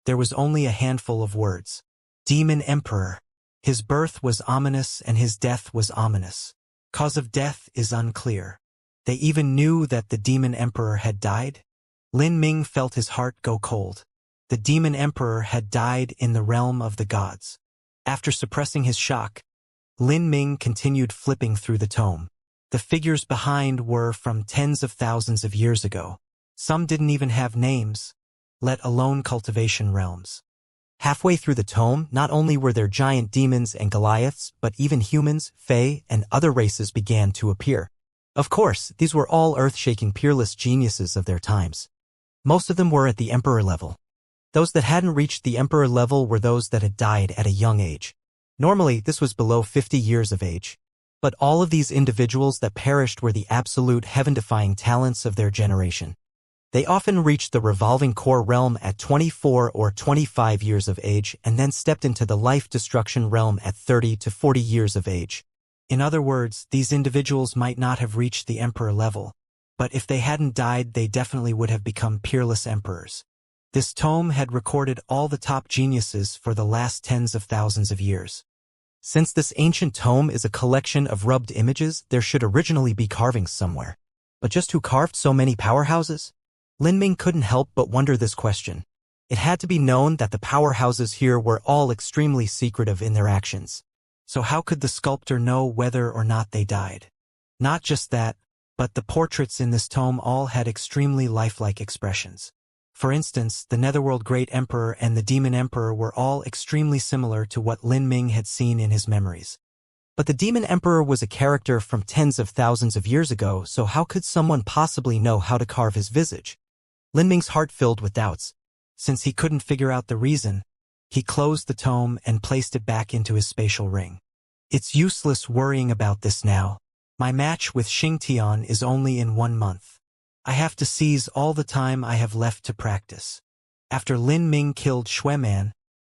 there was only a handful of words. Demon Emperor. His birth was ominous and his death was ominous. Cause of death is unclear. They even knew that the Demon Emperor had died? Lin Ming felt his heart go cold. The Demon Emperor had died in the realm of the gods. After suppressing his shock, Lin Ming continued flipping through the tome. The figures behind were from tens of thousands of years ago. Some didn't even have names, let alone cultivation realms. Halfway through the tome, not only were there giant demons and Goliaths, but even humans, fae, and other races began to appear. Of course, these were all earth-shaking peerless geniuses of their times. Most of them were at the Emperor level. Those that hadn't reached the Emperor level were those that had died at a young age. Normally, this was below 50 years of age. But all of these individuals that perished were the absolute heaven-defying talents of their generation. They often reached the revolving core realm at 24 or 25 years of age and then stepped into the life-destruction realm at 30 to 40 years of age. In other words, these individuals might not have reached the Emperor level, but if they hadn't died, they definitely would have become peerless emperors. This tome had recorded all the top geniuses for the last tens of thousands of years. Since this ancient tome is a collection of rubbed images, there should originally be carvings somewhere. But just who carved so many powerhouses? Lin Ming couldn't help but wonder this question. It had to be known that the powerhouses here were all extremely secretive in their actions. So how could the sculptor know whether or not they died? Not just that, but the portraits in this tome all had extremely lifelike expressions. For instance, the Netherworld Great Emperor and the Demon Emperor were all extremely similar to what Lin Ming had seen in his memories. But the Demon Emperor was a character from tens of thousands of years ago, so how could someone possibly know how to carve his visage? Lin Ming's heart filled with doubts. Since he couldn't figure out the reason, he closed the tome and placed it back into his spatial ring. It's useless worrying about this now. My match with Xianxia is only in 1 month. I have to seize all the time I have left to practice. After Lin Ming killed Xueman,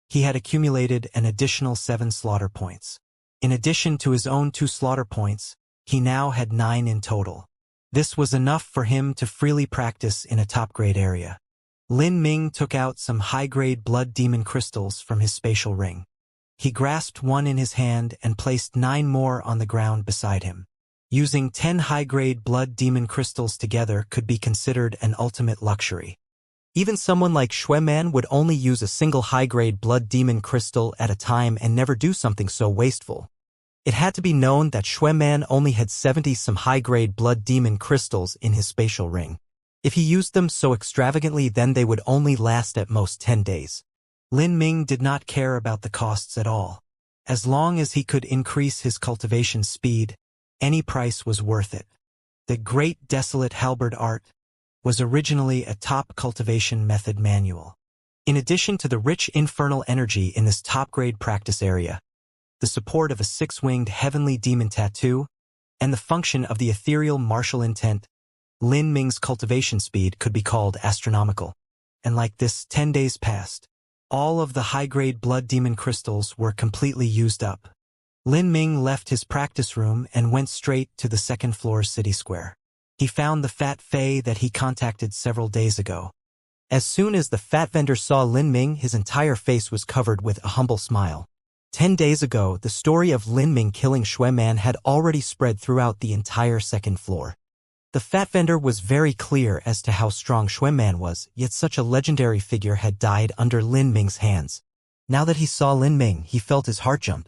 he had accumulated an additional 7 slaughter points. In addition to his own 2 slaughter points, he now had 9 in total. This was enough for him to freely practice in a top-grade area. Lin Ming took out some high-grade blood demon crystals from his spatial ring. He grasped one in his hand and placed 9 more on the ground beside him. Using 10 high-grade blood demon crystals together could be considered an ultimate luxury. Even someone like Xueman would only use a single high-grade blood demon crystal at a time and never do something so wasteful. It had to be known that Xueman only had 70 some high-grade blood demon crystals in his spatial ring. If he used them so extravagantly, then they would only last at most 10 days. Lin Ming did not care about the costs at all. As long as he could increase his cultivation speed, any price was worth it. The Great Desolate Halberd Art was originally a top cultivation method manual. In addition to the rich infernal energy in this top-grade practice area, the support of a 6-winged heavenly demon tattoo, and the function of the ethereal martial intent, Lin Ming's cultivation speed could be called astronomical. And like this, 10 days passed. All of the high-grade blood demon crystals were completely used up. Lin Ming left his practice room and went straight to the second-floor city square. He found the fat fae that he contacted several days ago. As soon as the fat vendor saw Lin Ming, his entire face was covered with a humble smile. 10 days ago, the story of Lin Ming killing Xueman had already spread throughout the entire second floor. The fat vendor was very clear as to how strong Xueman was, yet such a legendary figure had died under Lin Ming's hands. Now that he saw Lin Ming, he felt his heart jump.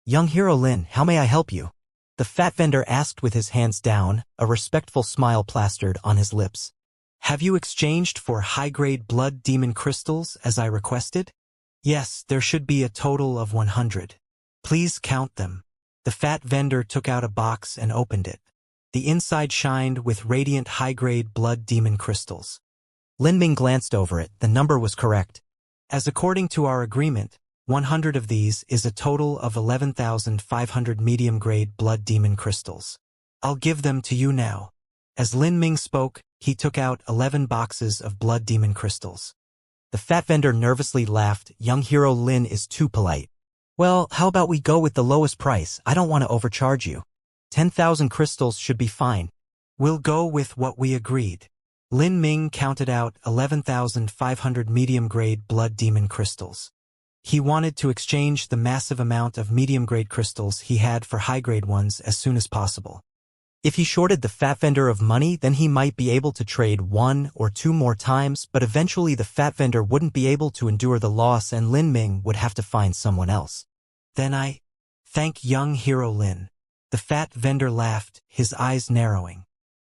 "Young hero Lin, how may I help you?" The fat vendor asked with his hands down, a respectful smile plastered on his lips. "Have you exchanged for high-grade blood demon crystals as I requested?" "Yes, there should be a total of 100. Please count them." The fat vendor took out a box and opened it. The inside shined with radiant high-grade blood demon crystals. Lin Ming glanced over it. The number was correct. As according to our agreement, 100 of these is a total of 11,500 medium-grade blood demon crystals. I'll give them to you now. As Lin Ming spoke, he took out 11 boxes of blood demon crystals. The fat vendor nervously laughed. Young hero Lin is too polite. Well, how about we go with the lowest price? I don't want to overcharge you. 10,000 crystals should be fine. We'll go with what we agreed. Lin Ming counted out 11,500 medium-grade blood demon crystals. He wanted to exchange the massive amount of medium-grade crystals he had for high-grade ones as soon as possible. If he shorted the fat vendor of money, then he might be able to trade 1 or 2 more times, but eventually the fat vendor wouldn't be able to endure the loss and Lin Ming would have to find someone else. Then I thank young hero Lin. The fat vendor laughed, his eyes narrowing.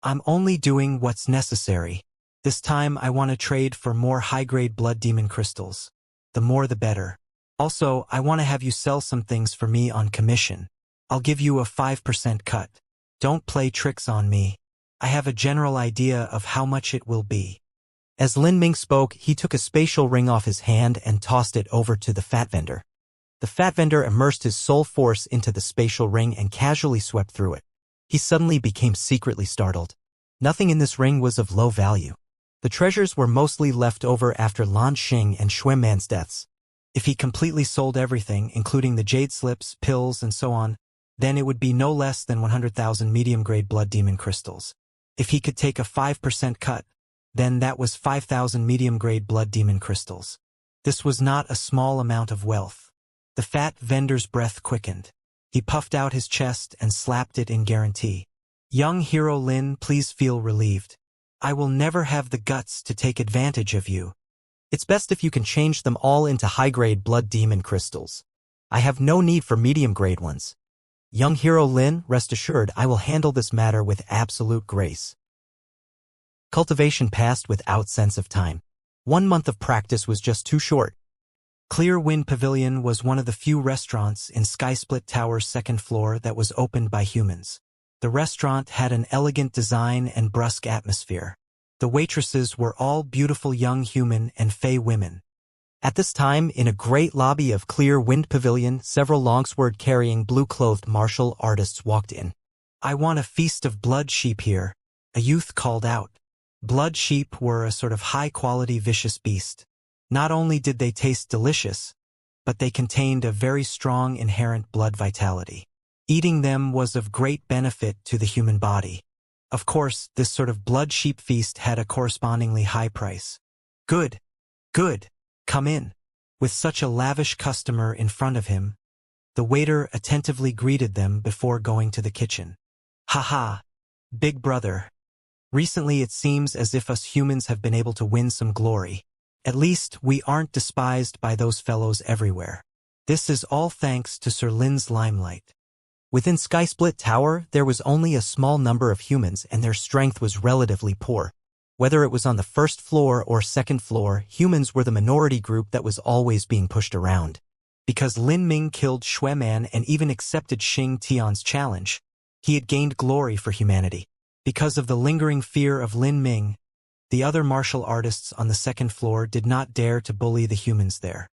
I'm only doing what's necessary. This time I want to trade for more high-grade blood demon crystals. The more the better. Also, I want to have you sell some things for me on commission. I'll give you a 5% cut. Don't play tricks on me. I have a general idea of how much it will be. As Lin Ming spoke, he took a spatial ring off his hand and tossed it over to the fat vendor. The fat vendor immersed his soul force into the spatial ring and casually swept through it. He suddenly became secretly startled. Nothing in this ring was of low value. The treasures were mostly left over after Lan Xing and Xue Man's deaths. If he completely sold everything, including the jade slips, pills, and so on, then it would be no less than 100,000 medium-grade blood demon crystals. If he could take a 5% cut, then that was 5,000 medium-grade blood demon crystals. This was not a small amount of wealth. The fat vendor's breath quickened. He puffed out his chest and slapped it in guarantee. Young hero Lin, please feel relieved. I will never have the guts to take advantage of you. It's best if you can change them all into high-grade blood demon crystals. I have no need for medium-grade ones. Young hero Lin, rest assured I will handle this matter with absolute grace. Cultivation passed without sense of time. 1 month of practice was just too short. Clear Wind Pavilion was one of the few restaurants in Skysplit Tower's second floor that was opened by humans. The restaurant had an elegant design and brusque atmosphere. The waitresses were all beautiful young human and fey women. At this time, in a great lobby of Clear Wind Pavilion, several longsword-carrying blue-clothed martial artists walked in. I want a feast of blood sheep here, a youth called out. Blood sheep were a sort of high-quality vicious beast. Not only did they taste delicious, but they contained a very strong inherent blood vitality. Eating them was of great benefit to the human body. Of course, this sort of blood sheep feast had a correspondingly high price. Good. Good. Come in. With such a lavish customer in front of him, the waiter attentively greeted them before going to the kitchen. Haha. Big brother. Recently it seems as if us humans have been able to win some glory. At least we aren't despised by those fellows everywhere. This is all thanks to Sir Lin's limelight. Within Skysplit Tower, there was only a small number of humans and their strength was relatively poor. Whether it was on the first floor or second floor, humans were the minority group that was always being pushed around. Because Lin Ming killed Xue Man and even accepted Xing Tian's challenge, he had gained glory for humanity. Because of the lingering fear of Lin Ming, the other martial artists on the second floor did not dare to bully the humans there.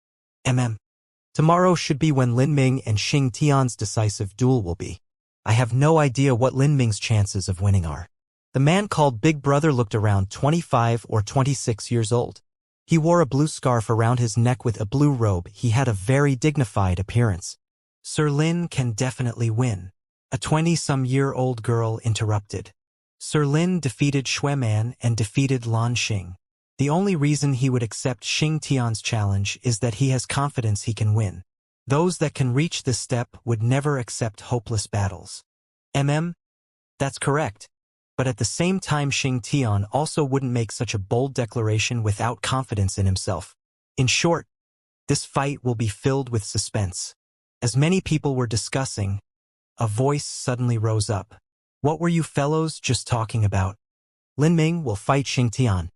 Tomorrow should be when Lin Ming and Xing Tian's decisive duel will be. I have no idea what Lin Ming's chances of winning are. The man called Big Brother looked around 25 or 26 years old. He wore a blue scarf around his neck with a blue robe. He had a very dignified appearance. Sir Lin can definitely win. A 20-some-year-old girl interrupted. Sir Lin defeated Xue Man and defeated Lan Xing. The only reason he would accept Xing Tian's challenge is that he has confidence he can win. Those that can reach this step would never accept hopeless battles. That's correct. But at the same time Xing Tian also wouldn't make such a bold declaration without confidence in himself. In short, this fight will be filled with suspense. As many people were discussing, a voice suddenly rose up. What were you fellows just talking about? Lin Ming will fight Xing Tian.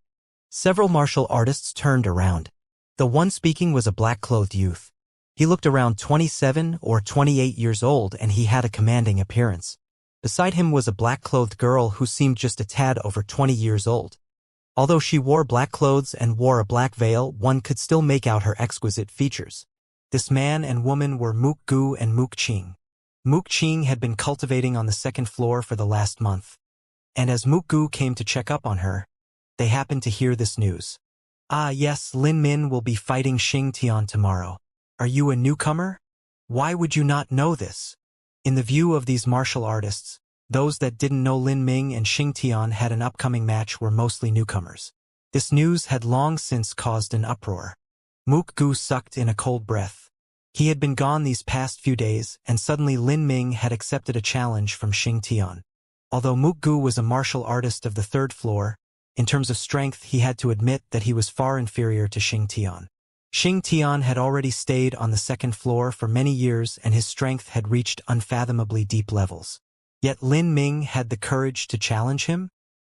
Several martial artists turned around. The one speaking was a black-clothed youth. He looked around 27 or 28 years old and he had a commanding appearance. Beside him was a black-clothed girl who seemed just a tad over 20 years old. Although she wore black clothes and wore a black veil, one could still make out her exquisite features. This man and woman were Mook Gu and Mook Qing. Mook Qing had been cultivating on the second floor for the last month. And as Mook Gu came to check up on her, they happened to hear this news. Ah yes, Lin Min will be fighting Xianxia tomorrow. Are you a newcomer? Why would you not know this? In the view of these martial artists, those that didn't know Lin Ming and Xianxia had an upcoming match were mostly newcomers. This news had long since caused an uproar. Mook Gu sucked in a cold breath. He had been gone these past few days, and suddenly Lin Ming had accepted a challenge from Xianxia. Although Mook Gu was a martial artist of the third floor, in terms of strength he had to admit that he was far inferior to Xianxia. Xianxia had already stayed on the second floor for many years and his strength had reached unfathomably deep levels. Yet Lin Ming had the courage to challenge him?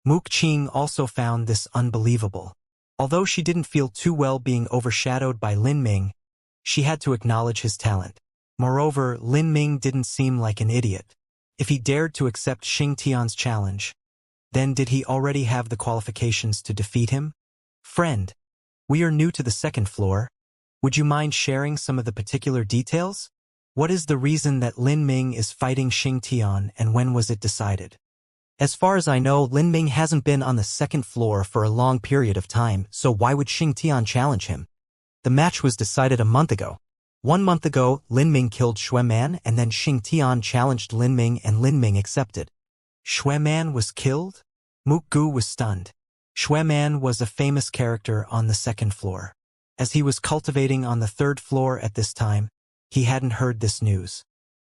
Mook Qing also found this unbelievable. Although she didn't feel too well being overshadowed by Lin Ming, she had to acknowledge his talent. Moreover, Lin Ming didn't seem like an idiot. If he dared to accept Xianxia's challenge, then did he already have the qualifications to defeat him? Friend, we are new to the second floor. Would you mind sharing some of the particular details? What is the reason that Lin Ming is fighting Xianxia and when was it decided? As far as I know, Lin Ming hasn't been on the second floor for a long period of time, so why would Xianxia challenge him? The match was decided a month ago. 1 month ago, Lin Ming killed Xueman and then Xianxia challenged Lin Ming and Lin Ming accepted. Xueman was killed? Mook Gu was stunned. Xueman was a famous character on the second floor. As he was cultivating on the third floor at this time, he hadn't heard this news.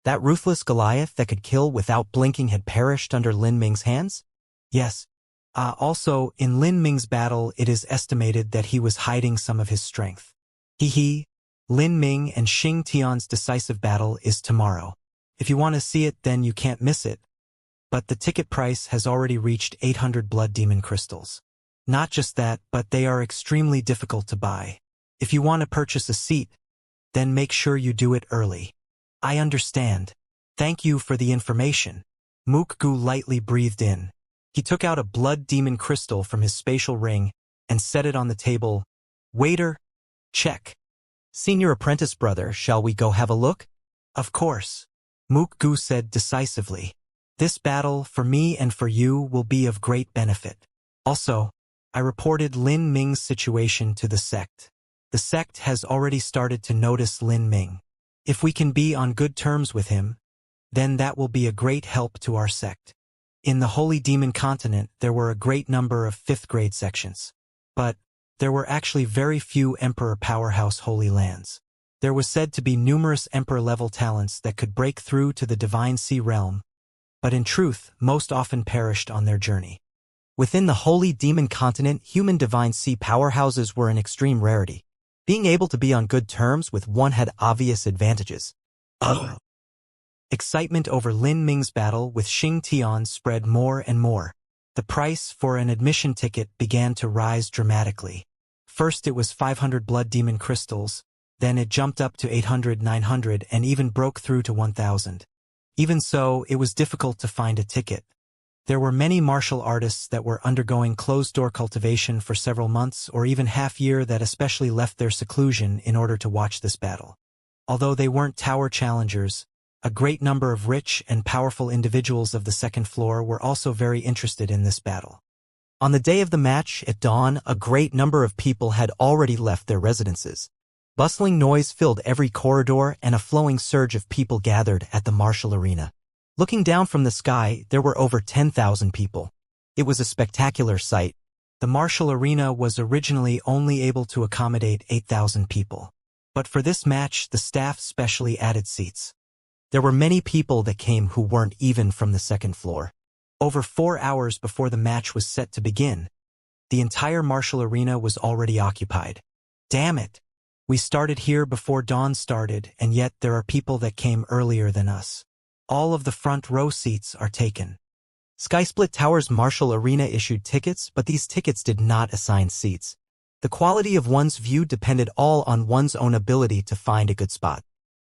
That ruthless Goliath that could kill without blinking had perished under Lin Ming's hands? Yes. Also, in Lin Ming's battle, it is estimated that he was hiding some of his strength. Lin Ming and Xianxia's decisive battle is tomorrow. If you want to see it, then you can't miss it. But the ticket price has already reached 800 blood demon crystals. Not just that, but they are extremely difficult to buy. If you want to purchase a seat, then make sure you do it early. I understand. Thank you for the information. Mook Gu lightly breathed in. He took out a blood demon crystal from his spatial ring and set it on the table. Waiter, check. Senior apprentice brother, shall we go have a look? Of course. Mook Gu said decisively. This battle, for me and for you, will be of great benefit. Also, I reported Lin Ming's situation to the sect. The sect has already started to notice Lin Ming. If we can be on good terms with him, then that will be a great help to our sect. In the Holy Demon Continent, there were a great number of 5th grade sections. But there were actually very few Emperor Powerhouse Holy Lands. There was said to be numerous Emperor-level talents that could break through to the Divine Sea realm, but in truth, most often perished on their journey. Within the Holy Demon Continent, human Divine Sea powerhouses were an extreme rarity. Being able to be on good terms with one had obvious advantages. Excitement over Lin Ming's battle with Xianxia spread more and more. The price for an admission ticket began to rise dramatically. First it was 500 blood demon crystals, then it jumped up to 800, 900, and even broke through to 1,000. Even so, it was difficult to find a ticket. There were many martial artists that were undergoing closed-door cultivation for several months or even half-year that especially left their seclusion in order to watch this battle. Although they weren't tower challengers, a great number of rich and powerful individuals of the second floor were also very interested in this battle. On the day of the match, at dawn, a great number of people had already left their residences. Bustling noise filled every corridor and a flowing surge of people gathered at the martial arena. Looking down from the sky, there were over 10,000 people. It was a spectacular sight. The martial arena was originally only able to accommodate 8,000 people. But for this match, the staff specially added seats. There were many people that came who weren't even from the second floor. Over 4 hours before the match was set to begin, the entire martial arena was already occupied. Damn it! We started here before dawn started, and yet there are people that came earlier than us. All of the front row seats are taken. Skysplit Tower's martial arena issued tickets, but these tickets did not assign seats. The quality of one's view depended all on one's own ability to find a good spot.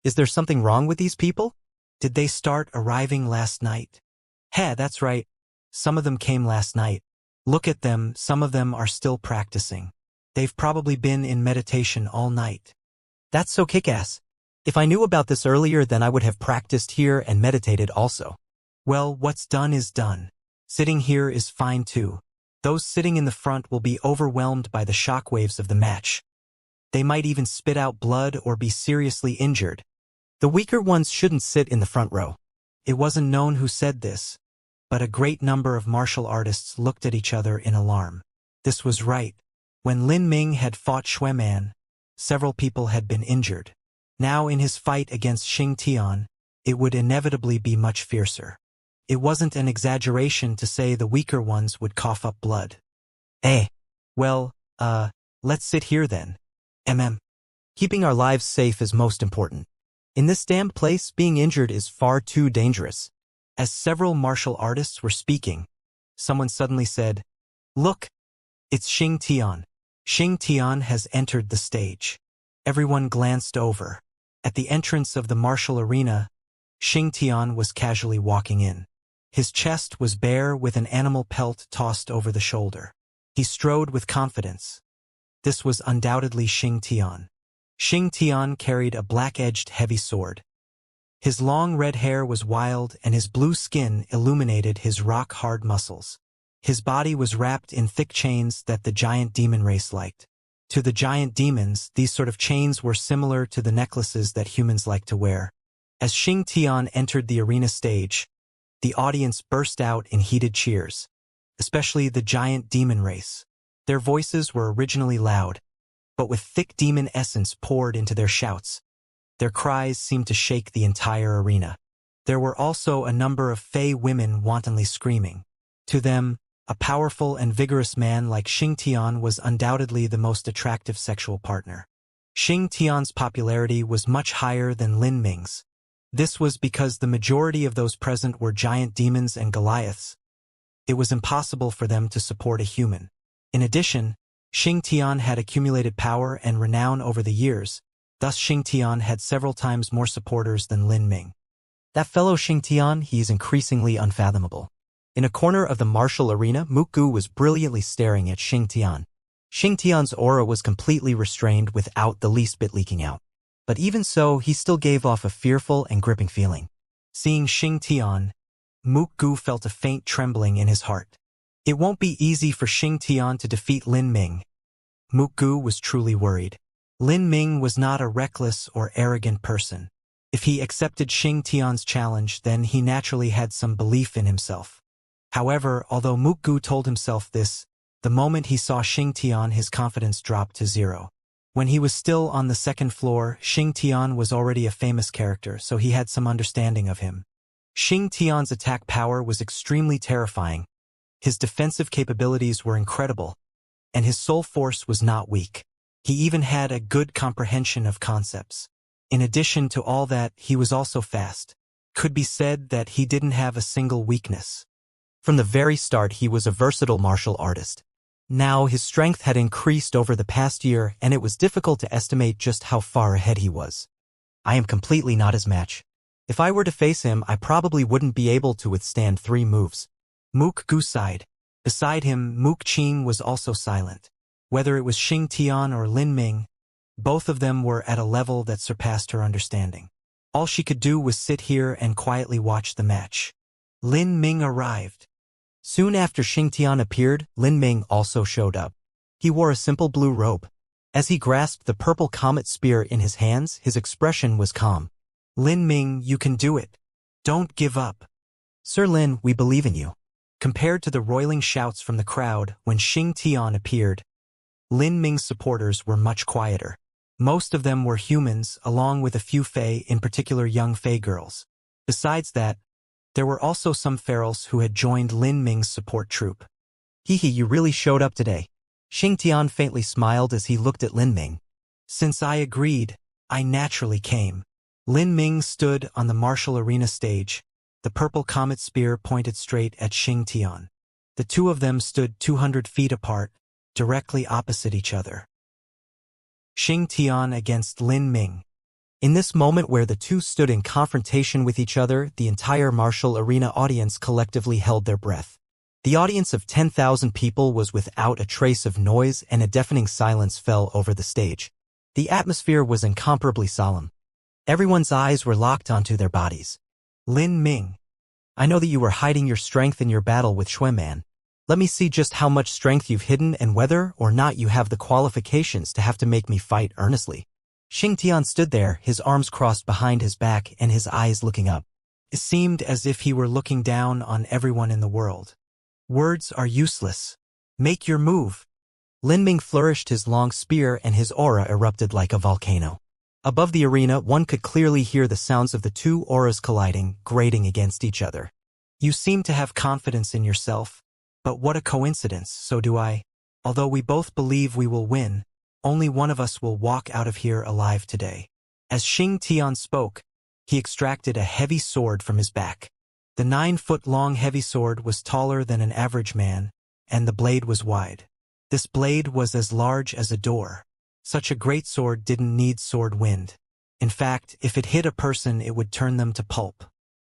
Is there something wrong with these people? Did they start arriving last night? Heh, that's right. Some of them came last night. Look at them, some of them are still practicing. They've probably been in meditation all night. That's so kick-ass. If I knew about this earlier, then I would have practiced here and meditated also. Well, what's done is done. Sitting here is fine too. Those sitting in the front will be overwhelmed by the shockwaves of the match. They might even spit out blood or be seriously injured. The weaker ones shouldn't sit in the front row. It wasn't known who said this, but a great number of martial artists looked at each other in alarm. This was right. When Lin Ming had fought Xue Man, several people had been injured. Now in his fight against Xing Tian, it would inevitably be much fiercer. It wasn't an exaggeration to say the weaker ones would cough up blood. Well, Let's sit here then. Keeping our lives safe is most important. In this damned place, being injured is far too dangerous. As several martial artists were speaking, someone suddenly said, "Look, it's Xing Tian. Xing Tian has entered the stage." Everyone glanced over. At the entrance of the martial arena, Xing Tian was casually walking in. His chest was bare with an animal pelt tossed over the shoulder. He strode with confidence. This was undoubtedly Xing Tian. Xing Tian carried a black-edged heavy sword. His long red hair was wild and his blue skin illuminated his rock-hard muscles. His body was wrapped in thick chains that the giant demon race liked. To the giant demons, these sort of chains were similar to the necklaces that humans like to wear. As Xing Tian entered the arena stage, the audience burst out in heated cheers, especially the giant demon race. Their voices were originally loud, but with thick demon essence poured into their shouts. Their cries seemed to shake the entire arena. There were also a number of fey women wantonly screaming. To them, a powerful and vigorous man like Xing Tian was undoubtedly the most attractive sexual partner. Xing Tian's popularity was much higher than Lin Ming's. This was because the majority of those present were giant demons and Goliaths. It was impossible for them to support a human. In addition, Xing Tian had accumulated power and renown over the years, thus Xing Tian had several times more supporters than Lin Ming. That fellow Xing Tian, he is increasingly unfathomable. In a corner of the martial arena, Mukgu was brilliantly staring at Xing Tian. Xing Tian's aura was completely restrained without the least bit leaking out. But even so, he still gave off a fearful and gripping feeling. Seeing Xing Tian, Mukgu felt a faint trembling in his heart. It won't be easy for Xing Tian to defeat Lin Ming. Mukgu was truly worried. Lin Ming was not a reckless or arrogant person. If he accepted Xing Tian's challenge, then he naturally had some belief in himself. However, although Mukgu told himself this, the moment he saw Xing Tian, his confidence dropped to zero. When he was still on the second floor, Xing Tian was already a famous character, so he had some understanding of him. Xing Tian's attack power was extremely terrifying. His defensive capabilities were incredible, and his soul force was not weak. He even had a good comprehension of concepts. In addition to all that, he was also fast. Could be said that he didn't have a single weakness. From the very start, he was a versatile martial artist. Now, his strength had increased over the past year, and it was difficult to estimate just how far ahead he was. I am completely not his match. If I were to face him, I probably wouldn't be able to withstand 3 moves. Mukgu sighed. Beside him, Mukqing was also silent. Whether it was Xing Tian or Lin Ming, both of them were at a level that surpassed her understanding. All she could do was sit here and quietly watch the match. Lin Ming arrived. Soon after Xing Tian appeared, Lin Ming also showed up. He wore a simple blue robe. As he grasped the purple comet spear in his hands, his expression was calm. Lin Ming, you can do it. Don't give up. Sir Lin, we believe in you. Compared to the roiling shouts from the crowd when Xing Tian appeared, Lin Ming's supporters were much quieter. Most of them were humans, along with a few Fey, in particular young Fey girls. Besides that, there were also some ferals who had joined Lin Ming's support troop. Hehe, you really showed up today. Xing Tian faintly smiled as he looked at Lin Ming. Since I agreed, I naturally came. Lin Ming stood on the martial arena stage. The purple comet spear pointed straight at Xing Tian. The two of them stood 200 feet apart, directly opposite each other. Xing Tian against Lin Ming. In this moment where the two stood in confrontation with each other, the entire martial arena audience collectively held their breath. The audience of 10,000 people was without a trace of noise, and a deafening silence fell over the stage. The atmosphere was incomparably solemn. Everyone's eyes were locked onto their bodies. Lin Ming, I know that you were hiding your strength in your battle with Xueman. Let me see just how much strength you've hidden and whether or not you have the qualifications to have to make me fight earnestly. Xianxia stood there, his arms crossed behind his back and his eyes looking up. It seemed as if he were looking down on everyone in the world. Words are useless. Make your move. Lin Ming flourished his long spear and his aura erupted like a volcano. Above the arena, one could clearly hear the sounds of the two auras colliding, grating against each other. You seem to have confidence in yourself. But what a coincidence, so do I. Although we both believe we will win, only one of us will walk out of here alive today. As Xianxia spoke, he extracted a heavy sword from his back. The 9-foot-long heavy sword was taller than an average man, and the blade was wide. This blade was as large as a door. Such a great sword didn't need sword wind. In fact, if it hit a person, it would turn them to pulp.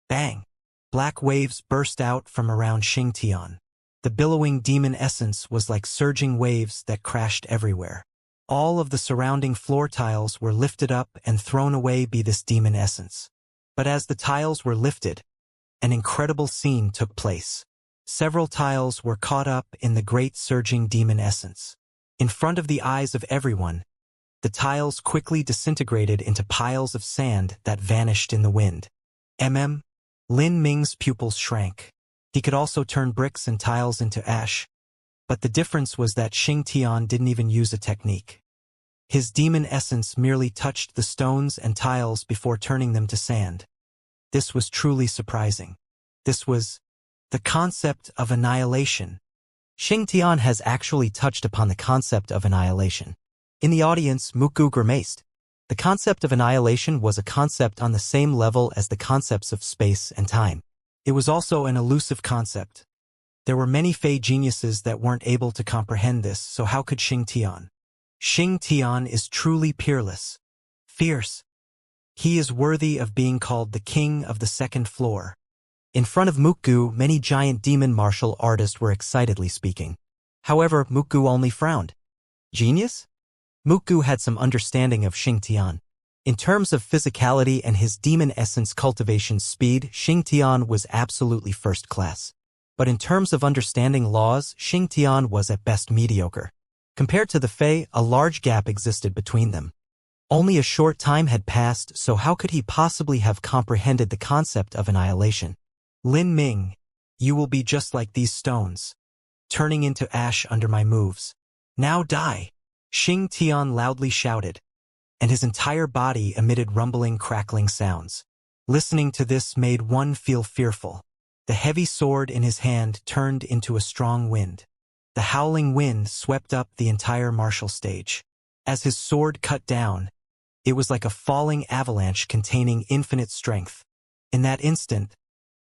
Bang! Black waves burst out from around Xianxia. The billowing demon essence was like surging waves that crashed everywhere. All of the surrounding floor tiles were lifted up and thrown away by this demon essence. But as the tiles were lifted, an incredible scene took place. Several tiles were caught up in the great surging demon essence. In front of the eyes of everyone, the tiles quickly disintegrated into piles of sand that vanished in the wind. Lin Ming's pupils shrank. He could also turn bricks and tiles into ash. But the difference was that Xianxia didn't even use a technique. His demon essence merely touched the stones and tiles before turning them to sand. This was truly surprising. This was the concept of annihilation. Xianxia has actually touched upon the concept of annihilation. In the audience, Muku grimaced. The concept of annihilation was a concept on the same level as the concepts of space and time. It was also an elusive concept. There were many Fey geniuses that weren't able to comprehend this, so how could Xianxia? Xianxia is truly peerless, fierce. He is worthy of being called the king of the second floor. In front of Muku, many giant demon martial artists were excitedly speaking. However, Muku only frowned. Genius? Muku had some understanding of Xianxia. In terms of physicality and his demon essence cultivation speed, Xianxia was absolutely first class. But in terms of understanding laws, Xianxia was at best mediocre. Compared to the Fey, a large gap existed between them. Only a short time had passed, so how could he possibly have comprehended the concept of annihilation? Lin Ming, you will be just like these stones, turning into ash under my moves. Now die! Xianxia loudly shouted, and his entire body emitted rumbling, crackling sounds. Listening to this made one feel fearful. The heavy sword in his hand turned into a strong wind. The howling wind swept up the entire martial stage. As his sword cut down, it was like a falling avalanche containing infinite strength. In that instant,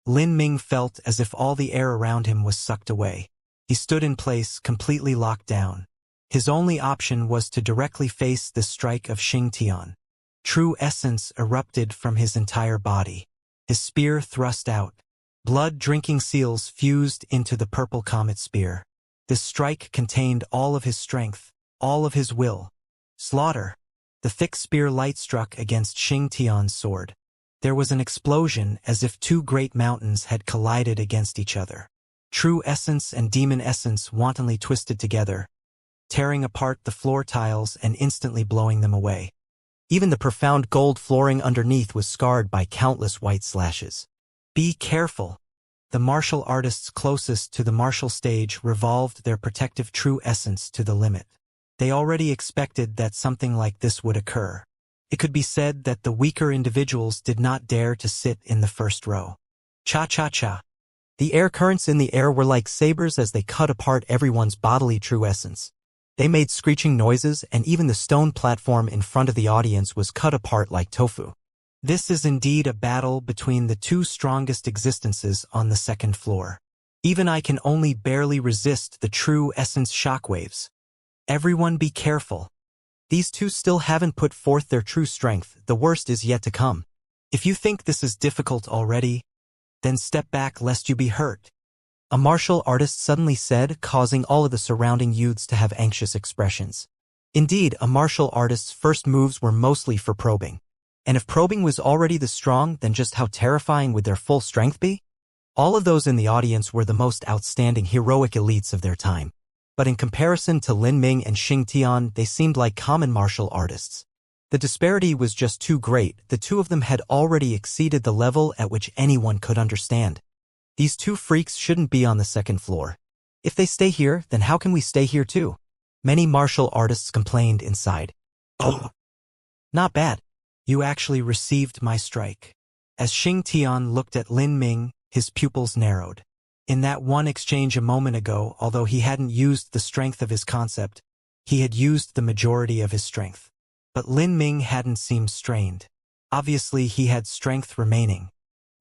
Lin Ming felt as if all the air around him was sucked away. He stood in place, completely locked down. His only option was to directly face the strike of Xianxia. True essence erupted from his entire body. His spear thrust out. Blood-drinking seals fused into the purple comet spear. This strike contained all of his strength, all of his will. Slaughter! The thick spear light struck against Xianxia's sword. There was an explosion as if two great mountains had collided against each other. True essence and demon essence wantonly twisted together, tearing apart the floor tiles and instantly blowing them away. Even the profound gold flooring underneath was scarred by countless white slashes. Be careful! The martial artists closest to the martial stage revolved their protective true essence to the limit. They already expected that something like this would occur. It could be said that the weaker individuals did not dare to sit in the first row. Cha-cha-cha! The air currents in the air were like sabers as they cut apart everyone's bodily true essence. They made screeching noises, and even the stone platform in front of the audience was cut apart like tofu. This is indeed a battle between the two strongest existences on the second floor. Even I can only barely resist the true essence shockwaves. Everyone be careful. These two still haven't put forth their true strength, the worst is yet to come. If you think this is difficult already, then step back lest you be hurt. A martial artist suddenly said, causing all of the surrounding youths to have anxious expressions. Indeed, a martial artist's first moves were mostly for probing. And if probing was already this strong, then just how terrifying would their full strength be? All of those in the audience were the most outstanding heroic elites of their time. But in comparison to Lin Ming and Xianxia, they seemed like common martial artists. The disparity was just too great. The two of them had already exceeded the level at which anyone could understand. These two freaks shouldn't be on the second floor. If they stay here, then how can we stay here too? Many martial artists complained inside. Oh, not bad. You actually received my strike. As Xianxia looked at Lin Ming, his pupils narrowed. In that one exchange a moment ago, although he hadn't used the strength of his concept, he had used the majority of his strength. But Lin Ming hadn't seemed strained. Obviously, he had strength remaining.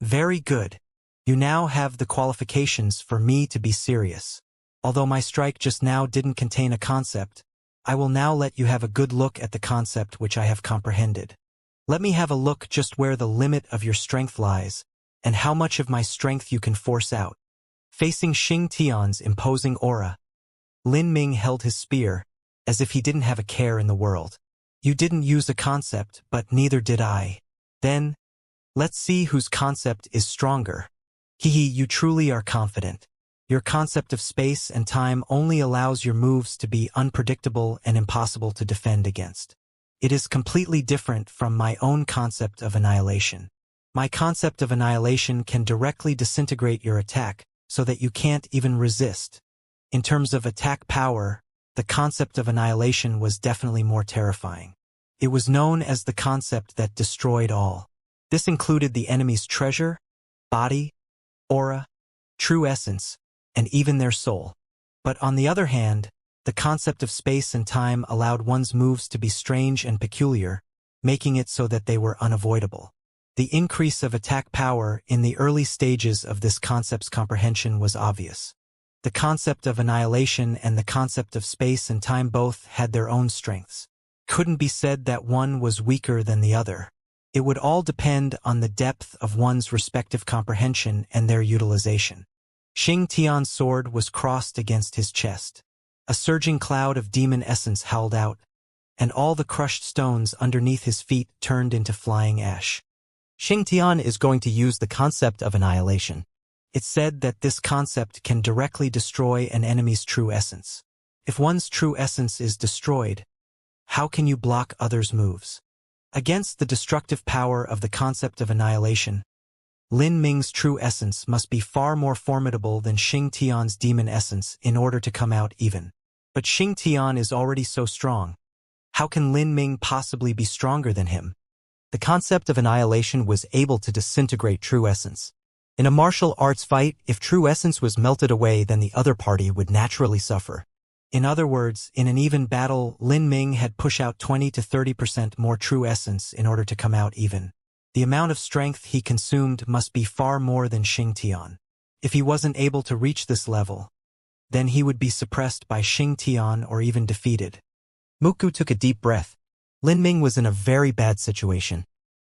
Very good. You now have the qualifications for me to be serious. Although my strike just now didn't contain a concept, I will now let you have a good look at the concept which I have comprehended. Let me have a look just where the limit of your strength lies, and how much of my strength you can force out. Facing Xianxia's imposing aura, Lin Ming held his spear, as if he didn't have a care in the world. You didn't use a concept, but neither did I. Then, let's see whose concept is stronger. You truly are confident. Your concept of space and time only allows your moves to be unpredictable and impossible to defend against. It is completely different from my own concept of annihilation. My concept of annihilation can directly disintegrate your attack, so that you can't even resist. In terms of attack power, the concept of annihilation was definitely more terrifying. It was known as the concept that destroyed all. This included the enemy's treasure, body, aura, true essence, and even their soul. But on the other hand, the concept of space and time allowed one's moves to be strange and peculiar, making it so that they were unavoidable. The increase of attack power in the early stages of this concept's comprehension was obvious. The concept of annihilation and the concept of space and time both had their own strengths. Couldn't be said that one was weaker than the other. It would all depend on the depth of one's respective comprehension and their utilization. Xianxia's sword was crossed against his chest. A surging cloud of demon essence howled out, and all the crushed stones underneath his feet turned into flying ash. Xianxia is going to use the concept of annihilation. It's said that this concept can directly destroy an enemy's true essence. If one's true essence is destroyed, how can you block others' moves? Against the destructive power of the concept of annihilation, Lin Ming's true essence must be far more formidable than Xianxia's demon essence in order to come out even. But Xianxia is already so strong. How can Lin Ming possibly be stronger than him? The concept of annihilation was able to disintegrate true essence. In a martial arts fight, if true essence was melted away, then the other party would naturally suffer. In other words, in an even battle, Lin Ming had pushed out 20 to 30% more true essence in order to come out even. The amount of strength he consumed must be far more than Xianxia. If he wasn't able to reach this level, then he would be suppressed by Xianxia or even defeated. Wuxia took a deep breath. Lin Ming was in a very bad situation.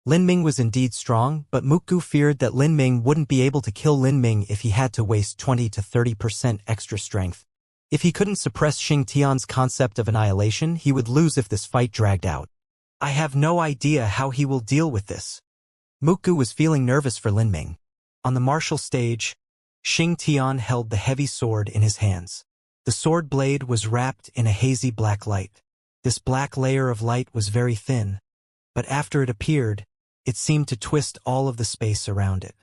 Lin Ming was indeed strong, but Wuxia feared that Lin Ming wouldn't be able to kill Lin Ming if he had to waste 20 to 30% extra strength. If he couldn't suppress Xianxia's concept of annihilation, he would lose if this fight dragged out. I have no idea how he will deal with this. Wuxia was feeling nervous for Lin Ming. On the martial stage, Xianxia held the heavy sword in his hands. The sword blade was wrapped in a hazy black light. This black layer of light was very thin, but after it appeared, it seemed to twist all of the space around it.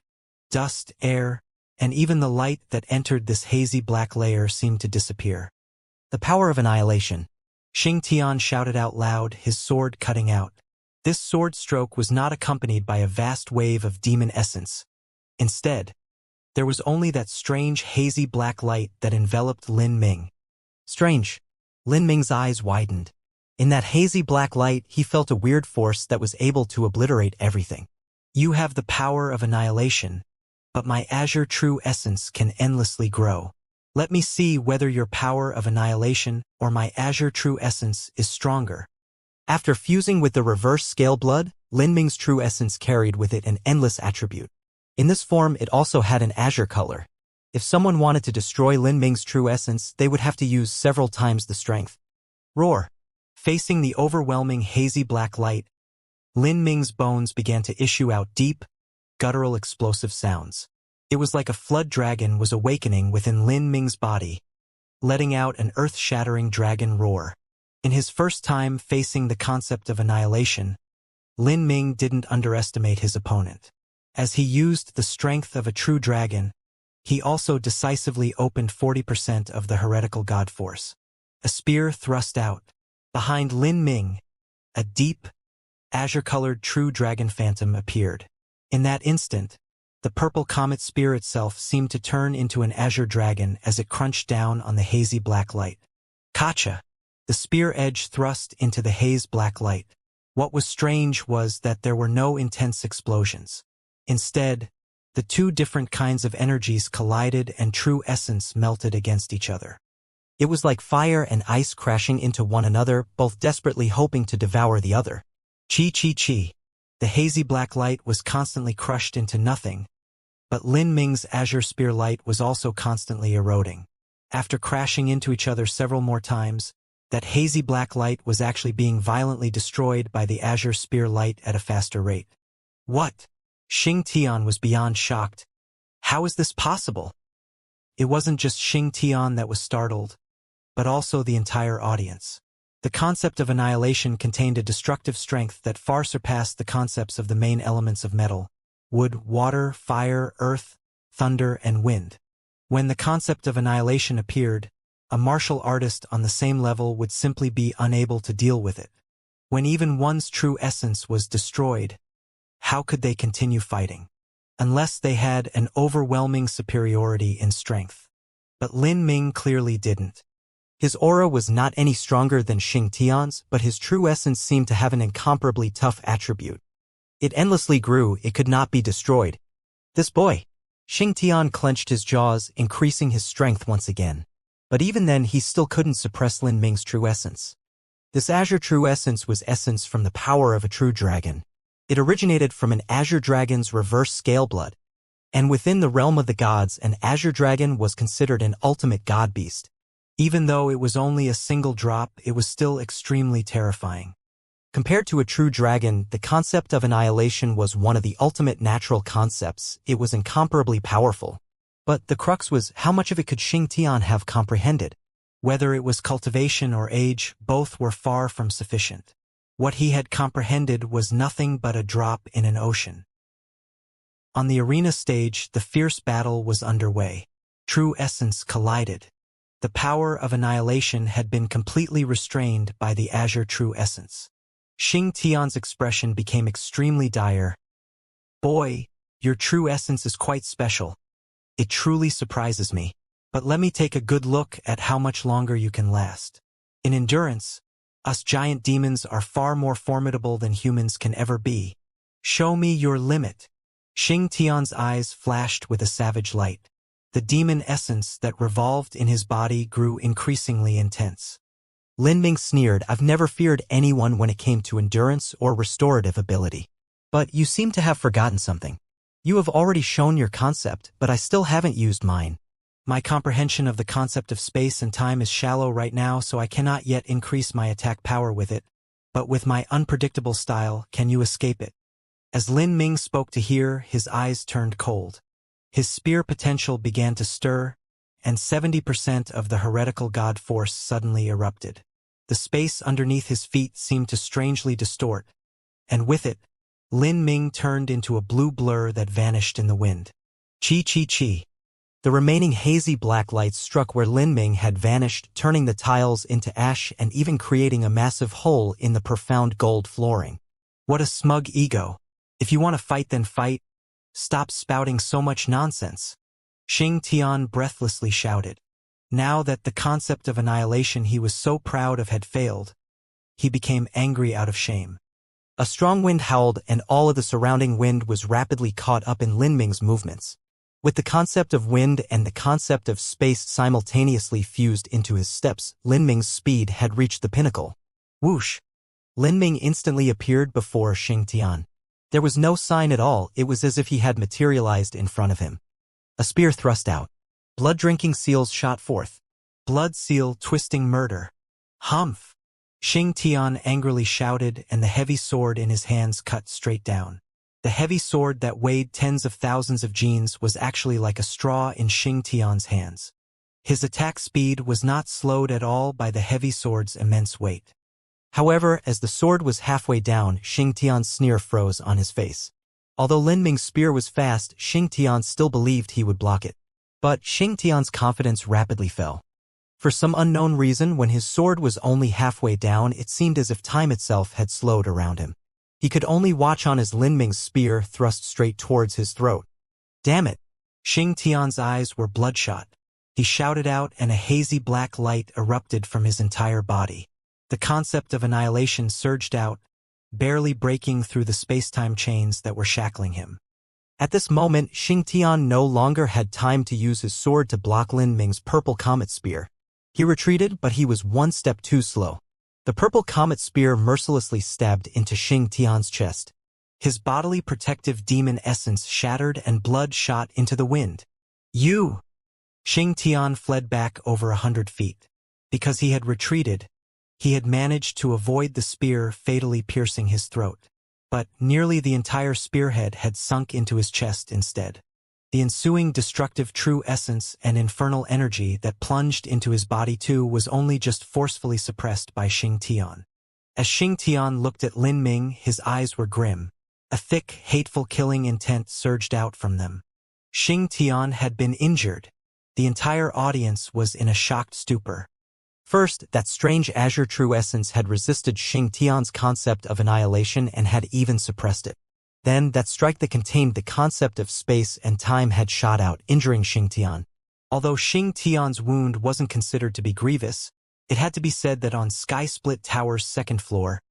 Dust, air, and even the light that entered this hazy black layer seemed to disappear. The power of annihilation. Xianxia shouted out loud, his sword cutting out. This sword stroke was not accompanied by a vast wave of demon essence. Instead, there was only that strange hazy black light that enveloped Lin Ming. Strange. Lin Ming's eyes widened. In that hazy black light, he felt a weird force that was able to obliterate everything. You have the power of annihilation, but my azure true essence can endlessly grow. Let me see whether your power of annihilation or my azure true essence is stronger. After fusing with the reverse scale blood, Lin Ming's true essence carried with it an endless attribute. In this form, it also had an azure color. If someone wanted to destroy Lin Ming's true essence, they would have to use several times the strength. Roar! Facing the overwhelming hazy black light, Lin Ming's bones began to issue out deep, guttural explosive sounds. It was like a flood dragon was awakening within Lin Ming's body, letting out an earth-shattering dragon roar. In his first time facing the concept of annihilation, Lin Ming didn't underestimate his opponent. As he used the strength of a true dragon, he also decisively opened 40% of the heretical god force. A spear thrust out. Behind Lin Ming, a deep, azure-colored true dragon phantom appeared. In that instant, the purple comet spear itself seemed to turn into an azure dragon as it crunched down on the hazy black light. Kacha! The spear edge thrust into the haze black light. What was strange was that there were no intense explosions. Instead, the two different kinds of energies collided and true essence melted against each other. It was like fire and ice crashing into one another, both desperately hoping to devour the other. Chi. The hazy black light was constantly crushed into nothing, but Lin Ming's azure spear light was also constantly eroding. After crashing into each other several more times, that hazy black light was actually being violently destroyed by the azure spear light at a faster rate. What? Xianxia was beyond shocked. How is this possible? It wasn't just Xianxia that was startled, but also the entire audience. The concept of annihilation contained a destructive strength that far surpassed the concepts of the main elements of metal: wood, water, fire, earth, thunder, and wind. When the concept of annihilation appeared, a martial artist on the same level would simply be unable to deal with it. When even one's true essence was destroyed, how could they continue fighting? Unless they had an overwhelming superiority in strength. But Lin Ming clearly didn't. His aura was not any stronger than Xianxia's, but his true essence seemed to have an incomparably tough attribute. It endlessly grew, it could not be destroyed. This boy! Xianxia clenched his jaws, increasing his strength once again. But even then he still couldn't suppress Lin Ming's true essence. This azure true essence was essence from the power of a true dragon. It originated from an azure dragon's reverse scale blood. And within the realm of the gods, an azure dragon was considered an ultimate god beast. Even though it was only a single drop, it was still extremely terrifying. Compared to a true dragon, the concept of annihilation was one of the ultimate natural concepts. It was incomparably powerful. But the crux was, how much of it could Xianxia have comprehended? Whether it was cultivation or age, both were far from sufficient. What he had comprehended was nothing but a drop in an ocean. On the arena stage, the fierce battle was underway. True essence collided. The power of annihilation had been completely restrained by the azure true essence. Xianxia's expression became extremely dire. Boy, your true essence is quite special. It truly surprises me. But let me take a good look at how much longer you can last. In endurance, us giant demons are far more formidable than humans can ever be. Show me your limit. Xianxia's eyes flashed with a savage light. The demon essence that revolved in his body grew increasingly intense. Lin Ming sneered, I've never feared anyone when it came to endurance or restorative ability. But you seem to have forgotten something. You have already shown your concept, but I still haven't used mine. My comprehension of the concept of space and time is shallow right now, so I cannot yet increase my attack power with it. But with my unpredictable style, can you escape it? As Lin Ming spoke to hear, his eyes turned cold. His spear potential began to stir, and 70% of the heretical god force suddenly erupted. The space underneath his feet seemed to strangely distort, and with it, Lin Ming turned into a blue blur that vanished in the wind. Chi. The remaining hazy black lights struck where Lin Ming had vanished, turning the tiles into ash and even creating a massive hole in the profound gold flooring. What a smug ego. If you want to fight, then fight. Stop spouting so much nonsense. Xianxia breathlessly shouted. Now that the concept of annihilation he was so proud of had failed, he became angry out of shame. A strong wind howled, and all of the surrounding wind was rapidly caught up in Lin Ming's movements. With the concept of wind and the concept of space simultaneously fused into his steps, Lin Ming's speed had reached the pinnacle. Whoosh! Lin Ming instantly appeared before Xianxia. There was no sign at all, it was as if he had materialized in front of him. A spear thrust out. Blood-drinking seals shot forth. Blood seal twisting murder. Humph! Xianxia angrily shouted, and the heavy sword in his hands cut straight down. The heavy sword that weighed tens of thousands of genes was actually like a straw in Xianxia's hands. His attack speed was not slowed at all by the heavy sword's immense weight. However, as the sword was halfway down, Xianxia's sneer froze on his face. Although Lin Ming's spear was fast, Xianxia still believed he would block it. But Xianxia's confidence rapidly fell. For some unknown reason, when his sword was only halfway down, it seemed as if time itself had slowed around him. He could only watch on as Lin Ming's spear thrust straight towards his throat. Damn it! Xianxia's eyes were bloodshot. He shouted out, and a hazy black light erupted from his entire body. The concept of annihilation surged out, barely breaking through the space-time chains that were shackling him. At this moment, Xianxia no longer had time to use his sword to block Lin Ming's purple comet spear. He retreated, but he was one step too slow. The purple comet spear mercilessly stabbed into Xianxia's chest. His bodily protective demon essence shattered and blood shot into the wind. You! Xianxia fled back over 100 feet. Because he had retreated, he had managed to avoid the spear fatally piercing his throat. But nearly the entire spearhead had sunk into his chest instead. The ensuing destructive true essence and infernal energy that plunged into his body too was only just forcefully suppressed by Xianxia. As Xianxia looked at Lin Ming, his eyes were grim. A thick, hateful killing intent surged out from them. Xianxia had been injured. The entire audience was in a shocked stupor. First, that strange azure true essence had resisted Xianxia's concept of annihilation and had even suppressed it. Then, that strike that contained the concept of space and time had shot out, injuring Xianxia. Although Xianxia's wound wasn't considered to be grievous, it had to be said that on Sky Split Tower's second floor,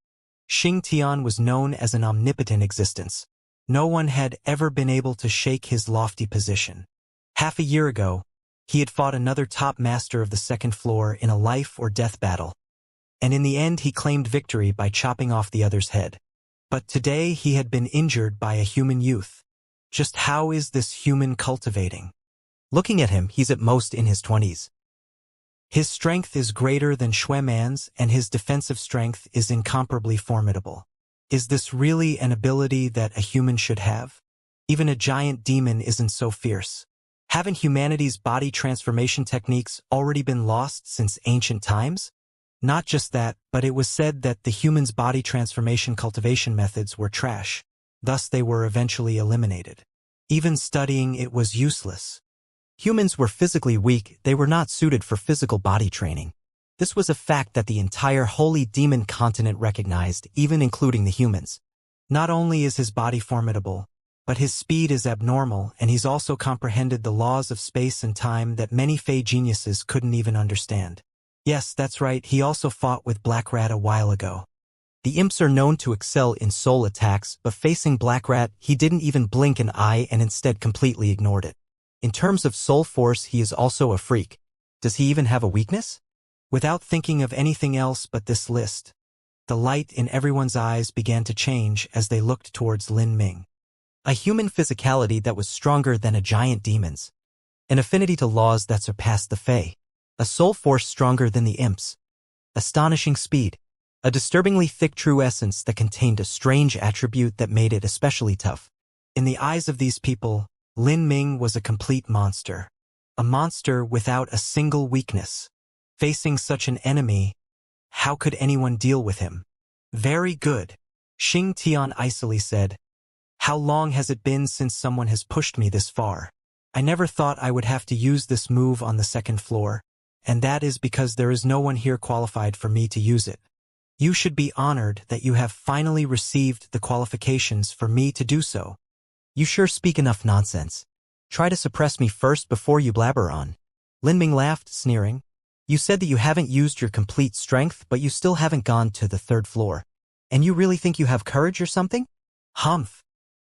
Xianxia was known as an omnipotent existence. No one had ever been able to shake his lofty position. Half a year ago, he had fought another top master of the second floor in a life-or-death battle, and in the end he claimed victory by chopping off the other's head. But today he had been injured by a human youth. Just how is this human cultivating? Looking at him, he's at most in his 20s. His strength is greater than Xueman's, and his defensive strength is incomparably formidable. Is this really an ability that a human should have? Even a giant demon isn't so fierce. Haven't humanity's body transformation techniques already been lost since ancient times? Not just that, but it was said that the human's body transformation cultivation methods were trash. Thus they were eventually eliminated. Even studying it was useless. Humans were physically weak, they were not suited for physical body training. This was a fact that the entire holy demon continent recognized, even including the humans. Not only is his body formidable, but his speed is abnormal, and he's also comprehended the laws of space and time that many Fey geniuses couldn't even understand. Yes, that's right, he also fought with Black Rat a while ago. The imps are known to excel in soul attacks, but facing Black Rat, he didn't even blink an eye and instead completely ignored it. In terms of soul force, he is also a freak. Does he even have a weakness? Without thinking of anything else but this list, the light in everyone's eyes began to change as they looked towards Lin Ming. A human physicality that was stronger than a giant demon's. An affinity to laws that surpassed the Fey. A soul force stronger than the imps. Astonishing speed. A disturbingly thick true essence that contained a strange attribute that made it especially tough. In the eyes of these people, Lin Ming was a complete monster. A monster without a single weakness. Facing such an enemy, how could anyone deal with him? Very good. Xianxia icily said. How long has it been since someone has pushed me this far? I never thought I would have to use this move on the second floor, and that is because there is no one here qualified for me to use it. You should be honored that you have finally received the qualifications for me to do so. You sure speak enough nonsense. Try to suppress me first before you blabber on. Lin Ming laughed, sneering. You said that you haven't used your complete strength, but you still haven't gone to the third floor. And you really think you have courage or something? Humph.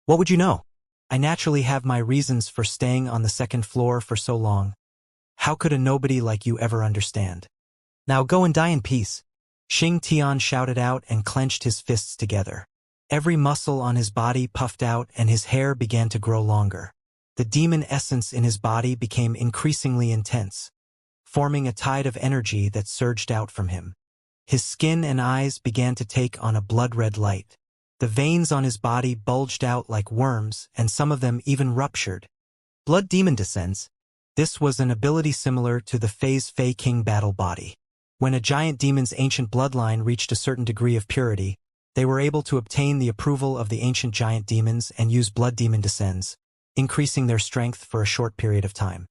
What would you know? I naturally have my reasons for staying on the second floor for so long. How could a nobody like you ever understand? Now go and die in peace. Xianxia shouted out and clenched his fists together. Every muscle on his body puffed out and his hair began to grow longer. The demon essence in his body became increasingly intense, forming a tide of energy that surged out from him. His skin and eyes began to take on a blood-red light. The veins on his body bulged out like worms, and some of them even ruptured. Blood Demon descends. This was an ability similar to the Phase Fei King battle body. When a giant demon's ancient bloodline reached a certain degree of purity, they were able to obtain the approval of the ancient giant demons and use Blood Demon descends, increasing their strength for a short period of time.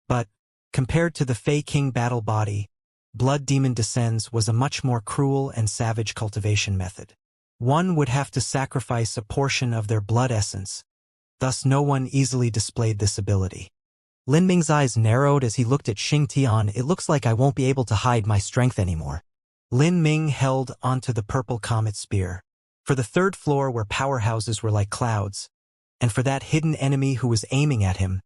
But, compared to the Fei King battle body, Blood Demon descends was a much more cruel and savage cultivation method. One would have to sacrifice a portion of their blood essence, thus no one easily displayed this ability. Lin Ming's eyes narrowed as he looked at Xianxia. It looks like I won't be able to hide my strength anymore. Lin Ming held onto the purple comet spear. For the third floor where powerhouses were like clouds, and for that hidden enemy who was aiming at him,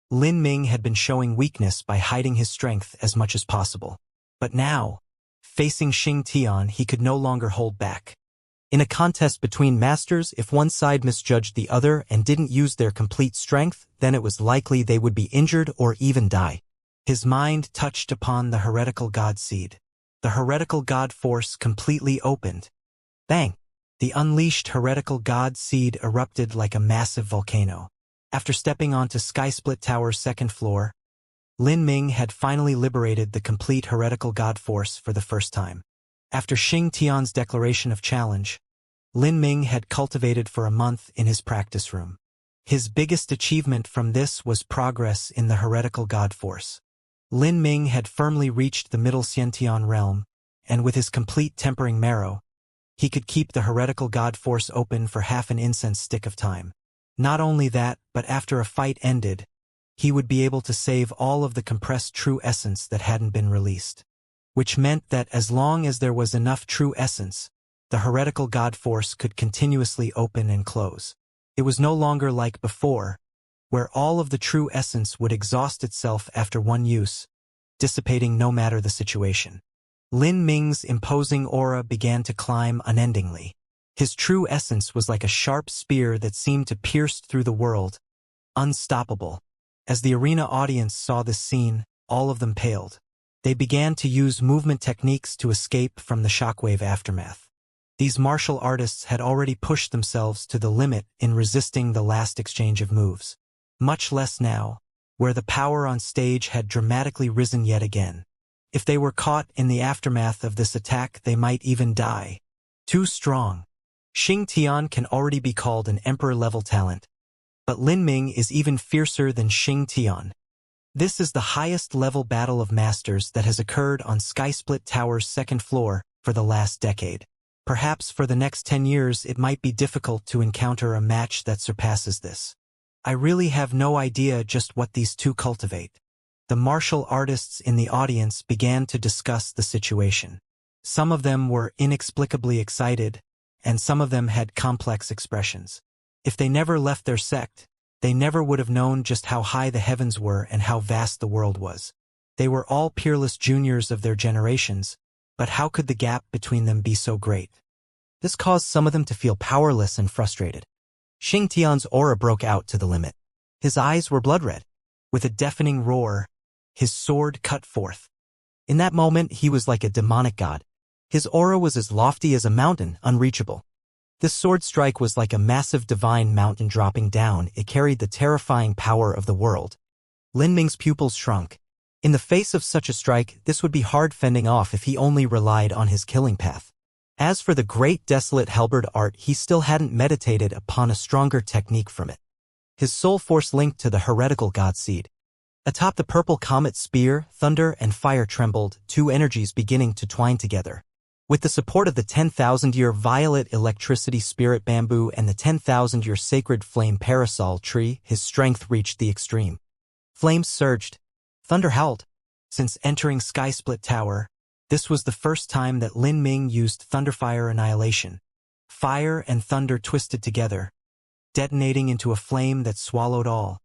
Lin Ming had been showing weakness by hiding his strength as much as possible. But now, facing Xianxia, he could no longer hold back. In a contest between masters, if one side misjudged the other and didn't use their complete strength, then it was likely they would be injured or even die. His mind touched upon the heretical god seed. The heretical god force completely opened. Bang! The unleashed heretical god seed erupted like a massive volcano. After stepping onto Skysplit Tower's second floor, Lin Ming had finally liberated the complete heretical god force for the first time. After Xianxia's declaration of challenge, Lin Ming had cultivated for a month in his practice room. His biggest achievement from this was progress in the heretical god force. Lin Ming had firmly reached the middle Xiantian realm, and with his complete tempering marrow, he could keep the heretical god force open for half an incense stick of time. Not only that, but after a fight ended, he would be able to save all of the compressed true essence that hadn't been released. Which meant that as long as there was enough true essence, the heretical god force could continuously open and close. It was no longer like before, where all of the true essence would exhaust itself after one use, dissipating no matter the situation. Lin Ming's imposing aura began to climb unendingly. His true essence was like a sharp spear that seemed to pierce through the world, unstoppable. As the arena audience saw this scene, all of them paled. They began to use movement techniques to escape from the shockwave aftermath. These martial artists had already pushed themselves to the limit in resisting the last exchange of moves. Much less now, where the power on stage had dramatically risen yet again. If they were caught in the aftermath of this attack, they might even die. Too strong. Xianxia can already be called an emperor-level talent, but Lin Ming is even fiercer than Xianxia. This is the highest level battle of masters that has occurred on Skysplit Tower's second floor for the last decade. Perhaps for the next 10 years it might be difficult to encounter a match that surpasses this. I really have no idea just what these two cultivate. The martial artists in the audience began to discuss the situation. Some of them were inexplicably excited, and some of them had complex expressions. If they never left their sect, they never would have known just how high the heavens were and how vast the world was. They were all peerless juniors of their generations, but how could the gap between them be so great? This caused some of them to feel powerless and frustrated. Xianxia's aura broke out to the limit. His eyes were blood-red. With a deafening roar, his sword cut forth. In that moment, he was like a demonic god. His aura was as lofty as a mountain, unreachable. This sword strike was like a massive divine mountain dropping down. It carried the terrifying power of the world. Lin Ming's pupils shrunk. In the face of such a strike, this would be hard fending off if he only relied on his killing path. As for the great desolate halberd art, he still hadn't meditated upon a stronger technique from it. His soul force linked to the heretical god seed. Atop the purple comet spear, thunder and fire trembled, two energies beginning to twine together. With the support of the 10,000-year violet electricity spirit bamboo and the 10,000-year sacred flame parasol tree, his strength reached the extreme. Flames surged. Thunder howled. Since entering Skysplit Tower, this was the first time that Lin Ming used Thunderfire Annihilation. Fire and thunder twisted together, detonating into a flame that swallowed all,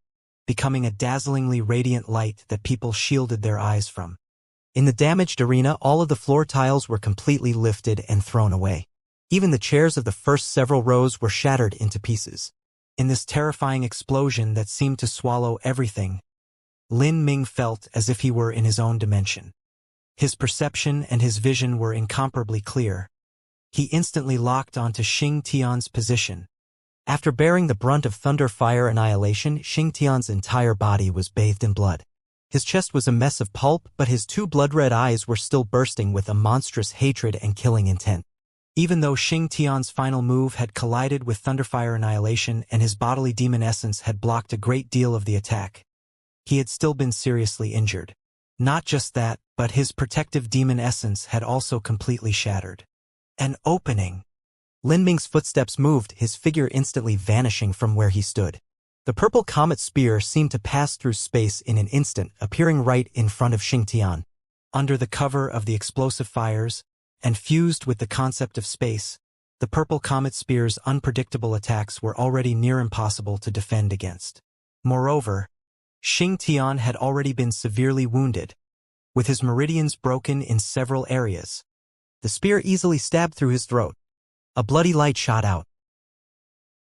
becoming a dazzlingly radiant light that people shielded their eyes from. In the damaged arena, all of the floor tiles were completely lifted and thrown away. Even the chairs of the first several rows were shattered into pieces. In this terrifying explosion that seemed to swallow everything, Lin Ming felt as if he were in his own dimension. His perception and his vision were incomparably clear. He instantly locked onto Xing Tian's position. After bearing the brunt of thunder fire annihilation, Xing Tian's entire body was bathed in blood. His chest was a mess of pulp, but his two blood-red eyes were still bursting with a monstrous hatred and killing intent. Even though Xing Tian's final move had collided with Thunderfire Annihilation and his bodily demon essence had blocked a great deal of the attack, he had still been seriously injured. Not just that, but his protective demon essence had also completely shattered. An opening. Lin Ming's footsteps moved, his figure instantly vanishing from where he stood. The purple comet spear seemed to pass through space in an instant, appearing right in front of Xing Tian. Under the cover of the explosive fires, and fused with the concept of space, the purple comet spear's unpredictable attacks were already near impossible to defend against. Moreover, Xing Tian had already been severely wounded, with his meridians broken in several areas. The spear easily stabbed through his throat. A bloody light shot out.